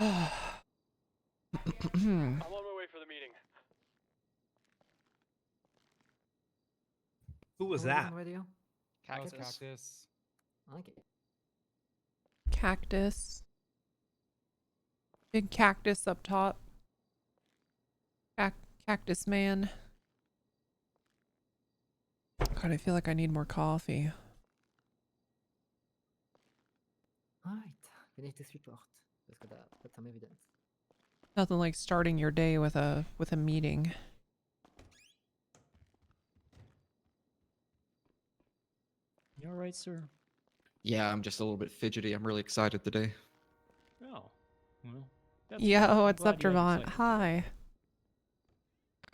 I'm on my way for the meeting. Who was Who that? on radio? Cactus. Okay. Cactus. Big cactus up top. Cactus man. God, I feel like I need more coffee. Alright, berichtigungsreport. Jag ska ta med evidens. Nothing like starting your day with a meeting. You all right, sir? Yeah, I'm just a little bit fidgety. I'm really excited today. Oh, well. That's Yo, good. I'm what's up, glad you have Dervant? excitement. Hi.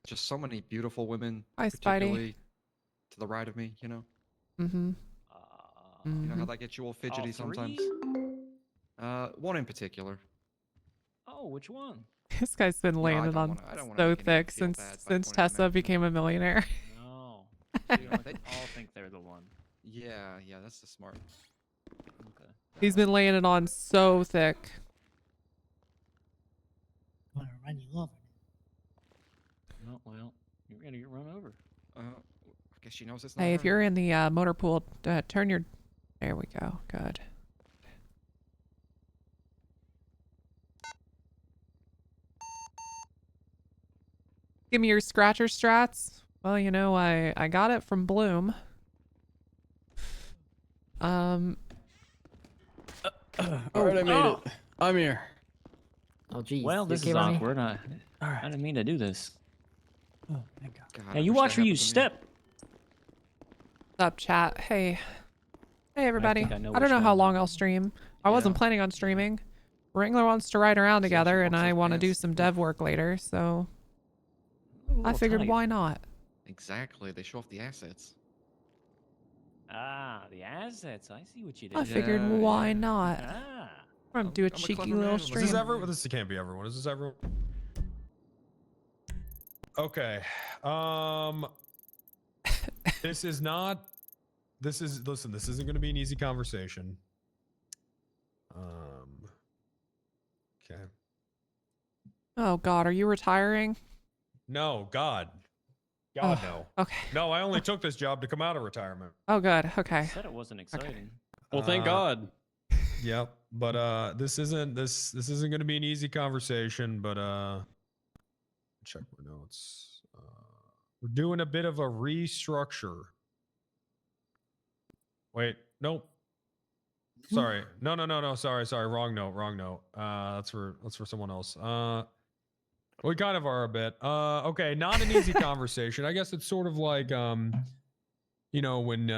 Just so many beautiful women, Hi, Spidey. particularly to the right of me, you know? Mm-hmm. You know how Mhm. that gets you all All fidgety sometimes? three? One in particular. Oh, which one? This guy's been No, I landing don't on wanna- I don't wanna so make anyone thick feel since bad by since pointing them Tessa out, you became know? a millionaire. No. So you all think they're the one. Yeah, that's the smart. Okay. He's been laying it on so thick. I'm gonna run you over. No, well, you're gonna get run over. I guess she knows it's not Hey, her. if you're in the motor pool, turn your... There we go. Good. Give me your scratcher strats. Well, you know, I got it from Bloom. Alright, I made it. I'm here. Oh geez. Well, You this okay, is Ronnie? awkward. I Alright. didn't mean to do this. Oh, thank God. God, Hey, I you wish watch that where you happened to me. step. What's up, chat? Hey. Hey, everybody. think I know I don't which know how one. long I'll stream. I wasn't Yeah. planning on streaming. Wrangler wants to ride around See how she together, and walks I those want to do pants? some Oof. dev work later, so A I little figured tight. why not? Exactly, they show off the assets. Ah, the assets. I see what you did. I figured Yeah, why yeah. not? Ah. I'm gonna do a I'm a cheeky clever little man. stream. Is this everyone? This can't be everyone. Is this everyone? Okay. This is not. This is listen. This isn't going to be an easy conversation. Okay. Oh God, are you retiring? No, God. God, Oh, no. Okay. No, I only took this job to come out of retirement. Oh, good. I Okay. said it wasn't exciting. Well, thank God. Yep. But this isn't going to be an easy conversation. But check my notes. We're doing a bit of a restructure. Wait, nope. Sorry. No. Sorry. Wrong note. That's for someone else. We kind of are a bit. Okay, not an easy conversation. I guess it's sort of like you know, when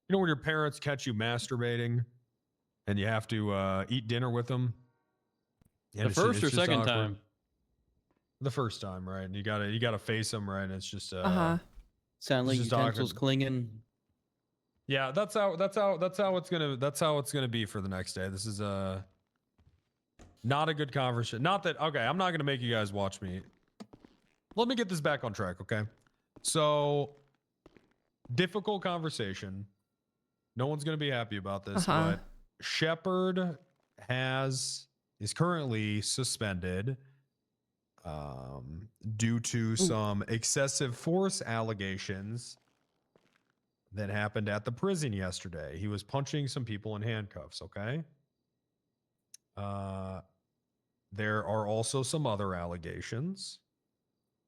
when your parents catch you masturbating and you have to eat dinner with them. The first or just second awkward. time? The first time, right? And you gotta face them, right? And it's just Sound like just utensils awkward. clinging. Yeah, that's how it's gonna be for the next day. This is not a good conversation. Not that okay, I'm not gonna make you guys watch me. Let me get this back on track, okay? So difficult conversation. No one's gonna be happy about this, but Shepard is currently suspended due to some excessive force allegations that happened at the prison yesterday. He was punching some people in handcuffs, okay? There are also some other allegations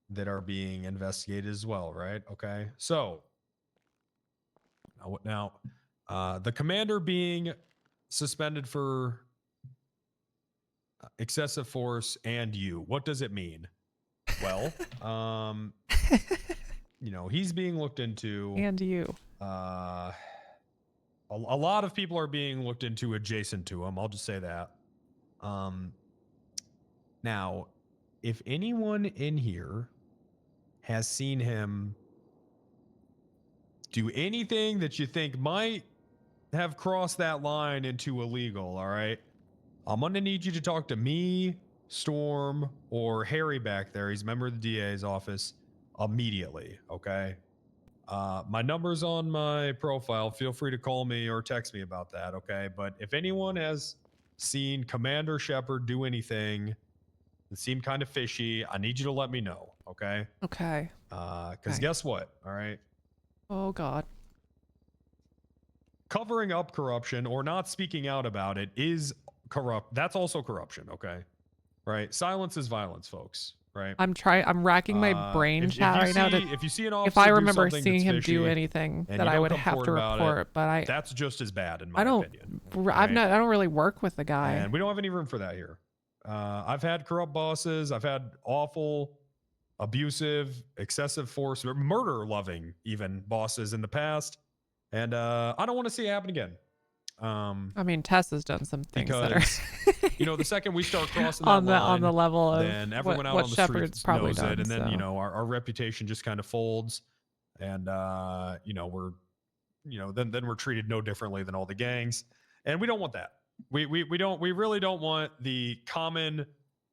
that are being investigated as well, right? Okay. So now the commander being suspended for excessive force and you, what does it mean? Well, he's being looked into. And you. A lot of people are being looked into adjacent to him. I'll just say that. Now, if anyone in here has seen him do anything that you think might have crossed that line into illegal, all right, I'm going to need you to talk to me, Storm, or Harry back there. He's a member of the DA's office immediately, okay? My number's on my profile. Feel free to call me or text me about that, okay? But if anyone has seen Commander Shepard do anything that seemed kind of fishy, I need you to let me know, okay? Okay. Because Okay. guess what? All right. Oh God. Covering up corruption or not speaking out about it is corrupt. That's also corruption, okay? Right? Silence is violence, folks, right? I'm racking my brain if chat you right now to if you see an officer if I do remember something seeing that's him do fishy anything and that you I don't would come have to forward about report, but that's just as bad in my I don't opinion. I right? don't really work with the guy. And we don't have any room for that here. I've had corrupt bosses. I've had awful, abusive, excessive force, murder-loving even bosses in the past, and I don't want to see it happen again. I mean, Tessa's done some things that Because are you know, the second we start crossing that on the line, level of then everyone out what on the Shepard's streets probably knows done. it, and then so. you know our reputation just kind of folds, and you know then we're treated no differently than all the gangs, and we don't want that. We really don't want the common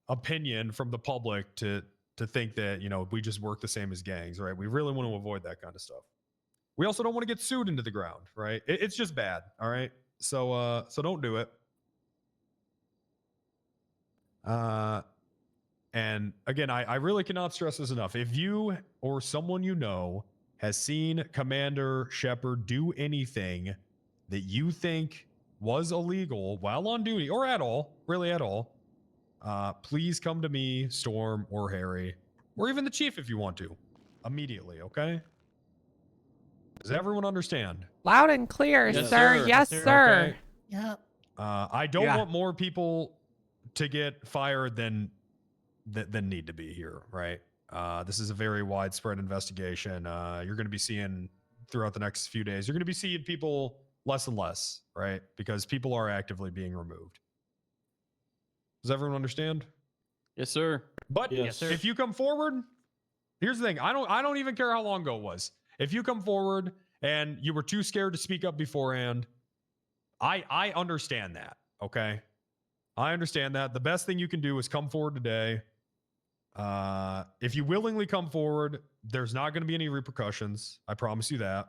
opinion from the public to think that we just work the same as gangs, right? We really want to avoid that kind of stuff. We also don't want to get sued into the ground, right? It's just bad, all right? So don't do it. And again, I really cannot stress this enough. If you or someone you know has seen Commander Shepard do anything that you think was illegal while on duty or at all, really at all, please come to me, Storm, or Harry, or even the chief if you want to, immediately, okay? Does everyone understand? Loud and clear, Yes, sir. sir. Yes, Yes, sir. sir. Okay. Yep. I don't Yeah. want more people to get fired than need to be here, right? This is a very widespread investigation. You're going to be seeing throughout the next few days, you're going to be seeing people less and less, right? Because people are actively being removed. Does everyone understand? Yes, sir. But Yes, sir. if you come forward, here's the thing. I don't even care how long ago it was. If you come forward and you were too scared to speak up beforehand, I understand that, okay? I understand that. The best thing you can do is come forward today. If you willingly come forward, there's not going to be any repercussions. I promise you that.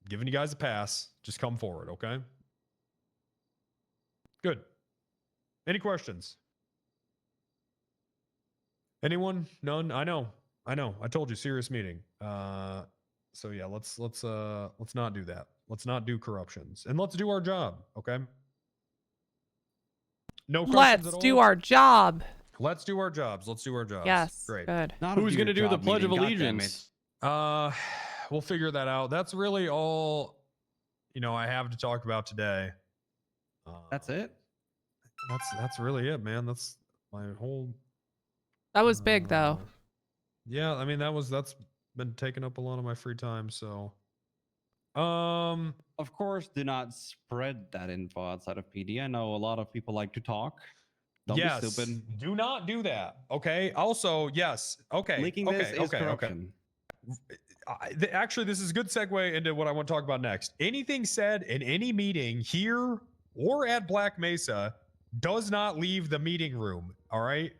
Giving you guys a pass. Just come forward, okay? Good. Any questions? Anyone? None? I know. I told you, serious meeting. So yeah, let's not do that. Let's not do corruptions. And let's do our job, okay? No questions Let's at do all? our job. Let's do our jobs. Let's do our jobs. Yes. Great. Good. Not Who's going to do the Pledge of Allegiance? We'll figure that out. That's really all I have to talk about today. That's it. That's really it, man. That's my whole That was big, though. Yeah, I mean that's been taking up a lot of my free time, so Of course, do not spread that info outside of PD. I know a lot of people like to talk. Don't yes, be stupid. do not do that. Okay. Also, yes. Okay. Leaking okay, this is okay, corruption. Actually, this is a good segue into what I want to talk about next. Anything said in any meeting here or at Black Mesa does not leave the meeting room. All right.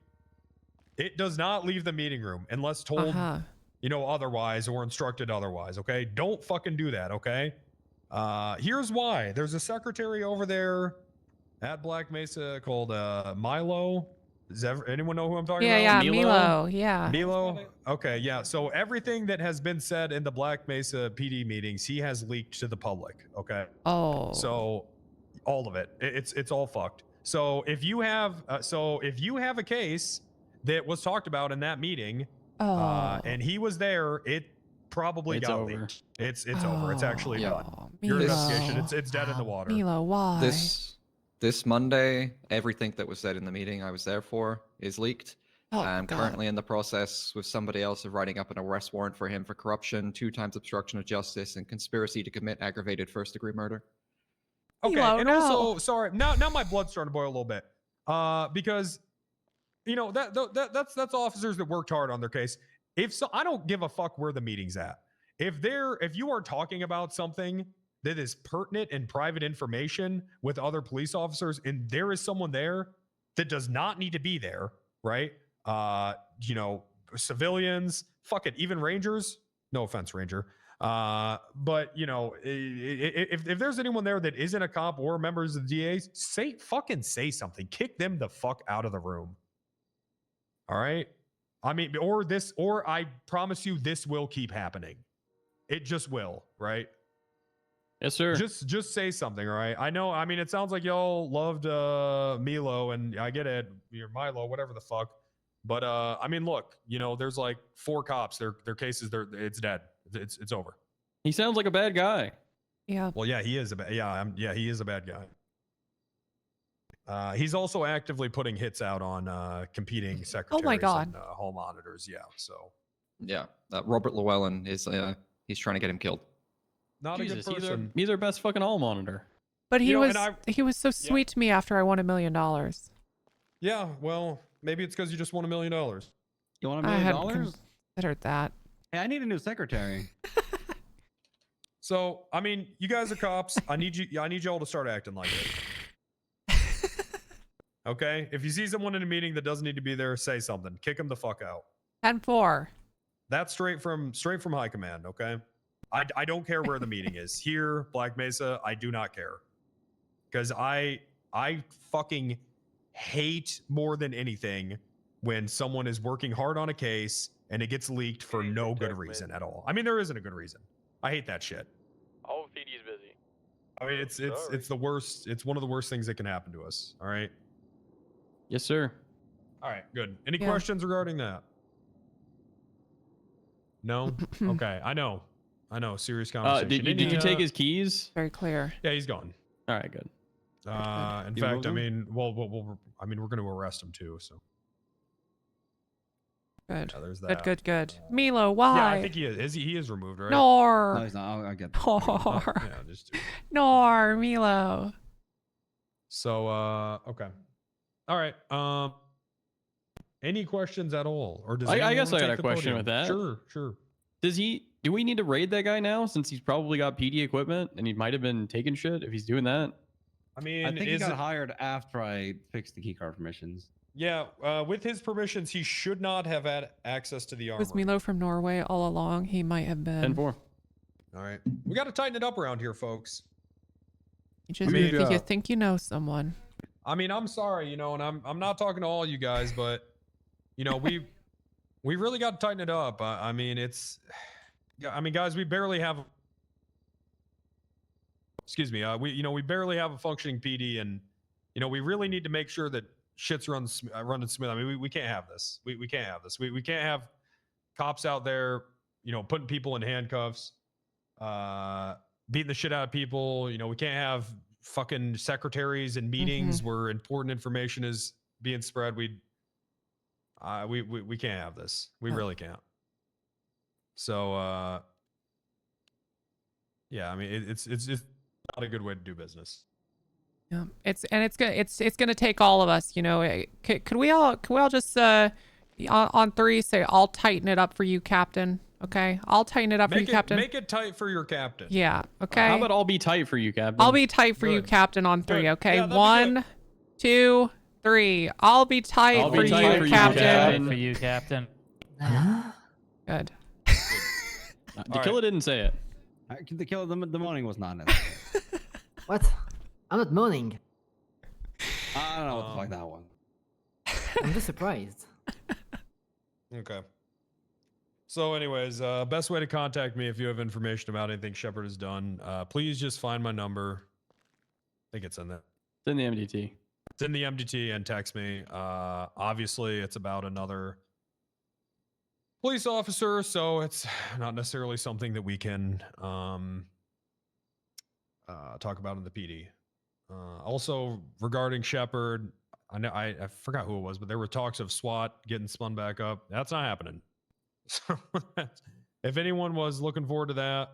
It does not leave the meeting room unless told, otherwise or instructed otherwise. Okay. Don't fucking do that. Okay. Here's why. There's a secretary over there at Black Mesa called Milo. Does anyone know who I'm talking about? Yeah, Milo? Milo. Yeah. Milo? Okay, yeah. So everything that has been said in the Black Mesa PD meetings, he has leaked to the public. Okay. Oh. So all of it. It's all fucked. So if you have a case that was talked about in that meeting, and he was there, it probably It's got over. leaked. It's over. It's actually Yeah. done. Your Milo. investigation, it's dead in the water. Milo, why? This Monday, everything that was said in the meeting I was there for is leaked. Oh, I'm God. currently in the process with somebody else of writing up an arrest warrant for him for corruption, 2 times obstruction of justice, and conspiracy to commit aggravated first-degree murder. Okay, Milo, and no. also, sorry, now my blood's starting to boil a little bit, because that's officers that worked hard on their case. I don't give a fuck where the meeting's at. If you are talking about something that is pertinent and private information with other police officers, and there is someone there that does not need to be there, right? Civilians, fuck it, even Rangers. No offense, Ranger. But you know, if there's anyone there that isn't a cop or members of the DAs, fucking say something. Kick them the fuck out of the room. All right. I mean, or I promise you, this will keep happening. It just will, right? Yes, sir. Just say something, all right? I know. I mean, it sounds like y'all loved Milo, and I get it. You're Milo, whatever the fuck. But I mean, look, you know, there's like 4 cops. Their cases, it's dead. It's over. He sounds like a bad guy. Yeah. Well, yeah, he is a bad. Yeah, he is a bad guy. He's also actively putting hits out on competing secretaries God. and hall monitors. Yeah, so Yeah, Robert Llewellyn is he's trying to get him killed. not Jesus, a good person. he's our best fucking hall monitor. But he You know, was and he was so sweet to me after I won $1 million. Yeah, well, maybe it's because you just won $1 million. You want $1 I million? hadn't considered that. Hey, I need a new secretary. So, I mean, you guys are cops. I need y'all to start acting like it. Okay? If you see someone in a meeting that doesn't need to be there, say something. Kick them the fuck out. 10-4. That's straight from high command, okay? I don't care where the meeting is. Here, Black Mesa, I do not care. Because I fucking hate more than anything when someone is working hard on a case and it gets leaked for no good reason at all. I mean, there isn't a good reason. I hate that shit. Oh, VD's busy. I mean, it's the worst. It's one of the worst things that can happen to us. All right. Yes, sir. All right. Good. Any Yeah. questions regarding that? No. Okay. I know. Serious conversation. Did you take his keys? Very clear. Yeah, he's gone. All right, good. In You fact, moved I him? mean, we're going to arrest him too. So Good. yeah, there's that. Good. Milo, why? Yeah, I think he is. He is removed, right? Nor. No, he's not. I'll get that. Nor. Yeah, just. Nor, Milo. So okay. All right. Any questions at all, or does I anyone guess wanna I got take a the question podium? with that. Sure. Do we need to raid that guy now since he's probably got PD equipment and he might have been taking shit if he's doing that? I mean, I think he is got it, hired after I fixed the keycard permissions. yeah, with his permissions, he should not have had access to the armor. Was Milo from Norway all along? He might have been. 10-4. All right, we got to tighten it up around here, folks. You just mean, you think you know someone. I mean, I'm sorry, you know, and I'm not talking to all you guys, but you know, we really got to tighten it up. I mean, guys, we barely have. Excuse me. We barely have a functioning PD, and you know, we really need to make sure that shit's running smooth. I mean, we can't have this. We can't have this. We can't have cops out there, you know, putting people in handcuffs, beating the shit out of people. You know, we can't have fucking secretaries in meetings where important information is being spread. We can't have this. We really can't. So yeah, I mean, it's not a good way to do business. Yeah, it's gonna take all of us. You know, could we all just on 3 say I'll tighten it up for you, Captain? Okay, I'll tighten it up for you, Captain. Make it tight for your captain. Yeah. Okay. How about I'll be tight for you, Captain? I'll be tight for you, Good. Captain, on 3. Good. Okay, Yeah, that'd be 1, 2, 3. I'll be tight I'll for be you, tight for you, Captain. Captain. For you, Captain. Good. The killer didn't say it. The kill the morning was not necessary. What? I'm not moaning. I don't know what the fuck that one. I'm just surprised. Okay. So anyways, best way to contact me if you have information about anything Shepard has done, please just find my number. I think it's in there. It's in the MDT. It's in the MDT and text me. Obviously, it's about another police officer, so it's not necessarily something that we can talk about in the PD. Also, regarding Shepard, I forgot who it was, but there were talks of SWAT getting spun back up. That's not happening. So if anyone was looking forward to that,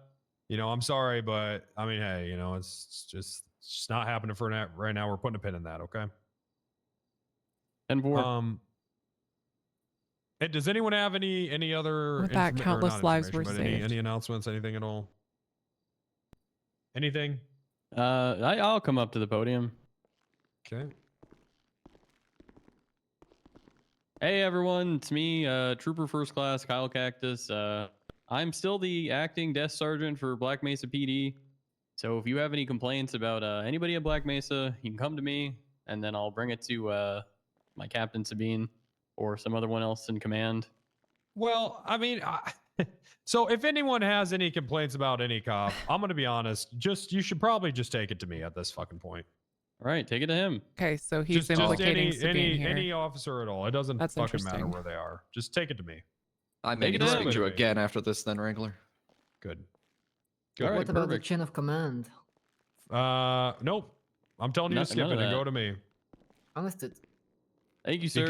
you know, I'm sorry, but I mean, hey, you know, it's just not happening for right now. We're putting a pin in that, okay? 10-4. And does anyone have any other With that, or countless not lives information, were but saved. any announcements, anything at all? Anything? I'll come up to the podium. Okay. Hey everyone, it's me, Trooper First Class Kyle Cactus. I'm still the acting desk sergeant for Black Mesa PD. So if you have any complaints about anybody at Black Mesa, you can come to me, and then I'll bring it to my captain Sabine or some other one else in command. Well, I mean, so if anyone has any complaints about any cop, I'm gonna be honest. You should probably just take it to me at this fucking point. All right, take it to him. Okay, so he's Just implicating Sabine here. any officer at all. It doesn't That's fucking matter interesting. where they are. Just take it to me. I Take may it need to down. speak to you Wait. again after this, then, Wrangler. Good. All right, What about the perfect. chain of command? Nope. I'm telling you to skip None it of and go that. to me Understood. Thank you, sir.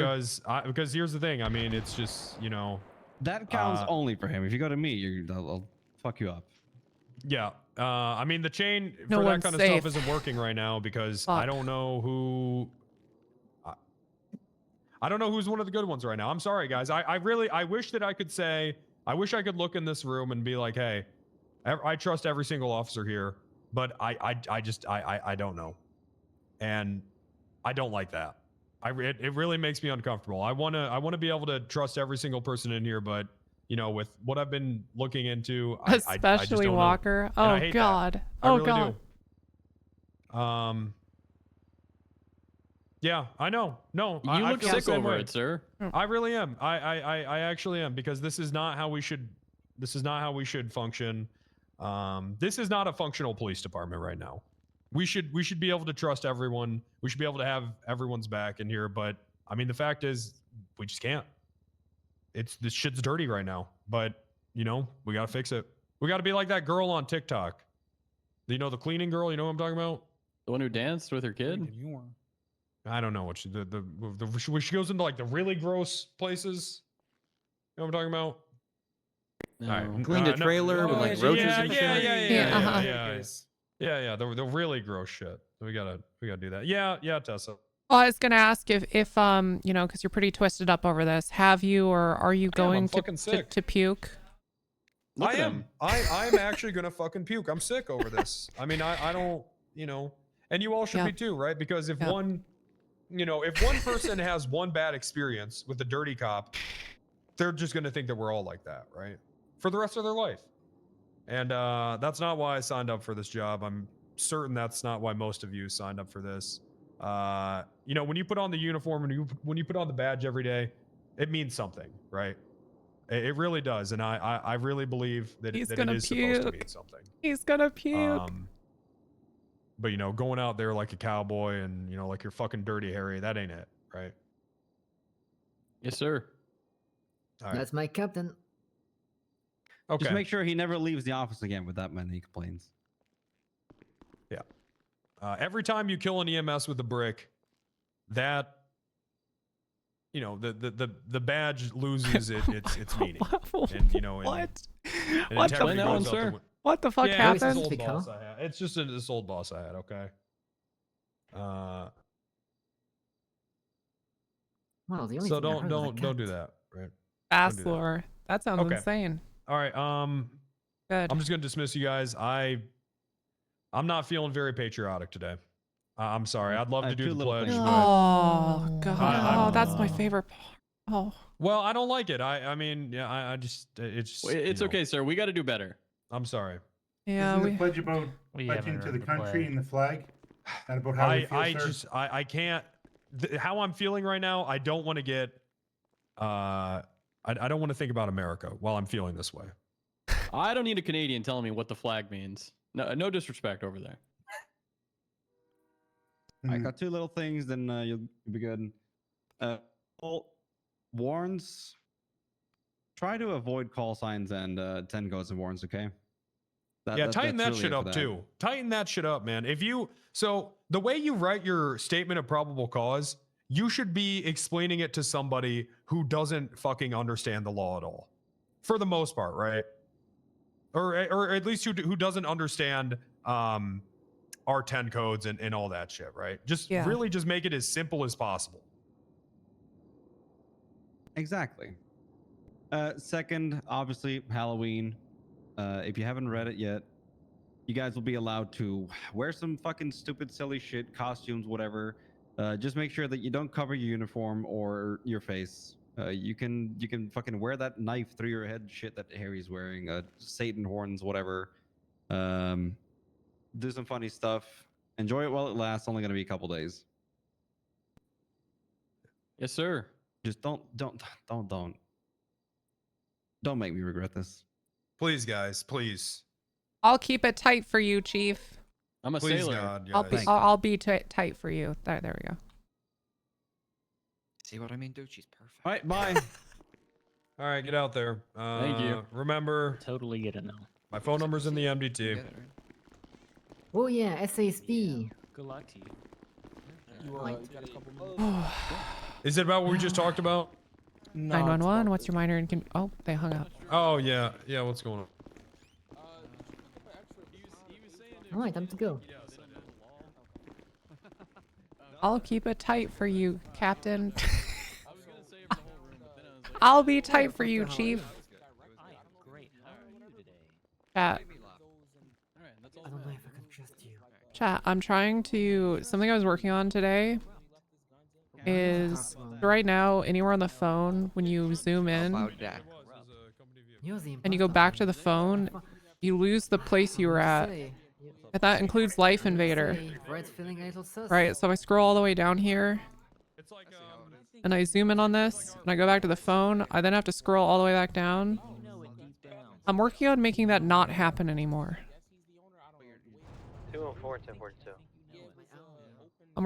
because here's the thing. I mean, it's just That counts only for him. If you go to me, I'll fuck you up. yeah. I mean, the chain No for that one's kind of safe. stuff isn't working right now because I Fuck. don't know who. I don't know who's one of the good ones right now. I'm sorry, guys. I wish that I could say. I wish I could look in this room and be like, hey, I trust every single officer here, but I don't know, and I don't like that. It really makes me uncomfortable. I wanna be able to trust every single person in here, but with what I've been looking into, I just Especially don't know. Walker. And I Oh hate that. God. I Oh really God. do. Yeah, I know. No, You I look feel the sick same over way. it, sir. I really am. I actually am, because this is not how we should. This is not how we should function. This is not a functional police department right now. We should be able to trust everyone. We should be able to have everyone's back in here. But I mean, the fact is, we just can't. This shit's dirty right now. But we gotta fix it. We gotta be like that girl on TikTok. The cleaning girl. You know what I'm talking about? The one who danced with her kid. I don't know what she when she goes into like the really gross places. You know what I'm talking about? No. All right. Cleaned a trailer with like roaches and shit. Yeah. The really gross shit. We gotta do that. Yeah, Tessa. Well, I was gonna ask if because you're pretty twisted up over this. Have you or are you I am, I'm going fucking sick. to puke? Look I at am. him. I'm actually gonna fucking puke. I'm sick over this. I mean, I don't, and you all should be Yep. too, right? Because if Yep. if one person has one bad experience with a dirty cop, they're just gonna think that we're all like that, right? For the rest of their life. And that's not why I signed up for this job. I'm certain that's not why most of you signed up for this. When you put on the uniform and when you put on the badge every day, it means something, right? It really does, and I really believe that He's that it gonna is supposed to puke. mean something. He's gonna puke. But going out there like a cowboy and like you're fucking Dirty Harry, that ain't it, right? Yes, sir. All right. That's my captain. Okay. Just make sure he never leaves the office again with that many complaints. Every time you kill an EMS with a brick, that the badge loses its meaning. And what? and What the integrity fuck? goes out the Sir. win- What the fuck Yeah, it's this happened? old Speak, huh? boss I had. It's just this old boss I had. Okay. Well, the only So thing I heard was a don't do cat. that. Right. Fast do that. lore. That sounds Okay. insane. All right. Good. I'm just gonna dismiss you guys. I'm not feeling very patriotic today. I'm sorry. I'd love I to have do two the little pledge, things. but Oh God. I'm- Oh, that's my favorite part. Oh. well, I don't like it. I mean, yeah, I just it's Well, it's okay, sir. We got to do better. I'm sorry. Yeah. Isn't We. the pledge about We pledging haven't to heard the the country pledge. and the flag? And about how we feel, sir? I can't. How I'm feeling right now, I don't want to get. I don't want to think about America while I'm feeling this way. I don't need a Canadian telling me what the flag means. No disrespect over there. I Mhm. got two little things, then you'll be good. Well, warns. Try to avoid call signs and 10 codes and warns, okay? Tighten that that's shit really it up for that. too. Tighten that shit up, man. So the way you write your statement of probable cause, you should be explaining it to somebody who doesn't fucking understand the law at all, for the most part, right? Or at least who doesn't understand our 10 codes and all that shit, right? Just Yeah. really just make it as simple as possible. Exactly. Second, obviously, Halloween. If you haven't read it yet, you guys will be allowed to wear some fucking stupid, silly shit, costumes, whatever. Just make sure that you don't cover your uniform or your face. You can fucking wear that knife through your head shit that Harry's wearing. Satan horns, whatever. Do some funny stuff. Enjoy it while it lasts. Only gonna be a couple days. Yes, sir. Just don't make me regret this. Please, guys, please. I'll keep it tight for you, Chief. I'm a Please, sailor. God, I'll guys. be I'll be tight for you. There we go. See what I mean, dude? She's perfect. All right, bye. All right, get out there. Thank you. Remember, Totally get it now. my phone number's in the You MDT. get it, right? Oh yeah, SASB. Good luck to you. Is it about what we just talked about? 911. What's your minor and oh, they hung up. Oh yeah, yeah. What's going on? Alright, time to go. I'll keep it tight for you, Captain. I'll be tight for you, Chief. Great. How are you today? Chat. I don't know if I can trust you. Chat. I'm trying to. Something I was working on today is right now anywhere on the phone when you zoom in About that. You're the and you go back to the phone, you lose the place you were at. And that includes Life Invader. Right, so I scroll all the way down here It's like and I zoom in on this and I go back to the phone. I then have to scroll all the way back down. I'm working on making that not happen anymore. 204, 1042. I'm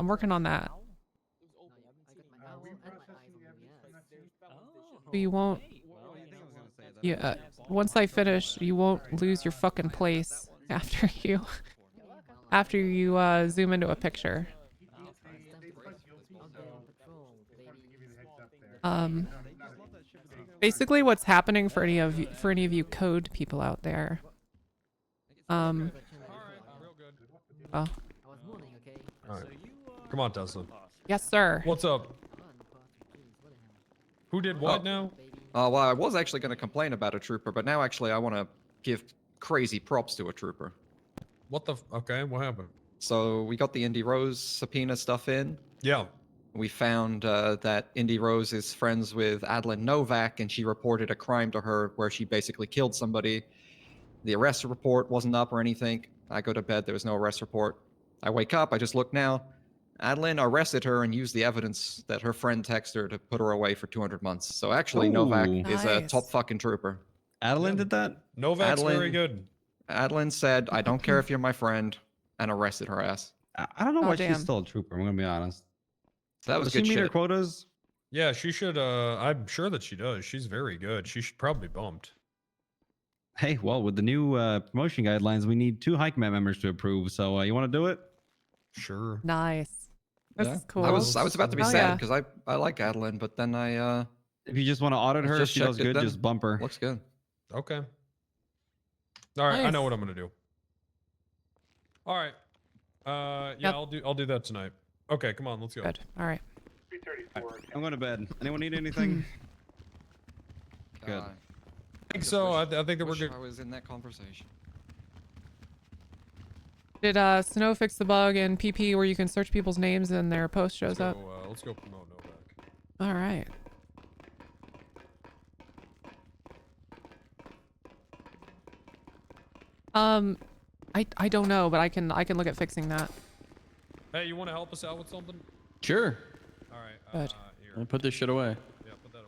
working on that. So you won't. Yeah. Once I finish, you won't lose your fucking place after you zoom into a picture. Basically, what's happening for any of you code people out there. Oh. all right. Come on, Tesla. Yes, sir. What's up? Who did what now? Well, I was actually going to complain about a trooper, but now actually I want to give crazy props to a trooper. What the? Okay, what happened? So we got the Indy Rose subpoena stuff in. Yeah. We found that Indy Rose is friends with Adeline Novak, and she reported a crime to her where she basically killed somebody. The arrest report wasn't up or anything. I go to bed, there was no arrest report. I wake up, I just look now. Adeline arrested her and used the evidence that her friend texted her to put her away for 200 months. So actually, Novak Ooh. is a Nice. top fucking trooper. Adeline did that? Novak's very Adeline- good. Adeline said, I don't care if you're my friend, and arrested her ass. I don't know Oh, why damn. she's still a trooper. I'm gonna be honest. So that was Does she good meet her shit. quotas? Yeah, she should. I'm sure that she does. She's very good. She should probably be bumped. Hey, well, with the new promotion guidelines, we need 2 high command members to approve. So you want to do it? Sure. Nice. This is cool. I was about to be Oh, sad yeah. because I like Adeline, but then I If you just want to audit her, if just she does checked it good, then. just bump her. looks good. Okay. All right, I know Nice. what I'm gonna do. All right. Yeah, Yep. I'll do that tonight. Okay, come on, let's go. Good. All right. I'm going to bed. Anyone need anything? Good. God, I think so. I think that we're wish good. I was in that conversation. Did Snow fix the bug in PP where you can search people's names and their post shows up? Let's go promote Novak. All right. I don't know, but I can look at fixing that. Hey, you want to help us out with something? Sure. All right. Good. Here. I'll put this shit away. Yeah, put that away.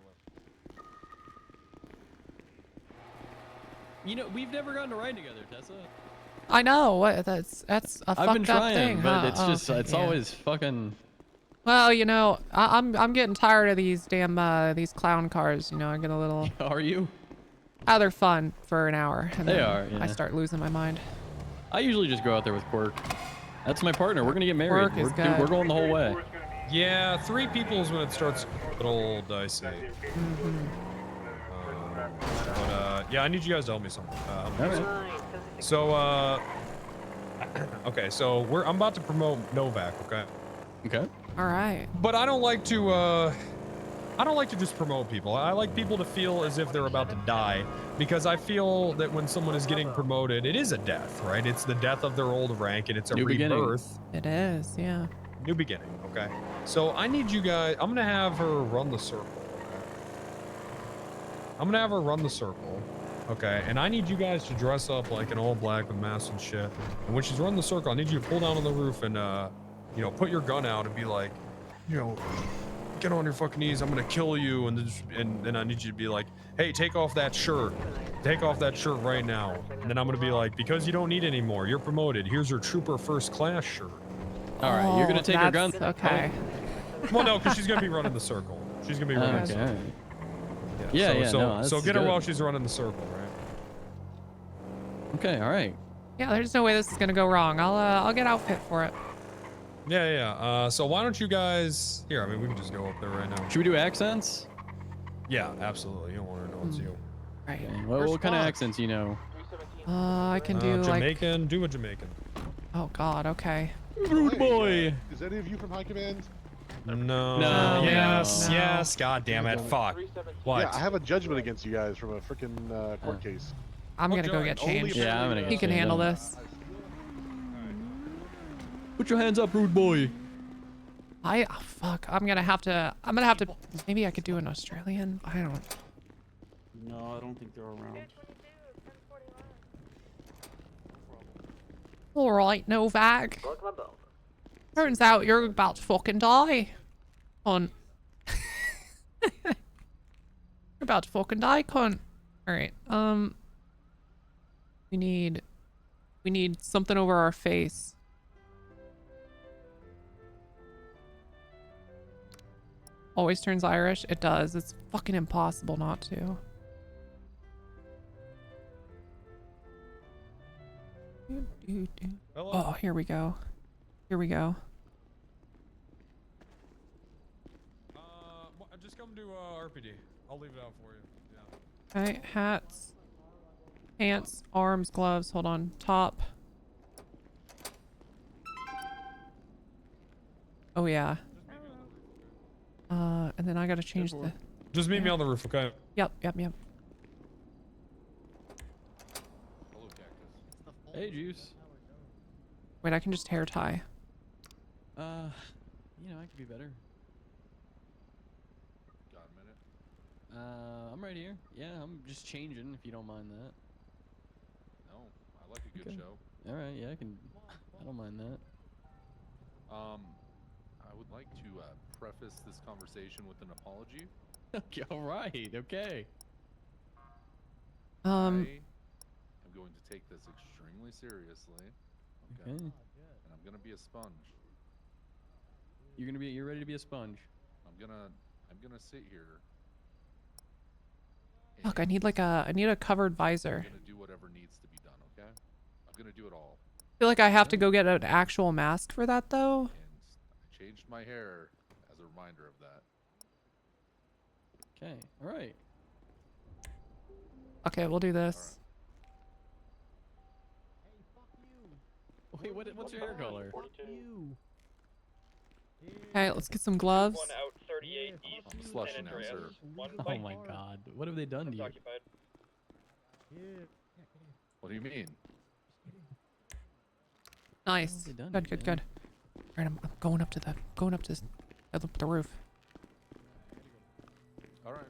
You know, we've never gotten to ride together, Tessa. I know. What? That's a I've fucked been up trying, thing. but huh? it's Oh, just okay, it's yeah. always fucking. Well, you know, I'm getting tired of these damn these clown cars. You know, I get a little. Are you? Oh, they're fun for an hour. And They then are, I yeah. start losing my mind. I usually just go out there with Quirk. That's my partner. We're gonna get married. Quirk is Dude, good. we're going the whole way. Yeah, 3 people is when it starts a little dicey. Yeah, I need you guys to help me something. So, okay, so I'm about to promote Novak, okay? Okay. All right. But I don't like to just promote people. I like people to feel as if they're about to die, because I feel that when someone is getting promoted, it is a death, right? It's the death of their old rank, and it's a New beginning. rebirth. It is. Yeah. New beginning, okay? So I need you guys, I'm gonna have her run the circle, I'm gonna have her run the circle. Okay, and I need you guys to dress up like an all black with masks and shit. And when she's running the circle, I need you to pull down on the roof and, you know, put your gun out and be like, you know, get on your fucking knees. I'm gonna kill you. And then I need you to be like, hey, take off that shirt. Take off that shirt right now. And then I'm gonna be like, because you don't need it anymore. You're promoted. Here's your trooper first class shirt. All right, you're gonna take her gun. Okay. Well, no, because she's gonna be running the circle. She's gonna be running the Okay. circle. Yeah, so, no, so that's get her good. while she's running the circle, right? Okay, all right. Yeah, there's no way this is gonna go wrong. I'll get outfit for it. Yeah. So why don't you guys? Here, I mean, we can just go up there right now. Should we do accents? Yeah, absolutely. You don't want to know it's you. Right. Okay. What kind of accents you know? I can do like. Jamaican. Do a Jamaican. Oh God. Okay. Rude boy. Is any of you from High Command? No. No. Yes. No. Yes. God damn it. Fuck. What? Yeah, I have a judgment against you guys from a freaking court case. I'm gonna go John, get only changed. Yeah, I'm gonna He get can changed. handle this. Put your hands up, rude boy. Oh, fuck. I'm gonna have to. Maybe I could do an Australian. I don't. No, I don't think they're around. All right, Novak. Turns out you're about to fucking die. Cunt. You're about to fucking die, cunt. All right. We need something over our face. Always turns Irish. It does. It's fucking impossible not to. Hello? Oh, here we go. Here we go. Just come to RPD. I'll leave it out for you. Yeah. Alright, hats, pants, arms, gloves. Hold on. Top. Oh, yeah. And then I gotta change the... Just meet me on the roof, okay? Yep. Hey, Juice. Wait, I can just hair tie. You know, I could be better. Got a minute. I'm right here. Yeah, I'm just changing if you don't mind that. No, I like a good Okay. show. All right, yeah, I don't mind that. I would like to preface this conversation with an apology. Okay, all right, okay. I am going to take this extremely seriously. Okay. Okay. And I'm gonna be a sponge. You're ready to be a sponge. I'm gonna sit here. Look, I and need like I need a covered visor. I'm gonna do whatever needs to be done, okay? I'm gonna do it all. I feel like I have to go get an actual mask for that though. And I changed my hair as a reminder of that. Okay, all right. Okay, we'll do this. Wait, what's your hair color? Okay, let's get some gloves. I'm slushing now, sir. Oh my God, what have they done to you? What do you mean? Nice. they done Good, to you, good, man? good. All right, I'm going up to the roof. All right.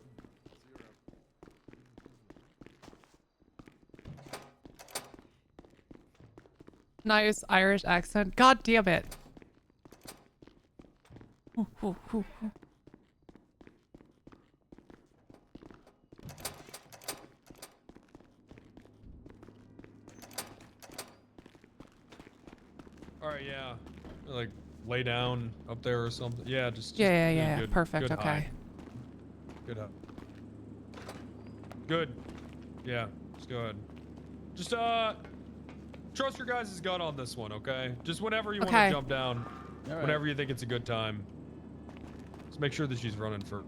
See you around. Nice Irish accent. God damn it. Ooh, ooh, ooh, ooh. All right, yeah. Like lay down up there or something. Yeah, just Yeah. good- Perfect. good Okay. high. Good high. Good. Yeah, just go ahead. Just trust your guys' gut on this one, okay? Just whenever you want Okay. to jump down, All right. whenever you think it's a good time. Just make sure that she's running for.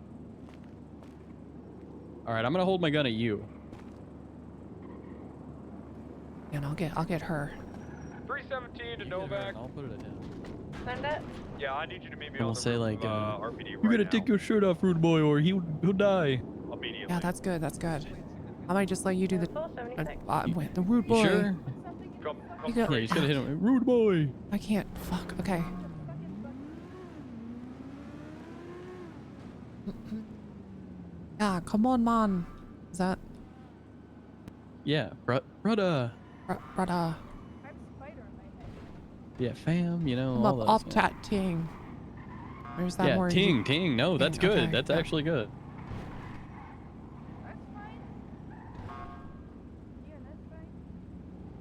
All right, I'm gonna hold my gun at you. And I'll get her. 317 to You get her, Novak. and I'll put it down. Send it. Yeah, I need you to meet me And on we'll the say roof like, of, RPD you right gotta now. take your shirt off, rude boy, or he'll die. Immediately. Yeah, that's good. That's good. I might just let you do the Full 76. wait, the rude You boy. sure? Come You got- Yeah, you just gotta hit him. Rude boy. I can't. Fuck. Okay. Ah, come on, man. Is that Yeah, brother. brother? Yeah, fam. You know, I'm all up those. that ting. Where's that Yeah, more? ting. No, that's Ting, good. okay, That's yeah. actually good.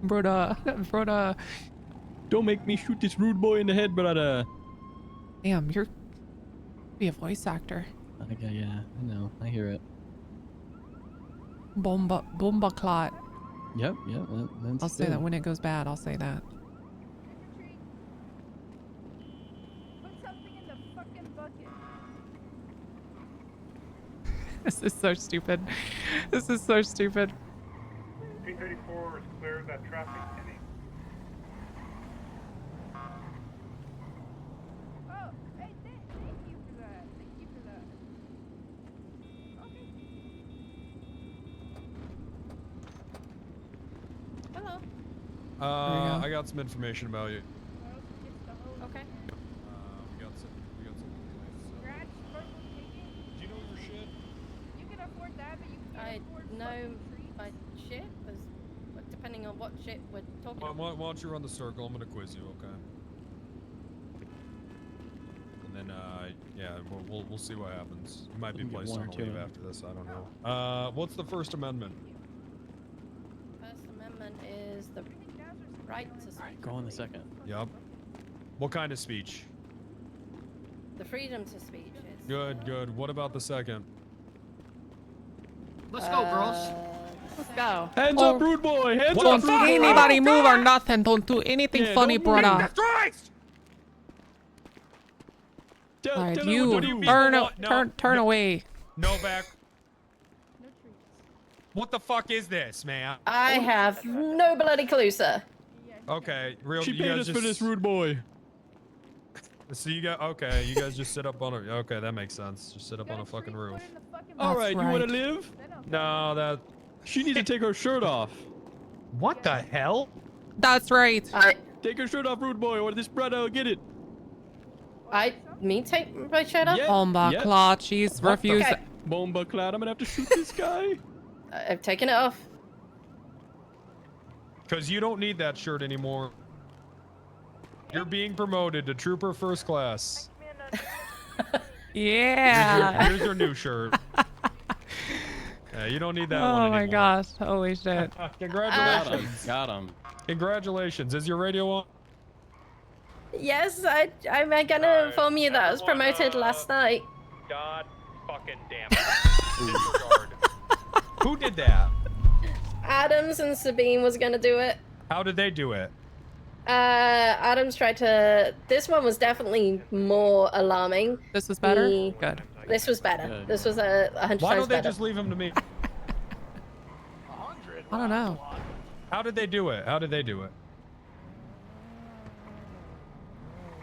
Brother. Don't make me shoot this rude boy in the head, brother. Damn, you're be a voice actor. Okay, yeah, I know. I hear it. Bomba clot. Yep. That's I'll say good. that when it goes bad. I'll say that. Put something in the fucking bucket. This is so stupid. This is so stupid. P34 is clear of that traffic, Kenny. Oh, hey, thank you for that. Thank you for that. Okay. Hello. go. I got some information about you. Okay. We got some. Scratch, purple ticket. Do you know your shit? You can afford that, but you can't afford know fucking trees. my shit was depending on what shit we're talking Why, about. why don't you run the circle? I'm gonna quiz you, okay? And then, yeah, we'll see what happens. You might be You can get placed one on or a two. leave after this. I don't know. What's the First Amendment? First Amendment is the right to speak. Alright, go on the second. Yep. What kind of speech? The freedom to speech is. Good. What about the second? Let's go, girls. Let's go. Hands up, rude boy! Hands What up, the rude fuck? boy! Anybody move or nothing. Don't do anything Yeah, funny, don't move. brother. Christ! Tell Alright, her what do you mean. turn away. Novak, No trees. what the fuck is this, man? I have no bloody clue, sir. Okay, She you paid guys us for just- this, rude boy. So you got okay. You guys just sit up on a. Okay, that makes sense. Just sit up on a fucking roof. Alright, you wanna right. live? No, that. She needs to take her shirt off. What the hell? That's right. Take her shirt off, rude boy, or this brother will get it. Me take my shirt off? Yeah. Bomba Yep. clot. She's refused. Okay. Bomba cloud, I'm gonna have to shoot this guy. I've taken it off. Because you don't need that shirt anymore. You're being promoted to Trooper First Class. Yeah. Here's your new shirt. Yeah, you don't need that one Oh anymore. my gosh. Holy shit. Congratulations. Got him. Congratulations. Is your radio on? Yes, I'm gonna inform you that I was promoted last night. God fucking damn it. Disregard. Who did that? Adams and Sabine was gonna do it. How did they do it? Adams tried to. This one was definitely more alarming. This was better? He- Good. This was better. Good. This was 100 Why times don't they better. just leave him to me? I don't know. How did they do it? How did they do it?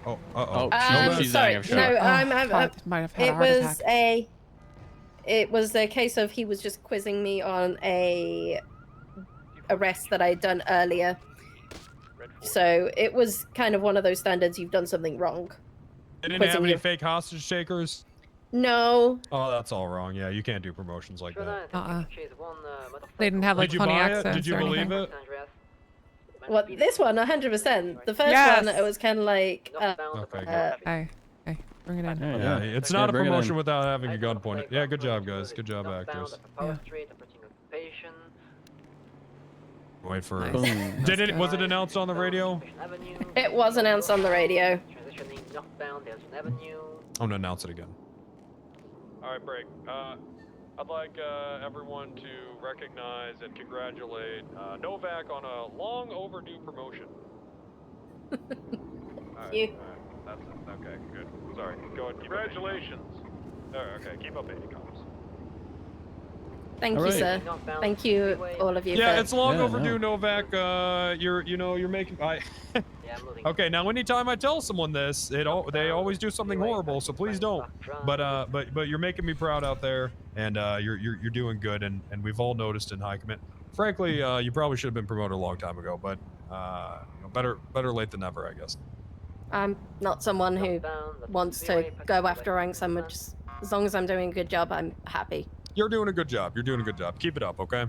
Oh, uh-oh. She's sorry. dying of shock. No, Might have had a it heart was attack. it was a case of he was just quizzing me on a arrest that I had done earlier. So it was kind of one of those standards. You've done something wrong. They didn't have quizzing any you. fake hostage takers? No. Oh, that's all wrong. Yeah, you can't do promotions like that. They didn't have like Did you funny buy it? accents Did you or believe anything. it? What this one? 100%. The first Yes. one, it was kind of like. Okay, good. Hey, bring it in. Yeah, it's not a bring it in. promotion without having a gun pointed. Yeah, good job, guys. Good job, actors. Wait for it. Boom. Did it? Was it announced on the radio? It was announced on the radio. I'm gonna announce it again. All right, break. I'd like everyone to recognize and congratulate Novak on a long overdue promotion. You. That's it. Okay, good. Sorry. Go ahead. Congratulations. Okay, keep updating comms. Thank you, Alright. sir. Thank you, all of you. Yeah, for- it's long Yeah, overdue, no. Novak. You're making. Okay, now anytime I tell someone this, they always do something horrible. So please don't. But you're making me proud out there, and you're doing good, and we've all noticed in high command. Frankly, you probably should have been promoted a long time ago, but better late than never, I guess. I'm not someone who wants to go after ranks. I'm just, as long as I'm doing a good job, I'm happy. You're doing a good job. You're doing a good job. Keep it up, okay?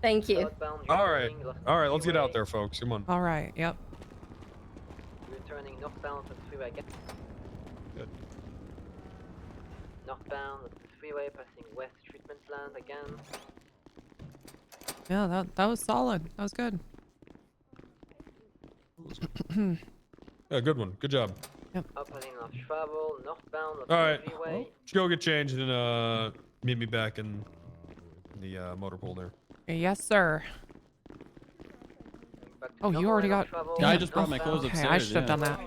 Thank you. All right. All right, let's get out there, folks. Come on. All right. Yep. Returning northbound to the freeway again. Good. Northbound to the freeway, passing west treatment plant again. Yeah, that was solid. That was good. Yeah, good one. Good job. Opening of travel, northbound of All the right. freeway. Let's go get changed and meet me back in the motor pool there. Yes, sir. Oh, you already got. Yeah, I damn. just brought my clothes Okay, upstairs. I should have done that.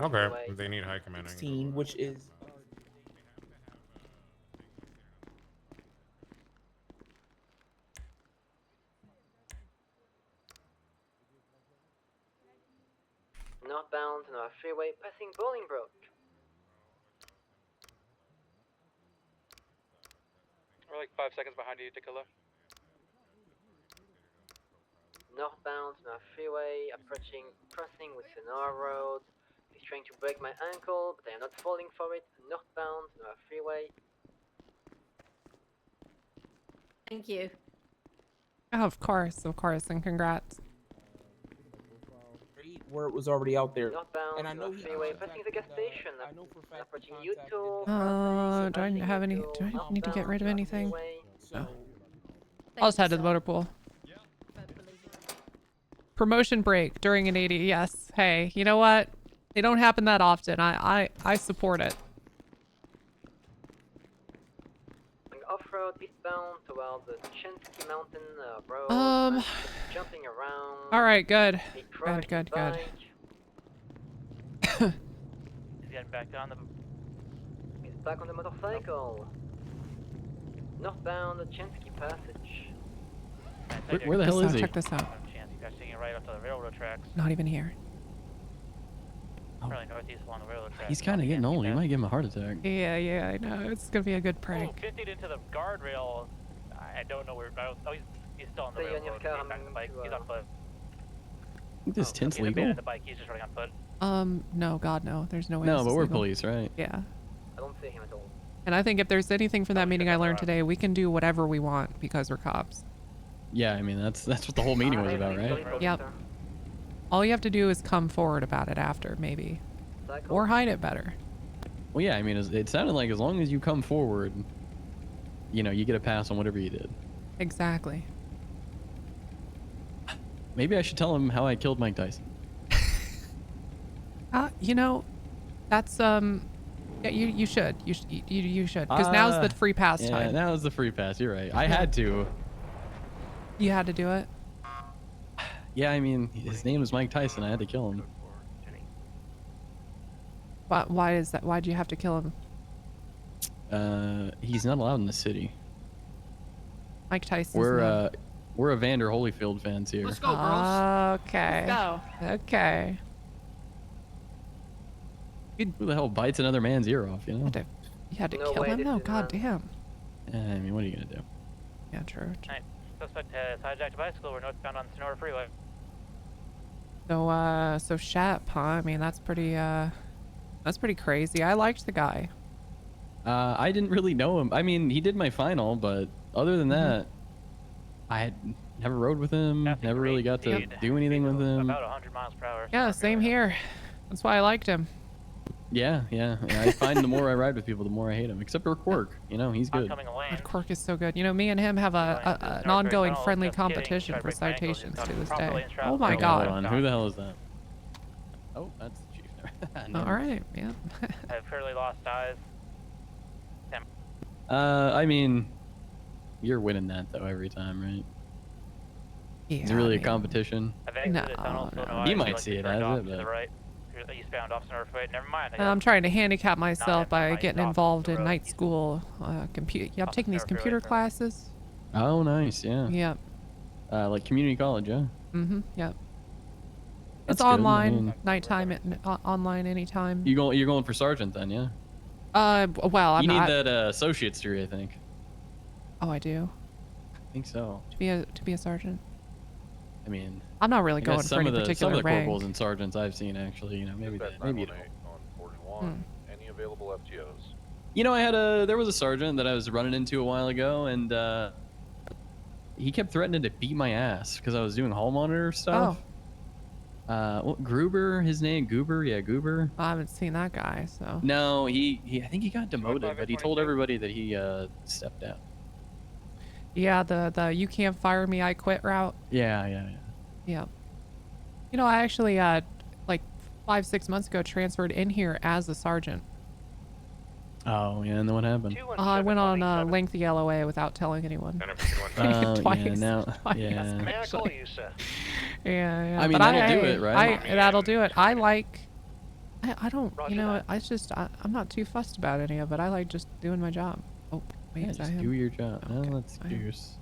Okay. They need high commanding. Scene, which is Northbound to our freeway, passing Bolingbrook. We're like 5 seconds behind you, take a left. Northbound to our freeway, approaching crossing with Sonora Road. He's trying to break my ankle, but I am not falling for it. Northbound to our freeway. Thank you. Oh, of course, and congrats. where it was already out there. Northbound And I know to our freeway, passing the gas station. I know for a fact Approaching the U2. Do I have any? Do I need to get rid of anything? So, I'll just head to the motor pool. Promotion break during an 80. Yes. Hey, you know what? They don't happen that often. I support it. Off-road eastbound toward the Chensky Mountain road. Jumping around. All right. Good. He crashed Good. his bike. He's getting back on the. He's back on the motorcycle. Northbound the Chensky Passage. Where the hell is he? Check this out. Chance, you guys taking it right up to the railroad tracks. Not even here. Probably northeast along the railroad tracks. He's kind of getting old. He might give him a heart attack. Yeah, I know. It's gonna be a good prank. 50 into the guardrail. I don't know where. Oh, he's still on the Stay on your railroad. car, He's back on the bike. to, He's on foot. I think this tint's He's legal. abandoned the bike. He's just running on foot. No, God, no. There's no way. No, this but is we're legal. police, right? Yeah. I don't see him at all. And I think if there's anything from that meeting I learned today, we can do whatever we want because we're cops. Yeah, I mean that's what the whole meeting was about, right? Yep. All you have to do is come forward about it after, maybe. Or hide it better. Well, yeah, I mean it sounded like as long as you come forward, you know, you get a pass on whatever you did. Exactly. Maybe I should tell him how I killed Mike Tyson. You know, that's yeah, you should. You should. Because now's the free pass Yeah, time. now's the free pass. You're right. I had to. You had to do it. Yeah, I mean his name is Mike Tyson. I had to kill him. But why is that? Why'd you have to kill him? He's not allowed in the city. Mike Tyson. We're Evander Holyfield fans here. Let's go, girls. Okay. Let's go. Okay. Who the hell bites another man's ear off? You know. You had to No kill way him this though. is God damn. I mean, what are you gonna do? Yeah, true. Alright. Suspect has hijacked a bicycle. We're northbound on the Sonora Freeway. So Shep, huh? I mean, that's pretty crazy. I liked the guy. I didn't really know him. I mean, he did my final, but other than that, I had never rode with him. Never really got to do anything with him. About 100 miles per hour. Yeah, same here. That's why I liked him. Yeah. I find the more I ride with people, the more I hate him. Except for Quirk, you know, he's good. God, Quirk is so good. You know, me and him have an ongoing friendly competition for citations to this day. Oh my God. Hold on. Who the hell is that? Oh, that's the chief. No. All right, yeah. I've fairly lost eyes. I mean, you're winning that though every time, right? Yeah. Is it really a competition? I've exited the tunnel, so no He eyes. might Like see it turned as off it, to but the right. You're the eastbound off Sonora Freeway. Never mind. I'm trying to handicap myself by Nice. getting Off involved the in road. night school compute. Yeah, I'm taking these computer classes. Oh, nice. Yeah. Yep. Like community college, yeah. Yep. That's It's good, I online, mean- nighttime, online anytime. You're going for sergeant then, yeah. Well, I'm you need not. that associate's degree, I think. Oh, I do. I think so. To be a sergeant. I mean, I'm not really I guess going for any some of particular the rank. corporals and sergeants I've seen actually, you know, maybe you don't. On 41. Any available FTOs? You know, there was a sergeant that I was running into a while ago, and he kept threatening to beat my ass because I was doing hall monitor stuff. What, Gruber, his name? Goober? Yeah, Goober. I haven't seen that guy, so. No, I think he got demoted, but he told everybody that he stepped down. Yeah, the you can't fire me, I quit route. Yeah. Yeah. You know, I actually, like 5-6 months ago, transferred in here as a sergeant. Oh, yeah, and then what happened? I went on a lengthy LOA without telling anyone. Oh, Twice. yeah, now, Twice, yeah. May I call actually. you, sir? Yeah. I mean, but that'll do it, right? That'll do it. I don't, Roger you know, that. I just, I'm not too fussed about any of it. I like just doing my job. Oh, wait, Yeah, is that just him? do your job. Okay, No, that's I am. yours.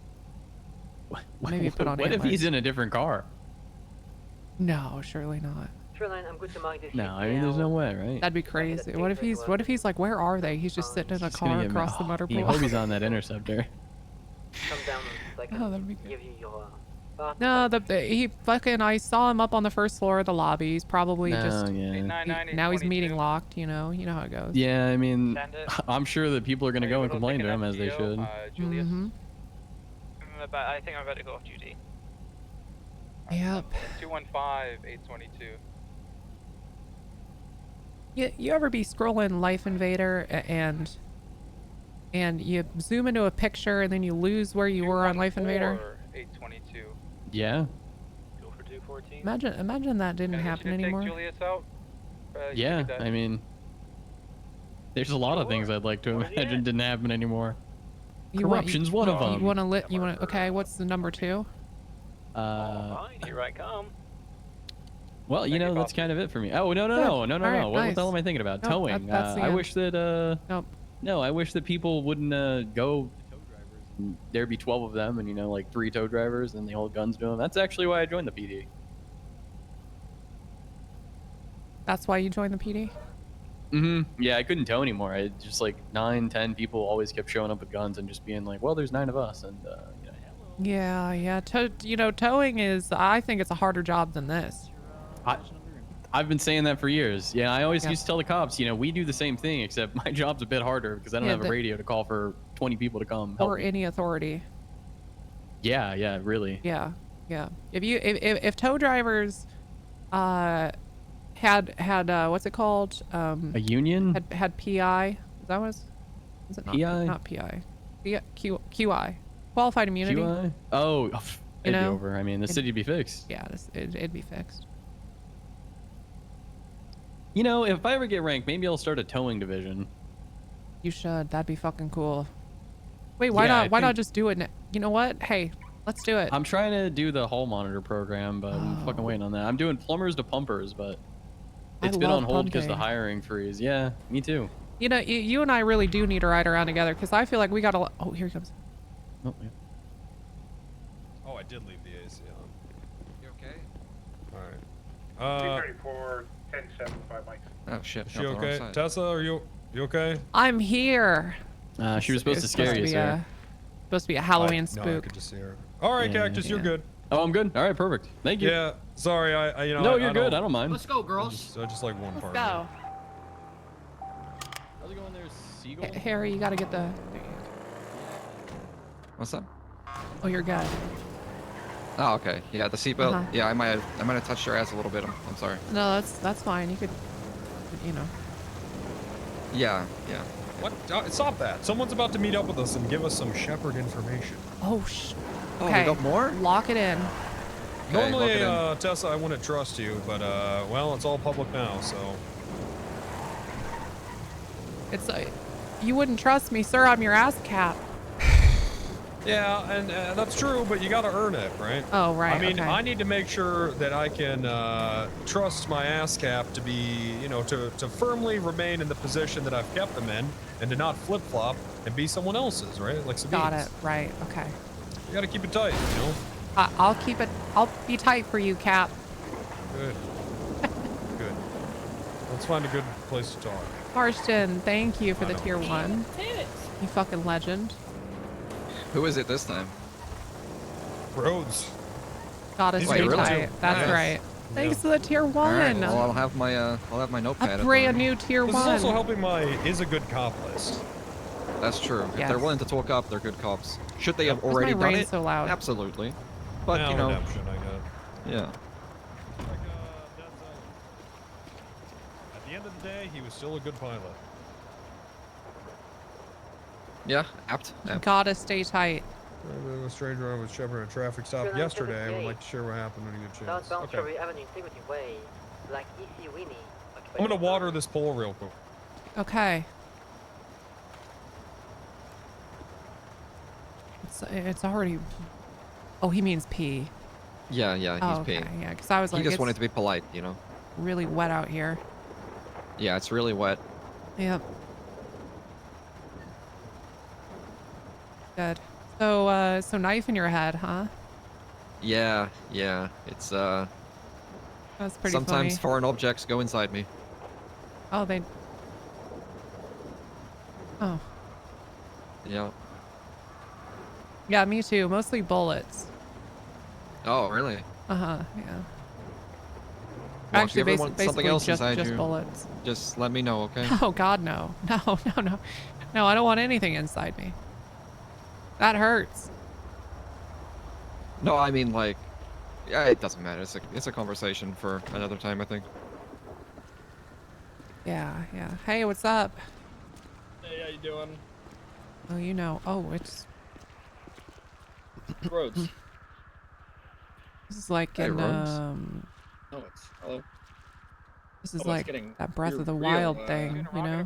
Maybe put on What if he's antlers. in a different car? No, surely not. Shoreline, I'm good to mark this. No, I mean, there's no way, right? That'd be crazy. What if he's like, where are they? He's just sitting in a He's gonna car get across the mad. motor He pool. hope he's on that interceptor. Come down so I can Oh, that'd be good. give you your part. No, he fucking, I saw him up on the first floor of the lobby. He's probably just, yeah. now he's meeting locked, you know how it goes. Yeah, I mean, Send it. I'm sure that people are gonna go and complain to him as they should. Julius. Mhm. I think I'm about to go off duty. Yep. 215-822. You ever be scrolling Life Invader and you zoom into a picture and then you lose where you were on Life Invader? 822. Yeah. Go for 214. Imagine that didn't happen anymore. Take Julius out. Yeah, I mean, there's a lot of things I'd like to imagine didn't happen anymore. Corruption's one of them. You want to, okay, what's the number 2? Fine, here I come. Well, you know, that's kind of it for me. Oh, no. All right, What nice. the hell am I thinking about? Nope, Towing. that's the I end. wish that, Nope. no, I wish that people wouldn't go to tow drivers and there'd be 12 of them and, you know, like 3 tow drivers and they hold guns to them. That's actually why I joined the PD. That's why you joined the PD? Yeah, I couldn't tow anymore. I just like 9, 10 people always kept showing up with guns and just being like, well, there's 9 of us. And, you know, Yeah. Towing is, I think it's a harder job than this. I've been saying that for years. Yeah, I always Yeah. used to tell the cops, you know, we do the same thing, except my job's a bit harder because I don't Yeah, have a radio to call for 20 people to come help Or me. any authority. Yeah, really. Yeah. If tow drivers had what's it called? A union? Had PI. Is that what it's, is it not PI? Not PI. QI. Qualified immunity. QI? Oh, it'd be know? over. I mean, the city'd be fixed. Yeah, it'd be fixed. You know, if I ever get ranked, maybe I'll start a towing division. You should. That'd be fucking cool. Wait, why not? Why not just do it? You know what? Hey, let's do it. I'm trying to do the hall monitor program, but I'm fucking waiting on that. I'm doing plumbers to pumpers, but it's been on hold because the pumping. hiring freeze. Yeah, me too. You know, you and I really do need to ride around together because I feel like we got a. Oh, here he comes. Oh, yeah. Oh, I did leave the AC on. You okay? All right. 334, 10-7, 5 mics. Oh shit. Is she got the wrong okay? side. Tessa, are you okay? I'm here. She was supposed to It's scare you, be sir. Supposed to be a Halloween No, I spook. could just see her. All right, Yeah, Cactus, you're good. Oh, I'm good. All right, perfect. Thank you. Yeah, sorry, I you know. No, I you're good. I don't mind. Let's go, girls. I just like one part. Go. How's it going there, Seagull? Harry, you gotta get the. What's up? Oh, you're good. Oh, okay. Yeah, the seatbelt. Uh-huh. Yeah, I might have touched your ass a little bit. I'm sorry. No, that's fine. You could, you know. Yeah. What? Stop that! Someone's about to meet up with us and give us some Shepherd information. Oh, Oh, okay. we got more? Lock it in. Okay, lock it Normally, in. Tessa, I wouldn't trust you, but well, it's all public now, so. It's you wouldn't trust me, sir. I'm your ass cap. Yeah, and that's true, but you gotta earn it, right? Oh, right. I mean, okay. I need to make sure that I can trust my ASCAP to be, you know, to firmly remain in the position that I've kept them in, and to not flip-flop and be someone else's, right? Like Sabine's. Got it. Right. Okay. You gotta keep it tight, you know? I'll keep it. I'll be tight for you, Cap. Good. Good. Let's find a good place to talk. Marston, thank you for the I know. tier 1. You fucking legend. Who is it this time? Rhodes. Got us Wait, pretty really? tight. That's Nice. right. Thanks to the tier All right, 1. well, I'll have my notepad. A brand new tier This 1. is also helping my is a good cop list. That's true. If they're Yes. willing to talk up, they're good cops. Should they have Why is already my done rain it? so loud? Absolutely. But Now you know, redemption, I get it. yeah. At the end of the day, he was still a good pilot. Yeah, apt. Gotta stay tight. A stranger I was Shepard at a traffic stop yesterday. I would like to share what happened when you get a chance. Southbound Okay. Strawberry Avenue, Integrity Way, Black EC Winnie. I'm gonna water this pole real quick. Okay. It's already. Oh, he means pee. Yeah, he's Oh, okay. peeing. Yeah, because I was like, He just it's wanted to be polite, you know. really wet out here. Yeah, it's really wet. Yep. Good. So, so knife in your head, huh? Yeah. It's That's pretty sometimes funny. foreign objects go inside me. Oh, they. Oh. Yeah. Yeah, me too. Mostly bullets. Oh, really? Yeah. Well, Actually, if you ever want something basically else just inside you, bullets. just let me know, okay? Oh God, no. No, I don't want anything inside me. That hurts. No, I mean like, yeah, it doesn't matter. It's a conversation for another time, I think. Yeah. Hey, what's up? Hey, how you doing? Oh, you know. Oh, it's. Roads. This is like Hey, in Rhodes. Oh, it's hello. This is it's like getting that Breath of the real, Wild thing, you know?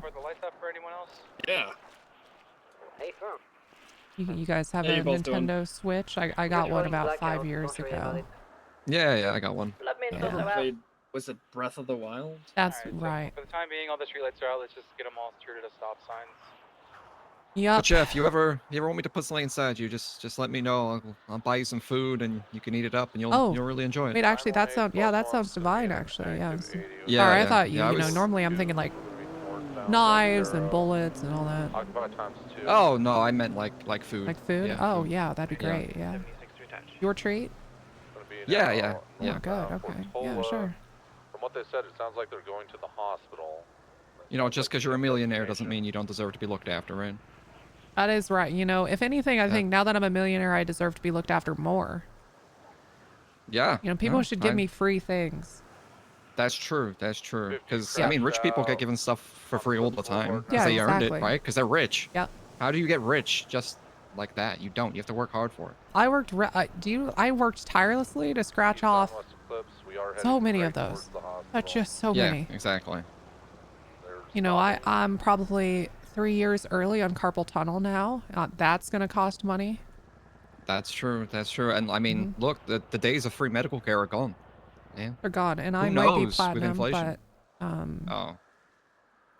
Yeah. Hey, firm. You guys have How a you both doing? Nintendo Switch? I got one about 5 years ago. Yeah, I got one. Let me Yeah. sort Never out. played. Was it Breath of the Wild? That's right. For the time being, all the streetlights are out. Let's just get them all secured at stop signs. Yup. But yeah, if you ever want me to put something inside you, just let me know. I'll buy you some food and you can eat it up and you'll really enjoy it. Wait, actually, that sounds divine. Actually, yeah. Yeah, Sorry, I yeah. thought Yeah, I you know. was- Normally, I'm thinking like knives and bullets and all that. Oh no, I meant like food. Like food? Yeah, oh food. yeah, that'd be Yeah. great. Yeah. Your treat? Yeah. Oh, good. Okay. Yeah, sure. From what they said, it sounds like they're going to the hospital. You know, just because you're a millionaire doesn't mean you don't deserve to be looked after, right? That is right. You know, if anything, I think now that I'm a millionaire, I deserve to be looked after more. Yeah. You know, people no, should give me free things. That's true. That's true. Because Yeah. I mean, rich people get given stuff for free all the time because Yeah, they earned it, exactly. right? Because they're rich. Yep. How do you get rich just like that? You don't. You have to work hard for it. I worked. I worked tirelessly to scratch off so many of those. That's just so many. Yeah, exactly. You know, I'm probably 3 years early on carpal tunnel now. That's gonna cost money. That's true. That's true. And I mean, look, the days of free medical care are gone. Yeah. They're gone, and Who I might be knows with platinum, inflation? but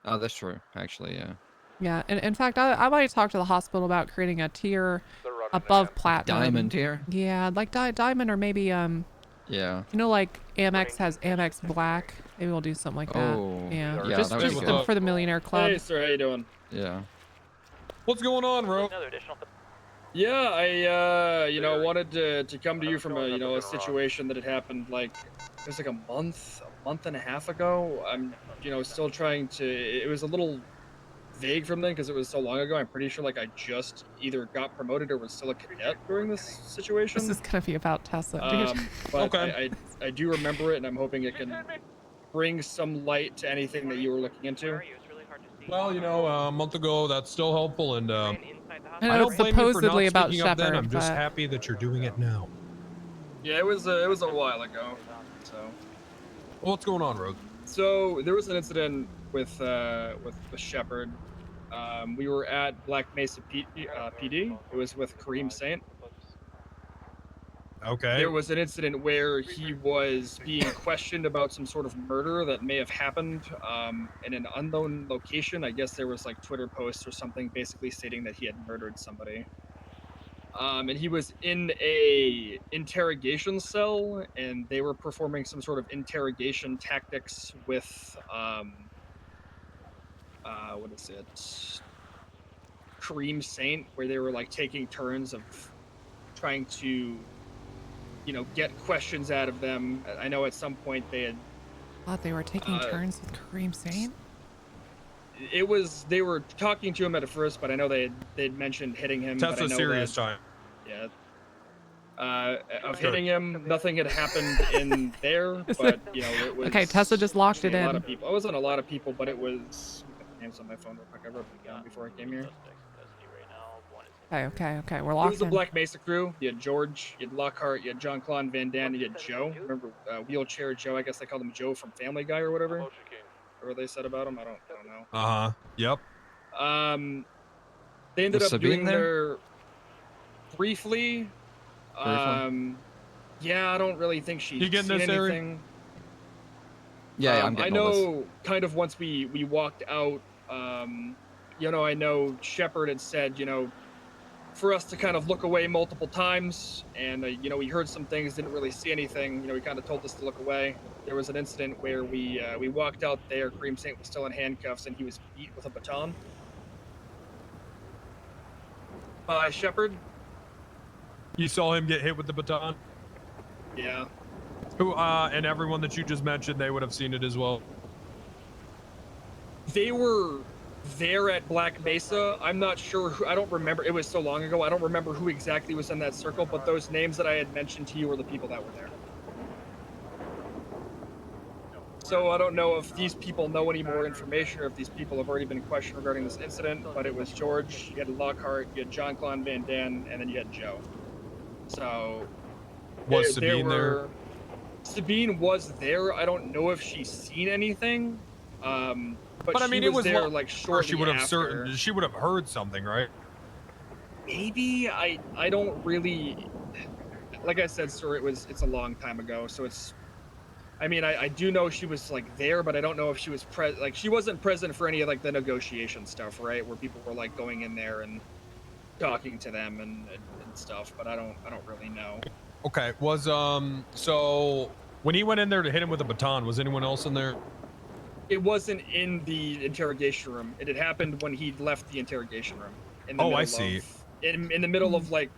Oh, that's true. Actually, yeah. yeah. And in fact, I might talk to the hospital about creating a tier above platinum. Diamond tier? Yeah, like diamond or maybe Yeah. you know, like Amex has Amex Black. Maybe we'll do something like that. Oh, Yeah, yeah, just that would be good. for the millionaire club. Hey, sir, how you doing? Yeah. What's going on, Ro? Yeah, I wanted to come to you from a situation that had happened like it was like a month and a half ago. I'm still trying to. It was a little vague from then because it was so long ago. I'm pretty sure like I just either got promoted or was still a cadet during this situation. This is gonna be about Tessa, dude. But I do remember it, and I'm hoping it can bring some light to anything that you were looking into. Well, you know, a month ago, that's still helpful, and I I know don't it's blame you for supposedly not about speaking up then. Shepard, I'm just but- happy that you're doing it now. Yeah, it was a while ago. So. What's going on, Rose? So there was an incident with Shepard. We were at Black Mesa PD. It was with Kareem Saint. Okay. There was an incident where he was being questioned about some sort of murder that may have happened in an unknown location. I guess there was like Twitter posts or something basically stating that he had murdered somebody. And he was in a interrogation cell, and they were performing some sort of interrogation tactics with what is it? Kareem Saint, where they were like taking turns of trying to you know, get questions out of them. I know at some point they had. Thought they were taking turns with Kareem Saint. They were talking to him at first, but I know they'd mentioned hitting him. Tessa but I know serious that, time. Yeah. Of Good. hitting him, nothing had happened in there, but you know it was. Okay, Tessa just locked it a lot in. of people. It wasn't a lot of people, but it was. Let me get the names on my phone real quick. I wrote them down before I came here. Okay. We're It locked was the in. Black Mesa crew. You had George, you had Lockhart, you had John Claude Van Dam, you had Joe. Remember Wheelchair Joe? I guess they called him Joe from Family Guy or whatever. Whatever they said about him, I don't know. Yep. They ended Was up Sabine doing there? their briefly. Yeah, I don't really think she's You getting seen this, Harry? anything. Yeah, I'm I getting all this. know kind of once we walked out, you know, I know Shepard had said, you know, for us to kind of look away multiple times, and you know, we heard some things, didn't really see anything. You know, he kind of told us to look away. There was an incident where we walked out there. Kareem Saint was still in handcuffs, and he was beat with a baton by Shepard. You saw him get hit with the baton? Yeah. Who and everyone that you just mentioned, they would have seen it as well. They were there at Black Mesa. I'm not sure who, I don't remember. It was so long ago. I don't remember who exactly was in that circle, but those names that I had mentioned to you were the people that were there. So I don't know if these people know any more information or if these people have already been questioned regarding this incident, but it was George, you had Lockhart, you had John Claude Van Dam, and then you had Joe. So Was Sabine there? Sabine was there. I don't know if she's seen anything. But I mean, she it was there lo- like or shortly she would have after. she would have heard something, right? Maybe I don't really. Like I said, sir, it's a long time ago, so it's. I mean, I do know she was like there, but I don't know if she was like she wasn't present for any of like the negotiation stuff, right? Where people were like going in there and talking to them and stuff, but I don't really know. Okay. Was so when he went in there to hit him with a baton, was anyone else in there? It wasn't in the interrogation room. It had happened when he left the interrogation room. In the Oh, I middle see. Of, in the middle of like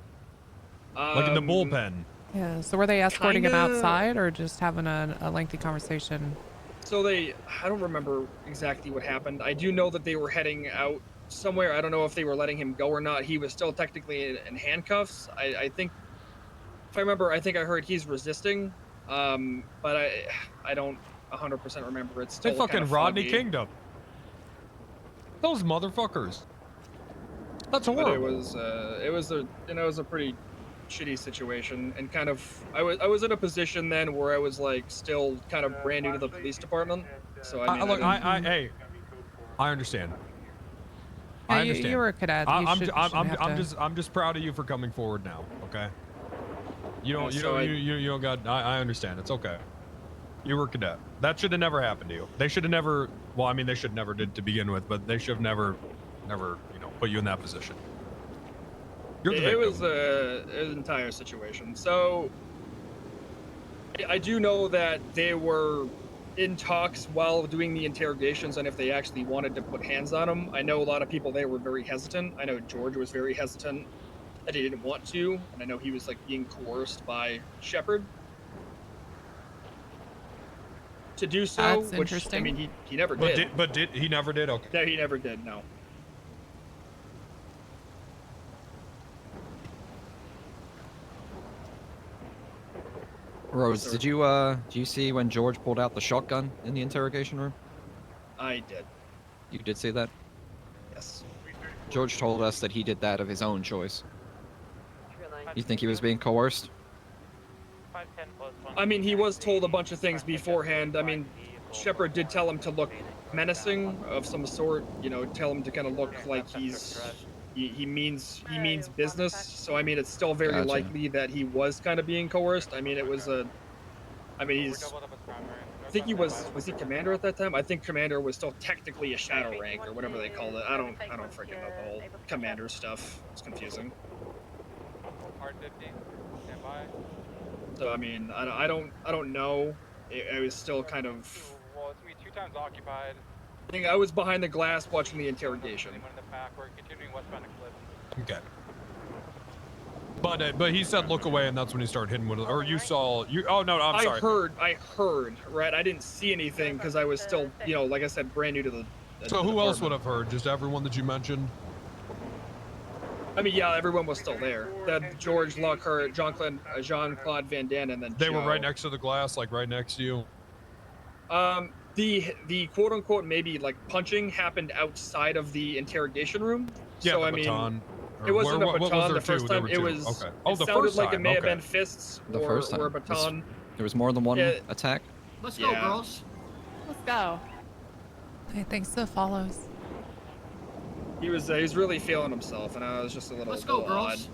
in the bullpen. Yeah. So were they escorting him Kinda. outside or just having a lengthy conversation? So I don't remember exactly what happened. I do know that they were heading out somewhere. I don't know if they were letting him go or not. He was still technically in handcuffs. I think, if I remember, I think I heard he's resisting. But I don't 100% remember. It's They still fucking kind of Rodney foggy. Kingdom. Those motherfuckers. That's But horrible. it was a pretty shitty situation, and kind of I was in a position then where I was like still kind of brand new to the police department. So I mean, look, hey, I understand. Yeah, I understand. you were a cadet. You I'm shouldn't have to- I'm just proud of you for coming forward now. Okay. You don't So you don't got. I understand. It's okay. You were a cadet. That should have never happened to you. They should have never. Well, I mean, they should never did to begin with, but they should have never, put you in that position. You're the it victim. was an entire situation. So I do know that they were in talks while doing the interrogations on if they actually wanted to put hands on him. I know a lot of people there were very hesitant. I know George was very hesitant that he didn't want to, and I know he was like being coerced by Shepard to do so. That's which, interesting. I mean, he never But did. he never did. Okay. No, he never did. No. Rose, did you see when George pulled out the shotgun in the interrogation room? I did. You did see that? Yes. George told us that he did that of his own choice. You think he was being coerced? I mean, he was told a bunch of things beforehand. I mean, Shepard did tell him to look menacing of some sort. You know, tell him to kind of look like he means business. So I mean, it's still very Gotcha. likely that he was kind of being coerced. I mean, it was a. I mean, I think he was he commander at that time? I think commander was still technically a shadow rank or whatever they called it. I don't freaking know the whole commander stuff. It's confusing. So I mean, I don't know. It was still kind of. Well, it's gonna be 2 times occupied. I think I was behind the glass watching the interrogation. We're continuing westbound to Cliff. Okay. But he said look away, and that's when he started hitting with it. Or you saw you? Oh no, I'm sorry. I heard, right? I didn't see anything because I was still, you know, like I said, brand new to the. So who else would have heard? Just everyone that you mentioned? I mean, yeah, everyone was still there. That George Lockhart, Jean-Claude Van Damme, and then They Joe. were right next to the glass, like right next to you. The quote unquote maybe like punching happened outside of the interrogation room. Yeah, so the I mean, baton. it wasn't What a was baton there the first two? There time. were It two. was. Okay. Oh, it the sounded first like time. it may have Okay. been fists The or, first time. or a baton. There was more than one Yeah. attack. Let's go, girls. Let's go. Hey, thanks for the follows. He was really feeling himself, and I was just a little. Let's go, little girls.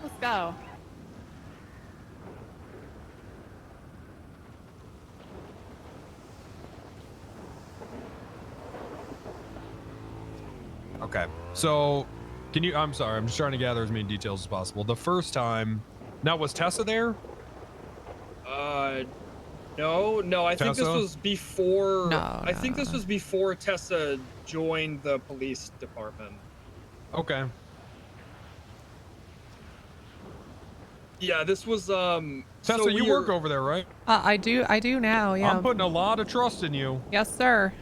Let's go. Okay. So, can you? I'm sorry. I'm just trying to gather as many details as possible. The first time. Now, was Tessa there? No. I think this Tessa? was before. No, think this was before Tessa joined the police department. Okay. Yeah, this was Tessa, so you work over there, right? I do now. Yeah. I'm putting a lot of trust in you. Yes, sir.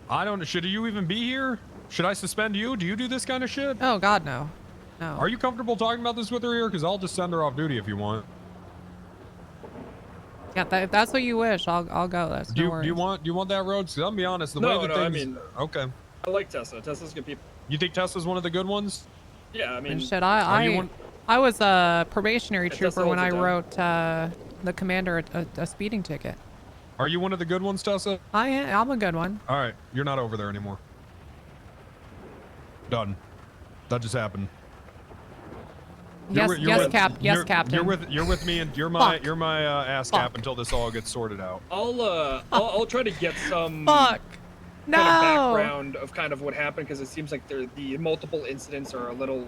I don't. Should you even be here? Should I suspend you? Do you do this kind of shit? Oh God, no. No. Are you comfortable talking about this with her here? Because I'll just send her off duty if you want. Yeah, if that's what you wish, I'll go. That's Do no you, worries. do you want that, Rhodes? 'Cause I'll be honest. The way that I things. mean, Okay. I like Tessa. Tessa's good people. You think Tessa's one of the good ones? Yeah, I mean. And shit, Are you one? I was a probationary That's trooper all when I to them. wrote the commander a speeding ticket. Are you one of the good ones, Tessa? I'm a good one. All right, you're not over there anymore. Done. That just happened. Yes, Captain. You're with me, and you're my ass cap until this all gets sorted out. I'll try to get some Fuck. No. kind of background of kind of what happened because it seems like the multiple incidents are a little.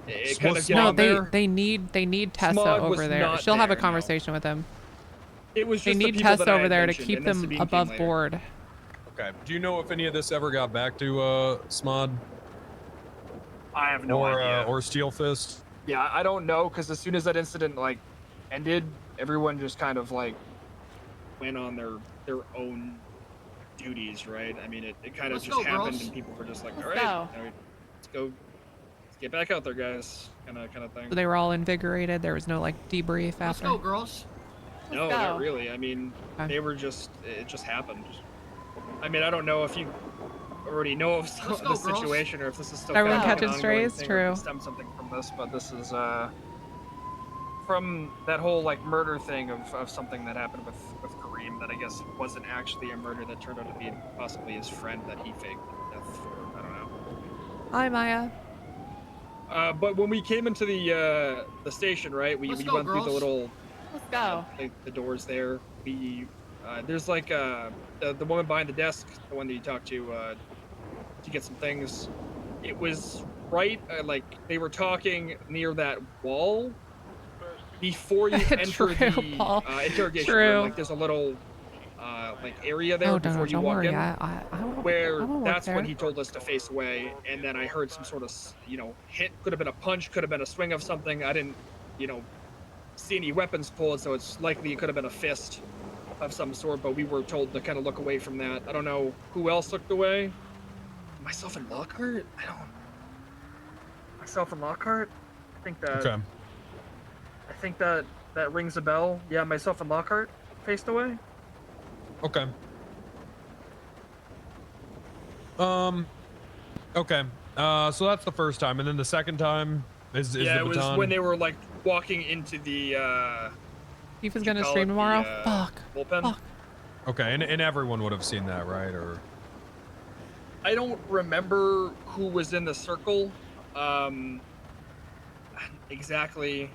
It kind of No, there. they need Tessa Smog was over there. not She'll have a there, no. conversation with him. It was They just the need people Tessa that I over had there to mentioned, keep and then them Sabine came above later. board. Okay. Do you know if any of this ever got back to Smod I have no idea. or Steel Fist? Yeah, I don't know because as soon as that incident like ended, everyone just kind of like went on their own duties, right? I mean, it kind of Let's just go, happened, girls. and people were just like, Let's all right, go. all right, let's go, let's get back out there, guys, kind of thing. So they were all invigorated. There was no like debrief Let's after. go, girls. No, go. not really. I mean, Okay. they were just, it just happened. I mean, I don't know if you already know of Let's the go, girls. situation or if this is still Everyone kind of like an catching ongoing strays? thing or if True. it stemmed something from this, but this is from that whole like murder thing of something that happened with Kareem that I guess wasn't actually a murder that turned out to be possibly his friend that he faked death for. I don't know. Hi, Maya. But when we came into the station, right, we Let's went go, through the girls. little Let's go. the doors there. We there's like the woman behind the desk, the one that you talked to get some things. It was right like they were talking near that wall before you enter True, the Paul. interrogation True. room. Like there's a little like area there Oh, before no, you don't walk worry. in. I won't, Where I won't work that's when there. he told us to face away, and then I heard some sort of hit. Could have been a punch, could have been a swing of something. I didn't see any weapons pulled, so it's likely it could have been a fist of some sort. But we were told to kind of look away from that. I don't know who else looked away. Myself and Lockhart. Myself and Lockhart. I think that. Okay. I think that rings a bell. Yeah, myself and Lockhart faced away. Okay. Okay. So that's the first time, and then the second time is yeah, the it was baton. when they were like walking into the. Steve is you gonna call stream it tomorrow. the, Fuck. Bullpen. Fuck. Okay, and everyone would have seen that, right? Or I don't remember who was in the circle, exactly,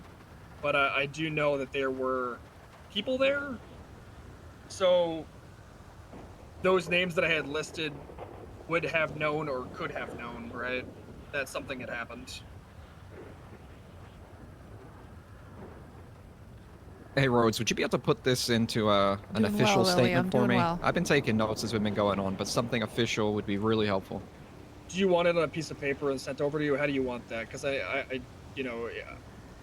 but I do know that there were people there. So those names that I had listed would have known or could have known, right? That something had happened. Hey, Rhodes, would you be able to put this into an Doing official well, Lily, statement I'm for doing me? well. I've been taking notes as we've been going on, but something official would be really helpful. Do you want it on a piece of paper and sent over to you? How do you want that? Because you know,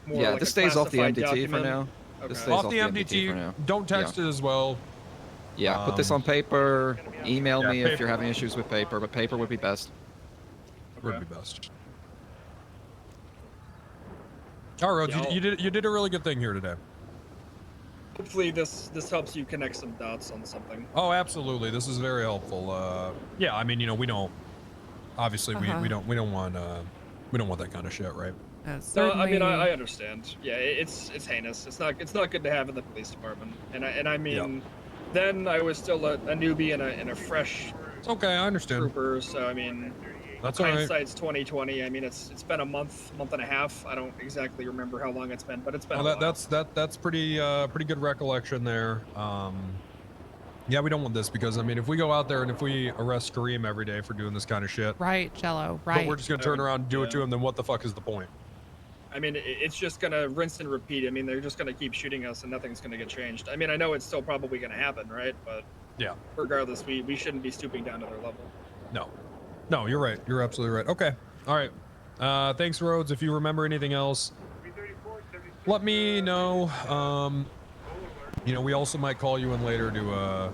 more Yeah, like this a stays off the classified MDT for document? now. Okay. This stays Off the MDT. for now. Don't text it as well. Yeah, put this on paper. Email Yeah, me if paper. you're having issues with paper, but paper would be best. Would be best. All right, Rhodes, Yeah, you did a really good thing here today. Hopefully this helps you connect some dots on something. Oh, absolutely. This is very helpful. Yeah, I mean, you know, we don't obviously we don't want that kind of shit, right? No, I mean I understand. Yeah, it's heinous. It's not good to have in the police department. And I mean, then I was still a newbie and a fresh. It's okay, I understand. Trooper, so I mean, that's all right. hindsight's 20/20. I mean, it's been a month and a half. I don't exactly remember how long it's been, but it's been. Well, that's pretty good recollection there. Yeah, we don't want this because I mean, if we go out there and if we arrest Kareem every day for doing this kind of shit, right, Jello, right, but we're just gonna turn around and do it to him, then what the fuck is the point? I mean, it's just gonna rinse and repeat. I mean, they're just gonna keep shooting us, and nothing's gonna get changed. I mean, I know it's still probably gonna happen, right? But yeah, regardless, we shouldn't be stooping down to their level. No, you're right. You're absolutely right. Okay, all right. Thanks, Rhodes. If you remember anything else, let me know. You know, we also might call you in later to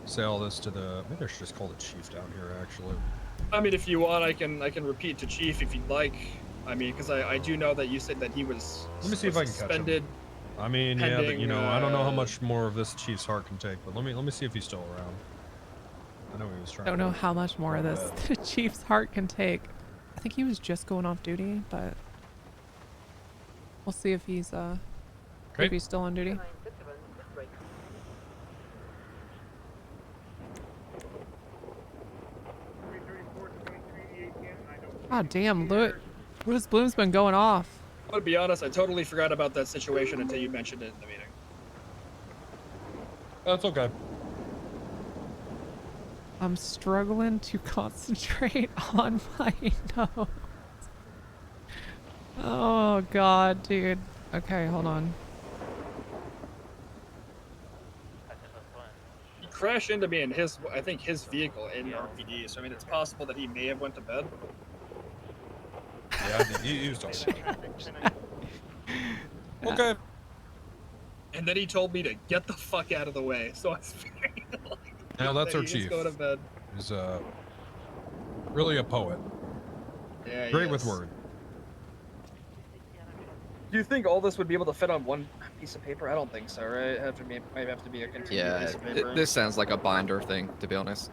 say all this to the. Maybe I should just call the chief down here. Actually, I mean, if you want, I can repeat to Chief if you'd like. I mean, because I do know that you said that he was. Let me see if I can suspended. catch him. I mean, yeah, but you know, I don't know how much more of this chief's heart can take, but let me see if he's still around. I know he was trying. Don't know how much more of this the chief's heart can take. I think he was just going off duty, but we'll see if he's if he's still on duty. Oh damn, Louis Bloom's been going off. I'm gonna be honest, I totally forgot about that situation until you mentioned it in the meeting. That's okay. I'm struggling to concentrate on my notes. Oh god, dude. Okay, hold on. He crashed into me in I think his vehicle in RPD, so I mean, it's possible that he may have went to bed. Yeah, he was talking. Okay. And then he told me to get the fuck out of the way, so I was very Now that's our Just chief. go to bed. He's really a poet. Yeah, Great with words. Do you think all this would be able to fit on one piece of paper? I don't think so, right? Might have to be a continuous piece of paper. This sounds like a binder thing, to be honest.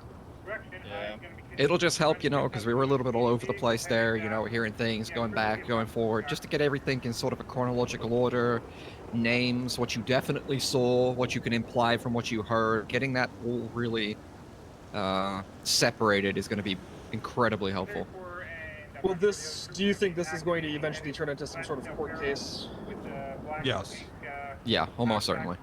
Yeah. It'll just help, you know, because we were a little bit all over the place there, you know, hearing things, going back, going forward, just to get everything in sort of a chronological order, names, what you definitely saw, what you can imply from what you heard, getting that all really separated is going to be incredibly helpful. Well, do you think this is going to eventually turn into some sort of court case? Yes. Yeah, almost certainly.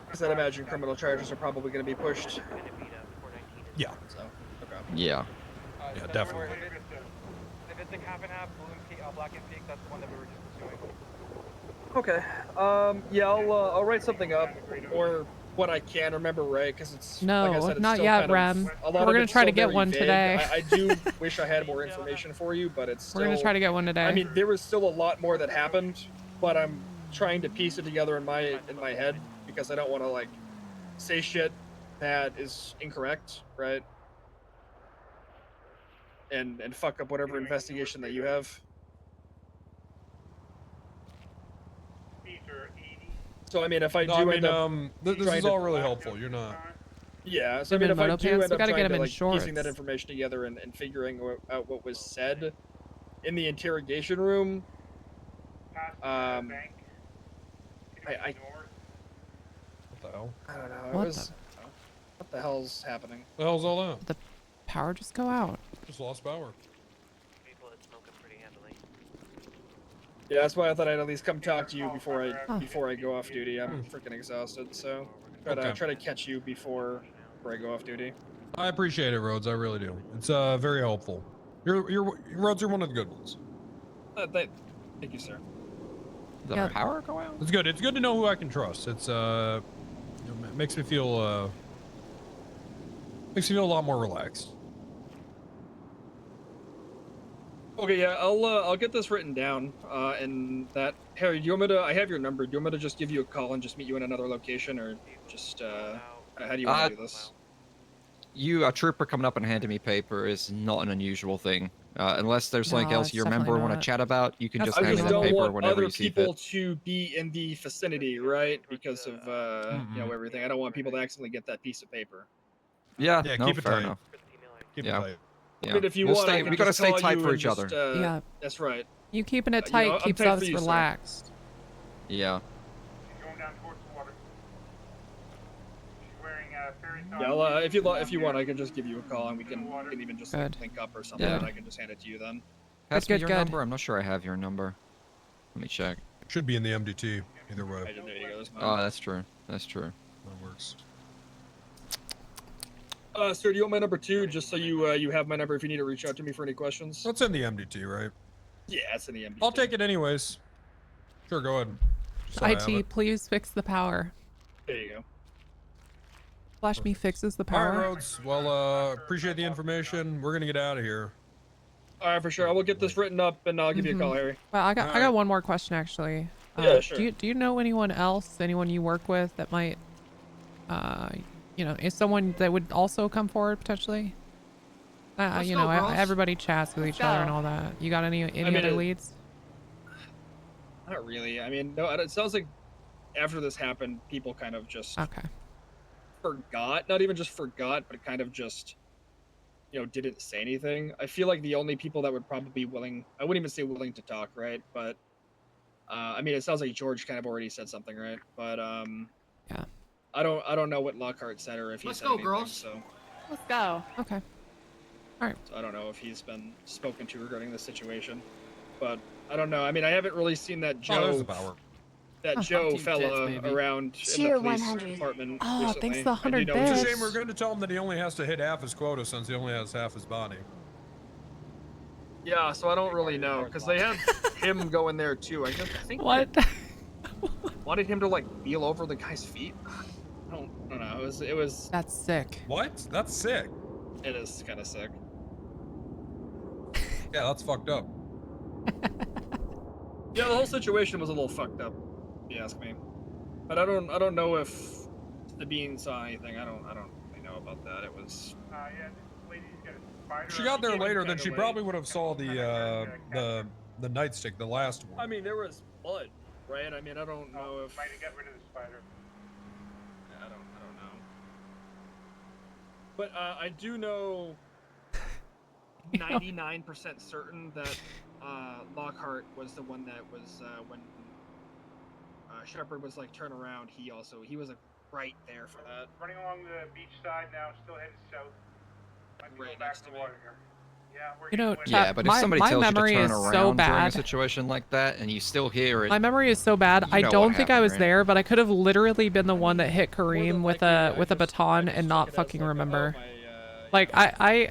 Because I'd imagine criminal charges are probably going to be pushed. Yeah. So, okay. Yeah. Yeah, definitely. If it's a half and half, Black and Pink, that's the one that we were just pursuing. Okay. Yeah, I'll write something up, or what I can remember, right? Because it's No, like I said, it's not still yet, kind of- Rem. a lot We're of gonna it's try to still get very one vague. today. I do wish I had more information for you, but it's still. We're gonna try to get one today. I mean, there was still a lot more that happened, but I'm trying to piece it together in my head because I don't want to like say shit that is incorrect, right? And fuck up whatever investigation that you have. So I mean, if I do end up, this trying is to- all really helpful. You're not. Yeah, so I Him mean, in if I moto do pants? end We up gotta get trying him to in like piecing that shorts. information together and figuring out what was said in the interrogation room, I What the hell? I don't know. What What the hell's happening? What the hell's all that? The power just go out. Just lost power. Yeah, that's why I thought I'd at least come talk to you before I go off duty. I'm freaking exhausted, so try to catch you before I go off duty. I appreciate it, Rhodes. I really do. It's very helpful. Rhodes, you're one of the good ones. Thank you, sir. The power go out? It's good. It's good to know who I can trust. It's it makes me feel Makes you feel a lot more relaxed. Okay, yeah, I'll get this written down. And that Harry, do you want me to? I have your number. Do you want me to just give you a call and just meet you in another location, or just how do you want to do this? A trooper coming up and handing me paper is not an unusual thing. Unless there's something No, else it's you remember definitely want to not. chat about, you can That's just I hand me just the don't paper want whenever other you see people fit. to be in the vicinity, right? Because of everything. I don't want people to accidentally get that piece of paper. Yeah, Yeah, no, keep it fair tight. enough. Keep Yeah. it tight. I Yeah. mean, if you We'll want, I stay, can we gotta just stay call tight you for and each just, other. Yeah. That's right. You keeping it You tight know, I'm keeps tight us for you, sir. relaxed. Yeah. She's going down towards the water. She's wearing fairy Yeah, if you want, I can just give you a call and we can even just like, Good. link up or something, Yeah. and I can just hand it to you then. Pass me good, your good. number. I'm not sure I have your number. Let me check. Should be in the MDT. Either way. There you go. There's mine. Oh, that's true. That's true. That works. Sir, do you want my number too? Just so you have my number if you need to reach out to me for any questions. That's in the MDT, right? Yeah, it's in the MBT. I'll take it anyways. Sure, go ahead. Just so I have IT, it. please fix the power. There you go. Flash me fixes the All right, power. Rhodes. Well, appreciate the information. We're gonna get out of here. All right, for sure. I will get this written up and I'll give you a call, Harry. Well, I got one more question actually. Yeah, sure. Do you know anyone else, anyone you work with that might, is someone that would also come forward potentially? Let's go, girls. Everybody chats with each other and all that. You got any other leads? Not really. I mean, no. It sounds like after this happened, people kind of just forgot. Not even just forgot, but kind of just, didn't say anything. I feel like the only people that would probably be willing, I wouldn't even say willing to talk, right? But I mean, it sounds like George kind of already said something, right? But yeah. I don't know what Lockhart said or if he said anything. So Let's go. Okay. All right. So I don't know if he's been spoken to regarding the situation, but I don't know. I mean, I haven't really seen that there's Joe, the power. Joe fella around in the police 100. department. Oh, recently. thanks the 100 It's a bits. shame we're going to tell him that he only has to hit half his quota since he only has half his body. Yeah, so I don't really know because they had him go in there too. I think What? wanted him to like kneel over the guy's feet. I don't know. It was. That's sick. What? That's sick. It is kind of sick. Yeah, that's fucked up. Yeah, the whole situation was a little fucked up, if you ask me. But I don't know if Sabine saw anything. I don't really know about that. It was. Yeah, this lady's got a spider. She got there He went later, then kinda she late. probably would have saw the nightstick, the last one. I mean, there was blood, right? I mean, I don't know if. Might have got rid of the spider. I don't know. But I do know 99% certain that Lockhart was the one that was when Shepard was like turn around. He was right there for that. Running along the beach side now, still headed south. Might be going back to the water here. Yeah, we're You know, getting Yeah, Chat, but if somebody my tells you to memory turn is around so during a bad. situation like that and you still hear it, My memory is so bad. You I know don't what think I happened, was right? there, but I could have literally been the one that hit More Kareem than with likely, a baton and not fucking remember. Like you know, I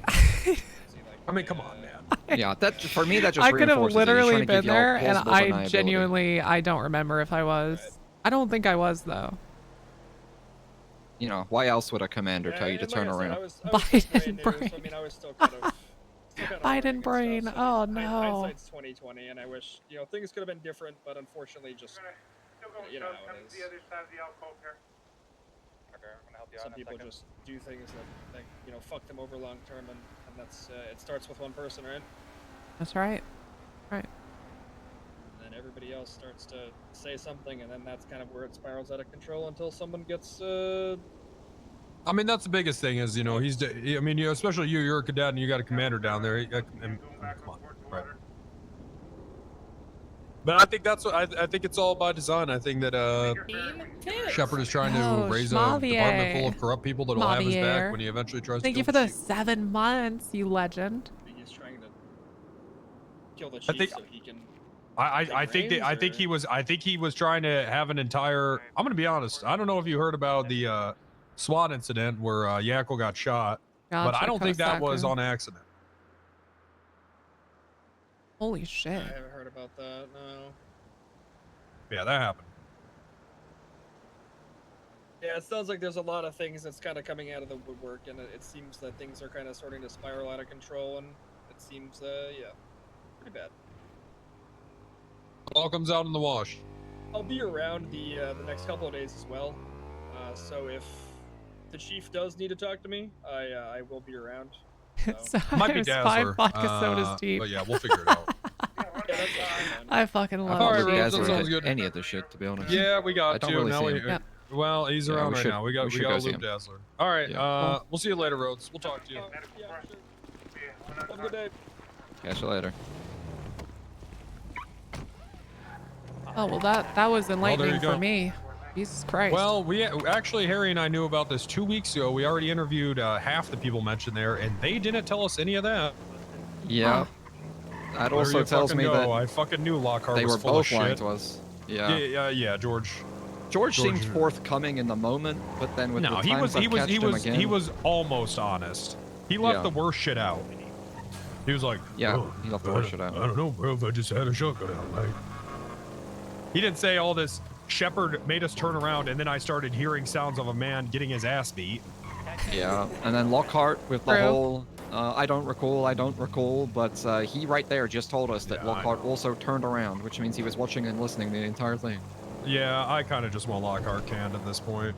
I mean, come on, man. yeah, that for me that just I could have reinforces it. He's literally trying to give been you all there, and plausible I deniability. genuinely I don't remember if I was. I don't think I was though. You know, why else would a commander Yeah, tell you to and turn like I said, around? I was just Biden brand new, so, brain. I mean, I was still kind of. Biden brain. Oh no. Hindsight's 2020, and I wish things could have been different, but unfortunately, just Still going you know south, how it coming to is. the other side of the alcove here. Okay, I'm gonna help you out Some in a people second. just do things that fuck them over long term, and that's it starts with one person, right? That's right. Right. And then everybody else starts to say something, and then that's kind of where it spirals out of control until someone gets I mean, that's the biggest thing is, I mean, especially you're a cadet and you got a commander down there. Come on, right? But I think that's what I think it's all by design. I think that Shepard is trying to Oh, raise a Schmavier. department full of corrupt people that'll have his back Schmavier. when he eventually tries Thank to you kill for the the chief. 7 months, you legend. he's trying to kill the I chief think- so he can. I think that I think he was trying to have an entire. I'm gonna be honest. I don't know if you heard about the SWAT incident where Yakko got shot, but I Gotcha, don't think that was Kosaku. on accident. Holy I shit. haven't heard about that. No. Yeah, that happened. Yeah, it sounds like there's a lot of things that's kind of coming out of the woodwork, and it seems that things are kind of starting to spiral out of control, and it seems, yeah, pretty bad. All comes out in the wash. I'll be around the next couple of days as well, so if the chief does need to talk to me, I will be around. So. Might be It's Dazzler. 5 vodka sodas deep. But yeah, we'll figure it out. I fucking love All it. right, Rose, that Dazzler sounds did good. any of this shit, to be honest. Yeah, we got I don't to. really Now see we, him. well, he's Yeah, around we right should- now. We we got should to go see loop him. Dazzler. All right, Yeah. we'll see you later, Rhodes. We'll talk to you. Yeah, sure. Have a good day. Catch you later. Oh well, that was enlightening you for go. me. Jesus Christ. Well, we actually, Harry and I knew about this 2 weeks ago. We already interviewed half the people mentioned there, and they didn't tell us any of that. Yeah. That Where also you tells fucking me go. that I fucking knew Lockhart they was were full of both lying shit. to us. Yeah. Yeah, George. George seemed forthcoming in the moment, but then with No, the he times was I've he was catched he him was again, he was almost honest. He left Yeah. the worst shit out. He was like, Yeah, "Oh, he left the worst shit out. I don't know, bro. If I just had a shotgun out, like." He didn't say all this. Shepard made us turn around, and then I started hearing sounds of a man getting his ass beat. Yeah, and then Lockhart with the True. whole, I don't recall, but he right there just told us that Yeah, I Lockhart also turned around, which means he was watching and listening the entire thing. Yeah, I kind of just want Lockhart canned at this point,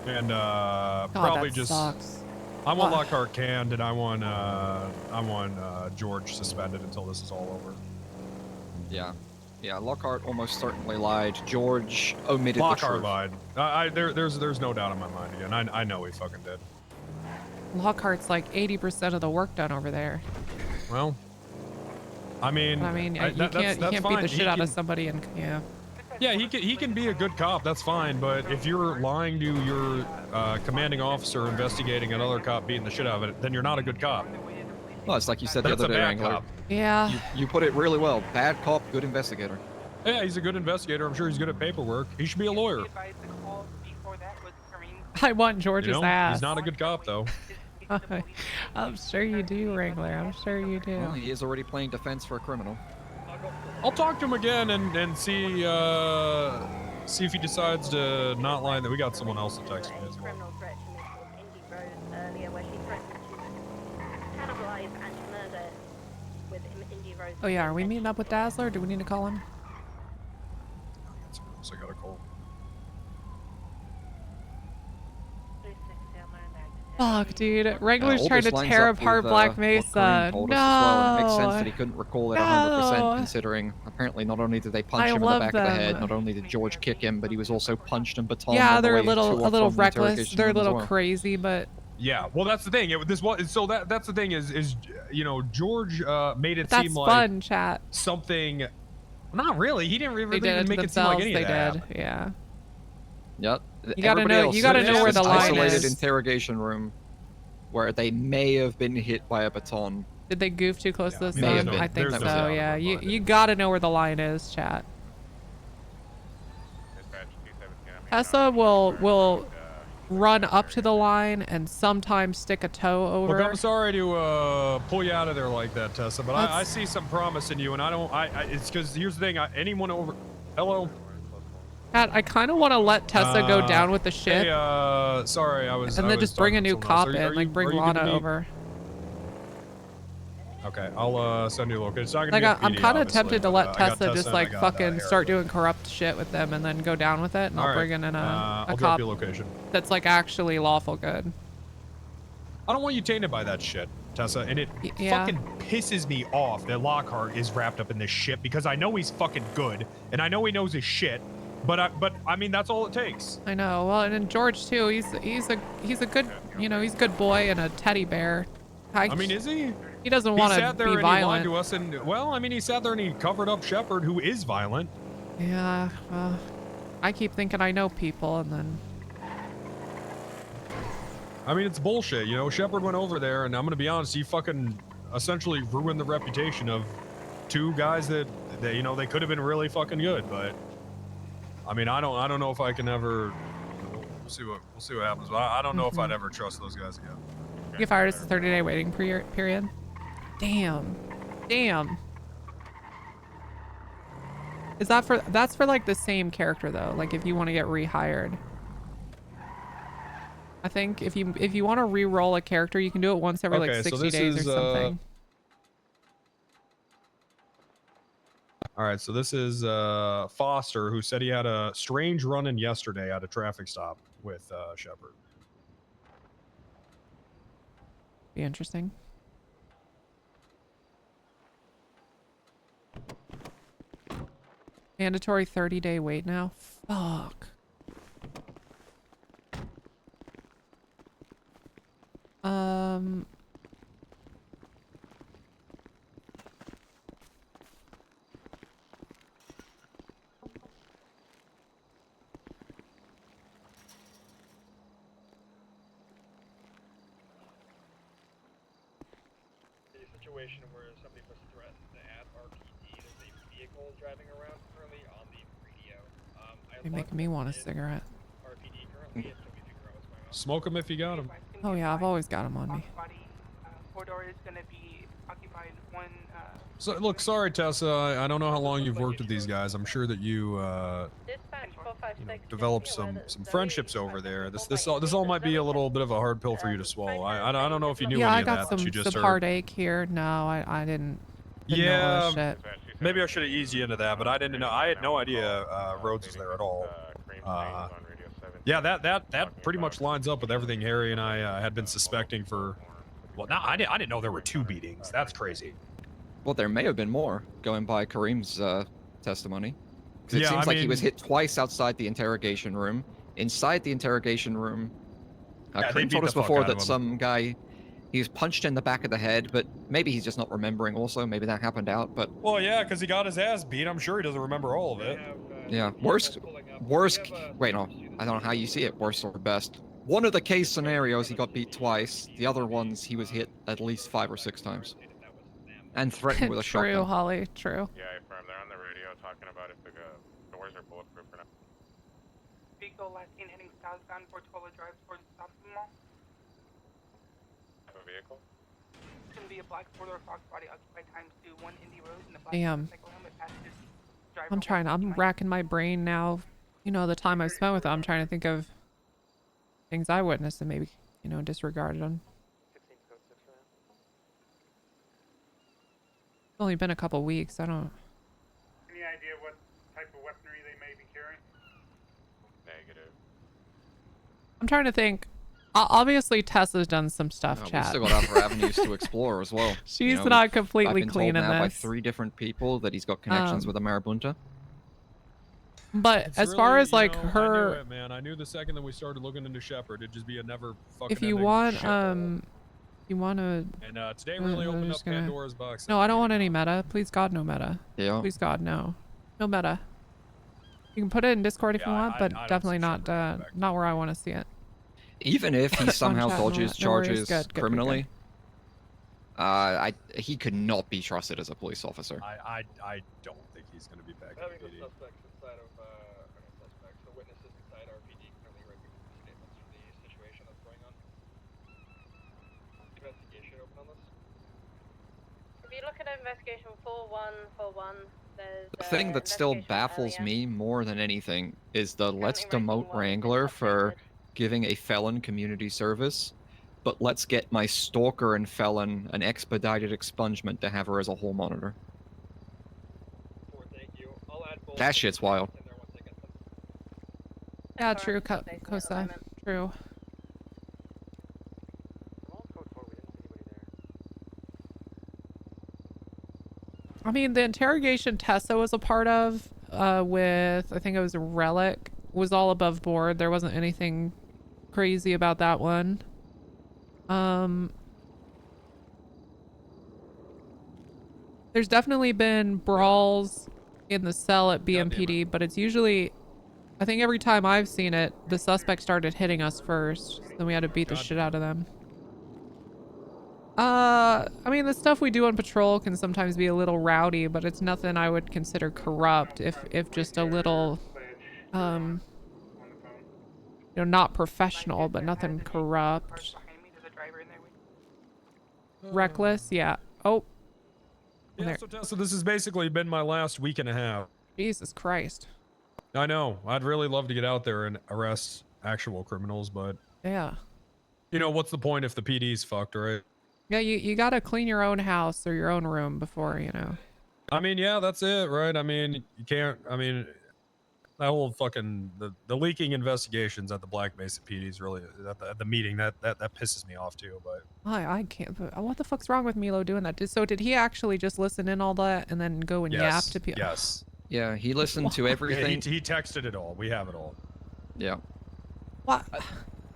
and God, probably that just. sucks. I want Ugh. Lockhart canned, and I want George suspended until this is all over. Yeah. Yeah, Lockhart almost certainly lied. George omitted Lockhart the truth. lied. There's no doubt in my mind again. I know he fucking did. Lockhart's like 80% of the work done over there. Well, I mean, You can't beat fine. the He shit out can- of somebody and yeah. Yeah, he can be a good cop. That's fine. But if you're lying to your commanding officer investigating another cop beating the shit out of it, then you're not a good cop. Well, it's like you said the That's other a day, bad Wrangler. cop. Yeah. You put it really well. Bad cop, good investigator. Yeah, he's a good investigator. I'm sure he's good at paperwork. He should be a lawyer. I want George's You know? ass. He's not a good cop though. I'm sure you do, Wrangler. I'm sure you do. Well, he is already playing defense for a criminal. I'll talk to him again and see if he decides to not lie. That we got someone else to text me as well. Criminal threat to Miss Indy Rose earlier, where she threatened to cannibalize and murder with Indy Rose. Oh yeah, are we meeting up with Dazzler? Do we need to call him? So I gotta call. Fuck, dude. Wrangler's all trying this to lines tear up apart with, Black what Mesa. Kareem told us as well, and it makes sense that he No. couldn't recall it No. 100%, considering apparently not only did they punch I him in the love back of the head, them. not only did George kick him, but he was also punched and batoned. Yeah, on the they're way a little to or from the reckless. interrogation They're a room as little well. crazy, but Yeah, well, that's the thing. That's the thing is you know, George made it that's seem like fun, chat. something. Not really. He didn't really They did it even to make it seem like themselves. any They of that. did. Yeah. Yep. You gotta Everybody know- else you gotta is know just where the this line isolated is. interrogation room where they may have been hit by a baton. Did they goof too close to the May have sun? been. I think There's so. no doubt Yeah. You gotta know where the line is, chat. Tessa will run up to the line and sometimes stick a toe over. Look, I'm sorry to pull you out of there like that, Tessa, but I That's- see some promise in you, and I don't. It's because here's the thing. Anyone over. Hello. Chat, I kind of want to let Tessa go down with the shit. Hey, sorry, I was. and I then was just bring a talking to new someone else. cop Are you- in, are like you- bring are you gonna Lana be- over. Okay, I'll send you a location. It's not gonna Like be a I'm PD, kind of obviously, tempted to but, let I got Tessa just and I like got, fucking Harry. start doing corrupt shit with them and then go down with it, and I'll All right, bring in a I'll drop cop you a location. that's like actually lawful good. I don't want you tainted by that shit, Tessa, and it yeah. fucking pisses me off that Lockhart is wrapped up in this shit because I know he's fucking good and I know he knows his shit, but I mean that's all it takes. I know. Well, and then George too. He's a good, you know, he's a good boy and a teddy bear. I mean, is he? He doesn't He want to sat there be and he lied violent. to us, and well, I mean, he sat there and he covered up Shepard, who is violent. Yeah. Well, I keep thinking I know people, and then I mean, it's bullshit. You know, Shepard went over there, and I'm gonna be honest, he fucking essentially ruined the reputation of two guys that you know they could have been really fucking good, but I mean, I don't know if I can ever. We'll see what happens. But I don't know if I'd ever trust those guys again. you get fired. It's a 30-day waiting period. Damn. Is that for? That's for like the same character though. Like if you want to get rehired. I think if you want to re-roll a character, you can do it once every like Okay, so 60 this days or is, something. All right, so this is Foster, who said he had a strange run-in yesterday at a traffic stop with Shepard. Be interesting. Mandatory 30-day wait now. Fuck. Situation where somebody was threatened at RPD. There's a vehicle driving around currently on the radio. You're making me want a cigarette. RPD currently until we figure out what's going on. Smoke him if you got him. Oh yeah, I've always got them on me. Corridor is going to be occupied one. So look, sorry Tessa, I don't know how long you've worked with these guys. I'm sure that you developed some friendships over there. This all might be a little bit of a hard pill for you to swallow. I don't know if you knew Yeah, any I of got that you just some heard. heartache here. No, I didn't. Didn't know all Yeah, that shit. maybe I should have eased you into that, but I didn't know. I had no idea Rhodes was there at all. Yeah, that pretty much lines up with everything Harry and I had been suspecting for. Well, now I didn't know there were 2 beatings. That's crazy. Well, there may have been more, going by Kareem's testimony. Because it Yeah, seems I like he mean- was hit twice outside the interrogation room. Inside the interrogation room, Yeah, they Kareem beat told the us fuck before out of that him. some guy, he was punched in the back of the head, but maybe he's just not remembering also. Maybe that happened out, but Well, yeah, because he got his ass beat. I'm sure he doesn't remember all of it. yeah. Worst, wait, no. I don't know how you see it, worst or best. One of the case scenarios, he got beat twice. The other ones, he was hit at least 5 or 6 times. And threatened with a True, shotgun. Holly. True. Yeah, firm. They're on the radio talking about if the doors are bulletproof or not. Vehicle last seen heading southbound Portola Drive towards South Mall. Have a vehicle? It's going to be a black 4-door Fox body occupied times 2, 1 Indy Rose, and a black Damn. motorcycle helmet passes driver. I'm racking my brain now. You know, the time I've spent with them, I'm trying to think of things I witnessed and maybe, you know, disregarded them. It's only been a couple weeks. I don't. Any idea what type of weaponry they may be carrying? Negative. I'm trying to think. Obviously, Tessa's done some stuff, We chat. still got other avenues to explore as well. She's You know, not I've completely been clean told in now by this. 3 different people that he's got connections with the Marabunta. But It's as far really, as like you know, I her, knew it, man. I knew the second that we started looking into Shepard, it'd just be a never fucking. if you ending want, shithole. you want to. And today really I'm opened just up gonna- Pandora's box. No, I don't want any meta. Please God, no meta. Yeah. Please God, no. No meta. You can put it in Discord if you want, but I don't definitely see not not where I want to see it. Even if he somehow chat, no dodges worries. charges Good, good, good, criminally, he could not be trusted as a police officer. I don't think he's gonna be back in Having PD. the suspects inside of, the witnesses inside RPD currently reviewing statements for the situation that's going on. Investigation open on this? If you look at investigation 4141, there's The thing that still baffles me more than anything is the let's demote Wrangler for giving a felon community service, but let's get my stalker and felon an expedited expungement to have her as a hall monitor. That shit's wild. Yeah, true, Kosa. True. I mean, the interrogation Tessa was a part of, with, I think it was Relic, was all above board. There wasn't anything crazy about that one. There's definitely been brawls in the cell at BMPD, but it's usually, I think every time I've seen it, the suspect started hitting us first, then we had to beat the shit out of them. I mean, the stuff we do on patrol can sometimes be a little rowdy, but it's nothing I would consider corrupt, if just a little, you know, not professional, but nothing corrupt. Reckless, yeah. Oh. Yeah, There. so Tessa, this has basically been my last week and a half. Jesus Christ. I know. I'd really love to get out there and arrest actual criminals, but Yeah. You know, what's the point if the PD's fucked, right? Yeah, you gotta clean your own house or your own room before, you know. I mean, yeah, that's it, right? I mean, you can't. I mean, that whole fucking the leaking investigations at the Black Mesa PD's really at the meeting that pisses me off too. But I can't. What the fuck's wrong with Milo doing that? So did he actually just listen in all that and then go and yap to people? Yes. Yeah, he listened to everything. Yeah, he texted it all. We have it all. Yeah. What?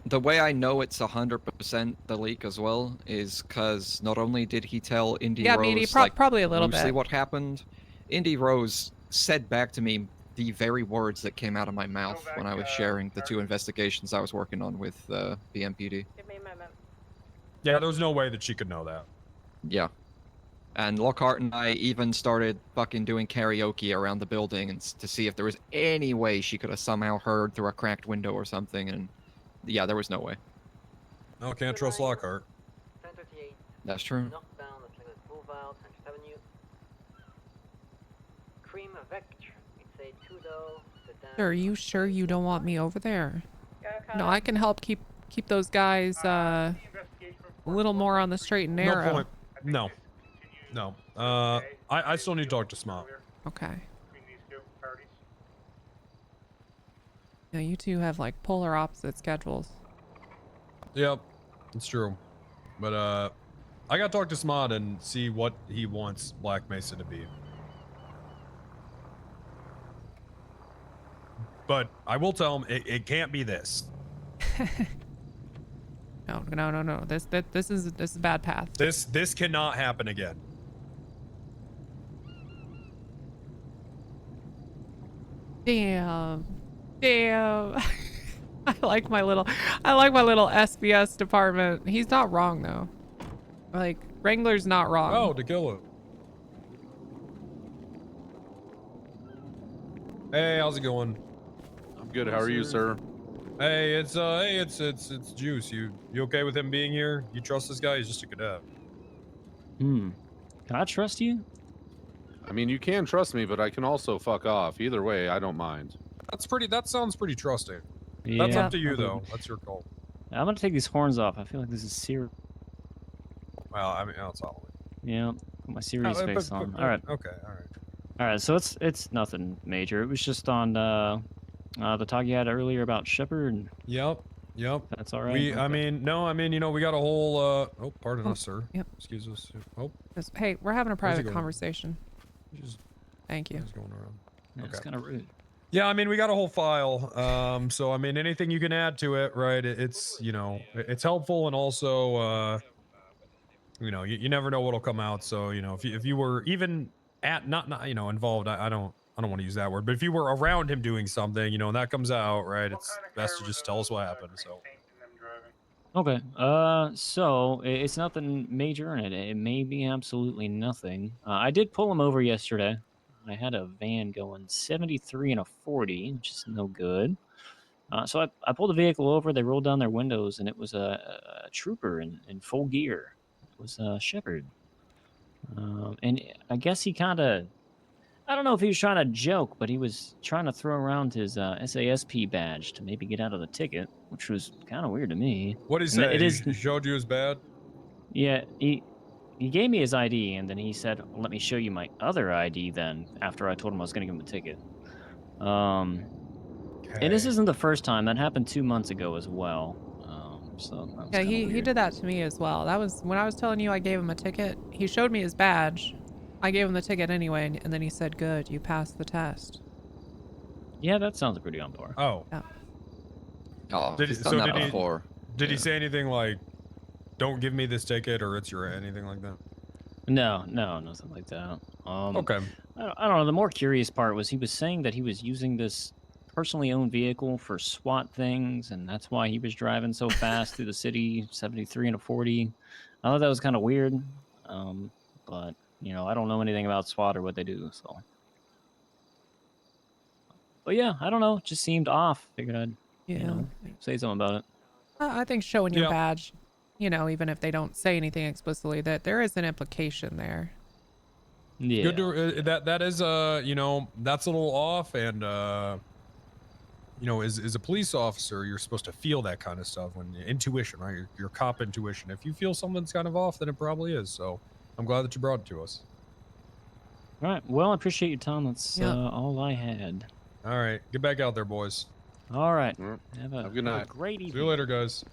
The way I know it's 100% the leak as well is because not only did he tell Indy Yeah, Rose Meaty, like, probably a little loosely bit. what happened, Indy Rose said back to me the very words that came out of my mouth when I was sharing the 2 investigations I was working on with the MPD. Give me a moment. Yeah, there was no way that she could know that. Yeah. And Lockhart and I even started fucking doing karaoke around the building and to see if there was any way she could have somehow heard through a cracked window or something, and yeah, there was no way. No, can't trust Lockhart. 1038. That's true. Northbound at Leonard Boulevard, Central Avenue. Cream Vector. It's a two-door sedan. Are you sure you don't want me over there? No, I can help keep those guys a little more on the straight and narrow. No point. No. No. I still need to talk to Smart. Okay. Between these two parties. Yeah, you two have like polar opposite schedules. Yep, it's true. But I gotta talk to Smart and see what he wants Black Mesa to be. But I will tell him it can't be this. No. This is a bad path. This cannot happen again. Damn. I like my little SBS department. He's not wrong though. Like Wrangler's not wrong. Oh, to kill him. Hey, how's it going? I'm good. How are you, sir? Hey, it's Juice. You okay with him being here? You trust this guy? He's just a cadet. Can I trust you? I mean, you can trust me, but I can also fuck off. Either way, I don't mind. That sounds pretty trusting. Yeah, That's up to you, okay. though. That's your call. I'm gonna take these horns off. I feel like this is serious. Well, I mean, it's all. Yeah, put my serious face on. All right. Okay, all right. All right, so it's nothing major. It was just on the talk you had earlier about Shepard. Yep. That's all right. We, I mean, you know, we got a whole. Oh, pardon us, sir. Yep. Excuse us. Oh. Hey, we're having a Where's he private going? conversation. Thank you. What's going around? Yeah, it's kind of rude. Yeah, I mean, we got a whole file. So I mean, anything you can add to it, right? It's, you know, it's helpful, and also, you know, you never know what'll come out. So, you know, if you were even at not you know involved, I don't want to use that word, but if you were around him doing something, you know, and that comes out, right? It's best to just tell us what happened. So. Okay. So it's nothing major in it. It may be absolutely nothing. I did pull him over yesterday. I had a van going 73 and a 40, which is no good. So I pulled the vehicle over. They rolled down their windows, and it was a trooper in full gear. It was Shepard. And I guess he kind of, I don't know if he was trying to joke, but he was trying to throw around his SASP badge to maybe get out of the ticket, which was kind of weird to me. What did he say? He showed you his badge? Yeah, he gave me his ID, and then he said, let me show you my other ID then, after I told him I was going to give him a ticket. And this isn't the first time. That happened 2 months ago as well. So that was Yeah, kinda he did that to me as well. That was when I was telling you I gave him a ticket. He showed me his badge. I gave him the ticket anyway, and then he said, good, you passed the test. Yeah, that sounds pretty on par. Oh. Yeah. Oh, Did he's he, done so that did he, before. did he say anything like, don't give me this ticket, or it's your anything like that? No, nothing like that. Okay. I don't know. The more curious part was he was saying that he was using this personally owned vehicle for SWAT things, and that's why he was driving so fast through the city, 73 and a 40. I thought that was kind of weird, but you know, I don't know anything about SWAT or what they do, so. But yeah, I don't know. It just seemed off. Figured I'd you know, say something about it. I think showing your badge, you know, even if they don't say anything explicitly, that there is an implication there. Yeah. Good to, that is you know, that's a little off, and you know, as a police officer, you're supposed to feel that kind of stuff when intuition, right? Your cop intuition. If you feel something's kind of off, then it probably is. So I'm glad that you brought it to us. All right. Well, I appreciate your time. That's Yep. all I had. All right, get back out there, boys. All right. Mm. Have a good night. great evening. See you later, guys.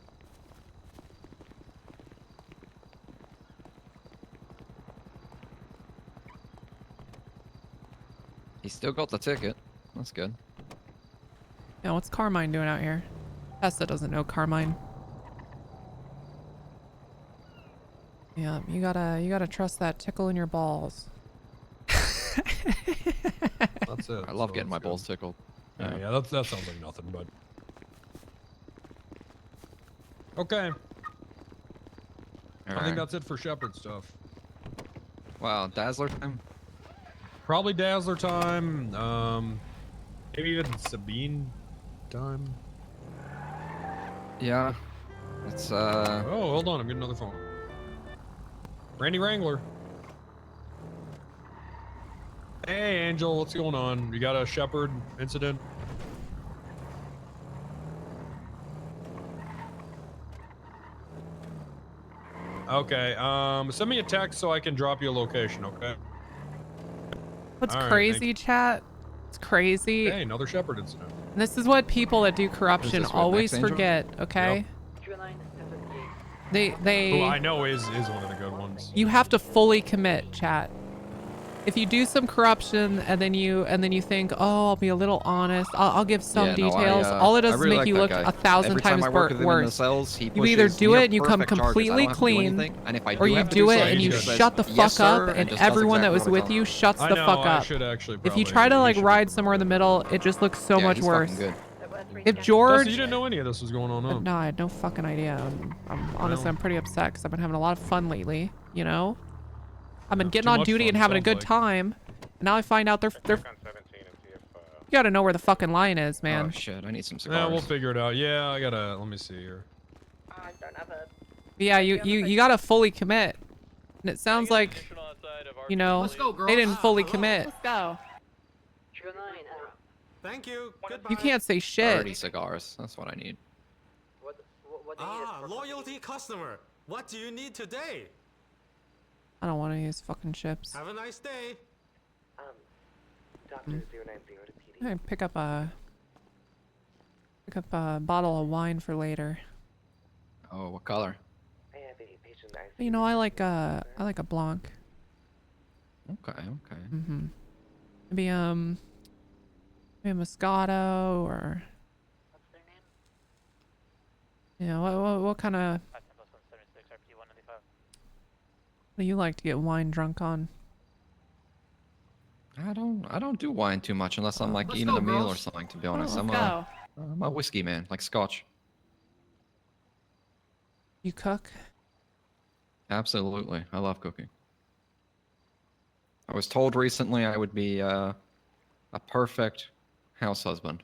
He still got the ticket. That's good. Yeah, what's Carmine doing out here? Tessa doesn't know Carmine. Yeah, you gotta trust that tickle in your balls. That's it. I love so getting my that's balls good. tickled. Yeah, that sounds like nothing, but. Okay. I think that's it for Shepherd stuff. Wow, Dazzler time? Probably Dazzler time. Maybe even Sabine time. Yeah. It's Oh, hold on, I'm getting another phone. Randy Wrangler. Hey, Angel, what's going on? You got a Shepherd incident? Okay, send me a text so I can drop you a location, okay? What's All right, crazy, chat? It's crazy. Hey, another Shepherd incident. And this is what people that do corruption this, always Max Angel? forget, okay? They Who I know is one of the good ones. you have to fully commit, chat. If you do some corruption and then you think, oh, I'll be a little honest, I'll give some Yeah, no, details. All it does I is really make like you that look guy. 1,000 Every time times I work with him in the worse. cells, he You either pushes do it and you come perfect charges. I completely don't have to do clean, anything, and if I or do you have to do it something, and he you just says, shut the "Yes, fuck sir," up, and just does everyone that exactly was what I with tell you him. shuts I the know, fuck I up. should actually If you probably- try to he like should ride be somewhere in the middle, it just looks so Yeah, much he's worse. fucking good. If Tessa, George, you didn't know any of this was going on, huh? no, I had no fucking idea. I'm honestly, Well. I'm pretty upset because I've been having a lot of fun lately. You know, I've been Yeah, getting too on much duty fun, and having a sounds good like. time. And now I find out they're Check on 17 and see if you gotta know where the fucking line is, man. Oh shit, I need some Yeah, cigars. we'll figure it out. Yeah, I gotta, let me see here. I don't have a. Yeah, you gotta fully commit. And it sounds like, you know, they didn't fully commit. Let's go. Thank you. Goodbye. You can't say shit. 30 cigars. That's what I need. What do you need? Ah, loyalty customer. What do you need today? I don't want to use fucking chips. Have a nice day. Doctor 090 to PD. I pick up a bottle of wine for later. Oh, what color? I have a patient You know, I like a blanc. Okay, okay. Mm-hmm. Maybe maybe a Moscato or. What's their name? You know, what kind of. What do you like to get wine drunk on? I don't do wine too much unless I'm like eating a meal or something. To be honest, I'm a whiskey man, like Scotch. You cook? Absolutely, I love cooking. I was told recently I would be a perfect house husband.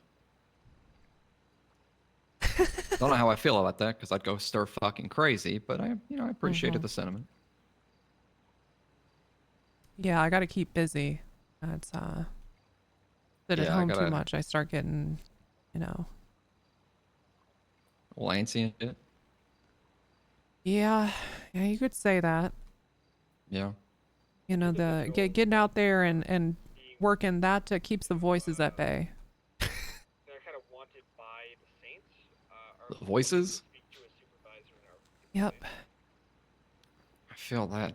Don't know how I feel about that because I'd go stir fucking crazy, but I appreciated the sentiment. Yeah, I gotta keep busy. It's sit at Yeah, I home too gotta- much. I start getting, you know. Well, I ain't seen it. Yeah, you could say that. Yeah. You know, getting out there and working that keeps the voices at bay. They're kind of wanted by the Saints. The voices? Yep. I feel that.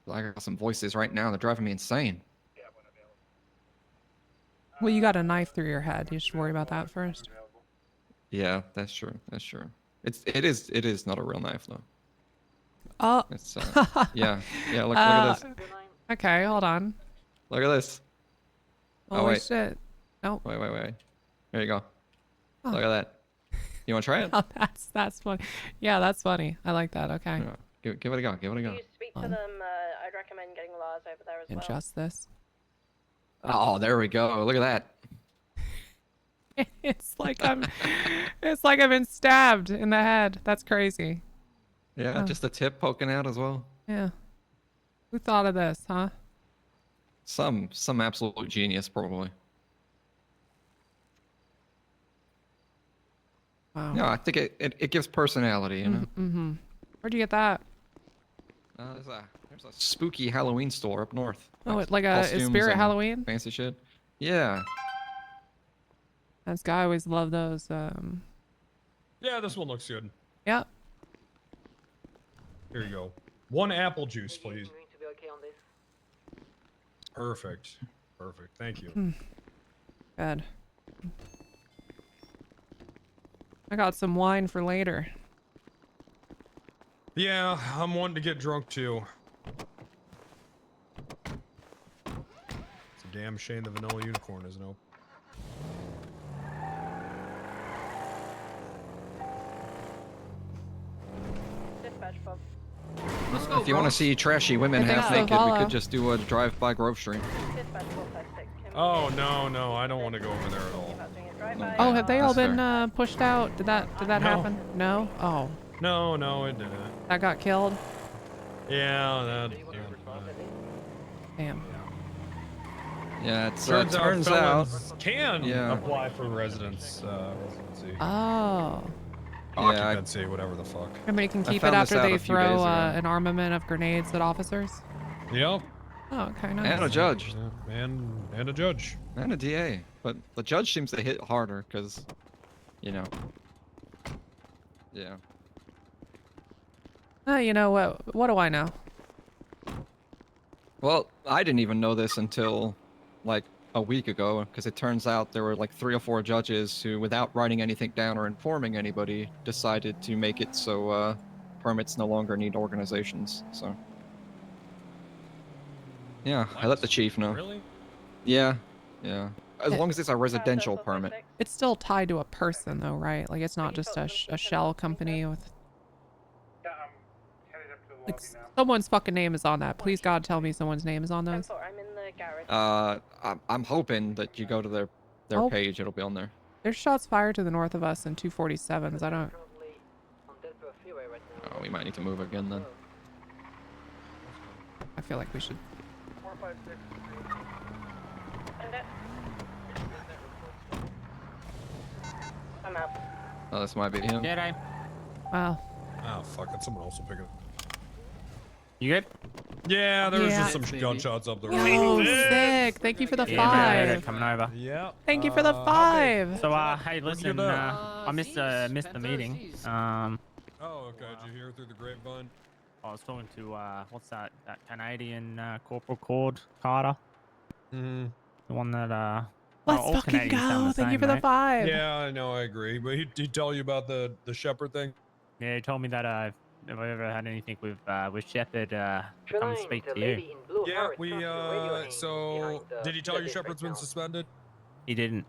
I got some voices right now. They're driving me insane. Well, you got a knife through your head. You should worry about that first. Yeah, that's true. That's true. It is not a real knife though. Oh. It's yeah. Look at this. Okay, hold on. Look at this. Holy Oh wait. shit. Nope. Wait. There you go. Oh. Look at that. You want to try it? Oh, that's funny. Yeah, that's funny. I like that. Okay. Yeah. Give it a go. Give it a go. If you speak to them, I'd recommend getting Lars over there as well. Adjust this. Oh, there we go. Look at that. It's like I've been stabbed in the head. That's crazy. Yeah, Oh. just a tip poking out as well. Yeah. Who thought of this, huh? Some absolute genius probably. Wow. No, I think it gives personality, you know. Mm-hmm. Where'd you get that? There's a spooky Halloween store up north. Oh, Like like a costumes Spirit and Halloween? fancy shit. Yeah. This guy always loved those. Yeah, this one looks good. Yeah. Here you go. 1 apple juice, please. Going to be okay on this? Perfect. Perfect. Thank you. Good. I got some wine for later. Yeah, I'm wanting to get drunk too. It's a damn shame the vanilla unicorn isn't open. Dispatch Bob. If you want to see trashy women I think half so, naked, we follow. could just do a drive-by Grove Street. Dispatch 456. Oh no, I don't want to go over there at all. Oh, have they all That's been pushed out? Did that No. happen? No. Oh, No, it didn't. that got killed. Yeah, Damn. Yeah, it turns turns out out. felons can Yeah. apply for residence residency. Oh. Occupancy, whatever the fuck. Somebody can I keep it found this after out they a few days throw ago. an armament of grenades at officers. Yep. Oh, okay, nice. And a judge. Yeah, and a judge. And a DA. But the judge seems to hit harder because, you know. Yeah. You know what? What do I know? Well, I didn't even know this until like a week ago because it turns out there were like 3 or 4 judges who, without writing anything down or informing anybody, decided to make it so permits no longer need organizations. So. Yeah, I let the chief know. Really? Yeah, yeah. As long as it's a residential permit. It's still tied to a person, though, right? Like it's not just a shell company with. Like someone's fucking name is on that. Please God, tell me someone's name is on those. I'm in the garage. I'm hoping that you go to their Oh. page. It'll be on there. There's shots fired to the north of us in 247s. I don't. Oh, we might need to move again then. I feel like we should. 456. I'm out. Oh, this might be him. G'day. Wow. Oh fuck it, someone else will pick it. You good? Yeah, there was Yeah. just some gunshots up there. Oh, sick! Thank you for the Yeah, they're 5. coming over. Yeah. Thank you for the 5. So, hey, listen, I missed the meeting. Oh, okay. Did you hear through the grapevine? I was talking to, what's that Canadian Corporal Carter? Mm-hmm. The one that, Let's all fucking Canadians sound go! the Thank you same, for the mate. 5. Yeah, I know, I agree. But he tell you about the Shepherd thing? Yeah, he told me that, if I ever had anything with Shepard, come speak to you. Yeah, so did he tell you Shepard's been suspended? He didn't.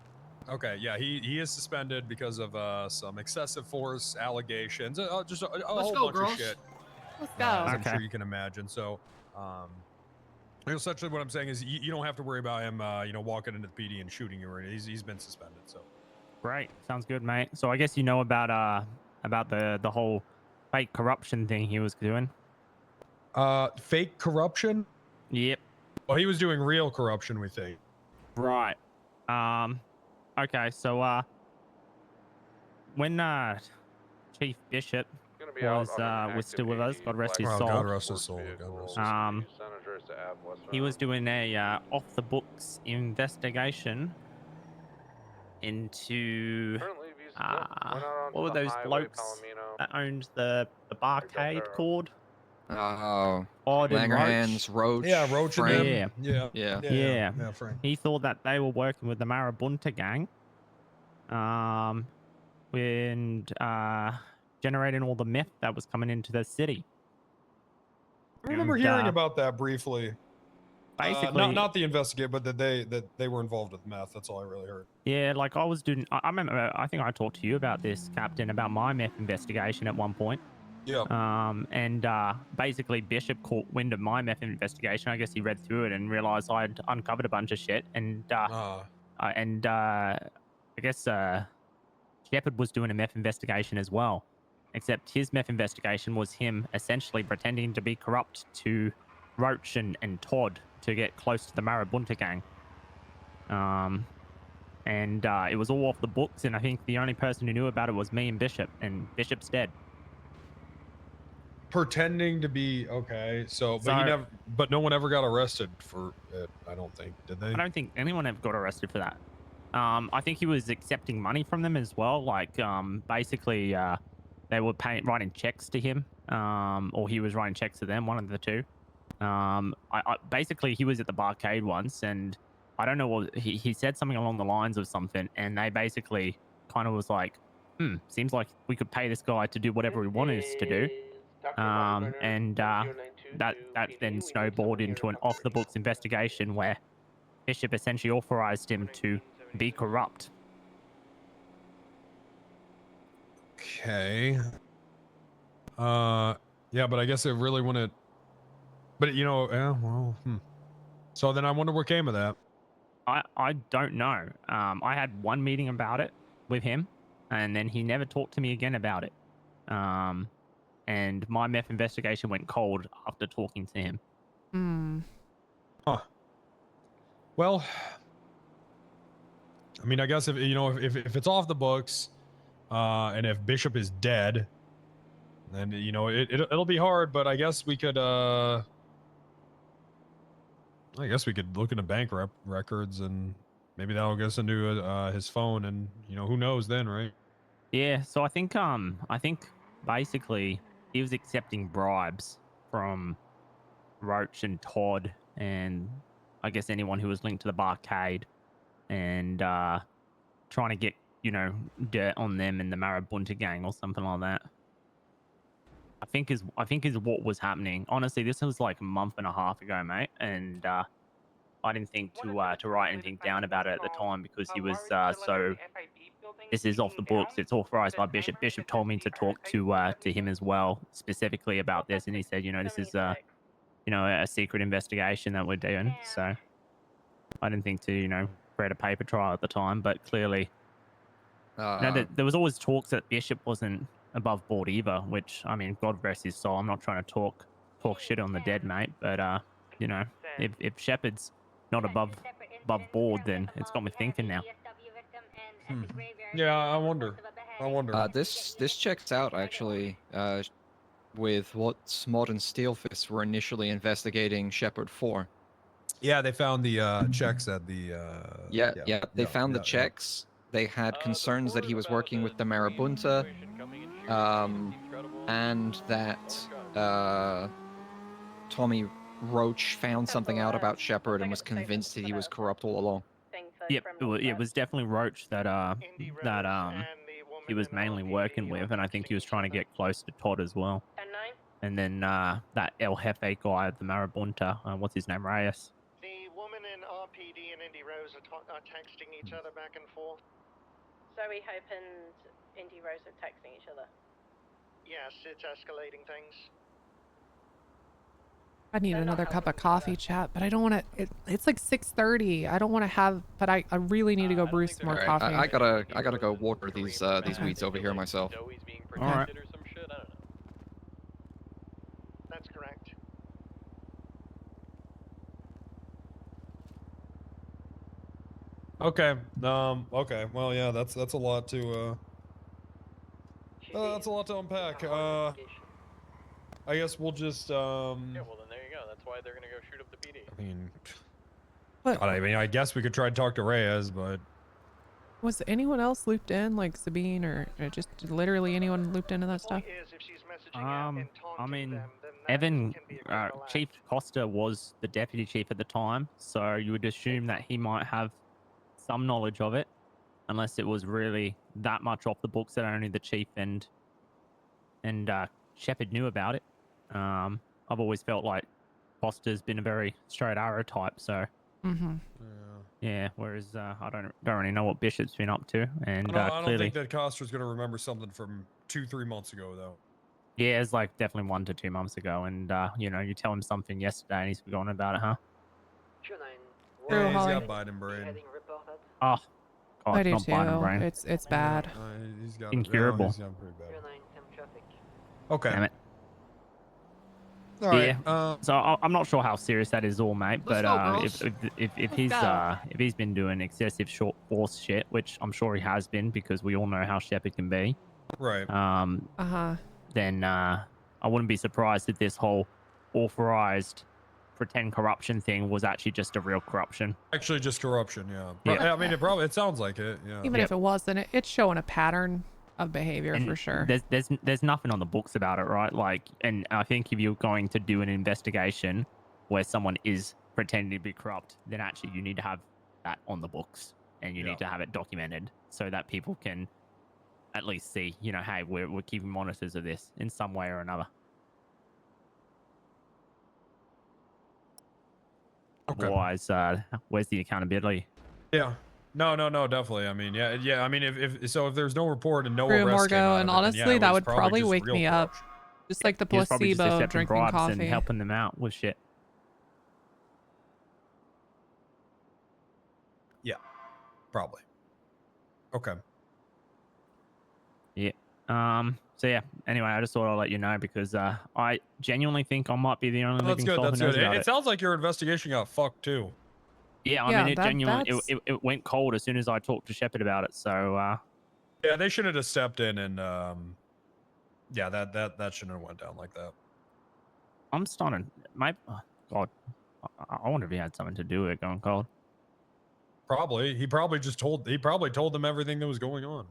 Okay, yeah, he is suspended because of some excessive force allegations, just a whole go, bunch girls. of shit. Let's go. As I'm Okay. sure you can imagine. So, essentially, what I'm saying is you don't have to worry about him, walking into the PD and shooting you or anything. He's been suspended. So, Great, sounds good, mate. So I guess you know about the whole fake corruption thing he was doing. fake corruption? Yep. Well, he was doing real corruption, we think. Right. Okay, so when Chief Bishop was still with us, God rest his Oh, soul. God rest his soul. God rest his soul. He was doing a off the books investigation into what were those blokes that owned the barcade called? Oh. Odd and Langerhans, Roach. Yeah, Roach and Frank. them. Yeah. Yeah. Yeah. Frank. He thought that they were working with the Marabunta gang, and generating all the meth that was coming into the city. I remember And, hearing about that briefly. Basically, not the investigate, but that they were involved with meth. That's all I really heard. yeah, like I was doing. I remember. I think I talked to you about this, Captain, about my meth investigation at one point. Yeah. And basically Bishop caught wind of my meth investigation. I guess he read through it and realized I'd uncovered a bunch of shit. And I guess Shepard was doing a meth investigation as well. Except his meth investigation was him essentially pretending to be corrupt to Roach and Todd to get close to the Marabunta gang. and it was all off the books. And I think the only person who knew about it was me and Bishop, and Bishop's dead. Pretending to be okay. So, but So- but no one ever got arrested for it. I don't think, did they? I don't think anyone ever got arrested for that. I think he was accepting money from them as well. Like, basically, they were writing checks to him, or he was writing checks to them, one of the two. Basically, he was at the barcade once, and I don't know what he said something along the lines of something, and they basically kind of was like, seems like we could pay this guy to do whatever he wanted us to do. And that then snowballed into an off-the-books investigation where Bishop essentially authorized him to be corrupt. Okay. Yeah, but I guess it really wouldn't. But you know, yeah, well, So then I wonder what came of that. I don't know. I had one meeting about it with him, and then he never talked to me again about it. And my meth investigation went cold after talking to him. Huh. Well, I mean, I guess if you know if it's off the books, and if Bishop is dead, then you know it'll be hard. But I guess we could look into bank records, and maybe that'll get us into his phone, and you know who knows then, right? Yeah. So I think basically he was accepting bribes from Roach and Todd, and I guess anyone who was linked to the barcade, and trying to get, you know, dirt on them and the Marabunta gang or something like that. I think is what was happening. Honestly, this was like a month and a half ago, mate, and I didn't think to write anything down about it at the time because he was so. This is off the books. It's authorized by Bishop. Bishop told me to talk to him as well, specifically about this, and he said, you know, this is you know, a secret investigation that we're doing. So I didn't think to, you know, create a paper trail at the time, but clearly, there was always talks that Bishop wasn't above board either. Which, I mean, God rest his soul. I'm not trying to talk shit on the dead, mate. But you know, if Shepard's not above board, then it's got me thinking now. Yeah, I wonder. This checks out actually. With what Modern Steelfists were initially investigating Shepard for. Yeah, they found the checks at the. They found the checks. They had concerns that he was working with the Marabunta, and that Tommy Roach found something out about Shepard and was convinced that he was corrupt all along. Yep, it was definitely Roach that he was mainly working with, and I think he was trying to get close to Todd as well. And then that El Jefe guy at the Marabunta, what's his name, Reyes? The woman in RPD and Indy Rose are texting each other back and forth. Zoe Hope and Indy Rose are texting each other. Yes, it's escalating things. I need another cup of coffee, chat, but I don't want to. It's like 6:30. I don't want to have, but I really need to go brew some more coffee. I gotta go water these weeds over here myself. All right. That's correct. Okay. Okay. Well, yeah. That's a lot to. That's a lot to unpack. I guess we'll just. Yeah, well then there you go. That's why they're gonna go shoot up the PD. I mean. What? God, I mean, I guess we could try to talk to Reyes, but. Was anyone else looped in, like Sabine, or just literally anyone looped into that stuff? I mean, Evan, Chief Costa was the deputy chief at the time, so you would assume that he might have some knowledge of it, unless it was really that much off the books that only the chief and Shepard knew about it. I've always felt like Costa's been a very straight arrow type, so. Yeah. Whereas I don't really know what Bishop's been up to, and I don't clearly, think that Costa's gonna remember something from 2-3 months ago, though. yeah, it's like definitely 1 to 2 months ago, and you know, you tell him something yesterday and he's forgotten about it, huh? Yeah, he's Holly. got Biden brain. Oh, God, I do not Biden too. brain. It's bad. He's got Incurable. He's got pretty bad. Okay. Damn it. All right. Yeah. So I'm not sure how serious that is, all, mate. Let's But go, if he's been doing excessive short force shit, which I'm sure he has been, because we all know how Shepard can be. Right. Then I wouldn't be surprised if this whole authorized pretend corruption thing was actually just a real corruption. Actually, just corruption. Yeah. Yeah. I mean, it sounds like it. Yeah. Even if it wasn't, it's showing a pattern of behavior And for sure. There's nothing on the books about it, right? Like, and I think if you're going to do an investigation where someone is pretending to be corrupt, then actually you need to have that on the books, and you need to have it documented so that people can at least see, you know, hey, we're keeping monitors of this in some way or another. Okay. Otherwise, where's the accountability? Yeah. No, definitely. I mean, yeah. I mean, if there's no report and no True, arrest came Morgo, out and of it, then honestly, it that was would probably just wake real me up. corruption. Just like the He was probably just placebo of accepting drinking bribes coffee. and helping them out with shit. Yeah. Probably. Okay. Yeah. So yeah. Anyway, I just thought I'd let you know because I genuinely think I might be the only That's living good. soul That's who knows good. about It sounds like your investigation got fucked too. Yeah, I mean, it genuinely it went cold as soon as I talked to Shepard about it. So yeah, they should have just stepped in and yeah, that shouldn't have went down like that. I'm starting. Oh, God, I wonder if he had something to do with it going cold. Probably. He probably told them everything that was going on.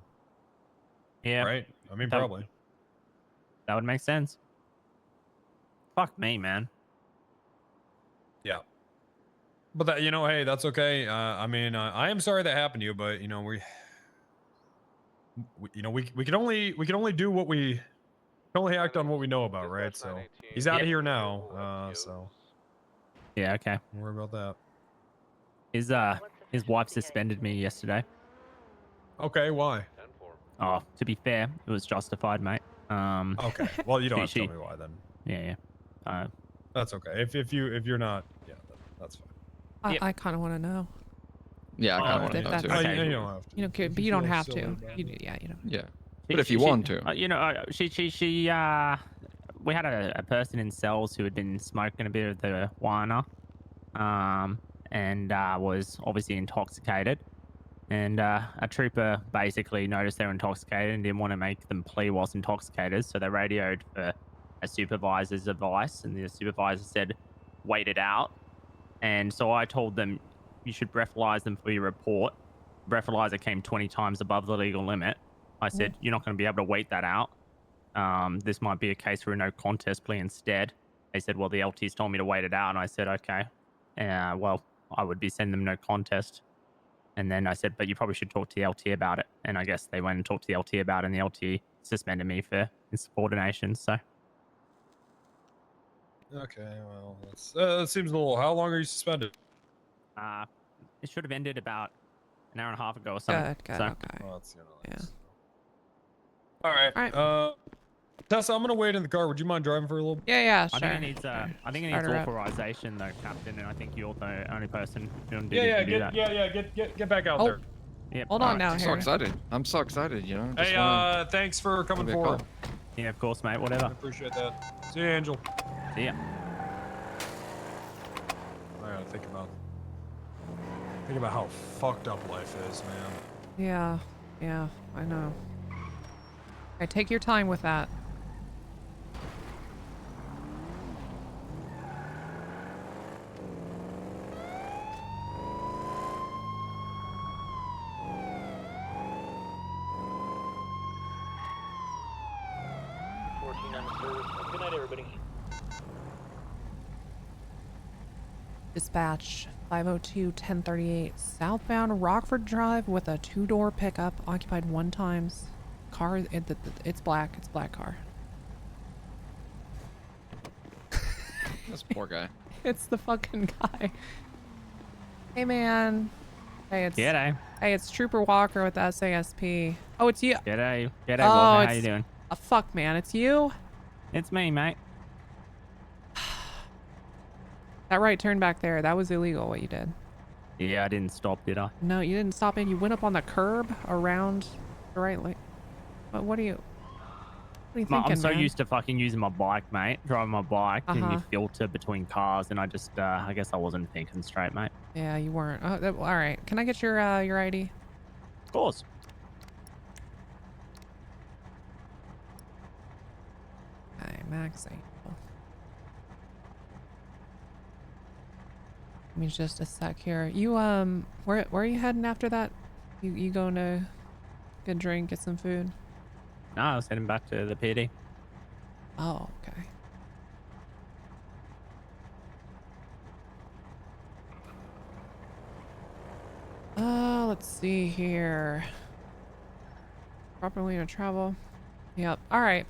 Yeah. Right? I mean, probably. That would make sense. Fuck me, man. Yeah. But that, hey, that's okay. I mean, I am sorry that happened to you, but we can only do what we can only act on what we know about, right? So he's out of here now. So yeah, okay. Don't worry about that. His wife suspended me yesterday. Okay, why? Oh, to be fair, it was justified, mate. Okay. Well, you don't have to tell me why then. Yeah. That's okay. If you're not, yeah, that's fine. I kind of want to know. Yeah, I kind of want to know too. Okay. You don't have to. You know, but you don't have to. Yeah, you know. Yeah. But if you want to. We had a person in cells who had been smoking a bit of the wana, and was obviously intoxicated. And a trooper basically noticed they were intoxicated and didn't want to make them plea whilst intoxicated, so they radioed for a supervisor's advice, and the supervisor said, wait it out. And so I told them, you should breathalyze them for your report. Breathalyzer came 20 times above the legal limit. I said, you're not going to be able to wait that out. This might be a case for a no contest plea instead. They said, well, the LT's told me to wait it out. And I said, okay. Well, I would be sending them no contest. And then I said, but you probably should talk to the LT about it. And I guess they went and talked to the LT about it, and the LT suspended me for insubordination. So. Okay, well, that seems a little. How long are you suspended? It should have ended about an hour and a half ago or something. Good, so. okay. Well, that's Yeah. All right. Tessa, I'm gonna wait in the car. Would you mind driving for a little bit? Yeah, sure. I think it needs authorization though, Captain, and I think you're the only person who do that. Get back out there. Yep. Hold on now. I'm so excited. I'm so excited, you know. Just Hey, thanks for coming Give me a forward. call. Yeah, of course, mate. Whatever. I appreciate that. See you, Angel. See ya. I gotta think about how fucked up life is, man. Yeah, I know. Okay, take your time with that. Good night, everybody. Dispatch 502-1038 southbound Rockford Drive with a two-door pickup occupied 1 times. Car, it's black. It's black car. This poor guy. It's the fucking guy. Hey man. Hey, it's G'day. Hey, it's Trooper Walker with SASP. Oh, it's you. G'day. G'day, Oh, Walker. How you it's- doing? Fuck, man. It's you. It's me, mate. That right turn back there. That was illegal. What you did. Yeah, I didn't stop, did I? No, you didn't stop, and you went up on the curb around the right lane. But what are you? What are you thinking, I'm so man? used to fucking using my bike, mate. Driving my bike and Uh-huh. you filter between cars, and I just, I guess I wasn't thinking straight, mate. Yeah, you weren't. Oh, all right. Can I get your ID? Of course. Okay, Max Angel. Give me just a sec here. You where are you heading after that? You going to get a drink, get some food? No, I was heading back to the PD. Oh, okay. Let's see here. Properly to travel. Yep. All right.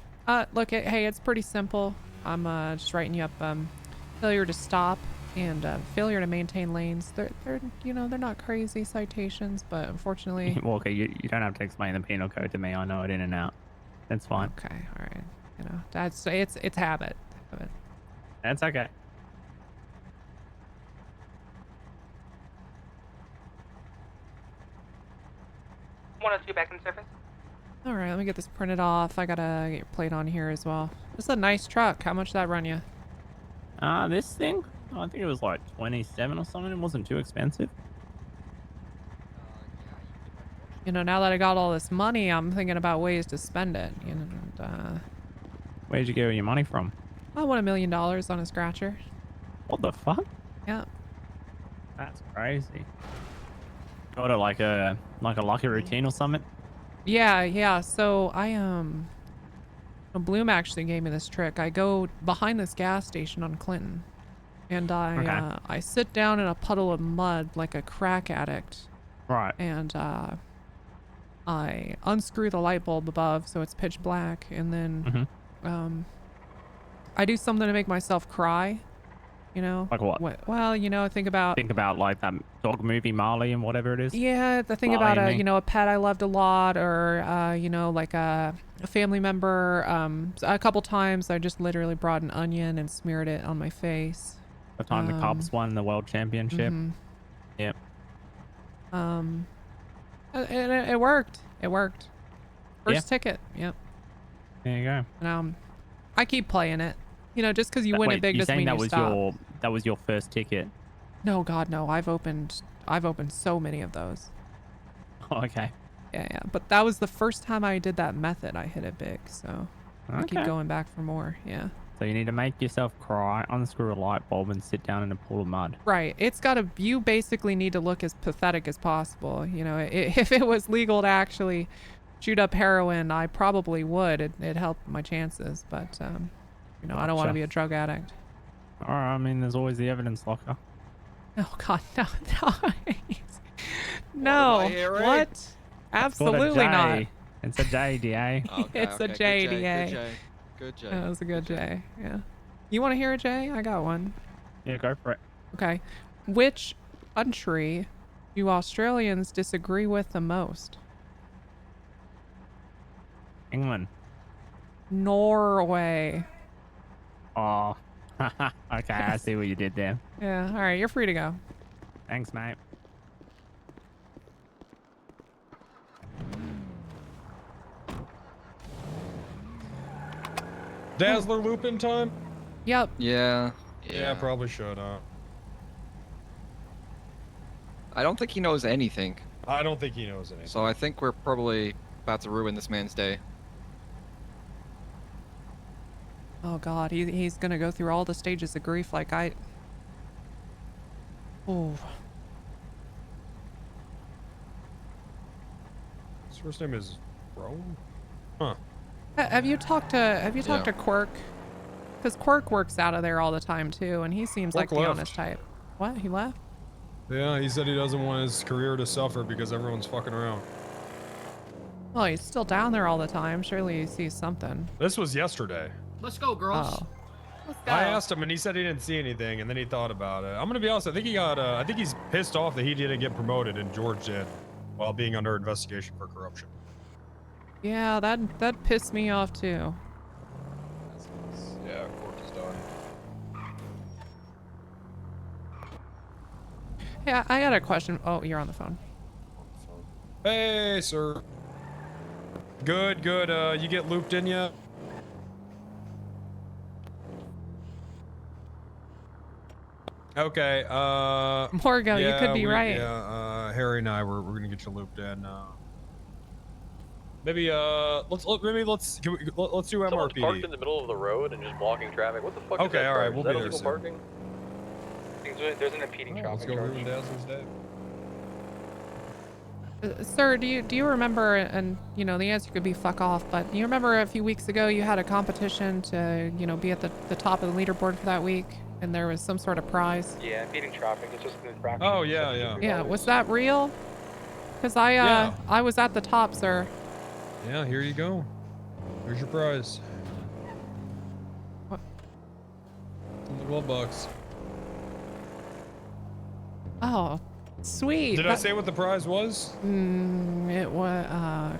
Look, hey, it's pretty simple. I'm just writing you up. Failure to stop and failure to maintain lanes. They're they're not crazy citations, but unfortunately. Well, okay, you don't have to explain the penal code to me. I know it in and out. That's fine. Okay. All right. You know, that's it's habit. That's okay. 102 back in service. All right, let me get this printed off. I gotta get your plate on here as well. This is a nice truck. How much did that run you? This thing, I think it was like 27 or something. It wasn't too expensive. You know, now that I got all this money, I'm thinking about ways to spend it. You know, and, Where'd you get your money from? I won $1 million on a scratcher. What the fuck? Yeah. That's crazy. Got it like a lucky routine or something? Yeah. So Bloom actually gave me this trick. I go behind this gas station on Clinton, and I sit down in a puddle of mud like a crack addict. Right. And I unscrew the light bulb above so it's pitch black, and then I do something to make myself cry. You know, like what? Well, you know, think about like that dog movie Marley and whatever it is. Yeah, the thing about a pet I loved a lot, or you know, like a family member. A couple times I just literally brought an onion and smeared it on my face. The time the Cubs won the world championship. Yep. And it worked. It worked. First ticket. Yep. There you go. And I keep playing it. You know, just because you win it big doesn't mean you stop. That was your first ticket? No, God, no. I've opened so many of those. Oh, okay. Yeah. But that was the first time I did that method. I hit it big, so I keep going back for more. Yeah. So you need to make yourself cry, unscrew a light bulb, and sit down in a pool of mud. Right. You basically need to look as pathetic as possible. You know, if it was legal to actually shoot up heroin, I probably would. It helped my chances, but you know, I don't want to be a drug addict. All right, I mean, there's always the evidence locker. Oh God, no. No. What? Absolutely not. It's a JDA. It's a JDA. Good J. That was a good J. Yeah. You want to hear a J? I got one. Yeah, go for it. Okay. Which country do Australians disagree with the most? England. Norway. Oh. Okay, I see what you did there. Yeah. All right, you're free to go. Thanks, mate. Dazzler loop in time? Yep. Yeah. Yeah, probably should. I don't think he knows anything. I don't think he knows anything. So I think we're probably about to ruin this man's day. Oh God, he's gonna go through all the stages of grief like I. Oh. His first name is Rome? Huh. Have you talked to Quirk? Because Quirk works out of there all the time too, and he seems like the honest type. What? He left? Yeah, he said he doesn't want his career to suffer because everyone's fucking around. Well, he's still down there all the time. Surely he sees something. This was yesterday. Let's go, girls. Oh. Let's go. I asked him and he said he didn't see anything, and then he thought about it. I'm gonna be honest. I think he's pissed off that he didn't get promoted and George did, while being under investigation for corruption. Yeah, that pissed me off too. Yeah, court is done. Yeah, I got a question. Oh, you're on the phone. Hey, sir. Good. You get looped in yet? Okay. Morgo, you yeah, could be right. Yeah. Harry and I we're gonna get you looped in. Maybe let's do Someone's MRPD. parked in the middle of the road and just blocking traffic. What the fuck is Okay, that? all right, charge? we'll Is that be there illegal soon. parking? There's an impeding Let's traffic go charge. ruin Dazzler's day. Sir, do you remember, and you know the answer could be fuck off, but you remember a few weeks ago you had a competition to, you know, be at the top of the leaderboard for that week, and there was some sort of prize? Yeah, impeding traffic. It's just an infraction. Oh yeah. Yeah, was that real? Because I was at the top, sir. Yeah, here you go. Here's your prize. What? It's in the glove box. Oh, sweet. Did I say what the prize was? It was,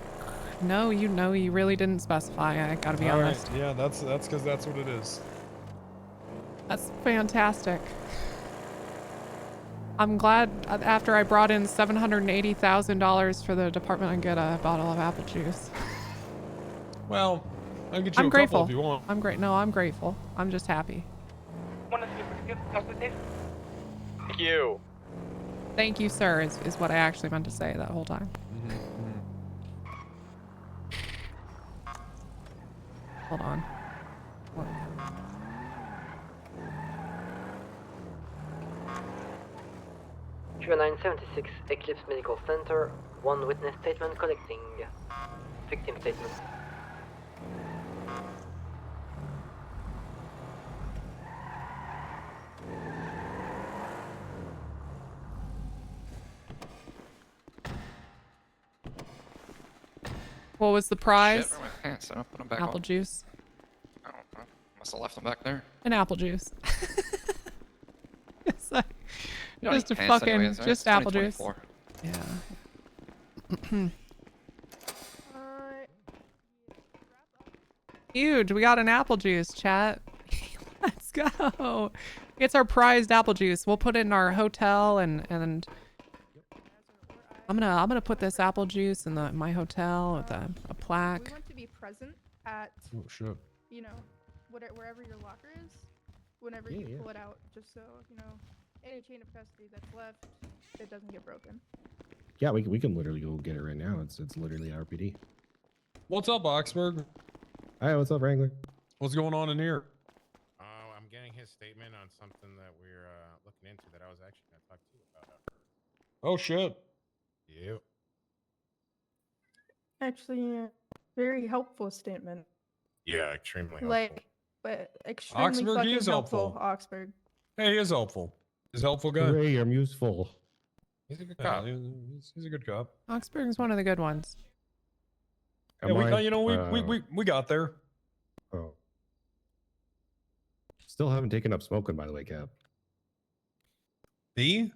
no, you really didn't specify. I gotta be honest. Right. Yeah, that's because that's what it is. That's fantastic. I'm glad after I brought in $780,000 for the department, I get a bottle of apple juice. Well, I'll get you I'm a grateful. couple if you want. I'm great. No, I'm grateful. I'm just happy. Thank you. Thank you, sir, is what I actually meant to say that whole time. Hold on. 0976 Eclipse Medical Center. One witness statement collecting. Victim statement. What was the prize? Shit, where are my pants? I don't put them back Apple on. juice. I don't know. Must have left them back there. An apple juice. It's like, You don't just a need pants fucking, anyways, right? just It's apple juice. 2024. Yeah. Huge. We got an apple juice, chat. Let's go. It's our prized apple juice. We'll put it in our hotel and I'm gonna put this apple juice in my hotel with a plaque. We want to be present at, Oh shit. you know, wherever your locker is, whenever you pull it out, just so, you know, any chain of custody that's left, it doesn't get broken. Yeah, we can literally go get it right now. It's literally RPD. What's up, Oxford? Hi, what's up, Wrangler? What's going on in here? I'm getting his statement on something that we're looking into that I was actually going to talk to you about. Oh shit. Yep. Actually, very helpful statement. Yeah, extremely helpful. Like, but extremely Oxford, fucking he is helpful. helpful. Oxford. Hey, he is helpful. He's a helpful guy. Hooray, I'm useful. He's a good Yeah, cop. he's a good cop. Oxburg's one of the good ones. Yeah, we got there. Oh. Still haven't taken up smoking, by the way, Cap. B?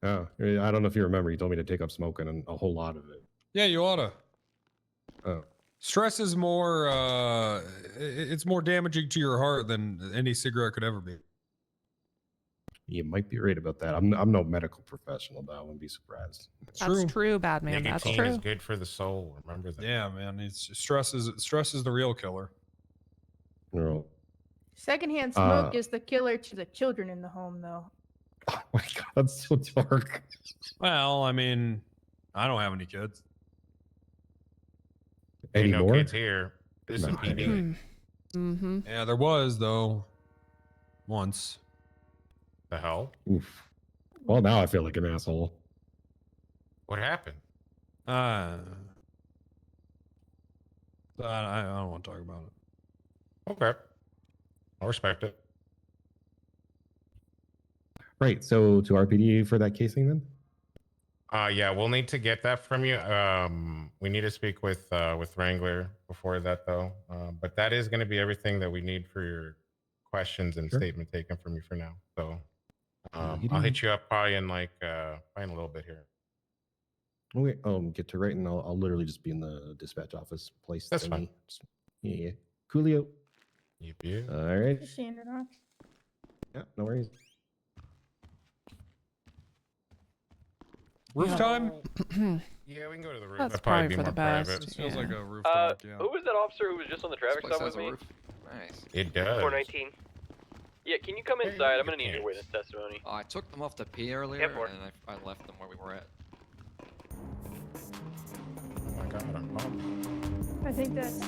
Oh, I don't know if you remember. You told me to take up smoking and a whole lot of it. Yeah, you oughta. Oh. Stress is more it's more damaging to your heart than any cigarette could ever be. You might be right about that. I'm no medical professional, but I wouldn't be surprised. It's That's true, bad man. That's Nicotine true. is good for the soul. Remember that. Yeah, man. It's stress is the real killer. No. Secondhand smoke is the killer to the children in the home, though. Oh my god, that's so dark. Well, I mean, I don't have any kids. Ain't no Anymore? kids here. This is No. PD. Mm-hmm. Yeah, there was though. Once. The hell? Oof. Well, now I feel like an asshole. What happened? I don't want to talk about it. Okay. I'll respect it. Right, so to RPD for that casing then? Yeah, we'll need to get that from you. We need to speak with Wrangler before that though. But that is going to be everything that we need for your questions and Sure. statement taken from you for now. So I'll Alrighty. hit you up probably in like probably in a little bit here. Okay, get to writing. I'll literally just be in the dispatch office place. That's thingy. fine. Yeah. Coolio. Yep. All right. Just hand it off. Yeah, no worries. Roof time? Yeah, we can go to the roof. That's That'd probably be for more the best. private. This feels Yeah. like a roof talk, yeah. Who was that officer who was just on the traffic This place stop has with a me? roof. Nice. It does. 419. Yeah, can you come inside? I'm gonna need your witness testimony. I took them off the P earlier, Airport. and I left them where we were at. Oh my god, I'm pumped. I think that's.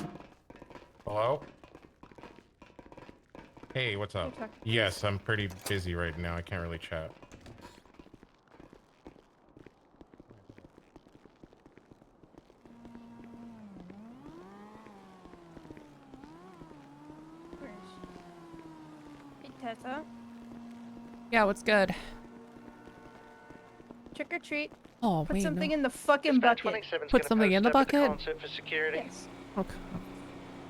Hello? Hey, what's up? Talk. Yes, I'm pretty busy right now. I can't really chat. Hey, Tessa. Yeah, what's good? Trick or treat. Oh, Put wait, something no. in the fucking bucket. Put something in the bucket? For security. Yes. Okay.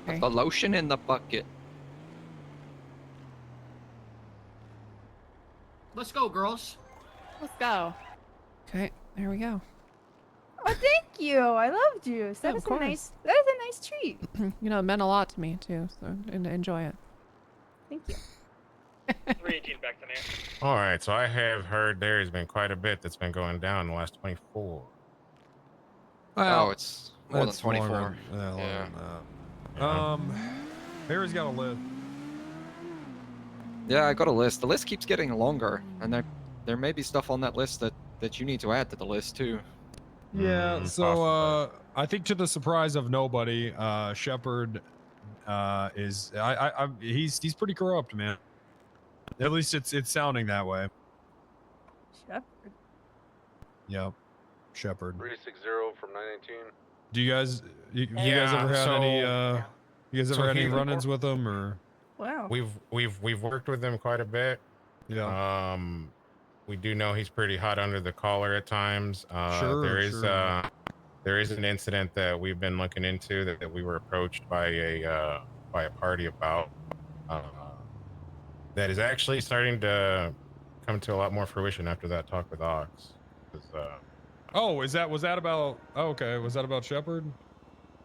Put the lotion in the bucket. Let's go, girls. Let's go. Okay, there we go. Oh, thank you. I loved you. That of is a course. nice. That is a nice treat. You know, it meant a lot to me too, so enjoy it. Thank you. 318 back to Nance. All right, so I have heard there has been quite a bit that's been going down in the last 24. Well, Oh, it's more than it's 24. longer than that. Barry's got a list. Yeah, I got a list. The list keeps getting longer, and there may be stuff on that list that you need to add to the list too. Yeah, so I think to the surprise of nobody, Shepard is he's pretty corrupt, man. At least it's sounding that way. Shepard. Yep, Shepard. 360 from 919. Do you guys ever had any you guys ever had any run-ins with him or? Wow. We've worked with him quite a bit. Yeah. We do know he's pretty hot under the collar at times. There is an incident that we've been looking into that we were approached by a party about. That is actually starting to come to a lot more fruition after that talk with Ox. Oh, was that about? Oh, okay, was that about Shepard?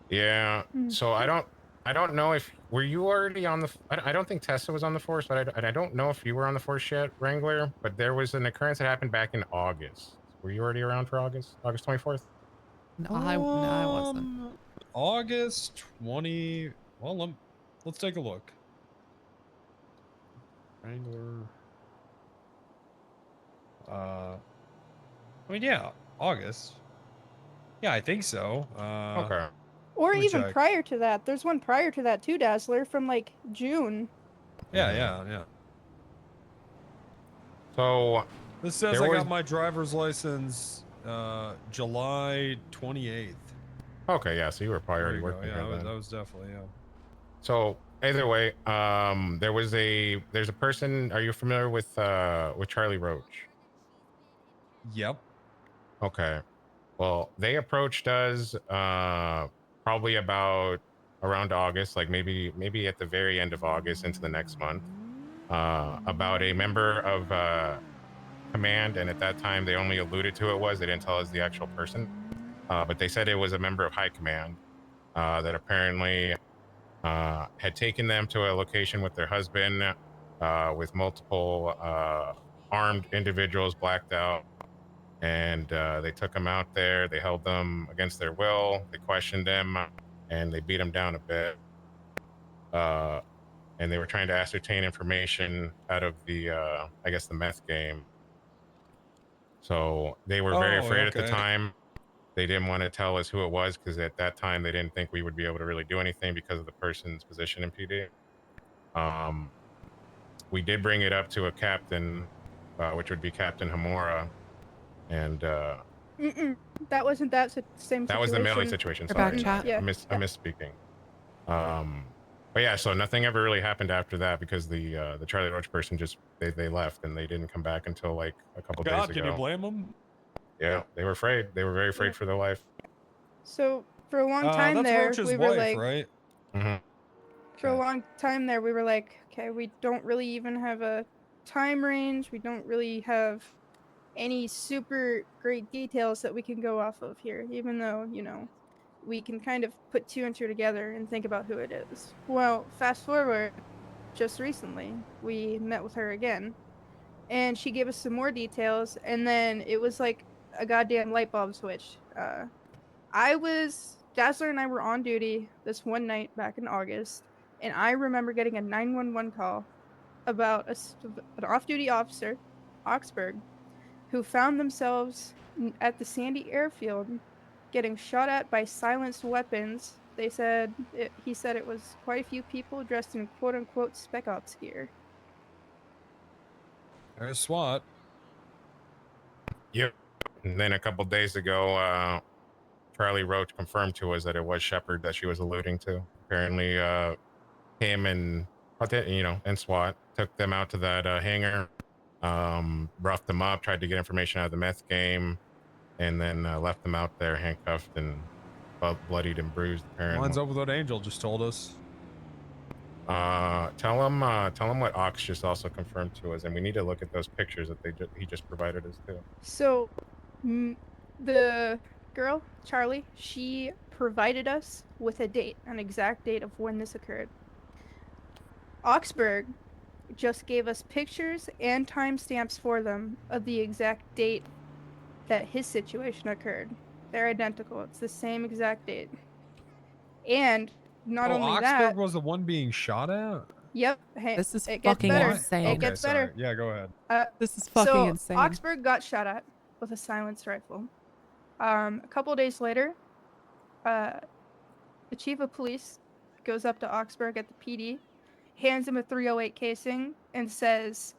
Yeah. So I don't know if were you already on the. I don't think Tessa was on the force, but I don't know if you were on the force yet, Wrangler. But there was an occurrence that happened back in August. Were you already around for August 24th? No, I wasn't. August 20. Well, let's take a look. Wrangler. I mean, yeah, August. Yeah, I think so. Okay. Or Let me even check. prior to that. There's one prior to that too, Dazzler, from like June. Yeah. So this says I got my driver's license July 28th. Okay, yeah. So you were probably already working Yeah, here then. that was definitely So either way, there's a person. Are you familiar with Charlie Roach? Yep. Okay. Well, they approached us probably around August, like maybe at the very end of August into the next month, about a member of command, and at that time they only alluded to they didn't tell us the actual person, but they said it was a member of high command that apparently had taken them to a location with their husband with multiple armed individuals blacked out. And they took them out there. They held them against their will. They questioned them, and they beat them down a bit. And they were trying to ascertain information out of the, I guess, the meth game. So they were very afraid at the time. They didn't want to tell us who it was because at that time they didn't think we would be able to really do anything because of the person's position in PD. We did bring it up to a captain, which would be Captain Hamora. And that wasn't that same situation. that was the melee situation. Sorry, I'm misspeaking. But yeah, so nothing ever really happened after that because the Charlie Roach person just they left and they didn't come back until like a couple days ago. Can you blame them? Yeah, they were afraid. They were very afraid for their life. So for a long time that's there, Roach's we were wife, like, right? Mm-hmm. For a long time there, we were like, okay, we don't really even have a time range. We don't really have any super great details that we can go off of here, even though, you know, we can kind of put two and two together and think about who it is. Well, fast forward, just recently, we met with her again, and she gave us some more details, and then it was like a goddamn light bulb switch. Dazzler and I were on duty this one night back in August, and I remember getting a 911 call about an off-duty officer, Oxburg, who found themselves at the Sandy airfield getting shot at by silenced weapons. He said it was quite a few people dressed in quote-unquote spec ops gear. There's SWAT. Yep. And then a couple days ago, Charlie Roach confirmed to us that it was Shepard that she was alluding to. Apparently, him and SWAT took them out to that hangar, roughed them up, tried to get information out of the meth game, and then left them out there handcuffed and bloodied and bruised. Apparently. Lines up with what Angel just told us. Tell him what Ox just also confirmed to us, and we need to look at those pictures that he just provided us too. So, the girl, Charlie, she provided us with a date, an exact date of when this occurred. Oxburg just gave us pictures and timestamps for them of the exact date that his situation occurred. They're identical. It's the same exact date. And not only Oxburg that, was the one being shot at? Yep. Hey, This is it gets fucking better. insane. It gets better. Yeah, go ahead. This is fucking so insane. Oxburg got shot at with a silenced rifle. A couple of days later, the chief of police goes up to Oxburg at the PD, hands him a 308 casing, and says,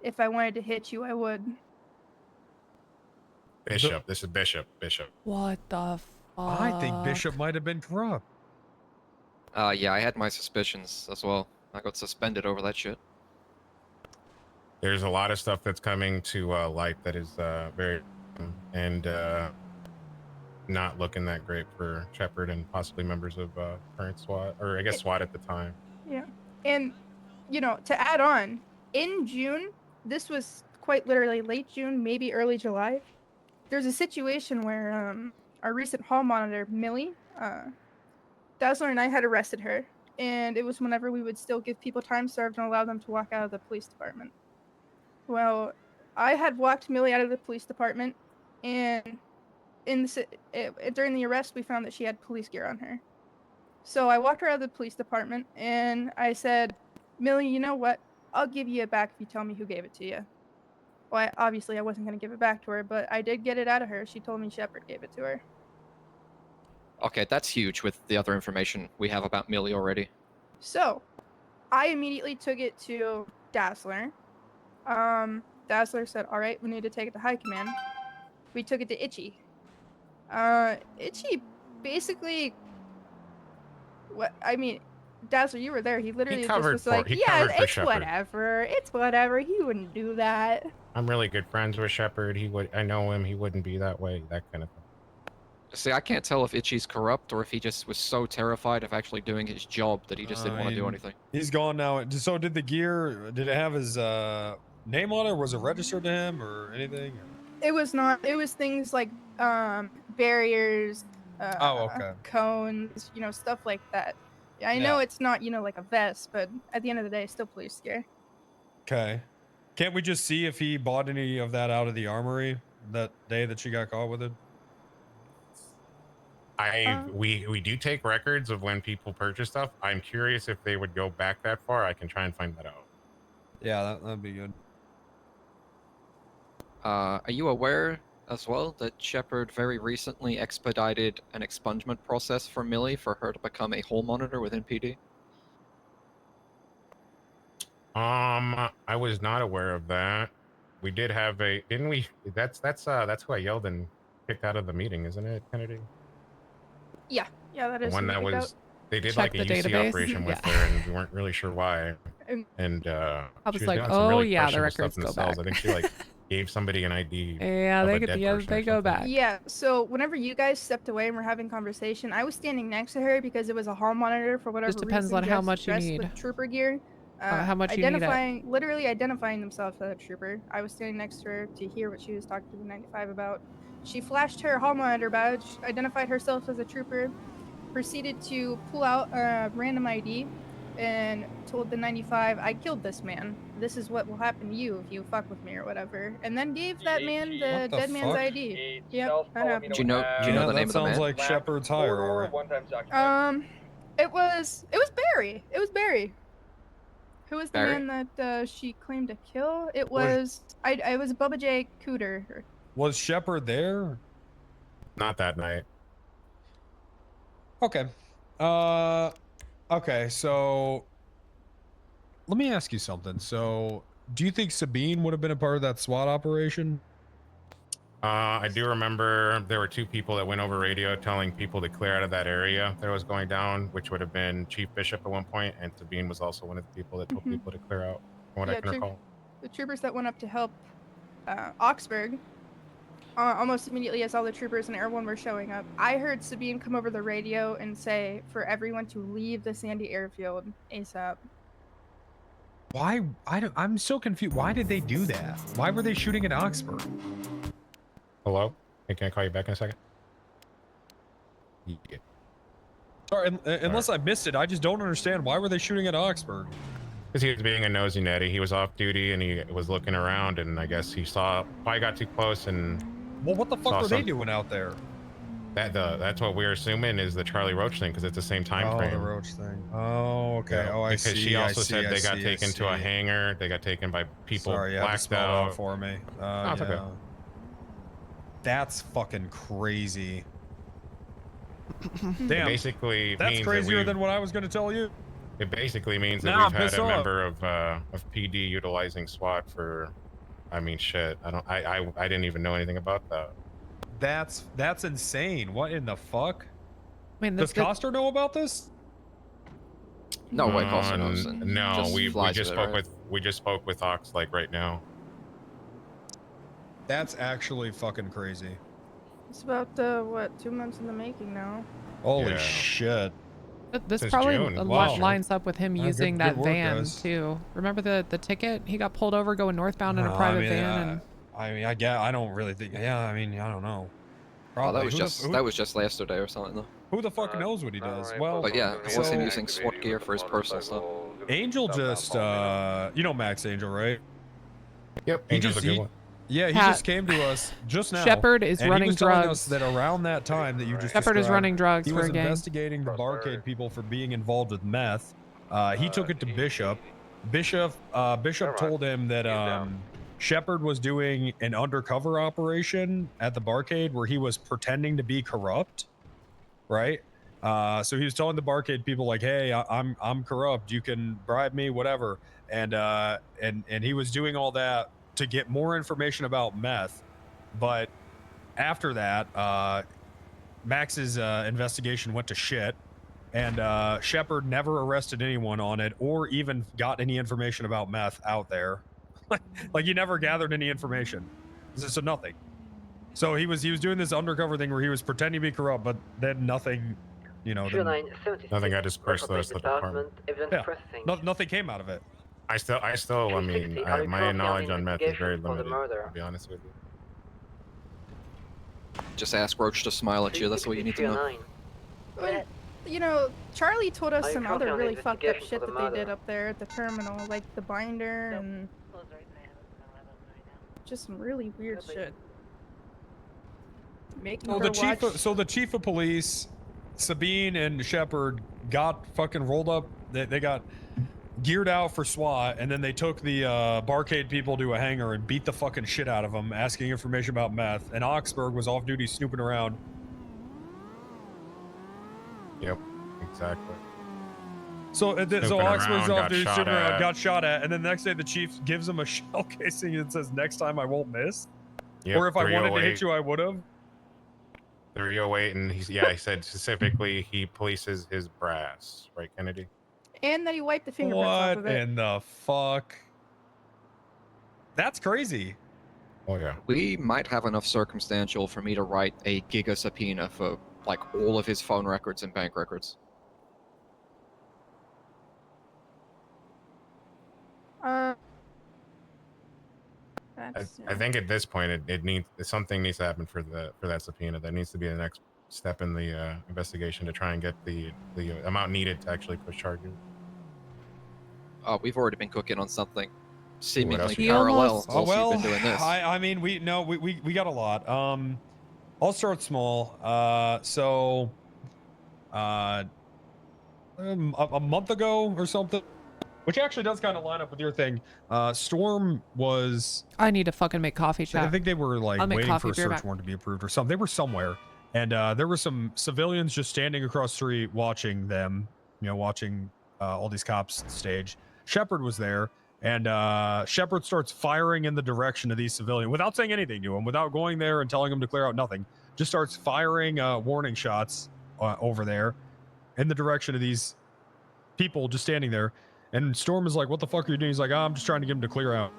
"If I wanted to hit you, I would." Bishop. This is Bishop. Bishop. What the fuck? I think Bishop might have been corrupt. Yeah, I had my suspicions as well. I got suspended over that shit. There's a lot of stuff that's coming to light that is very and not looking that great for Shepard and possibly members of current SWAT, or I guess SWAT at the time. Yeah. And, to add on, in June, this was quite literally late June, maybe early July, there's a situation where our recent hall monitor, Millie, Dazzler and I had arrested her, and it was whenever we would still give people time served and allow them to walk out of the police department. Well, I had walked Millie out of the police department, and during the arrest, we found that she had police gear on her. So I walked her out of the police department, and I said, "Millie, you know what? I'll give you it back if you tell me who gave it to you." Well, obviously, I wasn't going to give it back to her, but I did get it out of her. She told me Shepard gave it to her. Okay, that's huge with the other information we have about Millie already. So, I immediately took it to Dazzler. Dazzler said, "All right, we need to take it to High Command." We took it to Itchy. Itchy basically... Dazzler, you were there. He literally just was like, "Yeah, it's whatever. It's whatever. He wouldn't do that." I'm really good friends with Shepard. I know him. He wouldn't be that way. That kind of thing. See, I can't tell if Itchy's corrupt or if he just was so terrified of actually doing his job that he just didn't want to do anything. He's gone now. So did the gear, did it have his name on it? Was it registered to him or anything? It was not. It was things like barriers, cones, stuff like that. I know it's not, like a vest, but at the end of the day, it's still police gear. Okay. Can't we just see if he bought any of that out of the armory that day that she got caught with it? We do take records of when people purchase stuff. I'm curious if they would go back that far. I can try and find that out. Yeah, that'd be good. Are you aware as well that Shepard very recently expedited an expungement process for Millie for her to become a hall monitor within PD? I was not aware of that. We did have didn't we? That's who I yelled and kicked out of the meeting, isn't it, Kennedy? Yeah, that is. The one that was, they did Check like a the UC database. operation with Yeah. her, and we weren't really sure why. And I was she like, doing some oh really yeah, the questionable records stuff in go the cells. back. I think she gave somebody an ID. Yeah, of they a get dead the person or they go something. back. Yeah, so whenever you guys stepped away and were having conversation, I was standing next to her because it was a hall monitor for whatever Just depends reason, on how much you dressed need. with trooper gear. How much you need it. Literally identifying themselves as a trooper. I was standing next to her to hear what she was talking to the 95 about. She flashed her hall monitor badge, identified herself as a trooper, proceeded to pull out a random ID, and told the 95, "I killed this man. This is what will happen to you if you fuck with me or whatever." And then gave that man the dead man's ID. Yep, that happened. Do you know the name of the man? Sounds like Shepard's hire, all right. It was Barry. It was Barry. Who was the Barry? man that she claimed to kill? It Was- was I was Bubba J. Cooter. Was Shepard there? Not that night. Okay. Okay, so let me ask you something. So, do you think Sabine would have been a part of that SWAT operation? I do remember there were 2 people that went over radio telling people to clear out of that area that was going down, which would have been Chief Bishop at one point, and Sabine was also one of the people that told people to clear out, from what I can recall. The troopers that went up to help Augsburg, almost immediately as all the troopers and everyone were showing up, I heard Sabine come over the radio and say for everyone to leave the Sandy airfield ASAP. Why? I'm so confused. Why did they do that? Why were they shooting at Augsburg? Hello? Hey, can I call you back in a second? Yeah. Sorry, unless I missed it, I just don't understand. Why were they shooting at Augsburg? Because he was being a nosy netty. He was off duty and he was looking around, and I guess he probably got too close and. Well, what the fuck were they doing out there? That's what we're assuming is the Charlie Roach thing, because it's the same time frame. Oh, the Roach thing. Oh, okay. Yeah, Oh, I see. Because she also I see, said I they got see, taken I to a see. hangar. They got taken by people Sorry, you had to blacked spell it out out. for me. No, it's okay. Yeah. That's fucking crazy. Damn. Basically, That's means crazier that than what I was going to tell you. it basically means that Nah, we've had piss a off. member of PD utilizing SWAT for. I mean, shit. I didn't even know anything about that. That's insane. What in the fuck? I mean, Does Coster know about this? No way, Costa knows. No, Just we flies just with it, spoke right? with Ox like right now. That's actually fucking crazy. It's about what, 2 months in the making now. Holy Yeah. shit. This Since probably June. Wow. lines up with him Good- using good that work, van guys. too. Remember the ticket? He got pulled over going northbound in a No, private van, and I don't really think. Yeah, I mean, I don't know. Oh, that Probably. was Who just yesterday or something though. Who the fuck knows what he does? Well, But yeah, it was him so- using SWAT gear for his personal stuff. Angel just, you know Max Angel, right? Yep, He Angel's just, a good he- one. Yeah, he Pat, just came to us just now. Shepard is and running he was telling drugs. us that around that time that you just Shepard is described, running drugs he for was a gang. investigating the barcade people for being involved with meth. He took it to Bishop. Bishop told him that Shepard was doing an undercover operation at the barcade where he was pretending to be corrupt, right? So he was telling the barcade people like, "Hey, I'm corrupt. You can bribe me, whatever." And he was doing all that to get more information about meth. But after that, Max's investigation went to shit, and Shepard never arrested anyone on it or even got any information about meth out there. Like he never gathered any information. So nothing. So he was doing this undercover thing where he was pretending to be corrupt, but then nothing, you know, then, Nothing got dispersed to the rest of the department. yeah, nothing came out of it. I mean, my knowledge on meth is very limited, to be honest with you. Just ask Roach to smile at you. That's what you need to know. But, you know, Charlie told us Are you some currently other on really fucked up investigation shit for the that they did murder? up there at the terminal, like the binder and just some really weird shit. Making So her the chief of police, Sabine and Shepard got fucking rolled up. They got geared out for SWAT, and then they took the barcade people to a hangar and beat the fucking shit out of them, asking information about meth. And Augsburg was off duty snooping around. Yep, exactly. So Snooping Augsburg's around, off got duty shot snooping around, at. got shot at, and then the next day the chief gives him a shell casing and says, "Next time I won't miss." Yep, Or if I wanted to 308. hit you, I would have. 308, and he said specifically he polices his brass, right, Kennedy? and that he wiped the fingerprints off What of it. in the fuck? That's crazy. Oh yeah. We might have enough circumstantial for me to write a giga subpoena for like all of his phone records and bank records. I think at this point it needs something needs to happen for that subpoena. That needs to be the next step in the investigation to try and get the amount needed to actually push charges. We've already been cooking on something seemingly else you parallel Oh, whilst well, you've been doing this. I mean, we got a lot. I'll start small. A month ago or something, Which actually does kind of line up with your thing. Storm was. I need to fucking make coffee, chat. I think they were like I'll make waiting coffee, for a be right search back. warrant to be approved or something. They were somewhere, and there were some civilians just standing across the street watching them. You know, watching all these cops stage. Shepard was there, and Shepard starts firing in the direction of these civilians without saying anything to him, without going there and telling him to clear out. Nothing. Just starts firing warning shots over there in the direction of these people just standing there. And Storm is like, "What the fuck are you doing?" He's like, "Oh, I'm just trying to get him to clear out."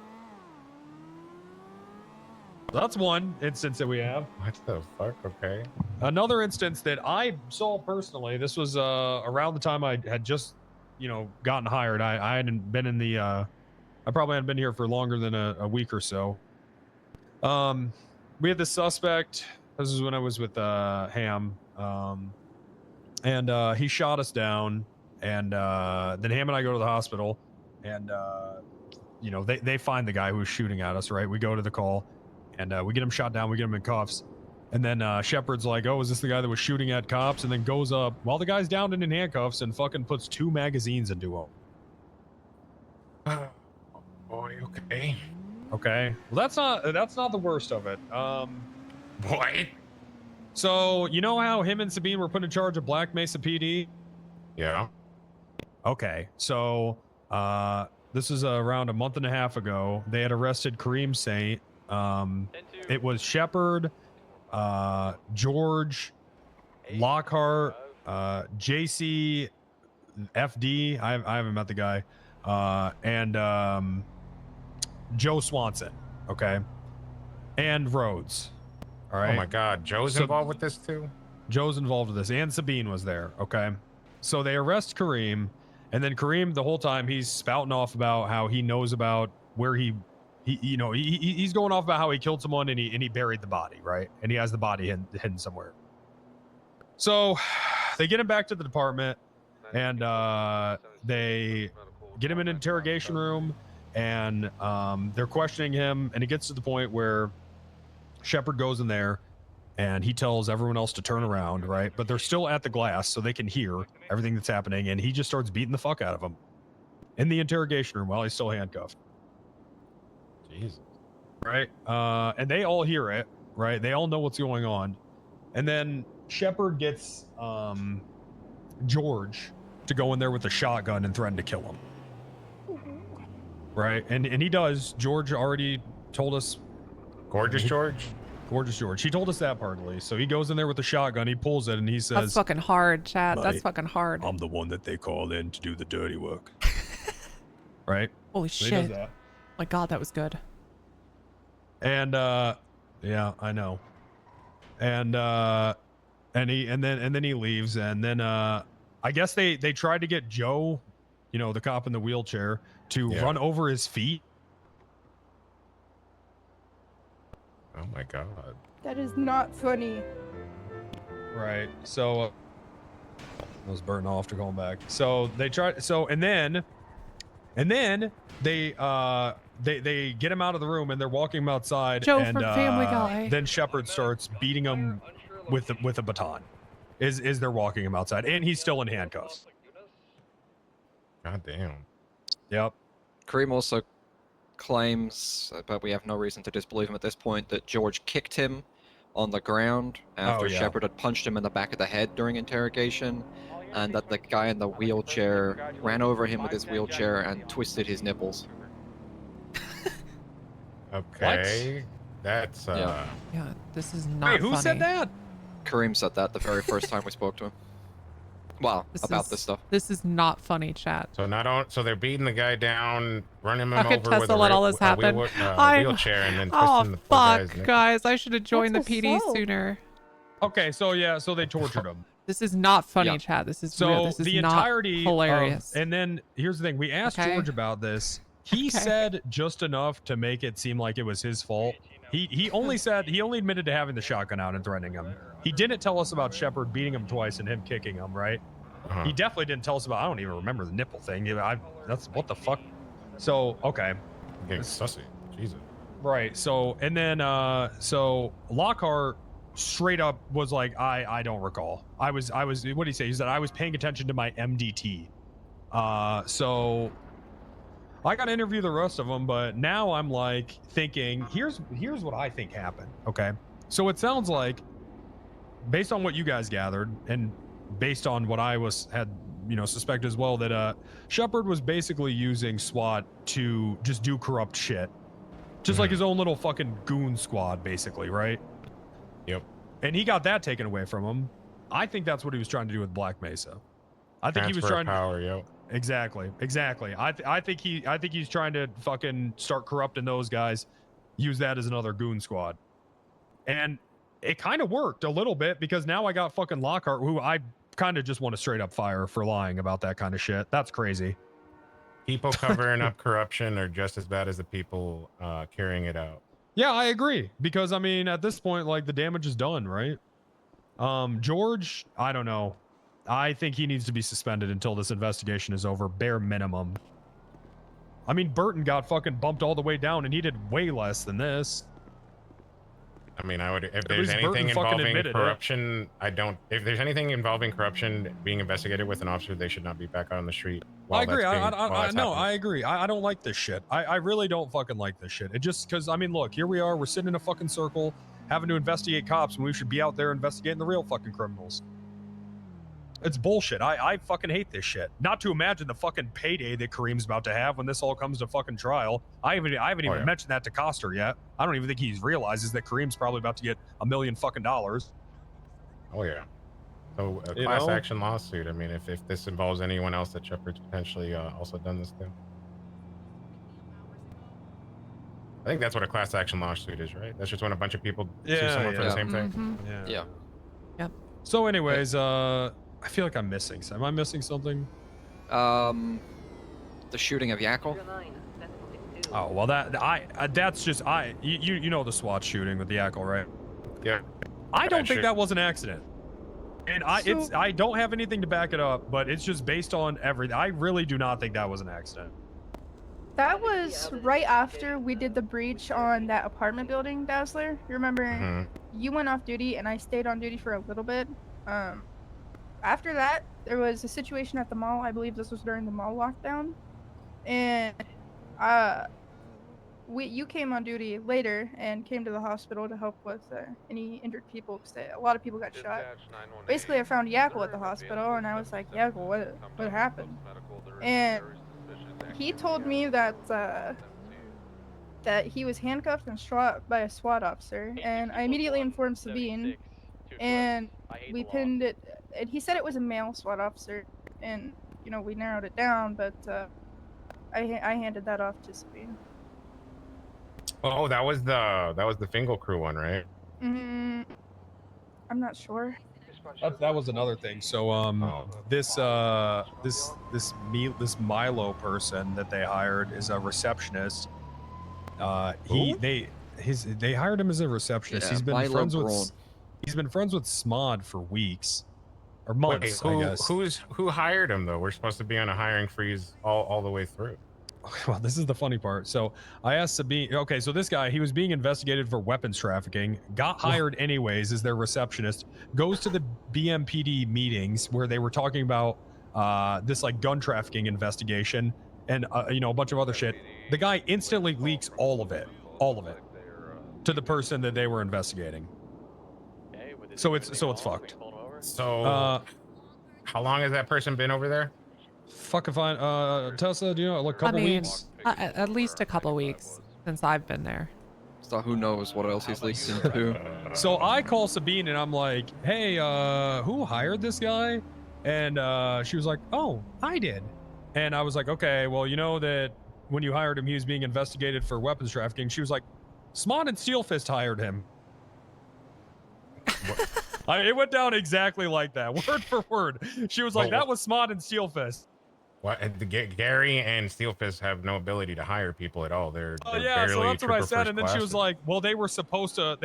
That's one instance that we have. What the fuck? Okay. Another instance that I saw personally, this was around the time I had just, gotten hired. I hadn't been in the, I probably hadn't been here for longer than a week or so. We had the suspect. This is when I was with Ham. And he shot us down. And then Ham and I go to the hospital. And, they find the guy who was shooting at us, right? We go to the call. And we get him shot down. We get him in cuffs. And then Shepard's like, "Oh, is this the guy that was shooting at cops?" And then goes up while the guy's down and in handcuffs and fucking puts 2 magazines into him. Oh, boy, okay. Okay. Well, that's not the worst of it. Boy. So, you know how him and Sabine were put in charge of Black Mesa PD? Yeah. Okay. So, this is around a month and a half ago. They had arrested Kareem Saint. It was Shepard, George, Lockhart, JC, FD. I haven't met the guy, and Joe Swanson. Okay, and Rhodes. All right. Oh my God, Joe's involved with this too? Joe's involved with this, and Sabine was there. Okay, so they arrest Kareem, and then Kareem the whole time he's spouting off about how he knows about where he's going off about how he killed someone and he buried the body, right? And he has the body hidden somewhere. So they get him back to the department, and they get him in an interrogation room, and they're questioning him, and it gets to the point where Shepard goes in there and he tells everyone else to turn around, right? But they're still at the glass, so they can hear everything that's happening, and he just starts beating the fuck out of them in the interrogation room while he's still handcuffed. Jesus. Right? And they all hear it, right? They all know what's going on. And then Shepard gets George to go in there with a shotgun and threaten to kill him. Right? And he does. George already told us. Gorgeous George? Gorgeous George. He told us that part at least. So he goes in there with the shotgun, he pulls it, and he says, That's fucking hard, chat. That's "Mate, fucking hard. I'm the one that they call in to do the dirty work." Right? Holy So he shit. does that. My God, that was good. And yeah, I know. And then he leaves, and then I guess they tried to get Joe, the cop in the wheelchair, to run over his feet. Oh my God. That is not funny. Right. So I was burning off to going back. So they tried. So and then they get him out of the room, and they're walking him outside. Joe and from Family Guy. Then Shepard starts beating him with a baton. Is they're walking him outside, and he's still in handcuffs. God damn. Yep. Kareem also claims, but we have no reason to disbelieve him at this point, that George kicked him on the ground after yeah. Shepard had punched him in the back of the head during interrogation, and that the guy in the wheelchair ran over him with his wheelchair and twisted his nipples. Okay. That's Yeah. Yeah, this is not Wait, who funny. said that? Kareem said that the very first time we spoke to him. Well, about is- this stuff. This is not funny, chat. So they're beating the guy down, running him How could over Tessa with a let all this happen? wheelchair, and then twisting the poor fuck, guy's nipples. guys! I should have joined What's the a PD flow? sooner. Okay, so they tortured him. This is not funny, Yeah. chat. This is So real. This is the not entirety hilarious. and then here's the thing: we asked Okay. George about this. He said just enough to make it seem like it was his fault. He only admitted to having the shotgun out and threatening him. He didn't tell us about Shepard beating him twice and him kicking him, right? Uh-huh. He definitely didn't tell us about. I don't even remember the nipple thing. That's what the fuck. So okay, Getting sussy. Jesus. right. So and then so Lockhart straight up was like, I don't recall. I was what did he say? He said I was paying attention to my MDT. So I got to interview the rest of them, but now I'm like thinking, here's what I think happened. Okay, so it sounds like, based on what you guys gathered, and based on what I had suspect as well, that Shepard was basically using SWAT to just do corrupt shit, just like his own little fucking goon squad, basically, right? Yep. And he got that taken away from him. I think that's what he was trying to do with Black Mesa. I think he was trying power, yo. Exactly. I think he's trying to fucking start corrupting those guys, use that as another goon squad. And it kind of worked a little bit, because now I got fucking Lockhart, who I kind of just want to straight up fire for lying about that kind of shit. That's crazy. People covering up corruption are just as bad as the people carrying it out. Yeah, I agree, because I mean, at this point, like, the damage is done, right? George, I don't know. I think he needs to be suspended until this investigation is over, bare minimum. I mean, Burton got fucking bumped all the way down, and he did way less than this. I mean, I would, if there's anything involving corruption, if there's anything involving corruption being investigated with an officer, they should not be back on the street. I agree. I agree. I don't like this shit. I really don't fucking like this shit. It just, because, I mean, look, here we are, we're sitting in a fucking circle, having to investigate cops, when we should be out there investigating the real fucking criminals. It's bullshit. I fucking hate this shit. Not to imagine the fucking payday that Kareem's about to have when this all comes to fucking trial. I haven't even mentioned that to Coster yet. I don't even think he realizes that Kareem's probably about to get $1 million fucking dollars. Oh yeah. So a class action lawsuit. I mean, if this involves anyone else that Shepard's potentially also done this to. I think that's what a class action lawsuit is, right? That's just when a bunch of people sue someone for the same thing. Yeah. Yep. So anyways, I feel like I'm missing. Am I missing something? The shooting of Yackle. Oh well, that's just you know the SWAT shooting with the Yackle, right? Yeah. I don't think that was an accident, and I don't have anything to back it up, but it's just based on everything. I really do not think that was an accident. That was right after we did the breach on that apartment building, Dazzler. You remember? You went off duty and I stayed on duty for a little bit. After that, there was a situation at the mall. I believe this was during the mall lockdown, and you came on duty later and came to the hospital to help with any injured people, because a lot of people got shot. Basically, I found Yackle at the hospital, and I was like, Yackle, what happened? And he told me that that he was handcuffed and shot by a SWAT officer, and I immediately informed Sabine, and we pinned it. And he said it was a male SWAT officer, and we narrowed it down, but I handed that off to Sabine. Oh, that was the Fingal crew one, right? I'm not sure. That was another thing. So this Milo person that they hired is a receptionist. They hired him as a receptionist. Yeah, He's been friends with Smod for weeks or months. Wait, I guess. Who hired him though? We're supposed to be on a hiring freeze all the way through. Well, this is the funny part. So I asked Sabine, okay, so this guy, he was being investigated for weapons trafficking, got hired anyways as their receptionist, goes to the BMPD meetings where they were talking about this like gun trafficking investigation and a bunch of other shit. The guy instantly leaks all of it to the person that they were investigating. So it's fucked. So how long has that person been over there? Fucking fine. Tessa, do you know, like a couple weeks? At least a couple weeks since I've been there. So who knows what else he's leaked into. So I call Sabine and I'm like, hey, who hired this guy? And she was like, oh, I did. And I was like, okay, well, you know that when you hired him, he was being investigated for weapons trafficking. She was like, Smod and Steelfist hired him. It went down exactly like that, word for word. She was like, that was Smod and Steelfist. What? Gary and Steelfist have no ability to hire people at all. They're yeah, so that's what I said. And then she was classes. like, well, they were supposed to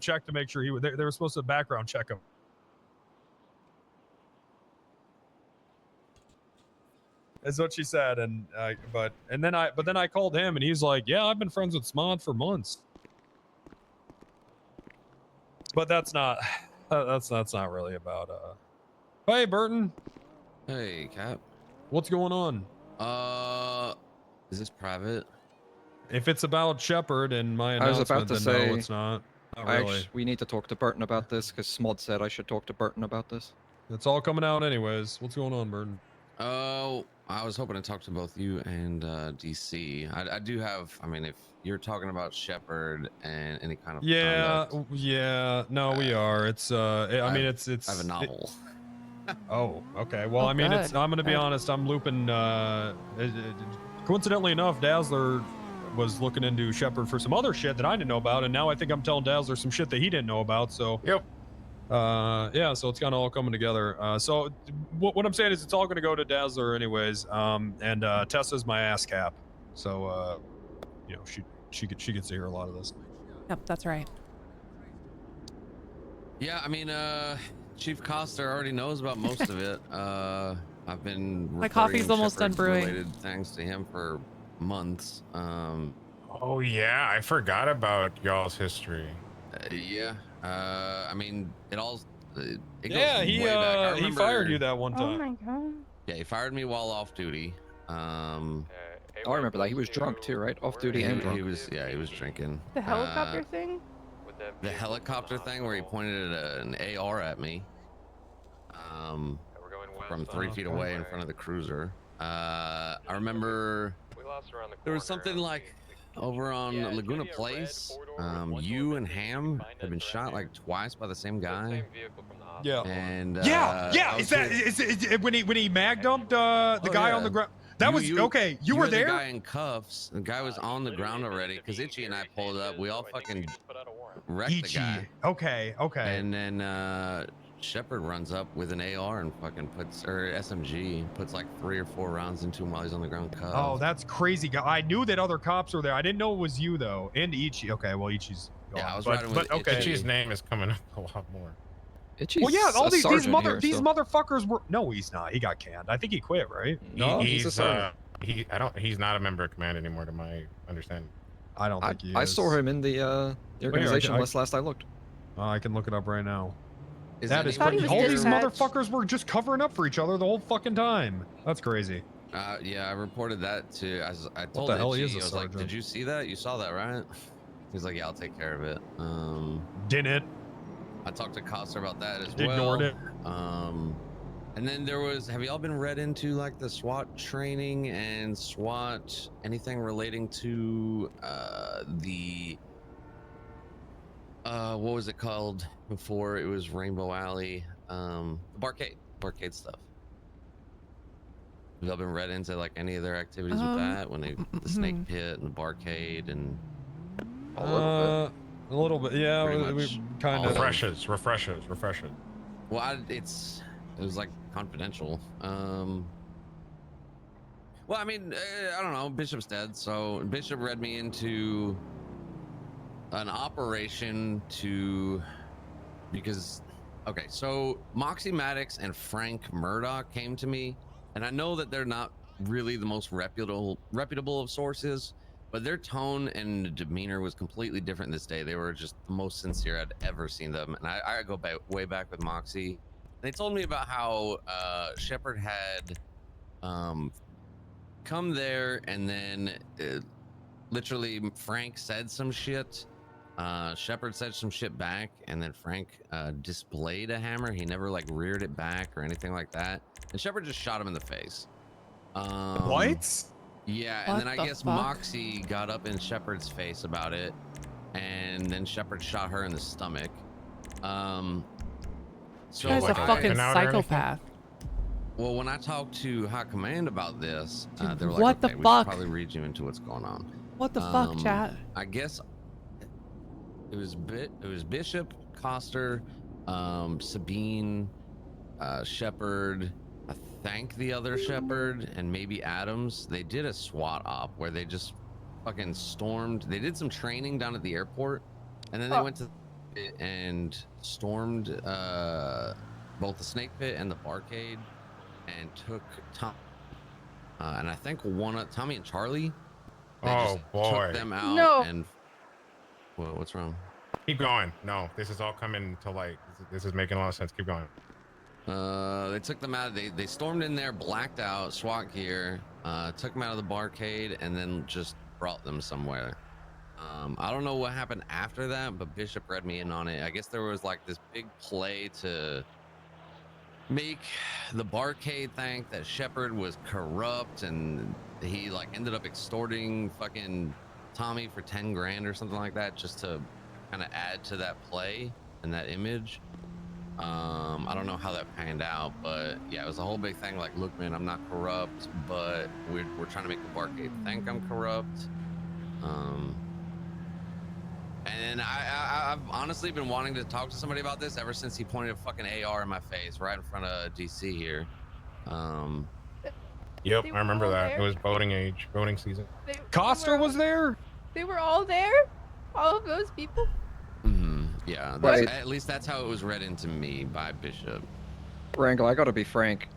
check to make sure they were supposed to background check him. That's what she said. And then I called him and he's like, yeah, I've been friends with Smod for months. But that's not really about Hey Burton. Hey Cap. What's going on? Is this private? If it's about Shepard and my I was announcement, about to then say, no, it's not. Not really. we need to talk to Burton about this because Smod said I should talk to Burton about this. It's all coming out anyways. What's going on, Burton? Oh, I was hoping to talk to both you and DC. I do have. I mean, if you're talking about Shepard and any kind of conduct, yeah. No, we are. It's I mean, it's I have a novel. Oh, okay. Well, Oh, I mean, good, I'm gonna be good. honest. I'm looping. Coincidentally enough, Dazzler was looking into Shepard for some other shit that I didn't know about, and now I think I'm telling Dazzler some shit that he didn't know about. So yep. Yeah. So it's kind of all coming together. So what I'm saying is it's all gonna go to Dazzler anyways. And Tessa's my ass cap. So you know, she gets to hear a lot of this. Yep, that's right. Yeah, I mean, Chief Coster already knows about most of it. I've been My coffee's almost done brewing. related things to him for months. Oh yeah, I forgot about y'all's history. Yeah. I mean, it all. It Yeah, goes he way back. I he remember, fired you that one Oh time. my god. Yeah, he fired me while off duty. Oh, I remember that. He was drunk too, right? Off duty and drunk. He was drinking. The helicopter thing? The helicopter thing where he pointed an AR at me. From 3 feet away in front of the cruiser. I remember there was something like over on Laguna Place. You and Ham have been shot like twice by the same guy. Yeah. And yeah. Is it when he mag dumped the guy on the ground? That was okay. You were there. The guy in cuffs. The guy was on the ground already because Itchy and I pulled up. We all fucking wrecked the guy. Okay. And then Shepard runs up with an AR and fucking SMG puts like 3 or 4 rounds into him while he's on the ground cuffed. Oh, that's crazy. I knew that other cops were there. I didn't know it was you though. And Ichi. Okay, well Ichi's gone. Yeah, I was but, riding with okay. Ichi's name is coming up a lot more. Well, yeah, all these sergeant motherfuckers were. No, he's not. He got canned. I think he quit, right? No, he's a sergeant. He's not a member of command anymore, to my understanding. I don't think he is. I saw him in the organization list last I looked. I can look it up right now. Is That is crazy. All these motherfuckers were just covering up for each other the whole fucking time. That's crazy. Yeah, I reported that to. I told the hell he Itchy, is a I was like, sergeant? "Did you see that? You saw that, right?" He's like, "Yeah, I'll take care of it." Didn't. I talked to Coster about that as Ignored it. And then there was. Have y'all been read into like the SWAT training and SWAT anything relating to the what was it called before it was Rainbow Alley? The barcade stuff. Have y'all been read into like any of their activities with that when they the snake pit and the barcade and A little bit, yeah. We kind of refreshes. Well, it was like confidential. Well, I mean, I don't know. Bishop's dead, so Bishop read me into an operation because okay, so Moxie Maddox and Frank Murdoch came to me, and I know that they're not really the most reputable of sources, but their tone and demeanor was completely different this day. They were just the most sincere I'd ever seen them, and I go way back with Moxie. They told me about how Shepard had come there, and then literally Frank said some shit. Shepard said some shit back, and then Frank displayed a hammer. He never like reared it back or anything like that, and Shepard just shot him in the face. What? Yeah, and then I guess Moxie got up in Shepard's face about it, and then Shepard shot her in the stomach. This guy's a fucking psychopath. Well, when I talked to High Command about this, they were like, what okay, the we fuck? should probably read you into what's going on. What the fuck, chat? I guess it was Bishop, Coster, Sabine, Shepard, I think the other Shepard, and maybe Adams. They did a SWAT op where they just fucking stormed. They did some training down at the airport, and then they went to and stormed both the snake pit and the barcade, and took Tom and I think Tommy and Charlie. Oh boy! Took them out. No. And what's wrong? Keep going. No, this is all coming to light. This is making a lot of sense. Keep going. They took them out. They stormed in there, blacked out, SWAT gear, took them out of the barcade, and then just brought them somewhere. I don't know what happened after that, but Bishop read me in on it. I guess there was like this big play to make the barcade think that Shepard was corrupt, and he like ended up extorting fucking Tommy for 10 grand or something like that, just to kind of add to that play and that image. I don't know how that panned out, but yeah, it was a whole big thing. Like, look, man, I'm not corrupt, but we're trying to make the barcade think I'm corrupt. And I've honestly been wanting to talk to somebody about this ever since he pointed a fucking AR in my face right in front of DC here. Yep, They I remember were all that. there? It was voting season. Coster was there? They were all there? All of those people? Yeah, Right. at least that's how it was read into me by Bishop. Wrangle, I gotta be frank.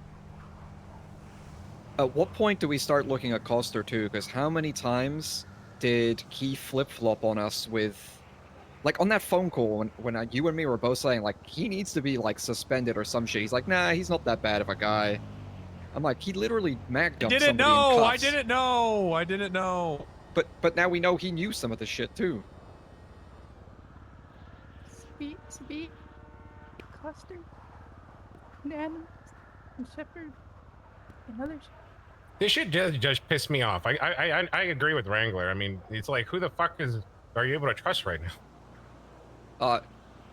At what point do we start looking at Coster too? Because how many times did he flip-flop on us with... Like, on that phone call, when you and me were both saying, like, he needs to be, like, suspended or some shit. He's like, nah, he's not that bad of a guy. I'm like, he literally mag-dumped somebody in cuffs. I didn't know. I didn't know. But now we know he knew some of the shit, too. Speed, Cluster, Nana, and Shepard, and others. This shit just pissed me off. I agree with Wrangler. I mean, it's like, who the fuck are you able to trust right now?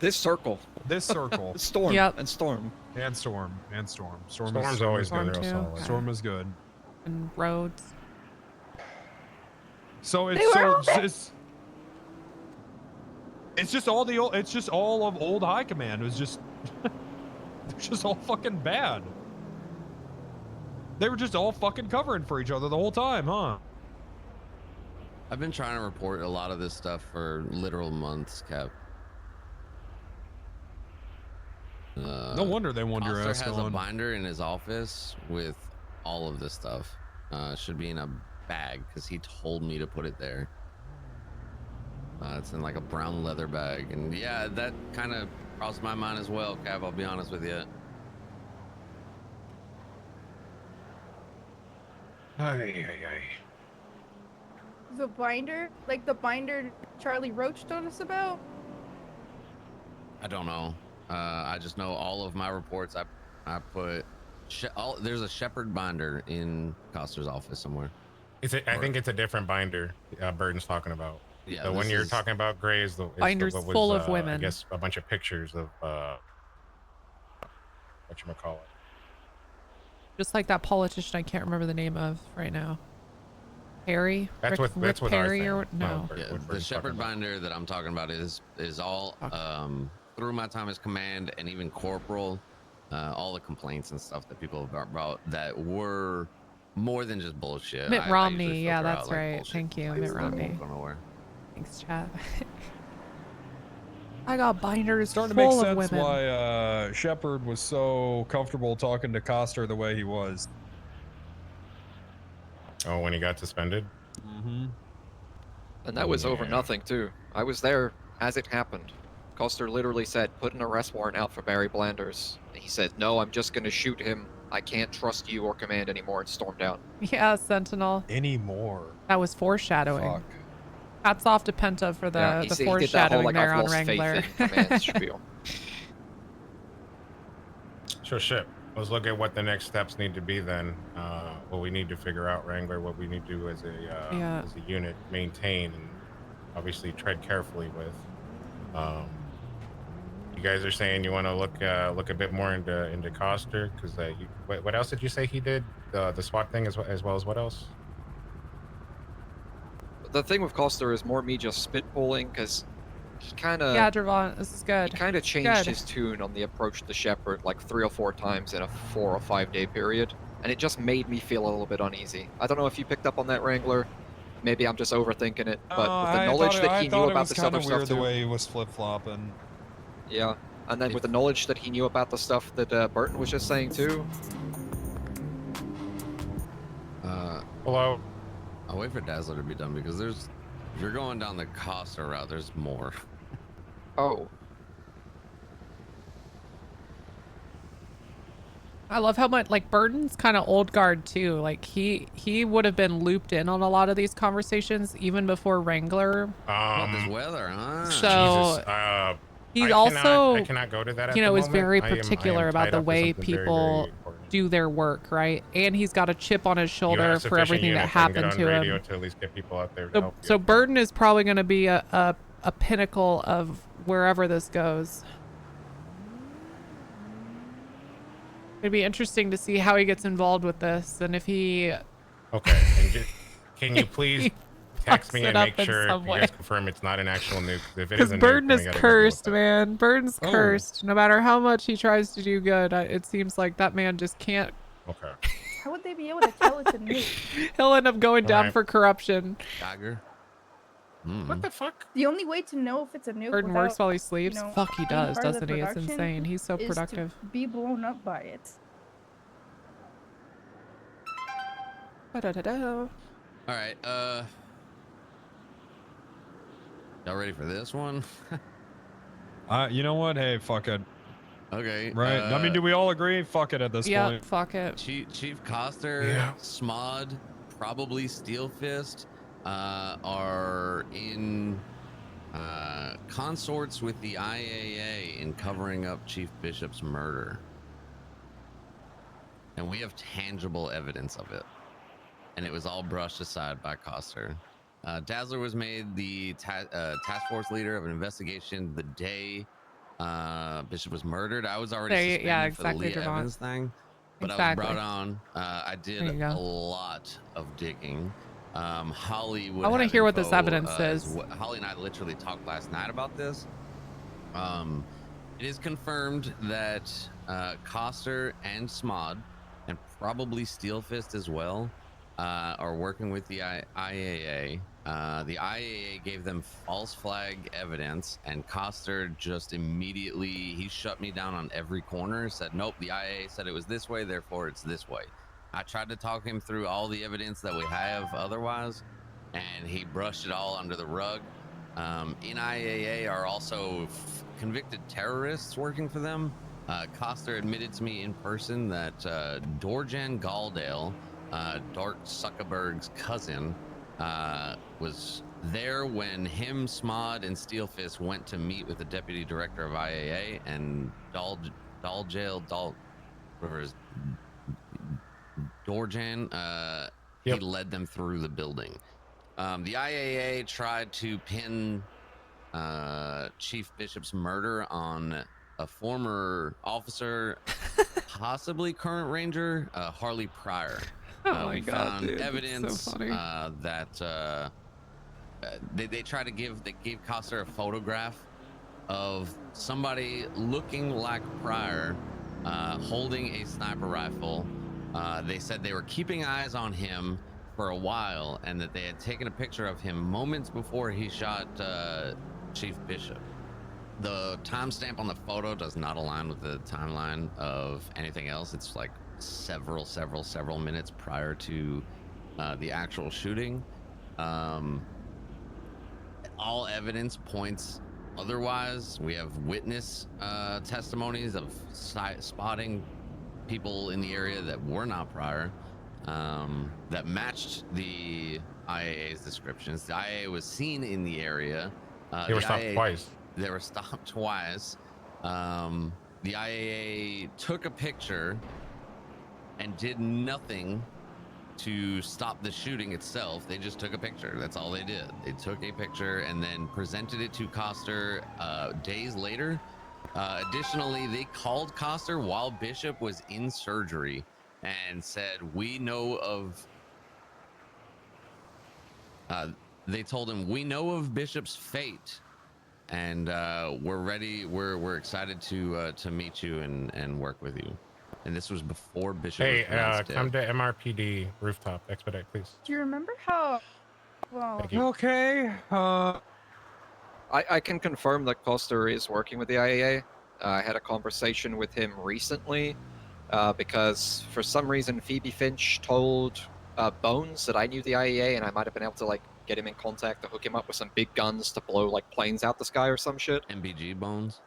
This circle. This circle. Storm. Yep. And Storm. And Storm. And Storm. Storm's always been real too. solid. Storm is good. And Rhodes. So They were all there. it's just all the old. It's just all of old high command. It was just they're just all fucking bad. They were just all fucking covering for each other the whole time, huh? I've been trying to report a lot of this stuff for literal months, Cap. No wonder they want your Coster ass has a going. binder in his office with all of this stuff. Should be in a bag because he told me to put it there. It's in like a brown leather bag, and yeah, that kind of crossed my mind as well, Cap. I'll be honest with you. The binder? Like the binder Charlie Roach told us about? I don't know. I just know all of my reports. I put there's a Shepard binder in Coster's office somewhere. I think it's a different binder Burton's talking about. Yeah, the one you're talking about, Gray, is Binder's what was, full of I women. guess a bunch of pictures of whatchamacallit. Just like that politician I can't remember the name of right now. Perry? That's what Perry I or think. no. Yeah, the Shepard binder that I'm talking about is all through my time as command and even corporal, all the complaints and stuff that people have brought that were more than just bullshit. Mitt I Romney, usually yeah, filter out, that's like, right. bullshit Thank you, complaints Mitt that Romney. won't go nowhere. Thanks, chat. I got binders Starting to make full of sense women. why Shepard was so comfortable talking to Coster the way he was. Oh, when he got suspended? Mm-hmm. And that was over Yeah. nothing, too. I was there as it happened. Coster literally said, put an arrest warrant out for Barry Blanders. And he said, no, I'm just going to shoot him. I can't trust you or command anymore, and stormed out. Yeah, Sentinel. Anymore. That was foreshadowing. Fuck. Hats off to Penta for the, Yeah, the he did that foreshadowing whole, like, there I've on lost Wrangler. faith in command spiel. So shit. Let's look at what the next steps need to be then. What we need to figure out, Wrangler, what we need to do as a unit, maintain, and obviously tread carefully with. You guys are saying you want to look a bit more into Coster, because what else did you say he did? The SWAT thing as well as what else? The thing with Coster is more me just spitballing, because he kind of... Yeah, Dravon, this is good. He kind of changed Good. his tune on the approach to Shepard like 3 or 4 times in a 4 or 5 day period, and it just made me feel a little bit uneasy. I don't know if you picked up on that, Wrangler. Maybe I'm just overthinking it, but with the knowledge that he knew about this other stuff weird too. the way he was flip-flopping. Yeah, and then with the knowledge that he knew about the stuff that Burton was just saying too. Hello. I'll wait for Dazzler to be done because if you're going down the Coster route, there's more. Oh. I love how much like Burton's kind of old guard too. Like he would have been looped in on a lot of these conversations even before Wrangler. About this weather, huh? So Jesus, he I cannot go to that at you know, the is moment. very I am particular about tied the up with way something very, people very important. do their work, right? And he's got a chip on his You shoulder have for sufficient everything that units, I can get happened on to radio him. to at least get people out there to So, help you. so Burton is probably going to be a pinnacle of wherever this goes. It'd be interesting to see how he gets involved with this and if he. Okay, and can you please text me fucks and it make up in sure some you way. guys confirm it's not an actual nuke? If it is Because a nuke, Burton then is I gotta go deal with cursed, man. Burton's Oh. cursed. No matter how much he tries to do good, it seems like that man just can't. Okay. How would they be able to tell it's a nuke? He'll end up going down Alright. for corruption. Dagger. What the fuck? The only way to know if it's a nuke Burton without, works while he sleeps. you know, Fuck, he being does, part of the doesn't he? It's production insane. He's so is to productive. be blown up by it. Ba-da-da-da. All right. Y'all ready for this one? You know what? Hey, fuck it. Okay. Right. I mean, do we all agree? Fuck it at this Yeah, point. fuck it. Chief Coster, Yeah. Smod, probably Steel Fist, are in consorts with the IAA in covering up Chief Bishop's murder. And we have tangible evidence of it. And it was all brushed aside by Coster. Dazzler was made the task force leader of an investigation the day Bishop was murdered. I was already There you- suspended yeah, for exactly, the Lee Devon. Evans thing, but I Exactly. was brought on. I did There you go. a lot of digging. Holly would I wanna have hear what this info, evidence as is. Holly and I literally talked last night about this. It is confirmed that Coster and Smod, and probably Steel Fist as well, are working with the IAA. The IAA gave them false flag evidence, and Coster just immediately, he shut me down on every corner, said, nope, the IAA said it was this way, therefore it's this way. I tried to talk him through all the evidence that we have otherwise, and he brushed it all under the rug. In IAA are also convicted terrorists working for them. Coster admitted to me in person that Dorjan Galdale, Dart Zuckerberg's cousin, was there when him, Smod, and Steelfist went to meet with the deputy director of IAA, and Dorjan, he led them through the building. The IAA tried to pin Chief Bishop's murder on a former officer, possibly current ranger, Harley Pryor. Oh my we God, found dude, that's so evidence funny. that they tried to gave Coster a photograph of somebody looking like Pryor, holding a sniper rifle. They said they were keeping eyes on him for a while, and that they had taken a picture of him moments before he shot Chief Bishop. The timestamp on the photo does not align with the timeline of anything else. It's like several minutes prior to the actual shooting. All evidence points otherwise. We have witness testimonies of spotting people in the area that were not Pryor, that matched the IAA's descriptions. The IAA was seen in the area. They were stopped twice. They were stopped twice. The IAA took a picture and did nothing to stop the shooting itself. They just took a picture. That's all they did. They took a picture and then presented it to Coster days later. Additionally, they called Coster while Bishop was in surgery and said, we know of... they told him, we know of Bishop's fate, and we're ready. We're excited to meet you and work with you. And this was before Bishop was Hey, pronounced come dead. to MRPD rooftop expedite, please. Do you remember how? Well, Thank you. Okay. I can confirm that Coster is working with the IAA. I had a conversation with him recently because for some reason Phoebe Finch told Bones that I knew the IAA and I might have been able to like get him in contact to hook him up with some big guns to blow like planes out the sky or some shit. MBG Bones?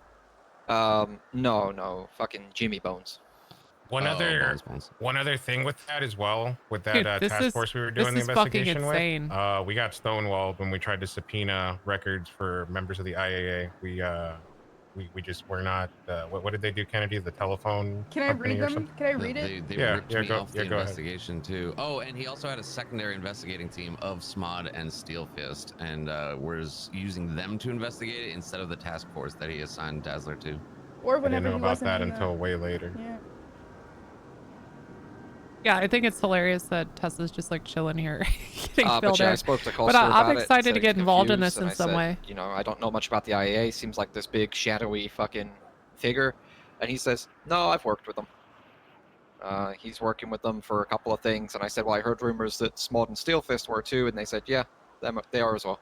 No, fucking Jimmy Bones. One Oh, other Bones. one other thing with that as well, with that Dude, this task is- force we were this doing the is fucking investigation insane. with, we got stonewalled when we tried to subpoena records for members of the IAA. We just were not. What did they do, Kennedy? The telephone Can I company read or them? something? Can I read it? They Yeah, ripped yeah, me go- off yeah, the go ahead. investigation too. Oh, and he also had a secondary investigating team of SMOD and Steel Fist, and was using them to investigate it instead of the task force that he assigned Dazzler to. Or I didn't whenever know he about wasn't that in until the... way later. Yeah. Yeah, I think it's hilarious that Tessa's just like chilling here, getting But filled yeah, in. I spoke to But Costa about I'm it, excited said to he's get involved in confused, this and in I some said, way. You know, I don't know much about the IAA. Seems like this big, shadowy fucking figure. And he says, no, I've worked with them. He's working with them for a couple of things. And I said, well, I heard rumors that Smod and Steel Fist were too. And they said, yeah, they are as well.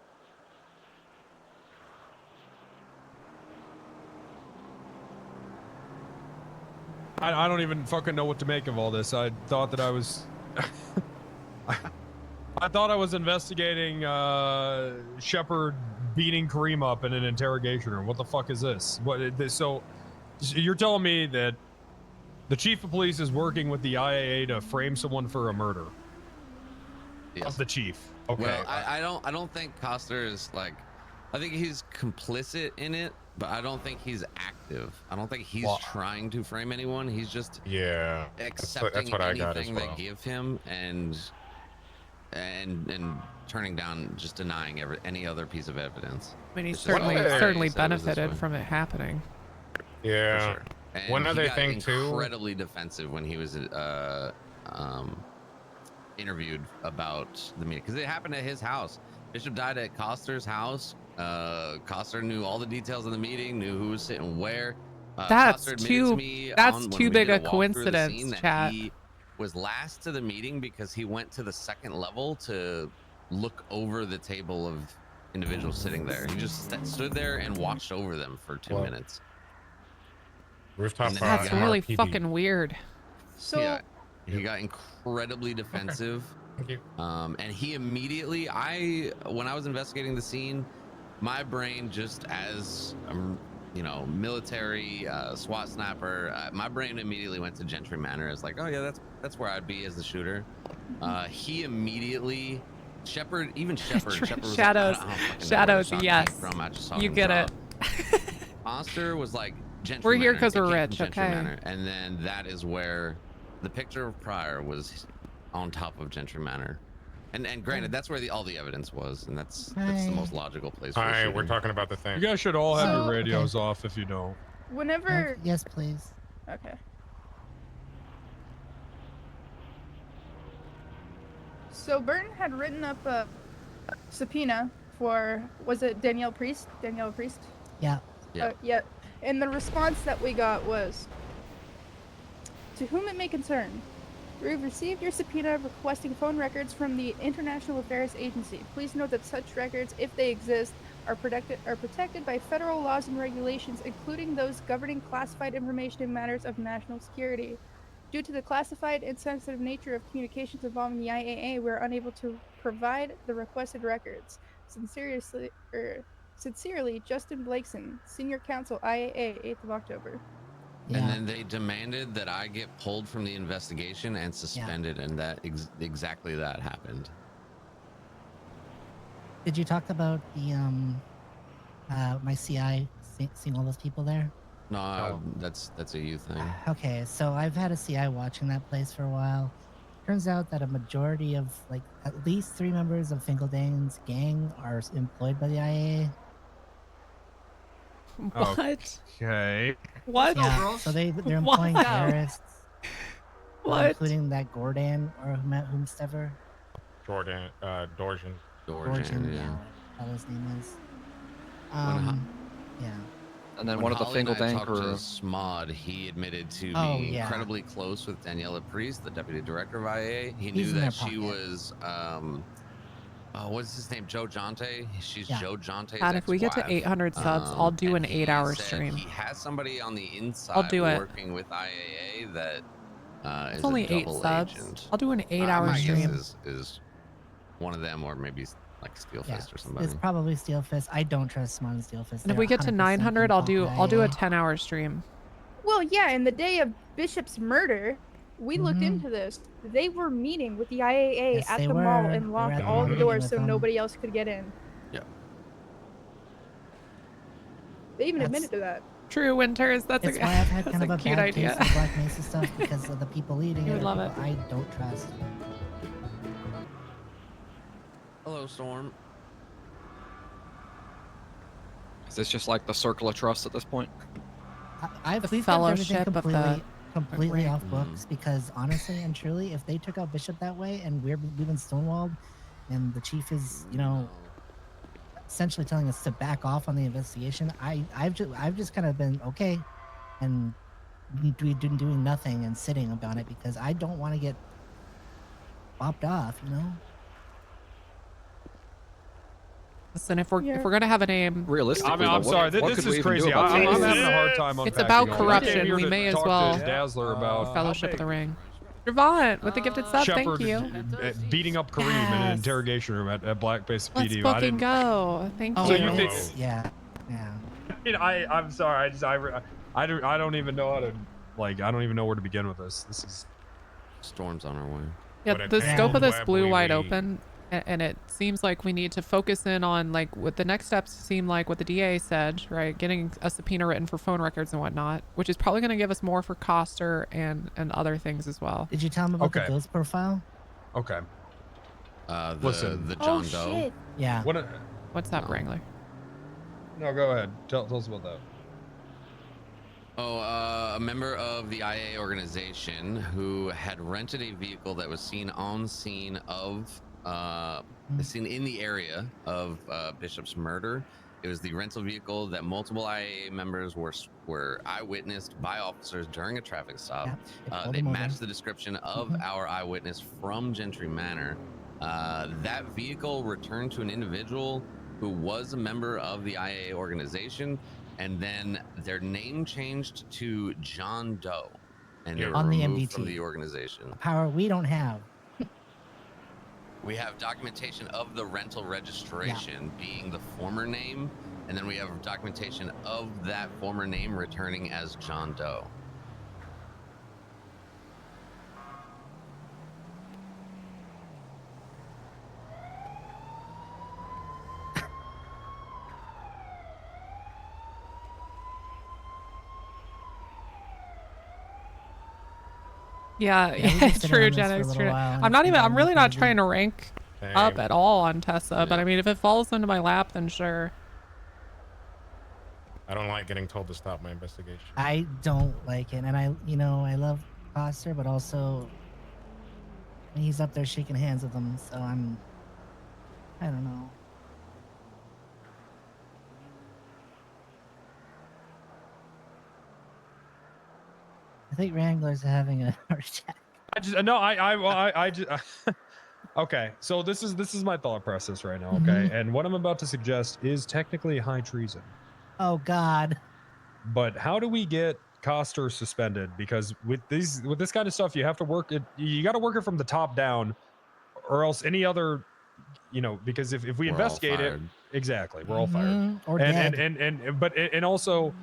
I don't even fucking know what to make of all this. I thought that I was... I thought I was investigating Shepard beating Kareem up in an interrogation room. What the fuck is this? So you're telling me that the chief of police is working with the IAA to frame someone for a murder? Yes. Of the chief. Okay. Well, I don't think Coster is like, I think he's complicit in it, but I don't think he's active. I don't think he's trying to frame anyone. He's just accepting that's what I anything got as well. they give him and turning down, just denying any other piece of evidence. I mean, he's It's just certainly like, certainly so it was this benefited way. from it happening. Yeah. For sure. And One he other got thing too. incredibly defensive when he was interviewed about the meeting, because it happened at his house. Bishop died at Coster's house. Coster knew all the details of the meeting, knew who was sitting where. That's Coster admitted too- to me that's when too we big did a walkthrough of the coincidence, scene that chat. He was last to the meeting because he went to the second level to look over the table of individuals sitting there. He just stood there and watched over them for 2 minutes. Rooftop. That's really fucking weird. So yeah, he got incredibly defensive. Thank you. And he immediately, when I was investigating the scene, my brain, just as you know, military SWAT sniper, my brain immediately went to Gentry Manor as like, oh yeah, that's where I'd be as the shooter. He immediately, Shepard was Shadows, like, I don't fucking know where the Shadows, shot came yes. from. I just saw You him get drop. it. Monster was like, Gentry We're here Manor. 'cause It we're came rich, from Gentry okay. Manor. And then that is where the picture of Pryor was on top of Gentry Manor. And granted, that's where all the evidence was, and that's the most logical place for All a right, we're shooting. talking about the thing. You guys should all have So- your radios off if you don't. whenever... Yes, please. Okay. So Burton had written up a subpoena for, was it Danielle Priest? Danielle Priest? Yeah. Yeah. And the response that we got was, to whom it may concern, we've received your subpoena requesting phone records from the International Affairs Agency. Please note that such records, if they exist, are protected by federal laws and regulations, including those governing classified information in matters of national security. Due to the classified and sensitive nature of communications involving the IAA, we are unable to provide the requested records. Sincerely, Justin Blakeson, Senior Counsel, IAA, 8th of October. And then they demanded that I get pulled from the investigation and suspended, and that exactly that happened. Did you talk about the my CI seeing all those people there? No, that's a you thing. Okay, so I've had a CI watching that place for a while. Turns out that a majority of, like, at least 3 members of Finkeldane's gang are employed by the IA. What? Okay. What? Yeah, so they're employing What? terrorists. What? Including that Gordon or whomstever. Dorjan. Dorjan, yeah. What his name is. Yeah. And then When one of the Holly and I Fingeldane talked to crew. Smod, he admitted to Oh, being yeah. incredibly close with Daniela Priest, the deputy director of IA. He He's knew in that their she pocket. was, what's his name? Joe Jonte. She's Yeah. Joe Jonte's God, if we get to ex-wife. 800 subs, I'll do an and he 8-hour said stream. He has somebody on the inside I'll do it. working with IAA that It's is only a 8 double subs. agent. I'll do an 8-hour My stream. guess is one of them, or maybe like Steel Fist or somebody. It's probably Steel Fist. I don't trust Smod and Steel Fist. And if They're we get to 100% 900, I'll do a involved in IA. 10-hour stream. Well, yeah, in the day of Bishop's murder, we looked Mhm. into this. They were meeting with the IAA Yes, at they the mall were. and They were locked at the all mall the meeting doors with so them. nobody else could get in. Yeah. They even That's- admitted to that. True, Winters. That's It's a, why I've had that's kind of a cute bad idea. taste with Black Mesa stuff because of the people leading You it would are love people I don't trust. Hello, Storm. Is this just like the circle of trust at this point? We've kept everything fellowship of the completely ring. off books because honestly and truly, if they took out Bishop that way and we've been stonewalled, and the chief is, you know, essentially telling us to back off on the investigation, I've just kind of been okay, and doing nothing and sitting about it because I don't want to get bopped off, you know. Listen, if we're gonna have a name, Realistically, I'm sorry. This is crazy. I'm having a hard time. It's unpacking about all this. corruption. I came here We to may as talk well. to Dazzler about Fellowship of the Ring. Javant with the gifted sub. Shepard Thank you. beating up Kareem in an Yes. interrogation room at Black Base Let's PD. fucking go. Thank So you. you think? Yeah. I mean, I'm sorry. I don't even know how to I don't even know where to begin with this. This is Storm's on our way. Yeah, the scope of this blew wide open, and it seems like we need to focus in on what the next steps seem like what the DA said, right? Getting a subpoena written for phone records and whatnot, which is probably going to give us more for Coster and other things as well. Did you tell him about the ghost profile? okay. Listen, the John Doe. Yeah. What's that, Wrangler? No, go ahead. Tell us about that. Oh, a member of the IA organization who had rented a vehicle that was seen on scene of seen in the area of Bishop's murder. It was the rental vehicle that multiple IA members were eyewitnessed by officers during a traffic stop. They matched the description of our eyewitness from Gentry Manor. That vehicle returned to an individual who was a member of the IA organization, and then their name changed to John Doe, and they were On the removed MDT. from the organization. Power we don't have. We have documentation of the rental registration being the former name, and then we have documentation of that former name returning as John Doe. Yeah, Yeah, we've been sitting true, on this Gen for a X. little True. while, and I'm it's not been even. I'm driving really me not crazy. trying to rank up at all on Tessa, but I mean, if it falls into my lap, then sure. I don't like getting told to stop my investigation. I don't like it, and I love Coster, but also he's up there shaking hands with them, so I don't know. I think Wrangler's having a heart attack. I just no. I just. Okay, so this is my thought process right now. Okay, and what I'm about to suggest is technically high treason. Oh God. But how do we get Coster suspended? Because with this kind of stuff, you have to work it. You got to work it from the top down, or else any other, because if we We're all investigate it, fired. exactly, we're all fired. Or and, dead. and also,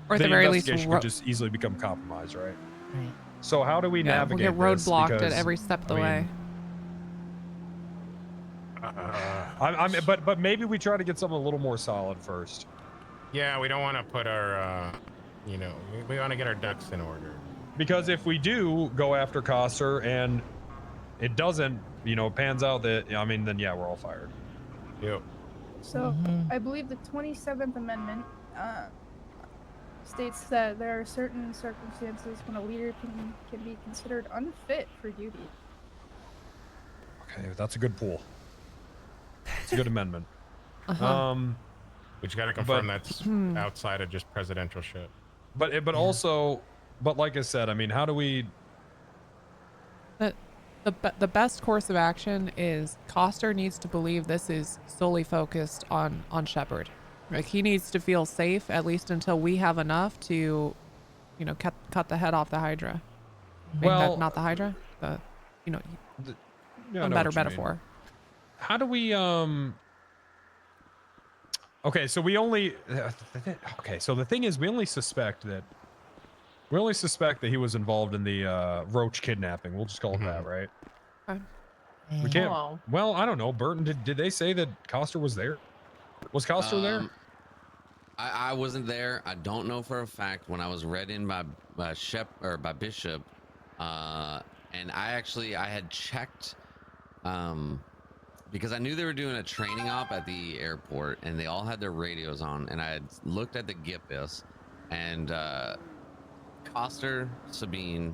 Or at the the very least, investigation could just easily become compromised, right? Right. So how do we Yeah, we'll navigate get this? roadblocked at Because, every step of the I mean, way. but maybe we try to get something a little more solid first. Yeah, we don't want to put our, we want to get our ducks in order. Because if we do go after Coster and it doesn't, pans out that, then yeah, we're all fired. Yep. So I believe the 27th Amendment states that there are certain circumstances when a leader can be considered unfit for duty. Okay, that's a good pool. It's a good amendment. Uh-huh. We just got to confirm that's outside of just presidential shit. But also, like I said, how do we? The best course of action is Coster needs to believe this is solely focused on Shepard. Like he needs to feel safe at least until we have enough to, cut the head off the Hydra. Well, not the Hydra. Yeah, I a know better what you mean. metaphor. How do we Okay, so we only. Okay, so the thing is, we only suspect that We only suspect that he was involved in the Roach kidnapping. We'll just call it that, right? We can't. Hello. Well, I don't know. Burton, did they say that Coster was there? Was Coster there? I wasn't there. I don't know for a fact. When I was read in by Bishop, and I had checked, because I knew they were doing a training op at the airport, and they all had their radios on, and I had looked at the GIPIS, and Coster, Sabine,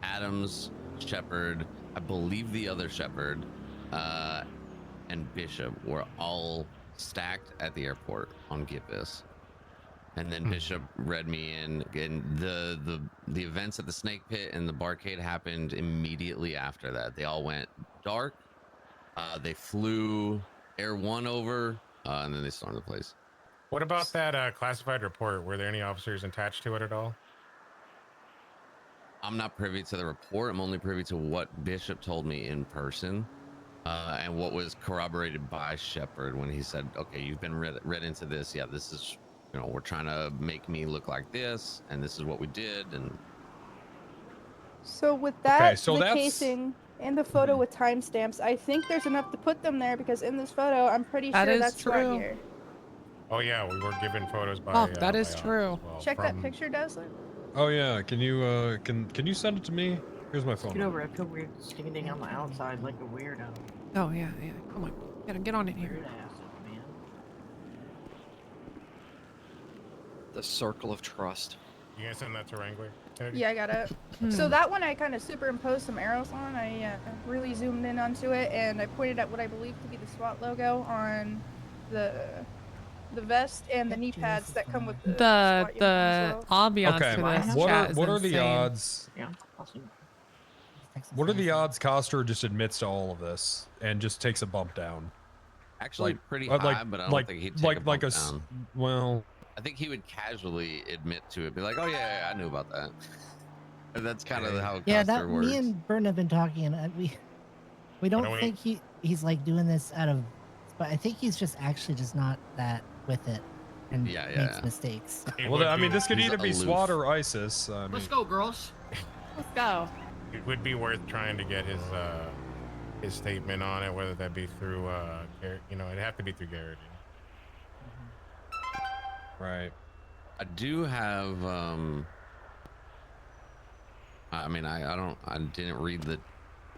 Adams, Shepard, I believe the other Shepard, and Bishop were all stacked at the airport on GIPIS. And then Bishop read me in, and the events at the Snake Pit and the Barcade happened immediately after that. They all went dark. They flew Air 1 over, and then they stormed the place. What about that classified report? Were there any officers attached to it at all? I'm not privy to the report. I'm only privy to what Bishop told me in person, and what was corroborated by Shepard when he said, okay, you've been read into this. Yeah, this is, we're trying to make me look like this, and this is what we did. And So with that, so the that's- casing and the photo with timestamps, I think there's enough to put them there because in this photo, I'm pretty That sure is that's true. right here. Oh yeah, we were given photos by. Fuck, that by is Ops as true. well, Check that from- picture, Dazzler. Oh yeah. Can you can you send it to me? Here's my phone. Get over. I feel weird standing on the outside like a weirdo. Oh yeah, yeah. Come on, get on in here. Weird ass, man. The circle of trust. You gonna send that to Wrangler? Teddy? Yeah, I got it. So that one I kind of superimposed some arrows on. I really zoomed in onto it, and I pointed at what I believe to be the SWAT logo on the vest and the knee pads that come with the SWAT uniform as well. ambiance Okay. to this What chat are is what are the insane. odds? Yeah, awesome. What are the odds Coster just admits to all of this and just takes a bump down? actually Like- pretty like- high, but I don't like- think he'd take like- a like bump a s- down. Well, I think he would casually admit to it, be like, oh yeah, I knew about that. And that's kind of how Yeah, Coster that works. me and Burton have been talking, and we don't don't we- think he's like doing this out of, but I think he's just actually just not that with it, and Yeah, makes yeah. mistakes. well, I mean, this could He's either be aloof. SWAT or ISIS. I mean, Let's go, girls. Let's go. It would be worth trying to get his statement on it, whether that be through it'd have to be through Garrett. right. I do have I didn't read the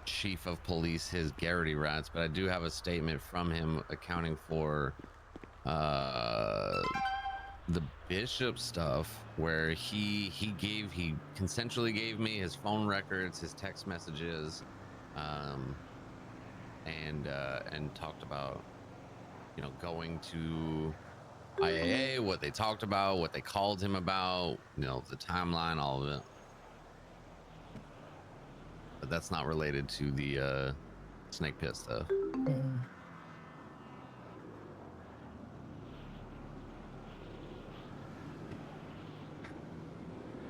chief of police his Garrity rats, but I do have a statement from him accounting for the Bishop stuff, where he consensually gave me his phone records, his text messages, and talked about going to IAA, what they talked about, what they called him about, the timeline, all of it. But that's not related to the Snake Pit stuff.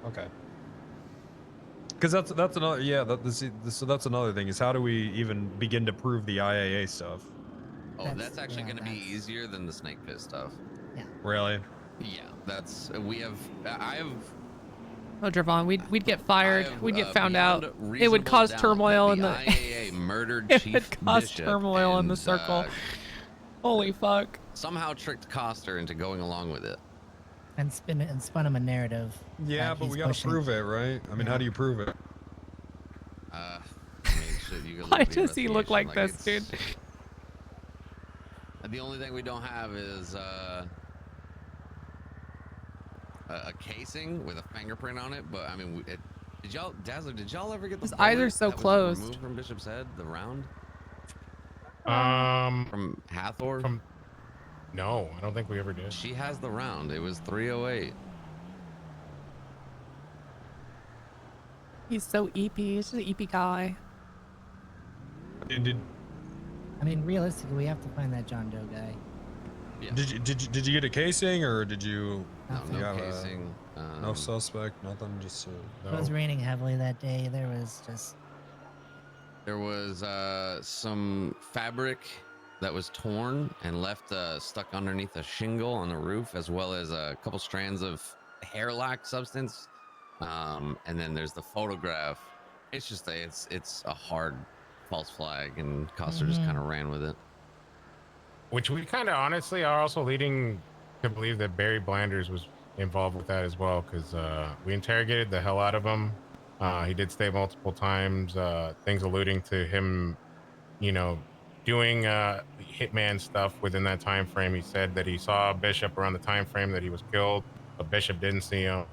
Okay. Because that's another so that's another thing is how do we even begin to prove the IAA stuff? Oh, that's actually going to be easier than the Snake Pit stuff. Really? Yeah, I have. Oh, Dravon, we'd get fired. We'd get found beyond out. It reasonable would cause doubt turmoil that in the. IAA murdered it Chief would cause Bishop turmoil in the and, circle. Holy fuck! Somehow tricked Coster into going along with it. And spun him a narrative. Yeah, that but he's we gotta pushing. prove it, right? I mean, how do you prove it? Why does he look like this, dude? The only thing we don't have is a casing with a fingerprint on it, but I mean, did y'all ever get the His eyes are bullet so that was closed. removed from Bishop's head, the round? From Hathor? No, I don't think we ever did. She has the round. It was 308. He's so EP. He's just an EP guy. I mean, realistically, we have to find that John Doe guy. Did you get a casing or did you? No, you no have casing. No suspect. Nothing. Just. It was raining heavily that day. There was Some fabric that was torn and left stuck underneath a shingle on the roof, as well as a couple strands of hair-like substance And then there's the photograph. It's just it's a hard false flag, and Coster just kind of ran with it. Which we kind of honestly are also leading to believe that Barry Blanders was involved with that as well, because we interrogated the hell out of him. He did stay multiple times, things alluding to him, doing hitman stuff within that time frame. He said that he saw Bishop around the time frame that he was killed, but Bishop didn't see him.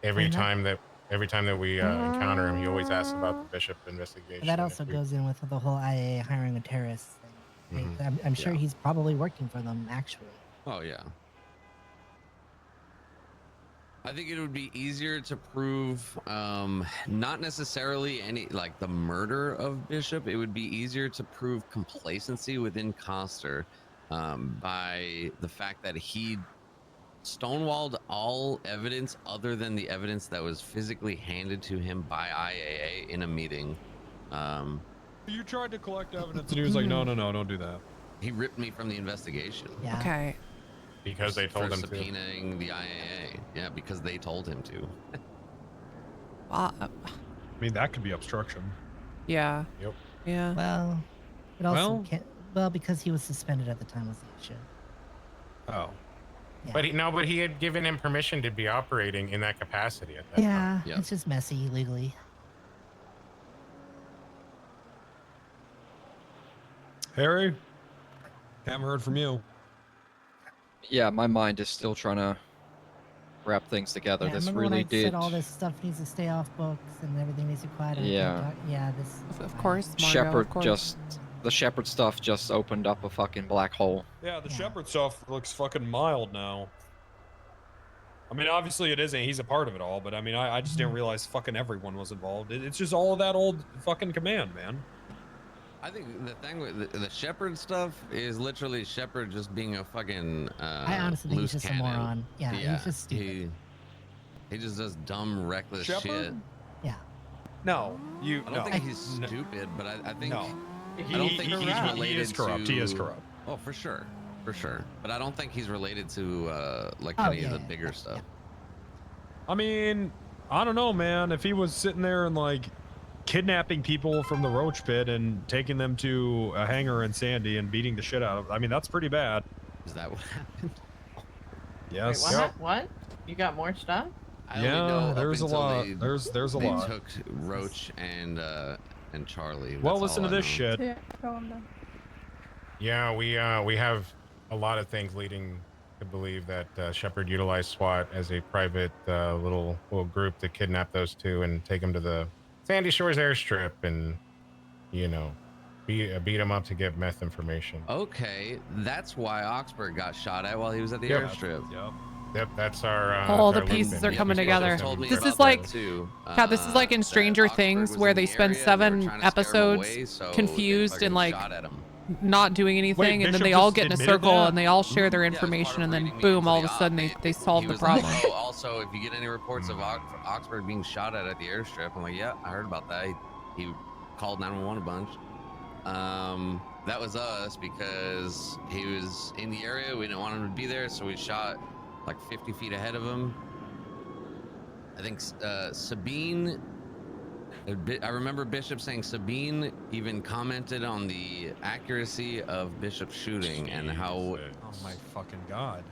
Every time that we encounter him, he always asks about the Bishop investigation. That also goes in with the whole IAA hiring a terrorist thing. I'm sure he's probably working for them, actually. Oh yeah. I think it would be easier to prove, not necessarily like the murder of Bishop. It would be easier to prove complacency within Coster by the fact that he stonewalled all evidence other than the evidence that was physically handed to him by IAA in a meeting. You tried to collect evidence, and he was like, "No, don't do that." He ripped me from the investigation. Yeah. Okay. Because they told him to. Subpoenaing the IAA. Yeah, because they told him to. I mean, that could be obstruction. Yeah. Yep. Yeah. Well, it also can't. Well, because he was suspended at the time was the issue. Oh. Yeah. But he had given him permission to be operating in that capacity at that Yeah, time. it's just messy legally. Harry, haven't heard from you. Yeah, my mind is still trying to wrap things together. Yeah, This remember really when I did. said all this stuff needs to stay off books and everything needs to be quiet. Yeah. Yeah, this. Of course, Mario, Shepard of course. the Shepard stuff just opened up a fucking black hole. Yeah, the Shepard stuff looks fucking mild now. I mean, obviously it isn't. He's a part of it all, but I mean, I just didn't realize fucking everyone was involved. It's just all of that old fucking command, man. I think the thing with the Shepard stuff is literally Shepard just being a fucking I honestly think he's loose just cannon. a moron. Yeah, he's just stupid. He just does dumb, reckless Shepard? shit. Yeah. No, I don't think he's stupid, but I think No. I don't think he's related he is corrupt. to. He is corrupt. Oh, for sure. But I don't think he's related to like Oh, any of the bigger stuff. I mean, I don't know, man. If he was sitting there and like kidnapping people from the roach pit and taking them to a hangar in Sandy and beating the shit out of, I mean, that's pretty bad. Is that what happened? Yes. Wait, what? You got more stuff? I only know up there's a until lot. they- There's a they lot. took Roach and Charlie. Well, That's listen all to I this know. shit. Yeah, tell him that. Yeah, we have a lot of things leading to believe that Shepard utilized SWAT as a private little group to kidnap those two and take them to the Sandy Shores airstrip and, beat them up to get meth information. Okay, that's why Oxford got shot at while he was at the Yep. airstrip. Yep, that's our. All the our pieces loop are in. coming together. told me This about is like, that too. God, this is like in Stranger Things where they spend 7 episodes away, so they confused fucking and like shot at him. not doing anything, and then Bishop they all just get in a admitted circle that? and they all share their information, and then boom, all of a sudden they solve He the was like, problem. oh, also, if you get any reports of Oxford being shot at the airstrip, I'm like, yeah, I heard about that. He called 911 a bunch. That was us because he was in the area. We didn't want him to be there, so we shot like 50 feet ahead of him. I think Sabine. I remember Bishop saying Sabine even commented on the accuracy of Bishop's shooting and how. Oh my fucking god!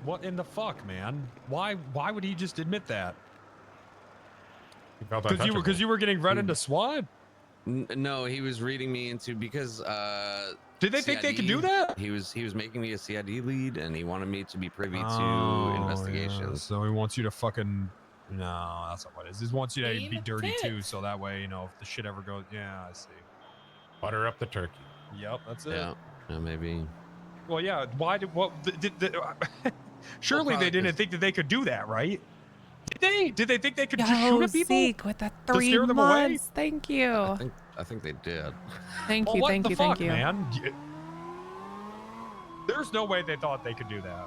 What in the fuck, man? Why would he just admit that? Because you were getting run into SWAT. No, he was reading me into because. Did they think they could do that? He was making me a CID lead, and he wanted me to be privy to Yeah, investigations. so he wants you to fucking. No, that's not what it is. He wants you to be dirty too, so that way, if the shit ever goes. Yeah, I see. Butter up the turkey. Yep, that's it. Yeah, maybe. Well, yeah. Why did surely they didn't think that they could do that, right? Did they? Did they think they could just shoot at people? Zeke, with the to 3 scare them away? months. Thank you. I think they did. Thank Well, you. what Thank the you. fuck, Thank you. man? There's no way they thought they could do that.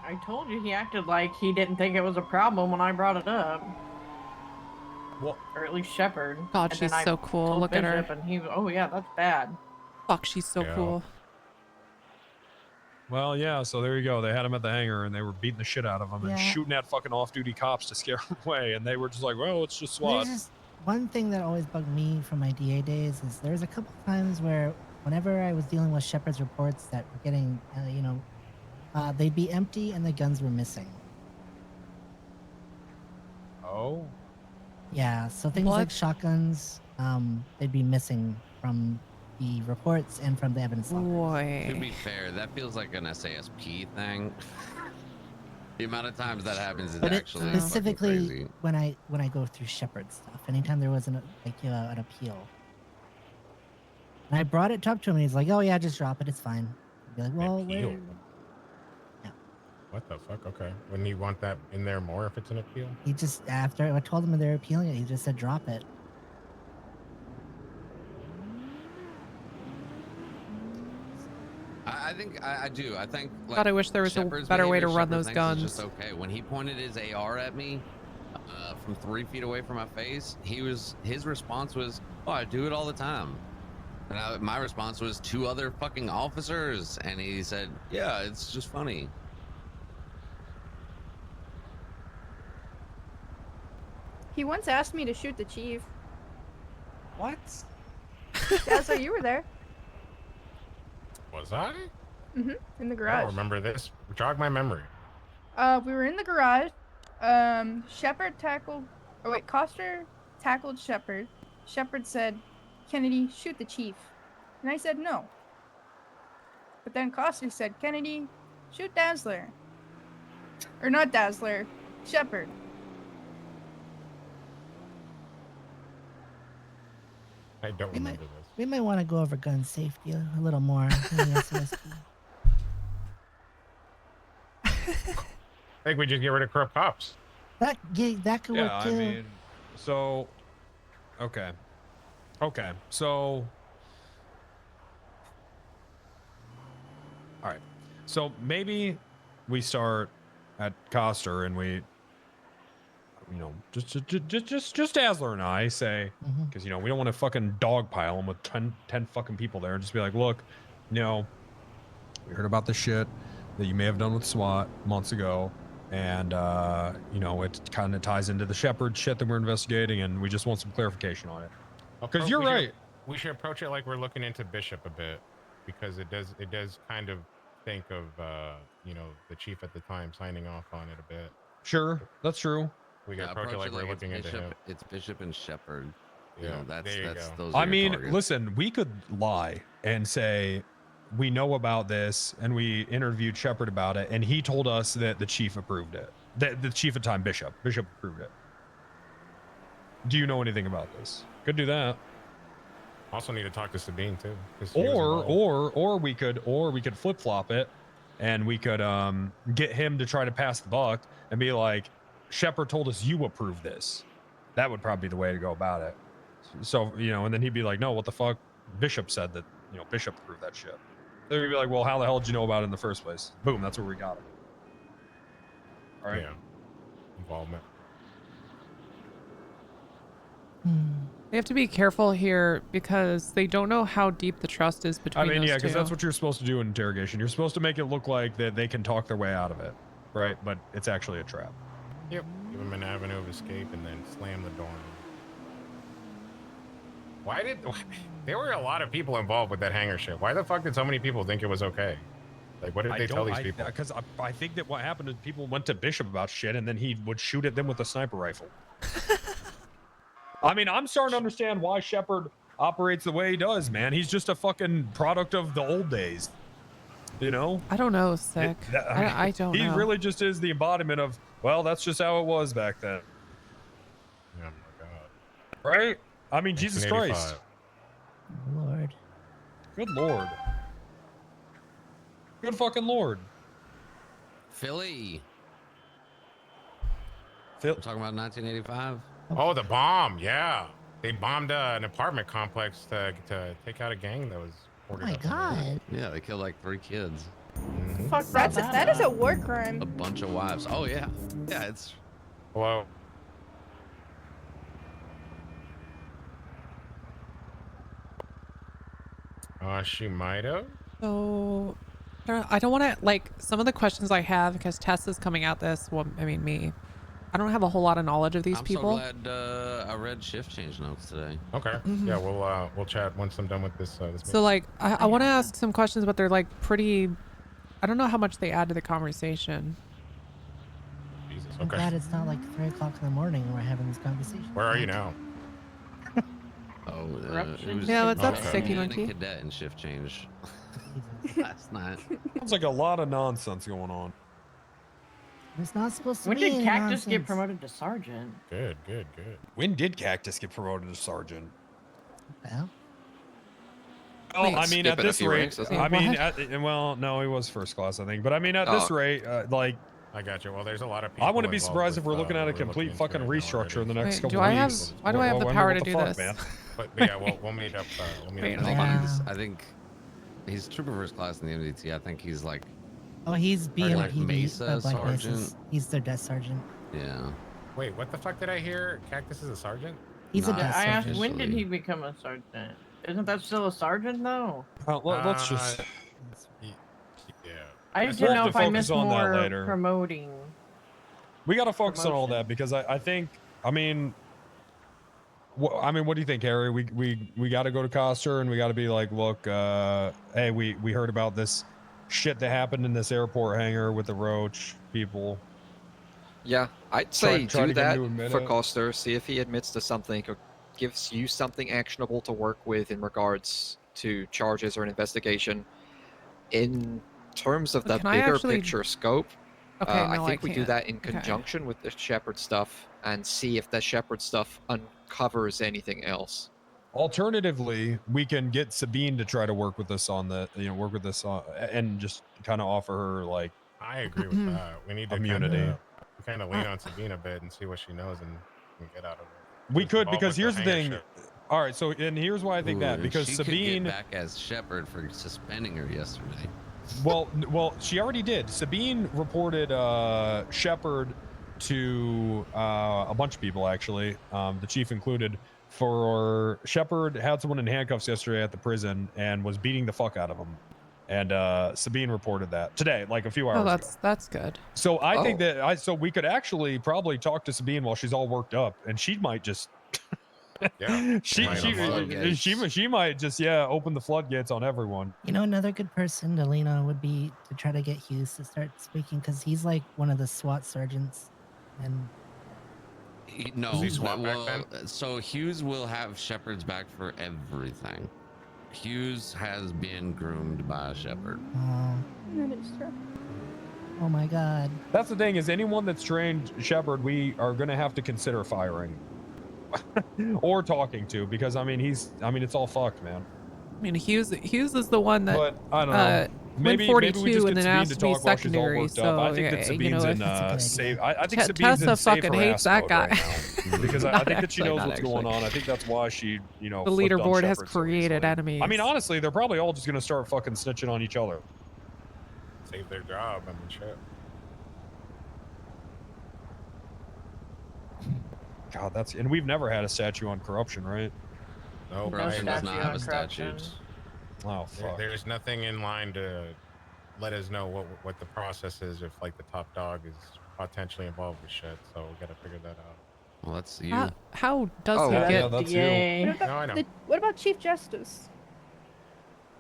I told you he acted like he didn't think it was a problem when I brought it up. Well, or at least Shepard. God, And then she's I so cool. told Look at her. Bishop, and he, oh yeah, that's bad. Fuck, she's so Yeah. cool. Well, yeah. So there you go. They had him at the hangar, and they were beating the shit out of him and Yeah. shooting at fucking off-duty cops to scare him away. And they were just like, "Well, it's just SWAT." There's just one thing that always bugged me from my DA days is there's a couple times where whenever I was dealing with Shepard's reports that were getting, they'd be empty and the guns were missing. Oh. Yeah, so things like shotguns, they'd be missing from the reports and from the evidence loggers. To be fair, that feels like an SASP thing. The amount of times that happens is But it actually fucking specifically crazy. when I go through Shepard stuff, anytime there was an appeal, and I brought it up to him, and he's like, "Oh yeah, just drop it, it's fine." I'd be like, "Well, Appeal. where?" What the fuck? Okay. Wouldn't you want that in there more if it's an appeal? He just after I told him they're appealing it, he just said, "Drop it." I think I do. I think. Like, God, I wish there was a Shepard's better way to behavior, run Shepard those thinks guns. Is just okay. When he pointed his AR at me from 3 feet away from my face, his response was, "Oh, I do it all the time." And my response was 2 other fucking officers, and he said, "Yeah, it's just funny." He once asked me to shoot the chief. What? Yeah, so you were there. Was I? In the I garage. don't remember this. Jog my memory. We were in the garage. Shepard tackled. Oh wait, Coster tackled Shepard. Shepard said, "Kennedy, shoot the chief," and I said no. But then Coster said, "Kennedy, shoot Dazzler," or not Dazzler, Shepard. I don't remember this. We might want to go over gun safety a little more. in the SOSP. I think we just get rid of corrupt cops. That could work Yeah, too. I mean, so, okay, so, all right, so maybe we start at Coster and we, just Dazzler and I say, because we don't want to fucking dogpile him with 10 fucking people there, and just be like, look, we heard about the shit that you may have done with SWAT months ago. And, it kind of ties into the Shepard shit that we're investigating, and we just want some clarification on it. Because you're right. We should approach it like we're looking into Bishop a bit, because it does kind of think of, the chief at the time signing off on it a bit. Sure, that's true. We can approach it like we're looking into him. It's Bishop and Shepard. Yeah, that's there you that's go. those. Are I your mean, targets. listen, we could lie and say we know about this, and we interviewed Shepard about it, and he told us that the chief approved it. The chief at the time, Bishop approved it. Do you know anything about this? Could do that. Also need to talk to Sabine too. Or we could flip flop it, and we could get him to try to pass the buck and be like, Shepard told us you approved this. That would probably be the way to go about it. So, and then he'd be like, no, what the fuck? Bishop said that, Bishop approved that shit. Then we'd be like, well, how the hell did you know about it in the first place? Boom, that's where we got it. All right. Yeah. Involvement. They have to be careful here because they don't know how deep the trust is between I mean, those because two. that's what you're supposed to do in interrogation. You're supposed to make it look like that they can talk their way out of it, right? But it's actually a trap. Yep. Give him an avenue of escape and then slam the door. There were a lot of people involved with that hangar shit. Why the fuck did so many people think it was okay? Like, what did they tell these people? Because I think that what happened is people went to Bishop about shit, and then he would shoot at them with a sniper rifle. I mean, I'm starting to understand why Shepard operates the way he does, man. He's just a fucking product of the old days. I don't know, Sick. I don't know. He really just is the embodiment of, well, that's just how it was back then. Oh my god. Right? I mean, Jesus Christ. Lord. Good Lord. Good fucking Lord. Philly. We're talking about 1985. Oh, the bomb. Yeah. They bombed an apartment complex to take out a gang that was ordered. Oh my god. Yeah, they killed like 3 kids. Fuck, that is a war crime. A bunch of wives. Oh yeah. Yeah, it's. Hello. She might have. So I don't want to, like, some of the questions I have, because Tessa's coming at this, well, I mean, me. I don't have a whole lot of knowledge of these people. I'm so glad I read shift change notes today. Okay. Yeah, we'll chat once I'm done with this. This So, like, I want to ask some questions, but they're, like, pretty... I don't know how much they add to the conversation. Jesus, I'm glad it's not like 3 o'clock in the morning and we're having this conversation. Where are you now? Oh, Yeah, what's up, Sticky me and a Monkey? cadet in shift change last night. Sounds like a lot of nonsense going on. It's not supposed to When be did any Cactus get nonsense. promoted to sergeant? Good. When did Cactus get promoted to sergeant? Well, Oh, I mean, at this rate, I mean, What? well, no, he was first class, I think. But I mean, at this rate, like, I got you. Well, there's a lot of people. I wouldn't be involved surprised if with, we're looking at a we're complete into fucking it now restructure in the already. next Wait, couple do I of have? weeks. Why do I have the What power to the do fuck, this? man? But yeah, we'll meet up. Wait, up hold on. I think he's trooper first class in the MDT. I think he's like. oh, he's Like BMPD, Mesa Black sergeant. Mesa's. He's their desk sergeant. Yeah. Wait, what the fuck did I hear? Cactus is a sergeant? He's a Not desk I asked, sergeant. when did he become a sergeant? Isn't that still a sergeant though? Let's just. Yeah. I just We'll didn't know have if to I focus missed on that more later. promoting. We got to focus on all that because I think, I mean, what do you think, Harry? We got to go to Coster and we got to be like, look, hey, we heard about this shit that happened in this airport hangar with the Roach people. Yeah, I'd say Try do to get him that to admit for it. Coster, see if he admits to something or gives you something actionable to work with in regards to charges or an investigation. In terms of But the can I bigger actually- picture scope, Okay, I no, I think we do can't. that in Okay. conjunction with the Shepherd stuff and see if the Shepherd stuff uncovers anything else. Alternatively, we can get Sabine to try to work with us on the, work with us on, and just kind of offer her like. I agree with that. We need to immunity. kind of lean on Sabine a bit and see what she knows and get out of it. We She's could, involved because with the here's the hangar thing. ship. All right, so and here's why I think that, Ooh, because she Sabine could get back as Shepherd for suspending her yesterday. well, she already did. Sabine reported Shepard to a bunch of people, actually, the chief included. For Shepard had someone in handcuffs yesterday at the prison and was beating the fuck out of him, and Sabine reported that today, like a few hours Oh, ago. that's good. So I think that so we could actually probably talk to Sabine while she's all worked up, and she might just. Yeah, she might just open the floodgates on everyone. You know, another good person to lean on would be to try to get Hughes to start speaking because he's like one of the SWAT sergeants, and No, Is he SWAT back well, so Hughes will have Shepard's back for everything. Hughes has been groomed by a Shepherd. That is true. oh my god, That's the thing, is anyone that's trained Shepard, we are going to have to consider firing or talking to, because I mean it's all fucked, man. I mean, Hughes is the one that But I don't know. went Maybe 42 we just and get then Sabine asked to to be talk while she's all secondary. worked So up. I think that you Sabine's know, in I think Sabine's Tessa in safe fucking her hates ass that mode guy. right now. Because I Not think that she actually, knows not what's going actually. on. I think that's why she, The flipped on leaderboard has Shepard so created easily. enemies. I mean, honestly, they're probably all just going to start fucking snitching on each other. Save their job. I mean, shit. God, and we've never had a statute on corruption, right? No, Corruption does not have a statute. Oh, fuck. There's nothing in line to let us know what the process is if like the top dog is potentially involved with shit. So we gotta figure that out. Well, that's you. How does Oh, he yeah, get? that's What you. about, No, I know. what about Chief Justice?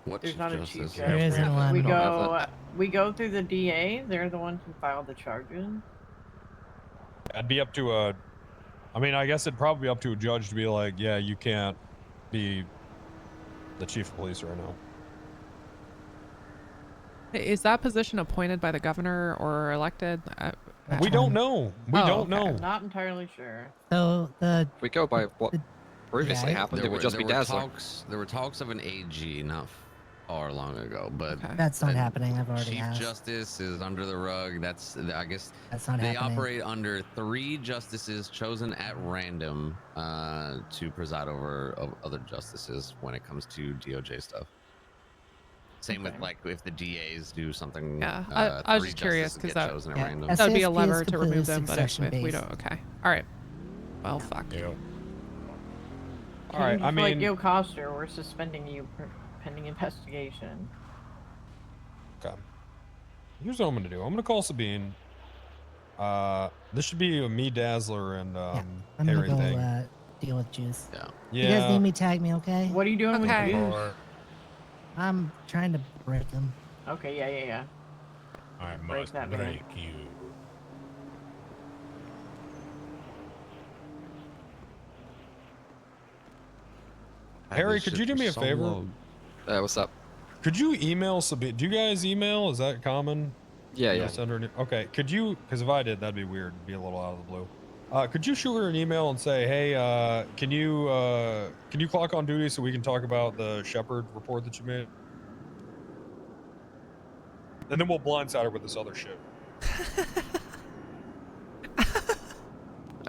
What There's Chief not a Justice? chief There isn't one. We We don't go. We go through the DA. They're the ones who filed the charges. I'd be up to I guess it'd probably be up to a judge to be like, yeah, you can't be the chief of police right now. Is that position appointed by the governor or elected? We don't know. We Oh, don't okay. know. Not entirely sure. so the If we go by what previously Yeah, happened, it would just be Dazzler. There were talks of an AG not far long ago, but that's not happening. I've already Chief asked. Justice is under the rug. I guess That's not they happening. operate under 3 justices chosen at random to preside over other justices when it comes to DOJ stuff. Same with like if the DAs do something. Yeah, I was 3 just curious justices because get chosen at Yeah. random. that would be a SASP is lever to completely remove them. But if we succession-based. don't, okay. All right. Well, fuck. Yeah. All right, I For, like mean, Gil Coster, we're suspending you pending investigation. okay. Here's what I'm gonna do. I'm gonna call Sabine. This should be a me, Dazzler, and I'm gonna Harry go thing. deal with Juice. Yeah. You guys Yeah. need me, tag me, okay? What are you doing Okay. with Or Juice? I'm trying to break him. Okay, yeah. I Break must that man. break you. Harry, could you do me a favor? What's up? Could you email Sabine? Do you guys email? Is that common? Yeah, You yeah. just send her okay. Could you? Because if I did, that'd be weird. It'd be a little out of the blue. Could you shoot her an email and say, hey, can you clock on duty so we can talk about the Shepherd report that you made? And then we'll blindside her with this other shit.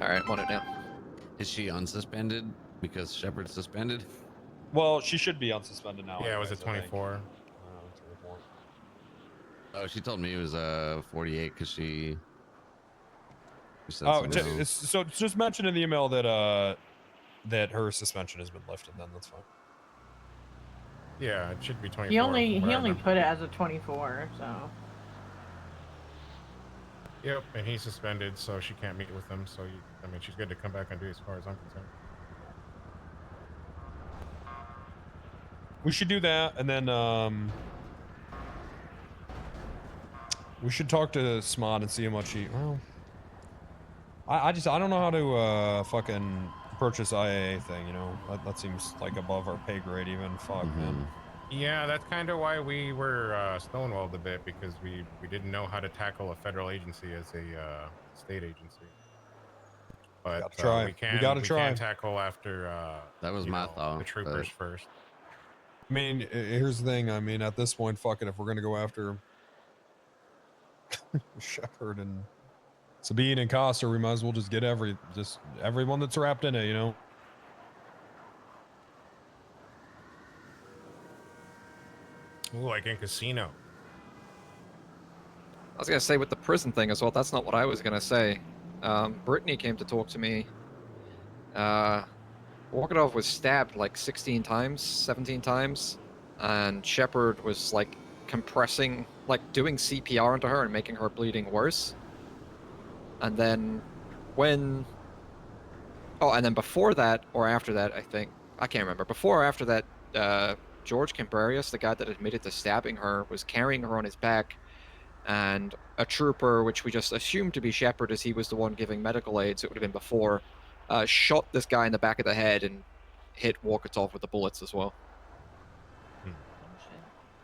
All right, I'm on it now. Is she unsuspended because Shepard's suspended? Well, she should be unsuspended now. Yeah, it was anyways, a I think. 24. 24. Oh, she told me it was 48 because she said Oh, something else. so just mention in the email that that her suspension has been lifted. Then that's fine. Yeah, it should be 24. He only from what I remember. put it as a 24, so. Yep, and he's suspended, so she can't meet with him. So I mean, she's good to come back and do as far as I'm concerned. We should do that, and then we should talk to Smod and see how much he. Well, I don't know how to fucking purchase IAA thing. You know, that seems like above our pay grade. Even fuck, man. Yeah, that's kind of why we were stonewalled a bit, because we didn't know how to tackle a federal agency as a state agency. But Gotta try. we We gotta try. can tackle after that was my thought. the troopers first. I mean, here's the thing. I mean, at this point, fuck it. If we're gonna go after Shepard and Sabine and Costa, we might as well just get everyone that's wrapped in it. You know. Ooh, like in Casino. I was gonna say with the prison thing as well. That's not what I was gonna say. Brittany came to talk to me. Walkadov was stabbed like 16 times, 17 times, and Shepard was like compressing, like doing CPR onto her and making her bleeding worse. And then and then before that or after that, I think I can't remember. Before or after that, George Cambrarius, the guy that admitted to stabbing her, was carrying her on his back, and a trooper, which we just assumed to be Shepard as he was the one giving medical aid, so it would have been before, shot this guy in the back of the head and hit Walkatov with the bullets as well.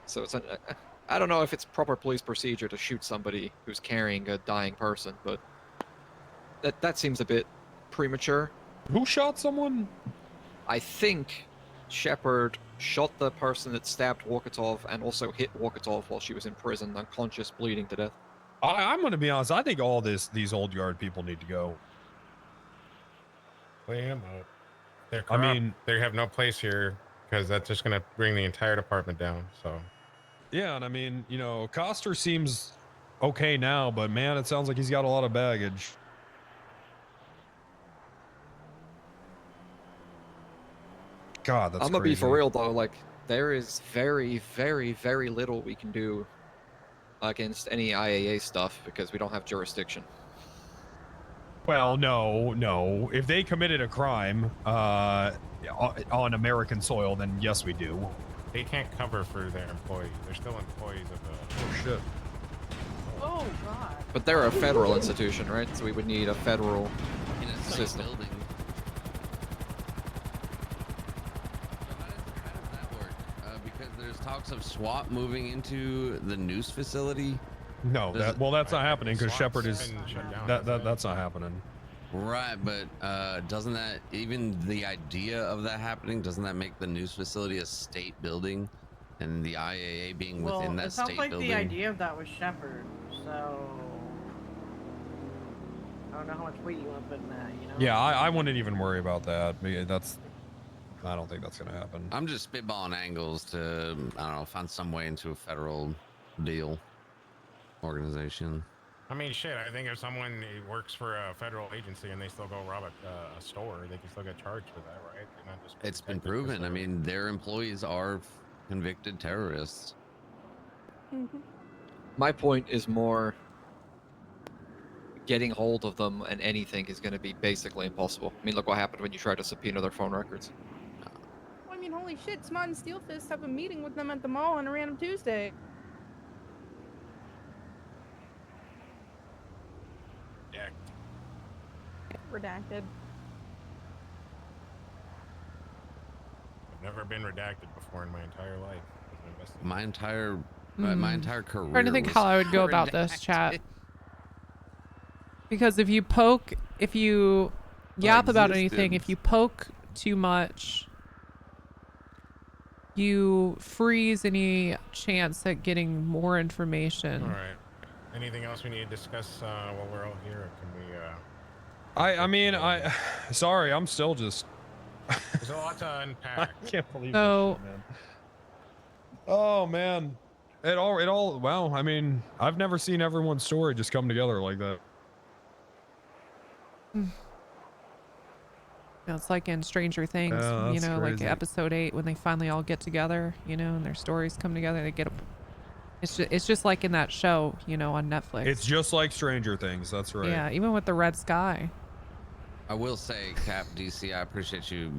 So it's I don't know if it's proper police procedure to shoot somebody who's carrying a dying person, but that seems a bit premature. Who shot someone? I think Shepard shot the person that stabbed Walkatov and also hit Walkatov while she was in prison, unconscious, bleeding to death. I'm going to be honest. I think all these old guard people need to go. Clean them up. They're I corrupt. mean, they have no place here because that's just going to bring the entire department down. So. Yeah, and I mean, you know, Coster seems okay now, but man, it sounds like he's got a lot of baggage. God, that's I'm gonna be crazy. for real though. Like, there is very, very, very little we can do against any IAA stuff because we don't have jurisdiction. Well, no. If they committed a crime on American soil, then yes, we do. They can't cover for their employees. They're still employees of the. Oh shit. Oh god. But they're a federal institution, right? So we would need a federal system. Building. How does that work? Because there's talks of SWAT moving into the noose facility. No, that's not happening because Shepard is shut down, that's not happening. Right, but doesn't that, even the idea of that happening, doesn't that make the news facility a state building, and the IAA being within that it sounds state like building? the idea of that was Shepard, so I don't know how much weight you want to put in that, you know? Yeah, I wouldn't even worry about that. I don't think that's gonna happen. I'm just spitballing angles to, I don't know, find some way into a federal deal organization. I mean, shit, I think if someone works for a federal agency and they still go rob a store, they can still get charged for that, right? They're not just It's been proven. I mean, their employees are convicted terrorists. My point is more getting hold of them and anything is going to be basically impossible. I mean, look what happened when you tried to subpoena their phone records. Well, I mean, holy shit, Smart and Steelfist have a meeting with them at the mall on a random Tuesday. Redacted. I've never been redacted before in my entire life. as an investigator. My entire career. Trying to think was how I would go about this, chat. redacted. Because if you yap about anything, if existence. you poke too much, you freeze any chance at getting more information. All right. Anything else we need to discuss while we're all here? Or can we? I mean, sorry, I'm still just. There's a lot to I unpack. can't believe So- this shit, man. Oh man, it all. Wow, I mean, I've never seen everyone's story just come together like that. You know, it's like in Stranger Things, Yeah, you that's know, like crazy. episode 8 when they finally all get together, you know, and their stories come together. They get a. It's just like in that show, you know, on Netflix. It's just like Stranger Things. That's right. Yeah, even with the red sky. I will say, Cap DC, I appreciate you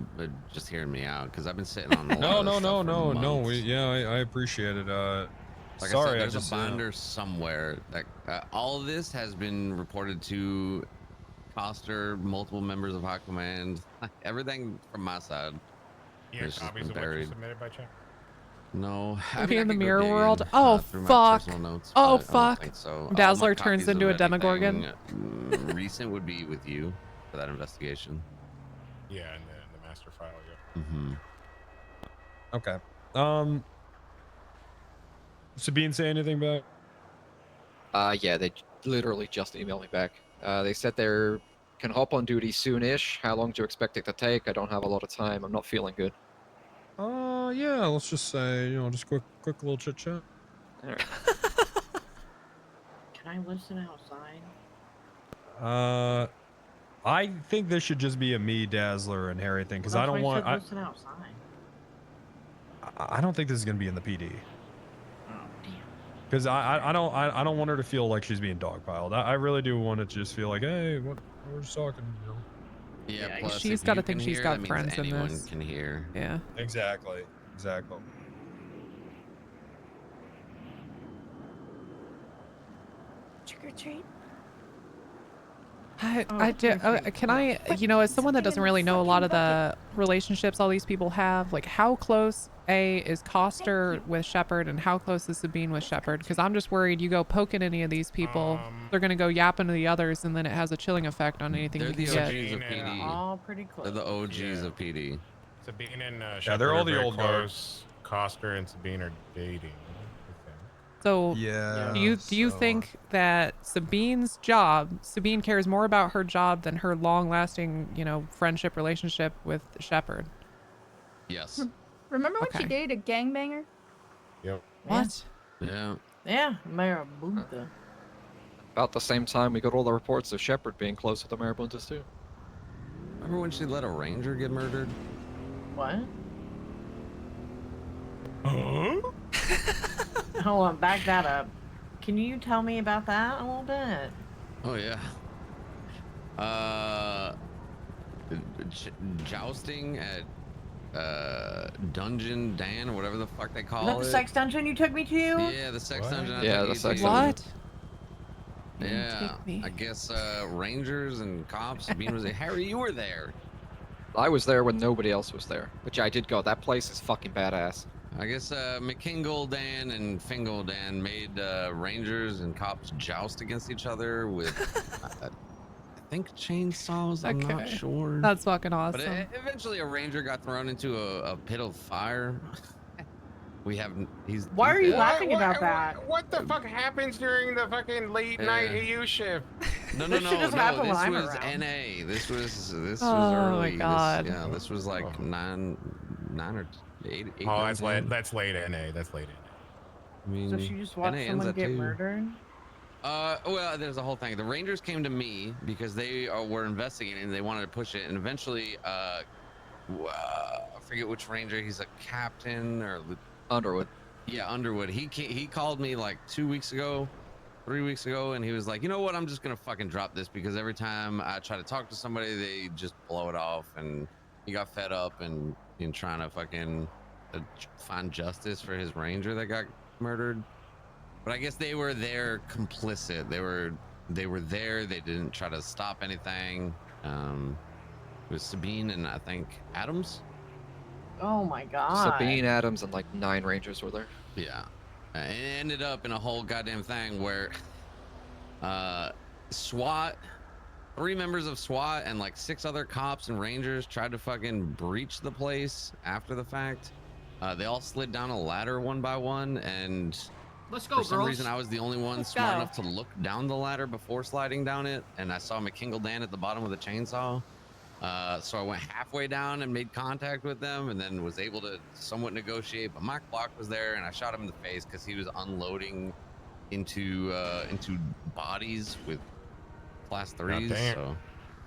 just hearing me out because I've been sitting on. A lot No, of no, this no, stuff for no, no. months. I appreciate it. Like Sorry, I said, there's just, a binder somewhere that all of this has been reported to Foster, multiple members of High Command, everything from my side. You have It's just copies been of what you buried. submitted by check? No. Maybe in the I could go mirror dig in, world. Oh through my fuck. personal notes, Oh but I don't fuck. think so. All my Dazzler turns copies of into a anything, Demogorgon. Recent would be with you for that investigation. Yeah, and the master file. Yeah. Mm-hmm. Okay. Sabine say anything back? Yeah, they literally just emailed me back. They said they can hop on duty soon-ish. How long do you expect it to take? I don't have a lot of time. I'm not feeling good. Yeah. Let's just say, you know, just quick little chit chat. Can I listen outside? I think this should just be a me, Dazzler, and Harry thing because I don't want. Listen outside. I don't think this is gonna be in the PD. Oh damn. Because I don't want her to feel like she's being dogpiled. I really do want it to just feel like, hey, we're just talking, you know. Yeah, plus She's if got to you think can she's hear, got that means friends in anyone this. can hear. Yeah. Exactly. Trick or treat. Can I, you know, as someone that doesn't really know a lot of the relationships all these people have, like how close is Coster with Shepard and how close is Sabine with Shepard? Because I'm just worried you go poking any of these people, they're going to go yapping to the others and then it has a chilling effect on anything They're you the can OGs get. of PD. All pretty close. They're the OGs of PD. Sabine and Yeah, they're all the very old guard. close. Coster and Sabine are dating. So Yeah. do you think that Sabine cares more about her job than her long-lasting, you know, friendship relationship with Shepard? Yes. Remember when Okay. she dated a gangbanger? Yep. What? Yeah. Yeah, Marabunta. About the same time, we got all the reports of Shepard being close with the Marabuntas too. Remember when she let a ranger get murdered? What? Huh? Hold on, back that up. Can you tell me about that a little bit? Oh yeah. Jousting at Dungeon Dan or whatever the fuck they call Is that it. the sex dungeon you took me to? Yeah, the sex dungeon. I Yeah, took the you sex to. dungeon. Yeah, I guess Rangers and cops. Sabine was there. Harry, you were there. I was there when nobody else was there, which I did go. That place is fucking badass. I guess McKingle Dan and Fingal Dan made Rangers and cops joust against each other with, I think, chainsaws. I'm not Okay. sure. That's fucking awesome. But eventually, a Ranger got thrown into a pit of fire. He's. Why are you dead. laughing about that? What the fuck happens during the fucking late night AU shift? No, This shit doesn't happen when this I'm was around. NA. This was Oh my early. God. Yeah, this was like nine or eight. Oh, that's 9, late. 10. That's late NA. That's late NA. I mean, So she just watched NA ends someone at get 2. murdered? Well, there's a whole thing. The Rangers came to me because they were investigating. They wanted to push it, and eventually, I forget which Ranger. He's a captain or Underwood. Yeah, Underwood. He called me like 2 weeks ago, 3 weeks ago, and he was like, you know what? I'm just gonna fucking drop this because every time I try to talk to somebody, they just blow it off. And he got fed up and trying to fucking find justice for his ranger that got murdered. But I guess they were there complicit. They were there. They didn't try to stop anything. It was Sabine and I think Adams. Oh my god. Sabine, Adams, and like 9 Rangers were there. Yeah. It ended up in a whole goddamn thing where SWAT, 3 members of SWAT and like 6 other cops and Rangers tried to fucking breach the place after the fact. They all slid down a ladder one by one, and Let's go, for some girls. reason I was the only one Let's smart go. enough to look down the ladder before sliding down it, and I saw McKingle Dan at the bottom with a chainsaw. So I went halfway down and made contact with them, and then was able to somewhat negotiate. But Mike Block was there, and I shot him in the face because he was unloading into bodies with class 3s. damn. So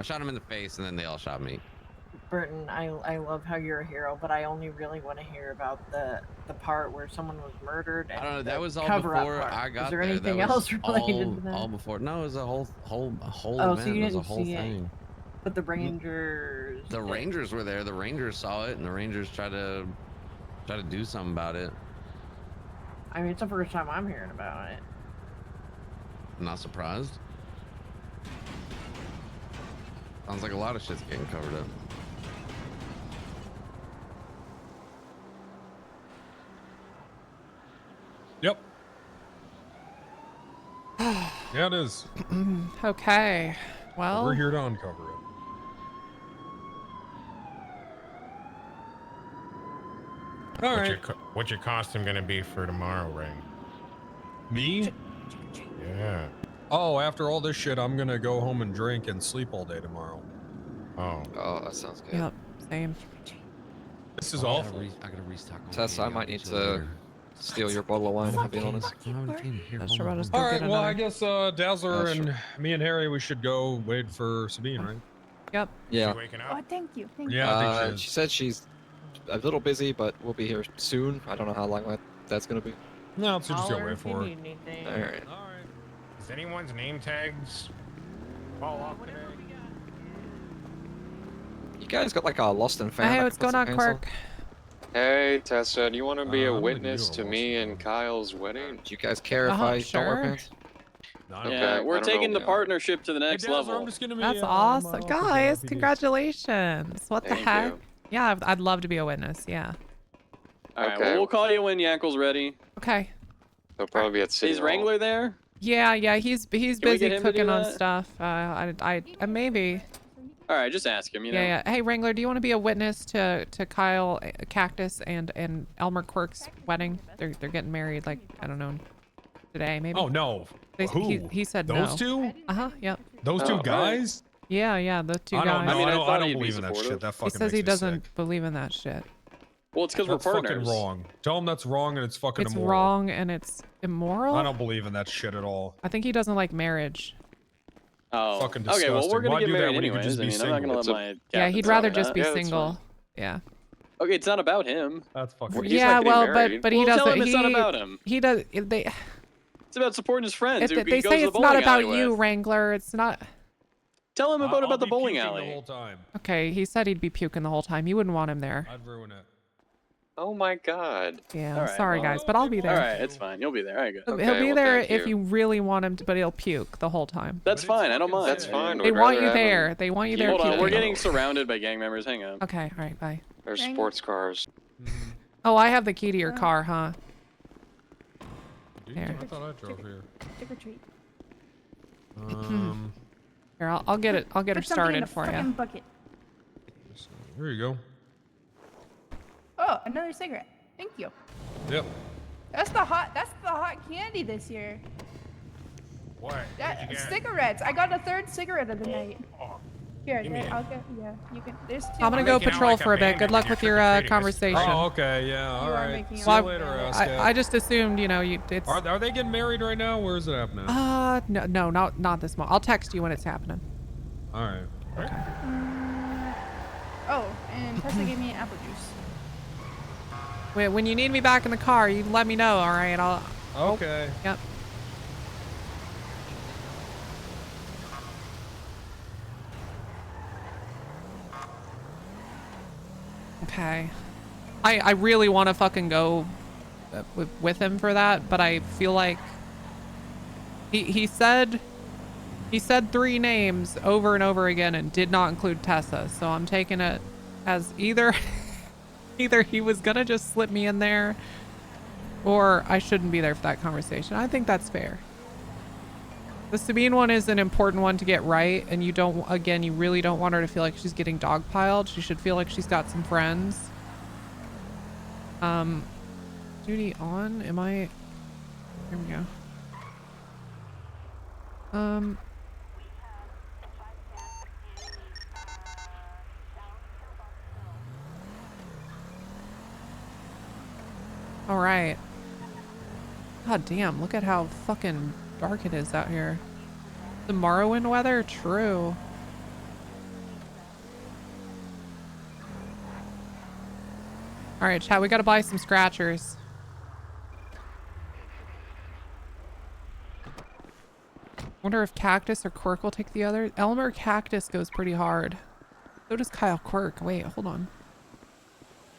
I shot him in the face, and then they all shot me. Burton, I love how you're a hero, but I only really want to hear about the part where someone was murdered. And I don't know. the That was all cover-up before part. I got Is there there. anything That was else related all, to that? all before. No, it was a whole Oh, event. so you It was a didn't whole see it. thing. But the Rangers. The Rangers were there. The Rangers saw it, and the Rangers tried to do something about it. I mean, it's the first time I'm hearing about it. I'm not surprised. Sounds like a lot of shit's getting covered up. Yep. Yeah, it is. Okay. Well, We're here to uncover it. All right. What's your costume gonna be for tomorrow, Ray? Me? Yeah. Oh, after all this shit, I'm gonna go home and drink and sleep all day tomorrow. Oh. Oh, that sounds good. Yep. Same. This is I gotta awful. I gotta restock. my Tessa, I game. might I'll need get you to later. steal your bottle of wine, if I'm being honest. Not sure about us. All right. Well, I guess Dazzler and me and Harry, we should go wait for Sabine, right? Yep. Yeah. Oh, thank you. Thank you. Yeah, I think she is. She said she's a little busy, but we'll be here soon. I don't know how long that's gonna be. No, so just go Holler wait if you for her. need anything. All right. Does anyone's name tags fall off today? You guys got like a lost and found. Hey, I what's could put going some on, hands Quirk? Hey, Tessa, do you want to be I a don't think witness you to are me and Kyle's wedding? Do you guys care if I don't wear sure. pants? Yeah, we're taking the partnership to the next Dazzler, level. I'm just gonna be, That's my awesome, officer guys! deputy. Congratulations! What the Thank heck? you. Yeah, I'd love to be a witness. Yeah. All right, Okay. well, we'll call you when Yankel's ready. Okay. They'll probably be at City Is Hall. Wrangler there? Yeah, he's we busy get him to do cooking on that? stuff. I maybe. All right, just ask him. You know. Yeah. Hey, Wrangler, do you want to be a witness to Kyle, Cactus, and Elmer Quirk's wedding? They're getting married, like, I don't know, today maybe. Oh no. He said no. Those two? Yep. Those two Oh, guys? Yeah, the two I don't guys. know. I I thought don't he'd be believe in that shit. supportive. That He fucking says makes he me doesn't sick. believe in that shit. Well, it's because we're That's fucking partners. wrong. Tell him that's wrong and it's fucking It's immoral. wrong and it's immoral. I don't believe in that shit at all. I think he doesn't like marriage. Oh. Fucking Okay, well, we're disgusting. gonna Why get do that married when you could anyways. just I be mean, I'm not gonna let single? my. Yeah, captain he'd tell rather me just that. be Yeah, that's single. fine. Yeah. Okay, it's not about him. That's fucking. Well, he's Yeah, not getting well, married. but he Well, doesn't. tell him it's he, not about him. He does. They It's about supporting his friends. who he they goes say to the it's not bowling about alley you, with. Wrangler. It's not. Tell him I'll about the be bowling puking alley. the whole time. Okay, he said he'd be puking the whole time. You wouldn't want him there. I'd ruin it. Oh my god. Yeah, All I'm right, sorry, well, guys, but I'll be there. All right, it's fine. You'll be there. All right, good. He'll Okay, be well, there thank if you. you really want him to, but he'll puke the whole time. That's fine. I don't mind. That's fine. They We'd want rather you have there. him- They want you there. Hold on, we're puking. getting surrounded by gang members. Hang on. Okay, all right, bye. There's sports cars. Oh, I have the key to your car, huh? Dude, There. I thought I drove here. Trick or treat. Here, I'll get it. I'll get her Put something in started the for frickin' you. bucket. Here you go. Oh, another cigarette. Thank you. Yep. That's the hot candy this year. What? What'd you That, get? cigarettes. I got a third cigarette of the night. Oh, Here, give me there, it. I'll get. Yeah, you can. There's two. I'm gonna I'm go making out patrol like a for a bit. bandit Good luck when with you're your trick-or-treating, Mr. conversation. Oh, okay. Yeah. All You are right. making See out you with later, bandits. Ascap. I just assumed, you know, it's. Are they getting married right now? Where is it happening? No, not this moment. I'll text you when it's happening. All right. Oh, and Tessa gave me apple juice. When you need me back in the car, you let me know, all right? I'll... Okay. Oh, yep. Okay. I really want to fucking go with him for that, but I feel like he said 3 names over and over again and did not include Tessa, so I'm taking it as either he was gonna just slip me in there or I shouldn't be there for that conversation. I think that's fair. The Sabine one is an important one to get right, and you really don't want her to feel like she's getting dogpiled. She should feel like she's got some friends. Duty on? Am I... Here we go. All right. God damn, look at how fucking dark it is out here. The Morrowind weather? True. All right, chat, we gotta buy some scratchers. Wonder if Cactus or Quirk will take the other. Elmer Cactus goes pretty hard. So does Kyle Quirk. Wait, hold on.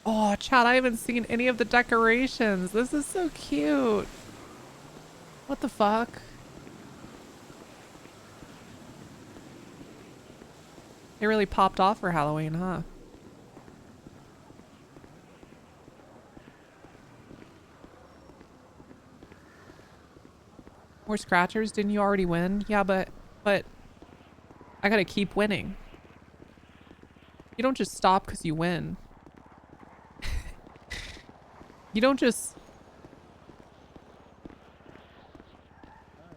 Oh, chat, I haven't seen any of the decorations. This is so cute. What the fuck? They really popped off for Halloween, huh? More scratchers? Didn't you already win? Yeah, but I gotta keep winning. You don't just stop because you win. You don't just...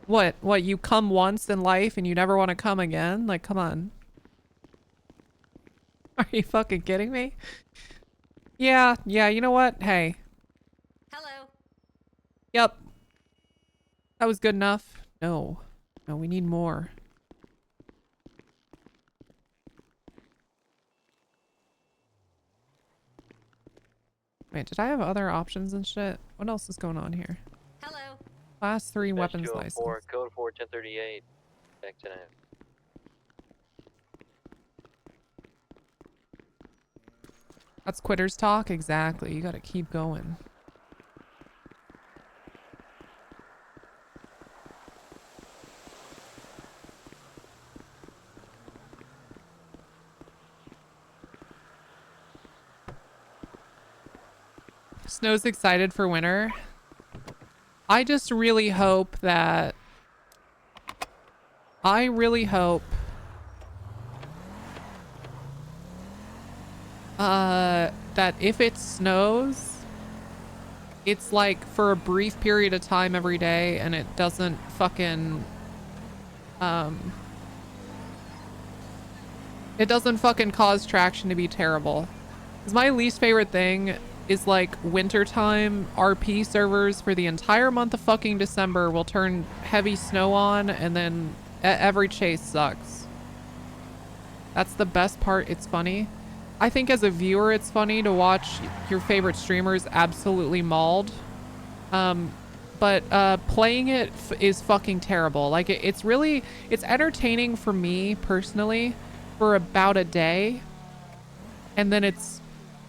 What, you come once in life and you never want to come again? Like, come on. Are you fucking kidding me? Yeah, you know what? Hey. Hello. Yep. That was good enough. No, we need more. Wait, did I have other options and shit? What else is going on here? Hello. Class 3 weapons license. Code 4 1038. Back tonight. That's quitters talk? Exactly. You gotta keep going. Snow's excited for winter. I just really hope that... that if it snows, it's like for a brief period of time every day and it doesn't fucking... it doesn't fucking cause traction to be terrible. Because my least favorite thing is like wintertime RP servers for the entire month of fucking December will turn heavy snow on and then every chase sucks. That's the best part. It's funny. I think as a viewer it's funny to watch your favorite streamers absolutely mauled. But playing it is fucking terrible. Like it's entertaining for me personally for about a day. And then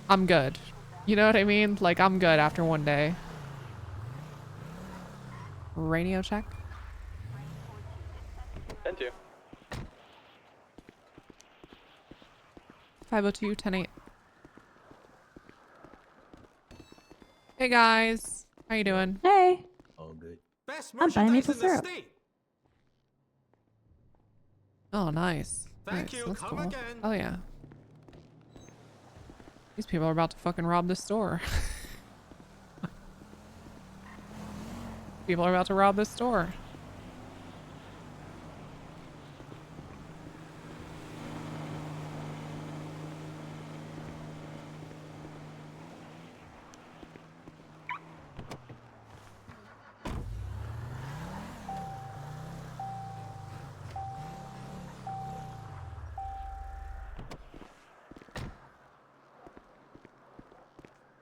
I'm good. You know what I mean? Like, I'm good after one day. Radio check. 10-2. 502 10-8. Hey guys, how you doing? Hey. All good. I'm buying maple syrup. Oh, nice. Thank Nice, you. that's Come cool. again. Oh yeah. These people are about to fucking rob this store. People are about to rob this store.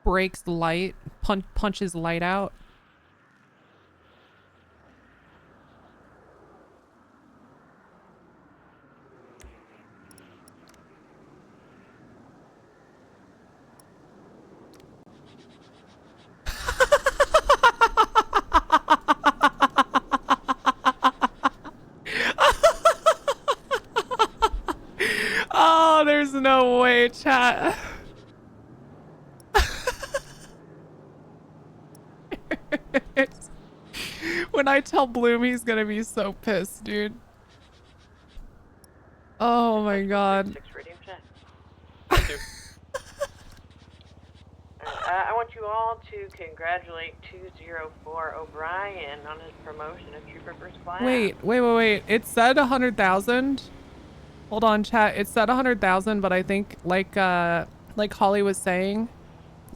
breaks light, punches light out. Oh, there's no way, chat. When I tell Bloom, he's gonna be so pissed, dude. Oh my god. I want you all to congratulate 204 O'Brien on his promotion of Trooper First Class. Wait. It said 100,000. Hold on, chat. It said 100,000, but I think like Holly was saying,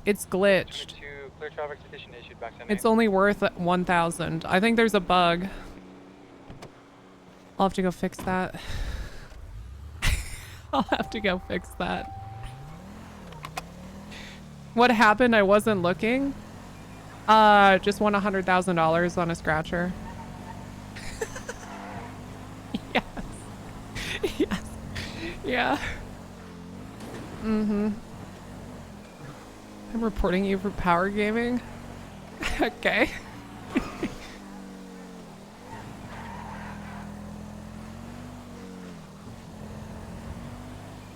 it's glitched. Clear traffic citation issued back to It's only worth 1,000. I think there's a bug. I'll have to go fix that. I'll have to go fix that. What happened? I wasn't looking. Just won $100,000 on a scratcher. Yes. Yes. Yeah. Mm-hmm. I'm reporting you for power gaming. Okay.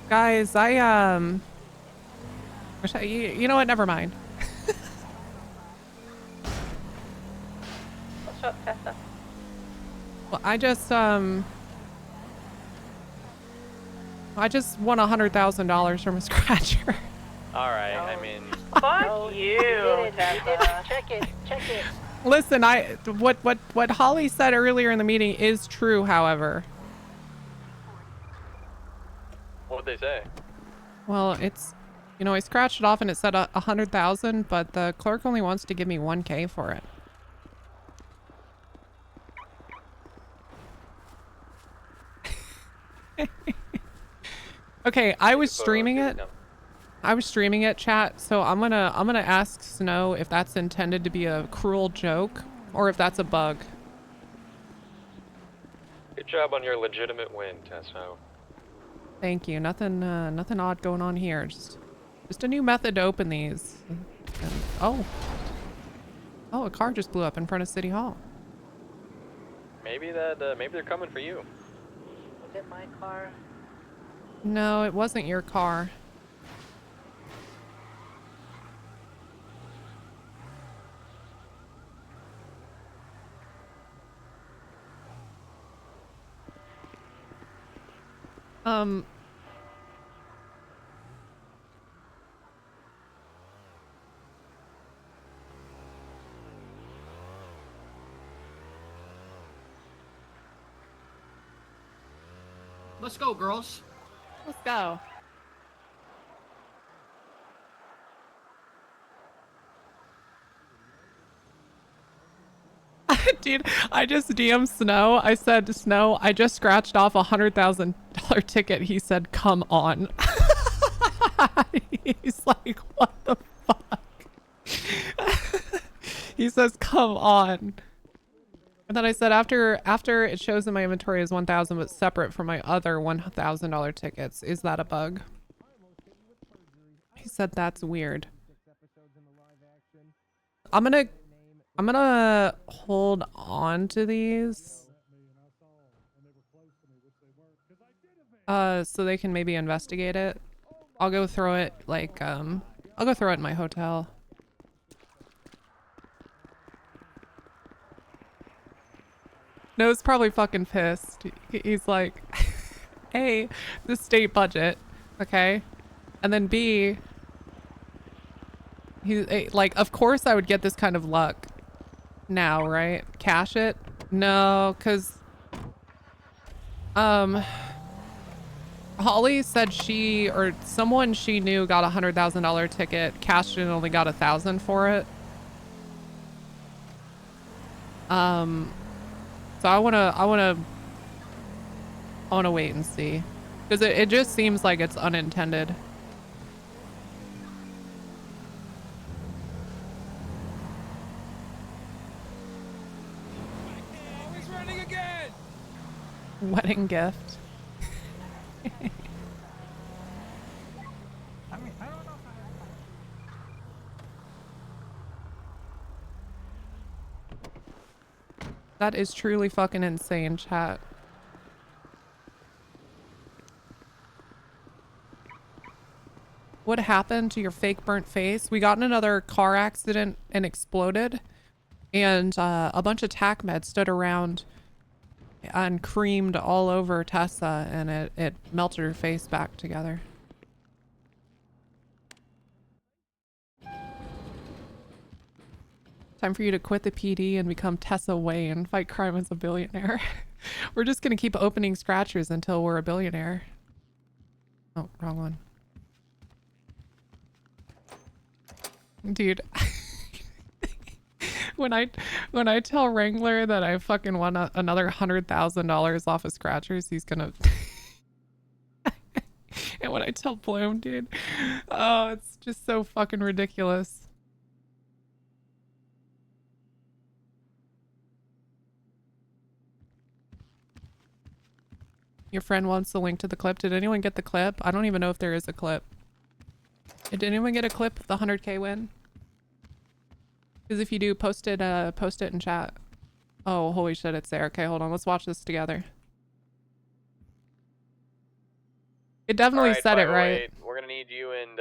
Guys, you know what? Never mind. What's up, Tessa? Well, I just won $100,000 from a scratcher. All right, I mean. Fuck you, Tessa. Check it. Listen, what Holly said earlier in the meeting is true, however. What would they say? Well, it's, you know, I scratched it off and it said 100,000, but the clerk only wants to give me 1K for it. Okay, I was streaming it. Chat, so I'm gonna ask Snow if that's intended to be a cruel joke or if that's a bug. Good job on your legitimate win, Tessa. Thank you. Nothing odd going on here. Just a new method to open these. And, oh, a car just blew up in front of City Hall. Maybe they're coming for you. Was it my car? No, it wasn't your car. Let's go, girls. Let's go. Dude, I just DM'd Snow. I said, Snow, I just scratched off a $100,000 ticket. He said, come on. He's like, what the fuck? He says, come on. And then I said, after it shows in my inventory as 1,000, but separate from my other $1,000 tickets. Is that a bug? He said, that's weird. I'm gonna hold on to these. So they can maybe investigate it. I'll go throw it like, I'll go throw it in my hotel. No, it's probably fucking pissed. He's like, A, the state budget, okay? And then B, he's like, of course I would get this kind of luck now, right? Cash it? No, because Holly said she, or someone she knew got a $100,000 ticket, cashed it and only got 1,000 for it. So I wanna wait and see, because it just seems like it's unintended. Wedding gift. That is truly fucking insane, chat. What happened to your fake burnt face? We got in another car accident and exploded, and a bunch of tac meds stood around and creamed all over Tessa, and it melted her face back together. Time for you to quit the PD and become Tessa Wayne. Fight crime as a billionaire. We're just gonna keep opening scratchers until we're a billionaire. Oh, wrong one. Dude. when I tell Wrangler that I fucking won another $100,000 off of scratchers, he's gonna and when I tell Bloom, dude, oh, it's just so fucking ridiculous. Your friend wants the link to the clip. Did anyone get the clip? I don't even know if there is a clip. Did anyone get a clip of the 100K win? Because if you do, post it in chat. Oh, holy shit, it's there. Okay, hold on. Let's watch this together. It definitely said it right. We're gonna need you and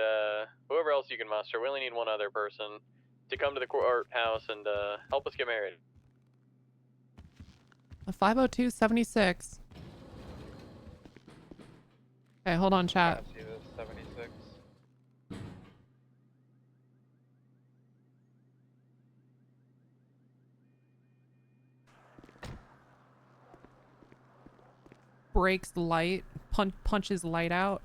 whoever else you can muster. We only need one other person to come to the courthouse and help us get married. A 50276. Okay, hold on, chat. See this 76. Breaks the light, punches light out.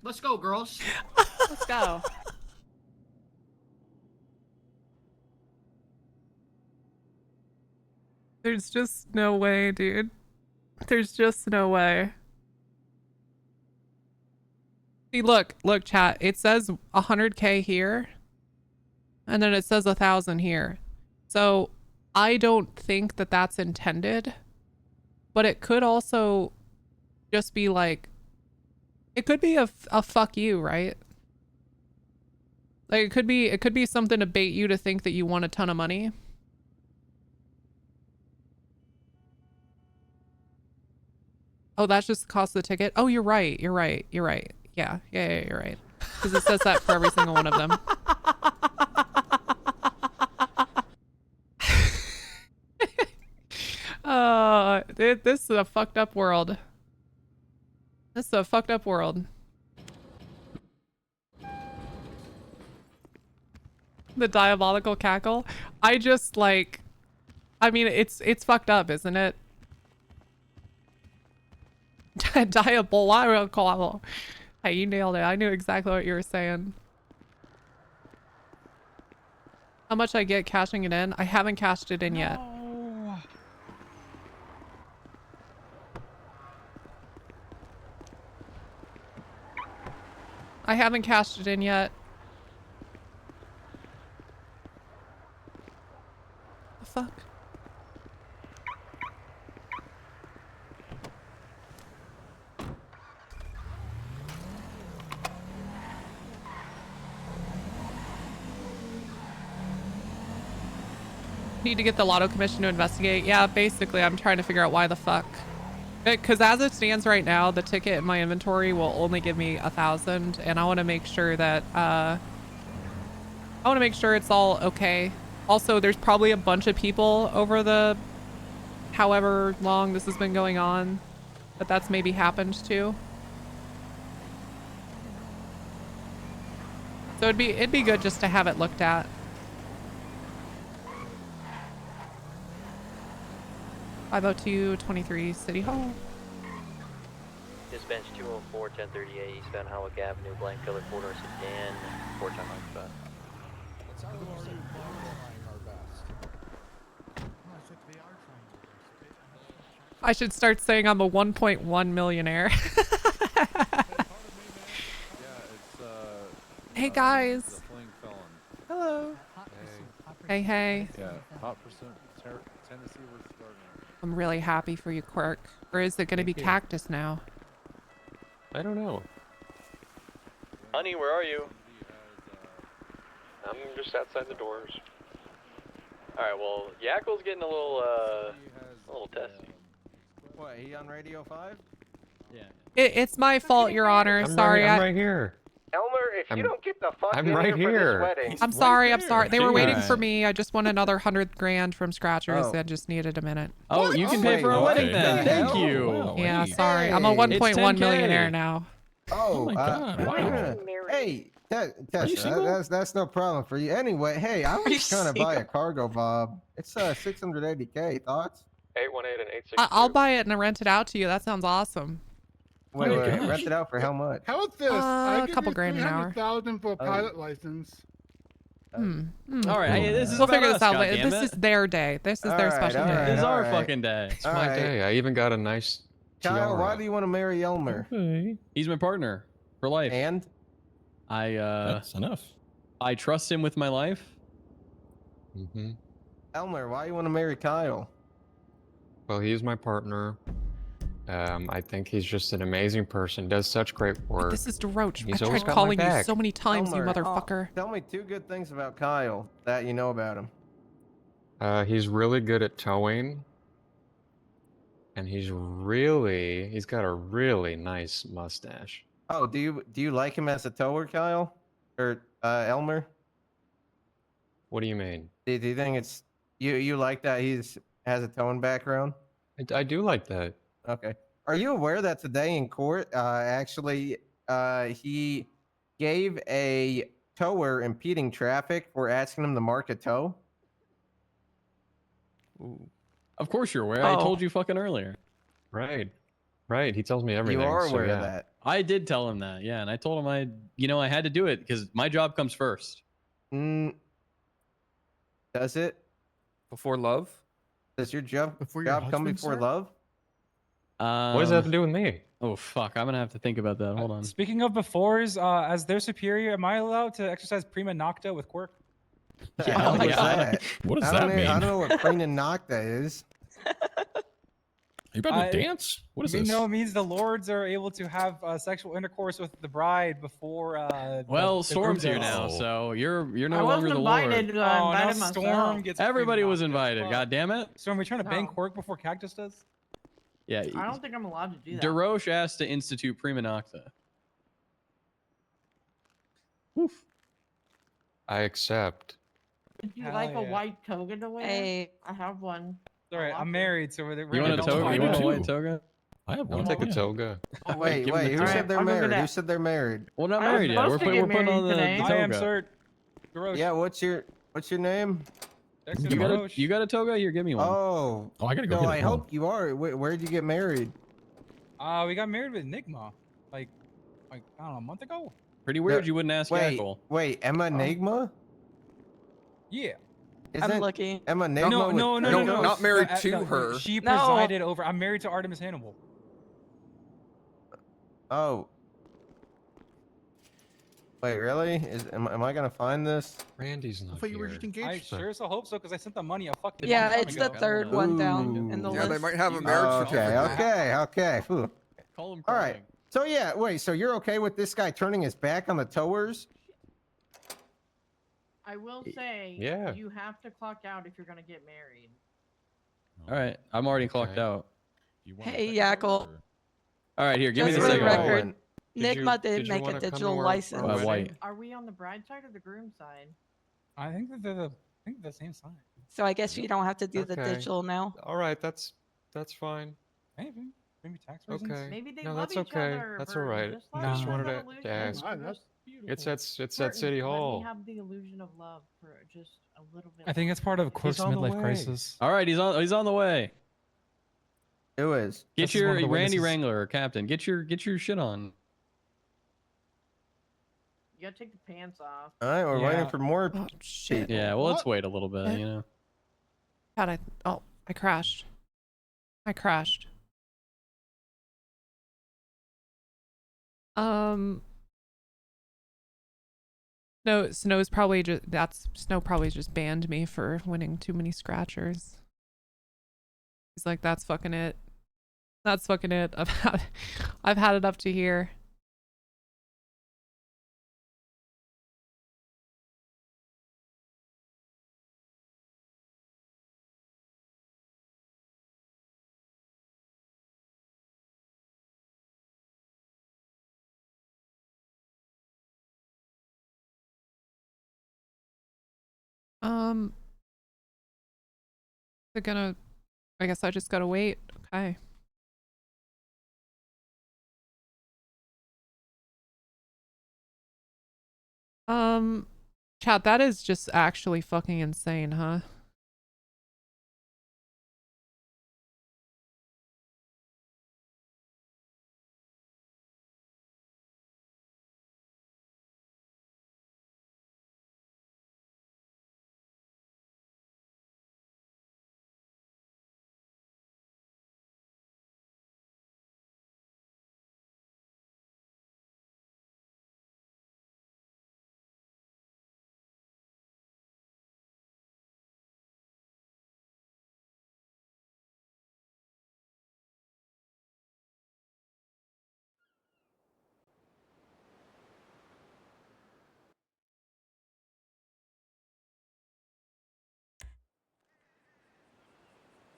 Let's go, girls. Let's go. There's just no way, dude. There's just no way. See, look, chat. It says 100K here, and then it says 1,000 here. So I don't think that that's intended, but it could also just be like, it could be a fuck you, right? Like it could be something to bait you to think that you want a ton of money. Oh, that's just the cost of the ticket. Oh, you're right. You're right. You're right. Yeah, you're right. Because it says that for every single one of them. This is a fucked up world. This is a fucked up world. The diabolical cackle. I just like, I mean, it's fucked up, isn't it? Diabolical. Hey, you nailed it. I knew exactly what you were saying. How much I get cashing it in? I haven't cashed it in yet. I haven't cashed it in yet. The fuck? Need to get the lotto commission to investigate. Yeah, basically I'm trying to figure out why the fuck. Because as it stands right now, the ticket in my inventory will only give me 1,000, and I want to make sure that it's all okay. Also, there's probably a bunch of people over the however long this has been going on that's maybe happened to. So it'd be good just to have it looked at. (50223) City Hall. Dispatch 204 1038 eastbound Howick Avenue, blank color corridor sedan, 4 time occupied. That's how we are trying our best. I should start saying I'm a 1.1 millionaire. Hey guys. The fleeing felon. Hello. Hey. Yeah, hot pursuit, Tennessee versus Gardner. I'm really happy for you, Quirk. Or is it going to be Cactus now? I don't know. Honey, where are you? I'm just outside the doors. Alright, well, Yakkel's getting a little testy. What, he on Radio 5? Yeah. It's my fault, Your Honor. Sorry. I'm right here. Elmer, if you don't get the fuck I'm in right here for here. this wedding. I'm sorry. They were waiting Jeez. for me. I just won another 100 grand from Scratchers Oh. and just needed a minute. Oh, you can pay for a wedding then. Thank you. Wow, Yeah, hey. sorry. I'm a Hey, 1.1 it's millionaire 10K. now. Oh, my God, wow. Hey, you Tessa, single? that's no problem for you. Anyway, hey, I was trying to buy a cargo, Bob. It's 680K. Thoughts? 818 and 862. I'll buy it and rent it out to you. That sounds awesome. Wait, my wait, gosh. rent it out for how much? How about this? A couple grand an hour. $300,000 for a pilot license. All right, hey, this is We'll about figure us, this out later. goddammit. This is their day. This is their Alright, special alright. day. This is our Alright. fucking day. It's my day. I even got a nice Kyle, tiara. why do you want to marry Elmer? He's my partner for life. And? That's enough. I trust him with my life. Mm-hmm. Elmer, why you want to marry Kyle? Well, he's my partner. I think he's just an amazing person. Does such great work. This is DeRoche. He's I always tried got my calling you back. so many times, you Elmer, motherfucker. Tell me 2 good things about Kyle that you know about him. He's really good at towing. And he's got a really nice mustache. Oh, do you like him as a tower, Kyle? Or Elmer? What do you mean? Do you think it's you like that has a towing background? I do like that. Okay. Are you aware that today in court, actually, he gave a tower impeding traffic for asking him to mark a tow? Of course you're aware. I told you fucking earlier. Right. Right. He tells me everything. You are so aware yeah. of that. I did tell him that, yeah, and I told him I had to do it because my job comes first. Does it? Before love? Does your job Before your come husband, before sir? love? What does that have to do with me? Oh fuck, I'm gonna have to think about that. Hold on. Speaking of befores, as their superior, am I allowed to exercise prima nocta with Quirk? The hell is that? What does I don't that know- mean? I don't know what prima nocta is. Are you about to dance? What is this? No, it means the lords are able to have sexual intercourse with the bride before. Well, the Storm's groom here does. now, so you're no I longer wasn't the lord. invited. I Oh, invited now myself. Storm gets. Everybody was prima nocta. invited. God damn it. Storm, we trying to bang No. Quirk before Cactus does? Yeah. I don't think I'm allowed to do that. DeRoche asked to institute prima nocta. I accept. Would you Hell like a yeah. white toga to wear? Hey. I have one. Sorry, I'm married, so we're. You want a toga? You want a white toga? I have I'll one. take a yeah. toga. Wait, give him the who toga. said they're I'll go married? get Who that. said they're married? Well, not I was married yet. We're supposed to putting get on the married today. I am, toga. sir. DeRoche. Yeah, what's your name? Dexter You got a DeRoche. you got a toga? Here, give me one. Oh, Oh, I gotta go no, get I it. hope you are. Where'd you get married? We got married with Enigma, like I don't know, a month ago. Pretty weird. You wouldn't ask Wait, Jackal. wait, Emma Enigma? Yeah. Isn't lucky. Emma Enigma No, with no, no, Draco? no, no. not married to no, her. She No. presided over. I'm married to Artemis Hannibal. Oh. Wait, really? Am I gonna find this? Randy's I not thought you were here. just I engaged. sure as hell hope so, because I sent the money a fucking. Yeah, long time it's the ago. third one down in the Yeah, they list. might have a marriage certificate. Okay. Whew. Call him All crying. right. So yeah, wait. So you're okay with this guy turning his back on the towers? I will say, Yeah. you have to clock out if you're gonna get married. All right, I'm already clocked Okay. out. You want a Hey, second Yackle. one, or- All right, here, give me Just the for the second record, one. Nigma did did you make wanna a come to digital our license. wedding? White. Are we on the bride side or the groom side? I think that they're the same side. So I guess you don't have to do the Okay. digital now. All right, that's fine. Maybe tax reasons. Okay. Maybe they No, love that's each okay. other. That's Bert. all right. Just I let just me wanted have to the illusion. ask. Just- that's beautiful. It's at Burton, City Let Hall. me have the illusion of love for just a little bit. I think it's part of Quirk's on the midlife way. crisis. All right, he's on the way. Who is? Get This is one your of the Randy witnesses. Wrangler or Captain. Get your shit on. You gotta take the pants off. All right, we're waiting Yeah. for more. Oh, shit. Yeah, well, let's wait a little bit. You know. God, I crashed. I crashed. No, Snow's probably just Snow probably just banned me for winning too many scratchers. He's like, that's fucking it. That's fucking it. I've had it up to here. They're gonna, I guess I just gotta wait. Okay. Chat, that is just actually fucking insane, huh?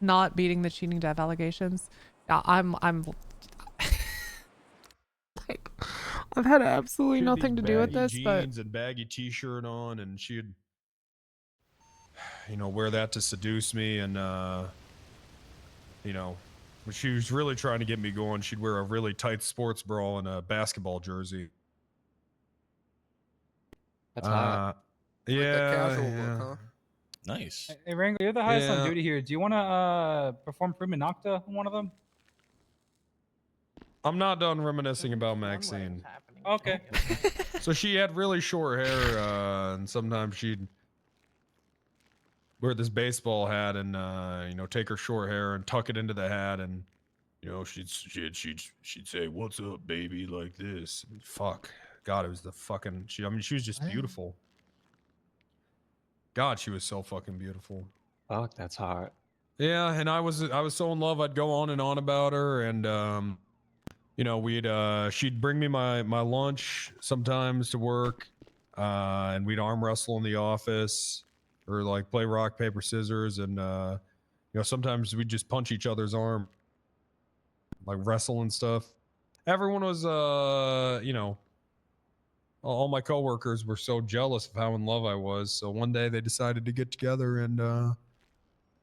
Not beating the cheating dev allegations. Yeah, I'm like, I've had absolutely She had nothing these to do with baggy this, but jeans and baggy t-shirt on, and she'd, you know, wear that to seduce me, and you know, when she was really trying to get me going, she'd wear a really tight sports bra and a basketball jersey. That's hot. Yeah, casual yeah. look, huh? Nice. Hey, Wrangler, you're the highest on Yeah. duty here. Do you want to perform Prima Nocta on one of them? I'm not done reminiscing about Maxine. Okay. So she had really short hair, and sometimes she'd wear this baseball hat and you know, take her short hair and tuck it into the hat, and you know, she'd say, "What's up, baby?" like this. Fuck. God, it was the fucking. I mean, she was just beautiful. God, she was so fucking beautiful. Fuck, that's hot. Yeah, and I was so in love. I'd go on and on about her, and you know, she'd bring me my lunch sometimes to work, and we'd arm wrestle in the office, or like play rock paper scissors, and you know, sometimes we'd just punch each other's arm, like wrestle and stuff. Everyone was you know, all my coworkers were so jealous of how in love I was. So one day they decided to get together, and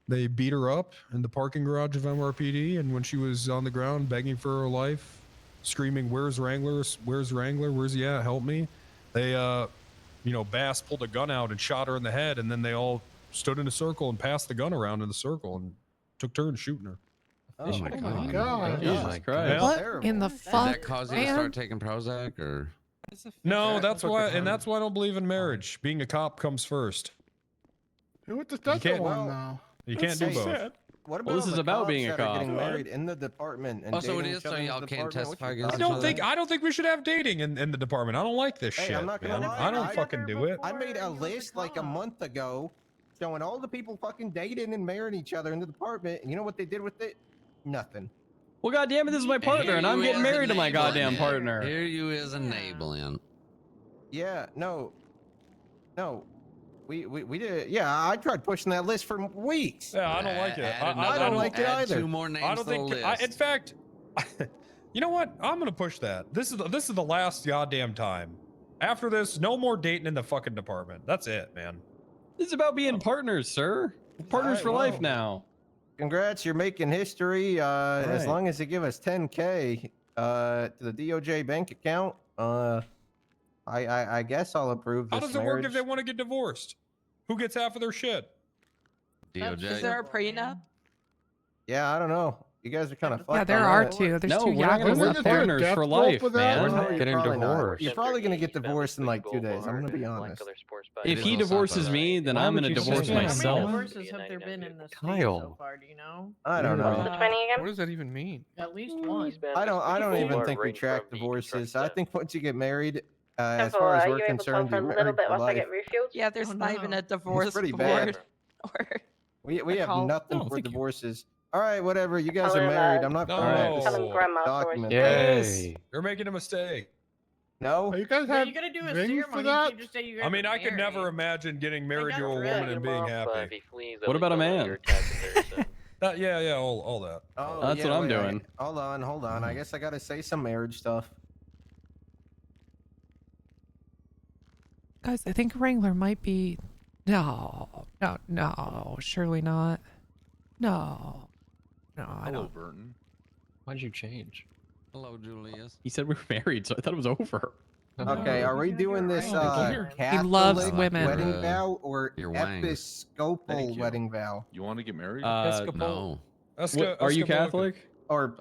they beat her up in the parking garage of MRPD. And when she was on the ground begging for her life, screaming, "Where's Wrangler? Where's Wrangler? Where's he at? Help me!" They, you know, Bass pulled a gun out and shot her in the head, and then they all stood in a circle and passed the gun around in the circle and took turns shooting her. Oh my god. God. Jesus Christ. what in the Did fuck? that cause you to man? start taking Prozac, or? No, that's why, and that's why I don't believe in marriage. Being a cop comes first. What the You can't, now? you can't do Hey, both. What about Well, this all is the about cops being a that are cop. getting married in the department and Also, it dating is each so other in y'all the can't department? testify What you against got? I don't think we should have dating in the department. I don't like this Hey, shit. I'm not gonna man. lie. I don't fucking do it. I made a list like a month ago showing all the people fucking dating and marrying each other in the department, and you know what they did with it? Nothing. Well, goddamn it, this is my partner, and I'm getting married to my goddamn partner. Here you is enabling. Yeah, no. We did. Yeah, I tried pushing that list for weeks. Yeah, I don't like it. I don't like it add either. 2 more names I don't to the think. list. In fact, you know what? I'm gonna push that. This is the last goddamn time. After this, no more dating in the fucking department. That's it, man. This is about being partners, sir. Partners Alright, for life well, now. Congrats, you're making history. As right. long as they give us 10K to the DOJ bank account, I guess I'll approve this How does it work if they want to get divorced? Who gets half of their shit? Is there a prenup? Yeah, I don't know. You guys are kind of fucked. Yeah, there on are that. two. There's No, two we're not gonna Yakuza work up there. partners for life, man. We're not You're getting probably not. divorced. You're probably gonna get divorced in like 2 days. I'm gonna be honest. If he divorces me, then Why I'm would gonna you say divorce that? How many myself. divorces have there been in this state Kyle. so far? Do you know? I don't know. What does that even mean? At least one. I don't even think we track divorces. I think once you get married, as far as we're concerned, you're married for life. Yeah, there's not even a divorce pretty board. bad. We have call. nothing for thank you. divorces. All right, whatever. You guys Tell are him, married. I'm not no. filling out Tell this him grandma's document. Yay. You're making a mistake. No. You guys Are have you gonna do a rings ceremony? for You that? can't just say you I mean, got I could never married. imagine getting married to a got woman rid. and being happy. What about a man? Yeah, all that. Oh, That's what I'm wait, doing. Hold on. I guess I gotta say some marriage stuff. Guys, I think Wrangler might be. No, surely not. No, I Hello, don't. Burton. Why'd you change? Hello, Julius. He said we were married, so I thought it was over. Okay, are we doing this He Catholic loves women. wedding vow or Your wang. Episcopal Thank you. wedding vow? You want to get married? No. Are you Catholic? Or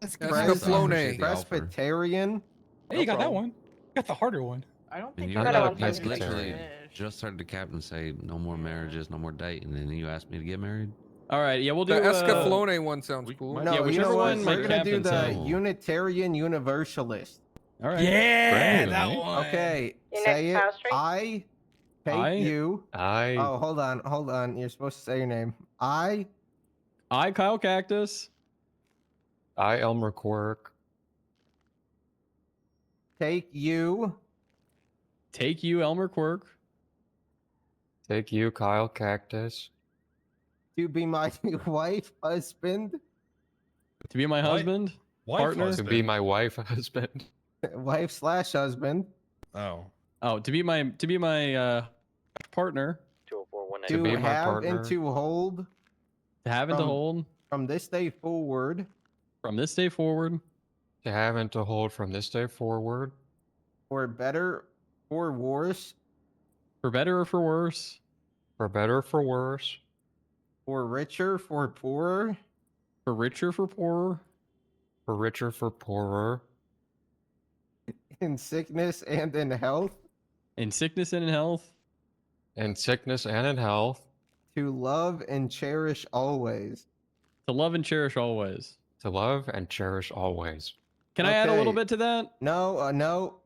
Escaflowne. Presbyterian? Hey, you got that one. You got the harder one. I don't And think you I got got I literally just heard the captain say no more marriages, no more dating, and then you asked me to get married. All right, yeah, we'll do. The Escaflowne one sounds cool. No, Yeah, you know whichever what? one my We're gonna do captain the said. Unitarian Universalist. All right. Yeah, Great. that one. Okay, Your say next it. house street? I take I- you. I Oh, hold on. You're supposed to say your name. I Kyle Cactus. Elmer Quirk. take you. Take you, Elmer Quirk. Take you, Kyle Cactus. To be my wife, husband, To be my husband. Partner? To be my wife, husband. wife/husband, Oh. Oh, to be my partner. to be my have partner. and to hold To have and to From- hold from this day forward from this day forward. To have and to hold from this day forward. for better or worse, For better or for worse. For better or for worse. for richer, for poorer, For richer, for poorer. For richer, for poorer. in sickness and in health, In sickness and in health. In sickness and in health. to love and cherish always. To love and cherish always. To love and cherish always. Can I add a little Okay. bit to that? No, no.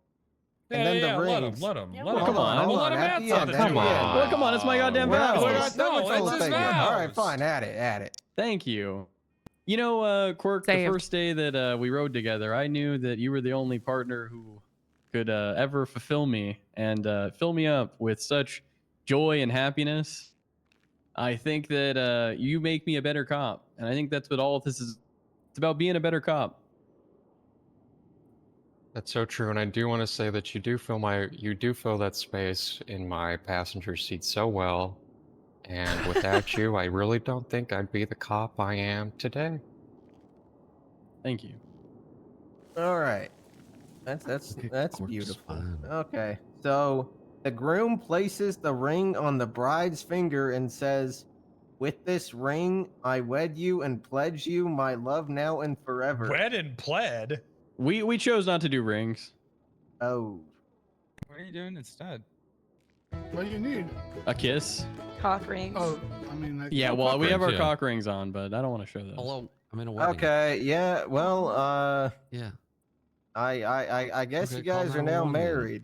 And then the rings. Let him. Yeah, Let well, him. come on. Hold Well, on. let him At add the end. something. At Come the on. end. Well, come on, it's my goddamn We're not vows. done with the whole it's his thing yet. All right, vows. fine. Add it. Thank you. You know, Quirk, the Saved. first day that we rode together, I knew that you were the only partner who could ever fulfill me and fill me up with such joy and happiness. I think that you make me a better cop. And I think that's what all of this is. It's about being a better cop. That's so true, and I do want to say that you do fill that space in my passenger seat so well, and without you, I really don't think I'd be the cop I am today. Thank you. All right. That's Quirk's beautiful. fine. Okay. So the groom places the ring on the bride's finger and says, "With this ring, I wed you and pledge you my love now and forever." Wed and pled. We chose not to do rings. Oh. What are you doing instead? What do you need? A kiss. Cock rings. Oh, I mean, like, Yeah, well, we have our yeah. cock rings on, but I don't want to show those. Hello, I'm in a wedding. Okay. Yeah. Well. Yeah. I guess Okay, you guys call are now 911 then. married.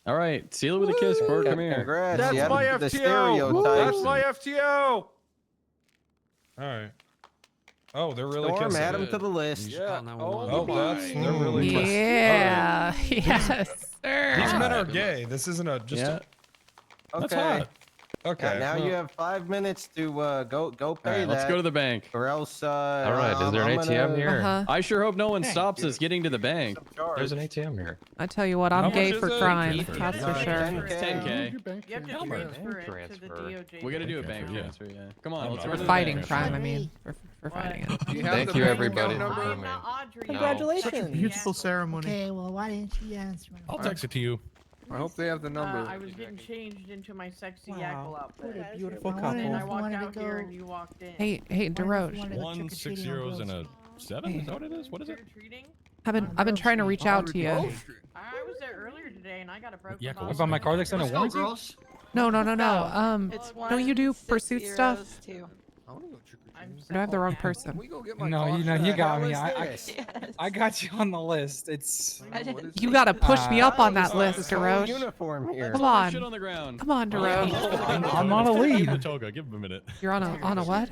All right, seal it with a kiss, Quirk. Come here. Congrats. That's you had my the FTO. stereotypes. That's my FTO. All right. Oh, they're really Storm, kissing. add them to the list. You should call 911. Oh, they're really kissing. Yeah. Yes, sir. These men are gay. This isn't a just. Yeah. That's Okay. hot. Okay. Now well, you have 5 minutes to go pay All right, that. let's go to the bank. Or else. All right, is there an ATM here? Uh-huh. I sure hope no one stops us getting to the bank. There's an ATM here. I tell you what, I'm How gay much for is it? crime. $10K. That's for sure. 10K. You have to Elmer, transfer it to the transfer. DOJ. We gotta do a Bank bank transfer, transfer, yeah. Come on, let's For go to the Fighting bank. crime, I mean. For fighting it. Do you have Thank the you, bank everybody, account for number? coming. Not Audrey. Congratulations. Such a Beautiful ceremony. Okay, well, why didn't she answer? I'll text it to you. I hope they have the number. I was getting changed into my sexy Wow, yackle outfit. what a beautiful And then I couple. walked Wanted to out here go- and you walked in. Hey, DeRoche. 1 6 zeros and a 7. Is that what it is? What is it? I've been trying to reach out to you. I was there earlier today and I got a broken Yeah, bottle. About my car's extended warranty? No. It's Don't you do 1 6 pursuit stuff? 0 2. Or do I have the wrong person? No, you got me. Yes. I got you on the list. It's. You gotta push me up on that list, DeRoche. Uniform here. Come on. Shit on the ground. Come on, DeRoche. I'm not a lead. Toga, give him a minute. You're on a what?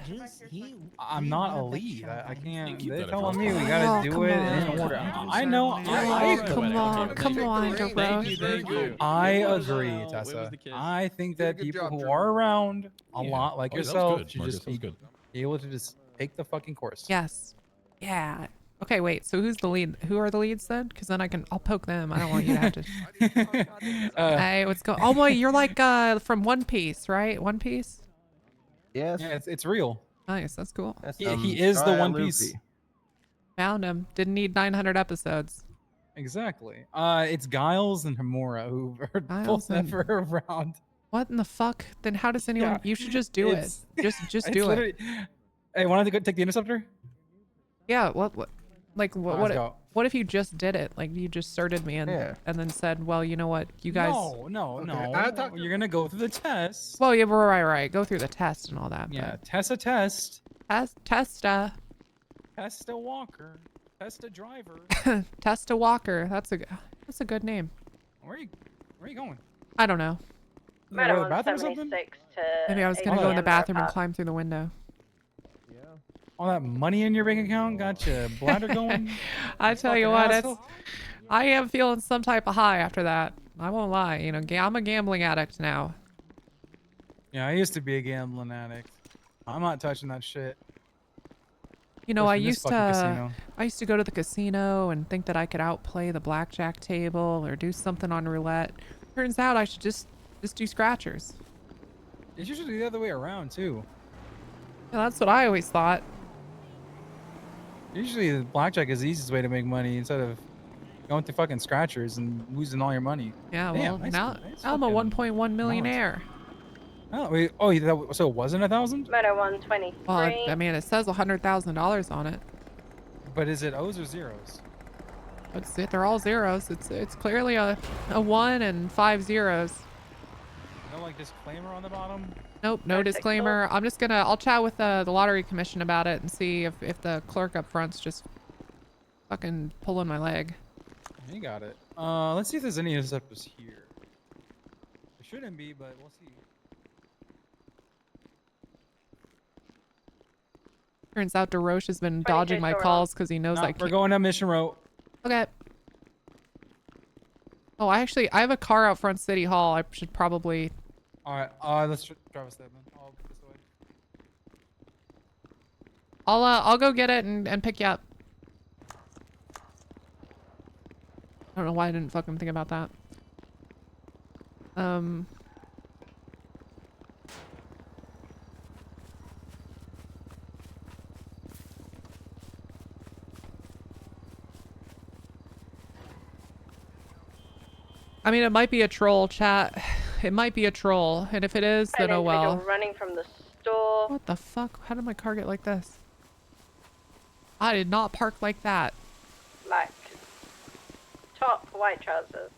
I'm not a lead. I can't. Keep They're that telling in me we mind. gotta do come it on. in order. I know. Come on, DeRoche. Thank you. I agree, Tessa. I think that people who are around a lot like Oh, that was yourself good, should Marcus, just that was be good. able to just take the fucking course. Yes. Yeah. Okay, wait. So who's the lead? Who are the leads then? Because then I'll poke them. I don't want you to have to. Hey, what's going? Oh boy, you're like from One Piece, right? One Piece. Yes. Yeah, it's real. Nice. That's cool. That's, He is the Straya One Piece. Luffy. Found him. Didn't need 900 episodes. Exactly. It's Giles and Hamura who are both Giles and- never around. What in the fuck? Then how does anyone? Yeah, You should just do it. it's- Just it's do it. literally- Hey, want to go take the interceptor? Yeah. What? Like Let's what? go. What if you just did it? Like you just started me and then said, well, you know what, you guys. No. You're gonna go through the test. Well, yeah, right. Go through the test and all that. Yeah, test. Testa. Test a walker. Test a driver. Testa Walker. That's a good name. Where are you going? I don't know. Go to the bathroom or something? Maybe I was gonna go in the bathroom and climb through the window. All that money in your bank account got your bladder going. I tell you Fucking what, asshole. I am feeling some type of high after that. I won't lie. You know, I'm a gambling addict now. Yeah, I used to be a gambling addict. I'm not touching that shit. You know, I Especially this used fucking casino. to go to the casino and think that I could outplay the blackjack table or do something on roulette. Turns out I should just do scratchers. It's usually the other way around too. Yeah, that's what I always thought. Usually, the blackjack is the easiest way to make money instead of going through fucking scratchers and losing all your money. Yeah, Damn, well, nice now nice I'm a fucking 1.1 millionaire. Oh, wait, so it wasn't 1,000? Motor 123. Well, I mean, it says $100,000 on it. But is it O's or zeros? They're all zeros. It's clearly a 1 and 5 zeros. No, like disclaimer on the bottom. Nope, no disclaimer. I'll chat with the lottery commission about it and see if the clerk up front's just fucking pulling my leg. You got it. Let's see if there's any interceptors here. There shouldn't be, but we'll see. Turns out DeRoche has been dodging my calls because he knows I can't. We're going down Mission Road. Okay. Oh, I have a car out front City Hall. I should probably. All right. Let's drive us there, man. I'll this way. I'll go get it and pick you up. I don't know why I didn't fucking think about that. I mean, it might be a troll, chat. It might be a troll, and if it is, then oh well. Running from the store. What the fuck? How did my car get like this? I did not park like that. Black top, white trousers.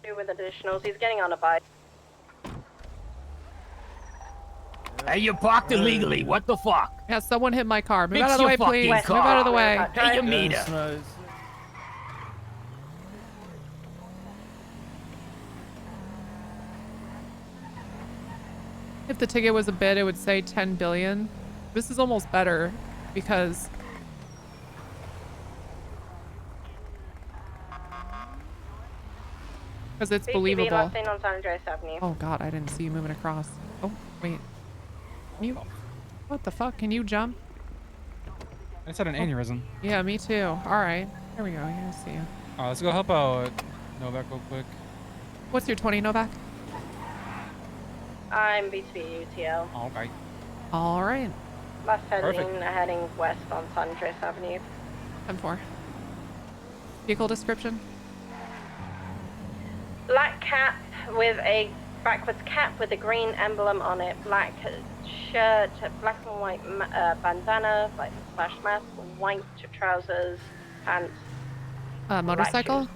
2 with additionals. He's getting on a bike. Hey, you parked illegally. What the fuck? Yeah, someone hit my car. Move Fix out of the your way, fucking please. car. Move out of the way. Pay your meter. If the ticket was a bid, it would say 10 billion. This is almost better because it's believable. Last seen on San Andreas Avenue. Oh god, I didn't see you moving across. Oh, wait. You... What the fuck? Can you jump? I just had an aneurysm. Yeah, me too. Alright. There we go. Yeah, I see you. Alright, let's go help out Novak real quick. What's your 20, Novak? I'm B2B UTL. Okay. Alright. Last heading west on San Andreas Avenue. 10-4. Vehicle description? Black cap with a backwards cap with a green emblem on it. Black shirt, black and white bandana, like slash mask, white trousers, pants. Motorcycle?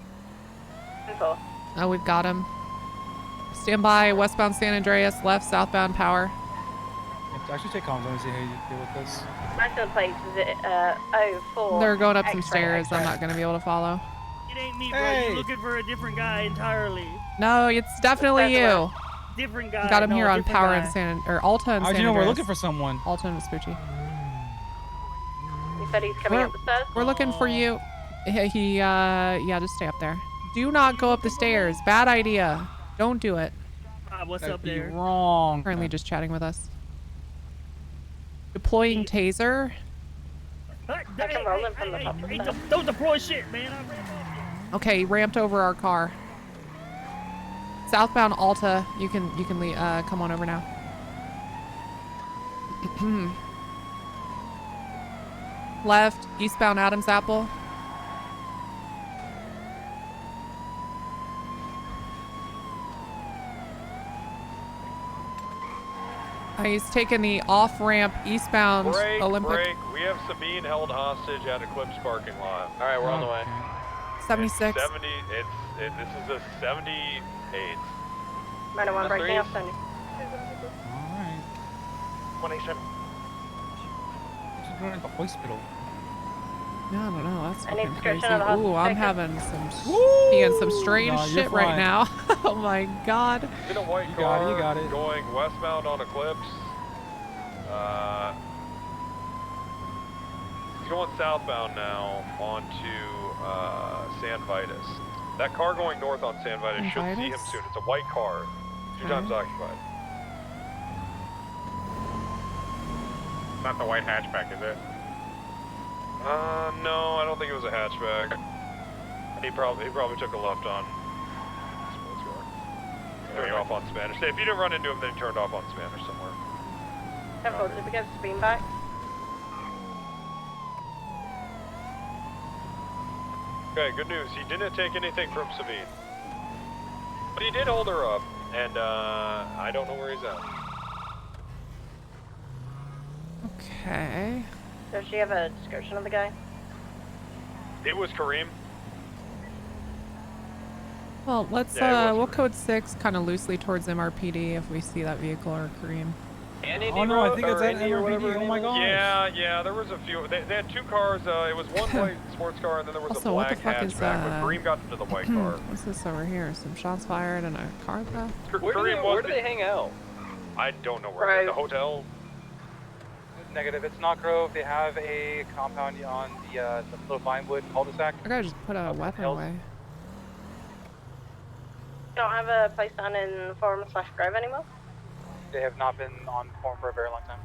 Info. Oh, we've got him. Stand by, westbound San Andreas, left, southbound Power. Actually, take comms. Let me see how you deal with this. License plate is 04. They're going up some X-ray, stairs. X-ray. I'm not going to be able to follow. It ain't me, bro. Hey. You're looking for a different guy entirely. No, it's definitely you. Different guy. Got him no, here on different Power guy. and Alta and How'd San you know we're Andreas. looking for someone? Alta and Vespucci. He said he's coming up the stairs. We're looking for you. Yeah, just stay up there. Do not go up the stairs. Bad idea. Don't do it. What's That'd up be there? wrong. Currently just chatting with us. Deploying taser. I can roll him from the top of the Hey, stairs. don't deploy shit, man. Okay, he ramped over our car. Southbound Alta, you can leave, come on over now. Left, eastbound Adams Apple. He's taking the off-ramp eastbound Olympic. Break. We have Sabine held hostage at Eclipse parking lot. All right, we're on the way. 76. This is a 78. Minor one breaking up 70. Alright. 187. She's going to the hospital. No, I don't know. That's Any fucking description crazy. of the hospital Ooh, I'm ticket? having some strange No, you're shit right fine. now. Oh my god. In a white You car got it, you got it. going westbound on Eclipse. He's going southbound now onto San Vitus. That car going north on San Vitus San should see him Vitus? soon. It's a white car. 2 times occupied. Not the white hatchback, is it? No, I don't think it was a hatchback. He probably took a left on sports car. Turning off on Spanish. If you didn't run into him, then he turned off on Spanish somewhere. Careful, did we get Sabine back? Okay, good news. He didn't take anything from Sabine. But he did hold her up, and I don't know where he's at. Okay. Does she have a description of the guy? It was Kareem. Well, let's we'll code 6 kind of loosely towards MRPD if we see that vehicle or Kareem. Oh no, I think it's at MRPD. Oh my god. Yeah, there was a few. They had 2 cars. It was one white sports car, and then there was Also, a what black the fuck is hatchback, but Kareem got into the white car. What's this over here? Some shots fired and a car theft? Where do they hang out? I don't know where. The hotel. Negative. It's not Grove. They have a compound on the little Vinewood cul-de-sac. I gotta just put a weapon away. Don't have a place down in Forum/Grove anymore? They have not been on form for a very long time.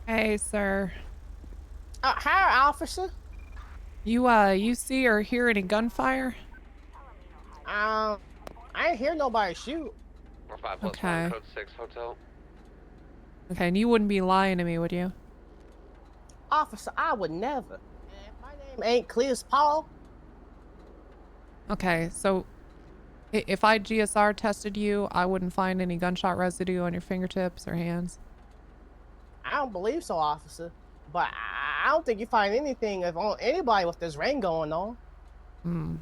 Hey, sir. Hi, officer. You see or hear any gunfire? I ain't hear nobody shoot. 5+1, Okay. code 6 hotel. Okay, and you wouldn't be lying to me, would you? Officer, I would never. My name ain't Cleus Paul. Okay, so if I GSR tested you, I wouldn't find any gunshot residue on your fingertips or hands. I don't believe so, officer. But I don't think you find anything of on anybody with this ring going on. Hmm.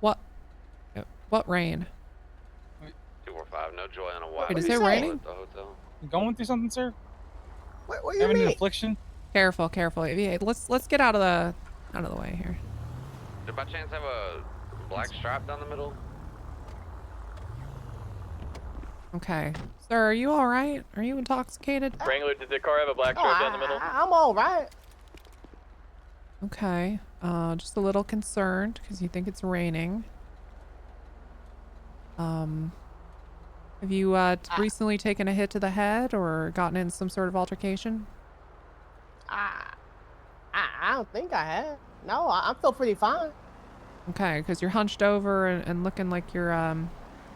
What rain? 245, no joy on a white. Wait, is it raining? At the hotel. You going through something, sir? What you Having mean? an affliction? Careful. Yeah, let's get out of the way here. Did by chance have a black stripe down the middle? Okay. Sir, are you all right? Are you intoxicated? Wrangler, did the car have a black stripe down the middle? I'm all right. Okay. Just a little concerned because you think it's raining. Have you recently taken a hit to the head or gotten in some sort of altercation? I don't think I have. No, I feel pretty fine. Okay, because you're hunched over and looking like you're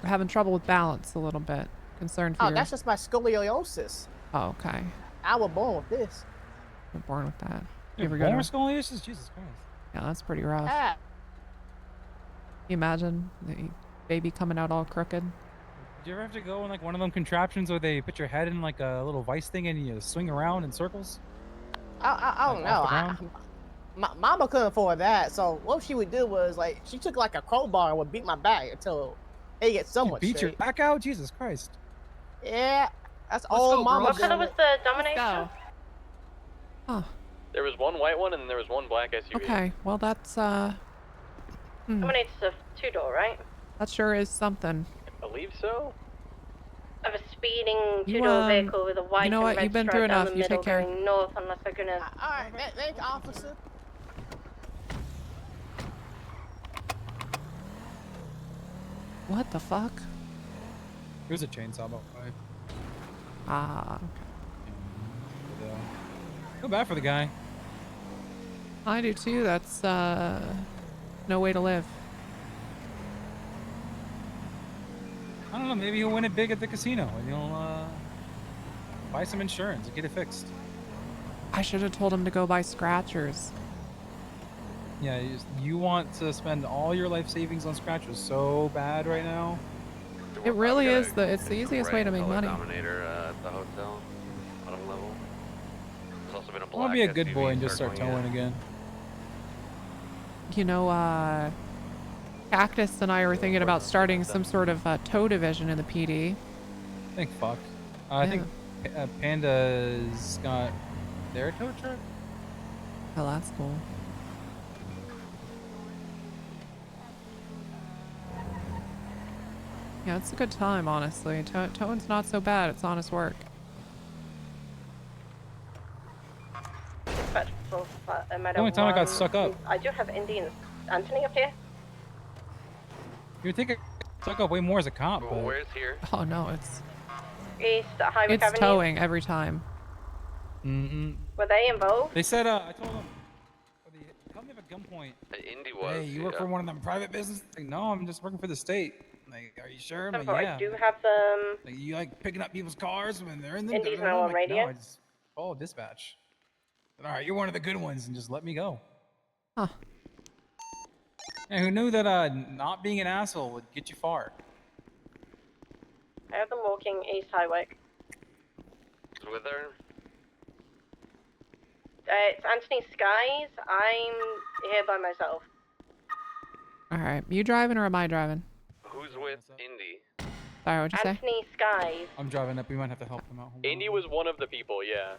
having trouble with balance a little bit. Concerned for Oh, your... that's just my scoliosis. Oh, okay. I was born with this. You're born with that. You're ever born go with to... scoliosis? Jesus Christ. Yeah, that's pretty rough. Ah. Can you imagine the baby coming out all crooked? Did you ever have to go in like one of them contraptions where they put your head in like a little vice thing and you swing around in circles? I don't Like, know. off the ground? Mama couldn't afford that, so what she would do was like she took like a crowbar and would beat my back until it gets somewhat Beat your straight. back out? Jesus Christ. Yeah, that's old mama. What color was the dominator? Huh. There was one white one and there was one black SUV. Okay, well that's Dominator's a 2-door, right? that sure is something. I believe so. Of a speeding You, 2-door vehicle with a white you know and what? red You've been stripe through down enough. the You middle take care. going north unless they're gonna... Alright, thank you, officer. What the fuck? Here's a chainsaw by. Ah. Feel bad for the guy. I do too. That's no way to live. I don't know, maybe he'll win it big at the casino and he'll buy some insurance and get it fixed. I should have told him to go buy scratchers. Yeah, you want to spend all your life savings on scratchers so bad right now. It really is it's the easiest way to make money. Dominator at the hotel, bottom level. There's also been a I want to be a good boy and just start circling towing again. You know, Cactus and I were thinking about starting some sort of tow division in the PD. Thank fuck. I think Panda's got their tow truck. Oh, that's cool. Yeah, it's a good time, honestly. Towing's not so bad. It's honest work. The only time I got stuck up. I do have Indy and Anthony up here. You would think I stuck up way more as a cop, but... Where's here? Oh no, it's East Highway it's Avenue. towing every time. Were they involved? They said, I told them, they held me up at gunpoint. Indy was. Hey, you work for one of them private businesses? Like, no, I'm just working for the state. Like, are you sure? I'm like, I yeah. do have them. Like, you like picking up people's cars when they're in them? Indy's I'm now on like, radio. No, I just follow dispatch. All right, you're one of the good ones, and just let me go. Huh. And who knew that not being an asshole would get you far? I have them walking East Highway. With her? It's Anthony Skies. I'm here by myself. All right, you driving or am I driving? Who's with Indy? Sorry, what'd you say? Anthony Skies. I'm driving up. We might have to help him out. Indy was one of the people, yeah.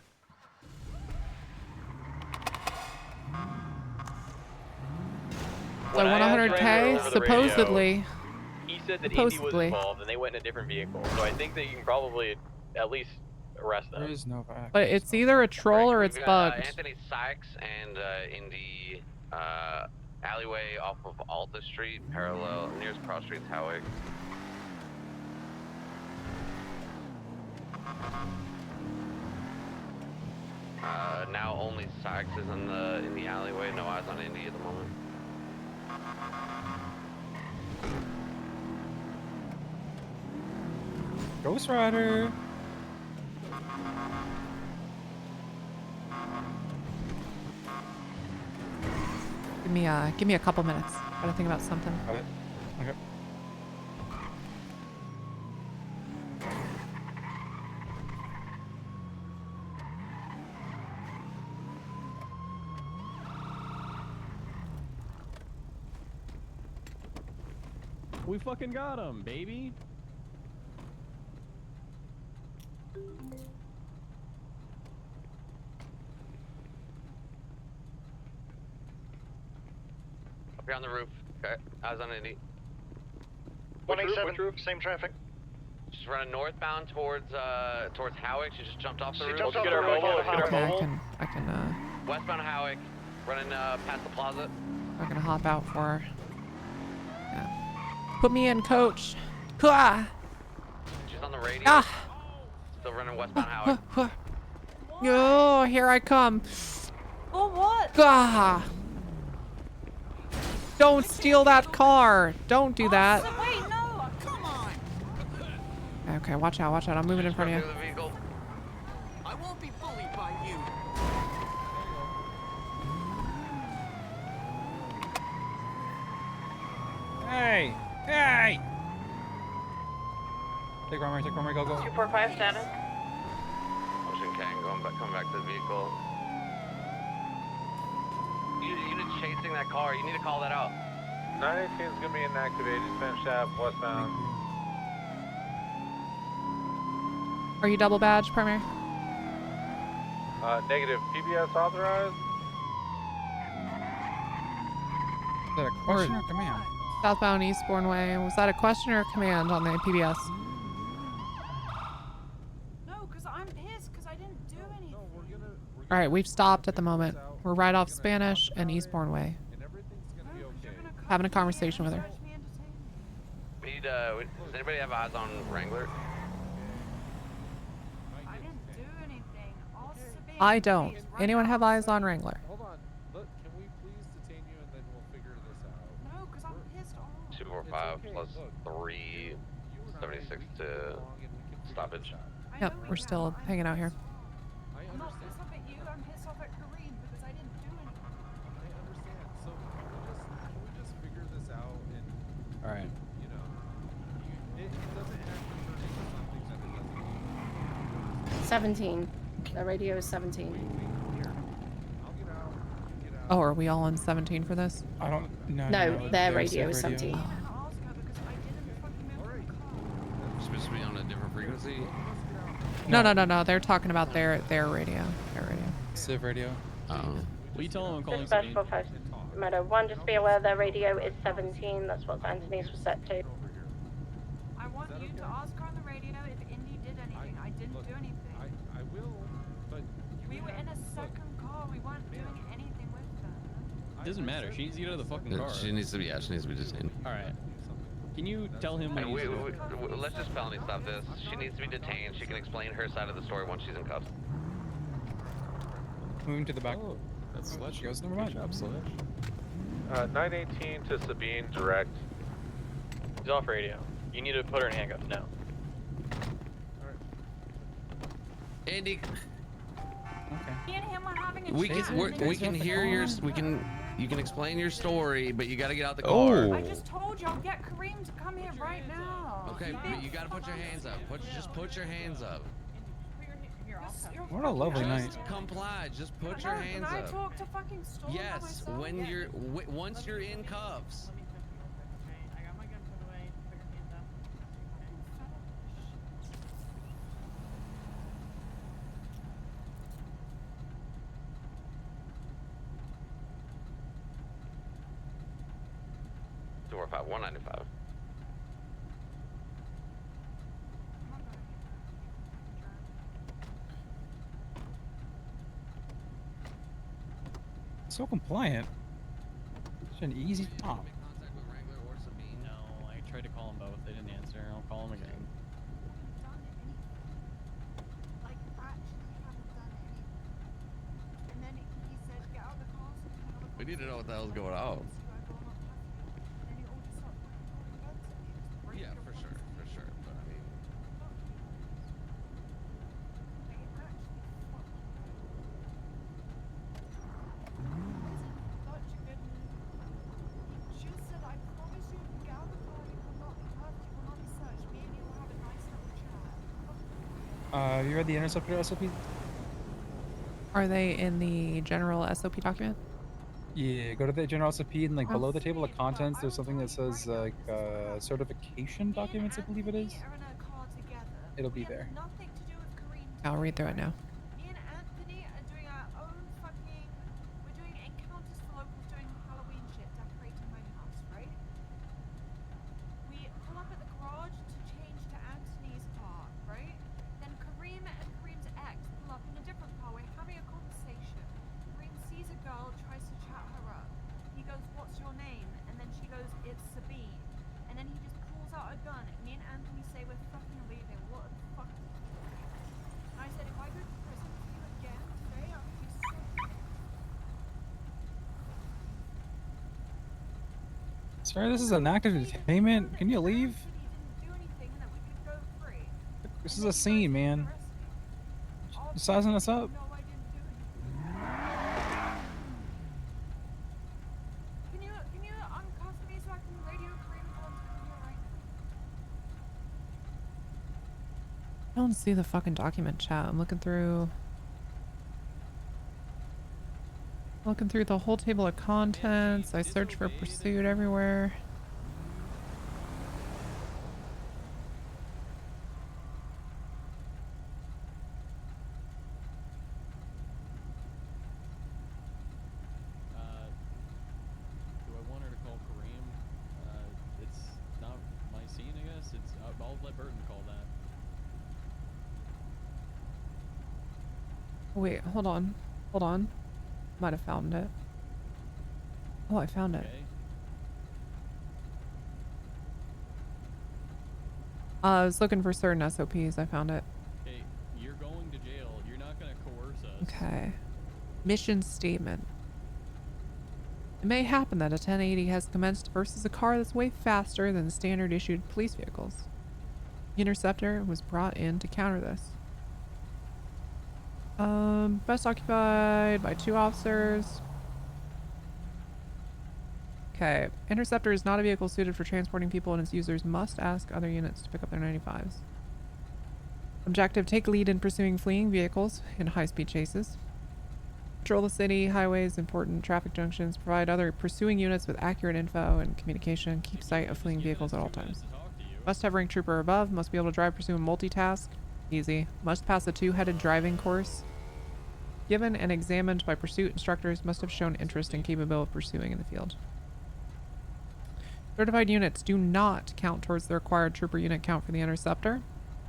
So 100K, supposedly. He said that Indy was involved and they went in a different vehicle. So I think that you can probably at least arrest them. There is no back. But it's either a troll or it's bugged. Anthony Sykes and Indy alleyway off of Alta Street, parallel, nearest cross streets, Howick. Now only Sykes is in the alleyway. No eyes on Indy at the moment. Ghost Rider. Give me a couple minutes. Gotta think about something. Got it. Okay. We fucking got him, baby. Up here on the roof. Okay, eyes on Indy. 187, same traffic. She's running northbound towards Howick. She just jumped off the roof. Let's get our mobile. Okay, I can Westbound Howick, running past the plaza. I'm gonna hop out for her. Yeah. Put me in, coach. Hua! She's on the radio. Ah! Still running westbound Howick. Oh, here I come. For what? Ah! Don't steal that car. Don't do that. Wait, no. Come on. Okay, watch out, watch out. I'm moving in front of you. I won't be bullied by you. Take Romer, go. 245 status. Ocean Kang, coming back to the vehicle. Unit chasing that car. You need to call that out. 918 is gonna be inactivated. Spent shaft westbound. Are you double badge, primary? Negative. PBS authorized. Is that a question or command? Southbound Eastbourne Way. Was that a question or a command on the PBS? No, because I'm pissed because I didn't do anything. All right, we've stopped at the moment. We're right off Spanish and Eastbourne Way. Having a conversation with her. We need, does anybody have eyes on Wrangler? I didn't do anything. All Sabine I don't. did is run Anyone have eyes outside. on Wrangler? Hold on. Look, can we please detain you and then we'll figure this out? No, because I'm pissed off. 245 plus 376 to stoppage. Yep, we're still hanging out here. I'm not pissed off at you. I'm pissed off at Kareem because I didn't do anything. I understand. So can we just figure this out and All right. you know, it doesn't have to turn into something that it doesn't. 17. The radio is 17. Oh, are we all on 17 for this? I don't. No, their radio is 17. Supposed to be on a different frequency? No. They're talking about their radio. Their radio. Civ radio. Will you tell them I'm calling Dispatch Sabine? 45 Moto 1, just be aware their radio is 17. That's what Anthony's was set to. I want you to ask her on the radio if Indy did anything. I didn't do anything. I will, but We were in a second car. We weren't doing anything with her. It doesn't matter. She needs to get out of the fucking car. She needs to be detained. All right. Can you tell him when he's... Let's just felony stop this. She needs to be detained. She can explain her side of the story once she's in cuffs. Moving to the back. Oh, that's Sledge. Goes, never mind. Good job, Sledge. 918 to Sabine, direct. She's off radio. You need to put her in handcuffs now. Andy, Me and him were having a we chat. can hear your you can explain your story, but you got to get out the car. Oh. I just told you I'll get Kareem to come here right now. Okay, but you got to put your hands up. Just put your hands up. What a lovely night. Just comply. Just put your hands Can I up. talk to fucking Storm by Yes, myself? when you're once you're in cuffs. Two or 195. So compliant. Such an easy job. No, I tried to call them both. They didn't answer. I'll call them again. We need to know what the hell's going on. Yeah, for sure, but I mean. You read the interceptor SOP? Are they in the general SOP document? Yeah, go to the general SOP and like below the table of contents, there's something that says like certification documents, I believe it is. It'll be there. I'll read through it now. Me and Anthony are doing our own fucking. We're doing encounters for locals doing Halloween shit, decorating my house, right? We pull up at the garage to change to Anthony's car, right? Then Kareem and Kareem's ex pull up in a different car. We're having a conversation. Kareem sees a girl, tries to chat her up. He goes, "What's your name?" And then she goes, "It's Sabine." And then he just pulls out a gun. Me and Anthony say we're fucking leaving. What the fuck? I said, if I go to prison with you again today, I'll be so. Sorry, this is an active detainment. Can you leave? This is a scene, man. You sizing us up? Can you uncuff me so I can radio Kareem and tell him to come here right now? don't see the fucking document chat. I'm looking through the whole table of contents. I search for pursuit everywhere. Do I want her to call Kareem? It's not my scene, I guess. I'll let Burton call that. Wait, hold on. Hold on. Might have found it. Oh, I found it. I was looking for certain SOPs. I found it. Hey, you're going to jail. You're not going to coerce us. Okay. Mission statement. It may happen that a 1080 has commenced versus a car that's way faster than standard issued police vehicles. The Interceptor was brought in to counter this. Best occupied by 2 officers. Okay. Interceptor is not a vehicle suited for transporting people, and its users must ask other units to pick up their 95s. Objective: take lead in pursuing fleeing vehicles in high-speed chases. Patrol the city, highways, important traffic junctions. Provide other pursuing units with accurate info and communication. Keep sight of fleeing vehicles at all times. Must have rank trooper above. Must be able to drive, pursue, and multitask. Easy. Must pass a 2-headed driving course. Given and examined by pursuit instructors. Must have shown interest and capable of pursuing in the field. Certified units do not count towards the required trooper unit count for the Interceptor.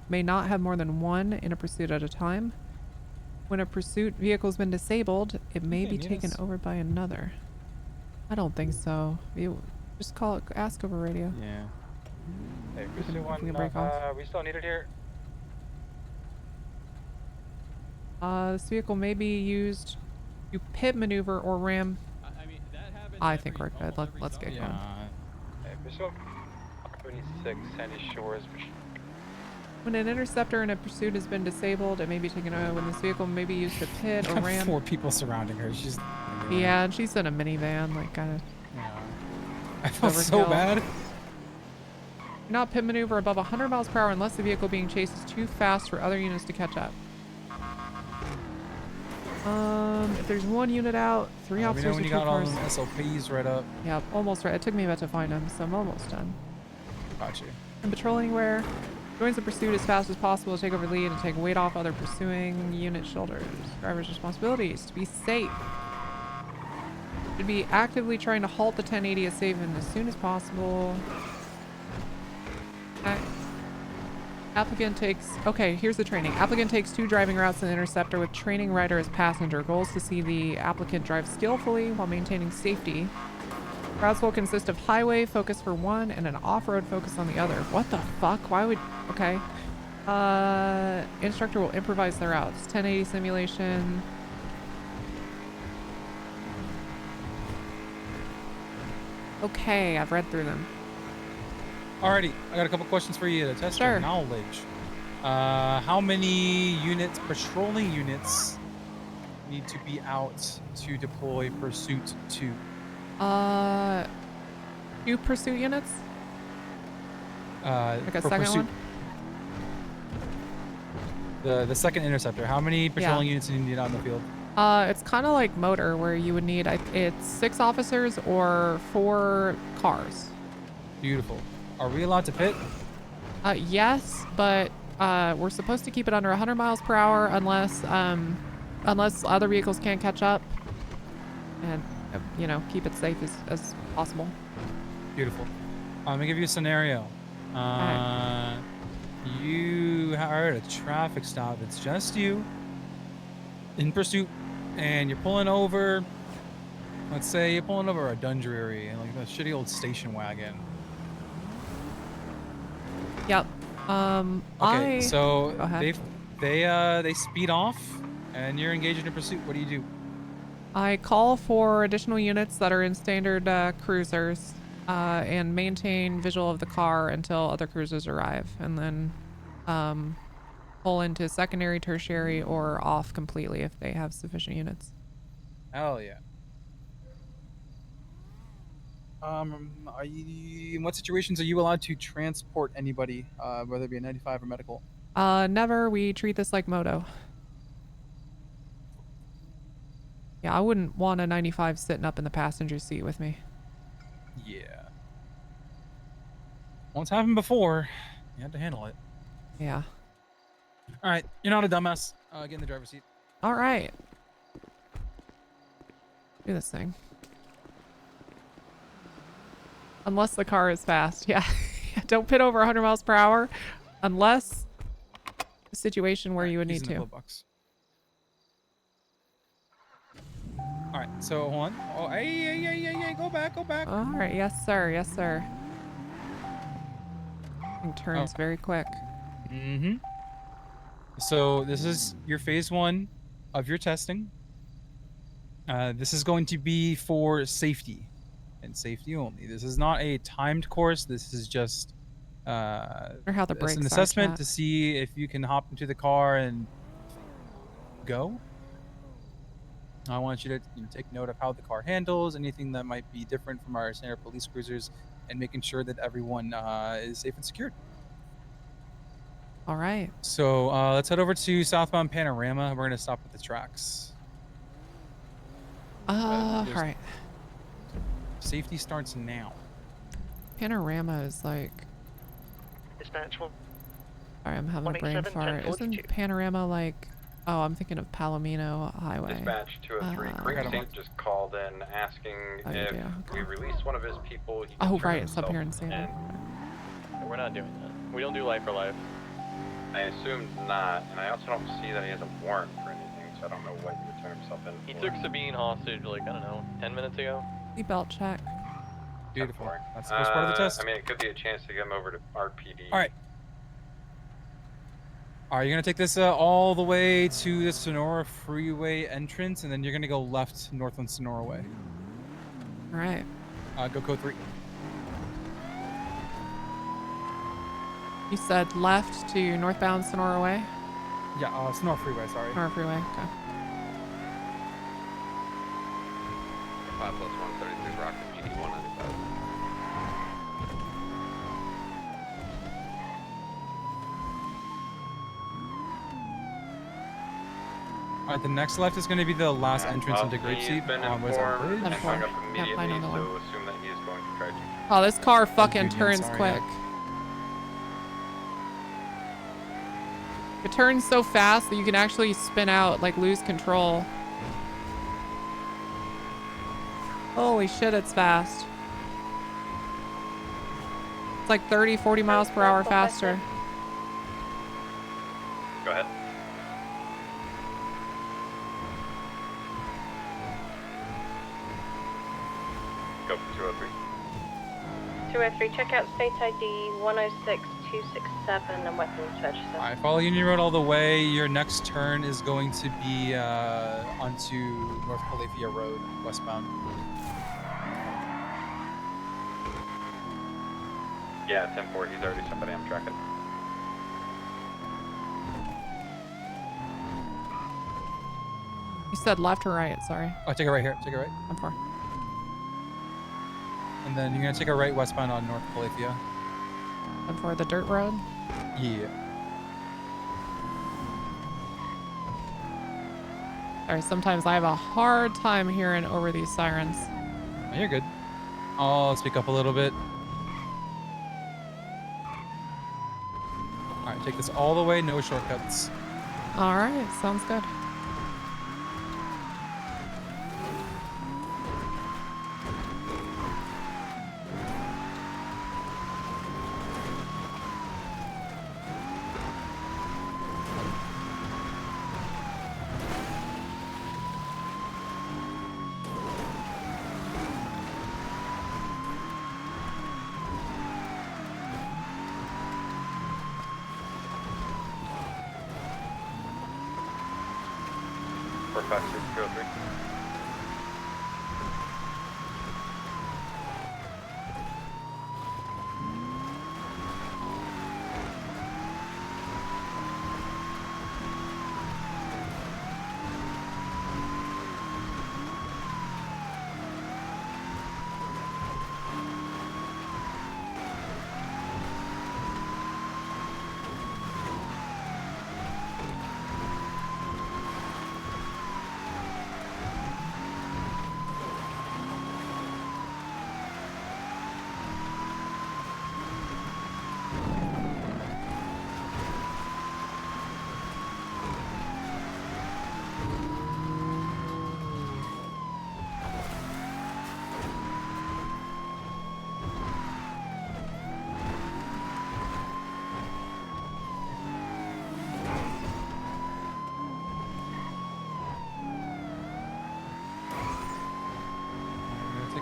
May not have more than 1 in a pursuit at a time. When a pursuit vehicle has been disabled, it may be taken over by another. I don't think so. You just call it, ask over radio. Yeah. Hey, We can break off. We still need it here. This vehicle may be used to pit maneuver or ram. I mean, that happens. I think we're good. Let's get going. Hey, Bishop. 26, Sandy Shores. When an interceptor in a pursuit has been disabled, it may be taken over. When this vehicle may be used to pit or ram. 4 people surrounding her. She's. Yeah, and she's in a minivan, like kind of. Yeah. I felt so bad. Do not pit maneuver above 100 miles per hour unless the vehicle being chased is too fast for other units to catch up. If there's 1 unit out, 3 officers when or you 2 got all cars. them SOPs right up. Yep, almost right. It took me a bit to find them, so I'm almost done. Got you. And patrol anywhere. Joins the pursuit as fast as possible to take over lead and take weight off other pursuing unit shoulders. Driver's responsibilities to be safe. Should be actively trying to halt the 1080 as safe and as soon as possible. Applicant takes... Okay, here's the training. Applicant takes 2 driving routes in the Interceptor with training rider as passenger. Goals to see the applicant drive skillfully while maintaining safety. Routes will consist of highway focus for 1 and an off-road focus on the other. What the fuck? Why would... Okay. Instructor will improvise the routes. 1080 simulation. Okay, I've read through them. Alrighty, I got a couple questions for you to test your knowledge. How many units, patrolling units, need to be out to deploy Pursuit 2? 2 pursuit units? Like a second Pursuit, one? the second Interceptor. How many patrolling units do you need out in the field? It's kind of like Motor, where you would need it's 6 officers or 4 cars. Beautiful. Are we allowed to pit? Yes, but we're supposed to keep it under 100 miles per hour unless other vehicles can't catch up, and you know, keep it safe as possible. Beautiful. I'm gonna give you a scenario. You are at a traffic stop. It's just you in pursuit, and you're pulling over. Let's say you're pulling over a Dundreary and like a shitty old station wagon. Yep. Okay, so Go ahead. they speed off, and you're engaged in a pursuit. What do you do? I call for additional units that are in standard cruisers and maintain visual of the car until other cruisers arrive, and then pull into secondary, tertiary, or off completely if they have sufficient units. Hell yeah. In what situations are you allowed to transport anybody, whether it be a 95 or medical? Never. We treat this like moto. Yeah, I wouldn't want a 95 sitting up in the passenger seat with me. Yeah. Once happened before, you had to handle it. Yeah. All right, you're not a dumbass. Get in the driver's seat. All right. Do this thing. Unless the car is fast. Yeah. Don't pit over 100 miles per hour unless a situation where you would need to. All right, so hold on. Oh, hey, go back. All right, yes, sir. Yes, sir. It turns very quick. Mm-hmm. So this is your phase 1 of your testing. This is going to be for safety and safety only. This is not a timed course. This is just Or how the brakes an are, assessment chat. to see if you can hop into the car and go. I want you to take note of how the car handles, anything that might be different from our standard police cruisers, and making sure that everyone is safe and secured. All right. So let's head over to southbound Panorama. We're going to stop at the tracks. All right. Safety starts now. Panorama is like... Dispatch 1. Sorry, I'm having a brain fart. Isn't Panorama like... Oh, I'm thinking of Palomino Highway. Dispatch 203 Precinct just called in asking if we release one of his people. He can Oh, turn right. It's up himself here in Salem. And we're not doing that. We don't do life for life. I assumed not, and I also don't see that he has a warrant for anything, so I don't know what he would turn himself in He for. took Sabine hostage, like, I don't know, 10 minutes ago. Seatbelt check. Beautiful. That's the first part of the test. I mean, it could be a chance to get him over to RPD. All right. All right, you're going to take this all the way to the Sonora Freeway entrance, and then you're going to go left north on Sonora Way. All right. Go code 3. You said left to northbound Sonora Way? Yeah, Sonora Freeway, sorry. Sonora Freeway, okay. 5 plus 136 Rocket PD 195. All right, the next left is going to be the last entrance into He's Grapeseed. been Where's our informed bridge? and hung up Can't immediately, find another so one. assume that he is going to try to... Oh, this car fucking Dude, turns sorry, quick. It turns so fast that you can actually spin out, like lose control. Holy shit, it's fast. It's like 30, 40 miles per hour faster. Go ahead. Go for 203. 203, check out state ID 106267 and weapons search. All right, follow Union Road all the way. Your next turn is going to be onto North Calafia Road, westbound. Yeah, 10-4, he's already somebody I'm tracking. You said left or right, sorry. Oh, take it right here. Take it right. I'm far. And then you're going to take a right westbound on North Calafia. I'm for the dirt road? Yeah. Sorry, sometimes I have a hard time hearing over these sirens. Oh, you're good. I'll speak up a little bit. All right, take this all the way, no shortcuts. All right, sounds good.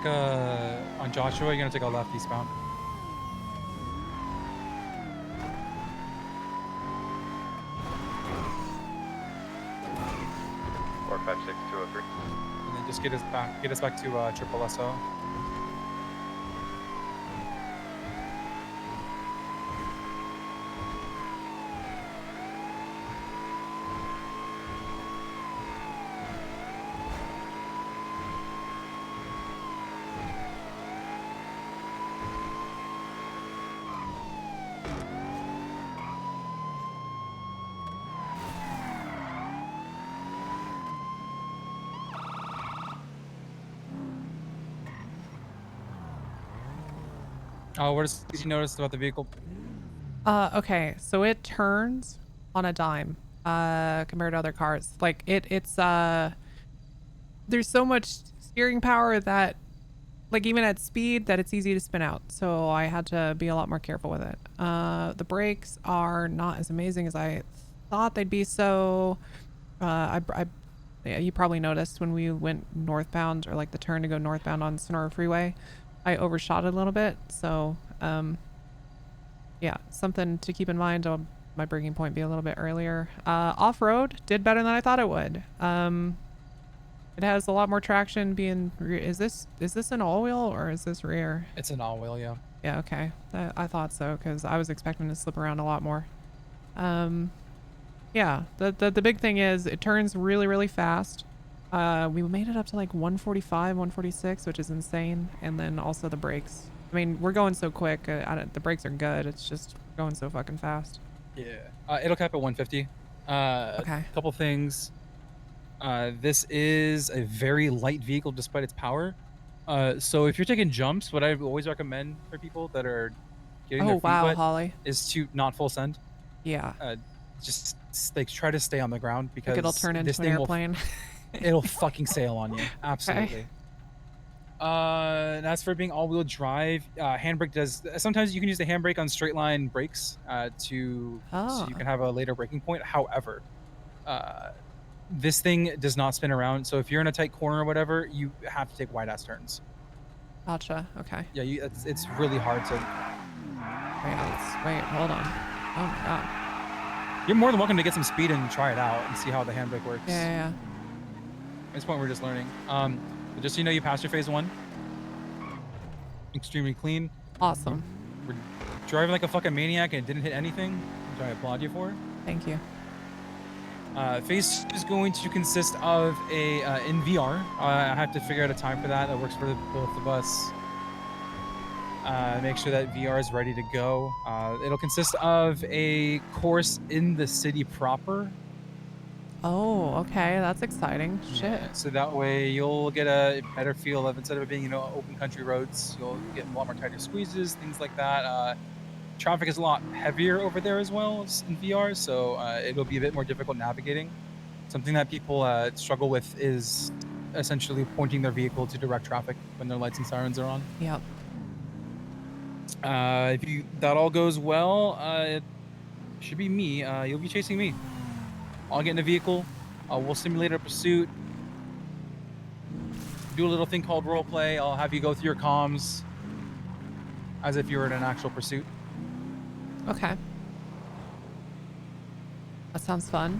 take a on Joshua. You're gonna take a left eastbound. 456-203. And then just get us back to Triple SO. Oh, what did you notice about the vehicle? Okay, so it turns on a dime compared to other cars. Like it's there's so much steering power that, like, even at speed, that it's easy to spin out. So I had to be a lot more careful with it. The brakes are not as amazing as I thought they'd be. So yeah, you probably noticed when we went northbound, or like the turn to go northbound on Sonora Freeway, I overshot it a little bit. So yeah, something to keep in mind. My braking point be a little bit earlier. Off-road did better than I thought it would. It has a lot more traction being is this an all-wheel or is this rear? It's an all-wheel, yeah. Yeah, okay. I thought so, because I was expecting to slip around a lot more. Yeah, the big thing is it turns really, really fast. We made it up to like 145, 146, which is insane. And then also the brakes. I mean, we're going so quick. The brakes are good. It's just going so fucking fast. Yeah. It'll cap at 150. Okay. Couple things. This is a very light vehicle despite its power. So if you're taking jumps, what I always recommend for people that are getting their feet wet Holly, is to not full send. Yeah. Just like try to stay on the ground, because Like it'll turn this into an thing airplane. It'll fucking sail on you. Absolutely. And as for being all-wheel drive, handbrake does. Sometimes you can use the handbrake on straight line brakes so you can have a later braking point. However, this thing does not spin around. So if you're in a tight corner or whatever, you have to take wide-ass turns. Gotcha. Okay. Yeah, it's really hard to. Wait, hold on. Oh my god. You're more than welcome to get some speed and try it out and see how the handbrake works. Yeah. At this point, we're just learning. But just so you know, you passed your phase 1. Extremely clean. Awesome. We're driving like a fucking maniac and it didn't hit anything, which I applaud you for. Thank you. Phase 2 is going to consist of a in VR. I have to figure out a time for that works for both of us. Make sure that VR is ready to go. It'll consist of a course in the city proper. Oh, okay. That's exciting. Shit. So that way you'll get a better feel of, instead of it being, open country roads, you'll get a lot more tighter squeezes, things like that. Traffic is a lot heavier over there as well in VR, so it'll be a bit more difficult navigating. Something that people struggle with is essentially pointing their vehicle to direct traffic when their lights and sirens are on. Yep. If that all goes well, it should be me. You'll be chasing me. I'll get in a vehicle. We'll simulate a pursuit. Do a little thing called role play. I'll have you go through your comms as if you were in an actual pursuit. Okay. That sounds fun.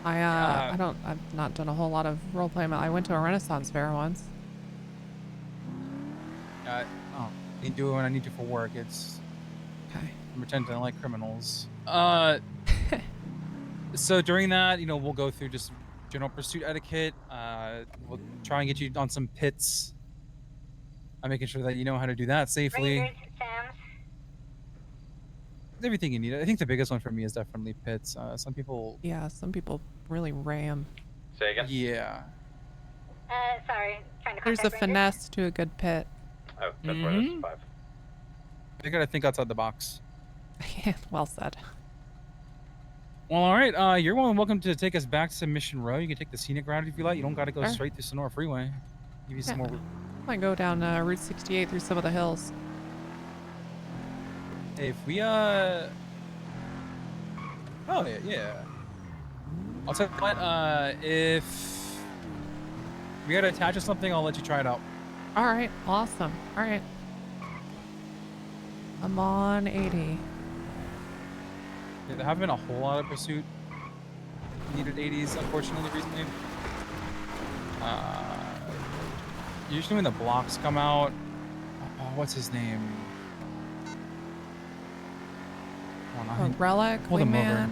I've not done a whole lot of role play. I went to a Renaissance fair once. I need to do it when I need to for work. It's okay. I'm pretending I like criminals. So during that, we'll go through just general pursuit etiquette. We'll try and get you on some pits. I'm making sure that you know how to do that safely. Everything you need. I think the biggest one for me is definitely pits. Some people. Yeah, some people really ram. Say again? Yeah. Sorry, trying to There's a contact Ranger. finesse to a good pit. Oh, that's why there's 5. They gotta think outside the box. Well said. Well, all right. You're welcome to take us back to Mission Row. You can take the scenic route if you like. You don't got to go straight through Sonora Freeway. Give you some more. Might go down Route 68 through some of the hills. Hey, if we oh yeah. I'll tell you what. If we gotta attach to something, I'll let you try it out. All right, awesome. All right. I'm on 80. Yeah, there haven't been a whole lot of pursuit needed 80s, unfortunately, recently. Usually when the blocks come out, what's his name? Relic, Hold him Wingman.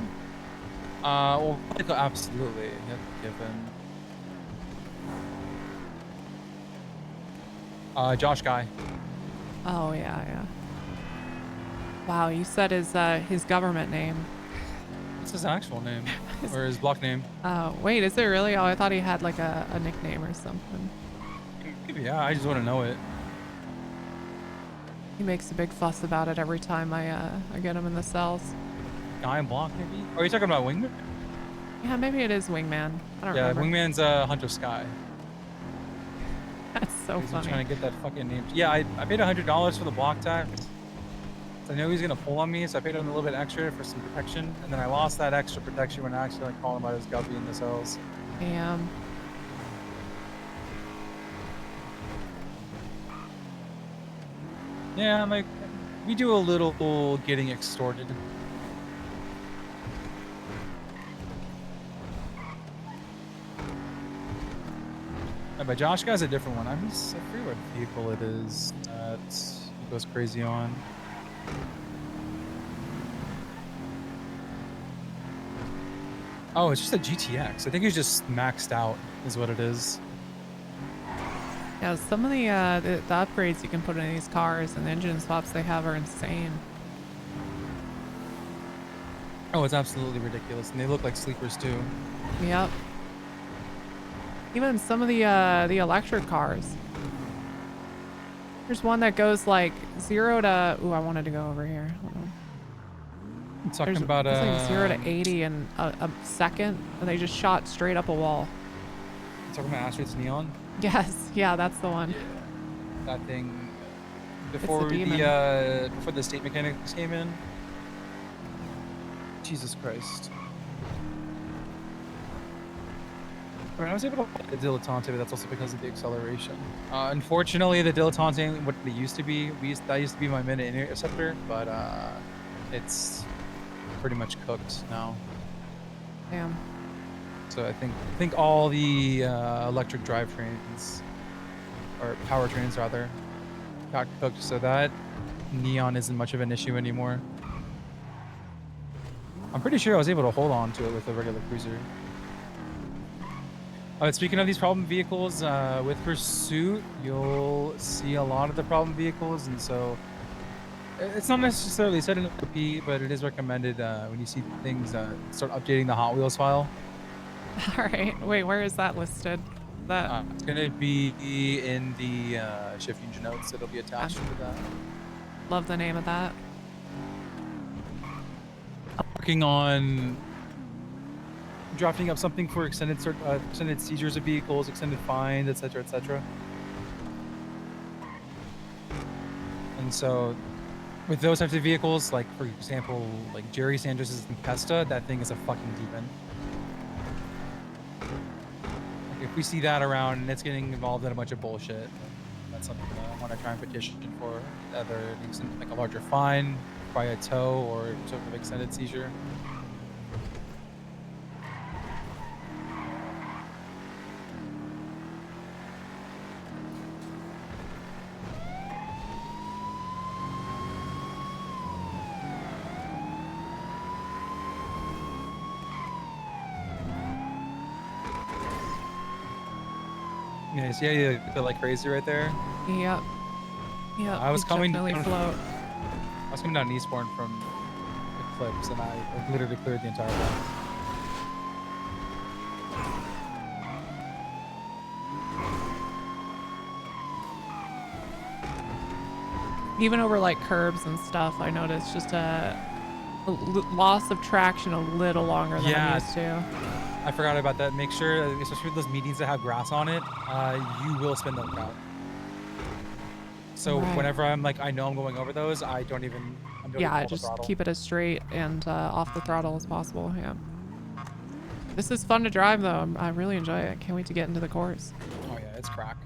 over. Well, absolutely. Given. Josh Guy. Oh yeah, yeah. Wow, you said his government name. What's his actual name? Or his block name? Oh, wait, is it really? Oh, I thought he had like a nickname or something. Yeah, I just want to know it. He makes a big fuss about it every time I get him in the cells. Guy and block, maybe? Are you talking about Wingman? Yeah, maybe it is Wingman. I don't remember. Wingman's Hunter Sky. That's so funny. Trying to get that fucking name. Yeah, I paid $100 for the block tax. So I knew he was gonna pull on me, so I paid him a little bit extra for some protection, and then I lost that extra protection when I accidentally called him out his guppy in the cells. Damn. Yeah, like we do a little getting extorted. But Josh Guy's a different one. I forget what vehicle it is that he goes crazy on. Oh, it's just a GTX. I think he's just maxed out, is what it is. Yeah, some of the upgrades you can put in these cars and the engine swaps they have are insane. Oh, it's absolutely ridiculous, and they look like sleepers too. Yep. Even some of the electric cars. There's one that goes like 0 to. Ooh, I wanted to go over here. Hold on. I'm talking about it's like 0 to 80 in a second, and they just shot straight up a wall. You talking about Astrid's Neon? Yes, yeah, that's the one. That thing. Before before the state mechanics came in. Jesus Christ. I mean, I was able to hold the Dilettante, but that's also because of the acceleration. Unfortunately, the Dilettante ain't what it used to be. That used to be my minute interceptor, but it's pretty much cooked now. Damn. So I think all the electric drivetrains, or powertrains rather, got cooked. So that Neon isn't much of an issue anymore. I'm pretty sure I was able to hold on to it with a regular cruiser. Speaking of these problem vehicles, with Pursuit, you'll see a lot of the problem vehicles, and so it's not necessarily set in OP, but it is recommended when you see things, start updating the Hot Wheels file. All right. Wait, where is that listed? That it's gonna be in the shift engine notes. It'll be attached to that. Love the name of that. I'm working on drafting up something for extended seizures of vehicles, extended fines, etc., etc. And so, with those types of vehicles, like for example, like Jerry Sanders' Tempesta, that thing is a fucking demon. Like if we see that around and it's getting involved in a bunch of bullshit, that's something that I want to try and petition for, either like a larger fine by a tow or sort of extended seizure. Yeah, you see how you feel like crazy right there? Yep. Yep. I was coming definitely down, float. I was coming down Eastbourne from Eclipse, and I literally cleared the entire block. Even over like curbs and stuff, I noticed just a loss of traction a little longer than I'm used to. I forgot about that. Make sure, especially with those medians that have grass on it, you will spin them out. So whenever I'm like, I know I'm going over those, I don't even. Yeah, just keep it as straight and off the throttle as possible. Yeah. This is fun to drive though. I really enjoy it. Can't wait to get into the course. Oh yeah, it's crack.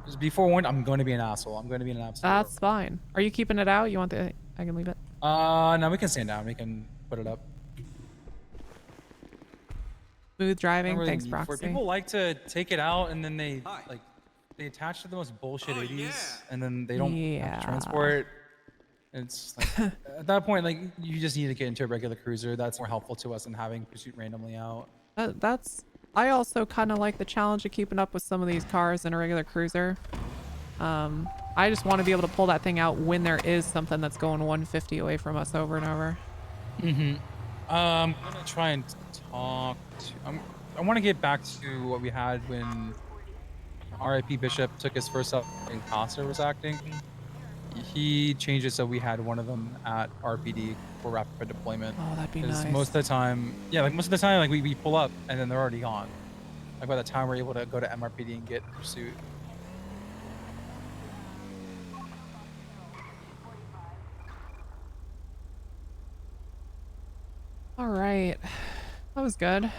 Just be forewarned, I'm going to be an asshole. I'm going to be an absolute. That's fine. Are you keeping it out? You want the? I can leave it. No, we can stand down. We can put it up. Smooth driving. Don't really Thanks, need for it. Proxy. People like to take it out and then they like they attach to the most bullshit 80s and then they don't have to transport. It's like at that point, like you just need to get into a regular cruiser. That's more helpful to us than having pursuit randomly out. I also kind of like the challenge of keeping up with some of these cars in a regular cruiser. I just want to be able to pull that thing out when there is something that's going 150 away from us over and over. I'm gonna try and talk to. I want to get back to what we had when RIP Bishop took his first up and Costa was acting. He changed it so we had one of them at RPD for rapid deployment. Oh, that'd be 'Cause nice. most of the time, like we pull up and then they're already gone. Like by the time we're able to go to MRPD and get pursuit. All right, that was good.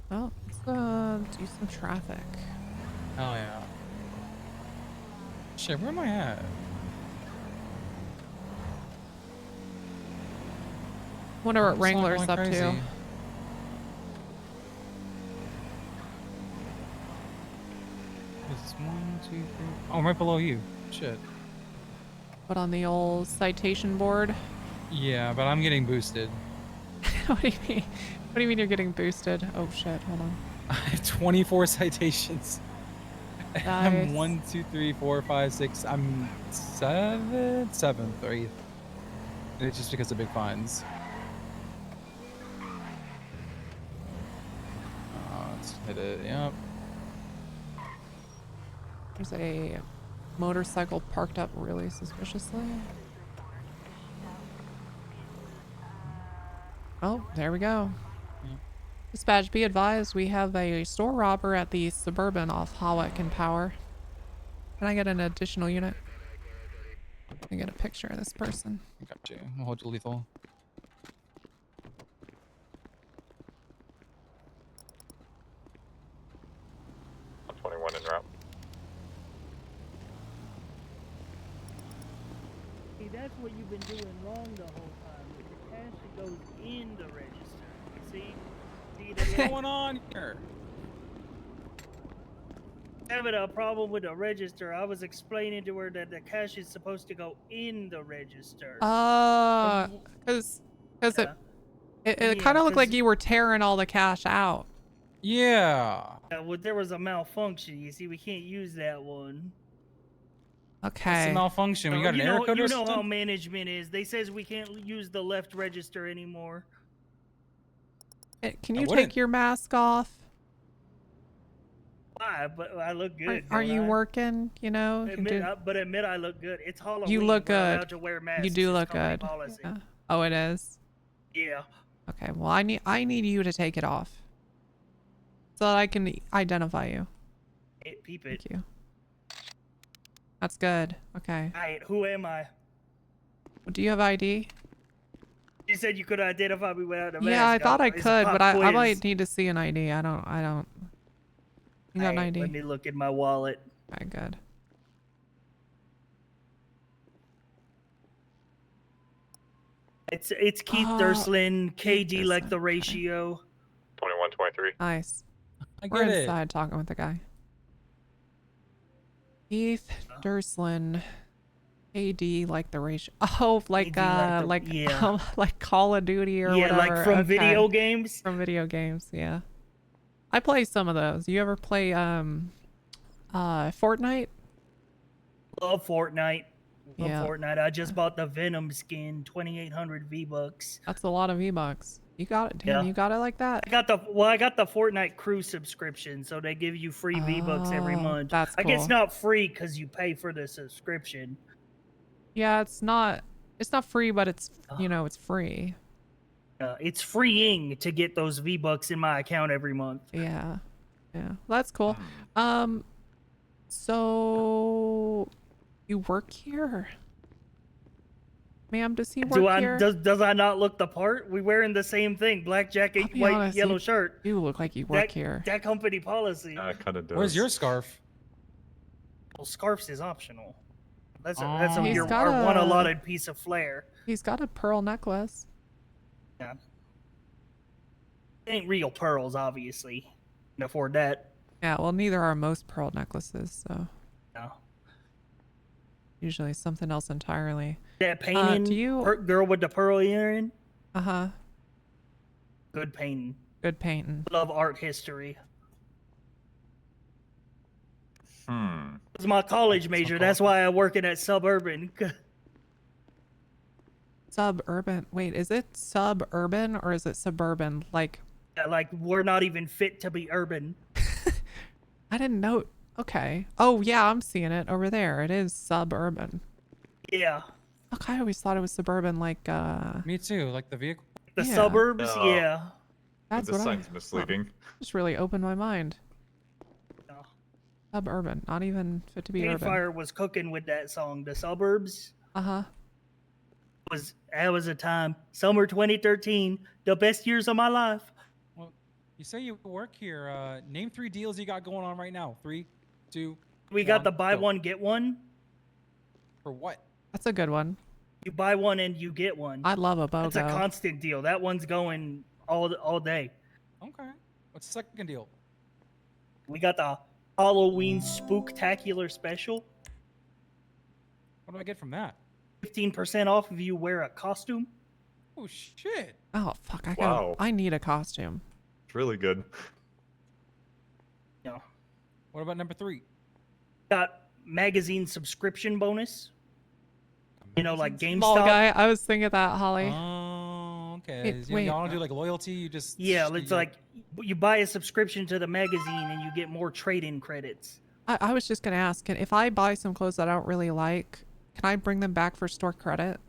Well, let's do some traffic. Oh yeah. Shit, where am I at? Wonder what It's not Wrangler's going up crazy. to. It's 1, 2, 3. Oh, I'm right below you. Shit. Put on the old citation board. Yeah, but I'm getting boosted. What do you mean? What do you mean you're getting boosted? Oh shit! Hold on. I have 24 citations. I'm Nice. 1, 2, 3, 4, 5, 6. I'm seventh or eighth. And it's just because of big fines. Let's hit it. Yep. There's a motorcycle parked up really suspiciously. Oh, there we go. Dispatch, be advised, we have a store robber at the Suburban off Hawick and Power. Can I get an additional unit? Let me get a picture of this person. I got you. I'll hold you lethal. I'm 21 en route. See, that's what you've been doing wrong the whole time. The cash that goes in the register. You see? What's going on here? Having a problem with the register. I was explaining to her that the cash is supposed to go in the register. Because it kind of looked like you were tearing all the cash out. Yeah. Well, there was a malfunction. You see, we can't use that one. Okay. It's a malfunction. We got an error code You or know how something? management is. They says we can't use the left register anymore. Can you take your mask off? Why? But I look good. Are don't you I? working? You know? You Admit, do- but admit I look good. It's Halloween. You look We're good. allowed to wear masks. You do It's look company good. policy. Yeah. Oh, it is? Yeah. Okay, well, I need you to take it off so that I can identify you. Hey, peep it. Thank you. That's good. Okay. Alright, who am I? Do you have ID? You said you could identify me without a mask. Yeah, I thought I It's a could, pop but I quiz. might need to see an ID. I don't. You got an Alright, ID? Let me look in my wallet. Okay, good. It's Keith Durslin, KD like the ratio. 21, 23. Nice. I We're get it. inside talking with the guy. Keith Durslin, KD like the ratio. Oh, like yeah. like Call of Duty or Yeah, whatever. like from Okay. video games. From video games, yeah. I play some of those. You ever play Fortnite? Love Fortnite. Love Yeah. Fortnite. I just bought the Venom skin, 2,800 V-Bucks. That's a lot of V-Bucks. You got it, damn. Yeah. You got it like that? I got the Fortnite Crew subscription, so they give you free V-Bucks every Oh, month. that's I guess cool. not free because you pay for the subscription. Yeah, it's not free, but it's it's free. It's freeing to get those V-Bucks in my account every month. Yeah. Yeah. That's cool. So you work here? Ma'am, does he work here? Does I not look the part? We wearing the same thing: black jacket, be white, honest, yellow you shirt. You look like you work here. That company policy. Kind of does. Where's your scarf? Well, scarves is optional. That's He's your got our one a- allotted piece of flair. He's got a pearl necklace. Yeah. Ain't real pearls, obviously. Can afford that. Yeah, well, neither are most pearl necklaces, so. No. Usually something else entirely. That painting, do you... girl with the pearl earring. Uh-huh. Good painting. Good painting. Love art history. Hmm. It's my college major. That's why I work at Suburban. Suburban. Wait, is it suburban or is it suburban? Like, Yeah, like we're not even fit to be urban. I didn't know. Okay. Oh, yeah, I'm seeing it over there. It is suburban. Yeah. Fuck, I always thought it was suburban, like, Me too, like the vehicle. The Yeah. suburbs, No. yeah. That's the what sign's misleading. Just really opened my mind. No. Suburban, not even fit to be urban. Fire was cooking with that song, The Suburbs. Uh-huh. That was a time. Summer 2013, the best years of my life. Well, you say you work here. Name 3 deals you got going on right now. 3, 2. We got the buy go. one get one. For what? That's a good one. You buy one and you get one. I love a BOGO. It's a constant deal. That one's going all day. Okay. What's the second deal? We got the Halloween Spooktacular special. What do I get from that? 15% off if you wear a costume. Oh shit! Oh fuck! Wow. I need a costume. It's really good. No. What about number 3? Got magazine subscription bonus. You know, like GameStop. Small guy. I was thinking that, Holly. Oh, okay. Wait, You don't do like loyalty. You just Yeah, it's like you buy a subscription to the magazine and you get more trade-in credits. I was just gonna ask, if I buy some clothes that I don't really like, can I bring them back for store credit?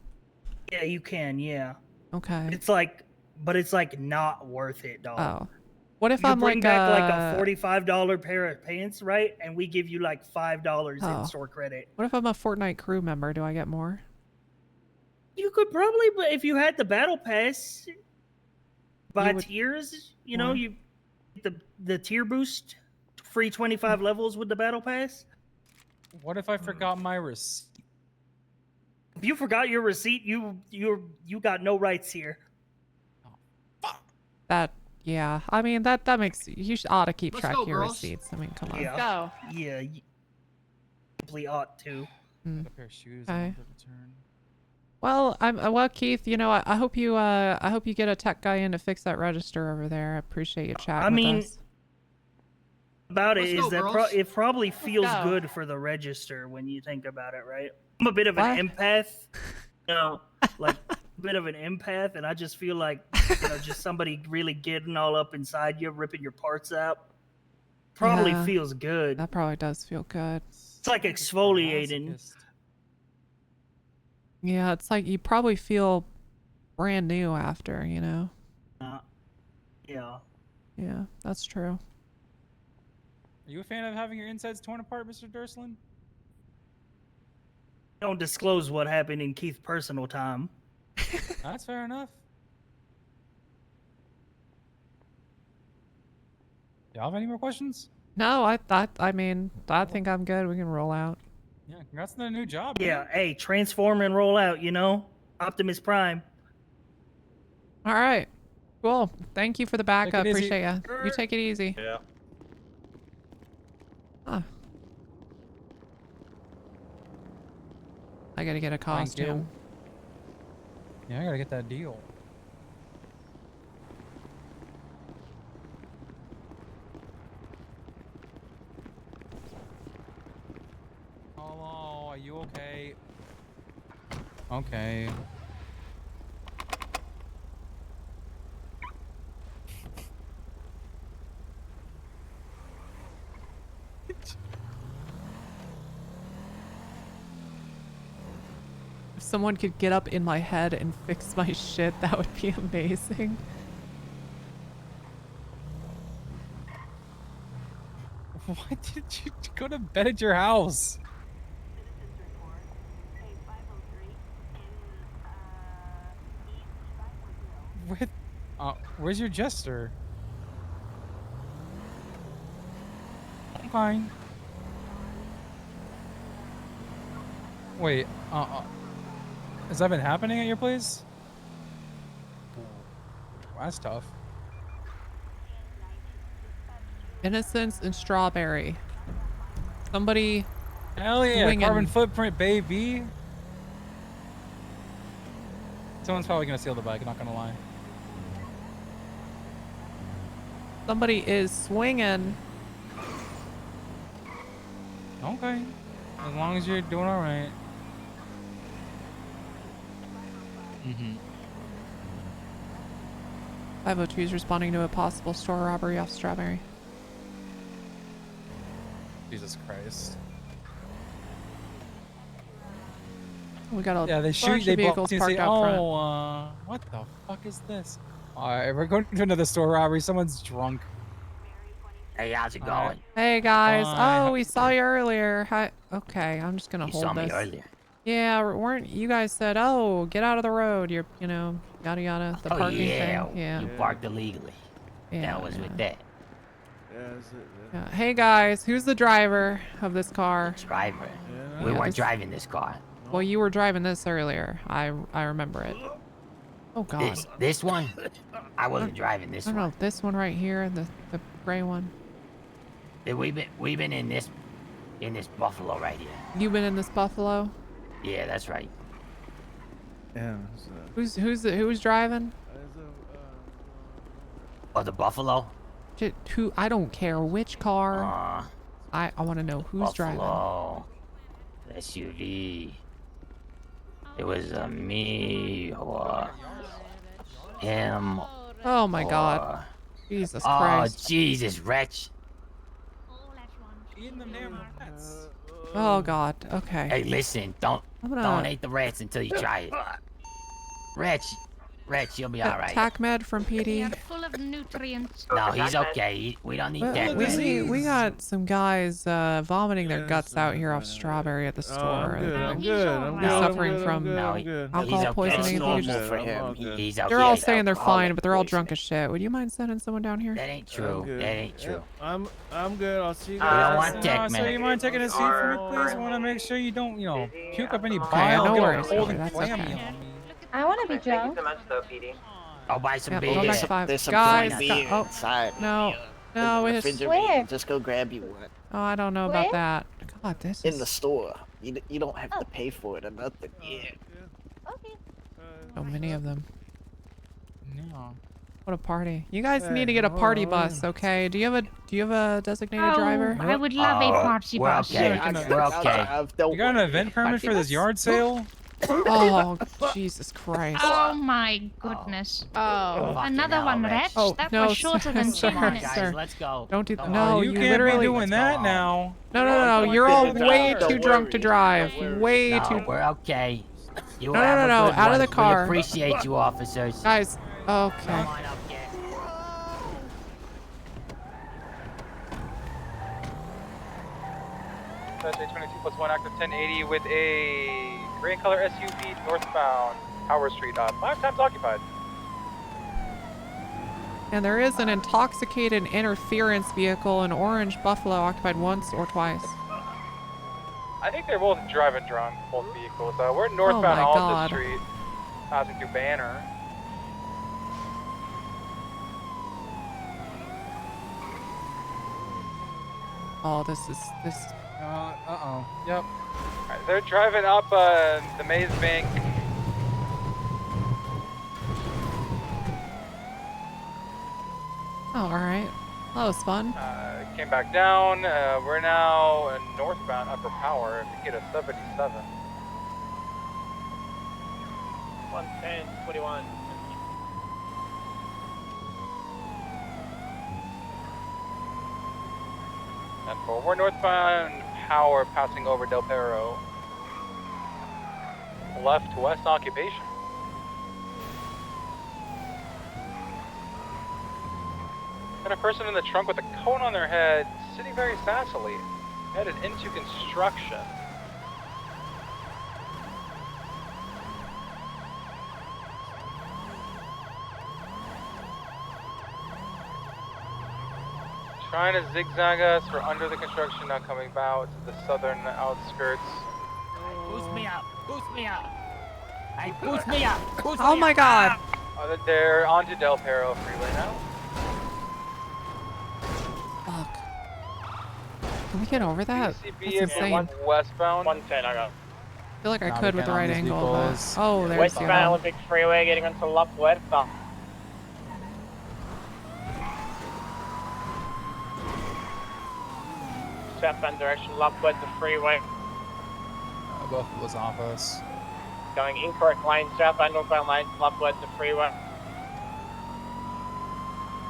Yeah, you can. Yeah. Okay. It's like, but it's like not worth it, dog. Oh. What if you I'm bring like back like a $45 pair of pants, right? And we give you like $5 Oh. in store credit. What if I'm a Fortnite crew member? Do I get more? You could probably, but if you had the battle pass, by tiers, you know, more. you get the tier boost, free 25 levels with the battle pass. What if I forgot my receipt? If you forgot your receipt, you got no rights here. That, yeah. I mean, that makes, you ought to keep Let's track go, of your girls. receipts. I mean, come on. Yeah. Yeah. You simply ought to. Mm. A pair of shoes. Okay. on return. Well, well, Keith, you know, I hope you get a tech guy in to fix that register over there. I appreciate you chatting with us. About it Let's is go, that girls. it probably feels go. good for the register when you think about it, right? I'm a bit of an What? empath, you know, like a bit of an empath, and I just feel like, you know, just somebody really getting all up inside you, ripping your parts out. Probably Yeah. feels good. That probably does feel good. It's like exfoliating. Yeah, it's like you probably feel brand new after, you know? Yeah. Yeah, that's true. Are you a fan of having your insides torn apart, Mr. Durslin? Don't disclose what happened in Keith's personal time. That's fair enough. Y'all have any more questions? No, I think I'm good. We can roll out. Yeah, congrats on the new job. Yeah, hey, transform and roll out, you know? Optimus Prime. All right. Cool. Thank you for the backup. easy. Appreciate you. You take it easy. Yeah. Huh. I gotta get a Thank you. costume. Yeah, I gotta get that deal. Hello, are you okay? Okay. If someone could get up in my head and fix my shit, that would be amazing. Why did you go to bed at your house? Where's your jester? Okay. Wait, has that been happening at your place? That's tough. Innocence and Strawberry. Somebody. Hell yeah, swinging. carbon footprint, baby. Someone's probably gonna steal the bike, not gonna lie. Somebody is swinging. Okay. As long as you're doing alright. Mm-hmm. 502 is responding to a possible store robbery off Strawberry. Jesus Christ. We got a Yeah, they bunch shoot, of they vehicles block you and parked say, out front. oh, what the fuck is this? Alright, we're going to another store robbery. Someone's drunk. Hey, how's it Alright. going? Hey guys. Hi. Oh, we saw you earlier. Hi. Okay, I'm just gonna You hold saw this. me earlier. Yeah, weren't you guys said, oh, get out of the road. You're, you know, yada yada. The Oh, parking yeah. thing. Yeah. You parked illegally. Yeah, That was with that. Yeah. Hey guys, who's the driver of this car? Driver. Yeah, We weren't this- driving this car. Well, you were driving this earlier. I remember it. Oh God. This one? I wasn't driving this I don't one. know, this one right here, the gray one. Yeah, we've been in this Buffalo right here. You've been in this Buffalo? Yeah, that's right. Yeah. Who's driving? Oh, the Buffalo? Who? I don't care which car. I want to know who's Buffalo. SUV. It was me or him. driving. Oh my God. Jesus Christ. Oh, Jesus, wretch. Oh God. Okay. Hey, listen, don't eat the rats until you try it. Wretch, you'll be all right. Tac med from PD. Full of nutrients. No, he's okay. We don't need that. We got some guys vomiting their guts out here off Strawberry at the store. I'm good. He's suffering from alcohol poisoning. That's normal for him. He's okay. They're all saying they're fine, but they're all drunk as shit. Would you mind sending someone down here? That ain't true. That ain't true. I'm good. I'll see you We don't guys. want tech, So man. you mind taking a seat for me, please? I want to make sure you don't, puke up any Okay, bile. no get all worries. cold and That's clammy okay. on me. I want to be drunk. I'll buy some Yeah, beer. go back to 5. There's some Guys, beer oh, inside. no, it's Refrigerator. Just go grab you one. Oh, I don't know about that. God, this In is the store. You don't have to pay for it or nothing. Yeah. so many of them. No. What a party! You guys need to get a party bus, okay? Do you have a designated driver? I would love a party we're bus. okay. We're okay. You got an event permit for this yard sale? Oh, Jesus Christ! Oh my goodness. Oh, Another one, Rex. Oh, That no, was shorter than 2 sir, minutes. sir. Let's go. Don't do Come no. on. You You can't literally be doing that now. No. You're all way Don't too drunk to worry. drive. Way No, too. we're okay. You No, have no, a no, good out of one. the car. We appreciate you, officers. Guys, okay. Come on up, kid. Thursday 22+1 active 1080 with a gray color SUV northbound Howard Street, 5 times occupied. And there is an intoxicated interference vehicle, an orange Buffalo, occupied once or twice. I think they're both driving drunk, both vehicles. We're northbound my Alta God. Street, passing through Banner. Oh, this. Uh-oh. Yep. Alright, they're driving up the Maze Bank. Oh, all right. That was fun. Came back down. We're now northbound Upper Power. If we get a 77. 110, 21. And we're northbound Power, passing over Del Perro. Left west occupation. And a person in the trunk with a cone on their head, sitting very sassily, headed into construction. Trying to zigzag us. We're under the construction, now coming out to the southern outskirts. Boost me up. Boost me up. Hey, boost me up. Boost Oh me my up. god. They're onto Del Perro freeway now. Fuck. Can we get over that? PCB That's insane. westbound. 110, I got. I feel like I Nah, could we with the can't on right these angle, but... vehicles. Oh, there's the Westbound other one. Olympic Freeway getting onto La Puerta. Southbound direction, La Puerta Freeway. Both was off us. Going incorrect lane, southbound, northbound lane, La Puerta Freeway.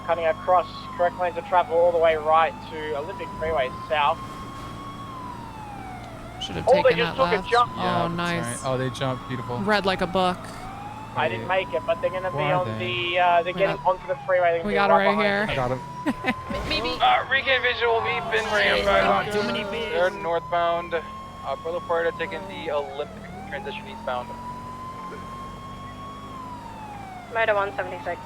Cutting across, correct lanes of travel all the way right to Olympic Freeway south. Should have Oh, they taken just that took a left. jump. Yeah, Oh, that's nice. right. Oh, they jumped. Beautiful. Read like a book. I didn't make it, but they're going to be Where are on they? they're getting onto the freeway. They're We gonna got be it right behind here. I got him. Maybe. Regain visual, we've been bringing back. Too many beers. They're northbound. Puerto Puerto taking the Olympic transition eastbound. Motor 176.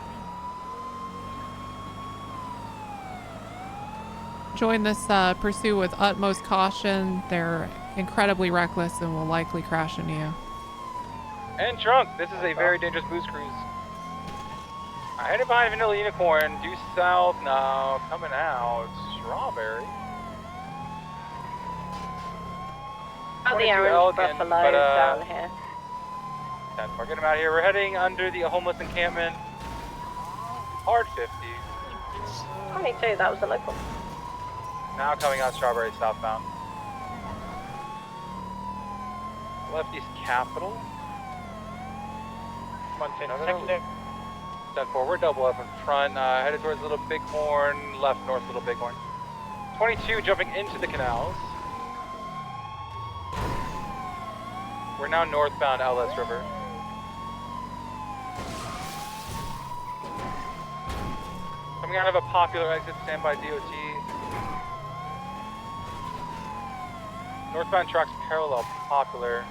Join this pursuit with utmost caution. They're incredibly reckless and will likely crash into you. And drunk. This is a very dangerous booze cruise. I headed behind Vanilla Unicorn, due south now, coming out. Strawberry. Not the 22 orange Elgin, buffalo but, down here. We're getting out of here. We're heading under the homeless encampment. Hard 50. 22, that was the local. Now coming out Strawberry southbound. Left East Capitol. 110, secondary. 10-4, we're double up in front, headed towards Little Bighorn, left north Little Bighorn. 22 jumping into the canals. We're now northbound Outlets River. Coming out of a popular exit, standby DOT. Northbound tracks parallel popular.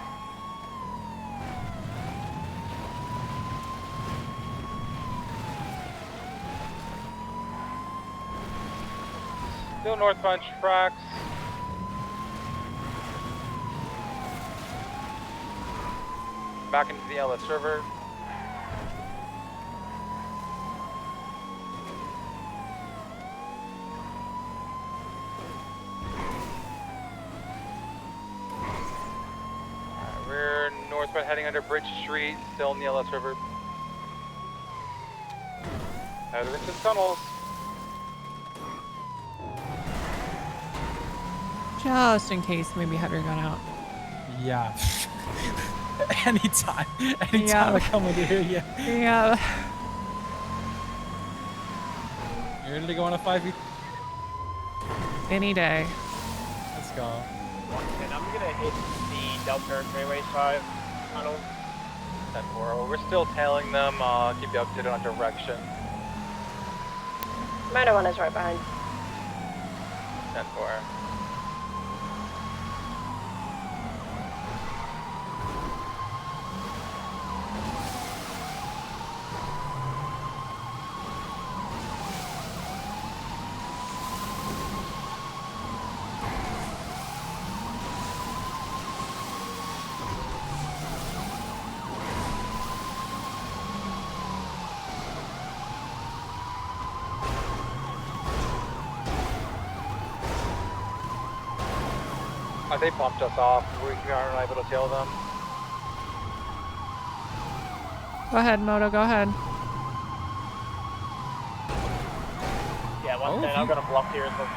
Still northbound tracks. Back into the LS River. We're northbound heading under Bridge Street, still in the LS River. Headed into the tunnels. Just in case, maybe have your gun out. Yeah. Anytime I come with you, yeah. Yeah. You ready to go on a 5v? Any day. Let's go. And I'm gonna hit the Del Perro Freeway side tunnel. 10-4, we're still tailing them, keep you updated on direction. Motor 1 is right behind. 10-4. They bumped us off. We aren't able to tail them. Go ahead, Moto, go ahead. Yeah, 110, I've got a block here as well.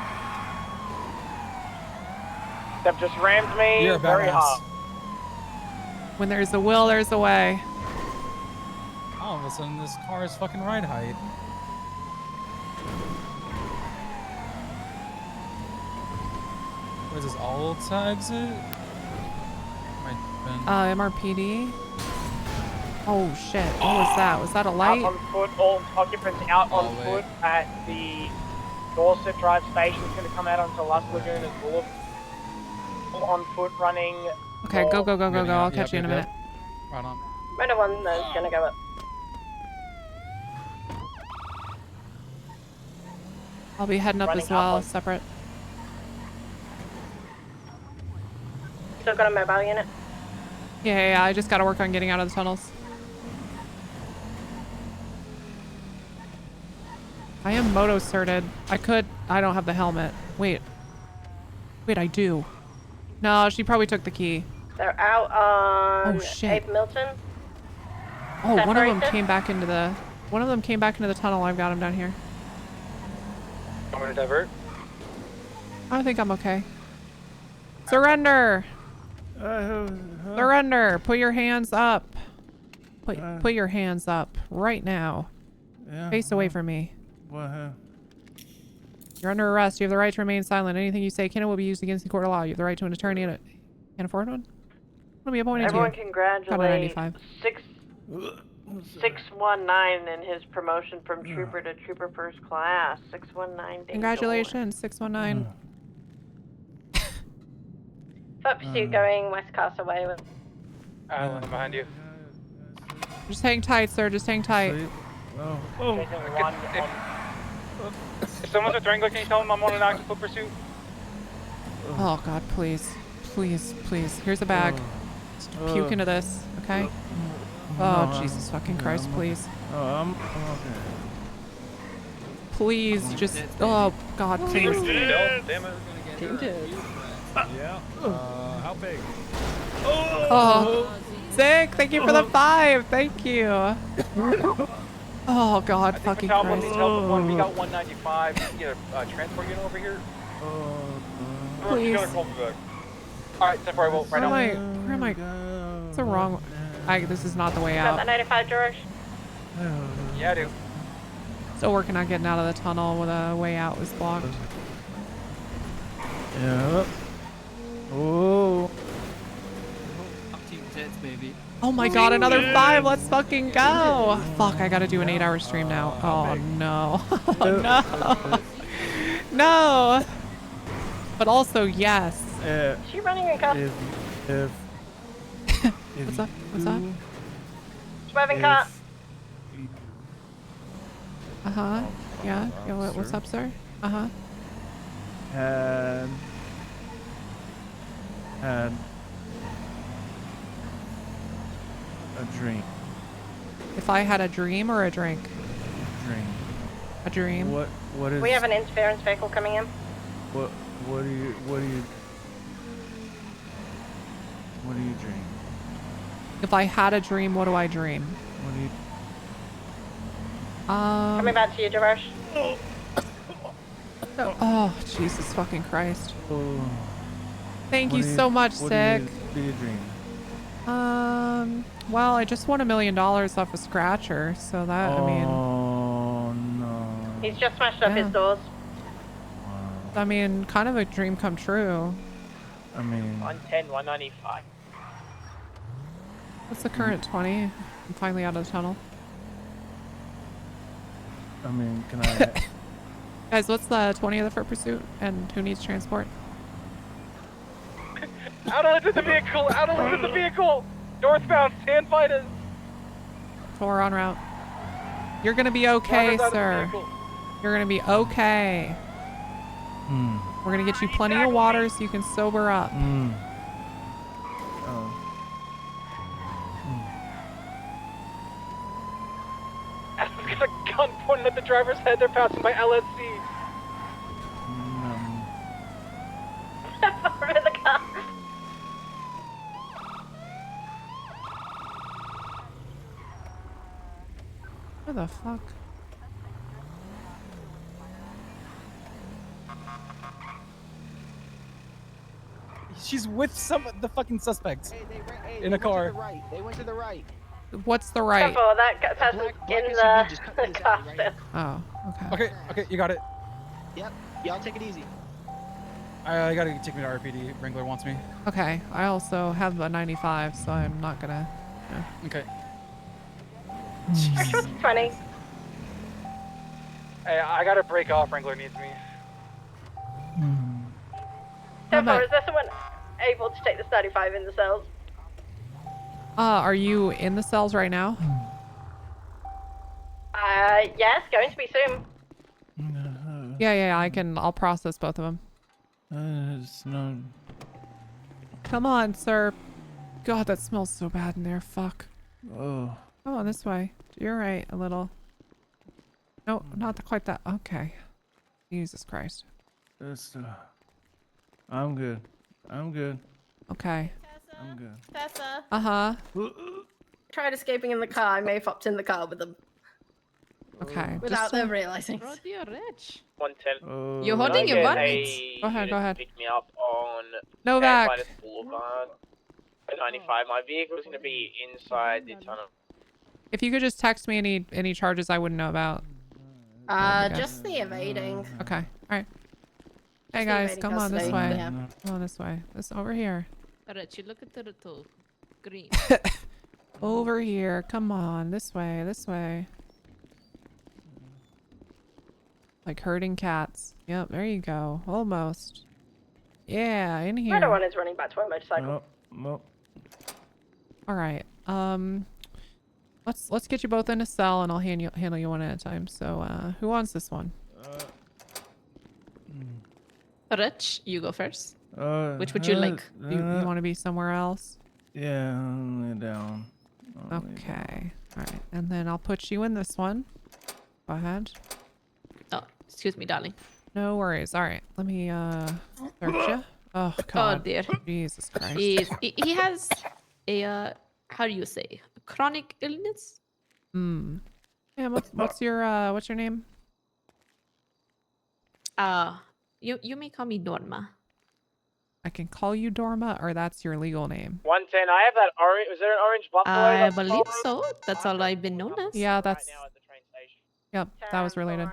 They've just rammed me You're a very badass. hard. When there's a will, there's a way. All of a sudden, this car is fucking ride height. What is this, Alta exit? MRPD? Oh shit, what was that? Was that a light? Out on foot, all occupants out on foot at the Dorset Drive station. Is going to come out onto Las Lagunas Boulevard. All on foot running. Okay, go, go, go, go, go. I'll Yep, catch you in a yep, minute. Right on. Motor 1 is gonna go up. I'll be heading up Running as well, on- separate. Still got a mobile unit? Yeah, I just gotta work on getting out of the tunnels. I am moto-certed. I don't have the helmet. Wait, I do. No, she probably took the key. They're out on Oh, shit. Abe Milton. Oh, one of them Separated? came back into the tunnel. I've got him down here. I'm gonna divert. I think I'm okay. Surrender! Surrender! Put your hands up. Put your hands up right now. Yeah. Face away from me. What? You're under arrest. You have the right to remain silent. Anything you say can and will be used against the court of law. You have the right to an attorney. Can't afford one? What are we appointed Everyone to? Got a congratulate 95. 619 in his promotion from trooper to trooper first class. 619. Congratulations, 619. Foot pursuit going West Castle Way. I'm behind you. Just hang tight, sir. Just hang tight. If someone's with Wrangler, can you tell them I'm on an active foot pursuit? Oh, God, please. Please, please. Here's a bag. Just puke into this, okay? Oh, Jesus fucking Christ, please. I'm okay. Please, just... Oh, God, please. Damn it. Yeah. How big? Oh, sick. Thank you for the 5. Thank you. Oh, God, fucking Talbot Christ. needs help with one. We got 195. You can get a transport unit over here. Please. Alright, step right, right now. Where am I? What's the wrong? This is not the way Got out. that 95, George? Yeah, I do. Still working on getting out of the tunnel with a way out was blocked. Yeah. Oh. Oh my God, another 5. Let's fucking go. Fuck, I gotta do an 8-hour stream now. Oh no. Oh, no. No. But also, yes. Is she running in car? What's up? What's up? Swerving car. Uh-huh. Yeah. Yeah, what's up, sir? Uh-huh. Had a drink. If I had a dream or a drink? Drink. A dream. What is? We have an interference vehicle coming in. What do you dream? If I had a dream, what do I dream? What do you? Coming back to you, Javash. Oh, Jesus fucking Christ. Oh. Thank you so much, Sick. What do you dream? Well, I just won $1 million off a scratcher, so that, I mean... Oh, no. He's just smashed up his doors. I mean, kind of a dream come true. I mean... 110, 195. What's the current 20? I'm finally out of the tunnel. I mean, can I... Guys, what's the 20 of the foot pursuit? And who needs transport? Out of the vehicle! Out of the vehicle! Northbound, stand fighters! 4 en route. You're gonna be okay, sir. You're gonna be okay. We're gonna get you plenty of water so you can sober up. There's a gun pointed at the driver's head. They're passing by LSC. Over the car. Where the fuck? She's with the fucking suspects in a car. They went to the right. What's the right? Careful, that person's in the car still. Oh, okay. Okay, you got it. Yep. Y'all take it easy. I gotta take me to RPD. Wrangler wants me. Okay, I also have a 95, so I'm not gonna... Yeah. Okay. 20. Hey, I gotta break off. Wrangler needs me. Therefore, is there someone able to take this 35 in the cells? Are you in the cells right now? Yes, going to be soon. Yeah, I'll process both of them. It's not. Come on, sir. God, that smells so bad in there. Fuck. Oh. Come on, this way. You're right, a little. No, not quite that. Okay. Jesus Christ. It's. I'm good. I'm good. Okay. I'm good. Tessa. Uh-huh. Tried escaping in the car. I may have hopped in the car with them. Okay. Without them realizing. Bro, you're rich. 110. You're holding your butt? Go ahead. Pick me up on Novak. Pathfinder Boulevard. At 95. My vehicle is going to be inside the tunnel. If you could just text me any charges I wouldn't know about. Just the evading. Okay. All right. Hey Just guys, evading come on this custody. way. Yeah. Come on this way. This over here. Rich, you look at the little green. Over here. Come on. This way. This way. Like herding cats. Yep, there you go. Almost. Yeah, in here. Another one is running back to our motorcycle. All right. Let's get you both in a cell and I'll handle you one at a time. So, who wants this one? Rich, you go first. Which would you like? You want to be somewhere else? Yeah, I'll lay down. Okay. All right. And then I'll put you in this one. Go ahead. Oh, excuse me, darling. No worries. All right. Let me search you. Oh God. Oh dear. Jesus Christ. He has a how do you say, chronic illness? Hmm. Yeah. What's your name? You may call me Norma. I can call you Dorma, or that's your legal name. 110. I have that orange. Was there an orange buffalo? I believe so. That's all I've been known as. Yeah, that's. Yep, that was related.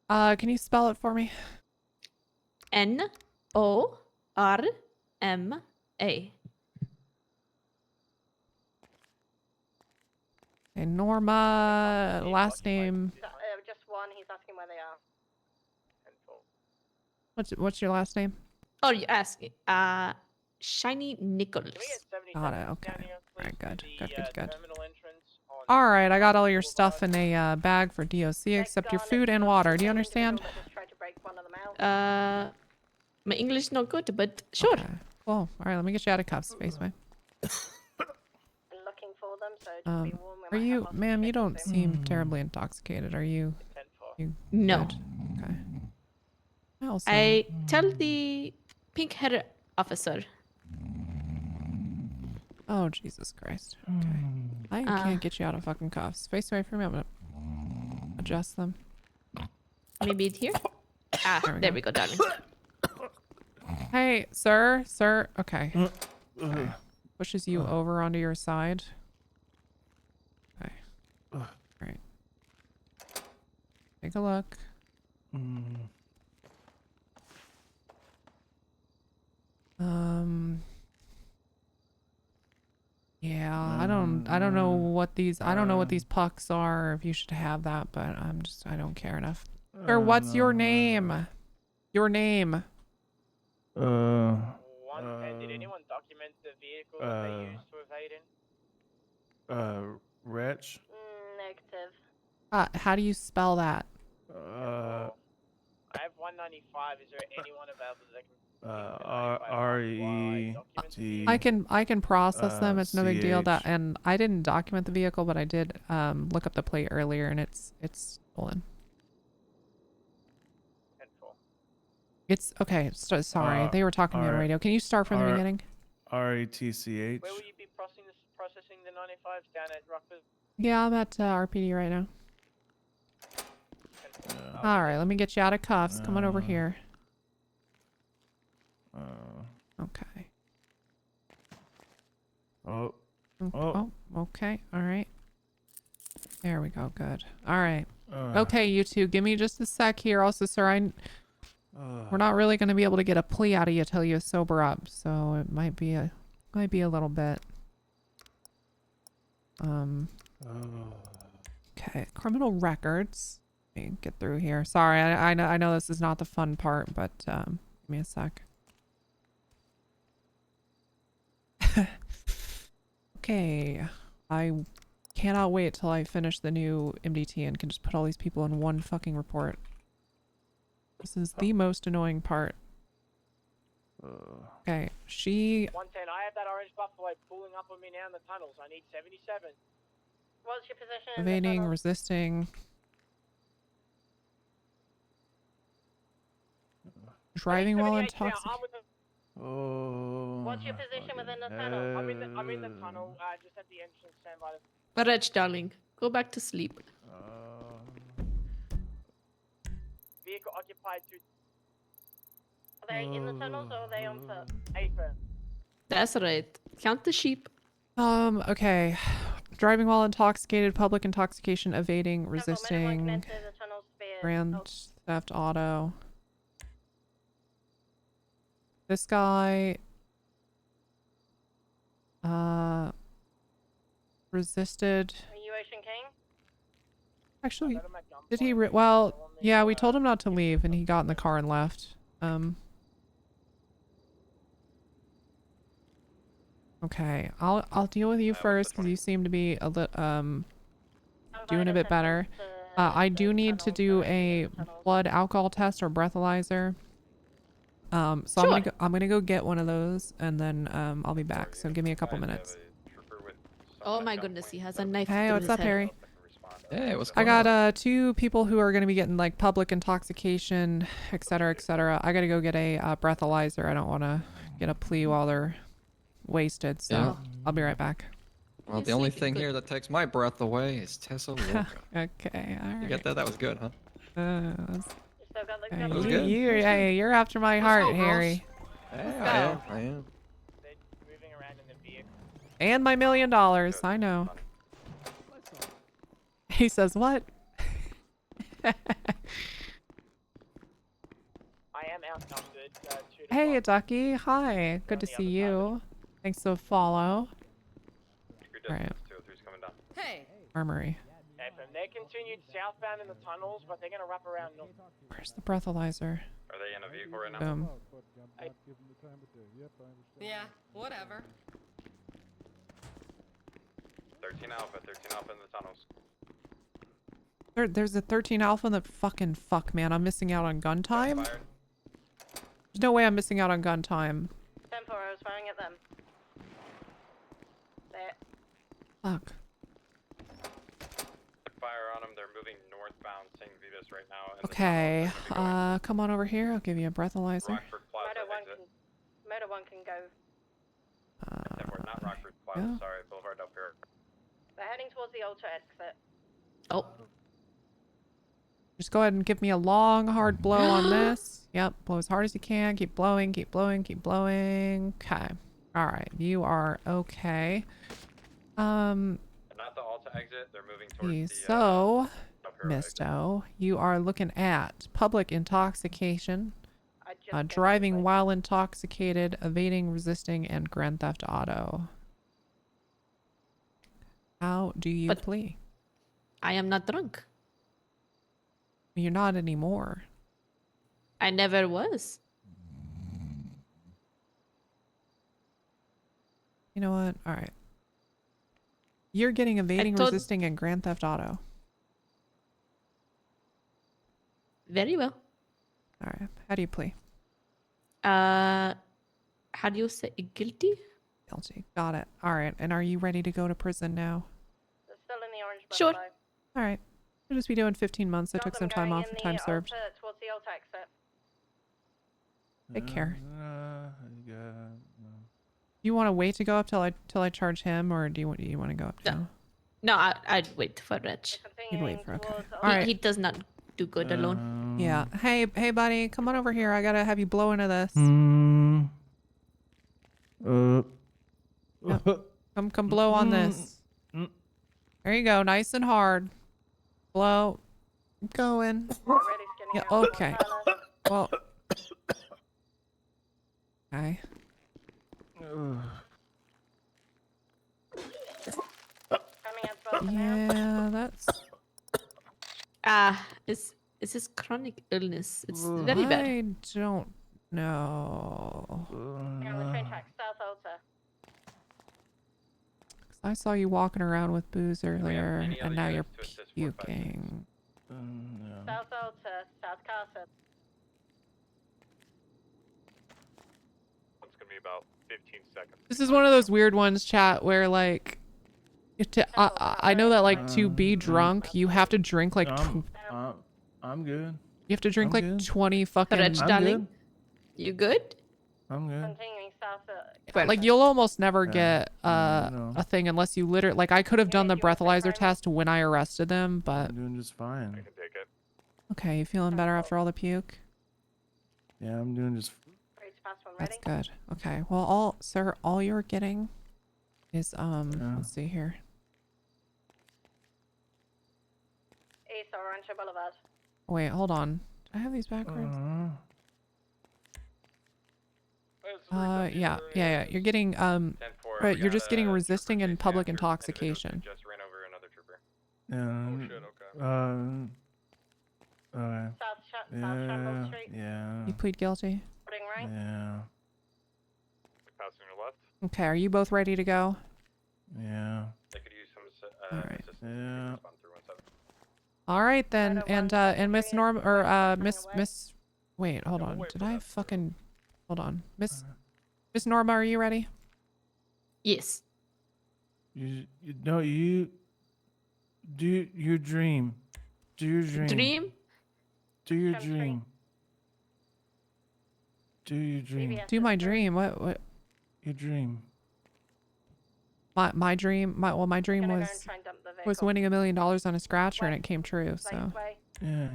Can you spell it for me? Norma. Okay, Norma. Last name. Just one. He's asking where they are. What's your last name? Oh, you ask. Shiny Nichols. Got it. Okay. All right. Good. All right. I got all your stuff in a bag for DOC except your food and water. Do you understand? My English is not good, but sure. Okay. Cool. All right. Let me get you out of cuffs, Spaceway. Looking for them, so just be warm. Are you, ma'am? You don't seem terribly intoxicated. Are you? No. Good? Okay. I tell the pink-haired officer. Oh, Jesus Christ. Okay. I can't get you out of fucking cuffs. Space away from me. I'm gonna adjust them. Maybe it's here? There we go, darling. Hey, sir. Okay. Okay. Pushes you over onto your side. Okay. All right. Take a look. Yeah, I don't know what these pucks are, if you should have that, but I don't care enough. Sir, what's your name? Your name. 110. Did anyone document the vehicle that they used to evade in? Wretch. Negative. How do you spell that? I have 195. Is there anyone available that can? R-E-T. I can process them. It's no big deal. And I didn't document the vehicle, but I did look up the plate earlier, and it's stolen. It's okay. Sorry, they were talking to me on the radio. Can you start from the beginning? R-E-T-C-H. Where will you be processing the 95s down at Rockford? Yeah, I'm at RPD right now. All right, let me get you out of cuffs. Come on over here. Okay. Oh. Okay. All right. There we go. Good. All right. Okay, you two, give me just a sec here. Also, sir, we're not really going to be able to get a plea out of you till you sober up, so it might be a little bit. Okay, criminal records. Let me get through here. Sorry, I know this is not the fun part, but give me a sec. Okay, I cannot wait till I finish the new MDT and can just put all these people in one fucking report. This is the most annoying part. Okay, she 110, I have that orange buffalo pulling up on me now in the tunnels. I need 77. What's your position in the evading, tunnel? resisting, driving while 878 now, intoxicated. I'm with the... What's your position within the tunnel? I'm in the tunnel, just at the entrance, stand by the... Reg, darling, go back to sleep. Vehicle occupied to... Are they in the tunnels or are they on foot? Apron. That's right. Count the sheep. Okay. Driving while intoxicated, public intoxication, evading, resisting, grand theft auto. This guy, resisted. Are you Ocean King? Actually, did he? Well, yeah, we told him not to leave, and he got in the car and left. Okay, I'll deal with you first because you seem to be a doing a bit better. I do need to do a blood alcohol test or breathalyzer. So Sure. I'm gonna go get one of those, and then I'll be back. So give me a couple minutes. Oh my goodness, he has a knife. Hey, to what's his up, head. Harry? Hey, what's I going on? got 2 people who are gonna be getting like public intoxication, etc., etc. I gotta go get a breathalyzer. I don't want to get a plea while they're wasted, so Yeah. I'll be right back. Well, the only thing here that takes my breath away is Tessa Walker. Okay, all right. You get that? That was good, huh? Hey, was good. hey, you're after my heart, Harry. Hey, I am. And my $1 million. I know. He says what? I am outnumbered. Hey, Ducky. Hi. Good to see you. Thanks for the follow. Alright. Hey. Armory. Apron. They're continued southbound in the tunnels, but they're going to wrap around north. Where's the breathalyzer? Are they in a vehicle right now? Boom. Yeah, whatever. 13 Alpha in the tunnels. There's a 13 Alpha in the fucking man. I'm missing out on gun time? There's no way I'm missing out on gun time. 10-4, I was firing at them. There. Fuck. Fire on them. They're moving northbound St. Vitus right now. And Okay. Come on over here. I'll give you a breathalyzer. Rockford Plaza Motor 1 can go. not Rockford Plaza, yeah. sorry, Boulevard up here. They're heading towards the Ultra exit. Oh. Just go ahead and give me a long, hard blow on this. Yep. Blow as hard as you can. Keep blowing, keep blowing, keep blowing. Okay. All right. You are okay. Not the Alta exit, they're moving towards So, Misto, you are looking at public intoxication, driving while intoxicated, evading, resisting, and grand theft auto. How do you plea? I am not drunk. You're not anymore. I never was. You know what? All right. You're getting evading, resisting, and grand theft auto. Very well. All right. How do you plea? How do you say guilty? Guilty. Got it. All right. And are you ready to go to prison now? They're still in the orange Sure. bungalow. All right. I'll just be doing 15 months. I took some time off for time served. Towards the Ultra exit. Take care. You want to wait to go up till I charge him, or do you want to go up now? No, I'd wait for Rich. You'd wait for okay. He does not do good alone. Yeah. Hey, buddy, come on over here. I gotta have you blow into this. Yep. Come blow on this. There you go, nice and hard. Blow. Keep going. Yeah. Okay. Well. Okay. Yeah, that's. Is this chronic illness? It's very bad. I don't know. You're on the train track, South Ultra. I saw you walking around with booze earlier, and now you're puking. South Ultra, South Carson. me about 15 seconds. This is one of those weird ones, chat, where like, I know that like to be drunk, you have to drink like I'm good. you have to drink I'm like good. 20 fucking. Rich, I'm darling, good. you good? I'm good. Continuing south. But like you'll almost never Yeah. get No. a thing unless you literally like I could have done the breathalyzer test when I arrested them, but I'm doing just fine. I can take it. okay, you feeling better after all the puke? Yeah, I'm doing just. That's good. Okay. Well, all you're getting is let's see here. East Rancho Boulevard. Wait, hold on. Do I have these backwards? Yeah. You're getting right, you're just getting resisting and public intoxication. Just ran over another trooper. Okay. South Shamble Street. Yeah. You plead guilty. Right. Yeah. Passing your left. Okay, are you both ready to go? Yeah. They could use some All right. Yeah. All right then, and Miss Norm or Miss. Wait, hold on. Did I fucking? Hold on, Miss Norma, are you ready? Yes. You do your dream. Do your dream. Dream? Do your dream. Do your dream. Do my dream. What? Your dream. My dream. My dream was winning $1 million on a scratcher, and it came true. So. Yeah.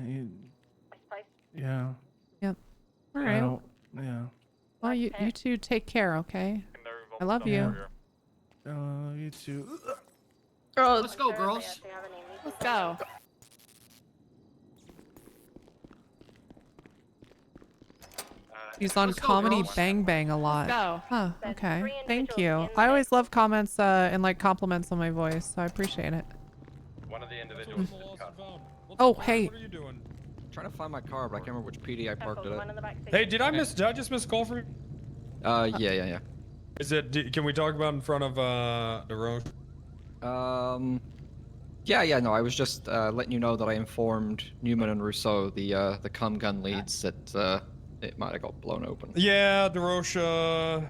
Yeah. Yep. All I right. don't- Yeah. Well, you two take care, okay? I love you. You too. Girls. Let's go, girls. Let's go. He's on Let's go, Comedy girls. Bang Bang a lot. Go. Huh, okay. Thank you. I always love comments and like compliments on my voice, so I appreciate it. One of the individuals is cut. Oh, hey. What are you doing? I'm trying to find my car, but I can't remember which PD I parked it at. Hey, did I just miss a call from you? Yeah. Is it? Can we talk about in front of the road? Yeah, no, I was just letting you know that I informed Newman and Rousseau, the cum gun leads, that it might have got blown open. Yeah, DeRoche,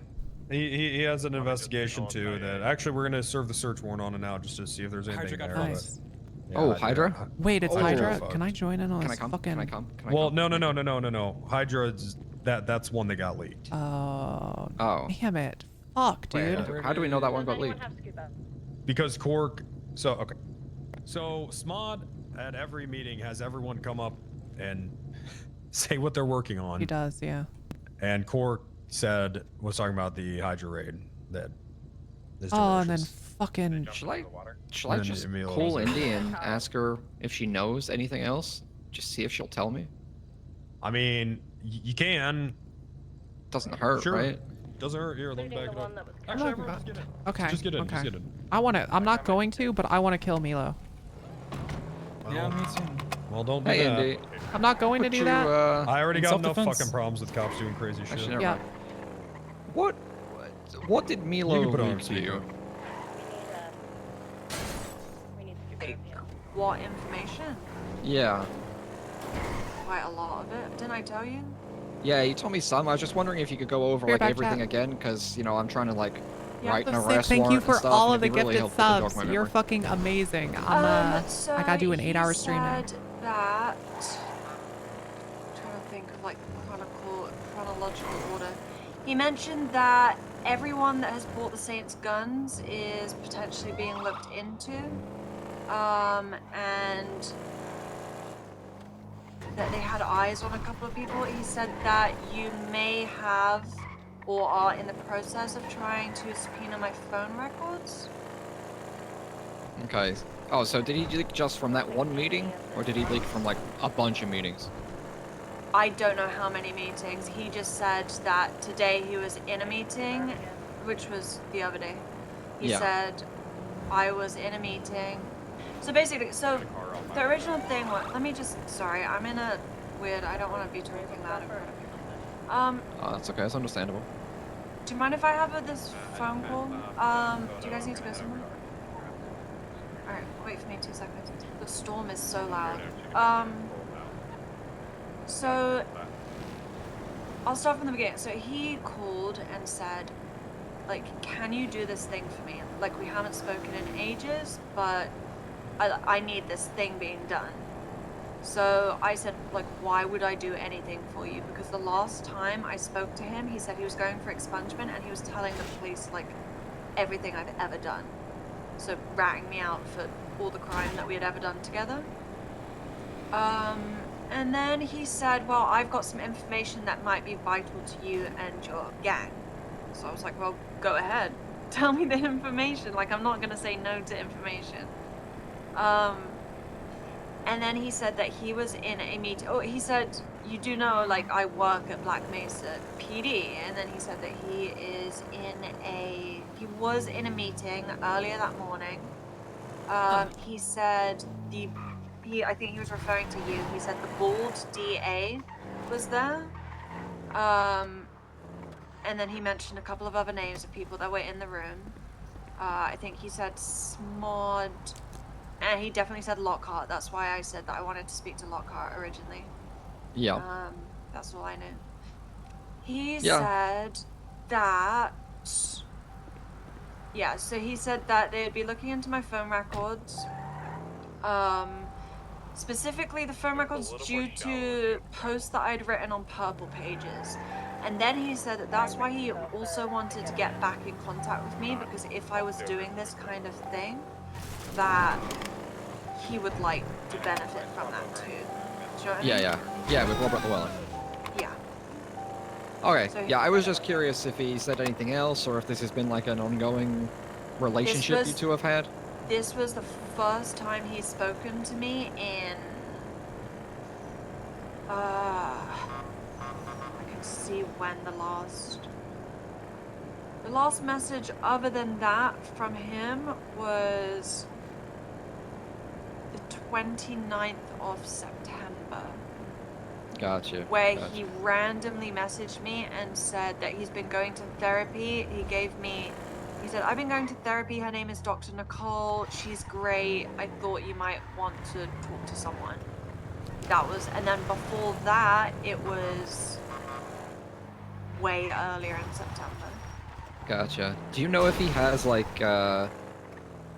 he has an investigation too. That actually we're gonna serve the search warrant on it now just to see if there's anything there. Nice. Yeah, Oh, Hydra? Wait, it's Oh, Hydra. fuck. Can I join in on Can this I come? fucking? Can I come? Well, no. Hydra, that's one that got leaked. Oh. Oh. Damn it. Fuck, dude. Wait, how do we know that one got leaked? Because Cork, so Smod at every meeting has everyone come up and say what they're working on. He does, yeah. And Cork was talking about the Hydra raid that is Oh, and then delicious. fucking. Shall I And just Emilio call was- Indy and ask her if she knows anything else? Just see if she'll tell me. I mean, you can. Doesn't hurt, Sure. right? Doesn't hurt. Here, let me back it up. I'm Actually, not everyone just get in. Okay. Just get in. Okay. Just get in. I want to. I'm not going to, but I want to kill Milo. Yeah, me too. Well, don't do Hey, that. Indy. I'm not going to do that. I already in got enough self-defense. fucking problems with cops doing crazy shit. Actually, never Yeah. mind. What did Milo You can put it on leak to speaker. you? What information? Yeah. Quite a lot of it. Didn't I tell you? Yeah, you told me some. I was just wondering if you could go over Be right like back, everything chat. again, because I'm trying to like Yeah, write an let's arrest Thank you warrant for and stuff, all and of the it'd be really gifted helpful to jog subs. my You're memory. fucking amazing. I So gotta do an he 8-hour stream now. said that. Trying to think of like chronological order. He mentioned that everyone that has bought the Saints guns is potentially being looked into, and that they had eyes on a couple of people. He said that you may have or are in the process of trying to subpoena my phone records. Okay. Oh, so did he leak just from that one meeting, or did he leak from like a bunch of meetings? I don't know how many meetings. He just said that today he was in a meeting, which was the other day. He Yeah. said, I was in a meeting. So basically, so the original thing was, let me just, sorry, I'm in a weird, I don't want to be talking loud in front of people. Oh, that's okay. That's understandable. Do you mind if I have this phone call? Do you guys need to go somewhere? Alright, wait for me 2 seconds. The storm is so loud. So I'll start from the beginning. So he called and said, like, can you do this thing for me? Like, we haven't spoken in ages, but I need this thing being done. So I said, like, why would I do anything for you? Because the last time I spoke to him, he said he was going for expungement and he was telling the police, like, everything I've ever done. So ratting me out for all the crime that we had ever done together. And then he said, well, I've got some information that might be vital to you and your gang. So I was like, well, go ahead. Tell me the information. Like, I'm not going to say no to information. And then he said that he was in a meeting. Oh, he said, you do know, like, I work at Black Mesa PD. And then he said that he was in a meeting earlier that morning. He said I think he was referring to you. He said the bald DA was there. And then he mentioned a couple of other names of people that were in the room. I think he said Smod, and he definitely said Lockhart. That's why I said that I wanted to speak to Lockhart originally. Yeah. That's all I knew. He Yeah. said that... Yeah, so he said that they'd be looking into my phone records. Specifically the phone records due to posts that I'd written on Purple Pages. And then he said that that's why he also wanted to get back in contact with me, because if I was doing this kind of thing, that he would like to benefit from that too. Do you know what I mean? Yeah, with Robert Llewellyn. Yeah. Okay, So yeah, I was just curious if he said anything else, or if this has been like an ongoing relationship you two have had. This was the first time he's spoken to me in... I can see when the last message other than that from him was the 29th of September. Gotcha. Where he randomly messaged me and said that he's been going to therapy. He said, I've been going to therapy. Her name is Dr. Nicole. She's great. I thought you might want to talk to someone. And then before that, it was way earlier in September. Gotcha. Do you know if he has like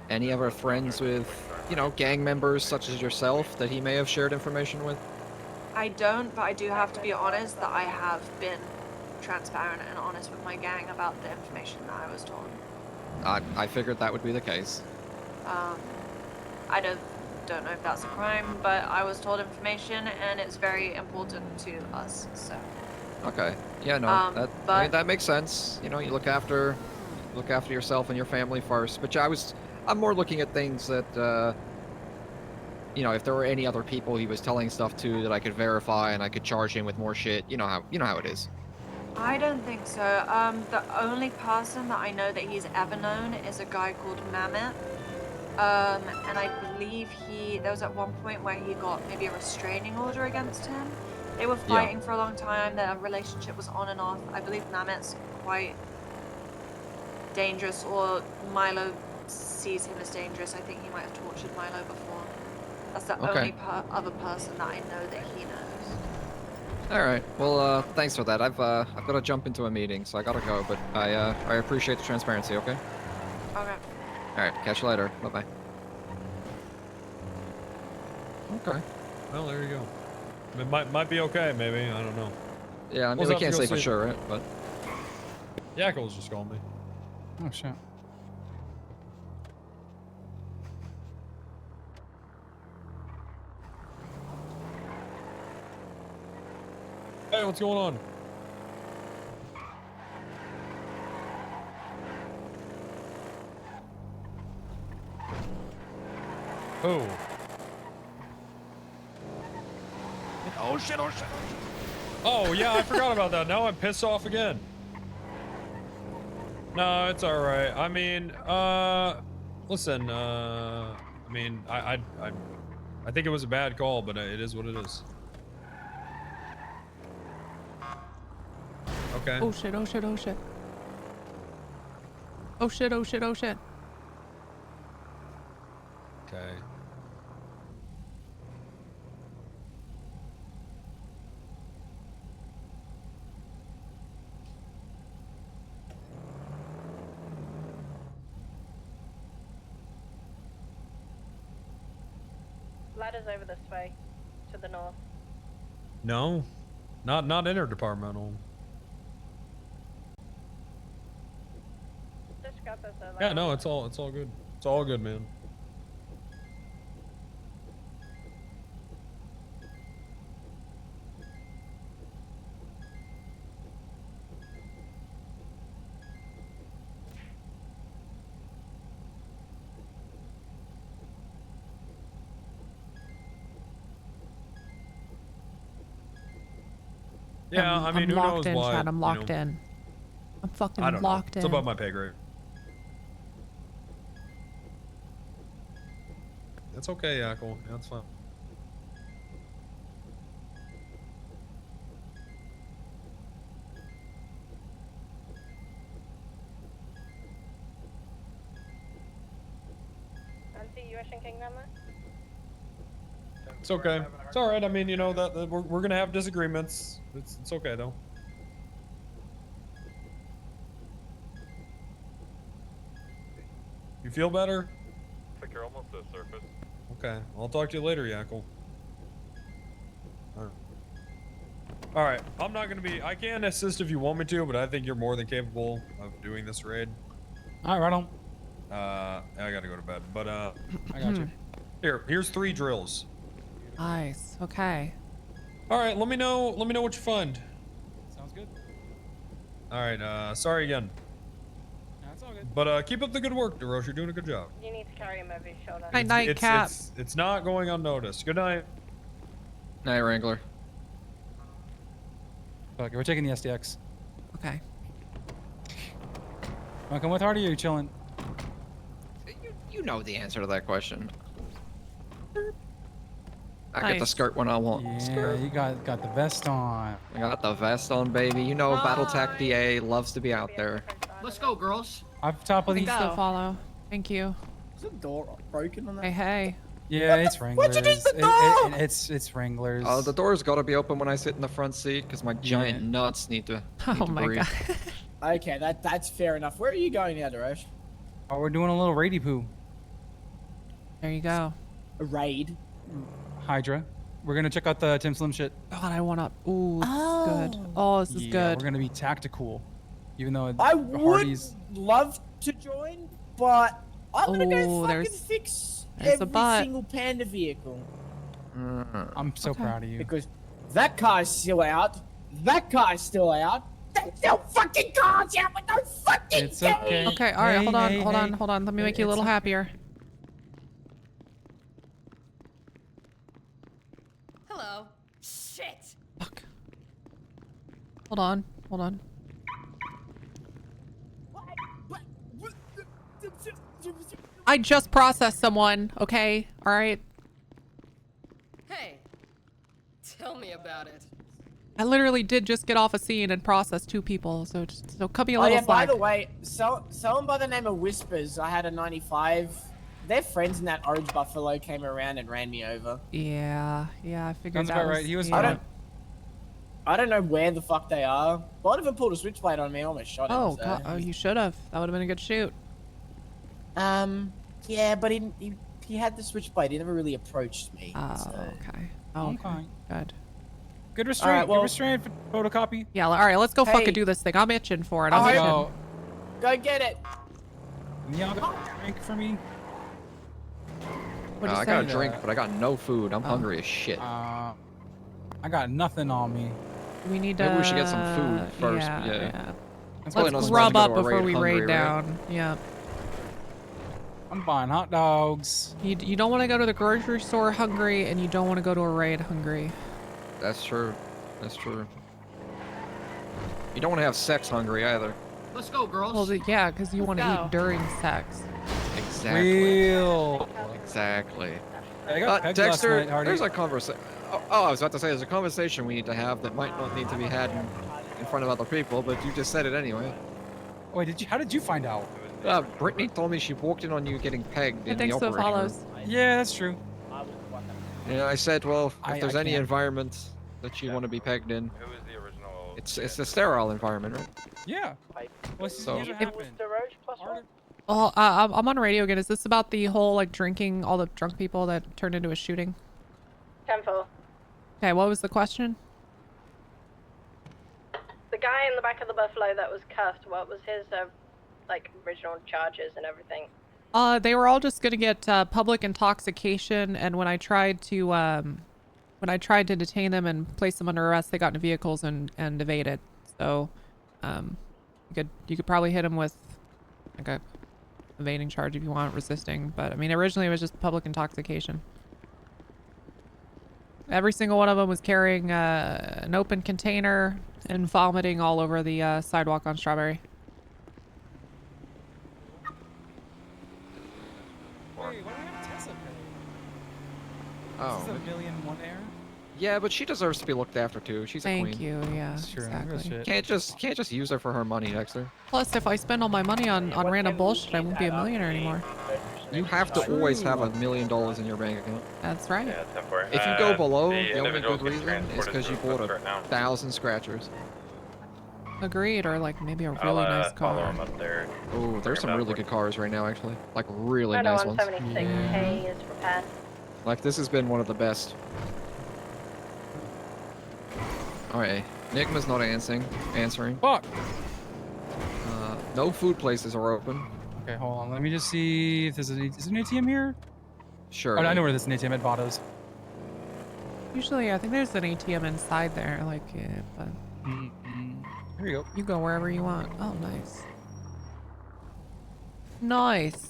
any other friends with, you know, gang members such as yourself that he may have shared information with? I don't, but I do have to be honest that I have been transparent and honest with my gang about the information that I was told. I figured that would be the case. I don't know if that's a crime, but I was told information and it's very important to us, so. Okay. Yeah, no, I mean, that makes sense. You know, you look after yourself and your family first. But yeah, I'm more looking at things that, you know, if there were any other people he was telling stuff to that I could verify and I could charge him with more shit. You know how it is. I don't think so. The only person that I know that he's ever known is a guy called Mamet. And I believe there was at one point where he got maybe a restraining order against him. They were fighting for a long time, their relationship was on and off. I believe Mamet's quite dangerous, or Milo sees him as dangerous. I think he might have tortured Milo before. That's the only other person that I know that he knows. All right. Well, thanks for that. I've got to jump into a meeting, so I gotta go. But I appreciate the transparency. Okay. Okay. All right. Catch you later. Bye bye. Okay. Well, there you go. It might be okay, maybe. I don't know. Yeah, I mean, we can't say for sure, right? But Yakkel's just calling me. Oh shit. Hey, what's going on? Who? Oh shit, oh shit, oh shit. Oh, yeah, I forgot about that. Now I'm pissed off again. No, it's alright. I mean, listen, I mean, I think it was a bad call, but it is what it is. Okay. Oh shit, oh shit, oh shit. Oh shit, oh shit, oh shit. Okay. Ladder's over this way, to the north. No, not interdepartmental. Just grab those ladder. Yeah, no, it's all good. It's all good, man. Yeah, I mean, I'm who locked knows in, why? Chad. I'm you locked know. in. I'm fucking I don't locked know. in. It's above my pay grade. That's okay, Yakkel. That's fine. Anti, you wishing King down there? It's okay. It's all right. I mean, you know that we're gonna have disagreements. It's okay though. You feel better? Looks like you're almost at the surface. Okay. I'll talk to you later, Yakkel. All right. I'm not gonna be. I can assist if you want me to, but I think you're more than capable of doing this raid. All right, right on. I gotta go to bed, but I got you. Here's 3 drills. Nice. Okay. All right. Let me know what you find. Sounds good. All right. Sorry again. That's all good. But keep up the good work, DeRoche. You're doing a good job. You need to carry him over your shoulder. Night, night, Cap. It's not going unnoticed. Good night. Night, Wrangler. Okay, we're taking the SDX. Okay. Want to come with Hardy or are you chilling? You know the answer to that question. I get the Nice. skirt when I want. Yeah, Skirt. you got the vest on. I got the vest on, baby. You know, BattleTech PA loves to be out there. Let's go, girls. Up top of the. Thanks to follow. Thank you. Is the door broken on that? Hey, hey. Yeah, it's Wranglers. What'd you do to the door? It's Wranglers. Oh, the door's got to be open when I sit in the front seat because my giant nuts need to. Oh my breathe. god. Okay, that's fair enough. Where are you going now, Darosh? Oh, we're doing a little raidy poo. There you go. A raid. Hydra. We're gonna check out the Tim Slim shit. God, I want to. Ooh, this is good. Oh, this is Yeah, good. we're gonna be tactical, even though I would Hardy's. love to join, but I'm gonna go Ooh, fucking there's fix a every butt. single panda vehicle. I'm so proud of you. Because that car's still out. That car's still out. There's no fucking cars out with no fucking It's okay. Okay, all right, Hey, hold on, hey, hold hey. on, hold on. Let me make you a It's little okay. happier. Hello. Shit. Fuck. Hold on, hold on. I just processed someone, okay? All right? Hey. Tell me about it. I literally did just get off a scene and process 2 people, so cut me a Oh little yeah, by slack. the way, someone by the name of Whispers, I had a 95. Their friends in that orange buffalo came around and ran me over. Yeah, I figured Sounds that about was, right. He was. yeah. I don't know where the fuck they are. One of them pulled a switchblade on me, I almost shot him. Oh, so. God, oh, you should have. That would have been a good shoot. Yeah, but he had the switchblade. He never really approached me. Oh, so. okay. Oh, okay. Good. Good restraint. Alright, well- Good restraint. Photocopy. Yeah, all right, let's go Hey. fucking do this thing. I'm itching for it. I'm itching. Go. Go get it. Yeah, drink for me. What'd you I got a say? drink, but I got no food. I'm hungry as shit. I got nothing on me. We need to. Maybe we should get some food first. Yeah. That's probably not Let's supposed grub to go up to a before we hungry, raid right? down. Yeah. I'm buying hot dogs. You don't want to go to the grocery store hungry, and you don't want to go to a raid hungry. That's true. That's true. You don't want to have sex hungry either. Let's go, girls. Well, yeah, because you want to go. eat during sex. Exactly. Real. Exactly. I got pegged last Dexter, night, Hardy. there's a conversation. Oh, I was about to say there's a conversation we need to have that might not need to be had in front of other people, but you just said it anyway. Wait, how did you find out? Brittany told me she walked in on you getting pegged in the Thanks to the operating room. follows. Yeah, that's true. And I said, well, if I there's any can't. environment that you want to be pegged in, Who is the original? it's a sterile environment, right? Yeah. Well, So- what Was happened? the Roche plus one? Oh, I'm on radio again. Is this about the whole like drinking, all the drunk people that turned into a shooting? 10-4. Okay, what was the question? The guy in the back of the Buffalo that was cuffed, what was his, like, original charges and everything? They were all just gonna get public intoxication, and when I tried to detain them and place them under arrest, they got into vehicles and evaded. So, you could probably hit them with like a evading charge if you want, resisting. But I mean, originally it was just public intoxication. Every single one of them was carrying an open container and vomiting all over the sidewalk on Strawberry. Wait, why do we have Tessa pay? Oh. This is a MILLIONAIRE? Yeah, but she deserves to be looked after too. She's a queen. Thank you. Yeah, That's true. exactly. Can't just use her for her money, Dexter. Plus, if I spend all my money on random bullshit, I won't be a millionaire anymore. You have to always have $1 million in your bank account. That's right. Yeah, 10-4. If you go below, the the only individual good gets reason is transported because you to bought the right now. 1,000 scratchers. Agreed, or like maybe a really I'll nice follow car. him up there. Oh, there's some really good cars right now, actually. Like really nice ones. 176K is repaired. Like this has been one of the best. Alright, Nigma's not answering. Fuck! No food places are open. Okay, hold on. Let me just see if there's is there an ATM here? Sure. Oh, I know where there's an ATM at Vados. Usually, I think there's an ATM inside there. Like, yeah, but here you go. You go wherever you want. Oh, nice. Nice.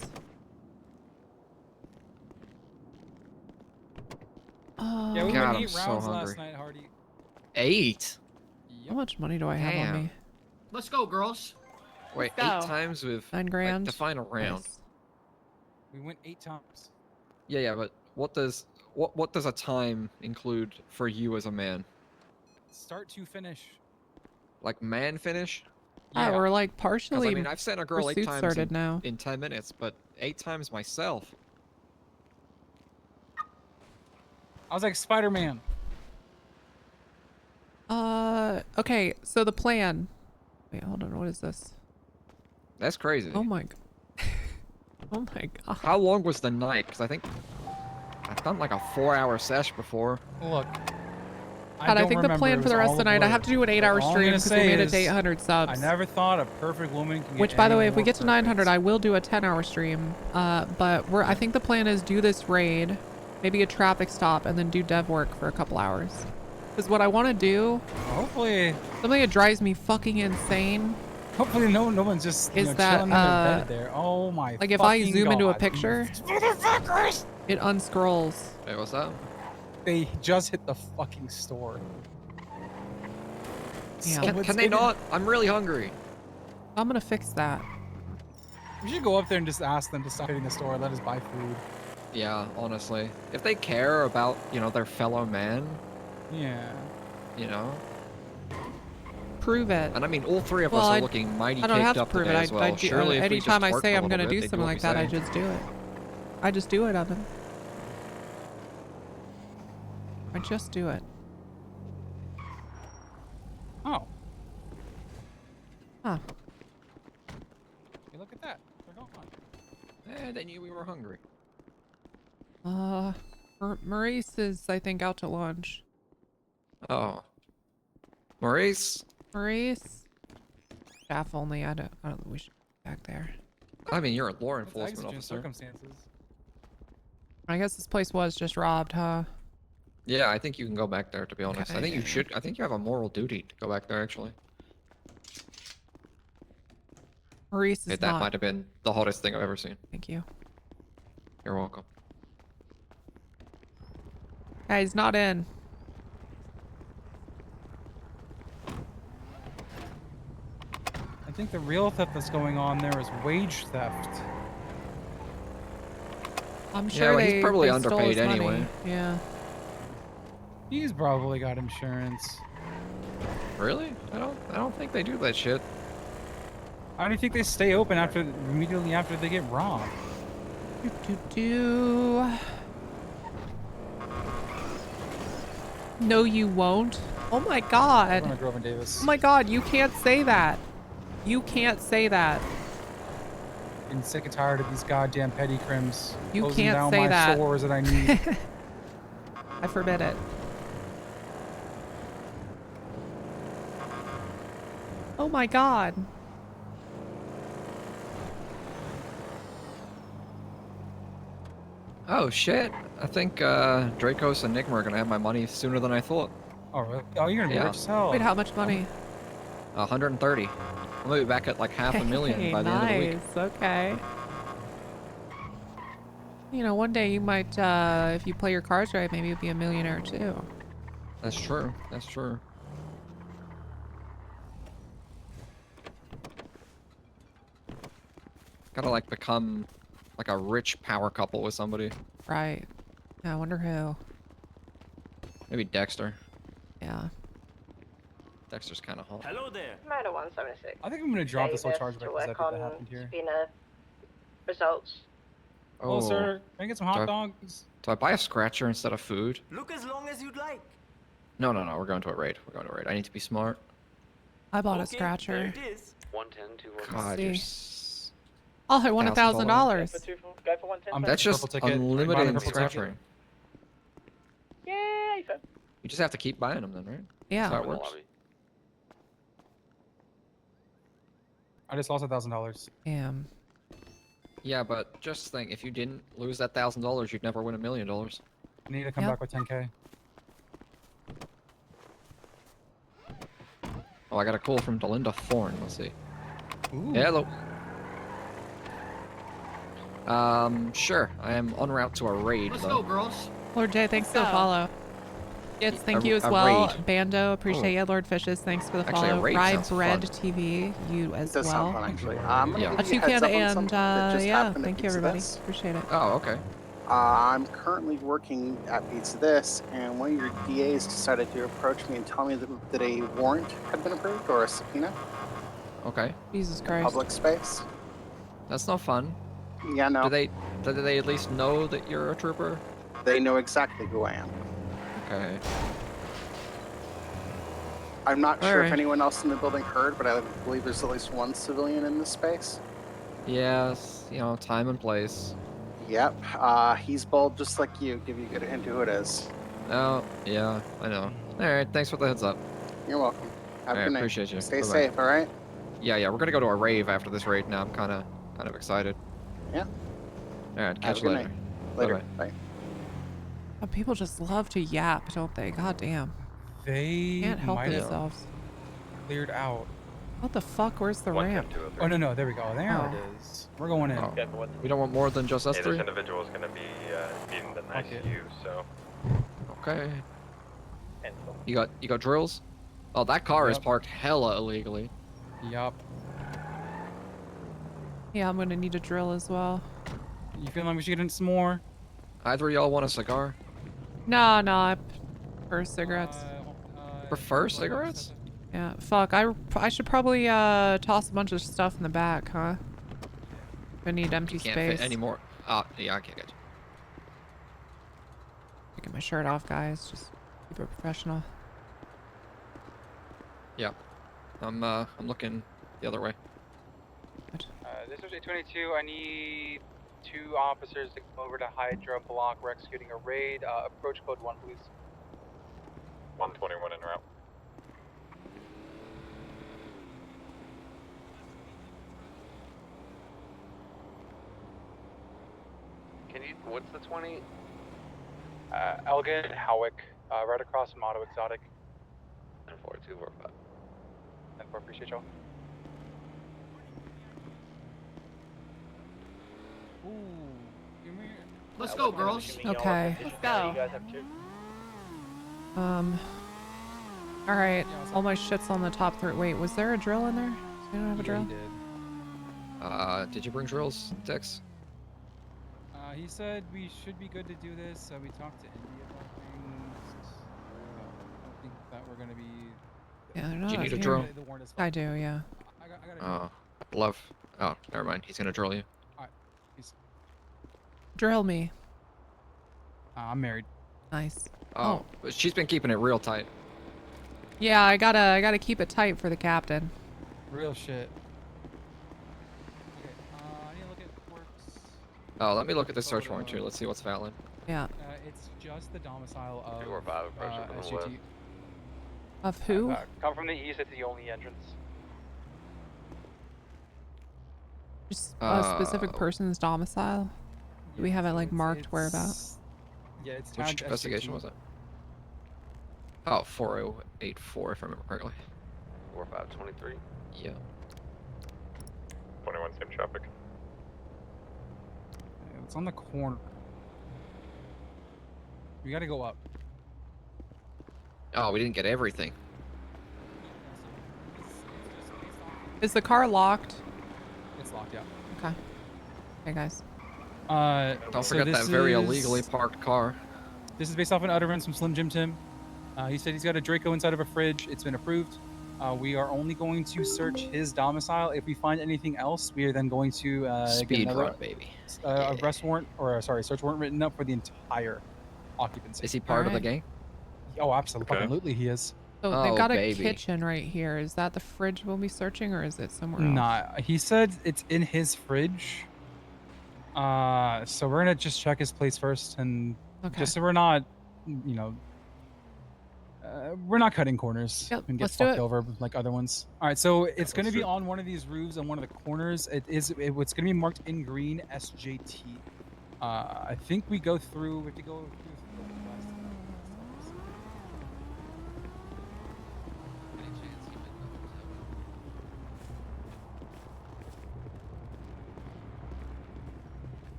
Yeah, we God, went I'm 8 so rounds hungry. last night, Hardy. 8? How much money do I have on me? Let's go, girls. Wait, Let's 8 go. times with 9 grand. Like, define a round. Nice. We went 8 times. Yeah, but what does a time include for you as a man? Start to finish. Like man finish? Yeah, we're like 'Cause, partially. I mean, I've sent a girl 8 pursuit times started now. in 10 minutes, but 8 times myself. I was like Spider-Man. Okay, so the plan. Wait, hold on. What is this? That's crazy. Oh my. Oh my god. How long was the night? Because I think I've done like a 4-hour sesh before. Look. God, I think the plan for the rest of the night, I have to do an 8-hour stream because we made it to 800 subs. I never thought a perfect woman can get Which, by the way, any if we more get to perfect. 900, I will do a 10-hour stream. But I think the plan is do this raid, maybe a traffic stop, and then do dev work for a couple hours. Because what I want to do, hopefully, something that drives me fucking insane. Hopefully, no one's just is that chilling in their bed there. Oh my! Like if I fucking zoom into a God. picture, Motherfuckers! it unscrolls. Hey, what's that? They just hit the fucking store. Yeah. Can they not? I'm really hungry. I'm gonna fix that. We should go up there and just ask them to stop hitting the store and let us buy food. Yeah, honestly. If they care about, their fellow man, Yeah. Prove it. And I mean, all 3 of Well, us are I- looking mighty I don't have caked to up prove today it. as well. I do, Surely if we just anytime I twerk say a I'm little gonna bit, do they'd something what like we that, I say. just do it. I just do it, Evan. I just do it. Oh. Huh. Hey, look at that. They're gone. They knew we were hungry. Maurice is, I think, out to lunch. Oh. Maurice? Maurice? Staff only. I don't think we should be back there. I mean, you're a law It's enforcement exigent officer. circumstances. I guess this place was just robbed, huh? Yeah, I think you can go back there, to be honest. I think you Okay. should. I think you have a moral duty to go back there, actually. Maurice Hey, is that not. might have been the hottest thing I've ever seen. Thank you. You're welcome. Yeah, he's not in. I think the real theft that's going on there is wage theft. I'm Yeah, sure well, he's probably they stole underpaid his money. anyway. Yeah. He's probably got insurance. Really? I don't think they do that shit. How do you think they stay open immediately after they get robbed? No, you won't. Oh my god. We're gonna Grove and Davis. Oh my god, you can't say that. You can't say that. fucking sick and tired of these goddamn petty crims. You closing can't down say my that. stores that I need. I forbid it. Oh my god. Oh shit! I think Dracos and Enigma are gonna have my money sooner than I thought. Oh really? Oh, you're gonna be rich as hell. Wait, how much money? 130. I'm gonna be back at like $500,000 by the end of the week. Nice, okay. You know, one day you might, if you play your cards right, maybe you'll be a millionaire too. That's true. That's true. Gotta like become like a rich power couple with somebody. Right. Yeah, I wonder who. Maybe Dexter. Yeah. Dexter's kind of hot. Hello there. Murder 176. I think I'm gonna drop this whole Davis chargeback to because work everything on that happened here. subpoena results. Hello, sir. Can I get some hot Do I- dogs? Do I buy a scratcher instead of food? Look as long as you'd like. No, no, no. We're going to a raid. We're going to a raid. I need to be smart. I bought a scratcher. 110, God, see. you're. Oh, I won $1,000. Go for 110. That's just purple ticket. unlimited Buy the purple scratchering. Yay! Fam. You just have to keep buying them then, right? Yeah. That's how it works. I just lost $1,000. Damn. Yeah, but just think, if you didn't lose that $1,000, you'd never win $1 million. I need to come back with 10K. Oh, I got a call from Delinda Thorne. Let's see. Ooh. Hello. Sure. I am en route to a raid. Let's though. go, girls. Lord J, thanks for the go. follow. Yes, thank you as a well. raid. Bando, appreciate Oh. you. Lord Fishes, thanks for the Actually, a follow. raid Ride sounds Bread fun. TV, you as Does sound well. fun, actually. I'm gonna Yeah. give you a heads Toucan up on and something that just yeah, happened at thank you Pizza everybody. This. Appreciate it. Oh, okay. I'm currently working at Pizza This, and one of your DAs decided to approach me and tell me that a warrant had been approved, or a subpoena, Okay. Jesus in Christ. public space. That's no fun. Yeah, no. Do they at least know that you're a trooper? They know exactly who I am. Okay. I'm not sure if Alright. anyone else in the building heard, but I believe there's at least one civilian in this space. Yes, you know, time and place. Yep, he's bold just like you. Give you a good hint who it is. Oh, yeah, I know. Alright, thanks for the heads up. You're welcome. Have a Alright, good night. appreciate you. Stay Bye-bye. safe, alright? Yeah, we're gonna go to a rave after this raid now. I'm kind of excited. Yeah. Alright, Have catch a you good later. night. Later. Bye-bye. Bye. Oh, people just love to yap, don't they? God damn. They Can't help might have themselves. cleared out. What the fuck? Where's the ramp? Oh no, there we go. There Oh. it is. We're going in. Oh. We don't want more than just us Hey, three? this individual is going to be in the ICU, so. Okay. You got drills? Oh, that car is Yep. parked hella illegally. Yup. Yeah, I'm gonna need a drill as well. You feel like we should get in some more? Either of y'all want a cigar? No, I prefer cigarettes. Prefer cigarettes? Yeah, fuck. I should probably toss a bunch of stuff in the back, huh? I need empty You can't space. fit any more. Ah, yeah, I can't get you. Taking my shirt off, guys. Just keep it professional. Yeah. I'm looking the other way. This is 822. I need 2 officers to come over to Hydra Block. We're executing a raid. Approach code 1, please. 121 en route. What's the 20? Elgin, Howick, right across from Auto Exotic. And 4245. And 4, appreciate y'all. Let's go, girls. Okay. Let's go. All right. All my shit's on the top 3. Wait, was there a drill in there? Does anyone have a drill? Did you bring drills, Dex? He said we should be good to do this. We talked to Indy about things. I don't think that we're gonna be. Yeah, they're Do not you need a here. drill? I do, yeah. Oh, love. Oh, never mind. He's gonna drill you. Drill me. I'm married. Nice. Oh, but she's been keeping it real tight. Yeah, I gotta keep it tight for the captain. Real shit. Okay, I need to look at Oh, let me look at the search warrant too. Let's see what's valid. Yeah. It's just the domicile of 245 approaching from the SGT. west. Of who? Come from the east. It's the only entrance. Just a specific person's domicile? Do we have it like marked whereabouts? Yeah, it's Which tagged investigation SGT. was it? Oh, 4084 if I remember correctly. 4523. Yeah. 21, same traffic. It's on the corner. We gotta go up. Oh, we didn't get everything. Is the car locked? It's locked, yeah. Okay. Hey guys. Don't forget that very illegally parked car. This is based off an utterance from Slim Jim Tim. He said he's got a Draco inside of a fridge. It's been approved. We are only going to search his domicile. If we find anything else, we are then going to get Speed another run, baby. arrest warrant, or sorry, search warrant written up for the entire occupancy. Is he part of the gang? Oh, absolutely, he is. So they've got a kitchen right here. Is that the fridge we'll be searching, or is it somewhere else? Nah, he said it's in his fridge. So we're gonna just check his place first, and just so we're not, you know, we're not cutting corners and get let's do fucked it. over like other ones. All right, so it's gonna be on one of these roofs on one of the corners. It's gonna be marked in green SJT. I think we go through. We have to go through.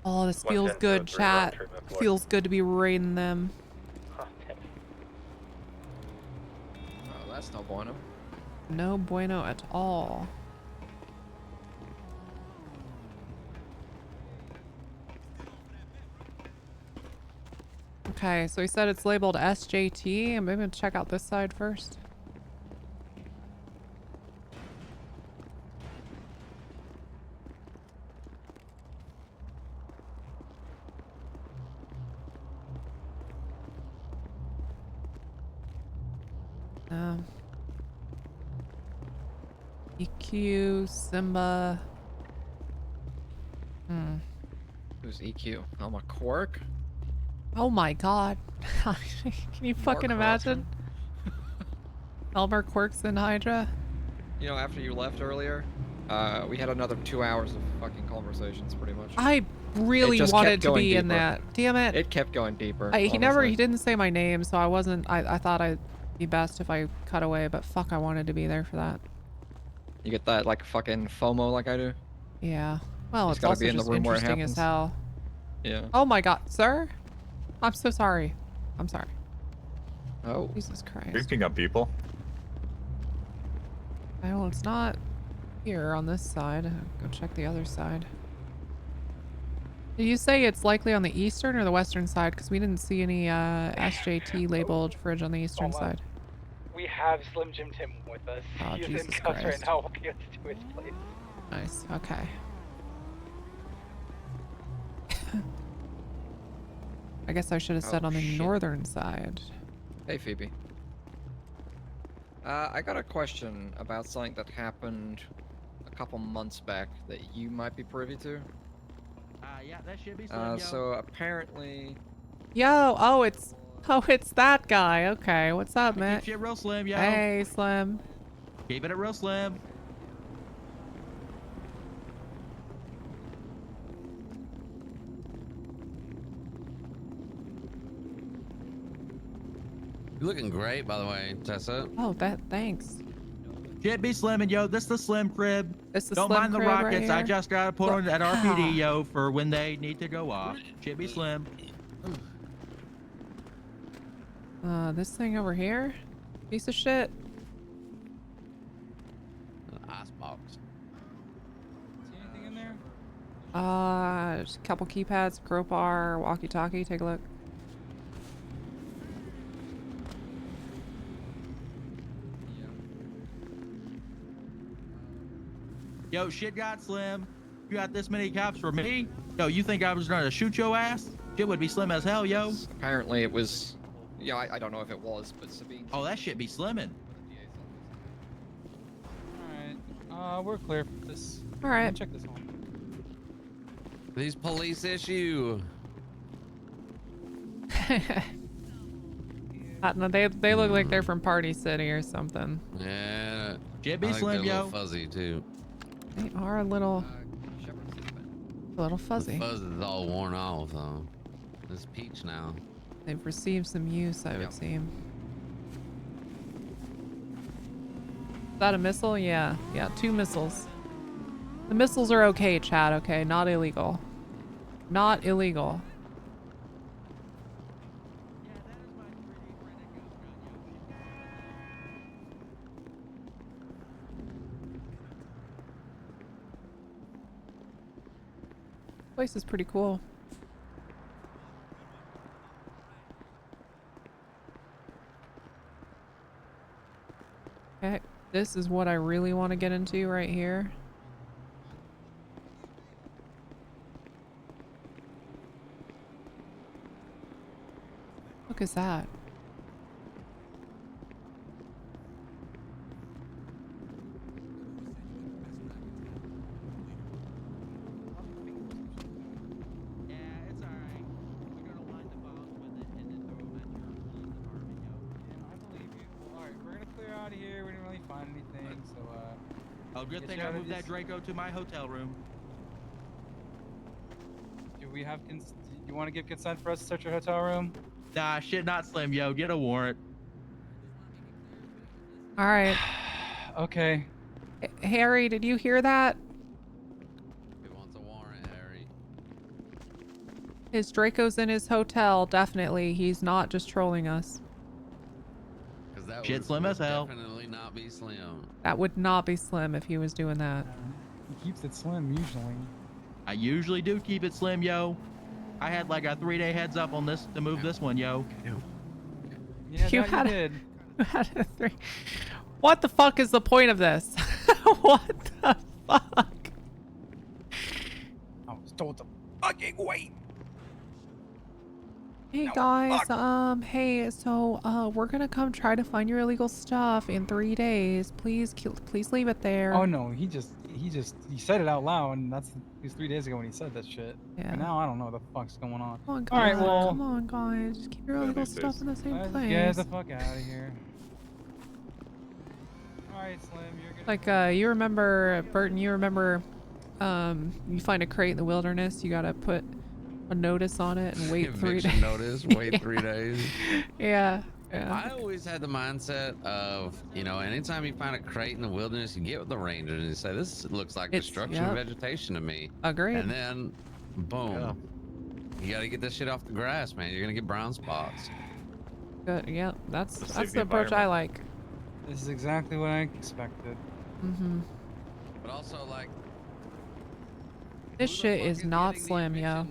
Oh, this feels good, chat. Feels good to be raiding them. Oh, that's no bueno. No bueno at all. Okay, so he said it's labeled SJT. I'm maybe gonna check out this side first. EQ, Simba. Who's EQ? I'm a Quirk? Oh my god. Can you fucking imagine? Elmer Quirks and Hydra? You know, after you left earlier, we had another 2 hours of fucking conversations, pretty much. I really wanted to be in that. Damn it. It kept going deeper. He didn't say my name, so I thought I'd be best if I cut away, but fuck, I wanted to be there for that. You get that, like, fucking FOMO like I do? Yeah. Well, Just it's gotta also be in the just room where it interesting as happens. hell. Yeah. Oh my god, sir? I'm so sorry. I'm sorry. Oh. Jesus Christ. Creeping up people. Well, it's not here on this side. Go check the other side. Did you say it's likely on the eastern or the western side? Because we didn't see any SJT labeled fridge on the eastern side. We have Slim Jim Tim with us. Oh, He's Jesus in cuffs right Christ. now walking up to his place. Nice. Okay. I guess I should have said on the northern side. Hey, Phoebe. I got a question about something that happened a couple months back that you might be privy to. Yeah, that should be Slim, yo. So apparently... Oh, it's that guy. Okay, what's up, man? Keep shit real slim, yo. Hey, Slim. Keep it real slim. You're looking great, by the way, Tessa. Oh, thanks. Shit be slimming, yo. This the slim crib. This the Don't slim mind the crib right rockets. I here? just gotta put on that RPD, yo, for when they need to go off. Shit be slim. This thing over here? Piece of shit. Icebox. See anything in there? Just a couple keypads, crowbar, walkie-talkie. Take a look. Yo, shit got slim. You got this many cops for me? Yo, you think I was gonna shoot your ass? Shit would be slim as hell, yo. Apparently it was, Yeah, I don't know if it was, but Sabine. Oh, that shit be slimming. Alright. We're clear for this. All right. Check this home. These police issue. No, they look like they're from Party City or something. Yeah. Should be I think slim, they're a yo. little fuzzy too. They are a little fuzzy. The fuzz is all worn off though. It's peach now. They've received some use, I would seem. Is that a missile? Yeah. Yeah, 2 missiles. The missiles are okay, Chad, okay? Not illegal. Not illegal. Place is pretty cool. Okay, this is what I really want to get into right here. Look is that? Oh, good Get thing you I out of moved that this. Draco to my hotel room. Do we have you want to give consent for us to search your hotel room? Nah, shit not slim, yo. Get a warrant. All right. Okay. Harry, did you hear that? He wants a warrant, Harry. His Draco's in his hotel, definitely. He's not just trolling us. Because that Shit would slim as hell. definitely not be slim. That would not be Slim if he was doing that. He keeps it slim usually. I usually do keep it slim, yo. I had like a 3-day heads up on this to move this one, yo. Yeah, You that had you did. You had a 3. What the fuck is the point of this? What the fuck? I was told to fucking wait. Hey guys, hey, so we're gonna come try to find your illegal stuff in 3 days. Please leave it there. Oh no, he said it out loud, and it was 3 days ago when he said that shit. Yeah. But now I don't know what the fuck's going on. Come on, All right, guys, well, come on, guys, just keep your illegal stuff in the same let's place. get the fuck out of here. All right, Slim, you're good. Like, you remember, Burton, you remember, you find a crate in the wilderness, you gotta put a notice on it and wait 3 days. Eviction notice, wait Yeah. 3 days. Yeah. I always had the mindset of, you know, anytime you find a crate in the wilderness, you get with the ranger and you say, this looks like destruction of vegetation to me. Agreed. And then, boom. You gotta get this shit off the grass, man. You're gonna get brown spots. Good, yeah, that's save the the approach I environment. like. This is exactly what I expected. Mm-hmm. But also, like, This shit is not Slim, yo.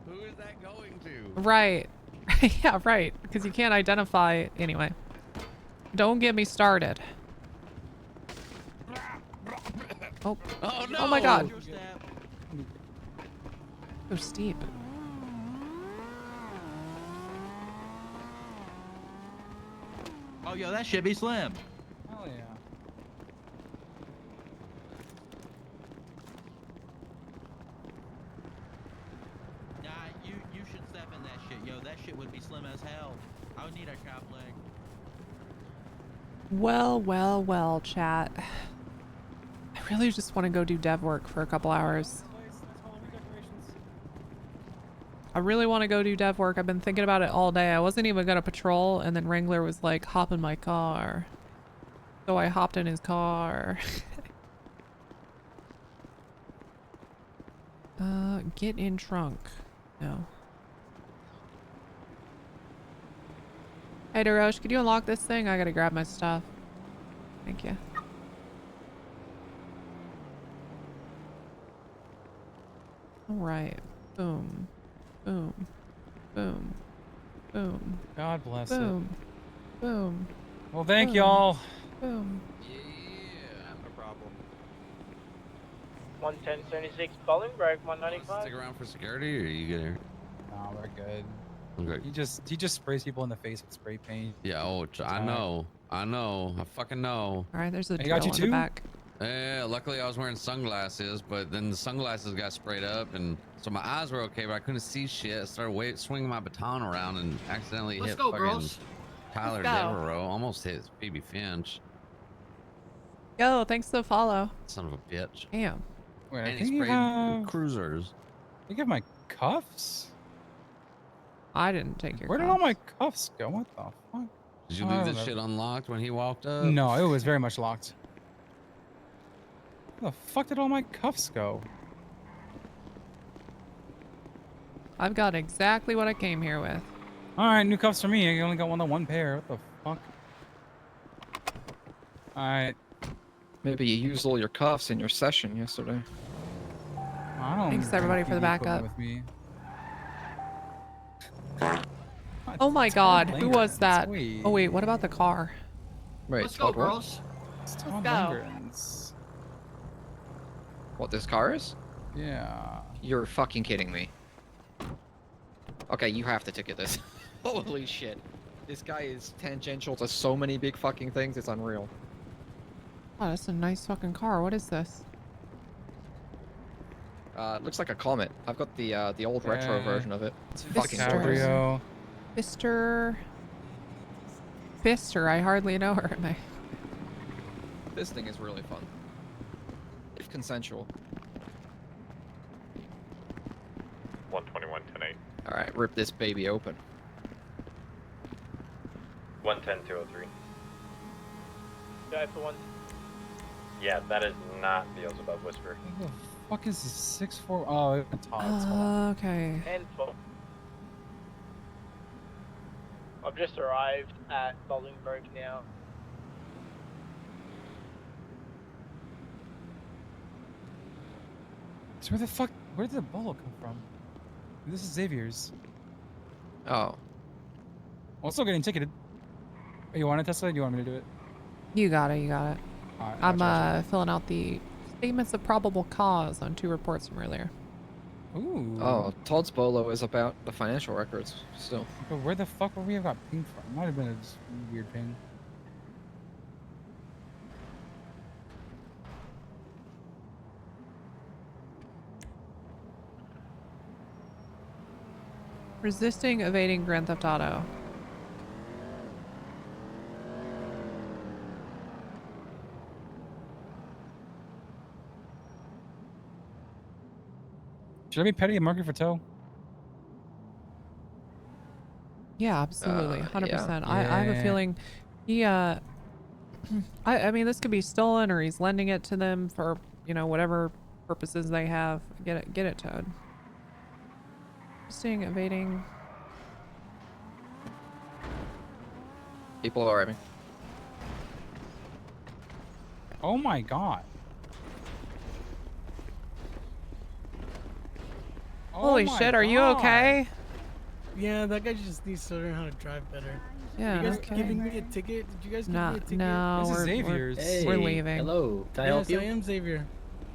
who is that going to? Right. Yeah, right. Because you can't identify anyway. Don't get me started. Oh. Oh no! Oh my god. So steep. Oh, yo, that should be slim. Hell yeah. Nah, you should step in that shit, yo. That shit would be slim as hell. I would need a crab leg. Well, chat. I really just want to go do dev work for a couple hours. I really want to go do dev work. I've been thinking about it all day. I wasn't even going to patrol, and then Wrangler was like, hop in my car. So I hopped in his car. Get in trunk. No. Hey, Darosh, could you unlock this thing? I gotta grab my stuff. Thank you. Alright. Boom. Boom. Boom. Boom. God bless Boom. it. Boom. Well, thank Boom. y'all. Boom. No problem. 110.76 Bolingbroke, 195. Stick around for security, or are you good here? Nah, we're good. Okay. He just sprays people in the face with spray paint. Yeah, I know. I fucking know. All right, there's a I got drill you in the too? back. Yeah, luckily I was wearing sunglasses, but then the sunglasses got sprayed up, and so my eyes were okay, but I couldn't see shit. I started swinging my baton around and accidentally hit fucking Tyler Let's go. Devereaux. Almost hit Phoebe Finch. Yo, thanks for the follow. Son of a bitch. Damn. Wait, I And he think you sprayed have cruisers. You have my cuffs? I didn't take your Where did all my cuffs go? What the fuck? Did you I leave don't this know. shit unlocked when he walked up? No, it was very much locked. Where the fuck did all my cuffs go? I've got exactly what I came here with. All right, new cuffs for me. I only got one pair. What the fuck? All right. Maybe you used all your cuffs in your session yesterday. I don't Thanks everybody for the bring equipment backup. with me. Oh my god, who was that? Sweet. Oh wait, what about the car? Wait, Let's go, what? girls. It's Todd go. Lundgren's. What, this car is? Yeah. You're fucking kidding me. Okay, you have to ticket this. Holy shit. This guy is tangential to so many big fucking things, it's unreal. Oh, that's a nice fucking car. What is this? It looks like a Comet. I've got the old retro Yeah. version of it. It's This fucking is gorgeous. Cabrio. Fister, I hardly know her. Am I? This thing is really fun. If consensual. 121, 10-8. Alright, rip this baby open. 110, 203. Go for one. Yeah, that is not Beelzebub Whisper. What the fuck is this 6'4"? Oh, it's Todd's. Okay. And 12. I've just arrived at Bolingbroke now. So where did the bolo come from? This is Xavier's. Oh. Well, still getting ticketed. Oh, you want it, Tessa? Do you want me to do it? You got it. You got it. All right, I'm gotcha. filling out the statements of probable cause on 2 reports from earlier. Ooh. Oh, Todd's bolo is about the financial records, still. But where the fuck would we have got ping from? Might have been a just weird ping. Resisting evading Grand Theft Auto. Should I be petty and marking for tow? Yeah, absolutely, 100%. yeah. I have a Yeah. feeling he I mean, this could be stolen, or he's lending it to them for, you know, whatever purposes they have. Get it towed. Resisting evading. People are arriving. Oh my god. Holy shit, are you okay? Yeah, that guy just needs to learn how to drive better. Yeah, You guys okay. giving me a ticket? Did you guys give Nah, me a ticket? no, This is we're Xavier's. we're leaving. Hello, can I help you? I am Xavier.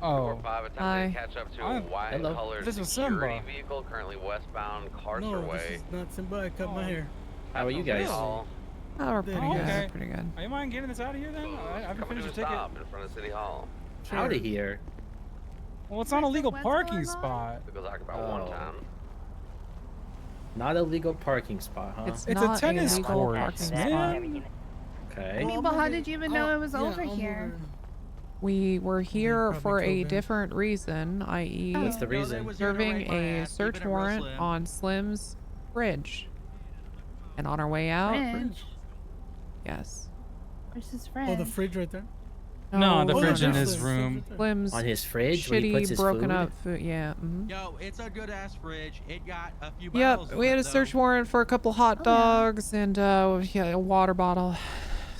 Oh. 5 attempting Hi. to catch up to a I'm- white-colored This was security Simba. vehicle currently westbound Carter No, Way. this is not Simba. I cut my hair. How are you guys? Oh, we're pretty Oh, good. okay. Pretty good. Are you mind getting this out of here then? I haven't Coming finished to your a ticket. stop in front of City Hall. Out of here. Well, it's not a legal parking spot. We'll talk about one Oh. time. Not a legal parking spot, huh? It's It's not a tennis legal court, parking spot. man. Okay. Oh, People, how did you even know it was over here? We were here probably for a told him. different reason, i.e. What's the reason? serving a search warrant on Slim's fridge. And on our way out, Fridge? yes. Where's his fridge? Oh, the fridge right there. No, the Oh, fridge in there's his the room. fridge right there. Slim's On his fridge where he puts shitty, his broken food? up food. Yeah. Yo, it's a good ass fridge. It got a few Yep, bottles we in had it, a search though. warrant for a couple hot dogs and a water bottle.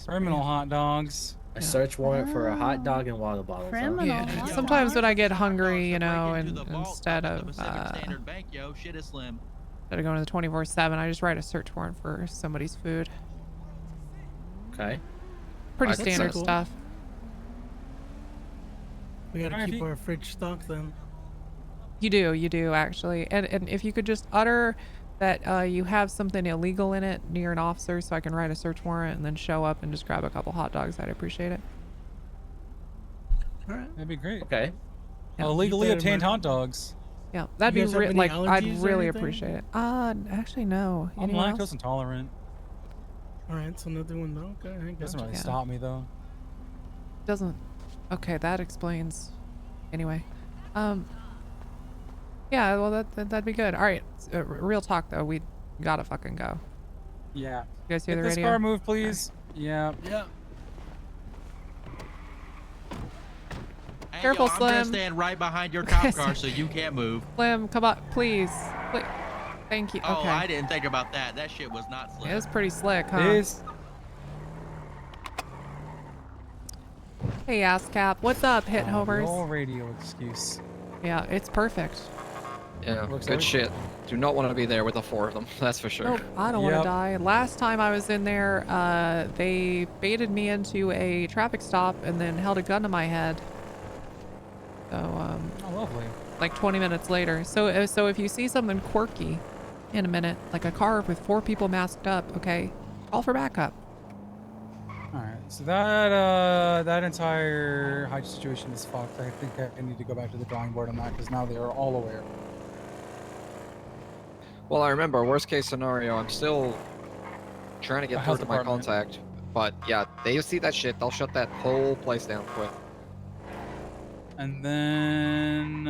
Criminal hot dogs. A search warrant for a hot dog and water bottles. huh? Criminal. Yeah. Wow. Sometimes when I get hungry, you To break know, into and the vault instead of the of Pacific Standard Bank, yo, shit is slim. instead of going to the 24/7, I just write a search warrant for somebody's food. Okay. Pretty That's standard cool. stuff. We gotta Alright, keep if you- our fridge stocked then. You do actually. And if you could just utter that you have something illegal in it near an officer so I can write a search warrant and then show up and just grab a couple hot dogs. I'd appreciate it. All right. That'd be great. Okay. Yeah. Illegally obtained hot dogs. Yeah, that'd You be guys have any like I'd allergies or really anything? appreciate it. Actually no. I'm Anyone lactose else? intolerant. All right, so another one though. Okay, I Doesn't gotcha. really Yeah. stop me though. Doesn't. Okay, that explains. Anyway, yeah. Well, that'd be good. All right. Real talk though. We gotta fucking go. Yeah. You guys hear Get the this radio? car moved, please. Yeah. Yeah. Hey, Careful, yo, I'm gonna Slim. stand right behind your cop car so you can't move. Slim, come on, please. Thank you. Oh, Okay. I didn't think about that. That shit was not slick. It was pretty slick, huh? It is. Hey, ASCAP. What's up, hit homers? No radio excuse. Yeah, it's perfect. Yeah, Looks good like- shit. Do not want to be there with the 4 of them. That's for sure. Nope, I don't want to die. Last time I was in there, they baited me into a traffic stop and then held a gun to my head. So, Oh, lovely. like 20 minutes later. So if you see something quirky in a minute, like a car with 4 people masked up, okay, call for backup. All right. So that entire hide situation is fucked. I think I need to go back to the drawing board on that because now they are all aware. Well, I remember, worst case scenario, I'm still trying to The get health through to my department. contact. But yeah, they see that shit, they'll shut that whole place down quick. And then,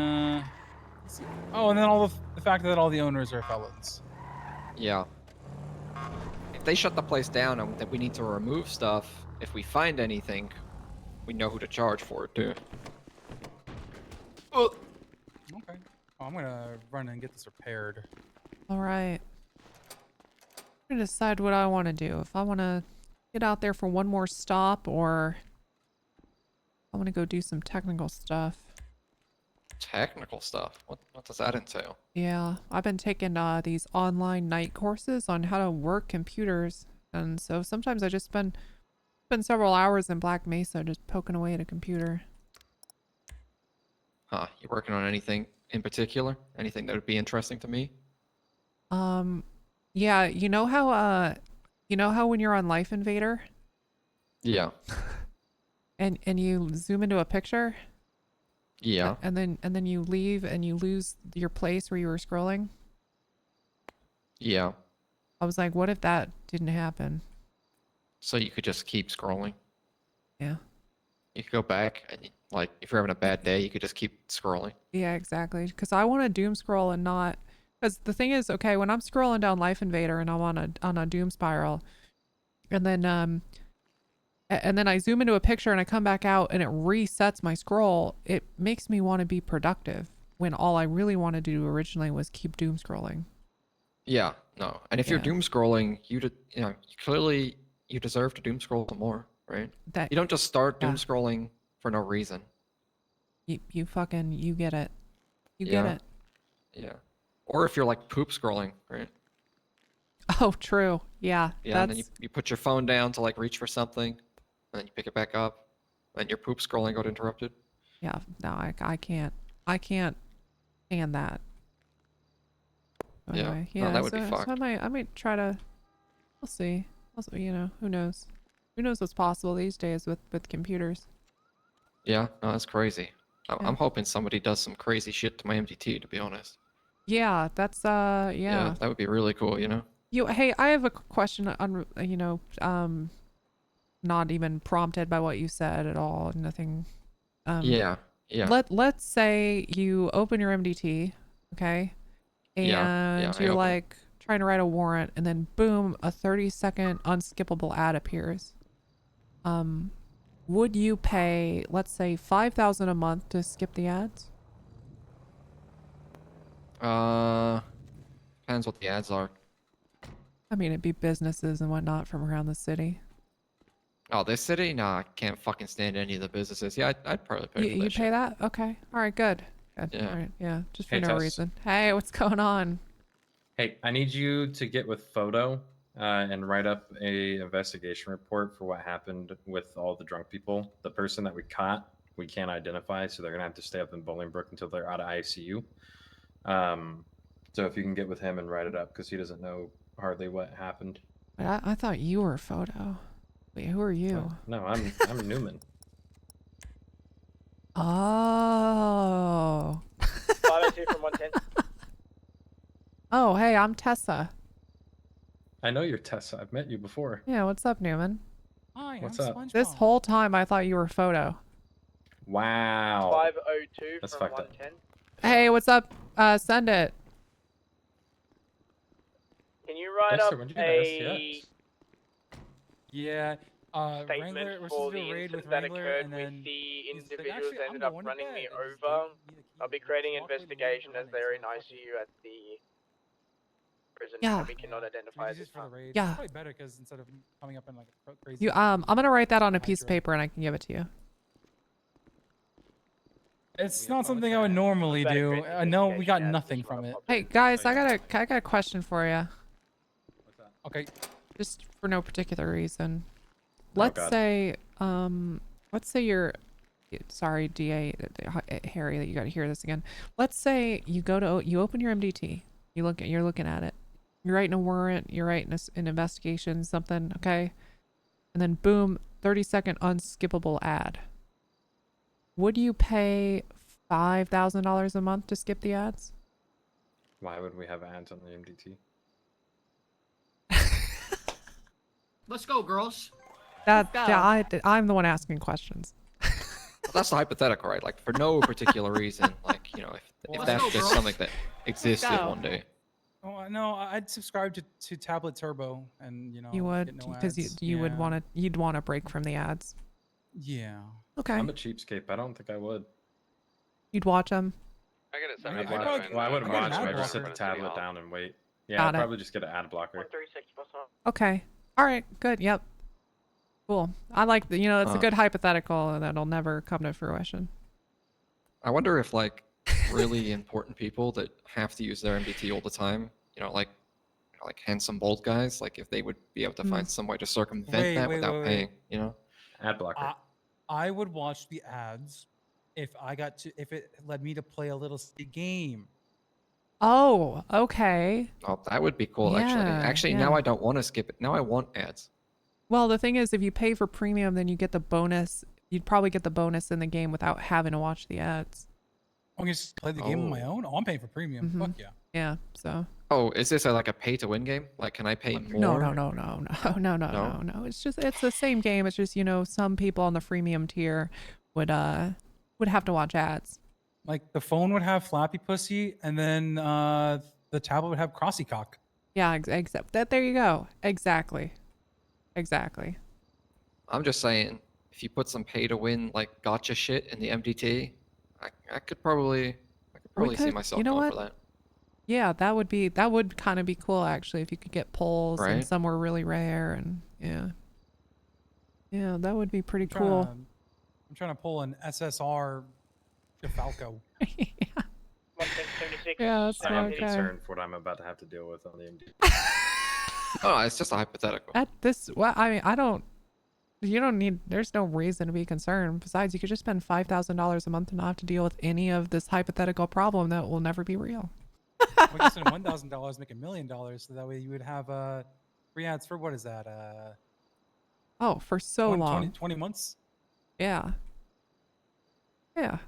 let's see. Oh, and then all the fact that all the owners are felons. Yeah. If they shut the place down and that we need to remove stuff, if we find anything, we know who to charge for it too. Okay. Oh, I'm gonna run and get this repaired. All right. I'm gonna decide what I want to do. If I want to get out there for one more stop or I want to go do some technical stuff. Technical stuff? What does that entail? Yeah, I've been taking these online night courses on how to work computers. And so sometimes I just spend several hours in Black Mesa just poking away at a computer. Huh, you working on anything in particular? Anything that would be interesting to me? Yeah, you know how when you're on Life Invader Yeah. and you zoom into a picture? Yeah. And then you leave and you lose your place where you were scrolling? Yeah. I was like, what if that didn't happen? So you could just keep scrolling. Yeah. You could go back and like if you're having a bad day, you could just keep scrolling. Yeah, exactly. Because I want to doom scroll and not. Because the thing is, okay, when I'm scrolling down Life Invader and I'm on a doom spiral, and then I zoom into a picture and I come back out and it resets my scroll, it makes me want to be productive when all I really wanted to do originally was keep doom scrolling. Yeah, no. And if you're Yeah. doom scrolling, clearly you deserve to doom scroll more, right? That You don't just start doom yeah. scrolling for no reason. You get it. You Yeah. get it. Yeah. Or if you're like poop scrolling, right? Oh, true. Yeah. Yeah, and then you put your phone down to like reach for something, and then you pick it back up, and your poop scrolling got interrupted. Yeah. No, I can't stand that. So Yeah. anyway, No, that would be so fucked. I might try to. We'll see. Also, who knows? Who knows what's possible these days with computers? Yeah, no, that's crazy. Yeah. I'm hoping somebody does some crazy shit to my MDT, to be honest. Yeah, that's yeah. That would be really cool, you know? Hey, I have a question on not even prompted by what you said at all. Nothing. Yeah. Let's say you open your MDT, okay, and I you're open it. like trying to write a warrant, and then boom, a 30-second unskippable ad appears. Would you pay, let's say, $5,000 a month to skip the ads? Depends what the ads are. I mean, it'd be businesses and whatnot from around the city. Oh, this city? Nah, I can't fucking stand any of the businesses. Yeah, I'd probably pay for that You shit. pay that? Okay. All right. Good. Yeah. All right. Yeah. Just for Hey, no Tess. reason. Hey, what's going on? Hey, I need you to get with Photo and write up a investigation report for what happened with all the drunk people. The person that we caught, we can't identify, so they're gonna have to stay up in Bolingbrook until they're out of ICU. So if you can get with him and write it up, because he doesn't know hardly what happened. But I thought you were Photo. Wait, who are you? No, I'm Newman. Oh. 502 from 110. Oh, hey, I'm Tessa. I know you're Tessa. I've met you before. Yeah, what's up, Newman? Hi, What's I'm up? SpongeBob. This whole time I thought you were Photo. Wow. 502 That's from fucked up. 110. Hey, what's up? Send it. Can you write Dexter, up when'd you get a STX? Yeah, statement Wrangler, we're for supposed to the do a raid with incident that Wrangler, occurred and with then the he's like, individuals "Actually, that I'm ended the up one to running bet," me and just over? gave me the key. I'll be Just creating walk away from the investigation Wrangler as they're in running, so ICU at the prison Yeah. and we cannot identify at Maybe this just for the time. raid. Yeah. It's probably better because instead of coming up in like a crazy. You I'm gonna write that on a piece of Hydra. paper and I can give it to you. It's not something I would normally do. No, we got nothing from it. Hey guys, I got a question for you. Okay. Just for no particular reason. Oh, Let's God. say you're sorry, DA Harry, that you got to hear this again. Let's say you open your MDT. You're looking at it. You're writing a warrant, you're writing an investigation, something, okay? And then boom, 30-second unskippable ad. Would you pay $5,000 a month to skip the ads? Why would we have ads on the MDT? Let's go, girls. I'm the one asking questions. Well, that's the hypothetical, right? Like for no particular reason, like if that's just something that existed one day. Oh no, I'd subscribe to Tablet Turbo, and You would, get no because ads. you would want to. You'd want a break from the ads. Yeah. Okay. I'm a cheapskate. I don't think I would. You'd watch them. I get it. Well, I wouldn't watch them. I'd just sit the tablet down and wait. Yeah, I'd probably just get an ad blocker. Okay. All right. Good. Yep. Cool. I like the. It's a good hypothetical that'll never come to fruition. I wonder if like really important people that have to use their MDT all the time, like handsome bald guys, like if they would be able to find some way to circumvent that without paying, Ad blocker. I would watch the ads if it led me to play a little game. Oh, okay. Oh, that would be cool, actually. Actually, now I don't want to skip it. Now I want ads. Well, the thing is, if you pay for premium, then you get the bonus. You'd probably get the bonus in the game without having to watch the ads. I can just play the game on my own. Oh, I'm paying for premium. Fuck yeah. Yeah. So. Oh, is this like a pay-to-win game? Like, can I pay more? No. It's the same game. It's just some people on the freemium tier would have to watch ads. Like the phone would have Flappy Pussy, and then the tablet would have Crossy Cock. Yeah, except that. There you go. Exactly. I'm just saying, if you put some pay-to-win like gotcha shit in the MDT, I could probably see myself going for that. Yeah, that would kind of be cool actually if you could get polls and some were really rare and yeah, that would be pretty cool. I'm trying to pull an SSR DeFalco. Yeah, that's I'm okay. concerned for what I'm about to have to deal with on the MDT. Oh, it's just a hypothetical. There's no reason to be concerned. Besides, you could just spend $5,000 a month and not have to deal with any of this hypothetical problem that will never be real. We can spend $1,000, make $1 million, so that way you would have free ads for what is that? For so long. 20 months? Yeah. Yeah.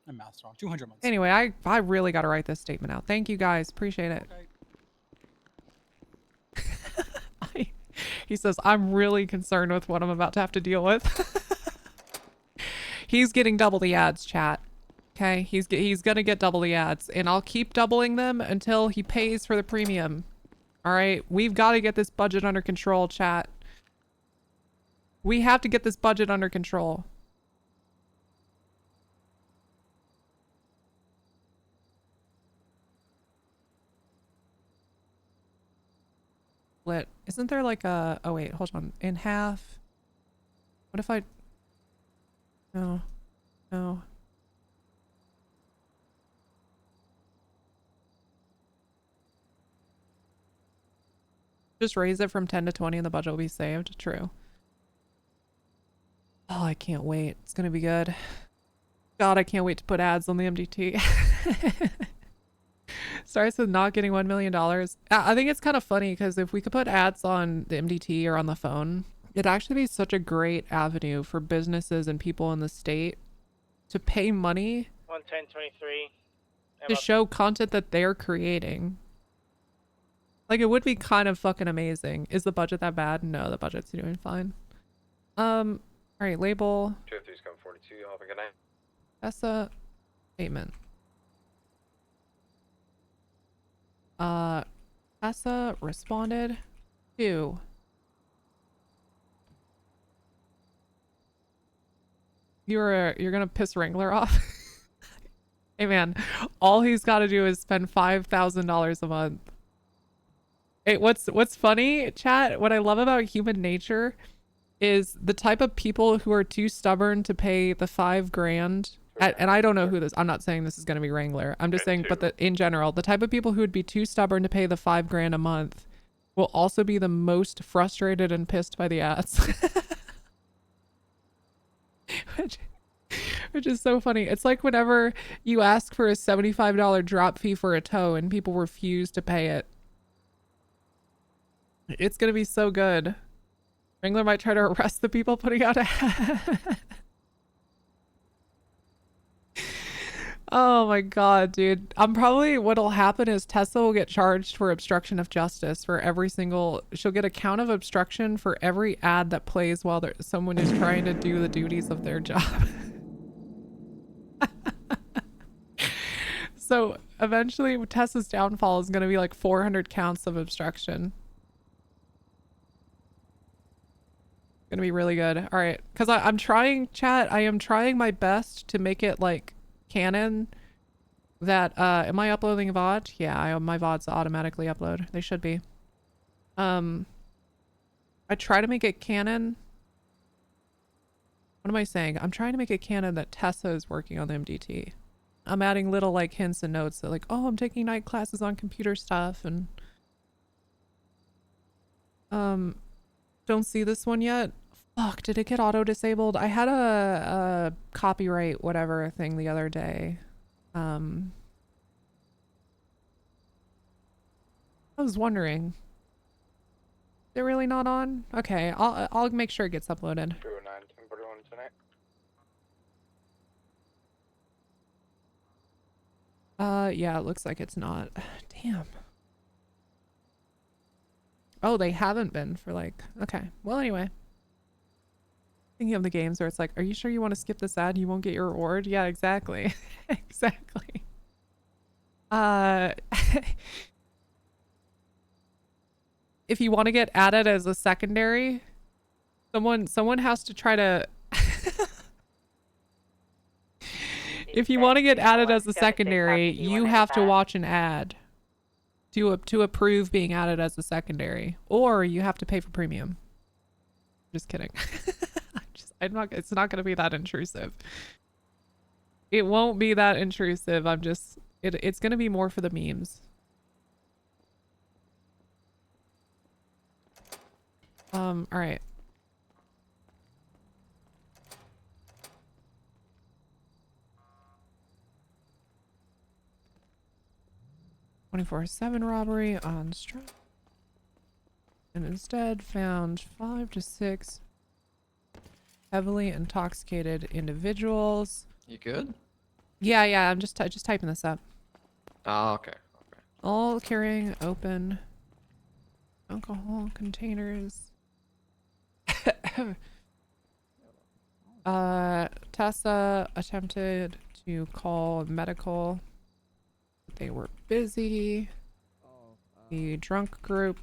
I'm math wrong. 200 months. Anyway, I really got to write this statement out. Thank you guys. Appreciate it. Okay. He says, I'm really concerned with what I'm about to have to deal with. He's getting double the ads, chat. Okay, he's going to get double the ads, and I'll keep doubling them until he pays for the premium. All right, we've got to get this budget under control, chat. We have to get this budget under control. Isn't there like a... Oh, wait, hold on. In half... What if I... No. Just raise it from 10 to 20 and the budget will be saved. True. Oh, I can't wait. It's going to be good. God, I can't wait to put ads on the MDT. Starts with not getting $1 million. I think it's kind of funny because if we could put ads on the MDT or on the phone, it'd actually be such a great avenue for businesses and people in the state to pay money 11023. to show content that they're creating. Like, it would be kind of fucking amazing. Is the budget that bad? No, the budget's doing fine. All right, label. 253's coming 42. Y'all have a good night. Tessa statement. Tessa responded to you're gonna piss Wrangler off. Hey man, all he's got to do is spend $5,000 a month. Hey, what's funny, chat? What I love about human nature is the type of people who are too stubborn to pay the $5 grand. And I don't know who this. I'm not saying this is going to be Wrangler. I'm just saying, but in general, the type of people who would be too stubborn to pay the $5 grand a month will also be the most frustrated and pissed by the ads. Which is so funny. It's like whenever you ask for a $75 drop fee for a tow and people refuse to pay it. It's going to be so good. Wrangler might try to arrest the people putting out ads. Oh my god, dude. What'll happen is Tessa will get charged for obstruction of justice for every single... She'll get a count of obstruction for every ad that plays while someone is trying to do the duties of their job. So eventually Tessa's downfall is going to be like 400 counts of obstruction. Going to be really good. All right. Because I'm trying, chat, I am trying my best to make it like canon that am I uploading a VOD? Yeah, my VODs automatically upload. They should be. I try to make it canon. What am I saying? I'm trying to make it canon that Tessa is working on the MDT. I'm adding little like hints and notes that like, oh, I'm taking night classes on computer stuff and don't see this one yet. Fuck, did it get auto disabled? I had a copyright whatever thing the other day. I was wondering. They're really not on? Okay, I'll make sure it gets uploaded. 209, 1041 tonight. Yeah, it looks like it's not. Damn. Oh, they haven't been for like, okay. Well, anyway. Thinking of the games where it's like, are you sure you want to skip this ad? You won't get your reward? Yeah, exactly. Exactly. If you want to get added as a secondary, someone has to try to... If you want to get added as a secondary, you have to watch an ad to approve being added as a secondary, or you have to pay for premium. Just kidding. It's not going to be that intrusive. It won't be that intrusive. It's going to be more for the memes. All right. (24/7) robbery on strike, and instead found 5 to 6 heavily intoxicated individuals. You good? Yeah. I'm just typing this up. Oh, okay. All carrying open alcohol containers. Tessa attempted to call medical. They were busy. The drunk group.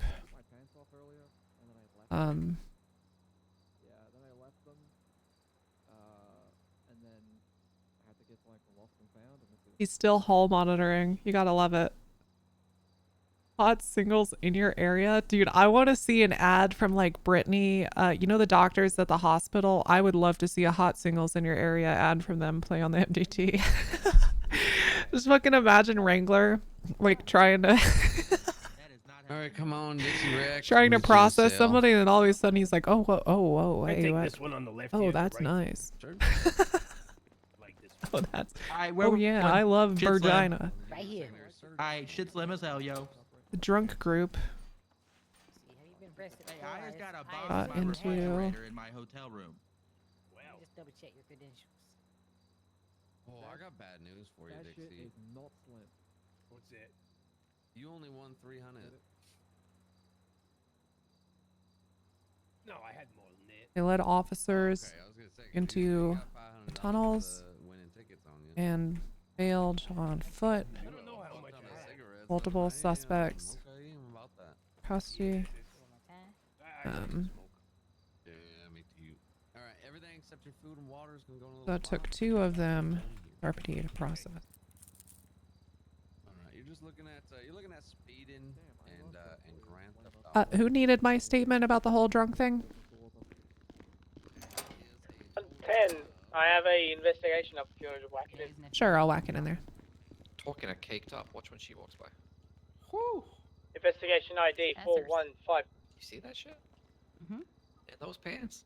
He's still hall monitoring. You gotta love it. Hot singles in your area? Dude, I want to see an ad from like Brittany. You know the doctors at the hospital? I would love to see a hot singles in your area ad from them play on the MDT. Just fucking imagine Wrangler like trying to All right, come on, Dixie Rex. trying to process somebody, and then all of a sudden he's like, oh, whoa, I hey, take what? this one on the left. Oh, that's nice. Like this. Oh, that's. All right, Oh yeah, I love Virginia. Right here. Alright, shit's slim as hell, yo. The drunk group Hey, I just got a got bomb in my into refrigerator in my hotel room. Just double check your credentials. Oh, I got bad news for you, Dixie. not slim. What's it? You only won 300. No, I had more than that. they led officers Okay, I was gonna say, 'cause into you got the $500 tunnels winning tickets on you. and failed on foot. I don't know how much I had. Multiple suspects. Okay, I'm about that. Custody. Yeah, me too. All right, everything except your food and water is gonna go in a So it took 2 of them RPD to process. All right, you're just looking at speeding and Grand Theft Auto. Who needed my statement about the whole drunk thing? 10. I have a investigation up if you want to whack it in. Sure, I'll whack it in there. Talking a caked up. Watch when she walks by. Whew. Investigation ID 415. You see that shit? Mm-hmm. In those pants?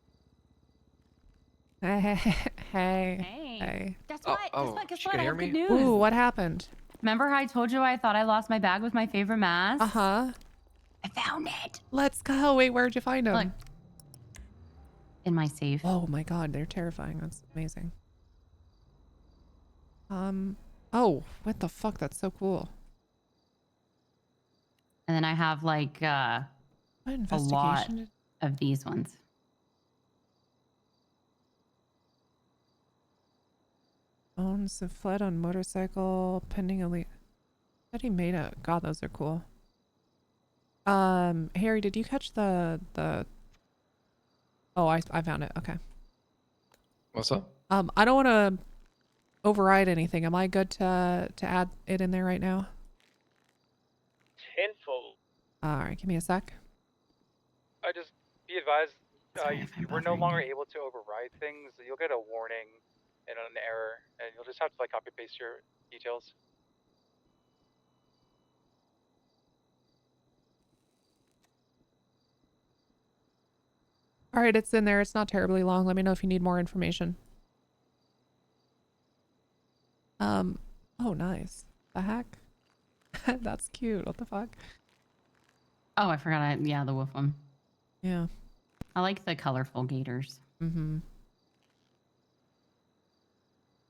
Hey. Guess Oh, what? Guess she what? can I hear have me? good news. Ooh, what happened? Remember how I told you I thought I lost my bag with my favorite mask? Uh-huh. I found it. Let's go. Wait, where'd you find them? Look. In my safe. Oh my god, they're terrifying. That's amazing. Oh, what the fuck? That's so cool. And then I have like What a lot investigation? of these ones. Owns have fled on motorcycle pending elite. Said he made a. God, those are cool. Harry, did you catch the? Oh, I found it. Okay. What's up? I don't want to override anything. Am I good to add it in there right now? 10-fold. All right, give me a sec. I just be advised, we're no longer able to override things. You'll get a warning and an error, and you'll just have to like copy paste your details. All right, it's in there. It's not terribly long. Let me know if you need more information. Oh, nice. The heck? That's cute. What the fuck? Oh, I forgot. Yeah, the wolf one. Yeah. I like the colorful gators. Mm-hmm.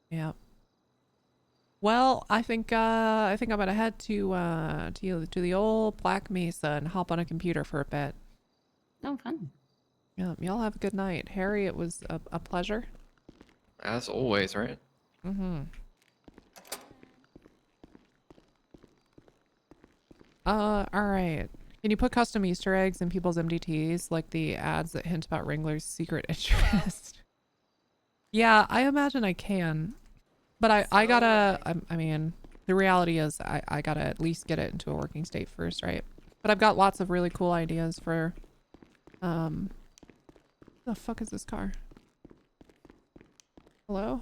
Yeah. Well, I think I'm gonna head to the old Black Mesa and hop on a computer for a bit. Oh, fun. Yeah, y'all have a good night. Harry, it was a pleasure. As always, right? Mm-hmm. All right. Can you put custom Easter eggs in people's MDTs, like the ads that hint about Wrangler's secret interest? Yeah, I imagine I can. But I gotta, I mean, the reality is I gotta at least get it into a working state first, right? But I've got lots of really cool ideas for, the fuck is this car? Hello?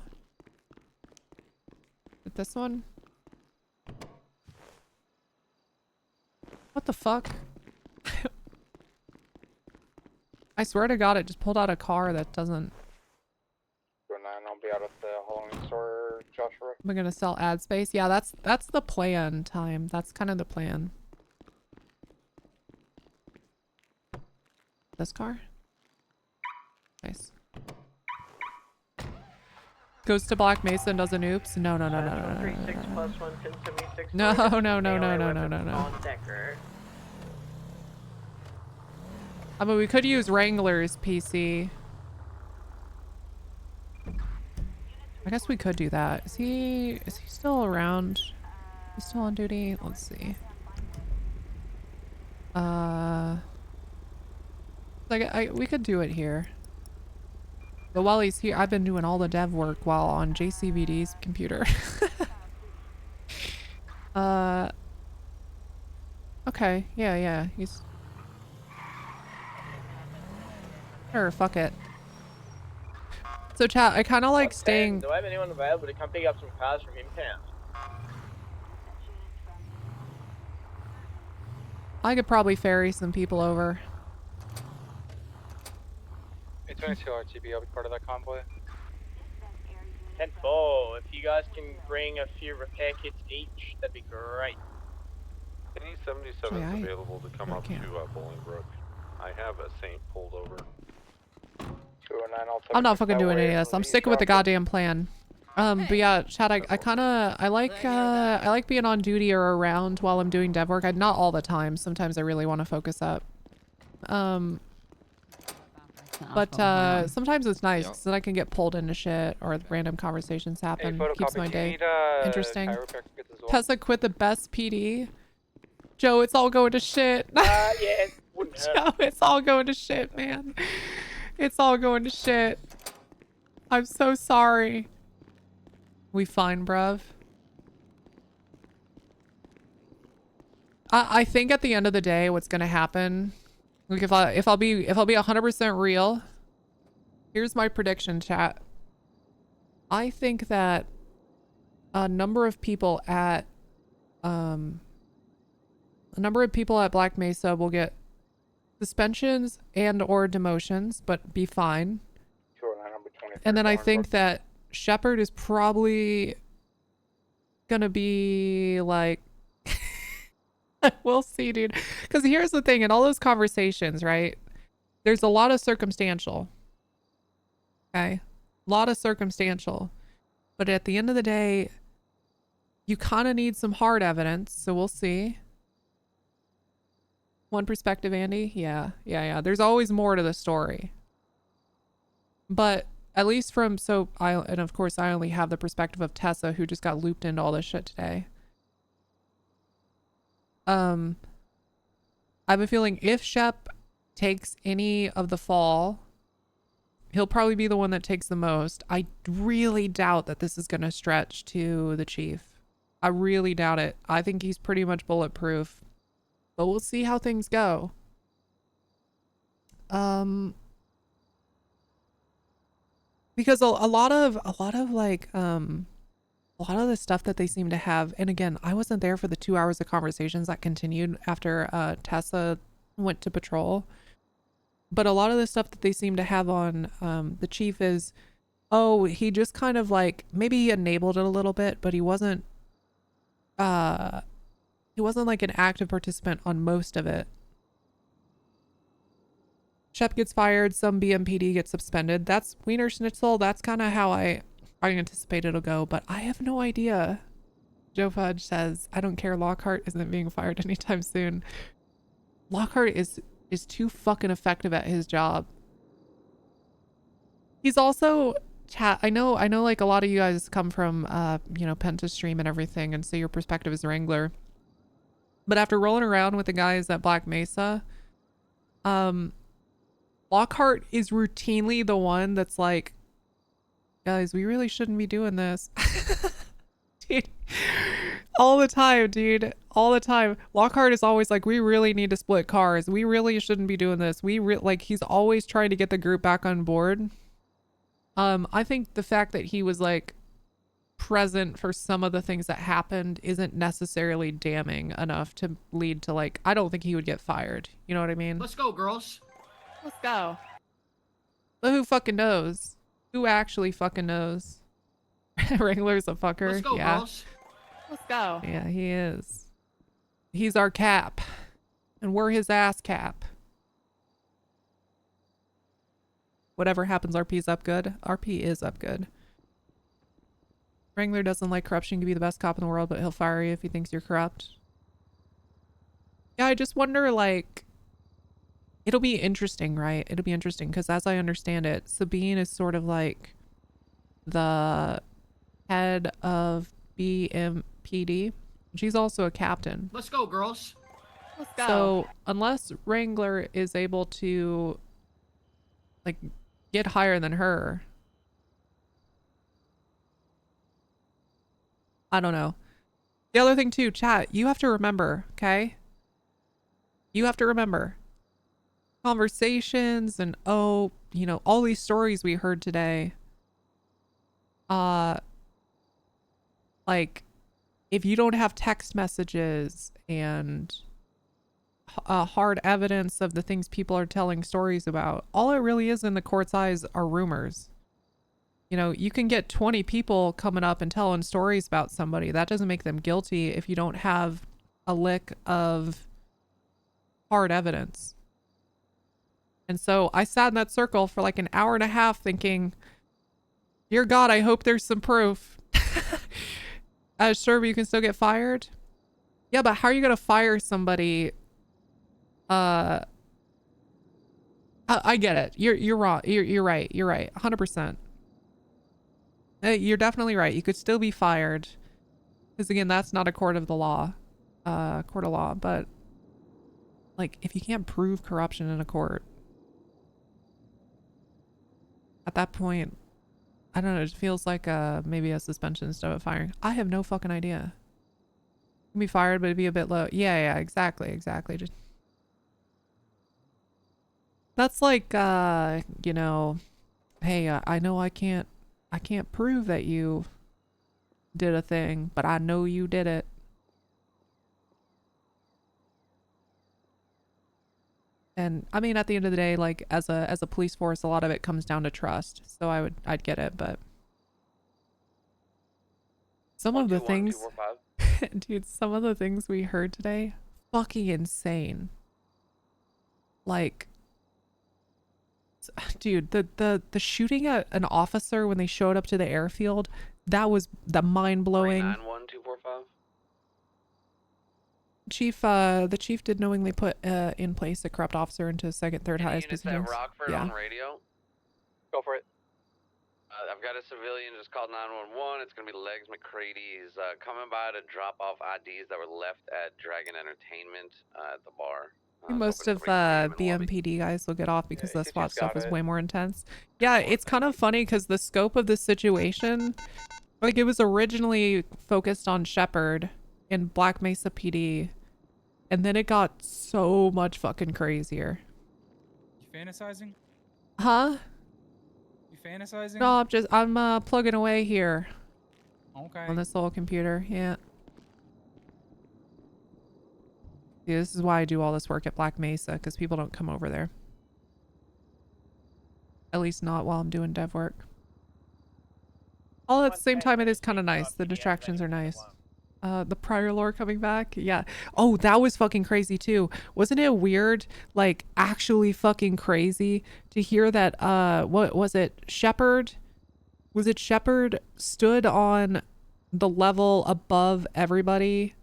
Is it this one? What the fuck? I swear to God, it just pulled out a car that doesn't. 9, I'll be out at the Halloween store, Joshua. We're gonna sell ad space. Yeah, that's the plan, Time. That's kind of the plan. This car? Nice. Goes to Black Mesa and does an oops. No. 36 plus 1, 1076. No. I mean, we could use Wrangler's PC. I guess we could do that. Is he still around? He's still on duty? Let's see. We could do it here. But while he's here, I've been doing all the dev work while on JCVD's computer. Okay. Yeah. He's... Sure, fuck it. So chat, I kind of like staying... Do I have anyone available to come pick up some cars from impound? I could probably ferry some people over. 822 RTB, I'll be part of that convoy. 10-4, if you guys can bring a few repair kits each, that'd be great. Any 77s Actually, available to come up to Bolingbrook? I have a Saint pulled over. 209, I'll I'm not fucking doing any of this. I'm sticking with the goddamn plan. But yeah, Chad, I like being on duty or around while I'm doing dev work. Not all the time. Sometimes I really want to focus up. But sometimes it's nice because then I can get pulled into shit or random conversations happen. Keeps my day interesting. Tessa quit the best PD. Joe, it's all going to shit. Yeah, it wouldn't hurt. Joe, it's all going to shit, man. It's all going to shit. I'm so sorry. We fine, bruv. I think at the end of the day, what's gonna happen? Like if I'll be 100% real, here's my prediction, chat. I think that a number of people at Black Mesa will get suspensions and/or demotions, but be fine. And then I think that Shepard is probably gonna be like, we'll see, dude. Because here's the thing, in all those conversations, right? There's a lot of circumstantial. Okay? A lot of circumstantial. But at the end of the day, you kind of need some hard evidence, so we'll see. One perspective, Andy? Yeah. There's always more to the story. But at least from, and of course I only have the perspective of Tessa, who just got looped into all this shit today. I have a feeling if Shep takes any of the fall, he'll probably be the one that takes the most. I really doubt that this is going to stretch to the chief. I really doubt it. I think he's pretty much bulletproof, but we'll see how things go. Because a lot of the stuff that they seem to have, and again, I wasn't there for the 2 hours of conversations that continued after Tessa went to patrol, but a lot of the stuff that they seem to have on the chief is, oh, he just kind of like, maybe he enabled it a little bit, but he wasn't like an active participant on most of it. Shep gets fired, some BMPD gets suspended. That's Wiener Schnitzel. That's kind of how I anticipate it'll go, but I have no idea. Joe Fudge says, I don't care, Lockhart isn't being fired anytime soon. Lockhart is too fucking effective at his job. He's also, chat, I know like a lot of you guys come from, Penta stream and everything, and so your perspective is Wrangler. But after rolling around with the guys at Black Mesa, Lockhart is routinely the one that's like, guys, we really shouldn't be doing this. Dude, all the time, dude. All the time. Lockhart is always like, we really need to split cars. We really shouldn't be doing this. He's always trying to get the group back on board. I think the fact that he was like present for some of the things that happened isn't necessarily damning enough to lead to like, I don't think he would get fired. You know what I mean? Let's go, girls. Let's go. But who fucking knows? Who actually fucking knows? Wrangler's a fucker. Let's go, yeah. girls. Let's go. Yeah, he is. He's our cap. And we're his ass cap. Whatever happens, RP's up good. RP is up good. Wrangler doesn't like corruption. To be the best cop in the world, but he'll fire you if he thinks you're corrupt. Yeah, I just wonder, like, it'll be interesting, right? It'll be interesting because as I understand it, Sabine is sort of like the head of BMPD. She's also a captain. Let's go, girls. Let's go. So unless Wrangler is able to like get higher than her, I don't know. The other thing too, chat, you have to remember, okay? You have to remember conversations and all these stories we heard today. Like if you don't have text messages and hard evidence of the things people are telling stories about, all it really is in the court's eyes are rumors. You can get 20 people coming up and telling stories about somebody. That doesn't make them guilty if you don't have a lick of hard evidence. And so I sat in that circle for like an hour and a half thinking, dear God, I hope there's some proof. Sure, but you can still get fired? Yeah, but how are you going to fire somebody? I get it. You're wrong. You're right. You're right. 100%. You're definitely right. You could still be fired. Because again, that's not a court of the law. Court of law. But like, if you can't prove corruption in a court, at that point, I don't know, it feels like maybe a suspension instead of firing. I have no fucking idea. You can be fired, but it'd be a bit low. Yeah, exactly. Just that's like you know, hey, I know I can't prove that you did a thing, but I know you did it. And I mean, at the end of the day, like as a police force, a lot of it comes down to trust. So I'd get it, but some of the things, dude, some of the things we heard today, fucking insane. Like, dude, the shooting at an officer when they showed up to the airfield, that was the mind blowing. 91245. Chief, the chief did knowingly put in place a corrupt officer into second, third highest positions. Rockford Yeah. on radio. Go for it. I've got a civilian just called 911. It's gonna be Legs McCready. He's coming by to drop off IDs that were left at Dragon Entertainment at the bar. Most of BMPD guys will get off because the SWAT stuff is way more intense. Yeah, it's kind of funny because the scope of the situation, like it was originally focused on Shepherd in Black Mesa PD, and then it got so much fucking crazier. You fantasizing? Huh? You fantasizing? No, I'm plugging away here. Okay. On this little computer, yeah. Yeah, this is why I do all this work at Black Mesa, because people don't come over there. At least not while I'm doing dev work. All at the same time, it is kind of nice. The distractions are nice. The prior lore coming back, yeah. Oh, that was fucking crazy too. Wasn't it weird, like actually fucking crazy to hear that, what was it, Shepherd? Was it Shepherd stood on the level above everybody?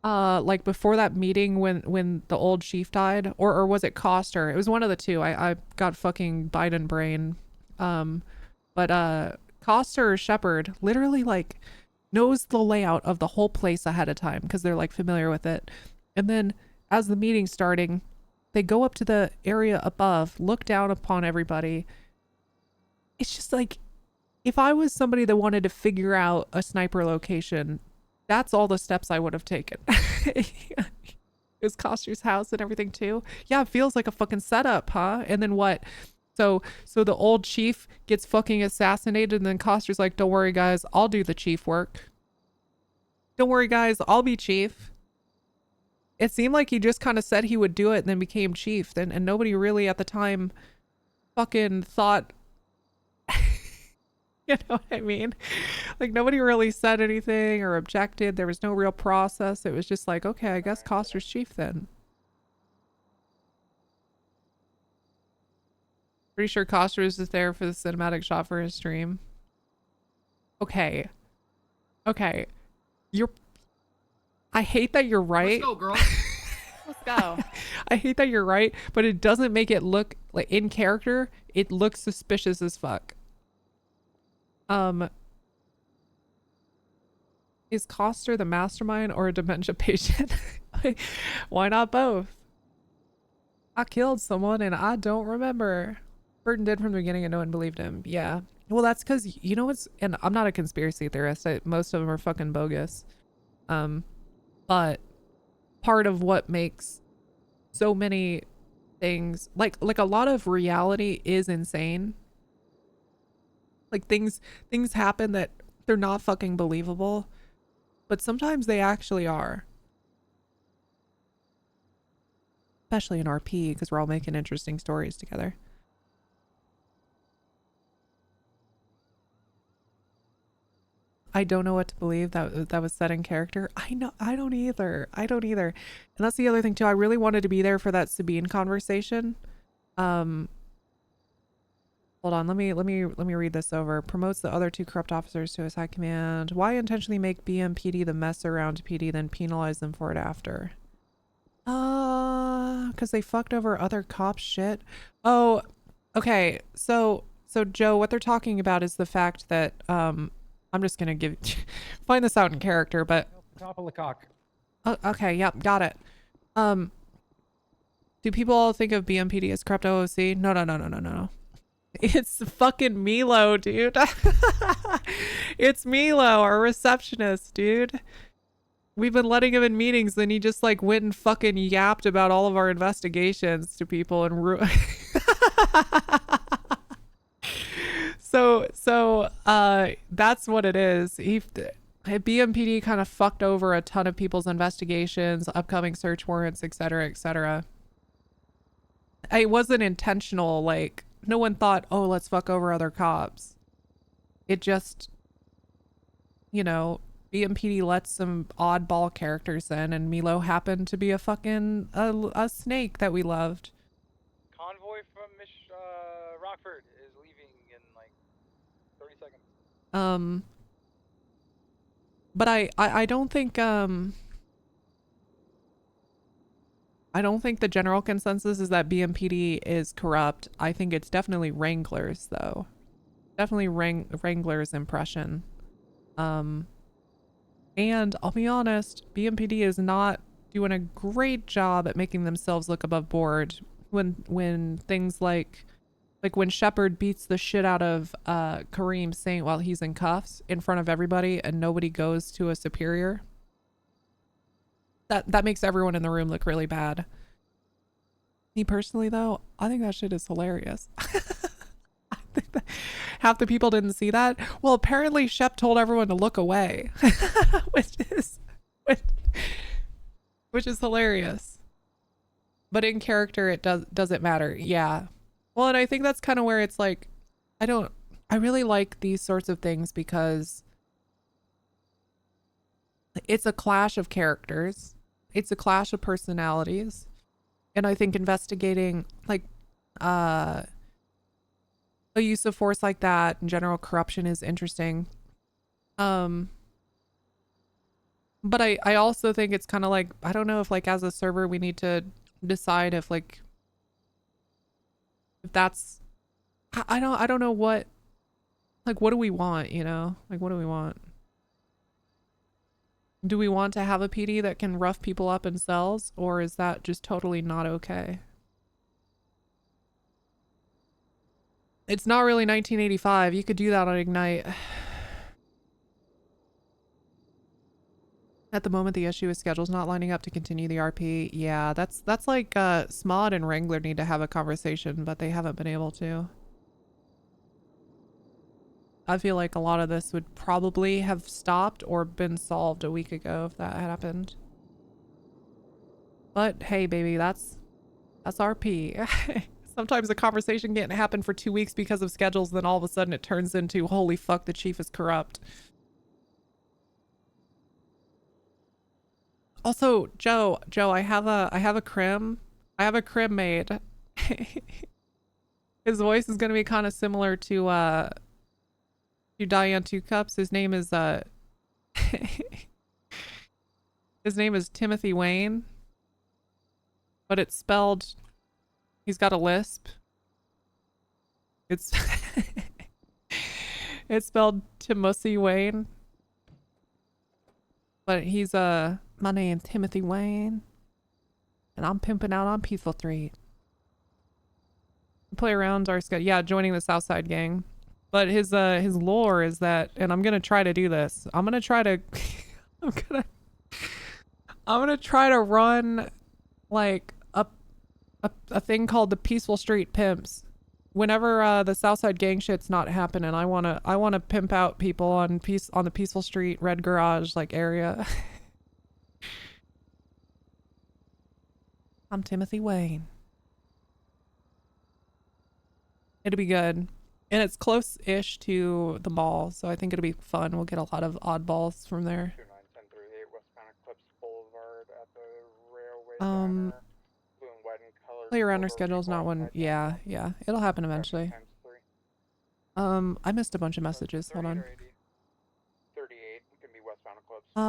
Like before that meeting when the old chief died, or was it Coster? It was one of the two. I got fucking Biden brain. But Coster or Shepherd literally like knows the layout of the whole place ahead of time because they're like familiar with it. And then as the meeting's starting, they go up to the area above, look down upon everybody. It's just like, if I was somebody that wanted to figure out a sniper location, that's all the steps I would have taken. It was Coster's house and everything too. Yeah, it feels like a fucking setup, huh? And then what? So the old chief gets fucking assassinated, and then Coster's like, don't worry guys, I'll do the chief work. Don't worry guys, I'll be chief. It seemed like he just kind of said he would do it and then became chief. And nobody really at the time fucking thought, you know what I mean? Like nobody really said anything or objected. There was no real process. It was just like, okay, I guess Coster's chief then. Pretty sure Coster was just there for the cinematic shot for his stream. Okay. I hate that you're right. Let's go, girl. Let's go. I hate that you're right, but it doesn't make it look like in character. It looks suspicious as fuck. Is Coster the mastermind or a dementia patient? Why not both? I killed someone and I don't remember. Burton did from the beginning and no one believed him. Yeah. Well, that's because, you know what's, and I'm not a conspiracy theorist. Most of them are fucking bogus. But part of what makes so many things, like a lot of reality is insane. Like things happen that they're not fucking believable, but sometimes they actually are. Especially in RP, because we're all making interesting stories together. I don't know what to believe that was set in character. I know, I don't either. And that's the other thing too. I really wanted to be there for that Sabine conversation. Hold on, let me read this over. Promotes the other two corrupt officers to his high command. Why intentionally make BMPD the mess around PD, then penalize them for it after? Because they fucked over other cops' shit. Oh, okay. So Joe, what they're talking about is the fact that I'm just gonna find this out in character, but Top of the cock. okay, yep, got it. Do people all think of BMPD as corrupt OOC? No. It's fucking Milo, dude. It's Milo, our receptionist, dude. We've been letting him in meetings, then he just like went and fucking yapped about all of our investigations to people and So that's what it is. BMPD kind of fucked over a ton of people's investigations, upcoming search warrants, etc., etc. It wasn't intentional, like no one thought, oh, let's fuck over other cops. It just, you know, BMPD lets some oddball characters in, and Milo happened to be a fucking a snake that we loved. Convoy from Rockford is leaving in like 30 seconds. But I don't think I don't think the general consensus is that BMPD is corrupt. I think it's definitely Wranglers, though. Definitely Wranglers' impression. And I'll be honest, BMPD is not doing a great job at making themselves look above board when things like when Shepard beats the shit out of Kareem Saint while he's in cuffs in front of everybody and nobody goes to a superior. That makes everyone in the room look really bad. Me personally, though, I think that shit is hilarious. I think that half the people didn't see that. Well, apparently Shep told everyone to look away, which is hilarious. But in character, it doesn't matter. Yeah. Well, and I think that's kind of where it's like, I really like these sorts of things because it's a clash of characters. It's a clash of personalities. And I think investigating like a use of force like that and general corruption is interesting. But I also think it's kind of like, I don't know if like as a server we need to decide if like if that's I don't know what do we want, you know? Like what do we want? Do we want to have a PD that can rough people up in cells, or is that just totally not okay? It's not really 1985. You could do that on Ignite. At the moment, the issue is schedules not lining up to continue the RP. Yeah, that's like Smod and Wrangler need to have a conversation, but they haven't been able to. I feel like a lot of this would probably have stopped or been solved a week ago if that had happened. But hey, baby, that's RP. Sometimes a conversation can't happen for 2 weeks because of schedules, then all of a sudden it turns into, holy fuck, the chief is corrupt. Also, Joe, I have a crim. I have a crim made. His voice is gonna be kind of similar to Diane Two Cups. His name is his name is Timothy Wayne, but it's spelled, he's got a lisp. It's it's spelled Timothy Wayne, but he's my name's Timothy Wayne, and I'm pimping out on Peaceful Street. Play around our schedule. Yeah, joining the Southside gang. But his lore is that, and I'm gonna try to do this. I'm gonna try to run like a thing called the Peaceful Street Pimps. Whenever the Southside gang shit's not happening, I wanna pimp out people on the Peaceful Street Red Garage like area. I'm Timothy Wayne. It'll be good. And it's close-ish to the mall, so I think it'll be fun. We'll get a lot of oddballs from there. Play around our schedules, not one. Yeah, it'll happen eventually. I missed a bunch of messages. Hold on.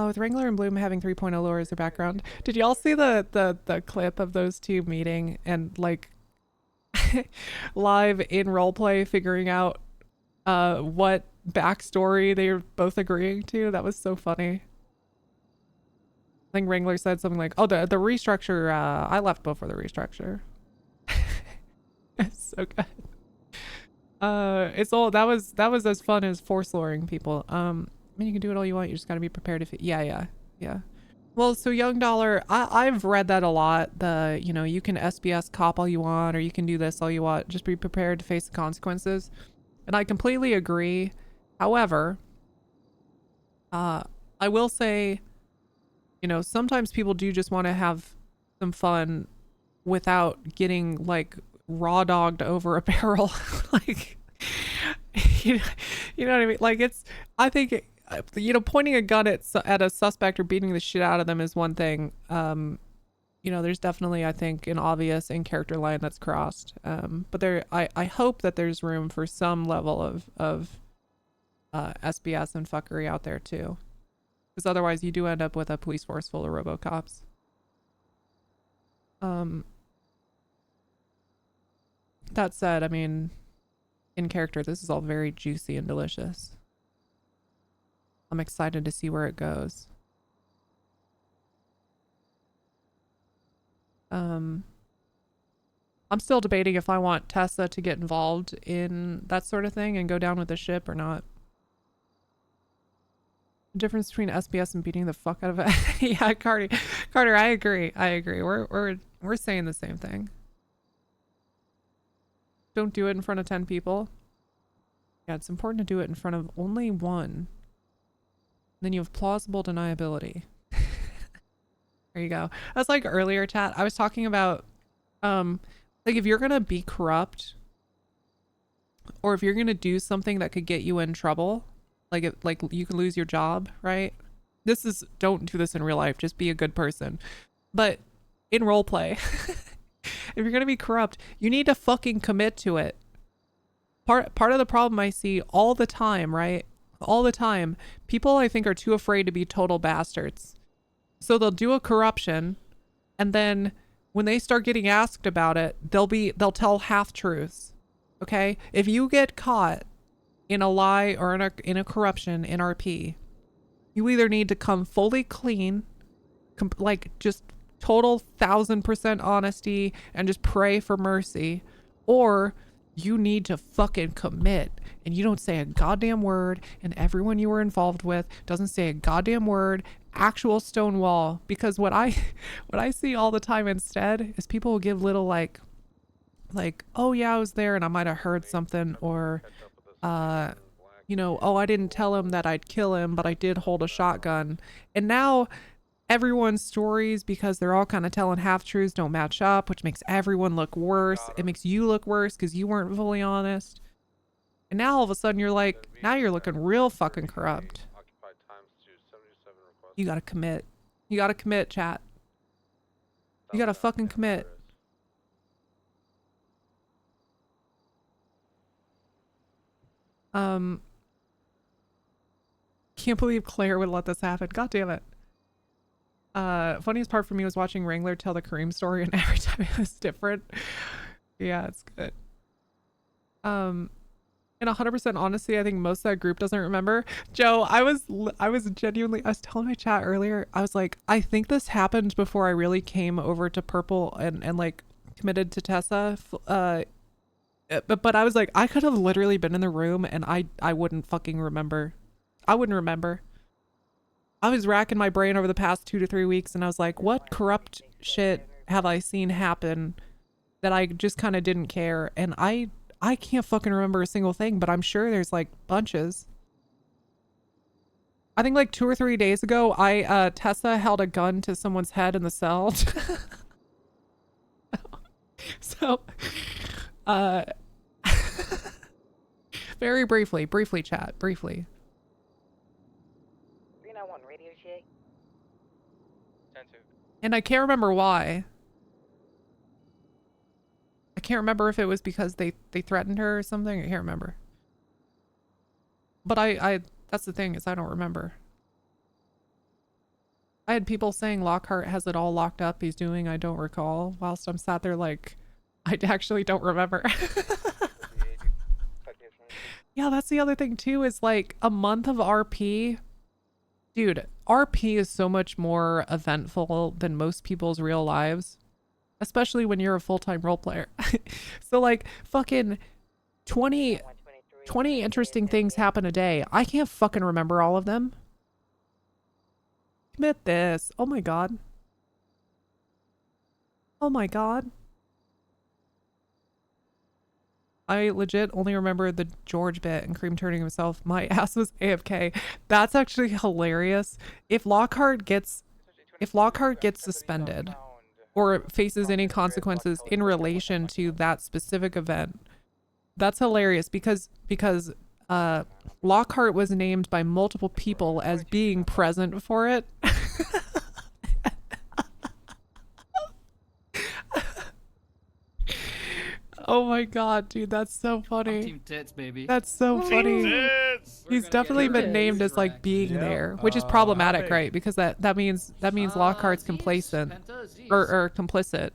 With Wrangler and Bloom having 3.0 lower as their background. Did y'all see the clip of those two meeting and like live in roleplay figuring out what backstory they were both agreeing to? That was so funny. I think Wrangler said something like, "Oh, the restructure. I left before the restructure." It's so good. It's all that was as fun as force luring people. I mean, you can do it all you want. You just got to be prepared if it, yeah. Well, so Young Dollar, I've read that a lot. You can SBS cop all you want, or you can do this all you want. Just be prepared to face the consequences. And I completely agree. However, I will say, sometimes people do just want to have some fun without getting like raw dogged over a barrel. Like, you know what I mean? Like, I think, pointing a gun at a suspect or beating the shit out of them is one thing. There's definitely, I think, an obvious in-character line that's crossed. But I hope that there's room for some level of SBS and fuckery out there too. Because otherwise you do end up with a police force full of RoboCops. That said, I mean, in character, this is all very juicy and delicious. I'm excited to see where it goes. I'm still debating if I want Tessa to get involved in that sort of thing and go down with the ship or not. The difference between SBS and beating the fuck out of it. Yeah, Carter, I agree. We're saying the same thing. Don't do it in front of 10 people. Yeah, it's important to do it in front of only one. Then you have plausible deniability. There you go. That's like earlier, chat. I was talking about, like, if you're gonna be corrupt, or if you're gonna do something that could get you in trouble, like you could lose your job, right? Don't do this in real life. Just be a good person. But in roleplay, if you're gonna be corrupt, you need to fucking commit to it. Part of the problem I see all the time, right? All the time, people I think are too afraid to be total bastards. So they'll do a corruption, and then when they start getting asked about it, they'll tell half truths. Okay? If you get caught in a lie or in a corruption in RP, you either need to come fully clean, like just total 1000% honesty and just pray for mercy, or you need to fucking commit and you don't say a goddamn word, and everyone you were involved with doesn't say a goddamn word. Actual stonewall. Because what I see all the time instead is people will give little like, oh yeah, I was there and I might have heard something, or oh, I didn't tell him that I'd kill him, but I did hold a shotgun. And now everyone's stories, because they're all kind of telling half-truths, don't match up, which makes everyone look worse. It makes you look worse because you weren't fully honest. And now all of a sudden you're like, now you're looking real fucking corrupt. You gotta commit. You gotta commit, chat. You gotta fucking commit. Can't believe Claire would let this happen. God damn it. Funniest part for me was watching Wrangler tell the Kareem story, and every time it was different. Yeah, it's good. In 100% honesty, I think most of that group doesn't remember. Joe, I was genuinely, I was telling my chat earlier, I was like, I think this happened before I really came over to Purple and like committed to Tessa. But I was like, I could have literally been in the room and I wouldn't fucking remember. I wouldn't remember. I was racking my brain over the past 2 to 3 weeks, and I was like, what corrupt shit have I seen happen that I just kind of didn't care? And I can't fucking remember a single thing, but I'm sure there's like bunches. I think like 2 or 3 days ago, Tessa held a gun to someone's head in the cell. So, Very briefly, chat, briefly. 391 radio check. And I can't remember why. I can't remember if it was because they threatened her or something. I can't remember. But I that's the thing, is I don't remember. I had people saying Lockhart has it all locked up. He's doing I don't recall, whilst I'm sat there like, I actually don't remember. Yeah, that's the other thing too, is like a month of RP. Dude, RP is so much more eventful than most people's real lives. Especially when you're a full-time role player. So like fucking 20 interesting things happen a day. I can't fucking remember all of them. Commit this. Oh my god. Oh my god. I legit only remember the George bit and Cream turning himself. My ass was AFK. That's actually hilarious. If Lockhart gets suspended or faces any consequences in relation to that specific event, that's hilarious because Lockhart was named by multiple people as being present for it. Oh my god, dude, that's so funny. Team Tits, baby. That's so funny. Tits! He's definitely been named as like being there, which is problematic, right? Because that means Lockhart's complacent or complicit.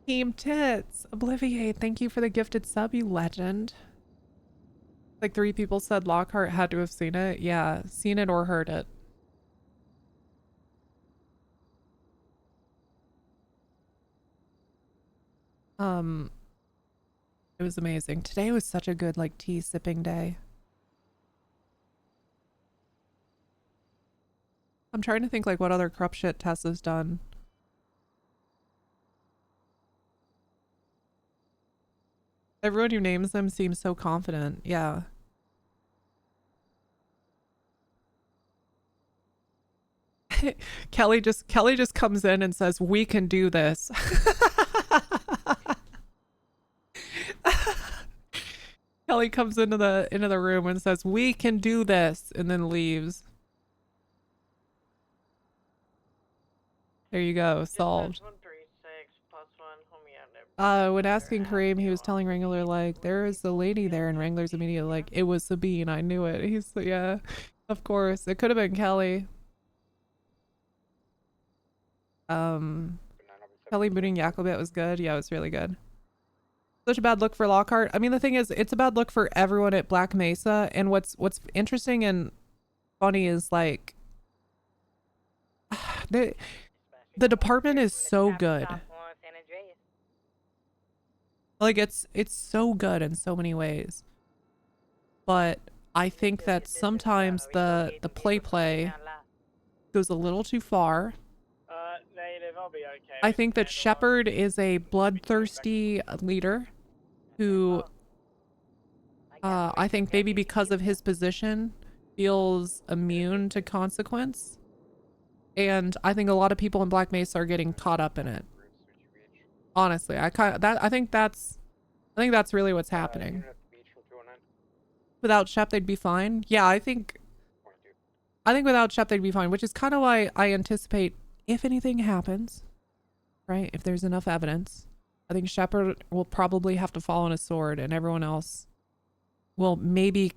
Team Tits, Obliviate, thank you for the gifted sub, you legend. Like 3 people said Lockhart had to have seen it. Yeah, seen it or heard it. It was amazing. Today was such a good like tea sipping day. I'm trying to think like what other corrupt shit Tessa's done. Everyone who names them seems so confident. Yeah. Kelly just comes in and says, "We can do this." Kelly comes into the room and says, "We can do this," and then leaves. There you go, solved. When asking Kareem, he was telling Wrangler like, "There is a lady there," and Wrangler's immediately like, "It was Sabine, I knew it." He's like, "Yeah, of course, it could have been Kelly." Kelly booting Yakobit was good. Yeah, it was really good. Such a bad look for Lockhart. I mean, the thing is, it's a bad look for everyone at Black Mesa. And what's interesting and funny is like, the department is so good. Like it's so good in so many ways. But I think that sometimes the play goes a little too far. Native, I'll be okay. I think that Shepard is a bloodthirsty leader who, I think maybe because of his position, feels immune to consequence. And I think a lot of people in Black Mesa are getting caught up in it. Honestly, I think that's really what's happening. Without Shep, they'd be fine. Yeah, I think without Shep, they'd be fine, which is kind of why I anticipate if anything happens, right? If there's enough evidence, I think Shepard will probably have to fall on a sword, and everyone else will maybe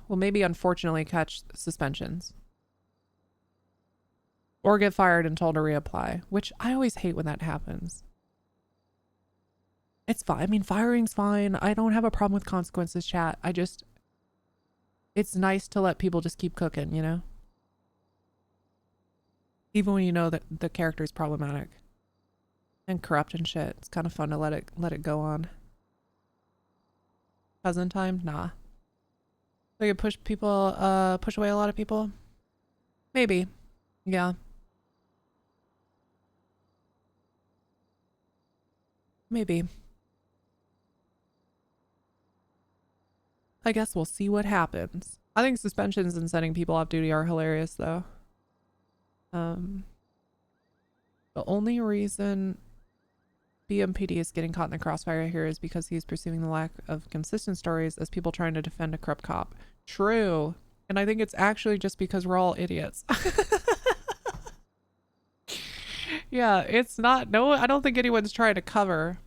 unfortunately catch suspensions. Or get fired and told to reapply, which I always hate when that happens. It's fine. I mean, firing's fine. I don't have a problem with consequences, chat. It's nice to let people just keep cooking, you know? Even when you know that the character is problematic and corrupt and shit. It's kind of fun to let it go on. Cousin time? Nah. They could push away a lot of people? Maybe. Yeah. Maybe. I guess we'll see what happens. I think suspensions and sending people off duty are hilarious, though. The only reason BMPD is getting caught in the crossfire here is because he's pursuing the lack of consistent stories as people trying to defend a corrupt cop. True. And I think it's actually just because we're all idiots. Yeah, it's not. No, I don't think anyone's trying to cover.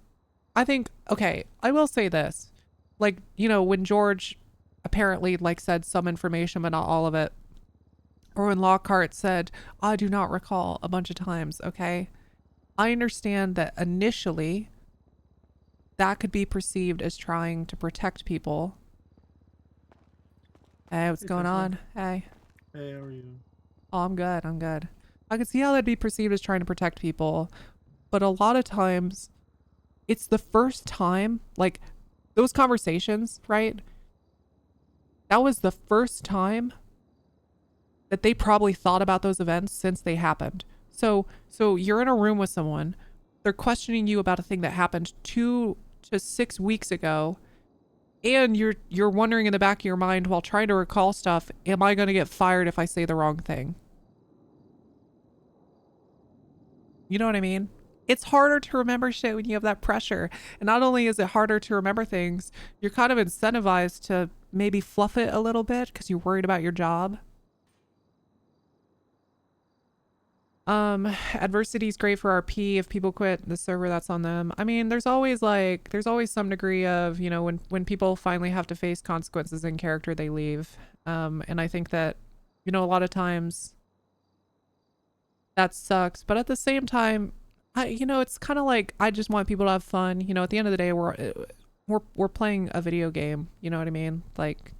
I think, okay, I will say this. Like, you know, when George apparently like said some information, but not all of it. Or when Lockhart said, I do not recall a bunch of times, okay? I understand that initially that could be perceived as trying to protect people. Hey, what's going on? Hey. Hey, how are you? Oh, I'm good. I'm good. I could see how that'd be perceived as trying to protect people, but a lot of times it's the first time, like those conversations, right? That was the first time that they probably thought about those events since they happened. So you're in a room with someone, they're questioning you about a thing that happened 2 to 6 weeks ago, and you're wondering in the back of your mind while trying to recall stuff, am I going to get fired if I say the wrong thing? You know what I mean? It's harder to remember shit when you have that pressure. And not only is it harder to remember things, you're kind of incentivized to maybe fluff it a little bit because you're worried about your job. Adversity is great for RP. If people quit the server, that's on them. I mean, there's always some degree of, you know, when people finally have to face consequences in character, they leave. And I think that, you know, a lot of times that sucks, but at the same time, you know, it's kind of like, I just want people to have fun. You know, at the end of the day, we're playing a video game. You know what I mean? Like,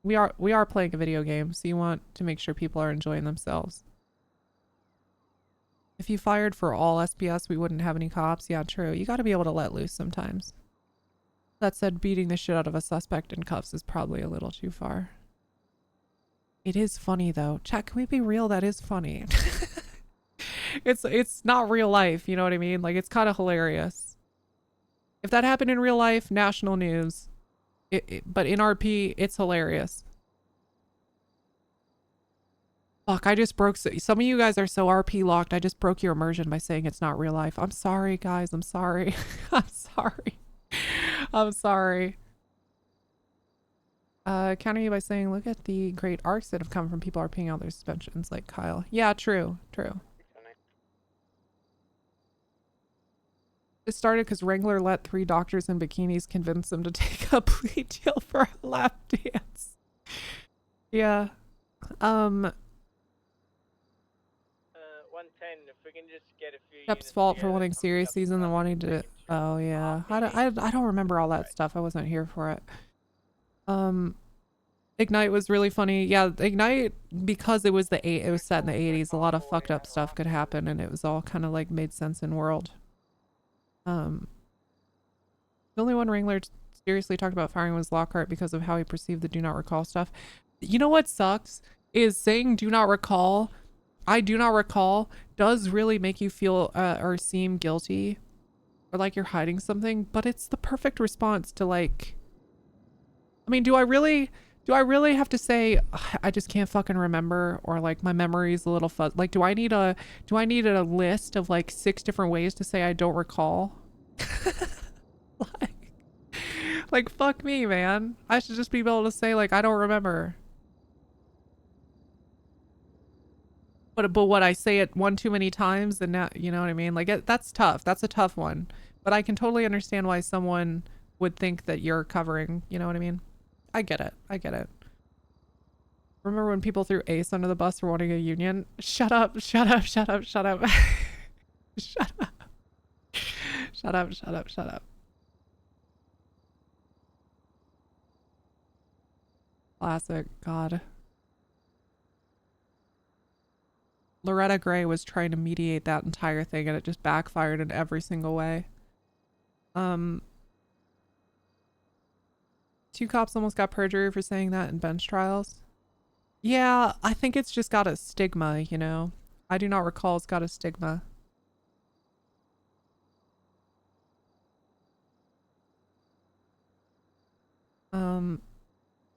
we are playing a video game, so you want to make sure people are enjoying themselves. If you fired for all SPS, we wouldn't have any cops. Yeah, true. You got to be able to let loose sometimes. That said, beating the shit out of a suspect in cuffs is probably a little too far. It is funny though. Chat, can we be real? That is funny. It's not real life, you know what I mean? Like, it's kind of hilarious. If that happened in real life, national news. But in RP, it's hilarious. Fuck, I just broke... Some of you guys are so RP locked, I just broke your immersion by saying it's not real life. I'm sorry, guys. I'm sorry. I'm sorry. I'm sorry. Counter you by saying, look at the great arcs that have come from people RPing out their suspensions, like Kyle. Yeah, true. True. It started because Wrangler let 3 doctors in bikinis convince him to take a plea deal for a lap dance. Yeah. 110, if we can just get a few Shep's fault for wanting serious season and wanting to... Oh, yeah. I don't remember all that stuff. I wasn't here for it. Ignite was really funny. Yeah, Ignite, because it was set in the 80s, a lot of fucked up stuff could happen, and it was all kind of like made sense in world. The only one Wrangler seriously talked about firing was Lockhart because of how he perceived the do not recall stuff. You know what sucks is saying do not recall. I do not recall does really make you feel or seem guilty or like you're hiding something, but it's the perfect response to, like, I mean, do I really have to say I just can't fucking remember, or like my memory's a little fuzz? Like, do I need a list of like 6 different ways to say I don't recall? like fuck me, man. I should just be able to say like I don't remember. But what, I say it one too many times and now, you know what I mean? Like that's tough. That's a tough one. But I can totally understand why someone would think that you're covering, you know what I mean? I get it. I get it. Remember when people threw Ace under the bus for wanting a union? Shut up, shut up, shut up, shut up. Shut up. Shut up, shut up, shut up. Classic, God. Loretta Gray was trying to mediate that entire thing and it just backfired in every single way. 2 cops almost got perjury for saying that in bench trials. Yeah, I think it's just got a stigma, you know? I do not recall it's got a stigma.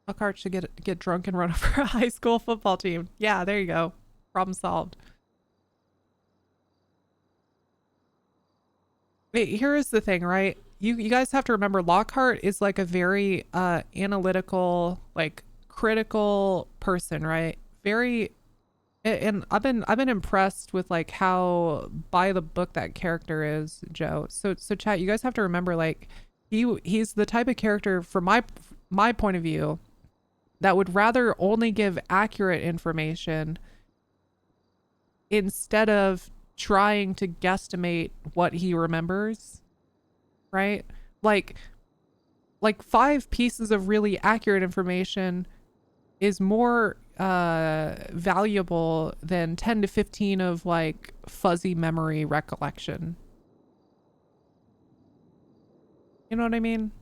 Lockhart should get drunk and run over a high school football team. Yeah, there you go. Problem solved. Wait, here is the thing, right? You guys have to remember Lockhart is like a very analytical, like critical person, right? Very, and I've been impressed with like how by the book that character is, Joe. So chat, you guys have to remember like he's the type of character from my point of view that would rather only give accurate information instead of trying to guesstimate what he remembers, right? Like 5 pieces of really accurate information is more valuable than 10 to 15 of like fuzzy memory recollection. You know what I mean?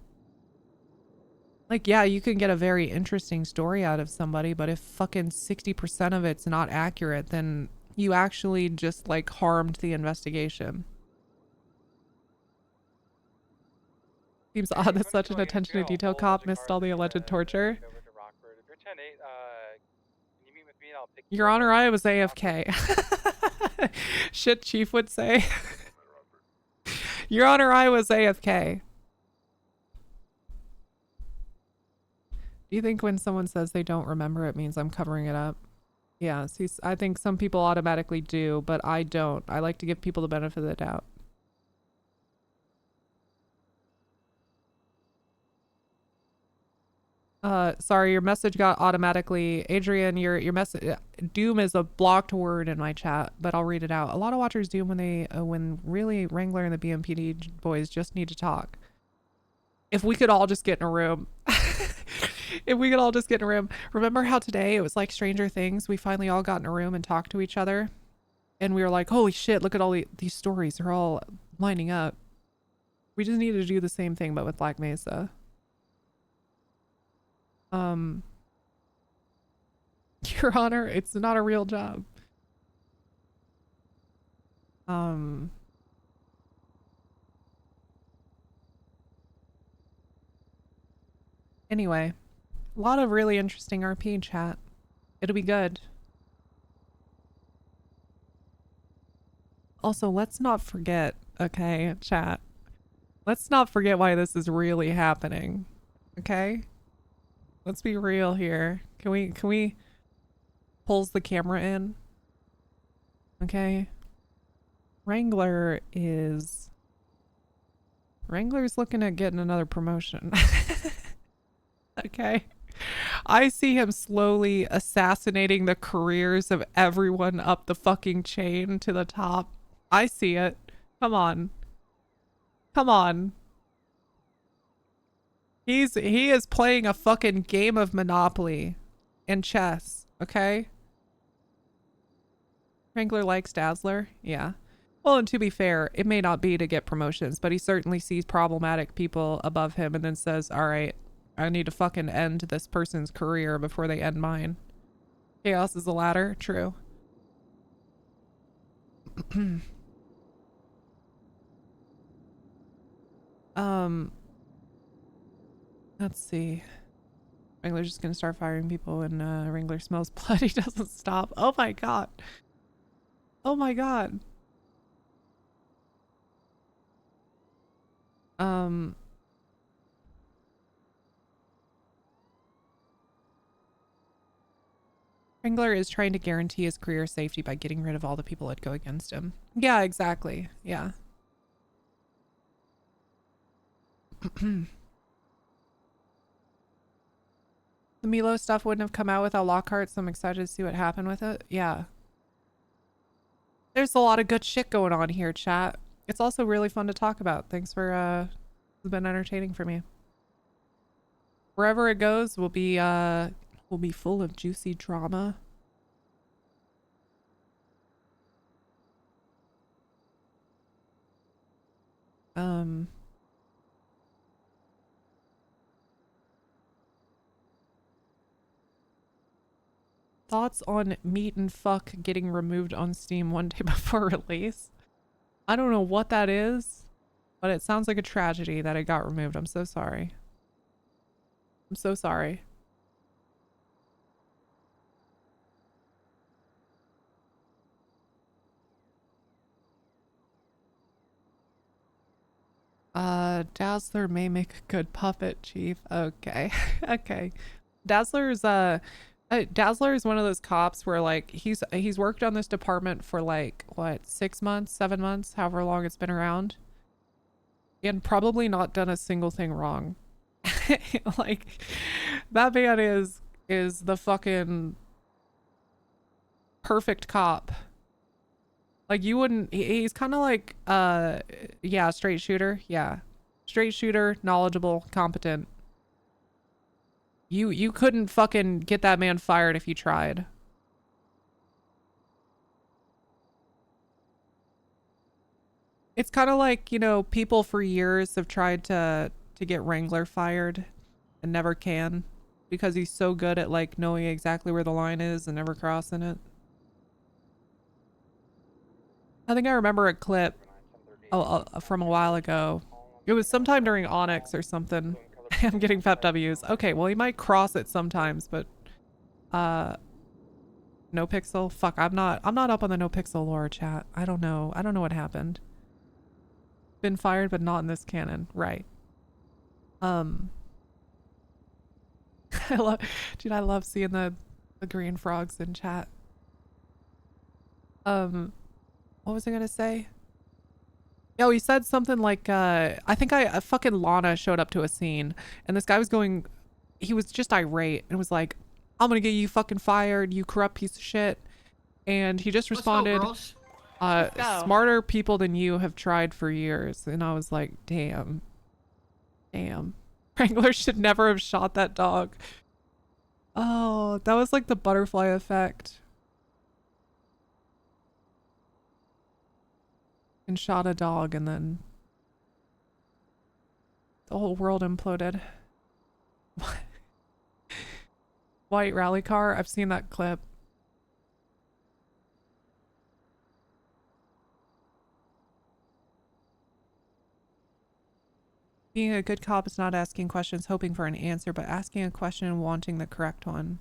Like, yeah, you can get a very interesting story out of somebody, but if fucking 60% of it's not accurate, then you actually just like harmed the investigation. Seems odd that such an attention to detail cop missed all the alleged torture. Your Honor, I was AFK. Shit Chief would say. Your Honor, I was AFK. Do you think when someone says they don't remember, it means I'm covering it up? Yeah, see, I think some people automatically do, but I don't. I like to give people the benefit of the doubt. Sorry, your message got automatically. Adrian, your message, Doom is a blocked word in my chat, but I'll read it out. A lot of watchers Doom when really Wrangler and the BMPD boys just need to talk. If we could all just get in a room. If we could all just get in a room. Remember how today it was like Stranger Things? We finally all got in a room and talked to each other. And we were like, holy shit, look at all these stories. They're all lining up. We just need to do the same thing, but with Black Mesa. Your Honor, it's not a real job. Anyway, a lot of really interesting RP chat. It'll be good. Also, let's not forget, okay, chat. Let's not forget why this is really happening. Okay? Let's be real here. Can we pulls the camera in? Okay. Wrangler's looking at getting another promotion. Okay. I see him slowly assassinating the careers of everyone up the fucking chain to the top. I see it. Come on. Come on. He is playing a fucking game of Monopoly and chess, okay? Wrangler likes Dazzler? Yeah. Well, and to be fair, it may not be to get promotions, but he certainly sees problematic people above him and then says, all right, I need to fucking end this person's career before they end mine. Chaos is a ladder. True. Let's see. Wrangler's just gonna start firing people when Wrangler smells blood. He doesn't stop. Oh my god. Oh my god. Wrangler is trying to guarantee his career safety by getting rid of all the people that go against him. Yeah, exactly. Yeah. The Milo stuff wouldn't have come out without Lockhart, so I'm excited to see what happened with it. Yeah. There's a lot of good shit going on here, chat. It's also really fun to talk about. Thanks for, it's been entertaining for me. Wherever it goes will be full of juicy drama. Thoughts on Meat and Fuck getting removed on Steam one day before release? I don't know what that is, but it sounds like a tragedy that it got removed. I'm so sorry. I'm so sorry. Dazzler may make a good puppet, Chief. Okay. Okay. Dazzler is one of those cops where like he's worked on this department for like what, 6 months, 7 months, however long it's been around, and probably not done a single thing wrong. Like that man is the fucking perfect cop. Like you wouldn't, he's kind of like yeah, straight shooter. Yeah. Straight shooter, knowledgeable, competent. You couldn't fucking get that man fired if you tried. It's kind of like, you know, people for years have tried to get Wrangler fired and never can because he's so good at like knowing exactly where the line is and never crossing it. I think I remember a clip from a while ago. It was sometime during Onyx or something. I'm getting Pep W's. Okay, well he might cross it sometimes, but no pixel. Fuck, I'm not up on the no pixel lore, chat. I don't know what happened. Been fired, but not in this canon, right? I love seeing the green frogs in chat. What was I gonna say? Oh, he said something like, I think fucking Lana showed up to a scene and this guy was going, he was just irate and was like, I'm gonna get you fucking fired, you corrupt piece of shit. And he just responded, smarter people than you have tried for years. And I was like, damn. Wrangler should never have shot that dog. Oh, that was like the butterfly effect. And shot a dog and then the whole world imploded. White rally car, I've seen that clip. Being a good cop is not asking questions hoping for an answer, but asking a question and wanting the correct one.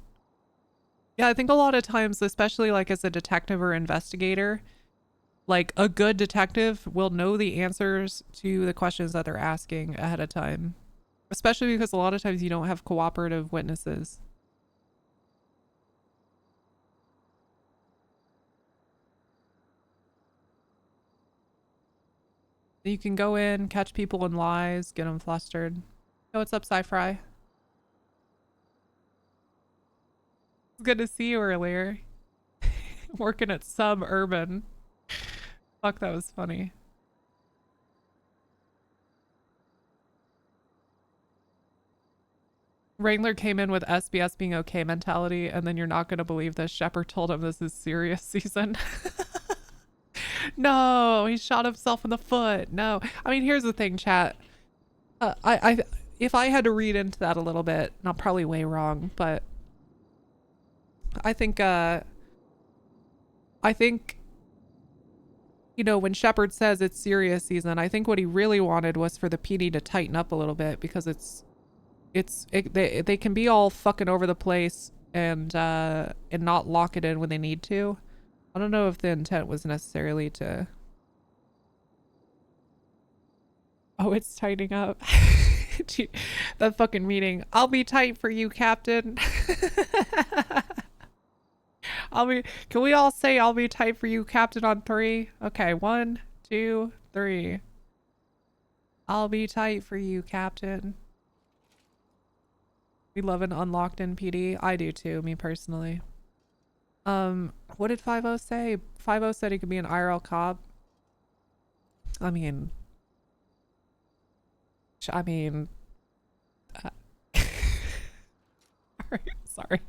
Yeah, I think a lot of times, especially like as a detective or investigator, like a good detective will know the answers to the questions that they're asking ahead of time. Especially because a lot of times you don't have cooperative witnesses. You can go in, catch people in lies, get them flustered. Hey, what's up, Sci-Fry? It's good to see you earlier. Working at Suburban. Fuck, that was funny. Wrangler came in with SBS being okay mentality, and then you're not going to believe this. Shepard told him this is serious season. No, he shot himself in the foot. No. I mean, here's the thing, chat. If I had to read into that a little bit, and I'm probably way wrong, but I think, you know, when Shepard says it's serious season, I think what he really wanted was for the PD to tighten up a little bit because they can be all fucking over the place and not lock it in when they need to. I don't know if the intent was necessarily to... Oh, it's tightening up. That fucking meeting. I'll be tight for you, Captain. Can we all say I'll be tight for you, Captain, on 3? Okay, 1, 2, 3. I'll be tight for you, Captain. We love an unlocked NPD. I do too, me personally. What did 5-0 say? 5-0 said he could be an IRL cop. I mean, alright, sorry.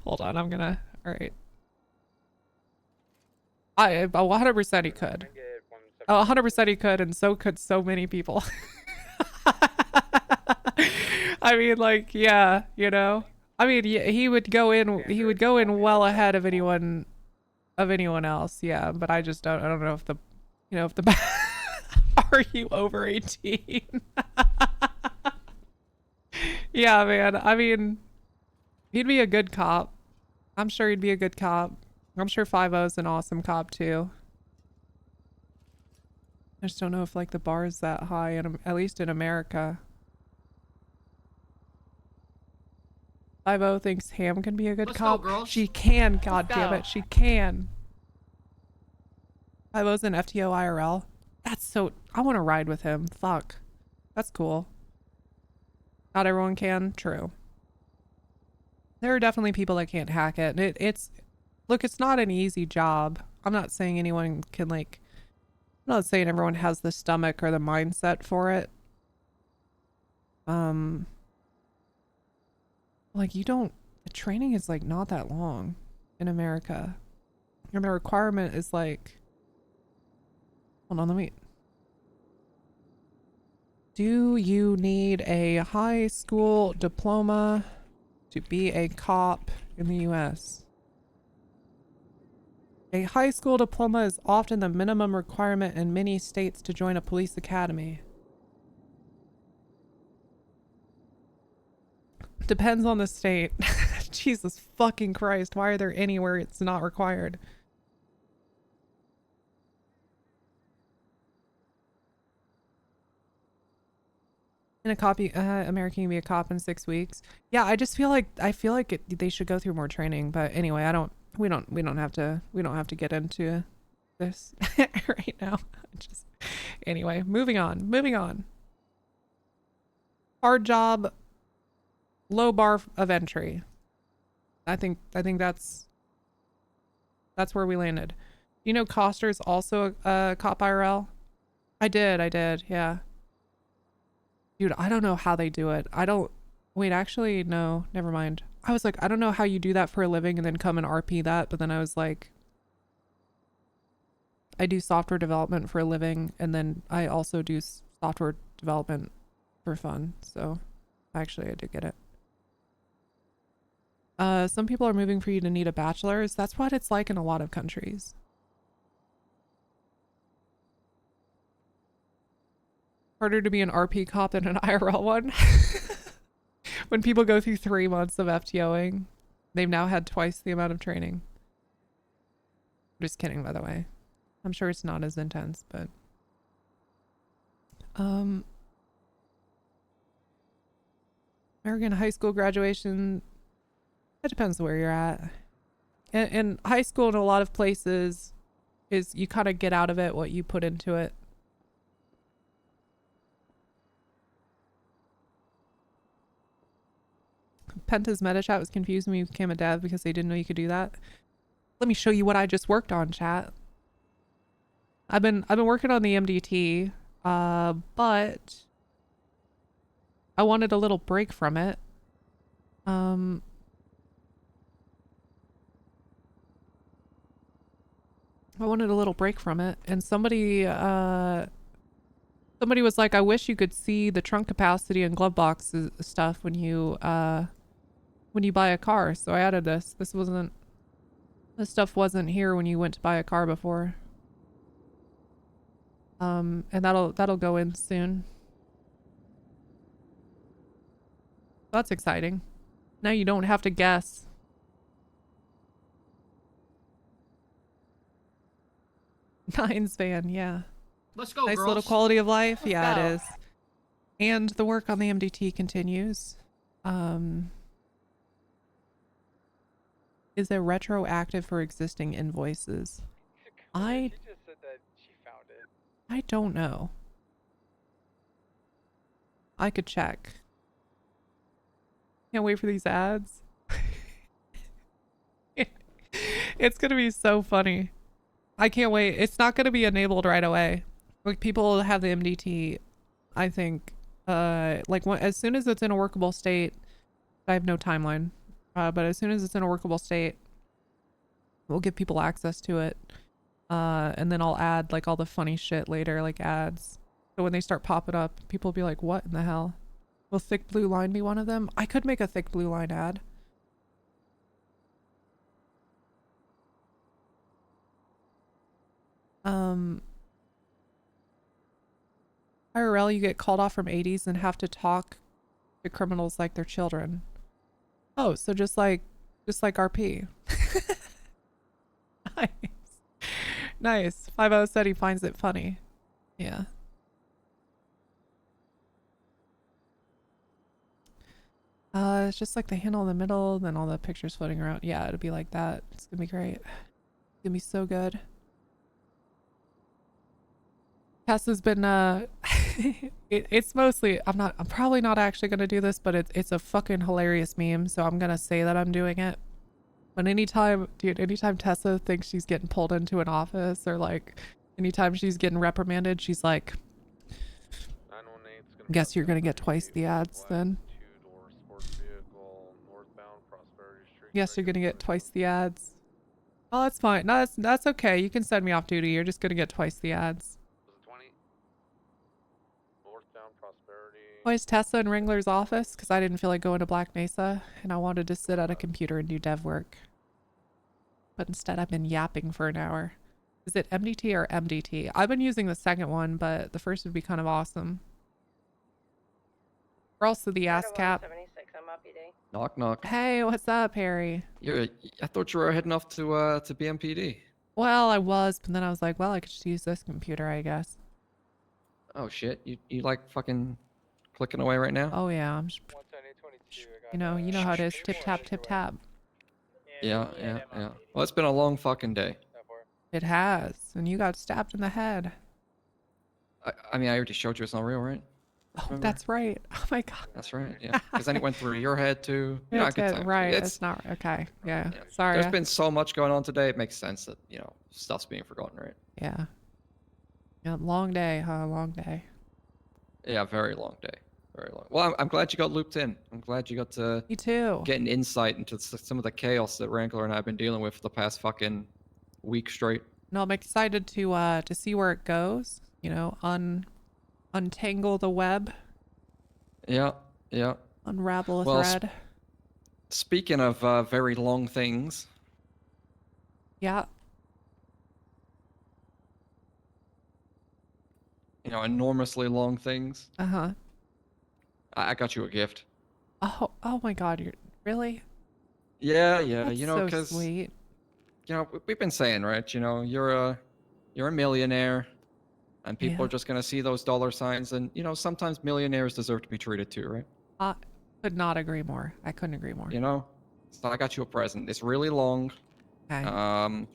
Hold on, I'm gonna, alright. 100% he could. Oh, 100% he could, and so could so many people. I mean, like, yeah, you know. I mean, he would go in well ahead of anyone else, yeah, but I just don't know if the, you know, if the are you over 18? Yeah, man. I mean, he'd be a good cop. I'm sure he'd be a good cop. I'm sure 5-0's an awesome cop too. I just don't know if like the bar is that high, at least in America. 50 thinks Ham can be a good Let's go, cop. girls. She can, god Let's damn go. it, she can. 50's an FTO IRL. That's so, I want to ride with him. Fuck. That's cool. Not everyone can, true. There are definitely people that can't hack it. Look, it's not an easy job. I'm not saying anyone can like, I'm not saying everyone has the stomach or the mindset for it. Like the training is like not that long in America. And the requirement is like, hold on, do you need a high school diploma to be a cop in the US? A high school diploma is often the minimum requirement in many states to join a police academy. Depends on the state. Jesus fucking Christ, why are there anywhere it's not required? In a copy, American can be a cop in 6 weeks. Yeah, I just feel like they should go through more training. But anyway, we don't have to get into this right now. Anyway, moving on. Hard job, low bar of entry. I think that's where we landed. You know, Coster's also a cop IRL. I did, yeah. Dude, I don't know how they do it. Wait, actually, no, never mind. I was like, I don't know how you do that for a living and then come and RP that, but then I was like, I do software development for a living, and then I also do software development for fun, so actually I did get it. Some people are moving for you to need a bachelor's. That's what it's like in a lot of countries. Harder to be an RP cop than an IRL one. When people go through 3 months of FTOing, they've now had twice the amount of training. Just kidding, by the way. I'm sure it's not as intense, but American high school graduation, it depends where you're at. And high school in a lot of places is you kind of get out of it what you put into it. Penta's meta chat was confused when you became a dev because they didn't know you could do that. Let me show you what I just worked on, chat. I've been working on the MDT, but I wanted a little break from it. I wanted a little break from it, and somebody was like, I wish you could see the trunk capacity and glove box stuff when you buy a car. So I added this. This stuff wasn't here when you went to buy a car before. And that'll go in soon. That's exciting. Now you don't have to guess. Nines van, yeah. Let's go, nice girls. little quality of life. Let's Yeah, go. it is. And the work on the MDT continues. Is it retroactive for existing invoices? She just said that she found it. I don't know. I could check. Can't wait for these ads. It's gonna be so funny. I can't wait. It's not gonna be enabled right away. Like, people have the MDT, I think, as soon as it's in a workable state. I have no timeline, but as soon as it's in a workable state, we'll give people access to it. And then I'll add like all the funny shit later, like ads. So when they start popping up, people will be like, what in the hell? Will thick blue line be one of them? I could make a thick blue line ad. IRL, you get called off from 80s and have to talk to criminals like they're children. Oh, so just like RP. Nice. Nice. 50 said he finds it funny. Yeah. It's just like the handle in the middle, then all the pictures floating around. Yeah, it'll be like that. It's gonna be great. It's gonna be so good. Tessa's been it's mostly I'm probably not actually gonna do this, but it's a fucking hilarious meme, so I'm gonna say that I'm doing it. But anytime Tessa thinks she's getting pulled into an office, or like anytime she's getting reprimanded, she's like, guess you're gonna get twice the ads then. Yes, you're gonna get twice the ads. Oh, that's fine. No, that's okay. You can send me off duty. You're just gonna get twice the ads. Why is Tessa in Ringler's office? Because I didn't feel like going to Black Mesa, and I wanted to sit at a computer and do dev work. But instead, I've been yapping for an hour. Is it MDT or MDT? I've been using the second one, but the first would be kind of awesome. We're also the ass cap. Knock knock. Hey, what's up, Harry? I thought you were heading off to BMPD. Well, I was, but then I was like, well, I could just use this computer, I guess. Oh shit, you like fucking clicking away right now? Oh yeah, I'm just, you know how it is. Tip tap, tip tap. Yeah. Well, it's been a long fucking day. It has, and you got stabbed in the head. I mean, I already showed you it's not real, right? Oh, that's right. Oh my god. That's right. Yeah, because then it went through your head too. You know, I could right. It's not okay. Yeah. Sorry. There's been so much going on today. It makes sense that stuff's being forgotten, right? Yeah. Yeah. Long day, huh? Long day. Yeah, very long day. Very long. Well, I'm glad you got looped in. I'm glad you got to. Me too. Get an insight into some of the chaos that Wrangler and I have been dealing with for the past fucking week straight. No, I'm excited to see where it goes. You know, untangle the web. Yeah. Unravel a thread. Speaking of very long things. Yeah. Enormously long things. Uh-huh. I got you a gift. Oh my god, you're really? Yeah. That's so because sweet. We've been saying, right? You're a millionaire. And people are just going to see those dollar signs. And, sometimes millionaires deserve to be treated too, right? I could not agree more. I couldn't agree more. So I got you a present. It's really long. Okay.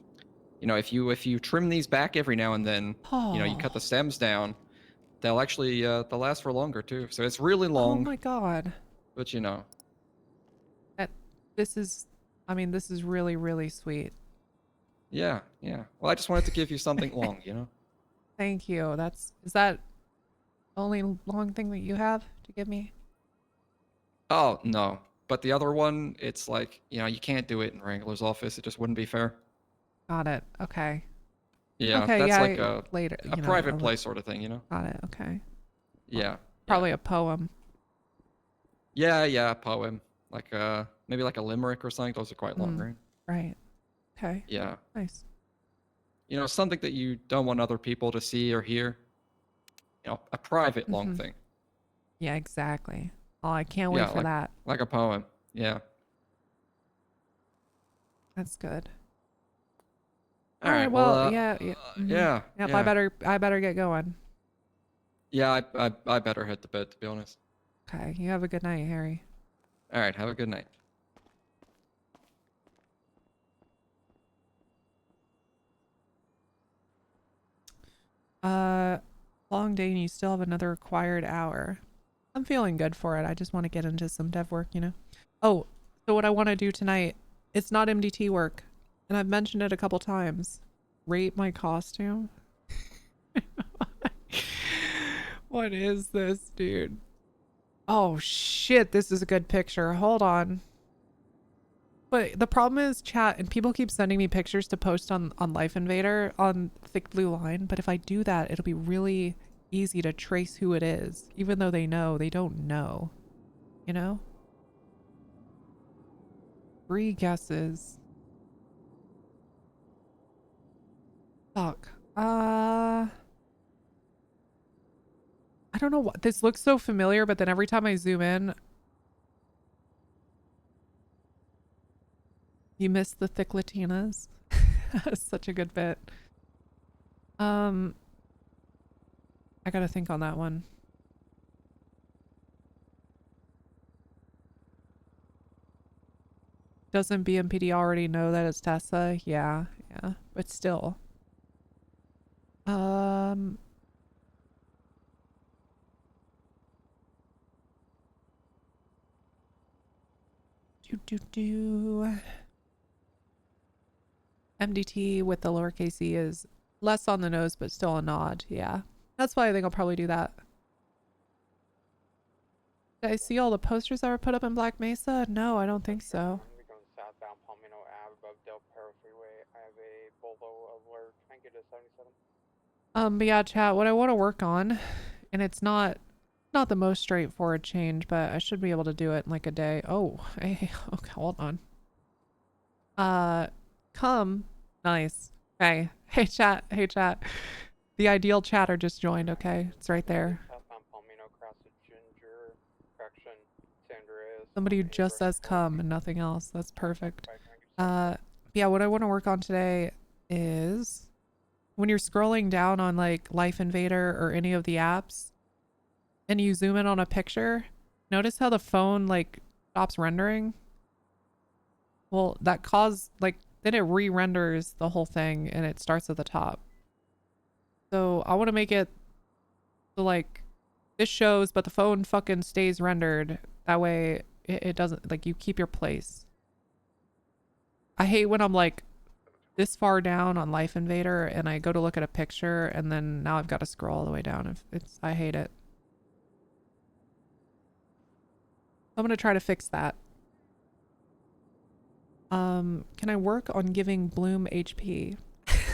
If you trim these back every now and then, you cut the stems down, they'll actually, they'll last for longer too. So it's really long. Oh my god. But This is really, really sweet. Yeah. Well, I just wanted to give you something long, Thank you. Is that the only long thing that you have to give me? Oh, no. But the other one, it's like, you can't do it in Wrangler's office. It just wouldn't be fair. Got it. Okay. Yeah, okay, that's yeah, like a later, private place sort of thing, Got it. Okay. Yeah. Probably a poem. Yeah, a poem. Like maybe like a limerick or something. Those are quite long, right? Right. Okay. Yeah. Nice. Something that you don't want other people to see or hear. A private long thing. Yeah, exactly. Oh, I can't wait for that. Like a poem. Yeah. That's good. All right. Well, yeah. Yeah. Yep. I better get going. Yeah, I better head to bed, to be honest. Okay. You have a good night, Harry. All right. Have a good night. Long day and you still have another required hour. I'm feeling good for it. I just want to get into some dev work, Oh, so what I want to do tonight, it's not MDT work. And I've mentioned it a couple times. Rate my costume. What is this, dude? Oh shit, this is a good picture. Hold on. But the problem is, chat, and people keep sending me pictures to post on Life Invader on Thick Blue Line, but if I do that, it'll be really easy to trace who it is, even though they don't know. 3 guesses. Fuck. I don't know what this looks so familiar, but then every time I zoom in, you miss the thick Latinas. That's such a good bit. I gotta think on that one. Doesn't BMPD already know that it's Tessa? Yeah, yeah, but still. MDT with the lowercase e is less on the nose, but still a nod. Yeah, that's why I think I'll probably do that. Did I see all the posters that were put up in Black Mesa? No, I don't think so. Going southbound Palmino Ave above Del Perro Freeway. I have a Volvo alert. Trying to get to 77. But yeah, chat, what I want to work on, and it's not the most straightforward change, but I should be able to do it in like a day. Oh, hey, okay, hold on. Nice. Okay. Hey chat. The ideal chatter just joined, okay? It's right there. Southbound Palmino across the Ginger, correction, San Andreas. Somebody who just says come and nothing else. That's perfect. Yeah, what I want to work on today is when you're scrolling down on like Life Invader or any of the apps and you zoom in on a picture, notice how the phone like stops rendering? Well, that caused like, then it re-renders the whole thing and it starts at the top. So I want to make it so like this shows, but the phone fucking stays rendered. That way it doesn't, like, you keep your place. I hate when I'm like this far down on Life Invader and I go to look at a picture and then now I've got to scroll all the way down. I hate it. I'm going to try to fix that. Can I work on giving Bloom HP?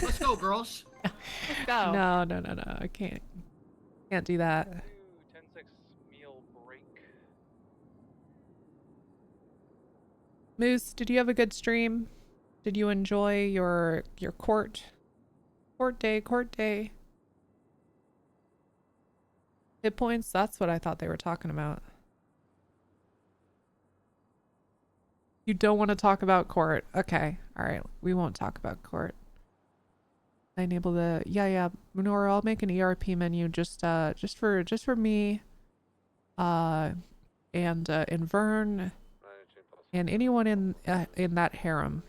Let's go, girls. Let's go. No. I can't do that. 10-6 meal break. Moose, did you have a good stream? Did you enjoy your court day? Hit points? That's what I thought they were talking about. You don't want to talk about court. Okay. All right. We won't talk about court. I enable the yeah. Nora, I'll make an ERP menu just for me, and Vern, and anyone in that harem.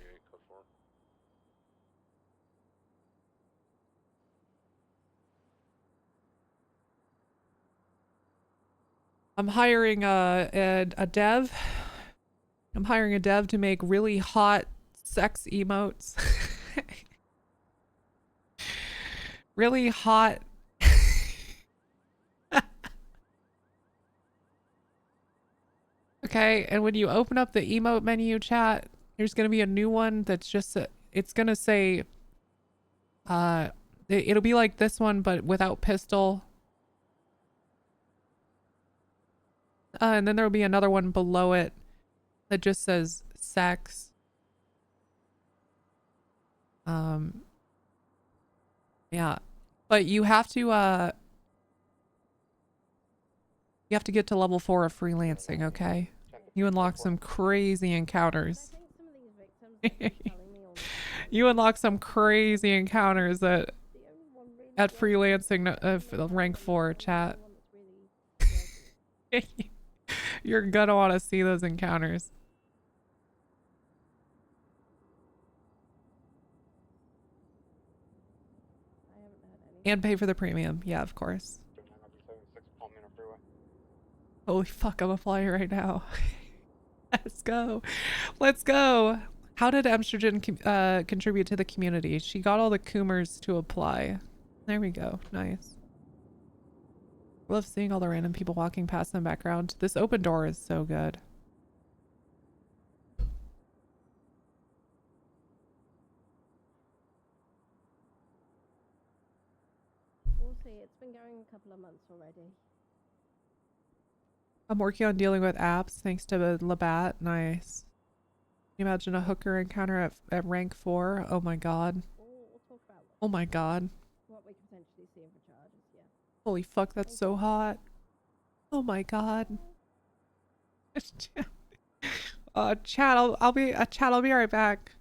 I'm hiring a dev. I'm hiring a dev to make really hot sex emotes. Really hot. Okay, and when you open up the emote menu, chat, there's going to be a new one that's just it's going to say it'll be like this one but without pistol. And then there'll be another one below it that just says sex. Yeah, but you have to get to level 4 of freelancing, okay? You unlock some crazy encounters. You unlock some crazy encounters at freelancing rank 4, chat. You're gonna want to see those encounters. And pay for the premium. Yeah, of course. Holy fuck, I'm applying right now. Let's go. Let's go. How did Amsterdam contribute to the community? She got all the Coomers to apply. There we go. Nice. Love seeing all the random people walking past in the background. This open door is so good. We'll see. It's been going a couple of months already. I'm working on dealing with apps thanks to Labatt. Nice. Can you imagine a hooker encounter at rank 4? Oh my god. We'll talk about Oh my god. what we could potentially see for charges, yeah. Holy fuck, that's so hot. Oh my god. Chat, I'll be right back.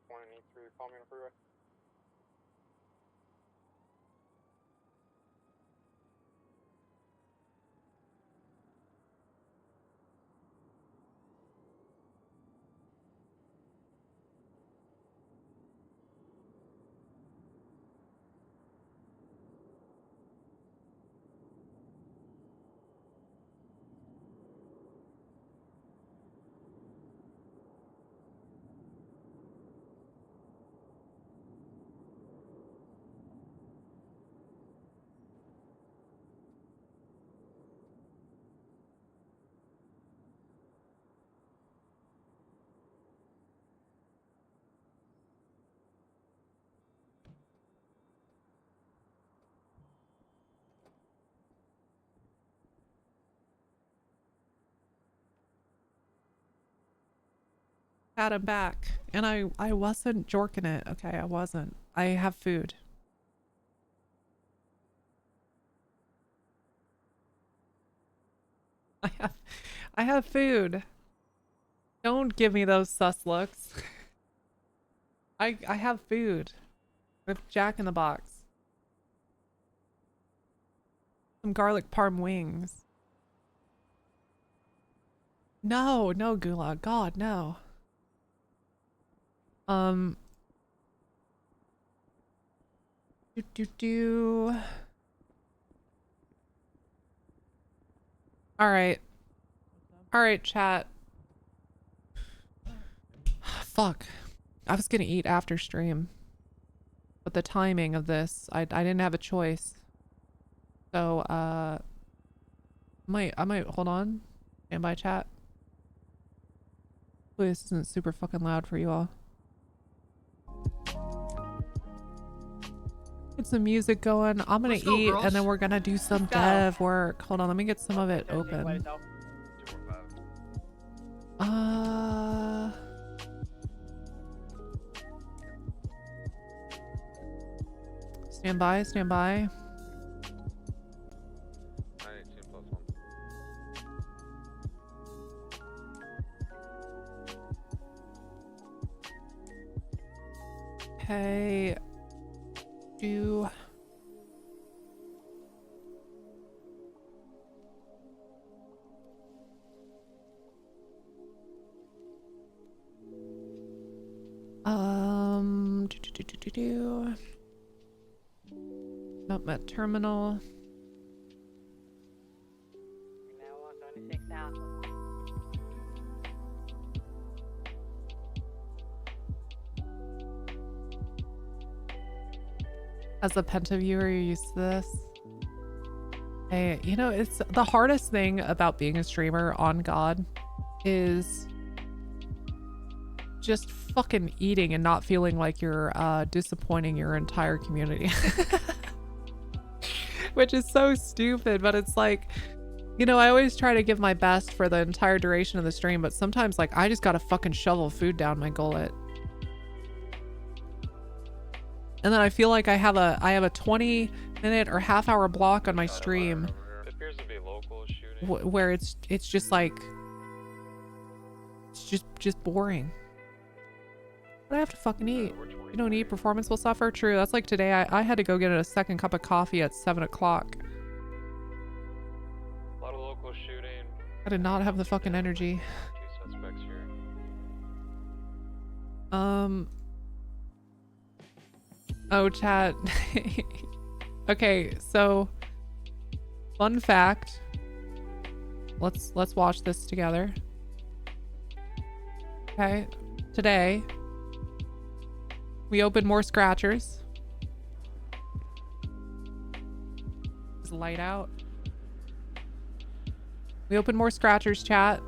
183, call me on the freeway. Got him back. And I wasn't jorking it. Okay, I wasn't. I have food. I have food. Don't give me those sus looks. I have food. With Jack in the Box. Some garlic parm wings. No, no gulag. God, no. Alright. Alright, chat. Fuck. I was gonna eat after stream. But the timing of this, I didn't have a choice. So, I might, hold on. Stand by, chat. Hopefully this isn't super fucking loud for you all. Get some music going. I'm gonna eat and then we're gonna do some dev work. Hold on, let me get some of it open. Stand by, stand by. Okay. Do Not met terminal. As a Penta viewer, you're used to this. Hey, you know, it's the hardest thing about being a streamer on God is just fucking eating and not feeling like you're disappointing your entire community. Which is so stupid, but it's like, you know, I always try to give my best for the entire duration of the stream, but sometimes like I just gotta fucking shovel food down my gullet. And then I feel like I have a 20-minute or half-hour block on my stream where it's just like it's just boring. But I have to fucking eat. You don't eat, performance will suffer. True. That's like today. I had to go get a second cup of coffee at 7 o'clock. A lot of local shooting. I did not have the fucking energy. 2 suspects here. Oh, chat. Okay, so fun fact. Let's watch this together. Okay. Today we opened more scratchers. Is light out? We opened more scratchers, chat.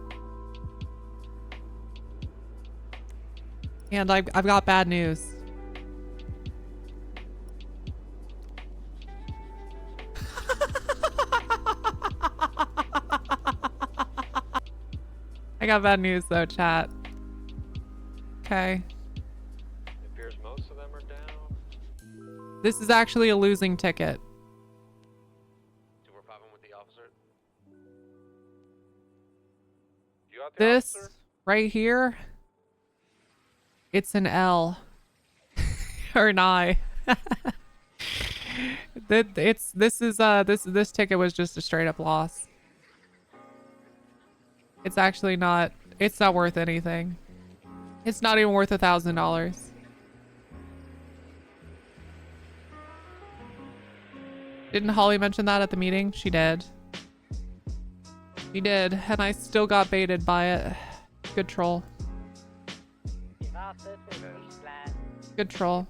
And I've got bad news. I got bad news though, chat. Okay. It appears most of them are down. This is actually a losing ticket. So we're popping with the officer. You got the This officer? right here, it's an L. or not. This ticket was just a straight up loss. It's actually not. It's not worth anything. It's not even worth $1,000. Didn't Holly mention that at the meeting? She did. She did, and I still got baited by it. Good troll. Good troll.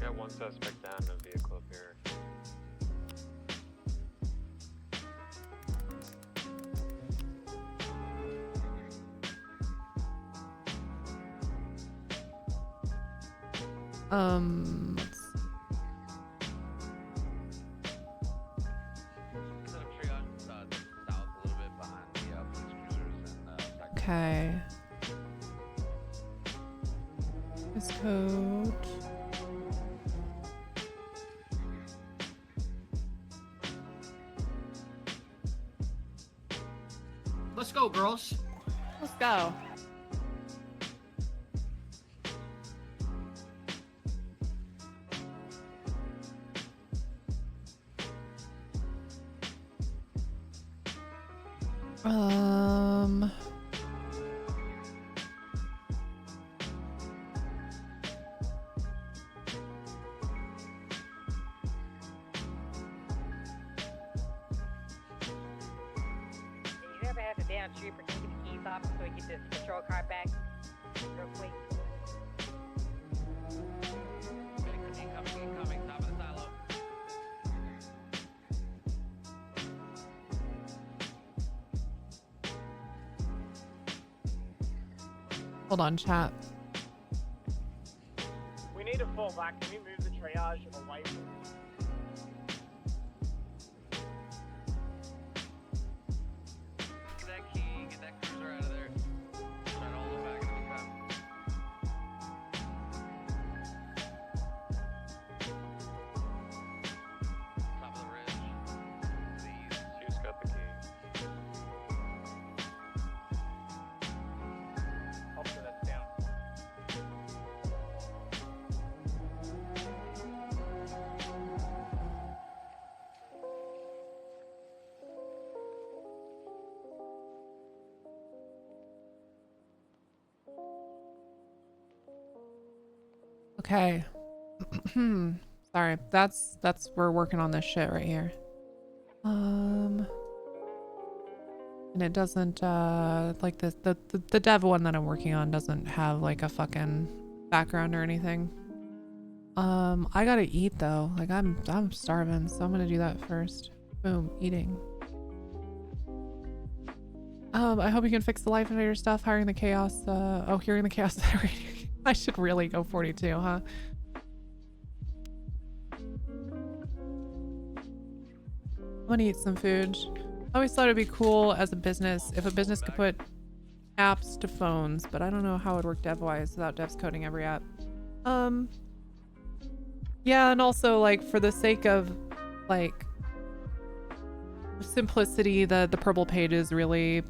Got one suspect down in a vehicle up here. Let's see. Okay. This code. Let's go, girls. Let's go. You ever have the damn trooper take the keys off so we get this patrol car back real quick? Incoming, top of the silo. Hold on, chat. We need to fall back. Can we move the triage away from Get that key, get that cruiser out of there. Try to hold it back in the meantime. Top of the ridge. To the east. Who's got the key? Hopefully that's down. Okay. Sorry. That's we're working on this shit right here. And it doesn't like the dev one that I'm working on doesn't have like a fucking background or anything. I gotta eat though. Like I'm starving, so I'm gonna do that first. Boom, eating. I hope you can fix the life invader stuff. Hiring the chaos. Hearing the chaos. I should really go 42, huh? I'm gonna eat some food. I always thought it'd be cool as a business if a business could put apps to phones, but I don't know how it would work dev-wise without devs coding every app. Yeah, and also like for the sake of like simplicity, the purple pages really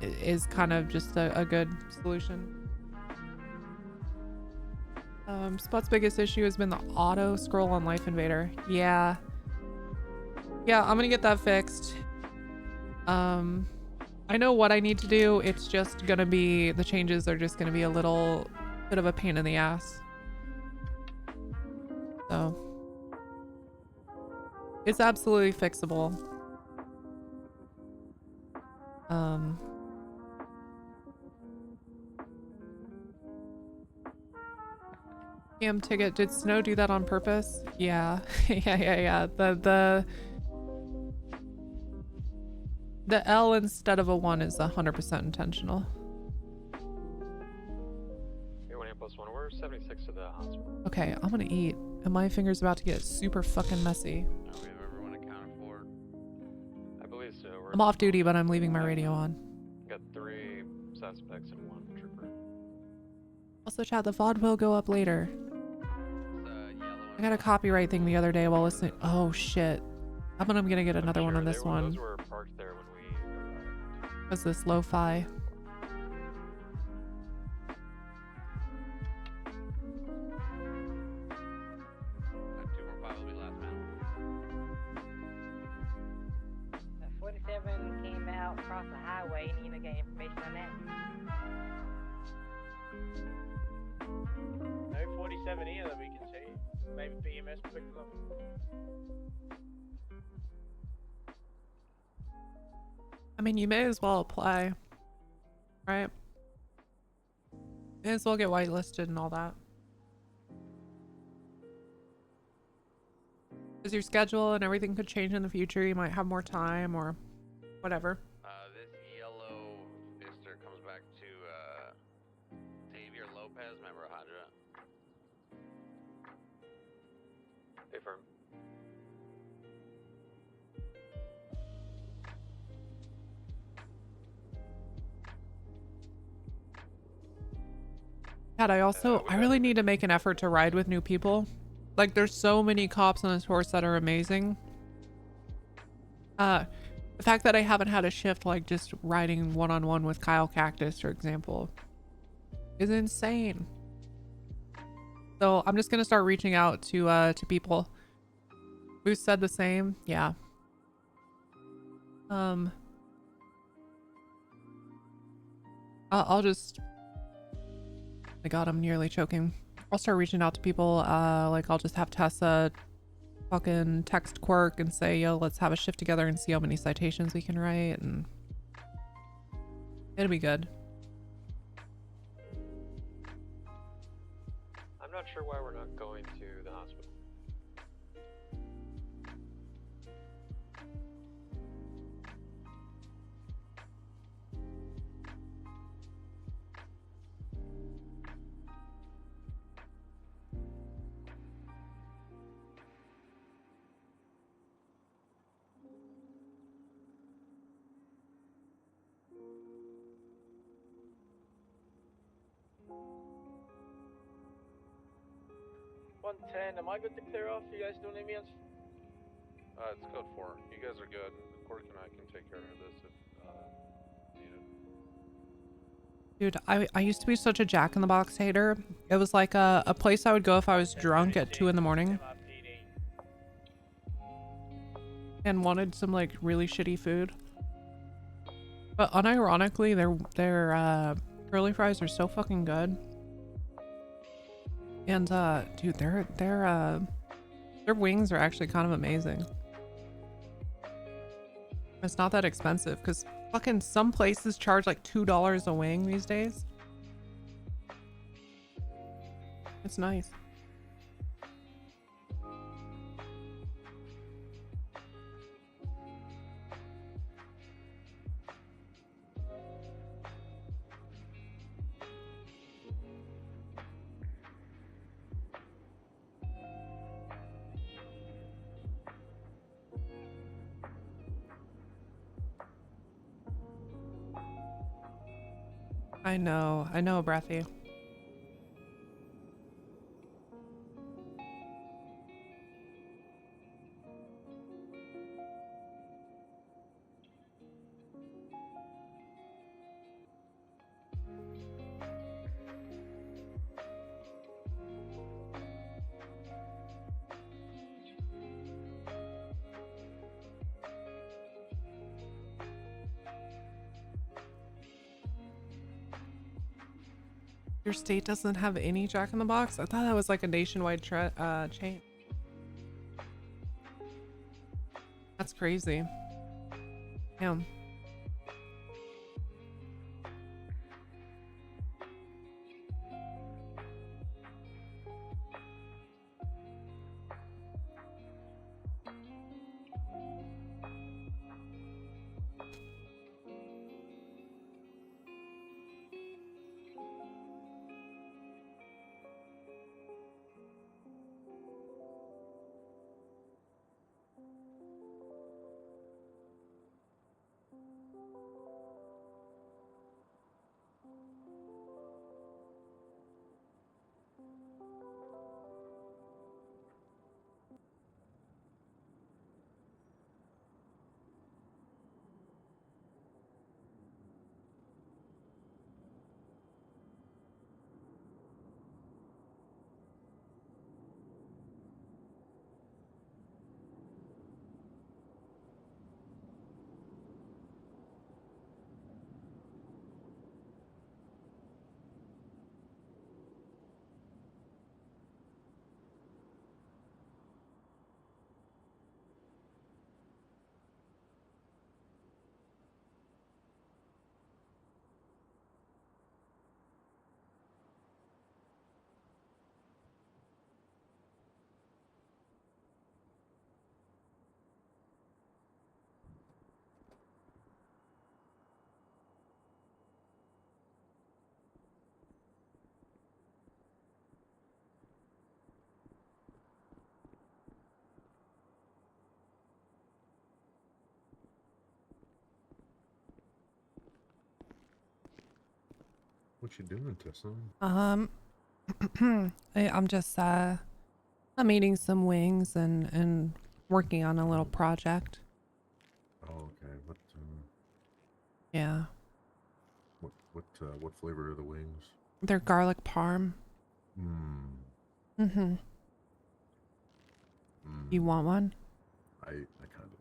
is kind of just a good solution. Spot's biggest issue has been the auto scroll on Life Invader. Yeah, I'm gonna get that fixed. I know what I need to do. It's just gonna be, the changes are just gonna be a little bit of a pain in the ass. So it's absolutely fixable. Cam ticket, did Snow do that on purpose? Yeah. yeah. The L instead of a 1 is 100% intentional. Here, 1 +1. We're 76 to the hospital. Okay, I'm gonna eat, and my finger's about to get super fucking messy. We have everyone accounted for. I believe so. We're I'm off duty, but I'm leaving my radio on. got 3 suspects and 1 trooper. Also, chat, the VOD will go up later. I got a copyright thing the other day while listening. Oh shit. I'm gonna get another one on this one. Those were parked there when we arrived. What's this, lo-fi? anyway, and get information on that. No 47 here that we can see. Maybe BMS picked it up. I mean, you may as well apply, right? May as well get whitelisted and all that. Because your schedule and everything could change in the future. You might have more time or whatever. This yellow Fister comes back to Xavier Lopez, member Hydra. Confirm. God, I really need to make an effort to ride with new people. Like, there's so many cops on this horse that are amazing. The fact that I haven't had a shift, like just riding one-on-one with Kyle Cactus, for example, is insane. So I'm just gonna start reaching out to people who said the same. Yeah. I'll just. My God, I'm nearly choking. I'll start reaching out to people. Like I'll just have Tessa fucking text Quirk and say, yo, let's have a shift together and see how many citations we can write, and it'll be good. I'm not sure why we're not going to the hospital. Am I good to clear off? You guys doing any else? It's code 4. You guys are good. Cork and I can take care of this if needed. Dude, I used to be such a Jack in the Box hater. It was like a place I would go if I was drunk at 2 in the morning and wanted some like really shitty food. But unironically, their curly fries are so fucking good. And dude, their wings are actually kind of amazing. It's not that expensive because fucking some places charge like $2 a wing these days. It's nice. I know, Breathy. Your state doesn't have any Jack in the Box? I thought that was like a nationwide chain. That's crazy. Damn. What you doing, Tessa? I'm just I'm eating some wings and working on a little project. Oh, okay. Yeah. What flavor are the wings? They're garlic parm. Mm-hmm. You want one? I kind of do.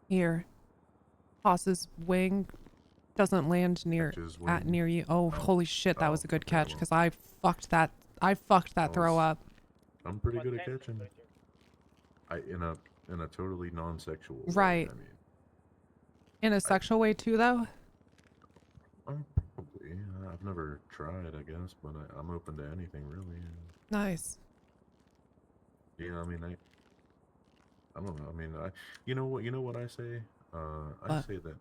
Here. Toss's wing doesn't land near you. Oh, holy shit, that was a good catch because I fucked that throw up. I'm pretty good at catching. In a totally non-sexual way, Right. I mean. In a sexual way too, though? Probably. I've never tried, I guess, but I'm open to anything, really. Nice. Yeah, I mean, I don't know. I mean, you know what I say? I say that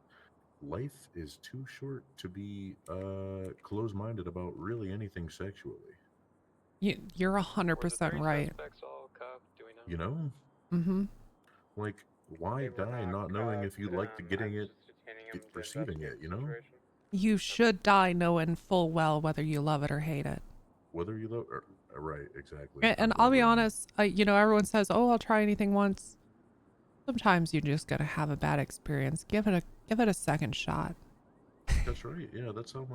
life is too short to be close-minded about really anything sexually. You're 100% right. You know? Mm-hmm. Like, why die not knowing if you like to receiving it, you know? You should die knowing full well whether you love it or hate it. Whether you love, right, exactly. And I'll be honest, everyone says, "Oh, I'll try anything once." Sometimes you're just gonna have a bad experience. Give it a second shot. That's right. Yeah, that's how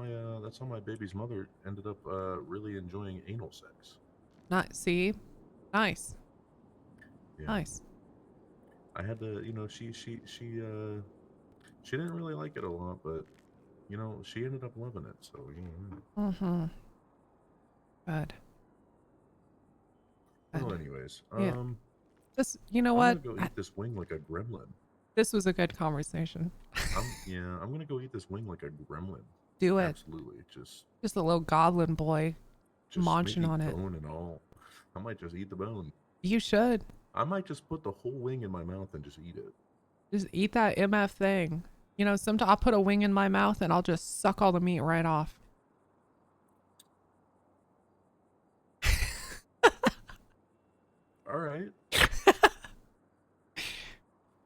my baby's mother ended up really enjoying anal sex. See, nice. Yeah. Nice. I had to, she didn't really like it a lot, but she ended up loving it. So Mm-hmm. Good. Well, anyways, yeah. You know I'm what? gonna go eat this wing like a gremlin. This was a good conversation. I'm gonna go eat this wing like a gremlin. Do it. Absolutely, just a little goblin boy, munching on it. Bone and all. I might just eat the bone. You should. I might just put the whole wing in my mouth and just eat it. Just eat that MF thing. Sometimes I'll put a wing in my mouth and I'll just suck all the meat right off. All right.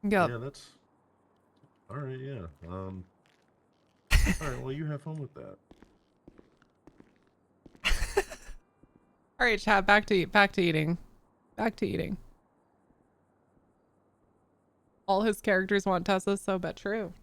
Yep. Yeah, that's all right. Yeah. All right. Well, you have fun with that. All right, chat. Back to eating. Back to eating. All his characters want Tessa, so bet true.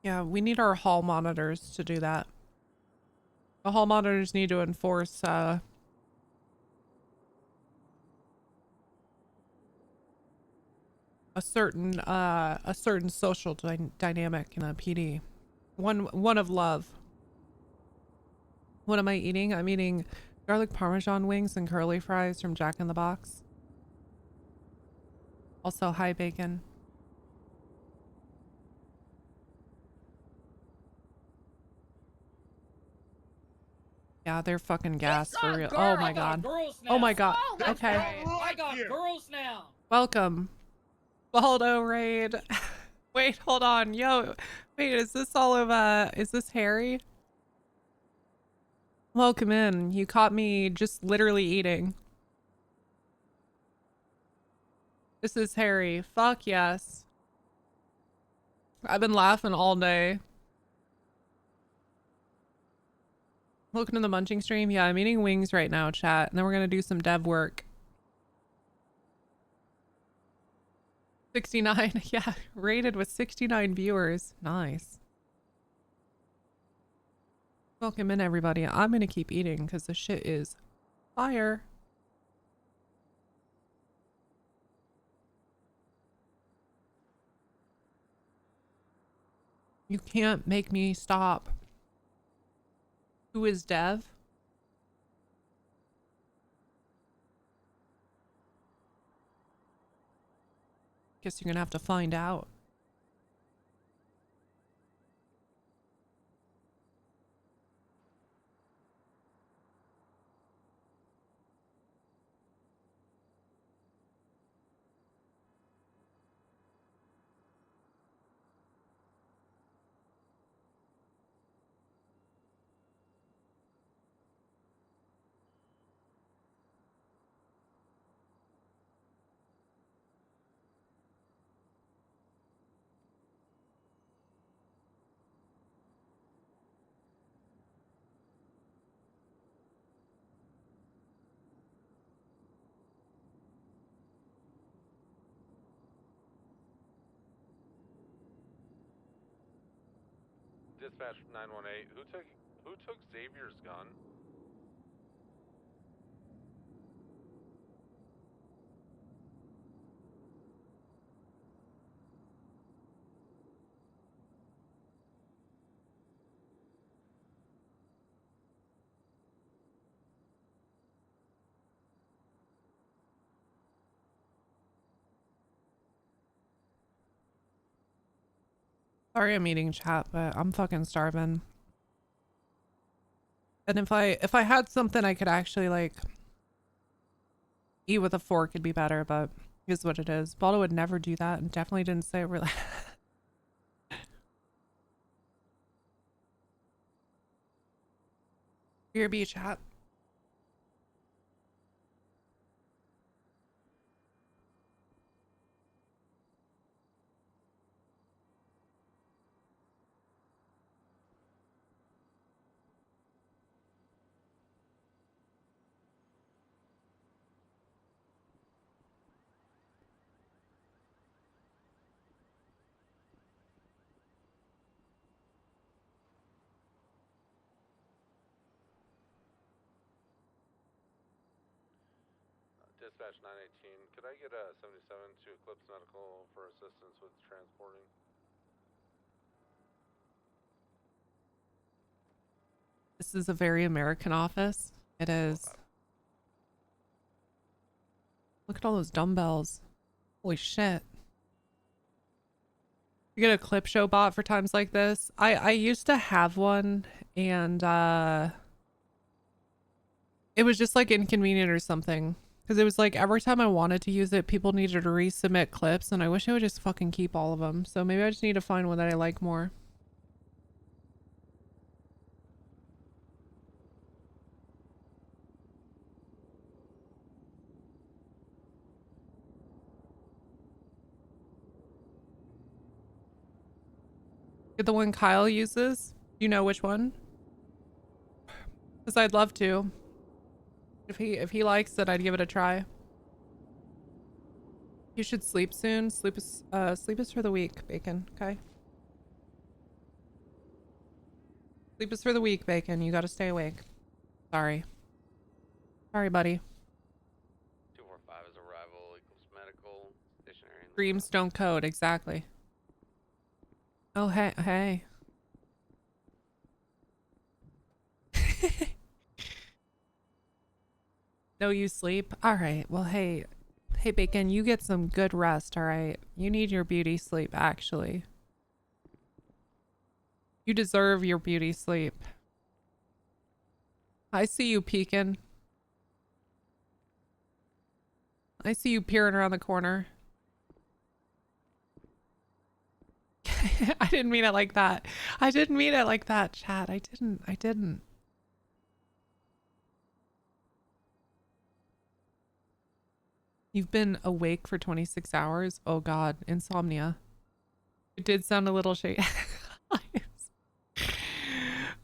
Yeah, we need our hall monitors to do that. The hall monitors need to enforce a certain social dynamic in a PD. One of love. What am I eating? I'm eating garlic parmesan wings and curly fries from Jack in the Box. Also, hi bacon. Yeah, they're fucking gas for real. Oh my god. Oh my god. Okay. I got girls now. Welcome. Baldo raid. Wait, hold on. Yo, wait, is this is this Harry? Welcome in. You caught me just literally eating. This is Harry. Fuck yes. I've been laughing all day. Looking at the munching stream. Yeah, I'm eating wings right now, chat. And then we're gonna do some dev work. 69. Yeah, rated with 69 viewers. Nice. Welcome in, everybody. I'm gonna keep eating because the shit is fire. You can't make me stop. Who is Dev? Guess you're gonna have to find out. Dispatch 918. Who took Xavier's gun? Sorry I'm eating, chat, but I'm fucking starving. And if I had something I could actually like eat with a fork, it'd be better, but is what it is. Baldo would never do that and definitely didn't say it really. Your B, chat. Dispatch 918. Could I get a 77 to Eclipse Medical for assistance with transporting? This is a very American office. It is. Look at all those dumbbells. Holy shit. You get a clip show bot for times like this. I used to have one and it was just like inconvenient or something. Because it was like every time I wanted to use it, people needed to resubmit clips and I wish I would just fucking keep all of them. So maybe I just need to find one that I like more. Get the one Kyle uses? You know which one? Because I'd love to. If he likes it, I'd give it a try. You should sleep soon. Sleep is for the weak, Bacon. Okay. Sleep is for the weak, Bacon. You gotta stay awake. Sorry. Sorry, buddy. 245 is arrival, equals medical, stationary. Dreams don't code, exactly. Oh, hey, hey. No, you sleep? Alright, well, hey, Bacon, you get some good rest, alright? You need your beauty sleep, actually. You deserve your beauty sleep. I see you peeking. I see you peering around the corner. I didn't mean it like that. I didn't mean it like that, chat. I didn't. You've been awake for 26 hours? Oh god, insomnia. It did sound a little shady.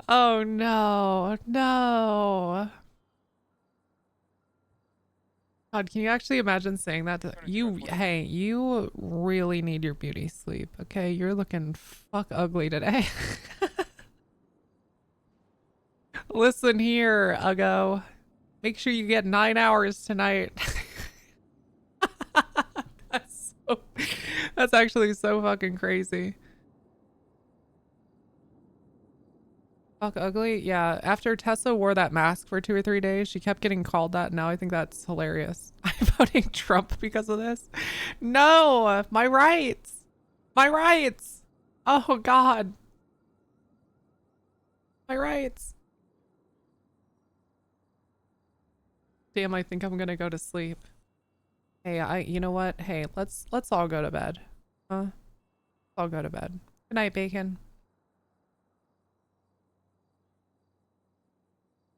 Oh no, no. God, can you actually imagine saying that to you? Hey, you really need your beauty sleep, okay? You're looking fuck ugly today. Listen here, Uggo. Make sure you get 9 hours tonight. That's actually so fucking crazy. Fuck ugly? Yeah, after Tessa wore that mask for 2 or 3 days, she kept getting called that. Now I think that's hilarious. I'm voting Trump because of this. No! My rights! My rights! Oh, God. My rights. Damn, I think I'm gonna go to sleep. Hey, you know what? Hey, let's all go to bed. Huh? Let's all go to bed. Good night, Bacon.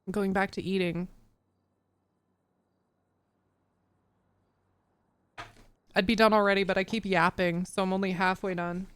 I'm going back to eating. I'd be done already, but I keep yapping, so I'm only halfway done.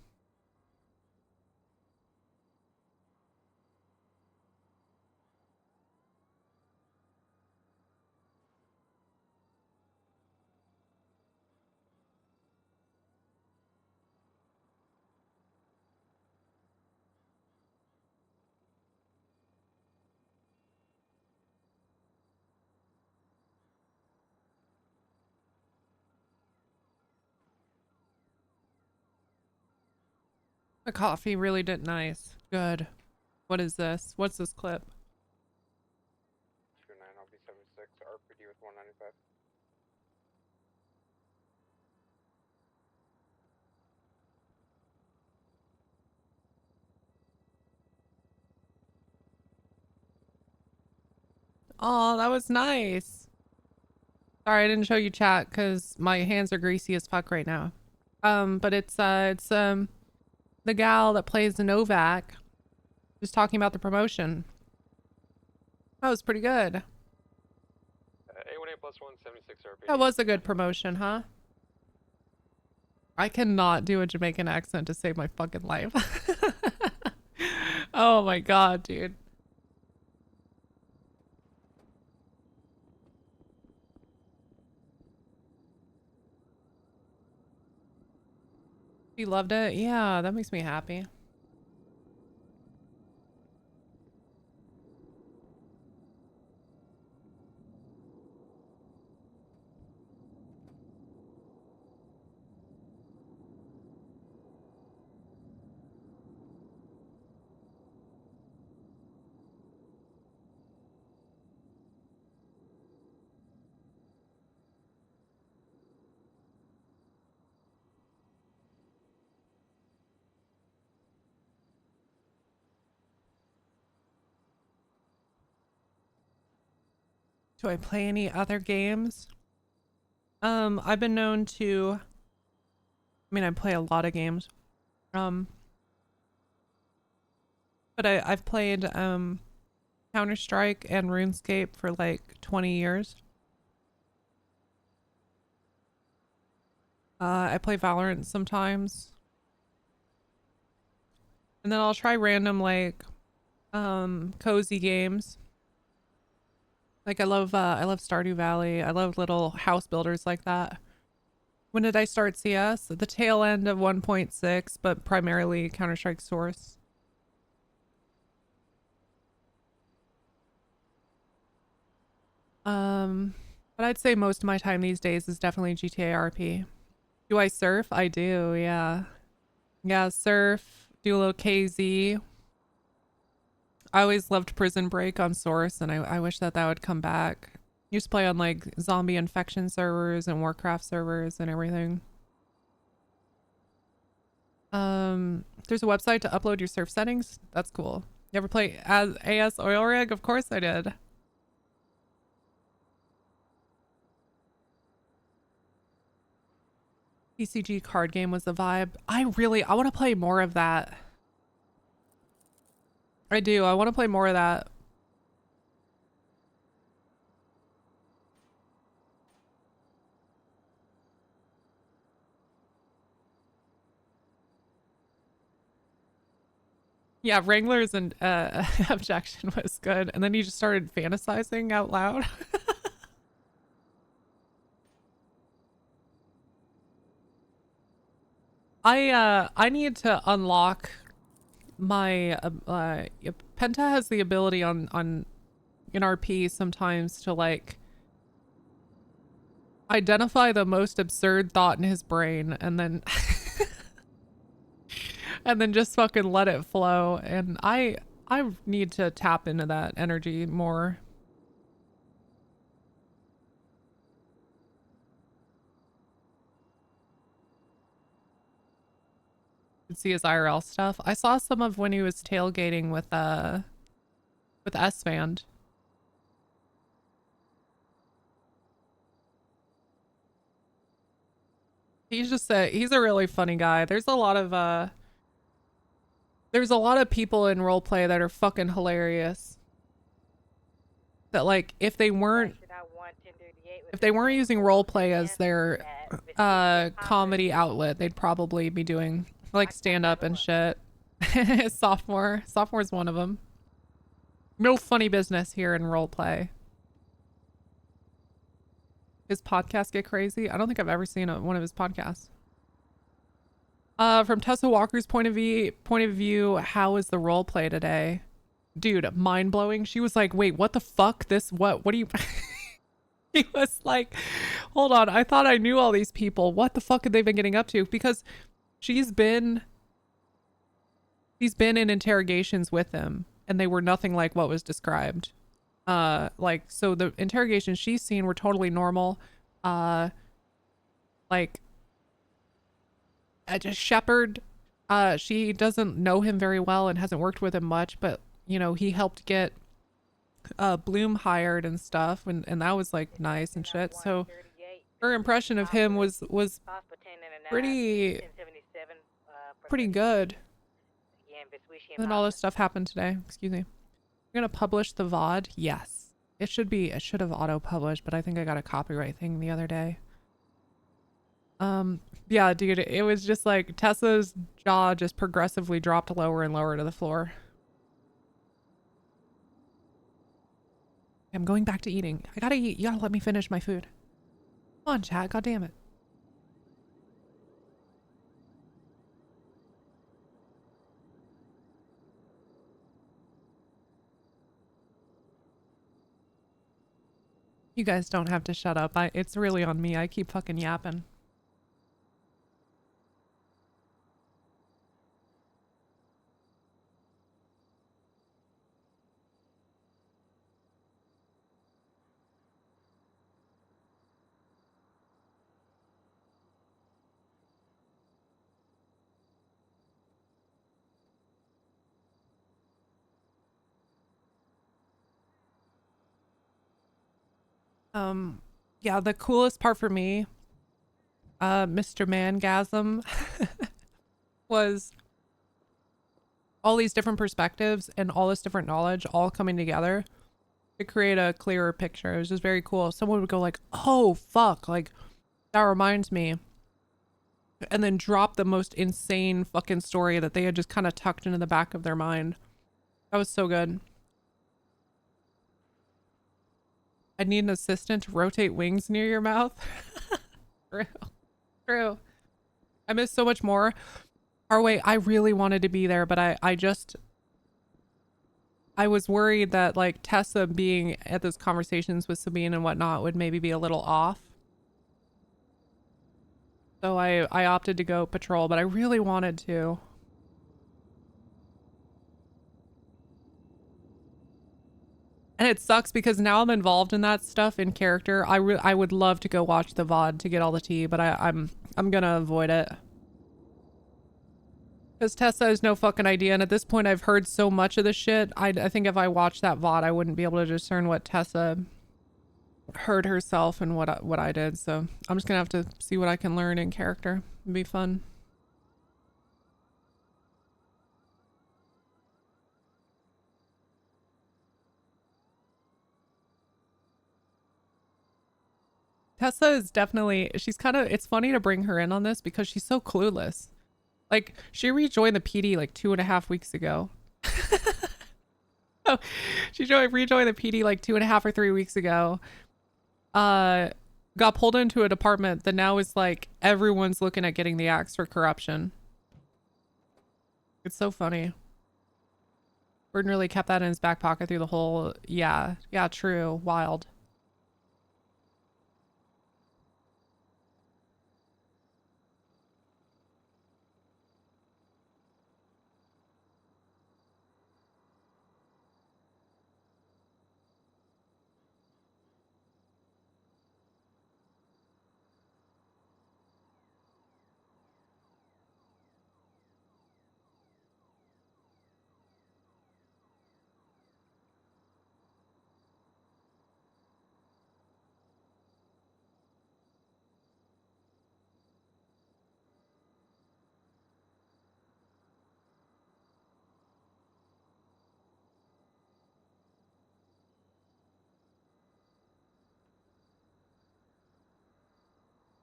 The coffee really did nice. Good. What is this? What's this clip? 29, I'll be 76, RPD with 195. Oh, that was nice. Sorry, I didn't show you chat because my hands are greasy as fuck right now. But it's the gal that plays the Novak just talking about the promotion. That was pretty good. A18 plus 176 RPD. That was a good promotion, huh? I cannot do a Jamaican accent to save my fucking life. Oh my God, dude. You loved it? Yeah, that makes me happy. Do I play any other games? I've been known to, I mean, I play a lot of games. But I've played, Counter-Strike and RuneScape for like 20 years. I play Valorant sometimes. And then I'll try random like, cozy games. Like I love Stardew Valley. I love little house builders like that. When did I start CS? At the tail end of 1.6, but primarily Counter-Strike Source. But I'd say most of my time these days is definitely GTA RP. Do I surf? I do, yeah. Yeah, surf, do a little KZ. I always loved Prison Break on Source, and I wish that would come back. Used to play on like zombie infection servers and Warcraft servers and everything. There's a website to upload your surf settings. That's cool. You ever play as AS Oil Rig? Of course I did. PCG card game was the vibe. I want to play more of that. I do. I want to play more of that. Yeah, Wrangler's and objection was good. And then you just started fantasizing out loud. I need to unlock my Penta has the ability on in RP sometimes to like identify the most absurd thought in his brain and then and then just fucking let it flow. And I need to tap into that energy more. See his IRL stuff. I saw some of when he was tailgating with S-Band. He's a really funny guy. There's a lot of people in roleplay that are fucking hilarious. That like if they weren't using roleplay as their comedy outlet, they'd probably be doing like stand up and shit. Sophomore's one of them. No funny business here in roleplay. His podcasts get crazy. I don't think I've ever seen one of his podcasts. From Tessa Walker's point of view, how is the roleplay today? Dude, mind blowing. She was like, wait, what the fuck? What do you he was like, hold on, I thought I knew all these people. What the fuck have they been getting up to? Because she's been in interrogations with him and they were nothing like what was described. So the interrogations she's seen were totally normal. Shepard, she doesn't know him very well and hasn't worked with him much, but you know, he helped get Bloom hired and stuff, and that was like nice and shit. So her impression of him was pretty good. And then all this stuff happened today. Excuse me. You're gonna publish the VOD? Yes. It should have auto-published, but I think I got a copyright thing the other day. Yeah, dude, it was just like Tessa's jaw just progressively dropped lower and lower to the floor. I'm going back to eating. I gotta eat. You gotta let me finish my food. Come on, chat. God damn it. You guys don't have to shut up. It's really on me. I keep fucking yapping. Yeah, the coolest part for me, Mr. Mangasm, was all these different perspectives and all this different knowledge all coming together to create a clearer picture. It was just very cool. Someone would go like, oh, fuck, like, that reminds me. And then drop the most insane fucking story that they had just kind of tucked into the back of their mind. That was so good. I need an assistant to rotate wings near your mouth. True. I miss so much more. Harway, I really wanted to be there, but I was worried that like Tessa being at those conversations with Sabine and whatnot would maybe be a little off. So I opted to go patrol, but I really wanted to. And it sucks because now I'm involved in that stuff in character. I would love to go watch the VOD to get all the tea, but I'm gonna avoid it. Because Tessa has no fucking idea, and at this point I've heard so much of this shit. I think if I watched that VOD, I wouldn't be able to discern what Tessa heard herself and what I did. So I'm just gonna have to see what I can learn in character. It'd be fun. Tessa is definitely, it's funny to bring her in on this because she's so clueless. Like, she rejoined the PD like 2.5 weeks ago. Oh, she rejoined the PD like 2.5 or 3 weeks ago. Got pulled into a department that now is like, everyone's looking at getting the axe for corruption. It's so funny. Burton really kept that in his back pocket through the whole. Yeah, true. Wild.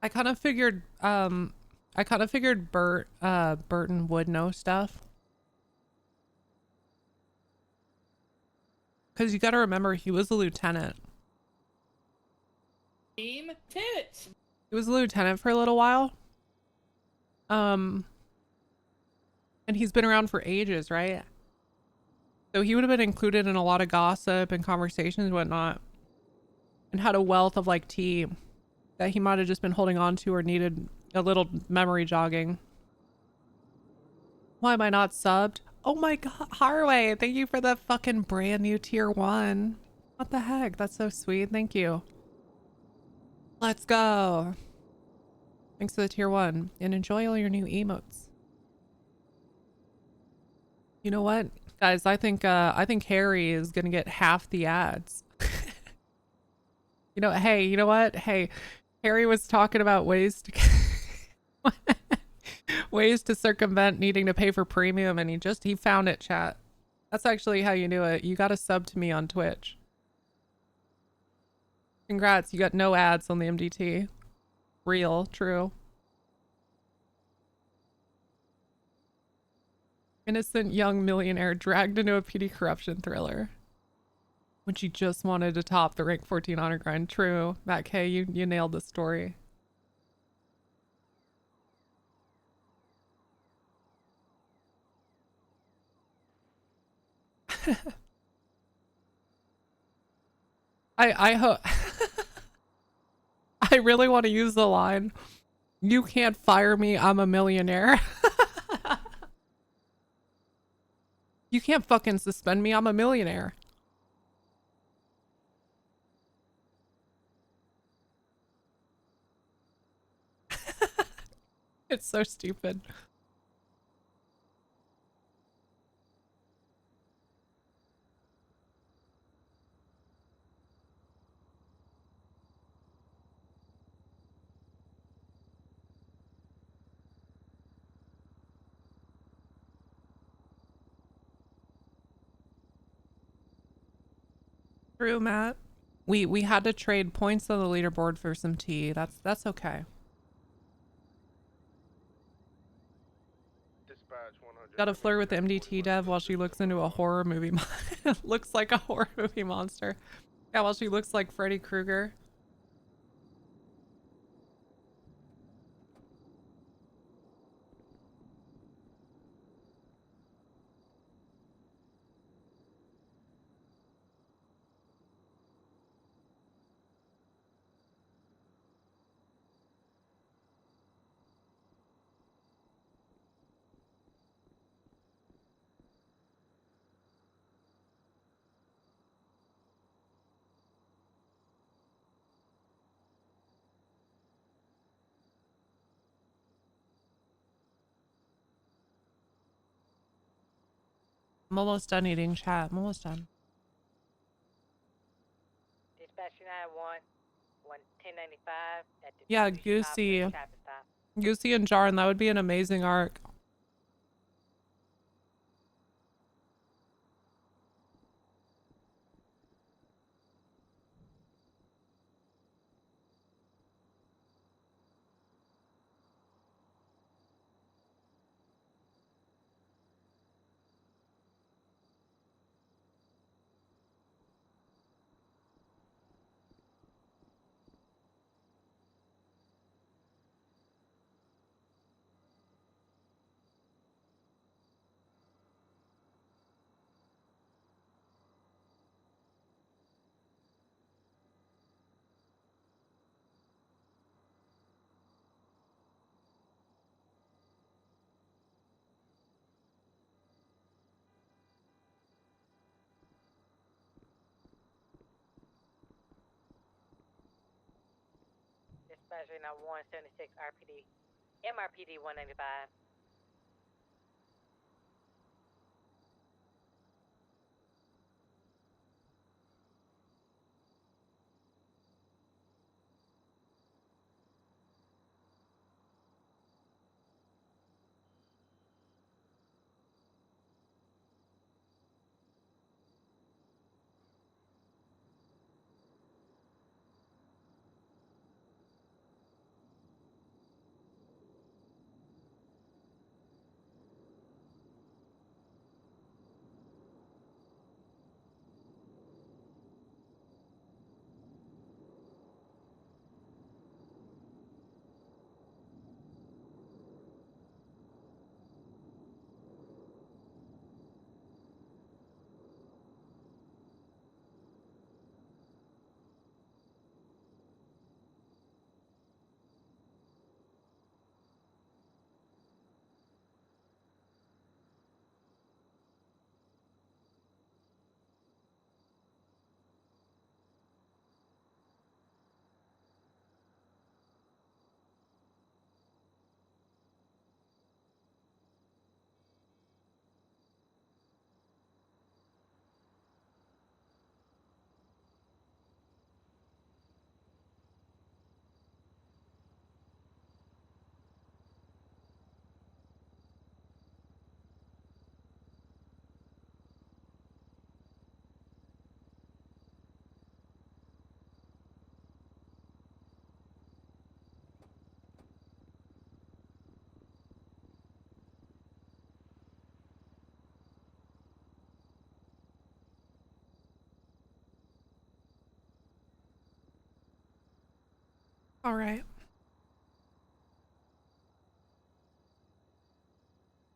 I kind of figured Burton would know stuff. Cause you gotta remember he was a lieutenant. Team tits. He was a lieutenant for a little while. And he's been around for ages, right? So he would have been included in a lot of gossip and conversations and whatnot. And had a wealth of like tea that he might have just been holding on to or needed a little memory jogging. Why am I not subbed? Oh my god, Harway, thank you for the fucking brand new tier 1. What the heck? That's so sweet. Thank you. Let's go. Thanks for the tier 1 and enjoy all your new emotes. You know what, guys? I think Harry is gonna get half the ads. You know, hey, you know what? Hey, Harry was talking about ways to ways to circumvent needing to pay for premium, and he found it, chat. That's actually how you do it. You got to sub to me on Twitch. Congrats, you got no ads on the MDT. Real, true. Innocent young millionaire dragged into a PD corruption thriller. When she just wanted to top the rank 14 honor grind. True. Matt K, you nailed the story. I hope I really want to use the line, "You can't fire me, I'm a millionaire." You can't fucking suspend me, I'm a millionaire. It's so stupid. True, Matt. We had to trade points on the leaderboard for some tea. That's okay. Gotta flirt with the MDT dev while she looks into a horror movie. Looks like a horror movie monster. Yeah, while she looks like Freddy Krueger. I'm almost done eating, chat. I'm almost done. Dispatch 911, 1095 at the Yeah, Distribution Office, Goosey. traffic stop. Goosey and Jarn, that would be an amazing arc. Dispatch rate now 176 RPD. MRPD 195. All right.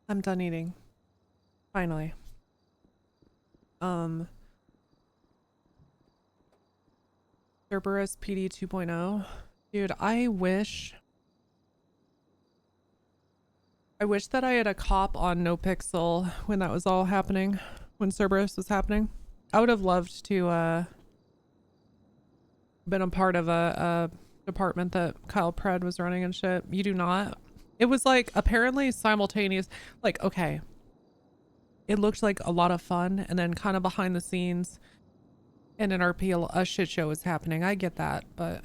I'm done eating. Finally. Cerberus PD 2.0. Dude, I wish that I had a cop on No Pixel when that was all happening, when Cerberus was happening. I would have loved to been a part of a department that Kyle Pred was running and shit. You do not. It was like apparently simultaneous, like, okay. It looked like a lot of fun, and then kind of behind the scenes in an RP, a shit show was happening. I get that, but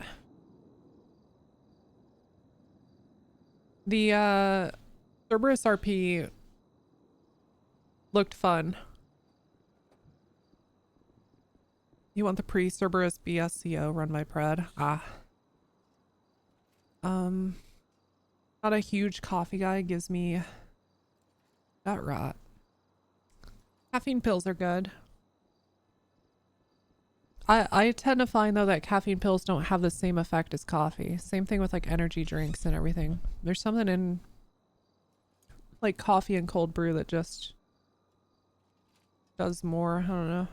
the Cerberus RP looked fun. You want the pre-Cerberus BSCO run by Pred? Ah. Not a huge coffee guy, gives me that rot. Caffeine pills are good. I tend to find though that caffeine pills don't have the same effect as coffee. Same thing with like energy drinks and everything. There's something in like coffee and cold brew that just does more. I don't know.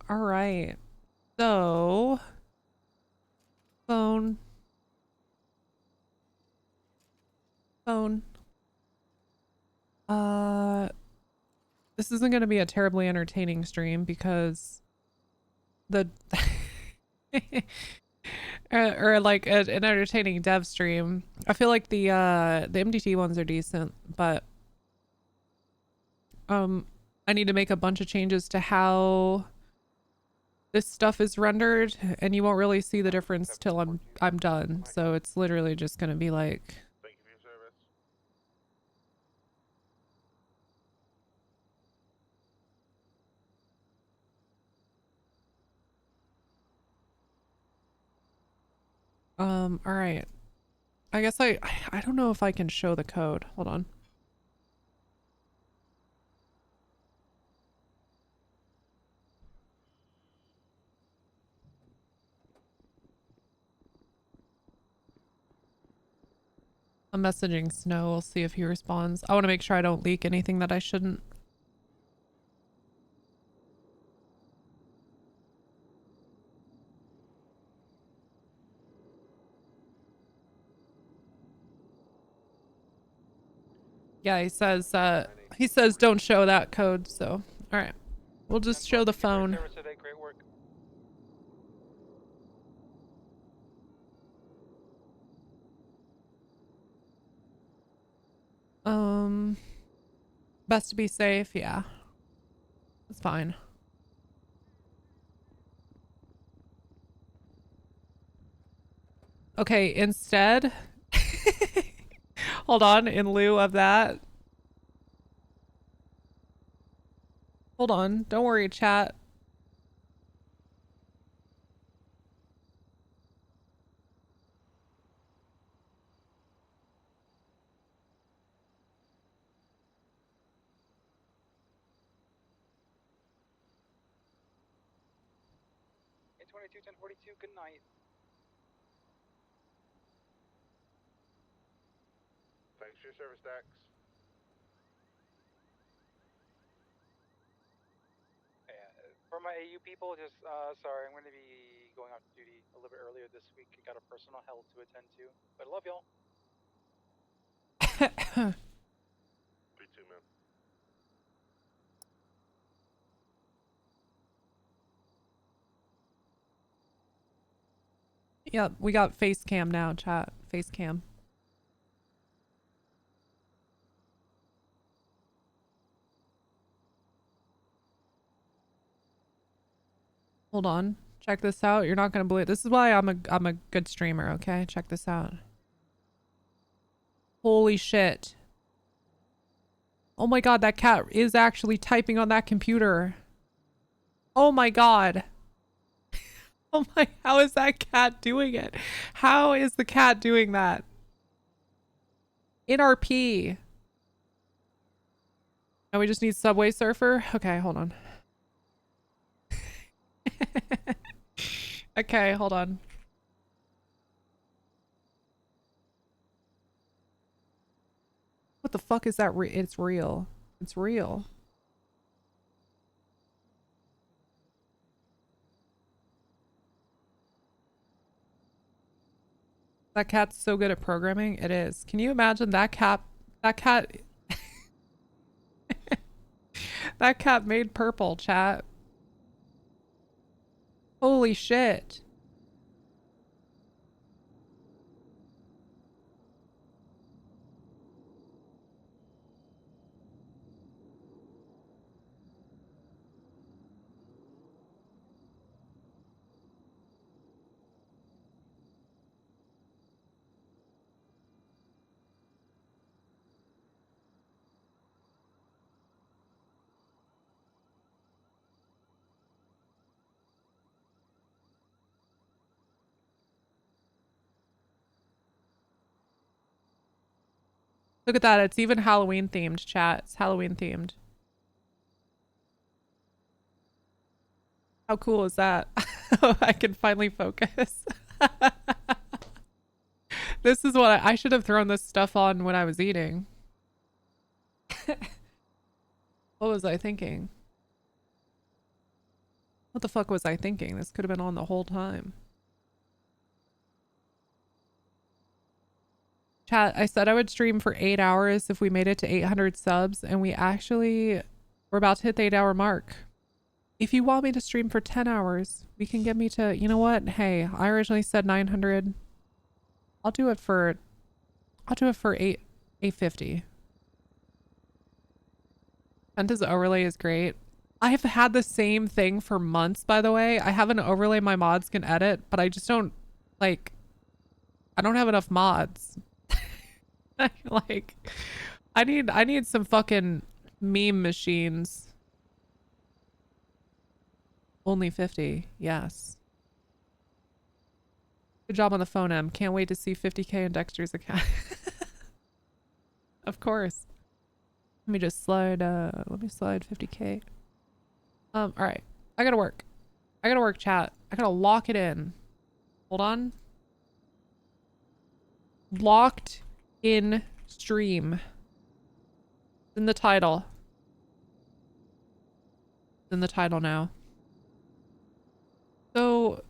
All right. So, phone. This isn't going to be a terribly entertaining stream because the or like an entertaining dev stream. I feel like the MDT ones are decent, but I need to make a bunch of changes to how this stuff is rendered, and you won't really see the difference till I'm done. So it's literally just gonna be like. Thank you for your service. All right. I guess I don't know if I can show the code. Hold on. I'm messaging Snow. We'll see if he responds. I want to make sure I don't leak anything that I shouldn't. Yeah, he says don't show that code, so alright. We'll just show the phone. Service today, great work. Best to be safe, yeah. That's fine. Okay, instead, hold on, in lieu of that. Hold on, don't worry, chat. Hey, 22, 1042, good night. Thanks for your service, Dax. For my AU people, just sorry, I'm going to be going off duty a little bit earlier this week. I got a personal health to attend to, but I love y'all. Me too, man. Yeah, we got face cam now, chat. Face cam. Hold on. Check this out. You're not gonna believe. This is why I'm a good streamer, okay? Check this out. Holy shit. Oh my god, that cat is actually typing on that computer. Oh my god. Oh my, how is that cat doing it? How is the cat doing that? In RP. And we just need Subway Surfer? Okay, hold on. Okay, hold on. What the fuck is that? It's real. It's real. That cat's so good at programming. It is. Can you imagine that cat? That cat. That cat made purple, chat. Holy shit. Look at that. It's even Halloween themed, chat. It's Halloween themed. How cool is that? I can finally focus. This is what I should have thrown this stuff on when I was eating. What was I thinking? What the fuck was I thinking? This could have been on the whole time. Chat, I said I would stream for 8 hours if we made it to 800 subs, and we're about to hit the 8-hour mark. If you want me to stream for 10 hours, we can get me to, you know what? Hey, I originally said 900. I'll do it for 850. Penta's overlay is great. I have had the same thing for months, by the way. I have an overlay my mods can edit, but I just don't, like, I don't have enough mods. Like, I need some fucking meme machines. Only 50, yes. Good job on the phone, M. Can't wait to see 50k in Dexter's account. Of course. Let me just slide, let me slide 50k. All right. I gotta work. I gotta work, chat. I gotta lock it in. Hold on. Locked in stream. In the title. In the title now. So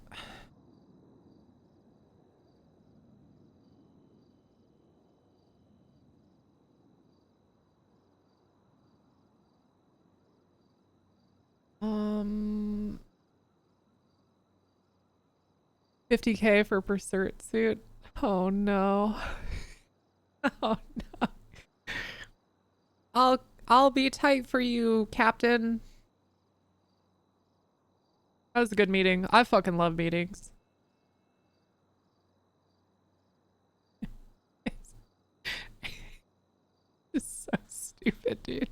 $50K for pursuit suit. Oh no. Oh no. I'll be tight for you, Captain. That was a good meeting. I fucking love meetings. It's so stupid, dude.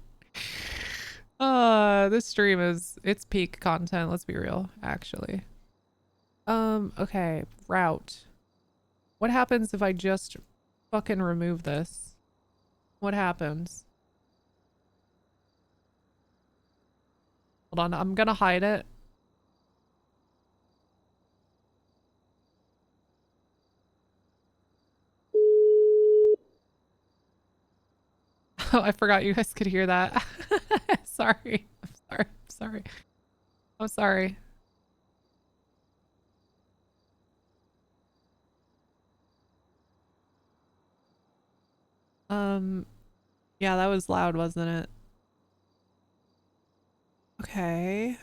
This stream it's peak content, let's be real, actually. Okay, route. What happens if I just fucking remove this? What happens? Hold on, I'm gonna hide it. Oh, I forgot you guys could hear that. Sorry. I'm sorry. I'm sorry. Yeah, that was loud, wasn't it? Okay.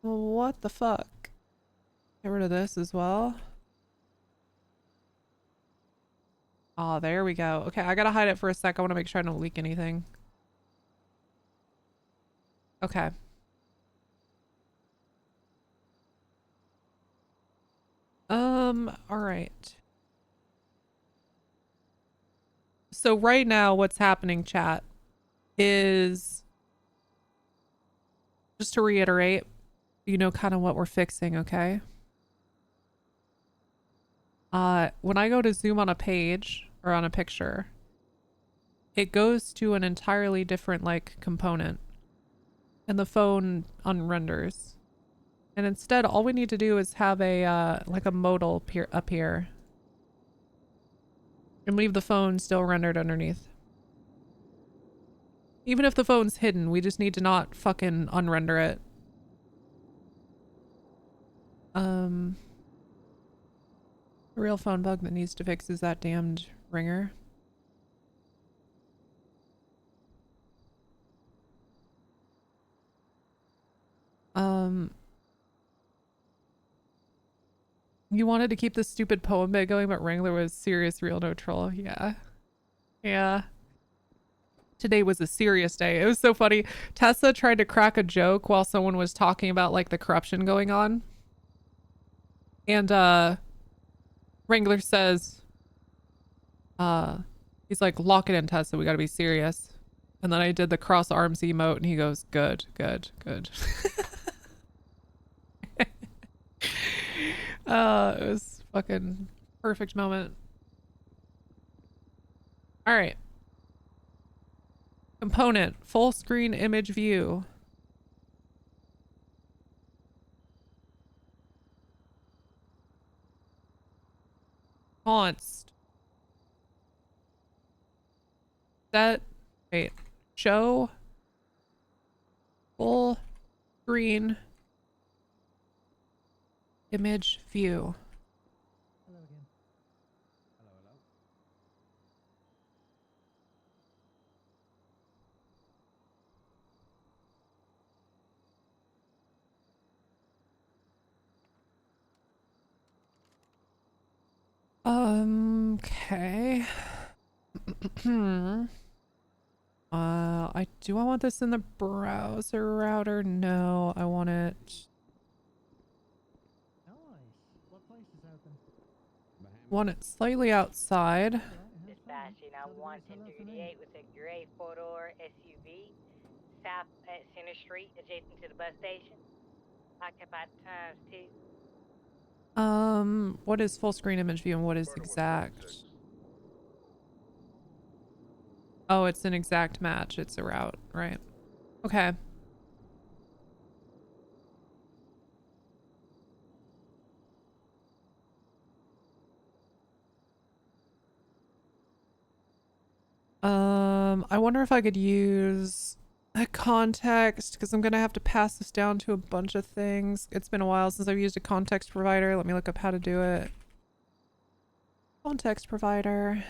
Well, what the fuck? Get rid of this as well. Oh, there we go. Okay, I gotta hide it for a sec. I want to make sure I don't leak anything. Okay. All right. So right now what's happening, chat, is just to reiterate, you know kind of what we're fixing, okay? When I go to zoom on a page or on a picture, it goes to an entirely different like component and the phone unrenders. And instead, all we need to do is have a like a modal appear and leave the phone still rendered underneath. Even if the phone's hidden, we just need to not fucking unrender it. The real phone bug that needs to fix is that damned ringer. You wanted to keep this stupid poem bit going, but Wrangler was serious, real, no troll. Yeah. Yeah. Today was a serious day. It was so funny. Tessa tried to crack a joke while someone was talking about like the corruption going on. And Wrangler says, he's like, lock it in, Tessa, we gotta be serious. And then I did the cross arms emote and he goes, good, good, good. It was fucking perfect moment. All right. Component, full screen image view. Const. Set. Wait. Show. Full screen image view. Okay. I want this in the browser router? No, I want it. Want it slightly outside. Dispatching on 11038 with a gray four-door SUV, south at Center Street, adjacent to the bus station. Occupied times 2. What is full screen image view and what is exact? Oh, it's an exact match. It's a route, right? Okay. I wonder if I could use a context because I'm gonna have to pass this down to a bunch of things. It's been a while since I've used a context provider. Let me look up how to do it. Context provider.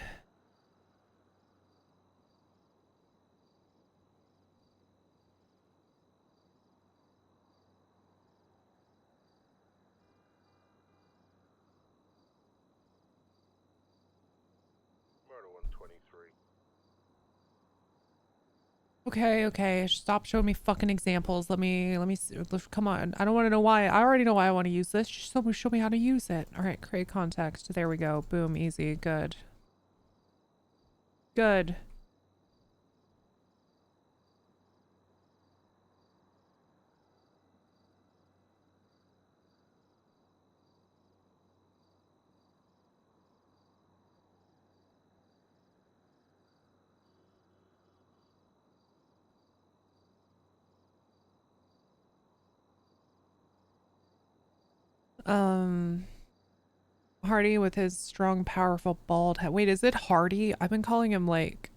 Okay. Stop showing me fucking examples. Let me see. Come on. I don't want to know why. I already know why I want to use this. Just show me how to use it. All right, create context. There we go. Boom, easy. Good. Good. Hardy with his strong, powerful, bald head. Wait, is it Hardy? I've been calling him like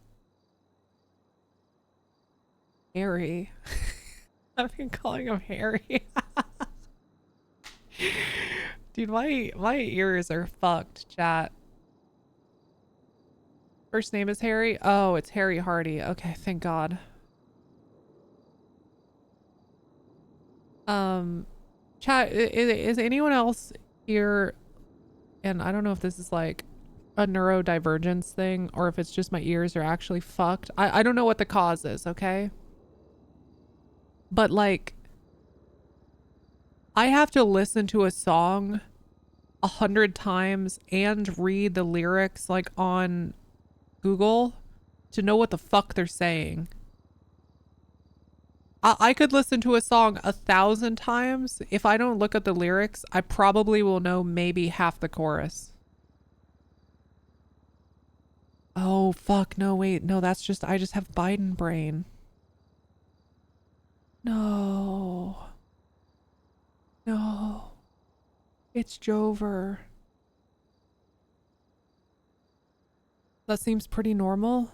Harry. I've been calling him Harry. Dude, my ears are fucked, chat. First name is Harry? Oh, it's Harry Hardy. Okay, thank God. Chat, is anyone else here, and I don't know if this is like a neurodivergence thing or if it's just my ears are actually fucked. I don't know what the cause is, okay? But like, I have to listen to a song 100 times and read the lyrics like on Google to know what the fuck they're saying. I could listen to a song 1,000 times. If I don't look at the lyrics, I probably will know maybe half the chorus. Oh, fuck. No, wait. No, that's just, I just have Biden brain. No. No. It's Jover. That seems pretty normal.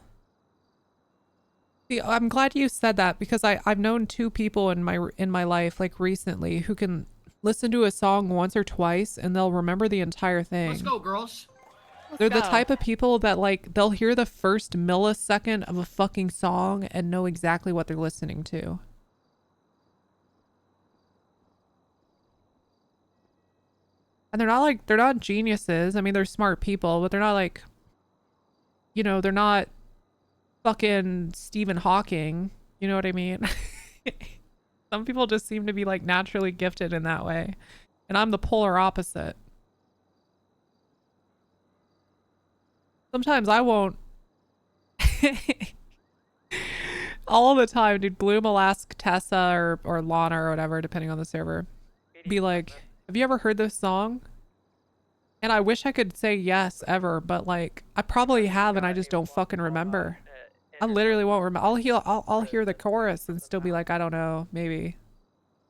See, I'm glad you said that because I've known two people in my life like recently who can listen to a song once or twice and they'll remember the entire thing. Let's go, girls. They're the type of people that like they'll hear the first millisecond of a fucking song and know exactly what they're listening to. And they're not geniuses. I mean, they're smart people, but they're not like, you know, they're not fucking Stephen Hawking. You know what I mean? Some people just seem to be like naturally gifted in that way. And I'm the polar opposite. Sometimes I won't. All the time, dude. Bloom will ask Tessa or Lana or whatever, depending on the server. Be like, have you ever heard this song? And I wish I could say yes ever, but like, I probably have and I just don't fucking remember. I literally won't remember. I'll hear the chorus and still be like, I don't know, maybe.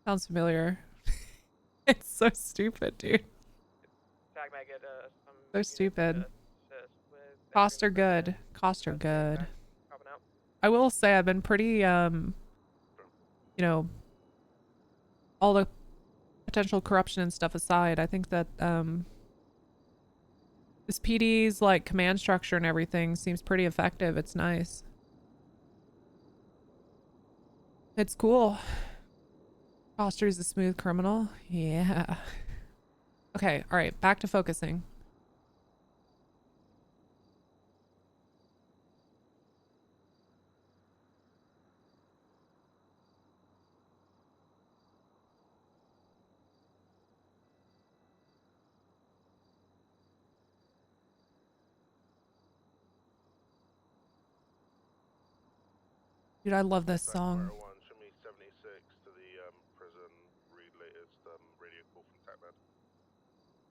Sounds familiar. It's so stupid, dude. So stupid. Costs are good. Costs are good. I will say I've been pretty, you know, all the potential corruption and stuff aside, I think that, this PD's like command structure and everything seems pretty effective. It's nice. It's cool. Foster's a smooth criminal. Yeah. Okay. All right. Back to focusing. Dude, I love this song. Show me 76 to the prison. Read latest radio call from Tatman.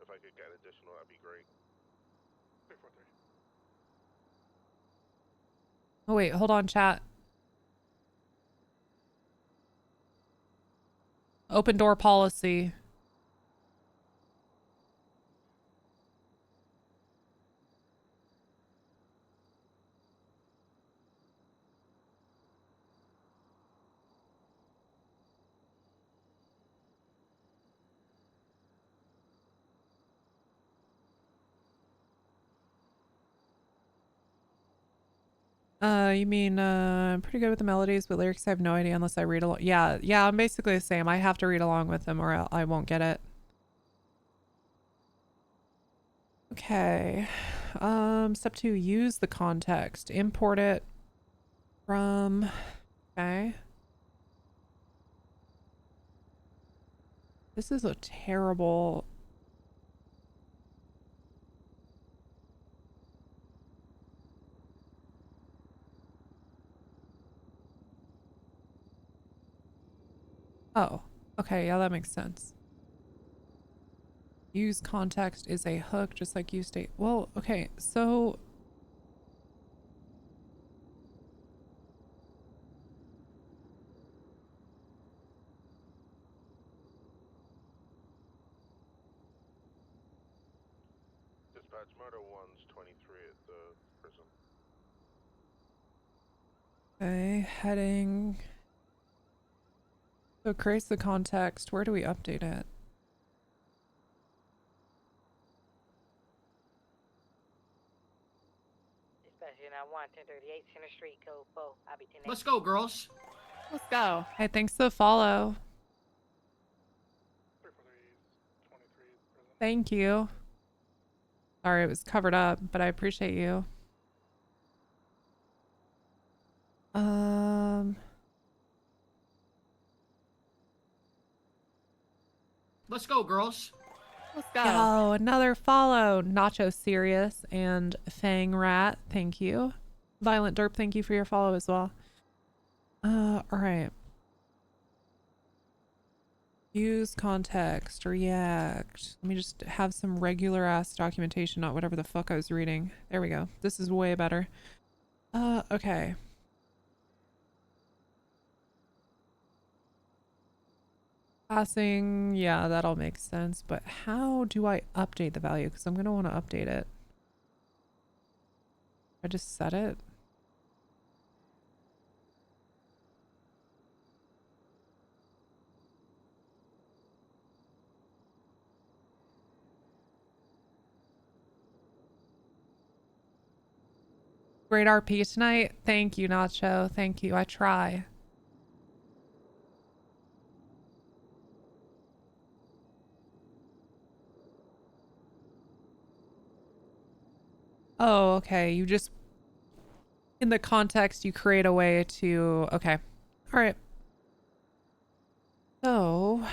If I could get an additional, that'd be great. 343. Oh wait, hold on, chat. Open door policy. You mean, I'm pretty good with the melodies, but lyrics I have no idea unless I read along. Yeah, I'm basically the same. I have to read along with them or I won't get it. Okay. Step 2, use the context. Import it from, okay. This is a terrible. Oh, okay, yeah, that makes sense. Use context is a hook, just like use state. Well, okay, so Dispatch murder 1's 23 at the prison. okay, heading. So it creates the context. Where do we update it? Especially now 1038 Center Street, Code 4. I'll be 10. Let's go, girls. Let's go. Hey, thanks for the follow. Thank you. Sorry, it was covered up, but I appreciate you. Let's go, girls. Let's go. Yo, another follow. Nacho Serious and Fang Rat, thank you. Violent Derp, thank you for your follow as well. All right. Use context, react. Let me just have some regular ass documentation, not whatever the fuck I was reading. There we go. This is way better. Okay. Passing, yeah, that all makes sense. But how do I update the value? Because I'm going to want to update it. I just set it. Great RP tonight. Thank you, Nacho. Thank you. I try. Oh, okay. You just, in the context, you create a way to, okay. All right. So,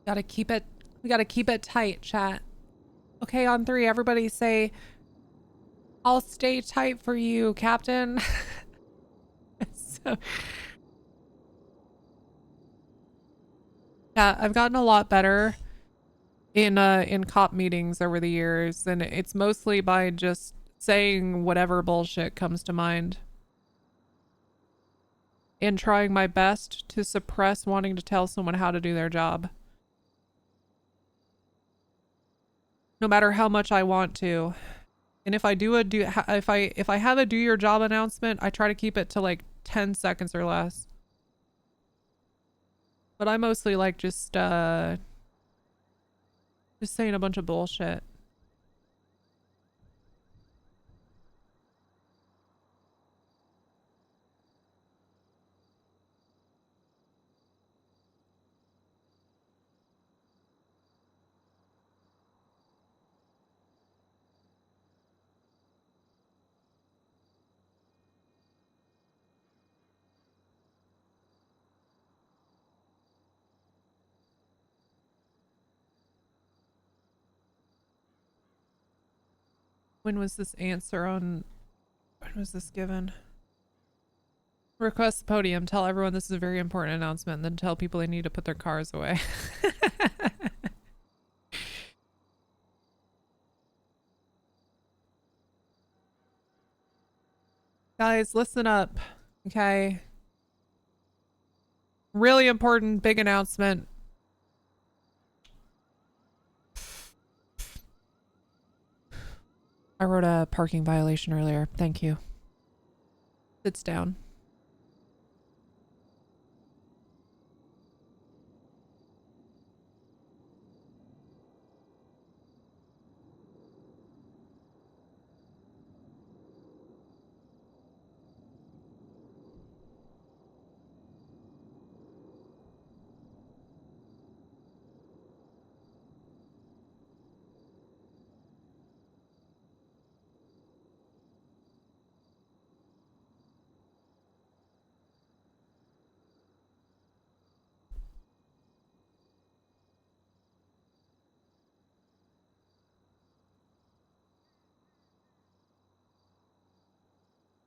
gotta keep it, we gotta keep it tight, chat. Okay, on 3, everybody say, I'll stay tight for you, Captain. So, yeah, I've gotten a lot better in cop meetings over the years, and it's mostly by just saying whatever bullshit comes to mind. And trying my best to suppress wanting to tell someone how to do their job. No matter how much I want to. And if I if I have a do your job announcement, I try to keep it to like 10 seconds or less. But I mostly like just saying a bunch of bullshit. When was this answer on... When was this given? Request the podium. Tell everyone this is a very important announcement, and then tell people they need to put their cars away. Guys, listen up, okay? Really important, big announcement. I wrote a parking violation earlier. Thank you. Sits down.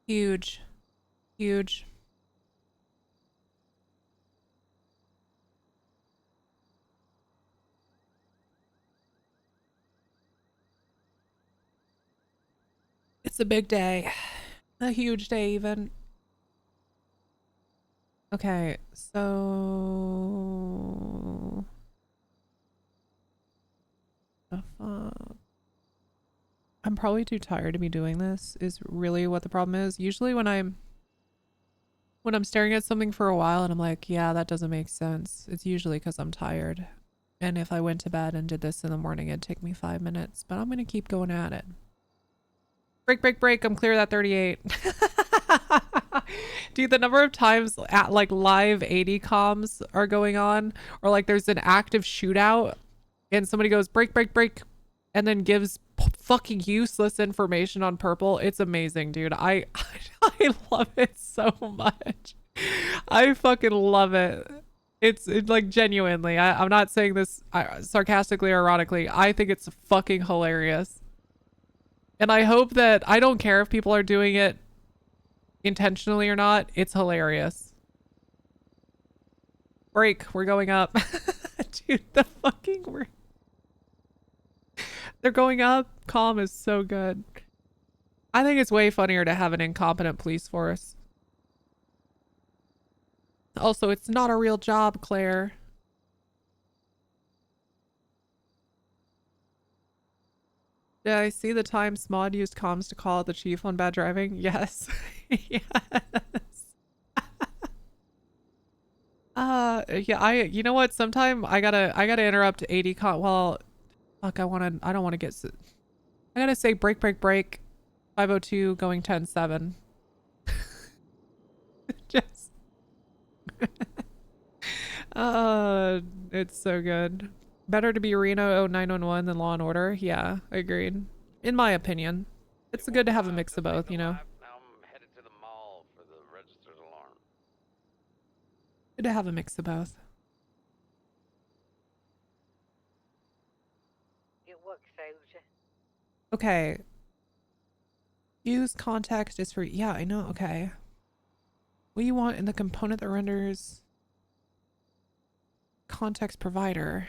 Huge. Huge. It's a big day. A huge day, even. Okay, so... The fuck? I'm probably too tired to be doing this, is really what the problem is. Usually when I'm staring at something for a while and I'm like, yeah, that doesn't make sense, it's usually because I'm tired. And if I went to bed and did this in the morning, it'd take me 5 minutes, but I'm gonna keep going at it. Break, break, break, I'm clear that 38. Dude, the number of times at like live 80 comms are going on, or like there's an active shootout and somebody goes break, break, break, and then gives fucking useless information on Purple. It's amazing, dude. I love it so much. I fucking love it. It's like genuinely, I'm not saying this sarcastically or ironically. I think it's fucking hilarious. And I hope that, I don't care if people are doing it intentionally or not. It's hilarious. Break, we're going up. Dude, the fucking... They're going up. Calm is so good. I think it's way funnier to have an incompetent police force. Also, it's not a real job, Claire. Did I see the time Smod used comms to call out the chief on bad driving? Yes. Yes. Yeah, you know what? Sometime I gotta interrupt 80 well, fuck, I don't want to get, I gotta say break, break, break. 502 going 10-7. Just, it's so good. Better to be Reno 0911 than Law and Order. Yeah, agreed. In my opinion, it's good to have a mix of both, you know. Now I'm headed to the mall for the registered alarm. Good to have a mix of both. It works, soldier. Okay. Use context is for, yeah, I know. Okay. What you want in the component that renders context provider.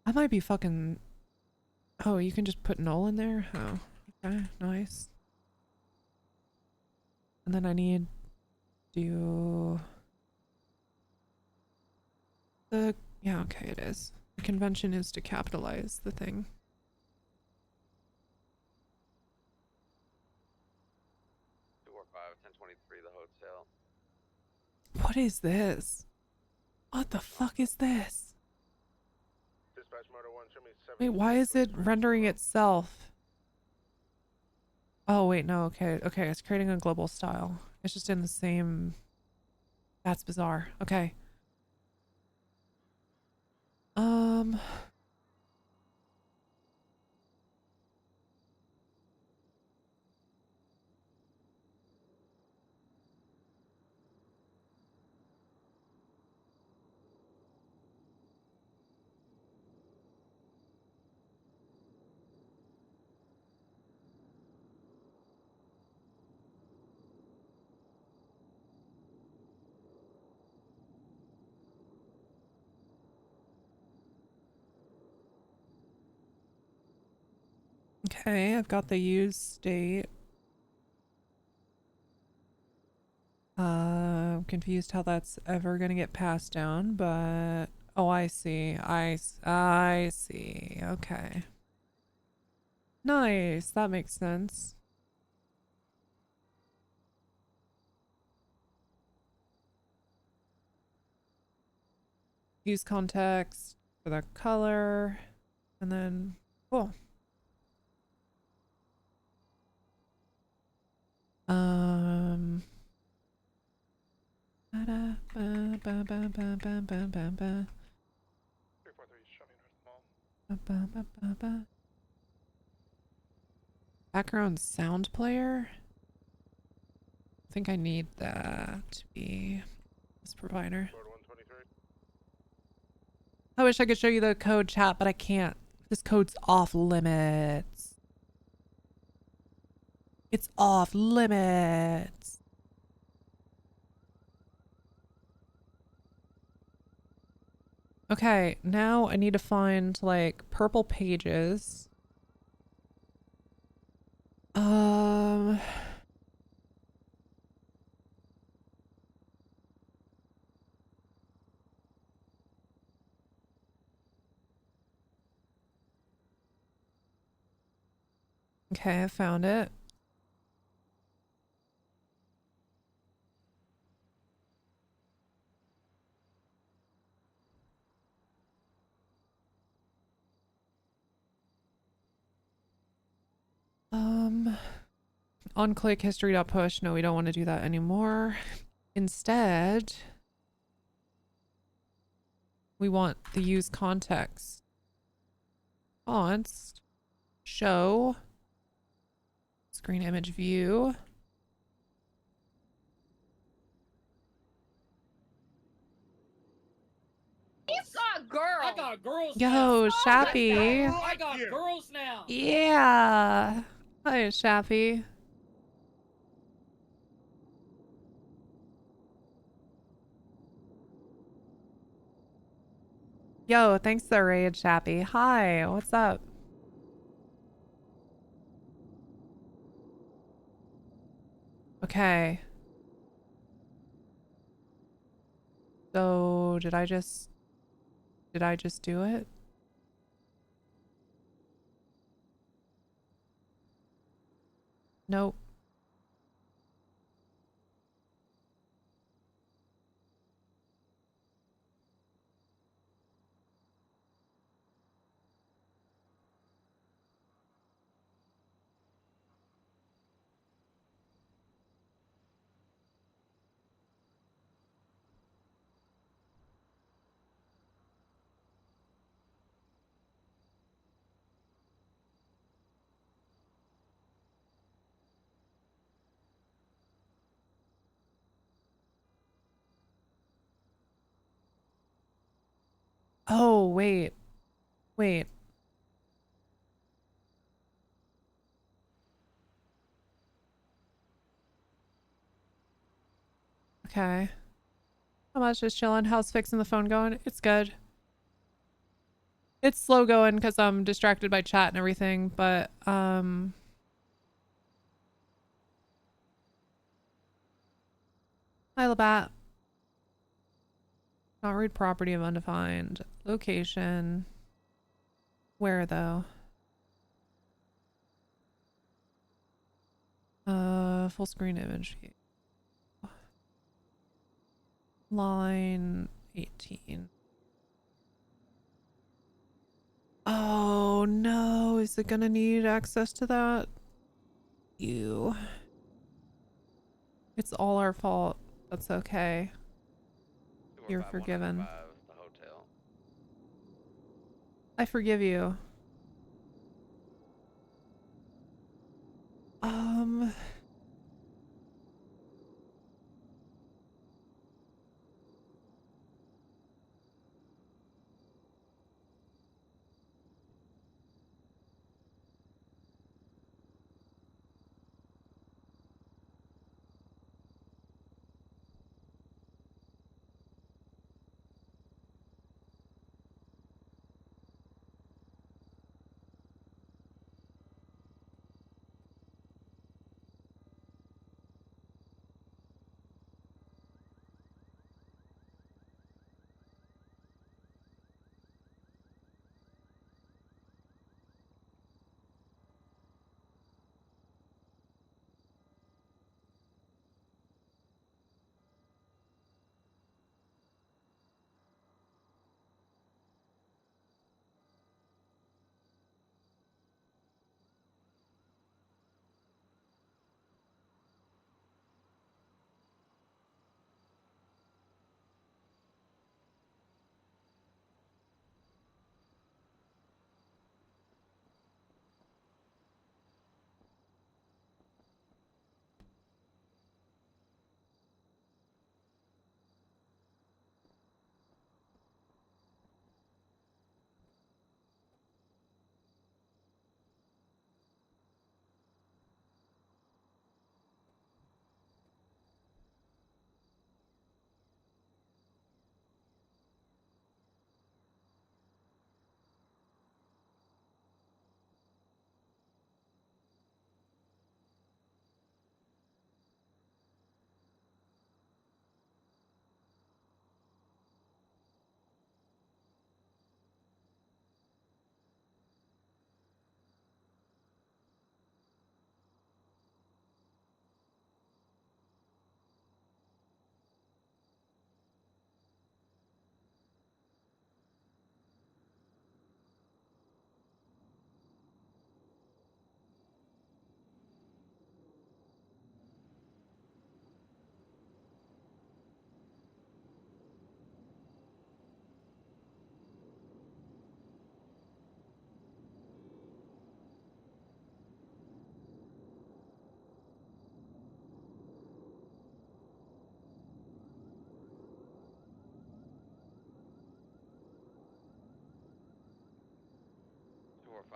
I might be fucking... Oh, you can just put null in there? Oh, okay, nice. And then I need to... The... Yeah, okay, it is. The convention is to capitalize the thing. The hotel. What is this? What the fuck is this? Dispatch Motor 1, show me 7. Wait, why is it rendering itself? Oh, wait, no, okay. Okay, it's creating a global style. It's just in the same... That's bizarre. Okay. Okay, I've got the used state. I'm confused how that's ever gonna get passed down, but oh, I see. I see. Okay. Nice. That makes sense. Use context for the color, and then cool. Background sound player. I think I need that to be this provider. I wish I could show you the code, chat, but I can't. This code's off limits. It's off limits. Okay, now I need to find like purple pages. Okay, I found it. On click history.push. No, we don't want to do that anymore. Instead, we want the use context. Const show screen image view. He's got girls. I got girls. Yo, Shappy. I got girls now. Yeah. Hi, Shappy. Yo, thanks for the raid, Shappy. Hi, what's up? Okay. So, did I just do it? Nope. Oh, wait. Wait. Okay. How much? Just chilling. How's fixing the phone going? It's good. It's slow going because I'm distracted by chat and everything, but hi, Labat. Not rude property of undefined location. Where though? Full screen image. Line 18. Oh no, is it gonna need access to that? You. It's all our fault. That's okay. You're forgiven. The hotel. I forgive you.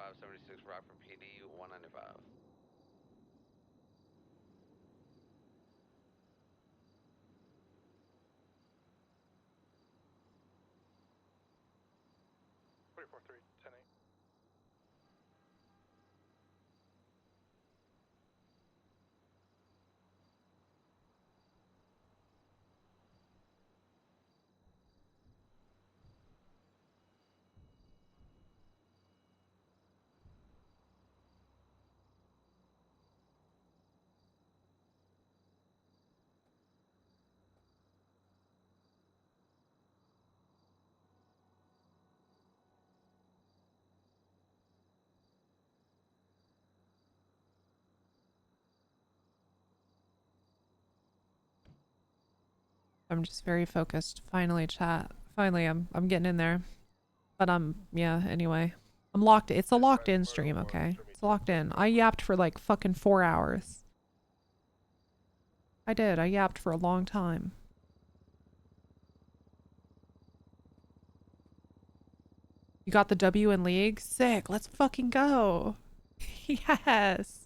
576 Rockford PD 195. I'm just very focused. Finally, chat. Finally, I'm getting in there. But yeah, anyway. I'm locked. It's a locked in stream, okay? It's locked in. I yapped for like fucking 4 hours. I did. I yapped for a long time. You got the W in League? Sick. Let's fucking go. Yes.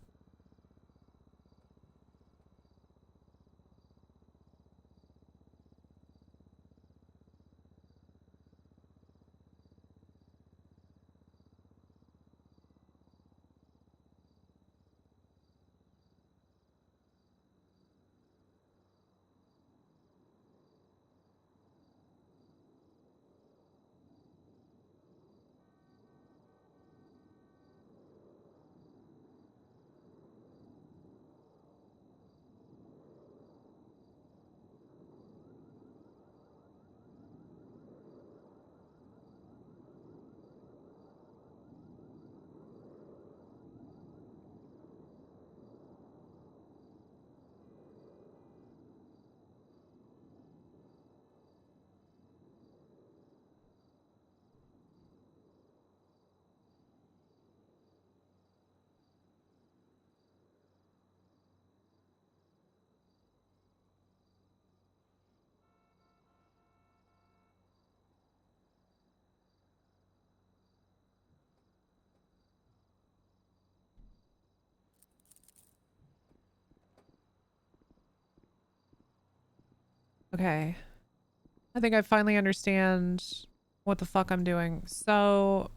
Okay. I think I finally understand what the fuck I'm doing. So,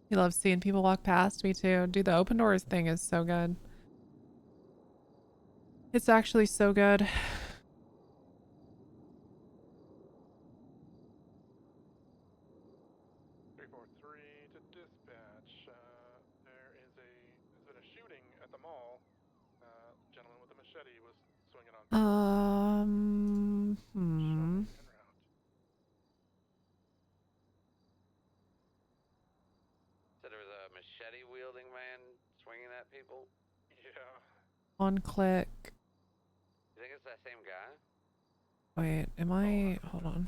he loves seeing people walk past me too. Dude, the open doors thing is so good. It's actually so good. 343 to dispatch. There's been a shooting at the mall. Gentleman with a machete was swinging on people. Said there was a machete wielding man swinging at people. Yeah. On click. You think it's that same guy? Wait, am I? Hold on.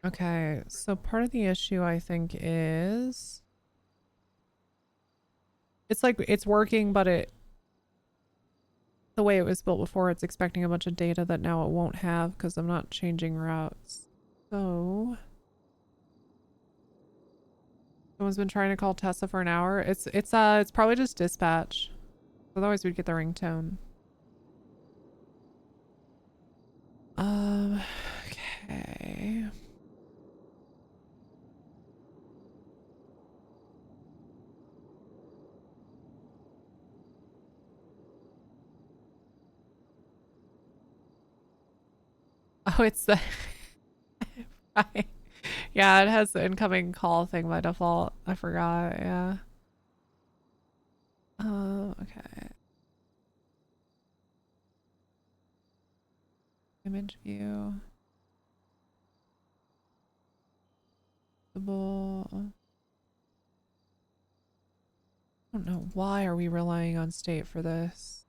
Okay, so part of the issue I think is it's like it's working, but the way it was built before, it's expecting a bunch of data that now it won't have because I'm not changing routes. So someone's been trying to call Tessa for an hour. It's probably just dispatch. Otherwise we'd get the ringtone. Okay. Oh, it's the right. Yeah, it has the incoming call thing by default. I forgot, yeah. Okay. Image view. I don't know, why are we relying on state for this?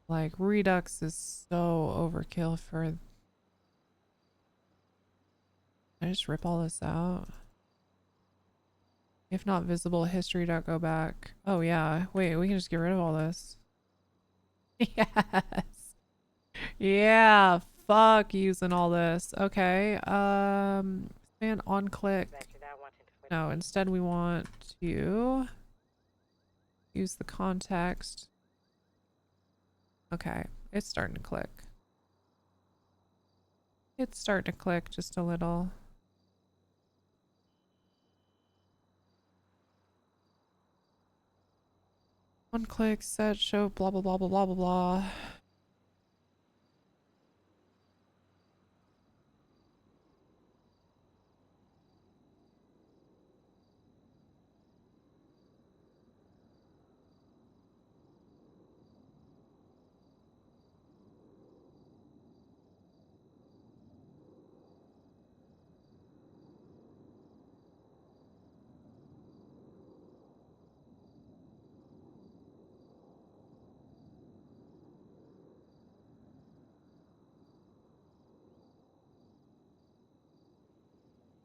Like, Redux is so overkill for... I just rip all this out? If not visible, history.go back. Oh yeah, wait, we can just get rid of all this. Yes. Yeah, fuck using all this. Okay, span on click. No, instead we want to use the context. Okay, it's starting to click. It's starting to click just a little. One click, set, show, blah, blah, blah, blah, blah, blah, blah.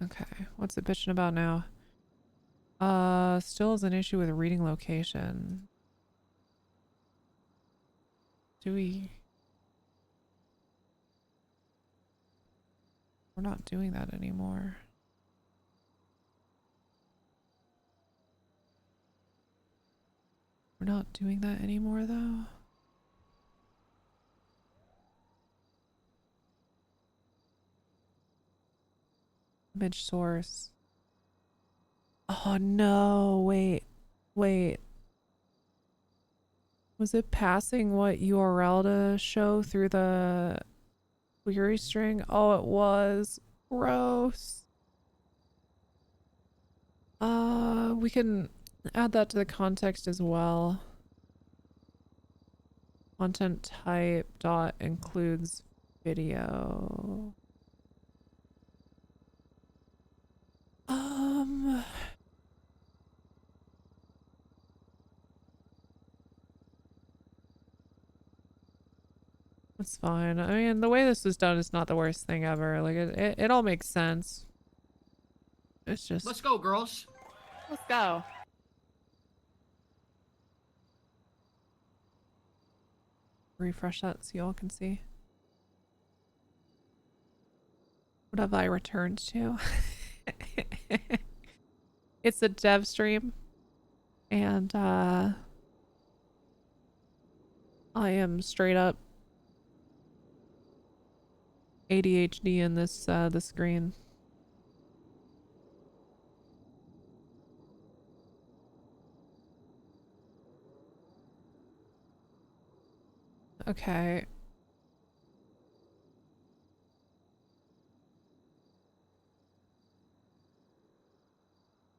Okay, what's it bitching about now? Still is an issue with reading location. Do we... We're not doing that anymore. We're not doing that anymore, though. Image source. Oh no, wait. Was it passing what URL to show through the query string? Oh, it was. Gross. We can add that to the context as well. Content type dot includes video. That's fine. I mean, the way this was done is not the worst thing ever. Like, it all makes sense. It's just... Let's go, girls. Let's go. Refresh that so y'all can see. What have I returned to? It's a dev stream. And, I am straight up ADHD in this, the screen. Okay.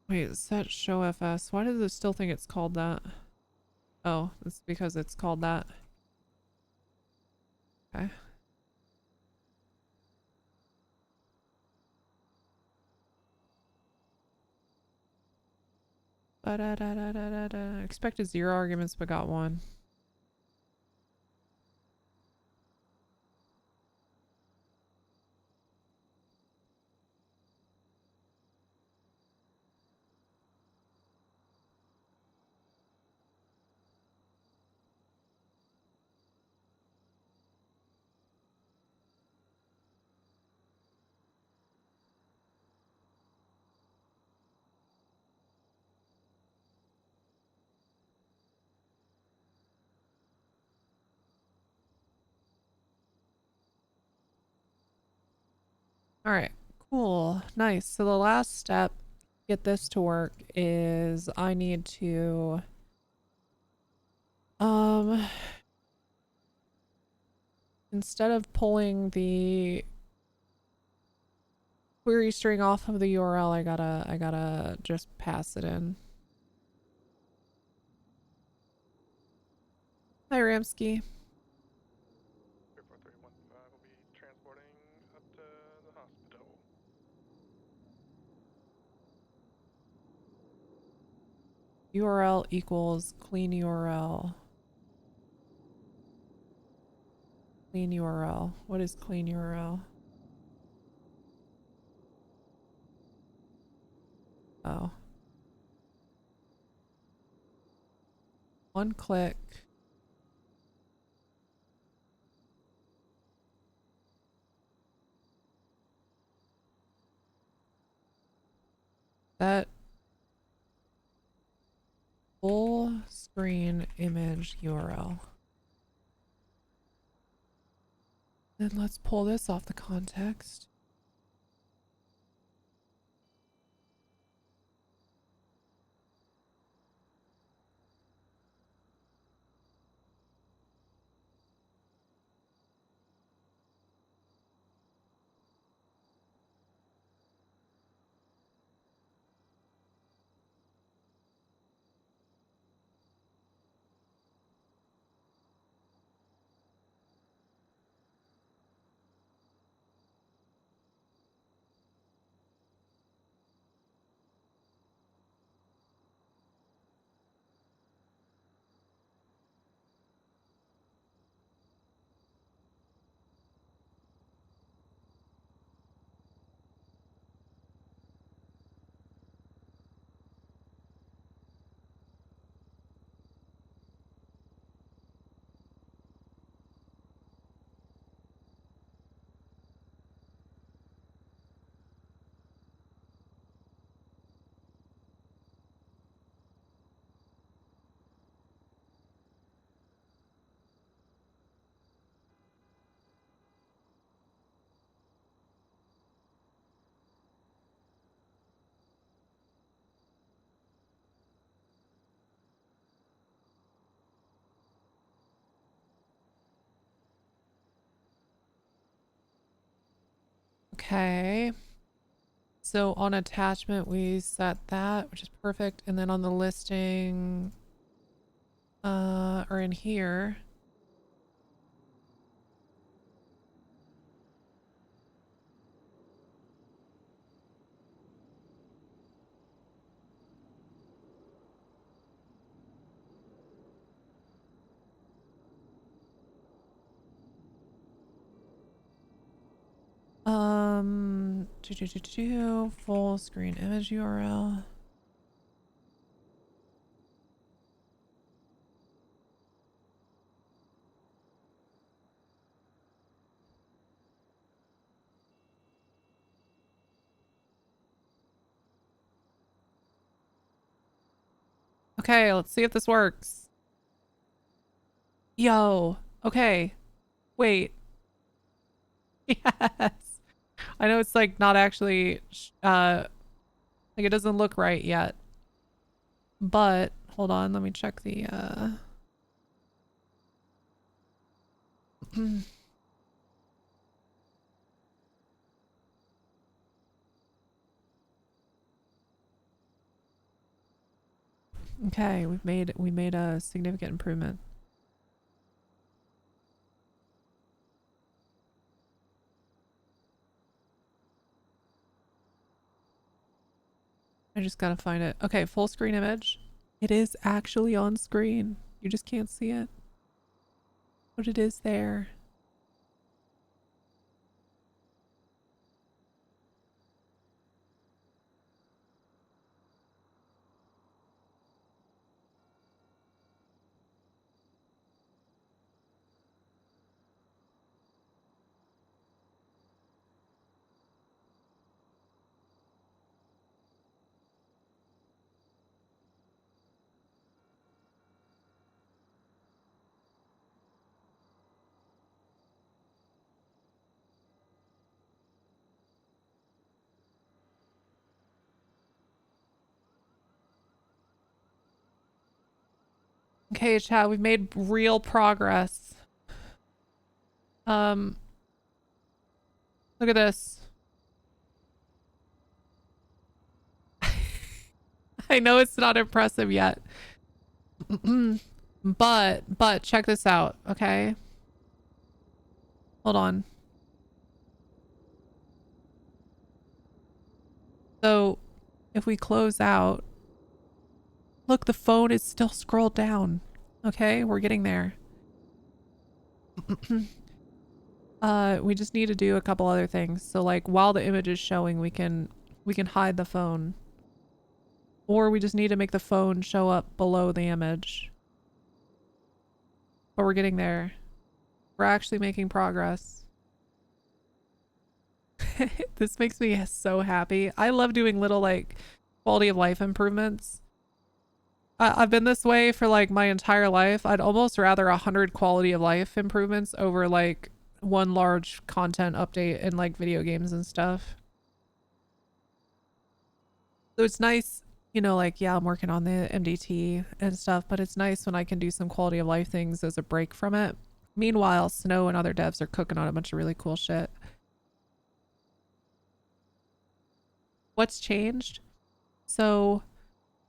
Wait, set show FS. Why does it still think it's called that? Oh, it's because it's called that. Okay. Expected 0 arguments, but got 1. . . . . . . . . . . . . . . . . . . . . . . . . . . . . . . . . . . . . . . . . . . . . . . . . . . . . . . . . . . . All right, cool, nice. So the last step, get this to work, is I need to instead of pulling the query string off of the URL, I gotta just pass it in. Hi, Ramsky. 34315 will be transporting up to the hospital. URL equals clean URL. Clean URL. What is clean URL? Oh. One click. That full screen image URL. Then let's pull this off the context. Okay. So on attachment, we set that, which is perfect. And then on the listing, or in here, full screen image URL. Okay, let's see if this works. Yo, okay. Wait. Yes. I know it's like not actually, like it doesn't look right yet. But hold on, let me check the, okay, we made a significant improvement. I just gotta find it. Okay, full screen image. It is actually on screen. You just can't see it. But it is there. Okay, chat, we've made real progress. Look at this. I know it's not impressive yet. but check this out, okay? Hold on. So if we close out, look, the phone is still scrolled down. Okay, we're getting there. We just need to do a couple other things. So like while the image is showing, we can hide the phone. Or we just need to make the phone show up below the image. But we're getting there. We're actually making progress. This makes me so happy. I love doing little like quality of life improvements. I've been this way for like my entire life. I'd almost rather 100 quality of life improvements over like one large content update in like video games and stuff. So it's nice, you know, like, yeah, I'm working on the MDT and stuff, but it's nice when I can do some quality of life things as a break from it. Meanwhile, Snow and other devs are cooking on a bunch of really cool shit. What's changed? So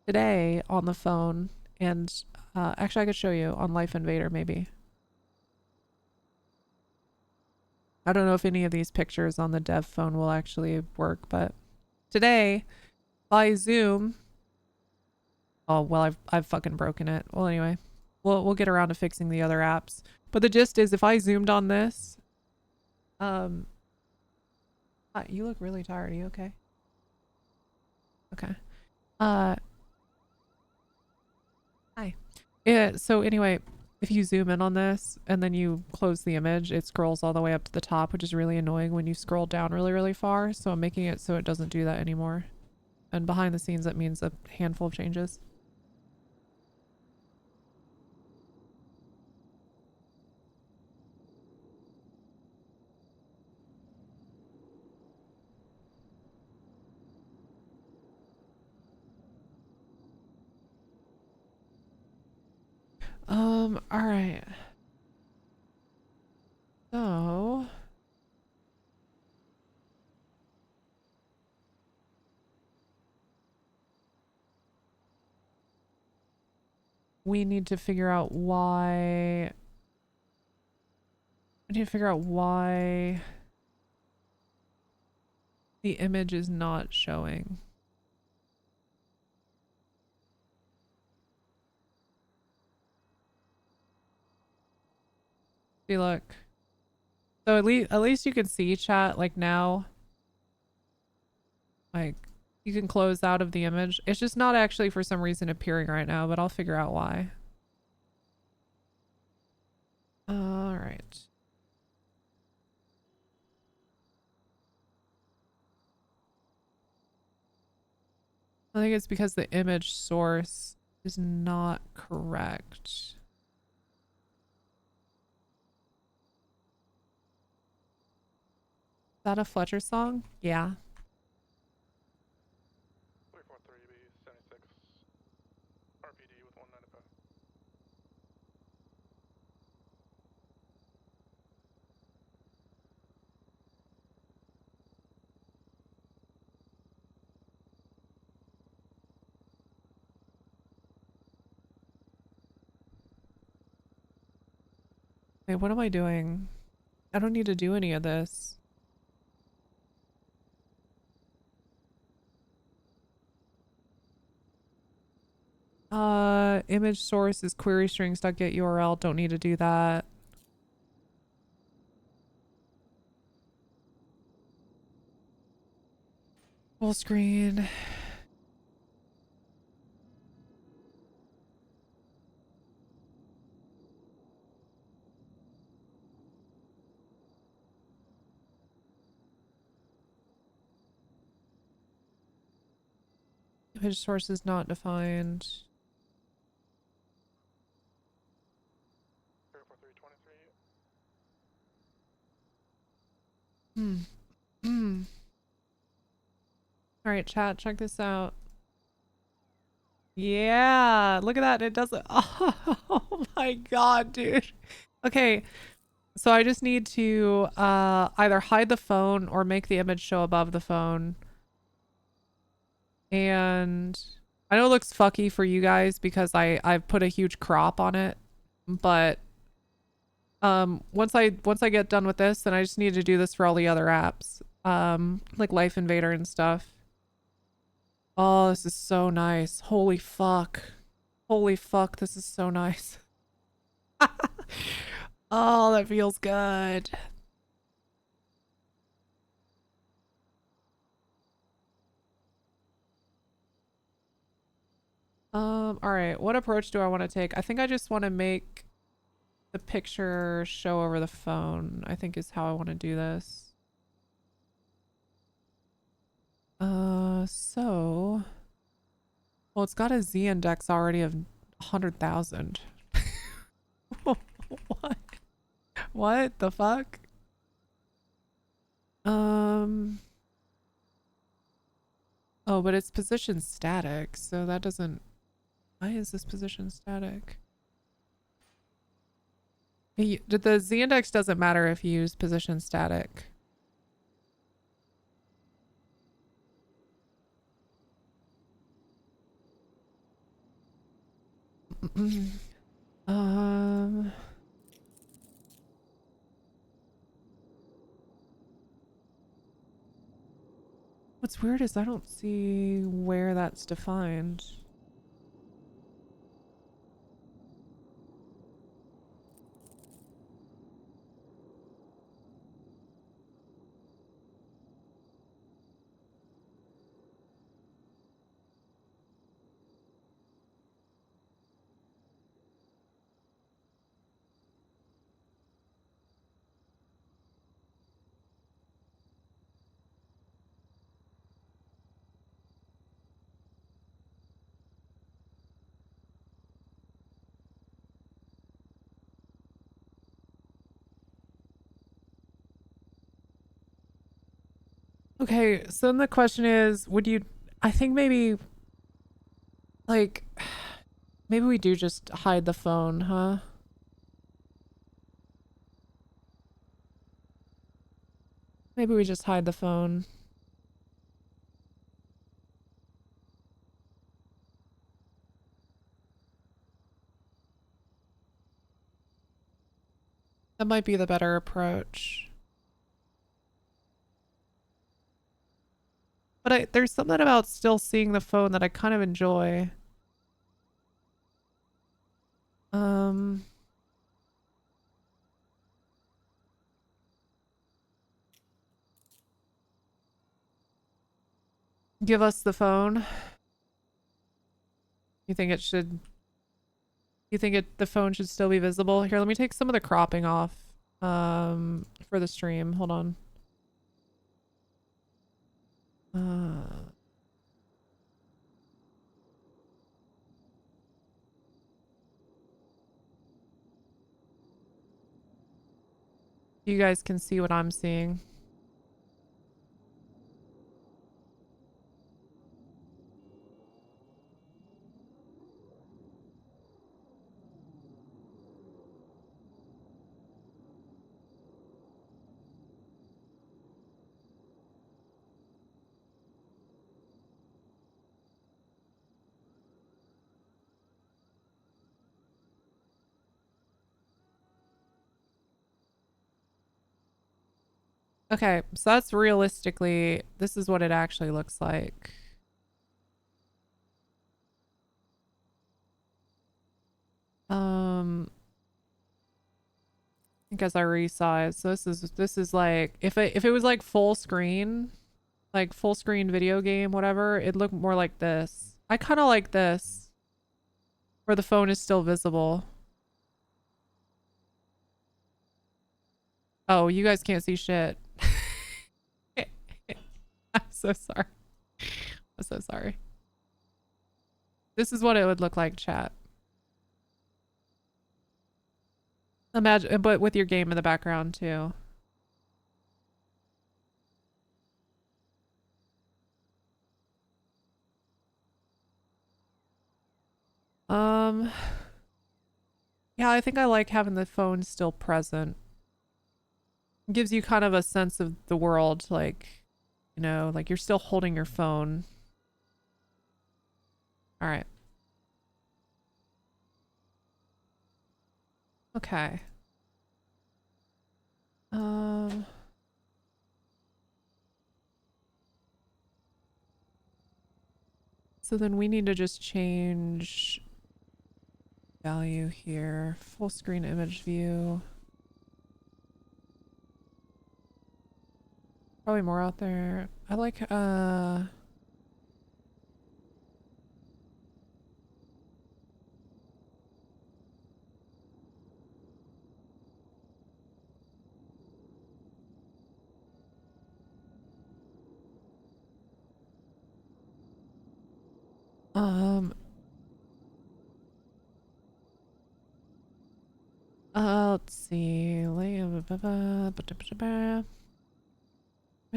today on the phone, and actually I could show you on Life Invader maybe. I don't know if any of these pictures on the dev phone will actually work, but today by Zoom. Oh, well, I've fucking broken it. Well, anyway, we'll get around to fixing the other apps. But the gist is if I zoomed on this, you look really tired. Are you okay? Okay. Hi. Yeah, so anyway, if you zoom in on this and then you close the image, it scrolls all the way up to the top, which is really annoying when you scroll down really, really far. So I'm making it so it doesn't do that anymore. And behind the scenes, that means a handful of changes. All right. So we need to figure out why. I need to figure out why the image is not showing. See, look. So at least you can see chat like now. Like you can close out of the image. It's just not actually for some reason appearing right now, but I'll figure out why. All right. I think it's because the image source is not correct. Is that a Fletcher song? Yeah. 343B 76 RPD with 195. Wait, what am I doing? I don't need to do any of this. Image source is query strings.get URL. Don't need to do that. Full screen. Image source is not defined. 34323. All right, chat, check this out. Yeah, look at that. It does it. Oh my god, dude. Okay, so I just need to either hide the phone or make the image show above the phone. And I know it looks fucky for you guys because I've put a huge crop on it, but once I get done with this, then I just need to do this for all the other apps, like Life Invader and stuff. Oh, this is so nice. Holy fuck. Holy fuck, this is so nice. Oh, that feels good. All right, what approach do I want to take? I think I just want to make the picture show over the phone, I think is how I want to do this. So, well, it's got a Z index already of 100,000. What? What the fuck? Oh, but it's position static, so that doesn't... Why is this position static? The Z index doesn't matter if you use position static. What's weird is I don't see where that's defined. Okay, so then the question is, would you... I think maybe... Like... Maybe we do just hide the phone, huh? Maybe we just hide the phone. That might be the better approach. But there's something about still seeing the phone that I kind of enjoy. Give us the phone. You think it should... You think the phone should still be visible? Here, let me take some of the cropping off for the stream. Hold on. You guys can see what I'm seeing. Okay, so that's realistically, this is what it actually looks like. I think as I resize, so this is like if it was like full screen video game, whatever, it'd look more like this. I kind of like this, where the phone is still visible. Oh, you guys can't see shit. I'm so sorry. I'm so sorry. This is what it would look like, chat. Imagine, but with your game in the background too. Yeah, I think I like having the phone still present. It gives you kind of a sense of the world, like, you know, like you're still holding your phone. All right. Okay. So then we need to just change value here. Full screen image view. Probably more out there. I like, let's see. Where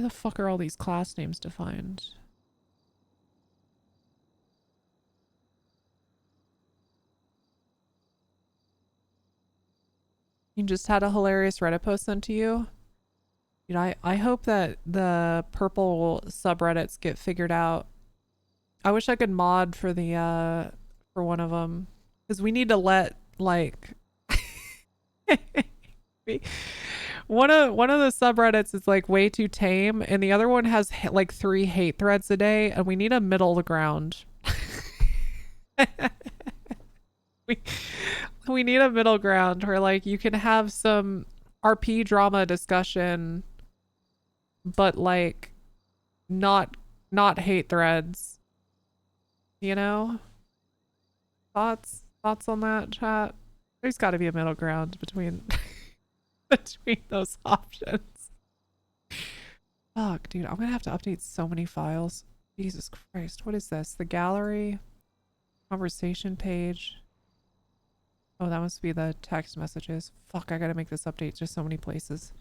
the fuck are all these class names defined? You just had a hilarious Reddit post sent to you. You know, I hope that the purple subreddits get figured out. I wish I could mod for the for one of them, because we need to let like one of the subreddits is like way too tame, and the other one has like 3 hate threads a day, and we need a middle ground. we need a middle ground where like you can have some RP drama discussion, but like not hate threads. You know? Thoughts on that, chat? There's got to be a middle ground between between those options. Fuck, dude, I'm gonna have to update so many files. Jesus Christ, what is this? The gallery, conversation page. Oh, that must be the text messages. Fuck, I gotta make this update just so many places.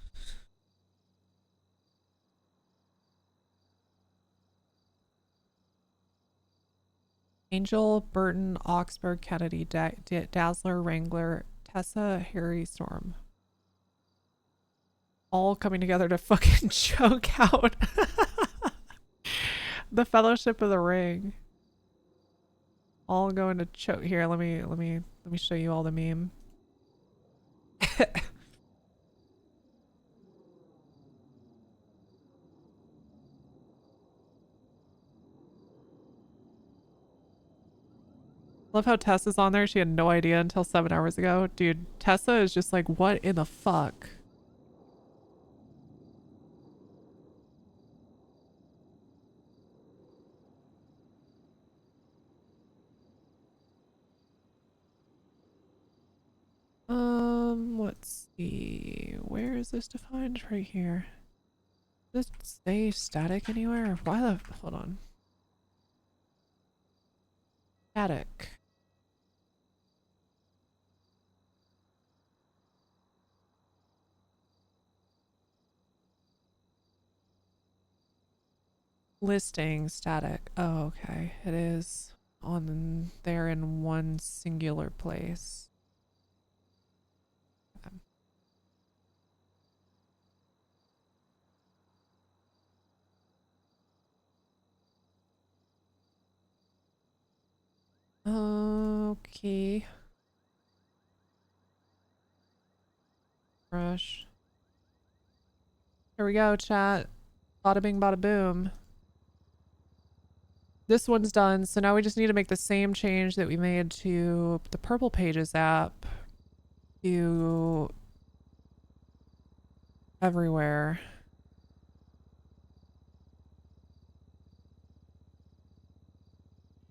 Angel, Burton, Oxford, Kennedy, Dazzler, Wrangler, Tessa, Harry, Storm. All coming together to fucking choke out the Fellowship of the Ring. All going to choke. Here, let me show you all the meme. Love how Tessa's on there. She had no idea until 7 hours ago. Dude, Tessa is just like, what in the fuck? Let's see. Where is this defined? Right here. Does it stay static anywhere? Why the... Hold on. Static. Listing static. Oh, okay. It is on there in one singular place. Okay. Brush. Here we go, chat. Bada bing, bada boom. This one's done, so now we just need to make the same change that we made to the Purple Pages app to everywhere.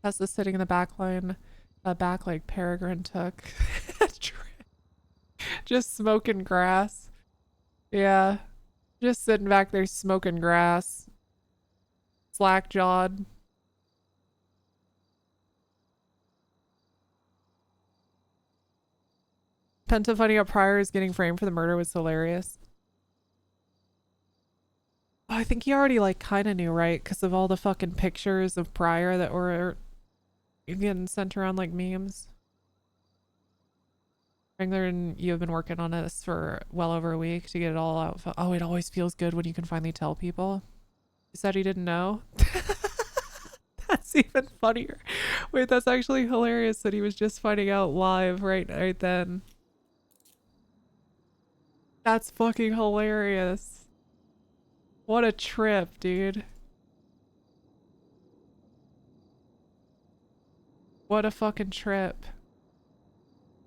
Tessa's sitting in the back line, back like Peregrine took. Just smoking grass. Yeah. Just sitting back there smoking grass. Slack-jawed. Penta finding out Pryor is getting framed for the murder was hilarious. Oh, I think he already like kind of knew, right? Because of all the fucking pictures of Pryor that were getting sent around like memes. Wrangler and you have been working on this for well over a week to get it all out. Oh, it always feels good when you can finally tell people. He said he didn't know. That's even funnier. Wait, that's actually hilarious that he was just finding out live right then. That's fucking hilarious. What a trip, dude. What a fucking trip.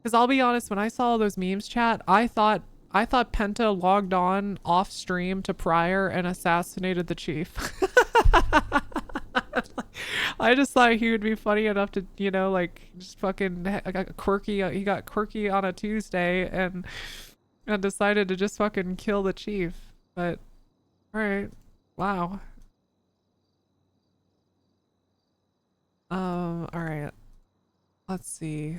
Because I'll be honest, when I saw all those memes, chat, I thought Penta logged on off stream to Pryor and assassinated the chief. I just thought he would be funny enough to, you know, like just fucking quirky. He got quirky on a Tuesday and decided to just fucking kill the chief. But all right, wow. All right. Let's see.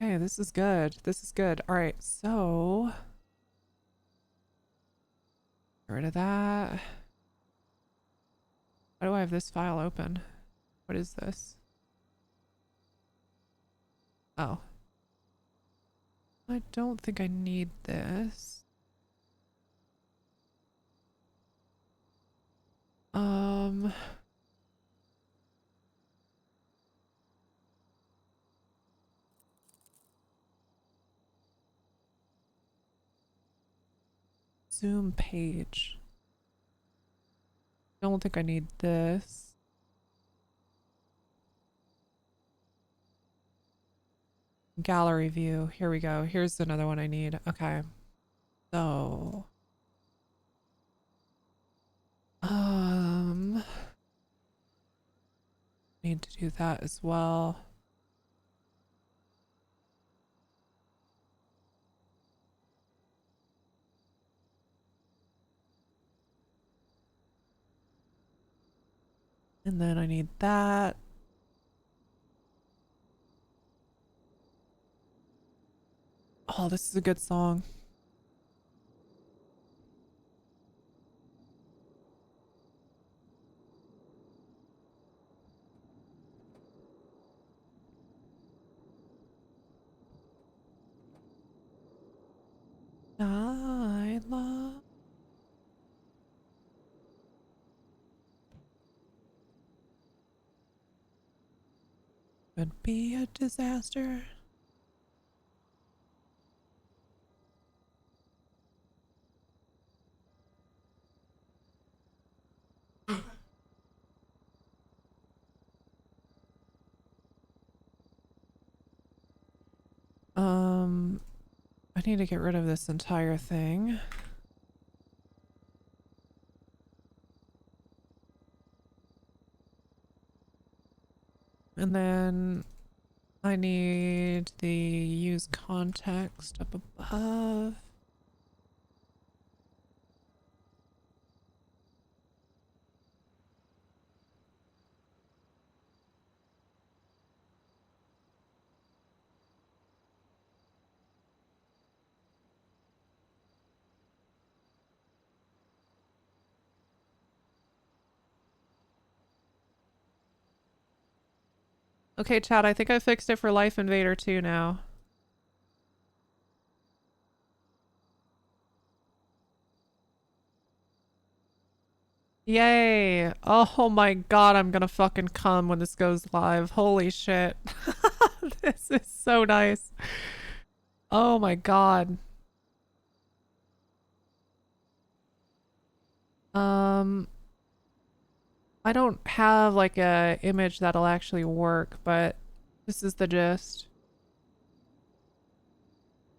Okay, this is good. This is good. All right, so get rid of that. Why do I have this file open? What is this? Oh. I don't think I need this. Zoom page. Don't think I need this. Gallery view. Here we go. Here's another one I need. Okay. So need to do that as well. And then I need that. Oh, this is a good song. I love. Could be a disaster. I need to get rid of this entire thing. And then I need the use context up above. Okay, chat, I think I fixed it for Life Invader 2 now. Yay! Oh my god, I'm gonna fucking come when this goes live. Holy shit. This is so nice. Oh my god. I don't have like a image that'll actually work, but this is the gist.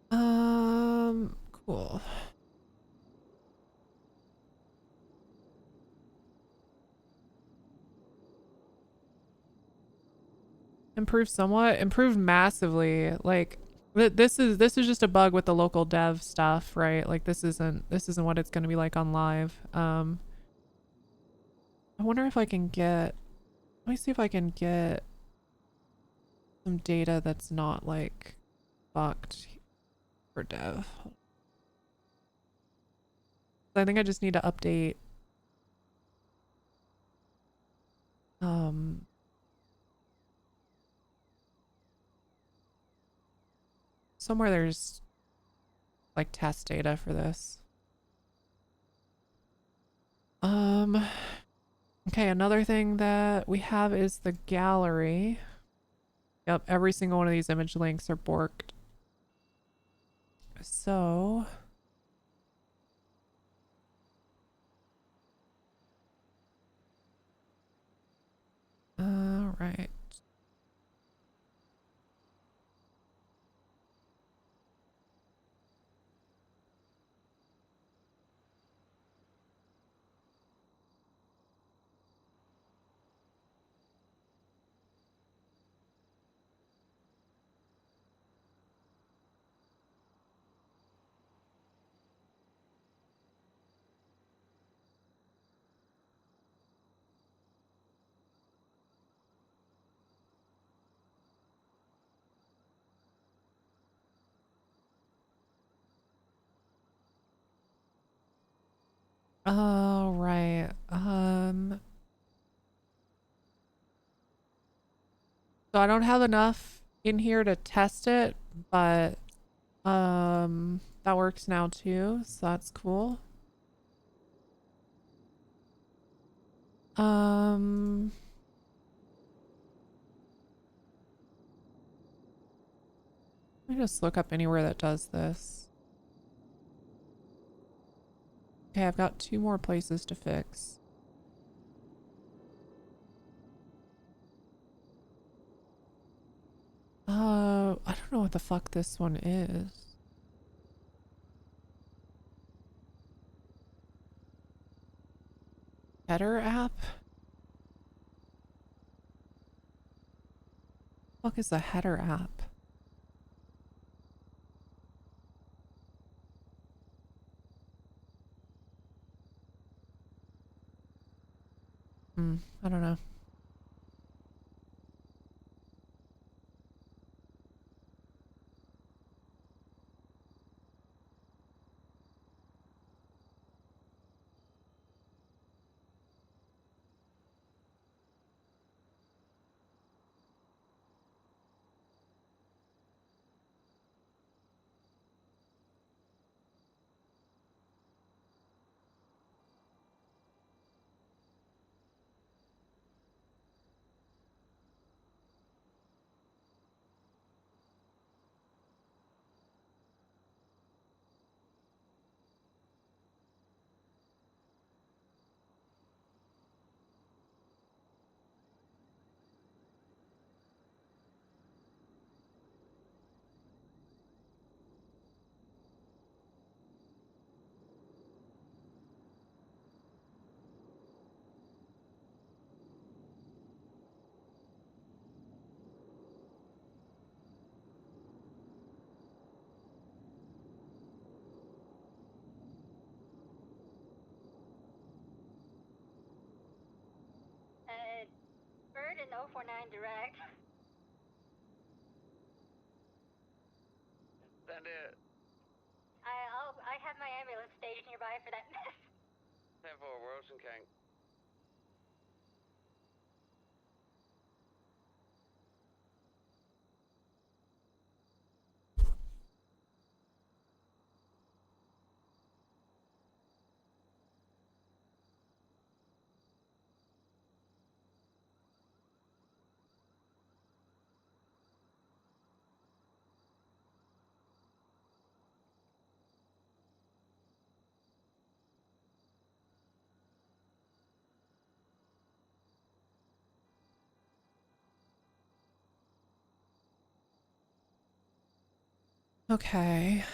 Cool. Improved somewhat, improved massively. Like this is just a bug with the local dev stuff, right? Like this isn't what it's going to be like on live. I wonder if I can get, let me see if I can get some data that's not like fucked for dev. I think I just need to update somewhere there's like test data for this. Okay, another thing that we have is the gallery. Yep, every single one of these image links are borked. So all right. All right. So I don't have enough in here to test it, but that works now too, so that's cool. Let me just look up anywhere that does this. Okay, I've got 2 more places to fix. I don't know what the fuck this one is. Header app? What the fuck is the header app? I don't know. Bird and 049 direct. Send it. I have my ambulance stage nearby for that mess. 10-4, we're Ocean King. Okay.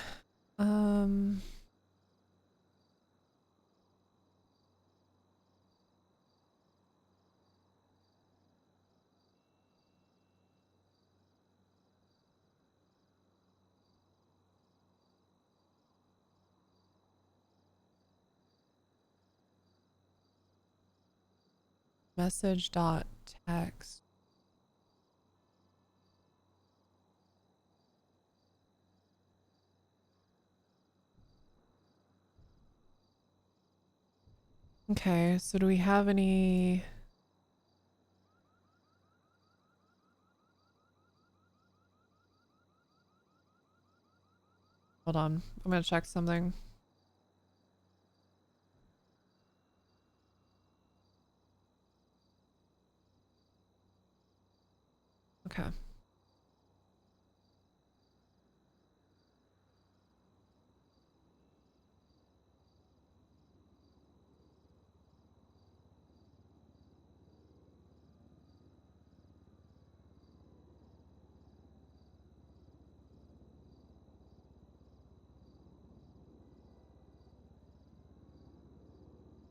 Message.text. Okay, so do we have any... Hold on. I'm gonna check something. Okay.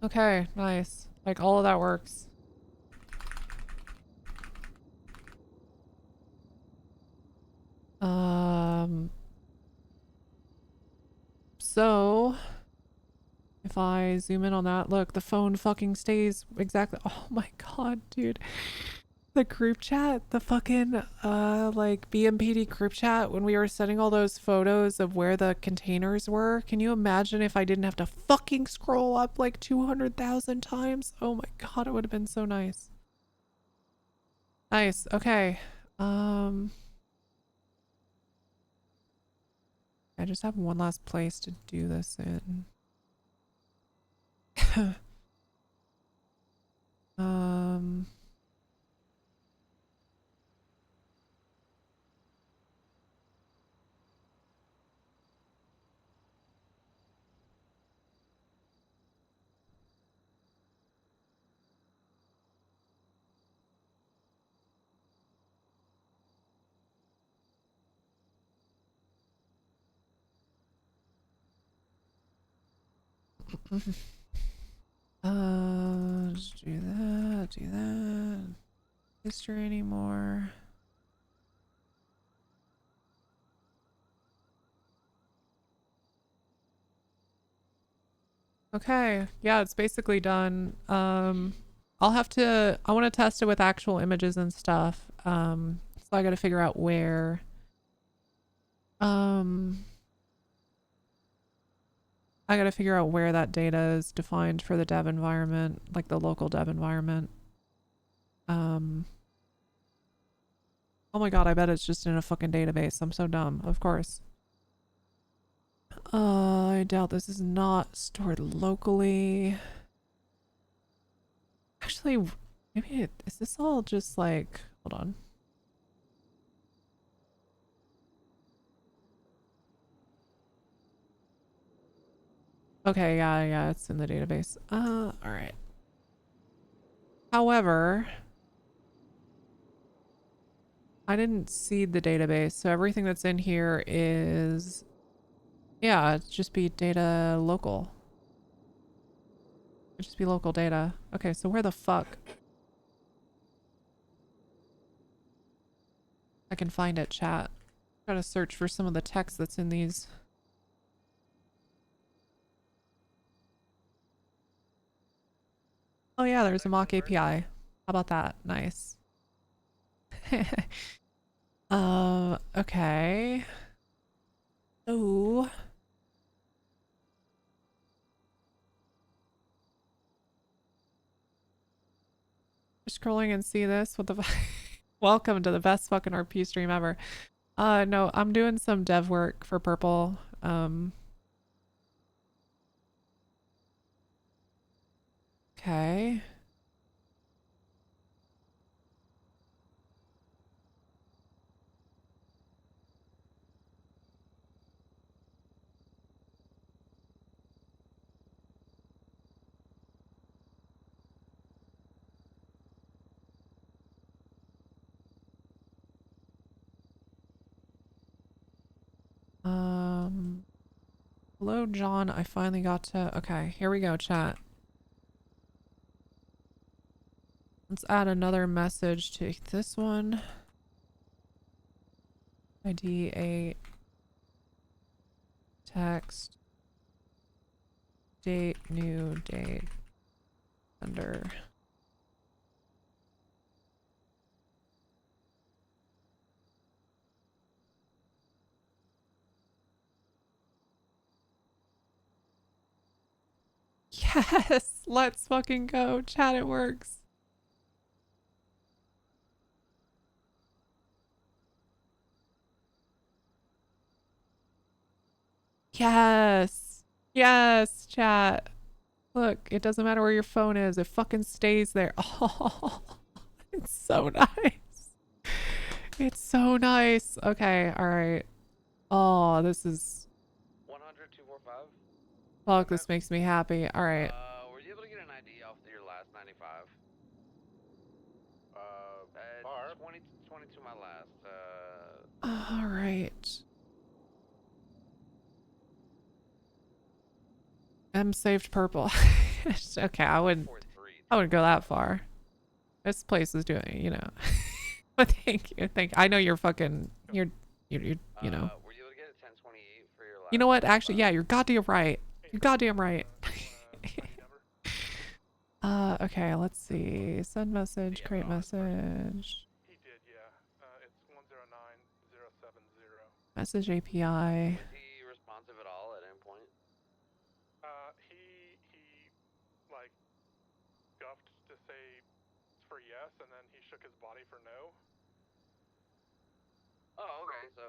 Okay, nice. Like all of that works. So if I zoom in on that, look, the phone fucking stays exactly. Oh my god, dude. The group chat, the fucking like BMPD group chat when we were sending all those photos of where the containers were. Can you imagine if I didn't have to fucking scroll up like 200,000 times? Oh my god, it would have been so nice. Nice. Okay. I just have one last place to do this in. Just do that, do that. History anymore. Okay, yeah, it's basically done. I want to test it with actual images and stuff. So I got to figure out where, that data is defined for the dev environment, like the local dev environment. Oh my god, I bet it's just in a fucking database. I'm so dumb. Of course. I doubt this is not stored locally. Actually, maybe is this all just like, hold on. Okay, yeah, it's in the database. All right. However, I didn't seed the database, so everything that's in here is, yeah, it's just be data local. It'd just be local data. Okay, so where the fuck? I can find it, chat. Gotta search for some of the text that's in these. Oh yeah, there's a mock API. How about that? Nice. Okay. Oh. Scrolling and see this. What the fuck? Welcome to the best fucking RP stream ever. No, I'm doing some dev work for Purple. Okay. Hello, John. I finally got to... Okay, here we go, chat. Let's add another message to this one. ID 8. Text. Date, new date. Under. Yes! Let's fucking go. Chat, it works. Yes. Yes, chat. Look, it doesn't matter where your phone is. It fucking stays there. Oh, it's so nice. It's so nice. Okay, all right. Oh, this is... 100-245. Fuck, this makes me happy. All right. Were you able to get an ID off your last 95? Bar? 22 my last. All right. M saved purple. Okay, I wouldn't go that far. This place is doing, you know. But thank you. I know you're fucking, you're you know. Were you able to get a 1028 for your last? You know what? Actually, yeah, you're goddamn right. You're goddamn right. Okay, let's see. Send message, create message. He did, yeah. It's 109070. Message API. Was he responsive at all at any point? He like guffed to say for yes, and then he shook his body for no. Oh, okay. So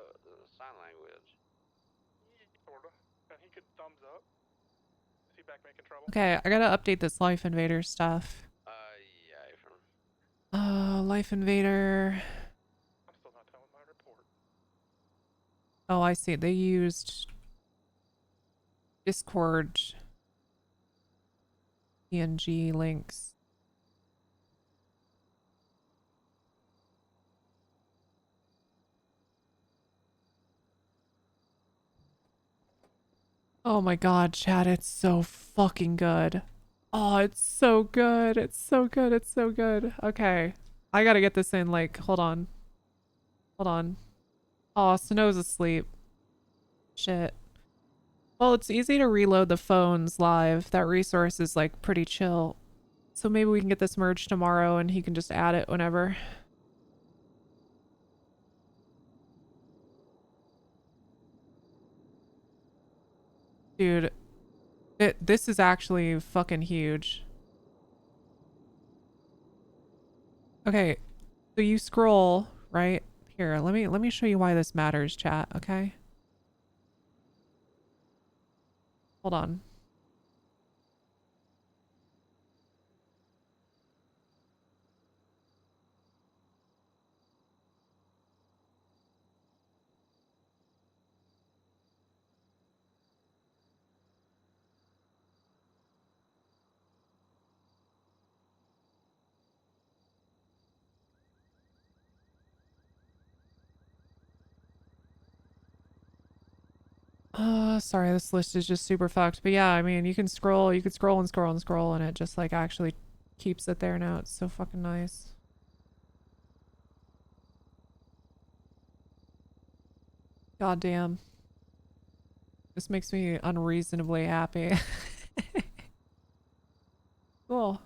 sign language. Sorta. And he could thumbs up. Is he back making trouble? Okay, I gotta update this Life Invader stuff. Yeah, from. Life Invader. I'm still not done with my report. Oh, I see. They used Discord PNG links. Oh my god, chat, it's so fucking good. Oh, it's so good. It's so good. It's so good. Okay. I gotta get this in, like, hold on. Hold on. Oh, Snow's asleep. Shit. Well, it's easy to reload the phones live. That resource is, like, pretty chill. So maybe we can get this merged tomorrow and he can just add it whenever. Dude, this is actually fucking huge. Okay, so you scroll, right? Here, let me show you why this matters, chat, okay? Hold on. Sorry, this list is just super fucked. But yeah, I mean, you can scroll and scroll and scroll, and it just, like, actually keeps it there now. It's so fucking nice. God damn. This makes me unreasonably happy. Cool.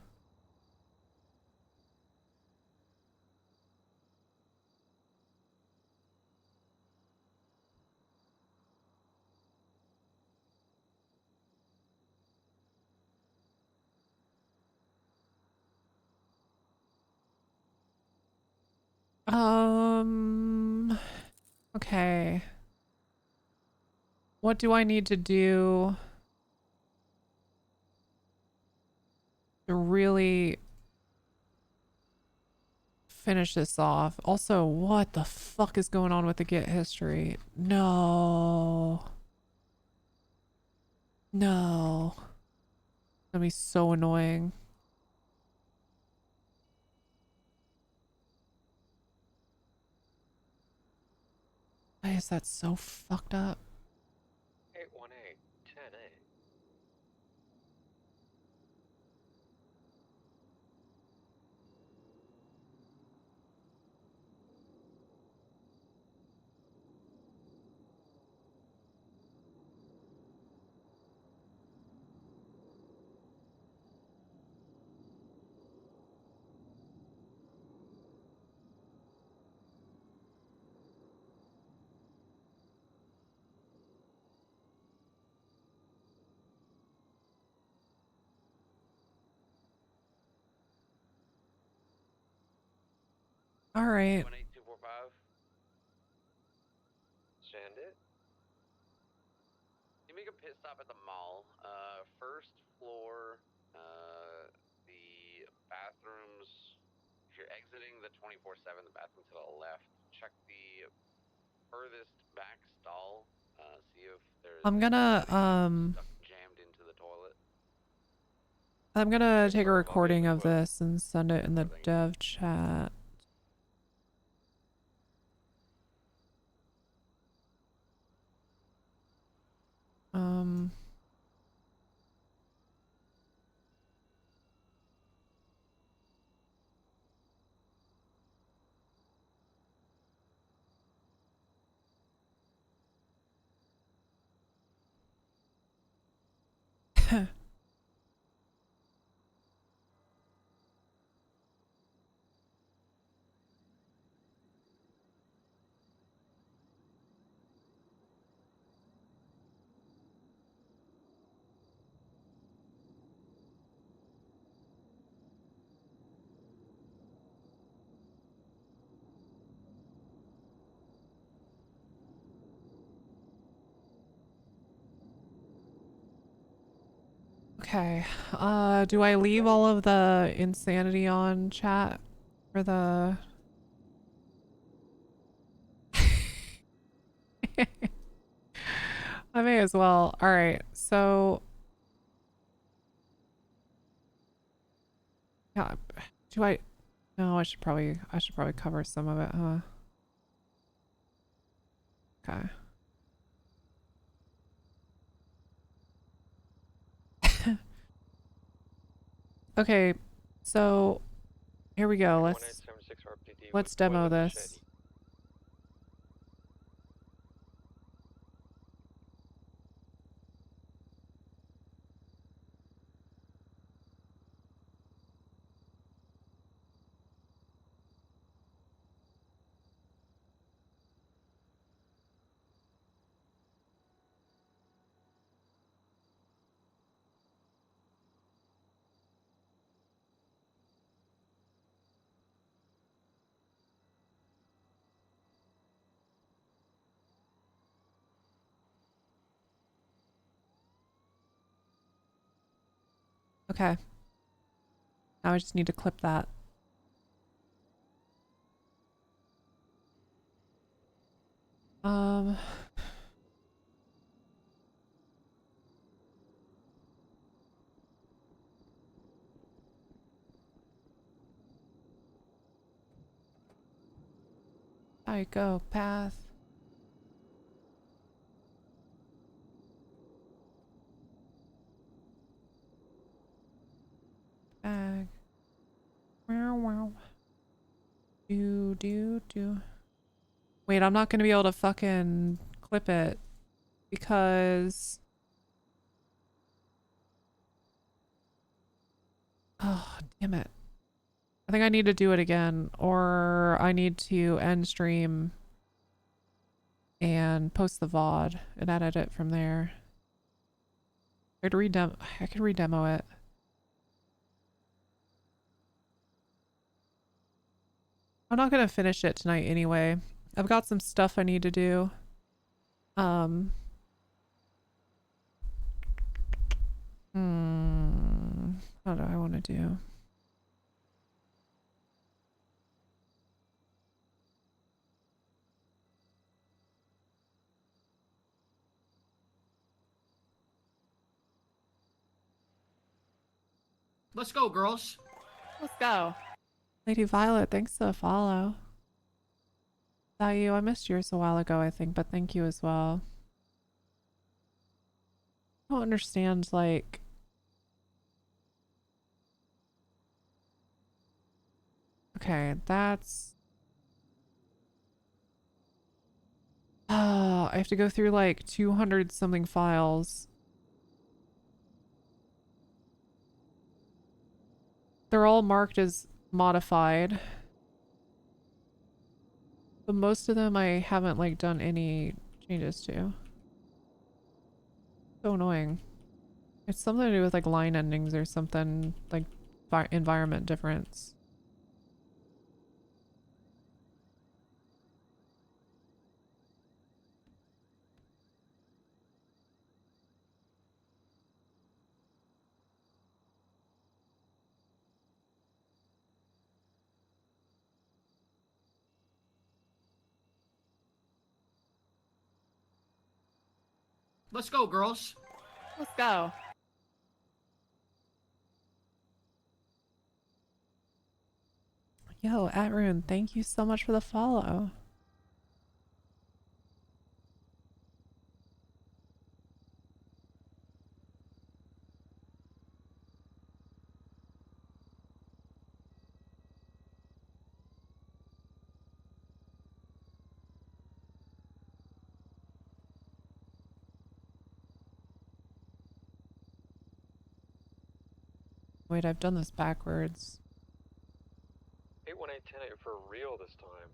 Okay. What do I need to do to really finish this off? Also, what the fuck is going on with the Git history? No. No. That'd be so annoying. Why is that so fucked up? 818, 10A. All right. 18245. Send it. You the 24/7, the bathroom to the left. Check the furthest back stall. See if there's I'm gonna jammed into the toilet. I'm gonna take a recording of this and send it in the dev chat. Okay. Do I leave all of the insanity on chat for the I may as well. All right. So yeah, do I no, I should probably cover some of it, huh? Okay. Okay. So here we go. Let's demo this. Okay. Now I just need to clip that. Psychopath. Bag. Wow, wow. Do. Wait, I'm not gonna be able to fucking clip it because oh, damn it. I think I need to do it again, or I need to end stream and post the VOD and edit it from there. I could redemo it. I'm not gonna finish it tonight anyway. I've got some stuff I need to do. How do I want to do? Let's go, girls. Let's go. Lady Violet, thanks for the follow. Saw you. I missed yours a while ago, I think, but thank you as well. I don't understand, like... Okay, that's... I have to go through like 200 something files. They're all marked as modified. But most of them I haven't like done any changes to. So annoying. It's something to do with like line endings or something, like environment difference. Let's go, girls. Let's go. Yo, Atrune, thank you so much for the follow. Wait, I've done this backwards. 81810 for real this time.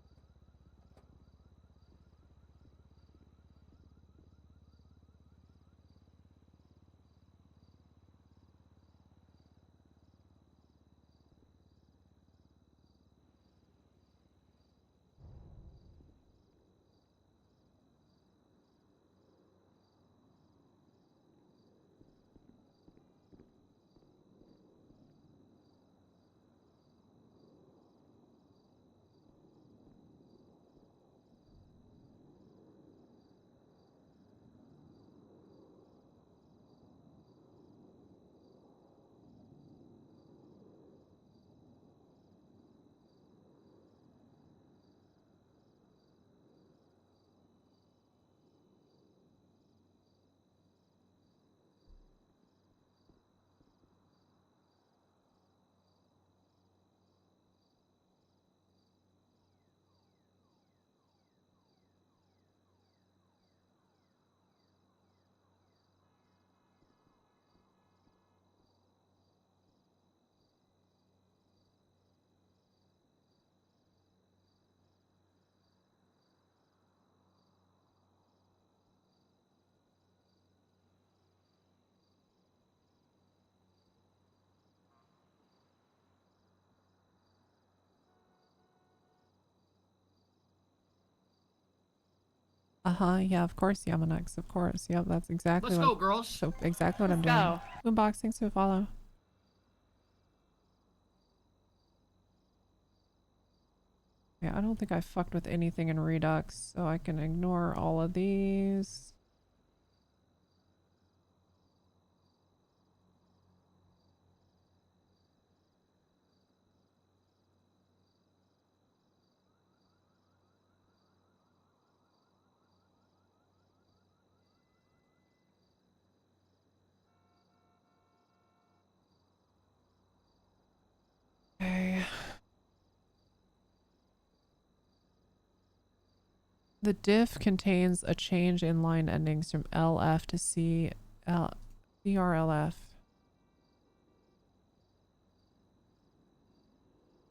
Yeah, of course, Yamanex, of course. Yep, that's exactly Let's what. go, girls. So exactly what I'm doing. Go. Boombox, thanks for the follow. Yeah, I don't think I fucked with anything in Redux, so I can ignore all of these. Okay. The diff contains a change in line endings from LF to CRLF.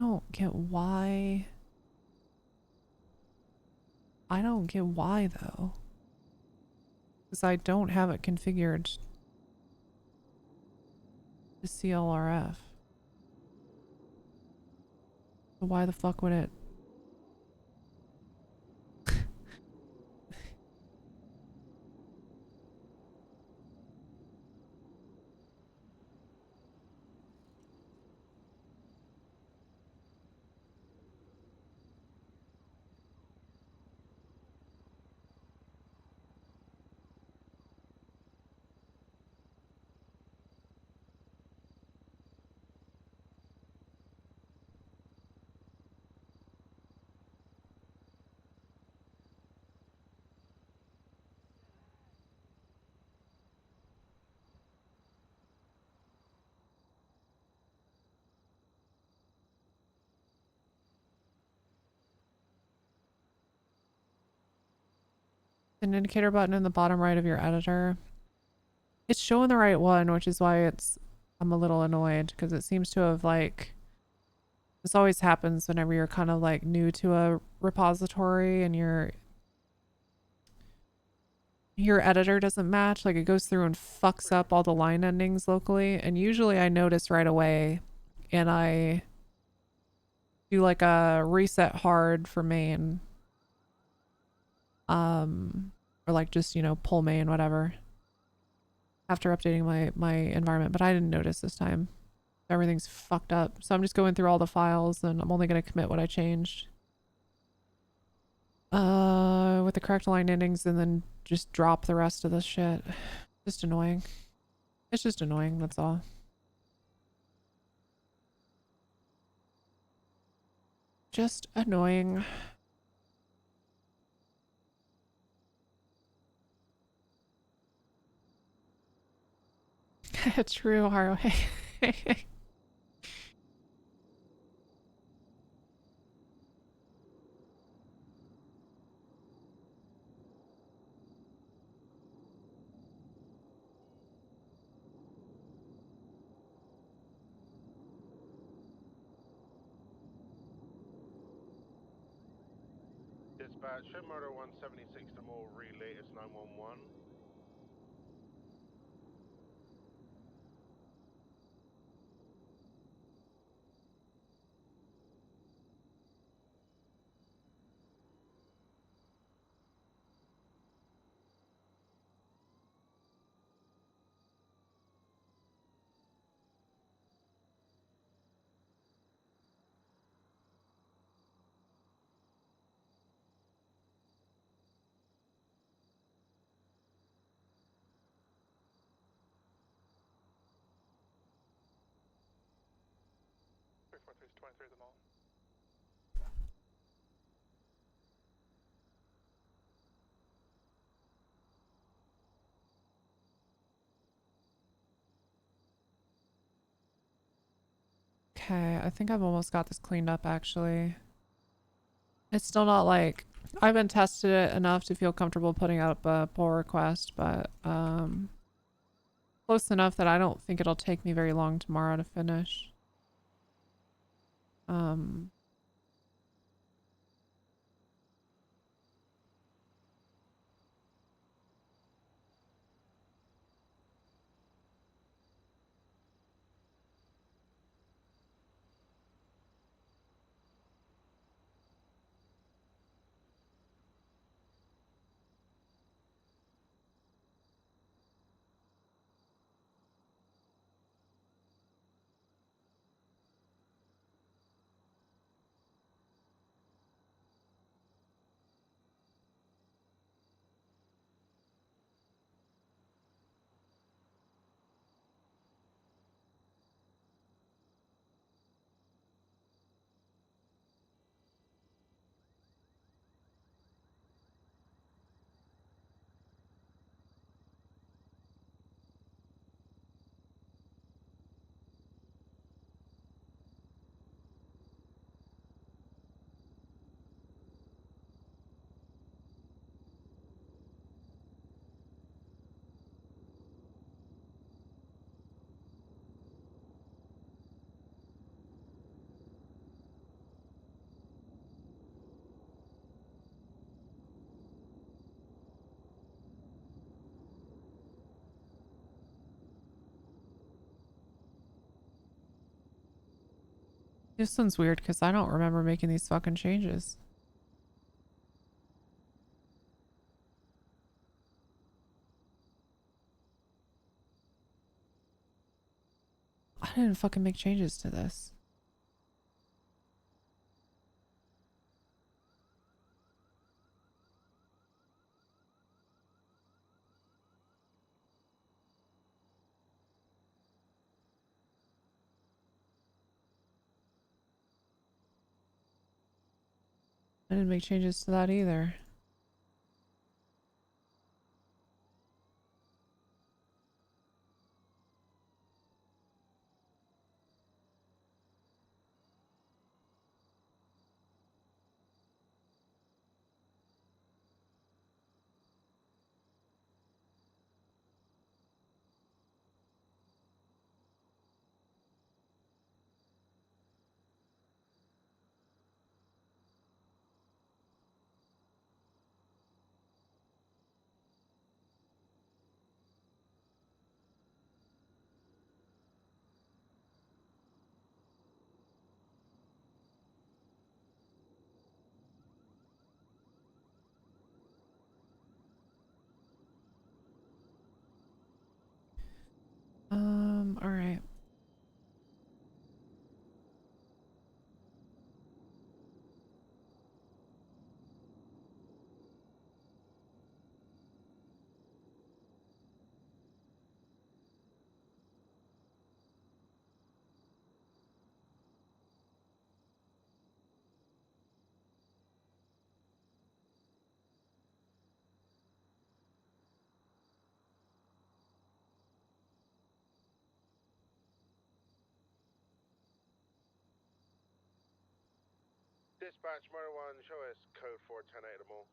I don't get why. I don't get why though. Because I don't have it configured to CLRF. So why the fuck would it? An indicator button in the bottom right of your editor. It's showing the right one, which is why I'm a little annoyed because it seems to have like, this always happens whenever you're kind of like new to a repository and your editor doesn't match. Like it goes through and fucks up all the line endings locally. And usually I notice right away and I do like a reset hard for main. Or like just, you know, pull main, whatever. After updating my environment, but I didn't notice this time. Everything's fucked up. So I'm just going through all the files and I'm only going to commit what I changed. With the correct line endings and then just drop the rest of the shit. Just annoying. It's just annoying, that's all. Just annoying. True, ROA. Dispatch, show motor 176 to more latest 911. Okay, I think I've almost got this cleaned up actually. It's still not like I haven't tested it enough to feel comfortable putting up a pull request, but close enough that I don't think it'll take me very long tomorrow to finish. This one's weird because I don't remember making these fucking changes. I didn't fucking make changes to this. I didn't make changes to that either. Dispatch, Motor 1, show us code 410 at the mall.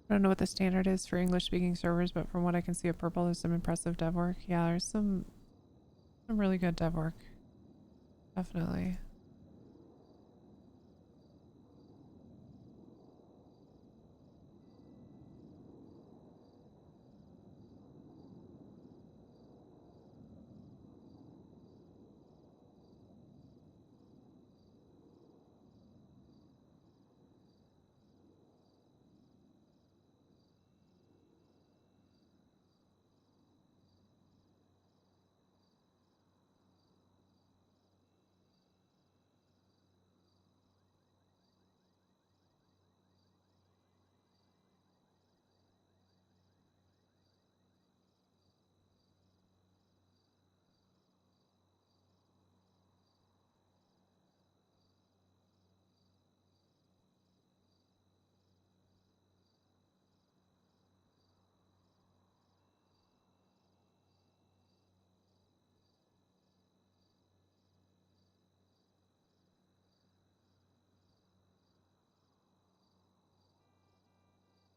I don't know what the standard is for English speaking servers, but from what I can see of Purple, there's some impressive dev work. Yeah, there's some really good dev work. Definitely.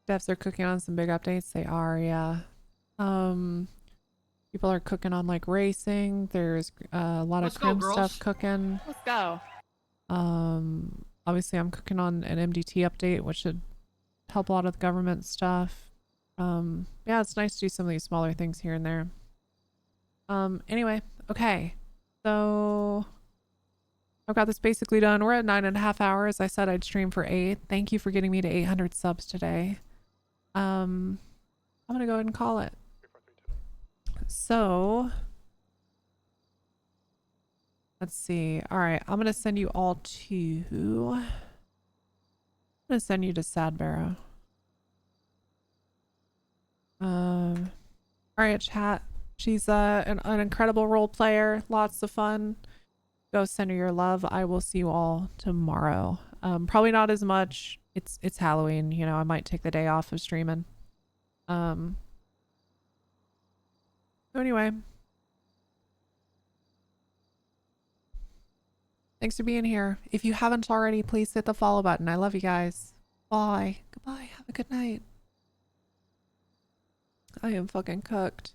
Devs are cooking on some big updates. They are, yeah. People are cooking on like racing. There's a lot of crim stuff cooking. Let's go. Obviously I'm cooking on an MDT update, which should help a lot of the government stuff. Yeah, it's nice to do some of these smaller things here and there. Anyway, okay. So I've got this basically done. We're at 9.5 hours. I said I'd stream for 8. Thank you for getting me to 800 subs today. I'm gonna go ahead and call it. So let's see. All right, I'm gonna send you all to. I'm gonna send you to Sad Barrow. All right, chat. She's an incredible role player. Lots of fun. Go send her your love. I will see you all tomorrow. Probably not as much. It's Halloween. You know, I might take the day off of streaming. So anyway, thanks for being here. If you haven't already, please hit the follow button. I love you guys. Bye. Goodbye. Have a good night. I am fucking cooked.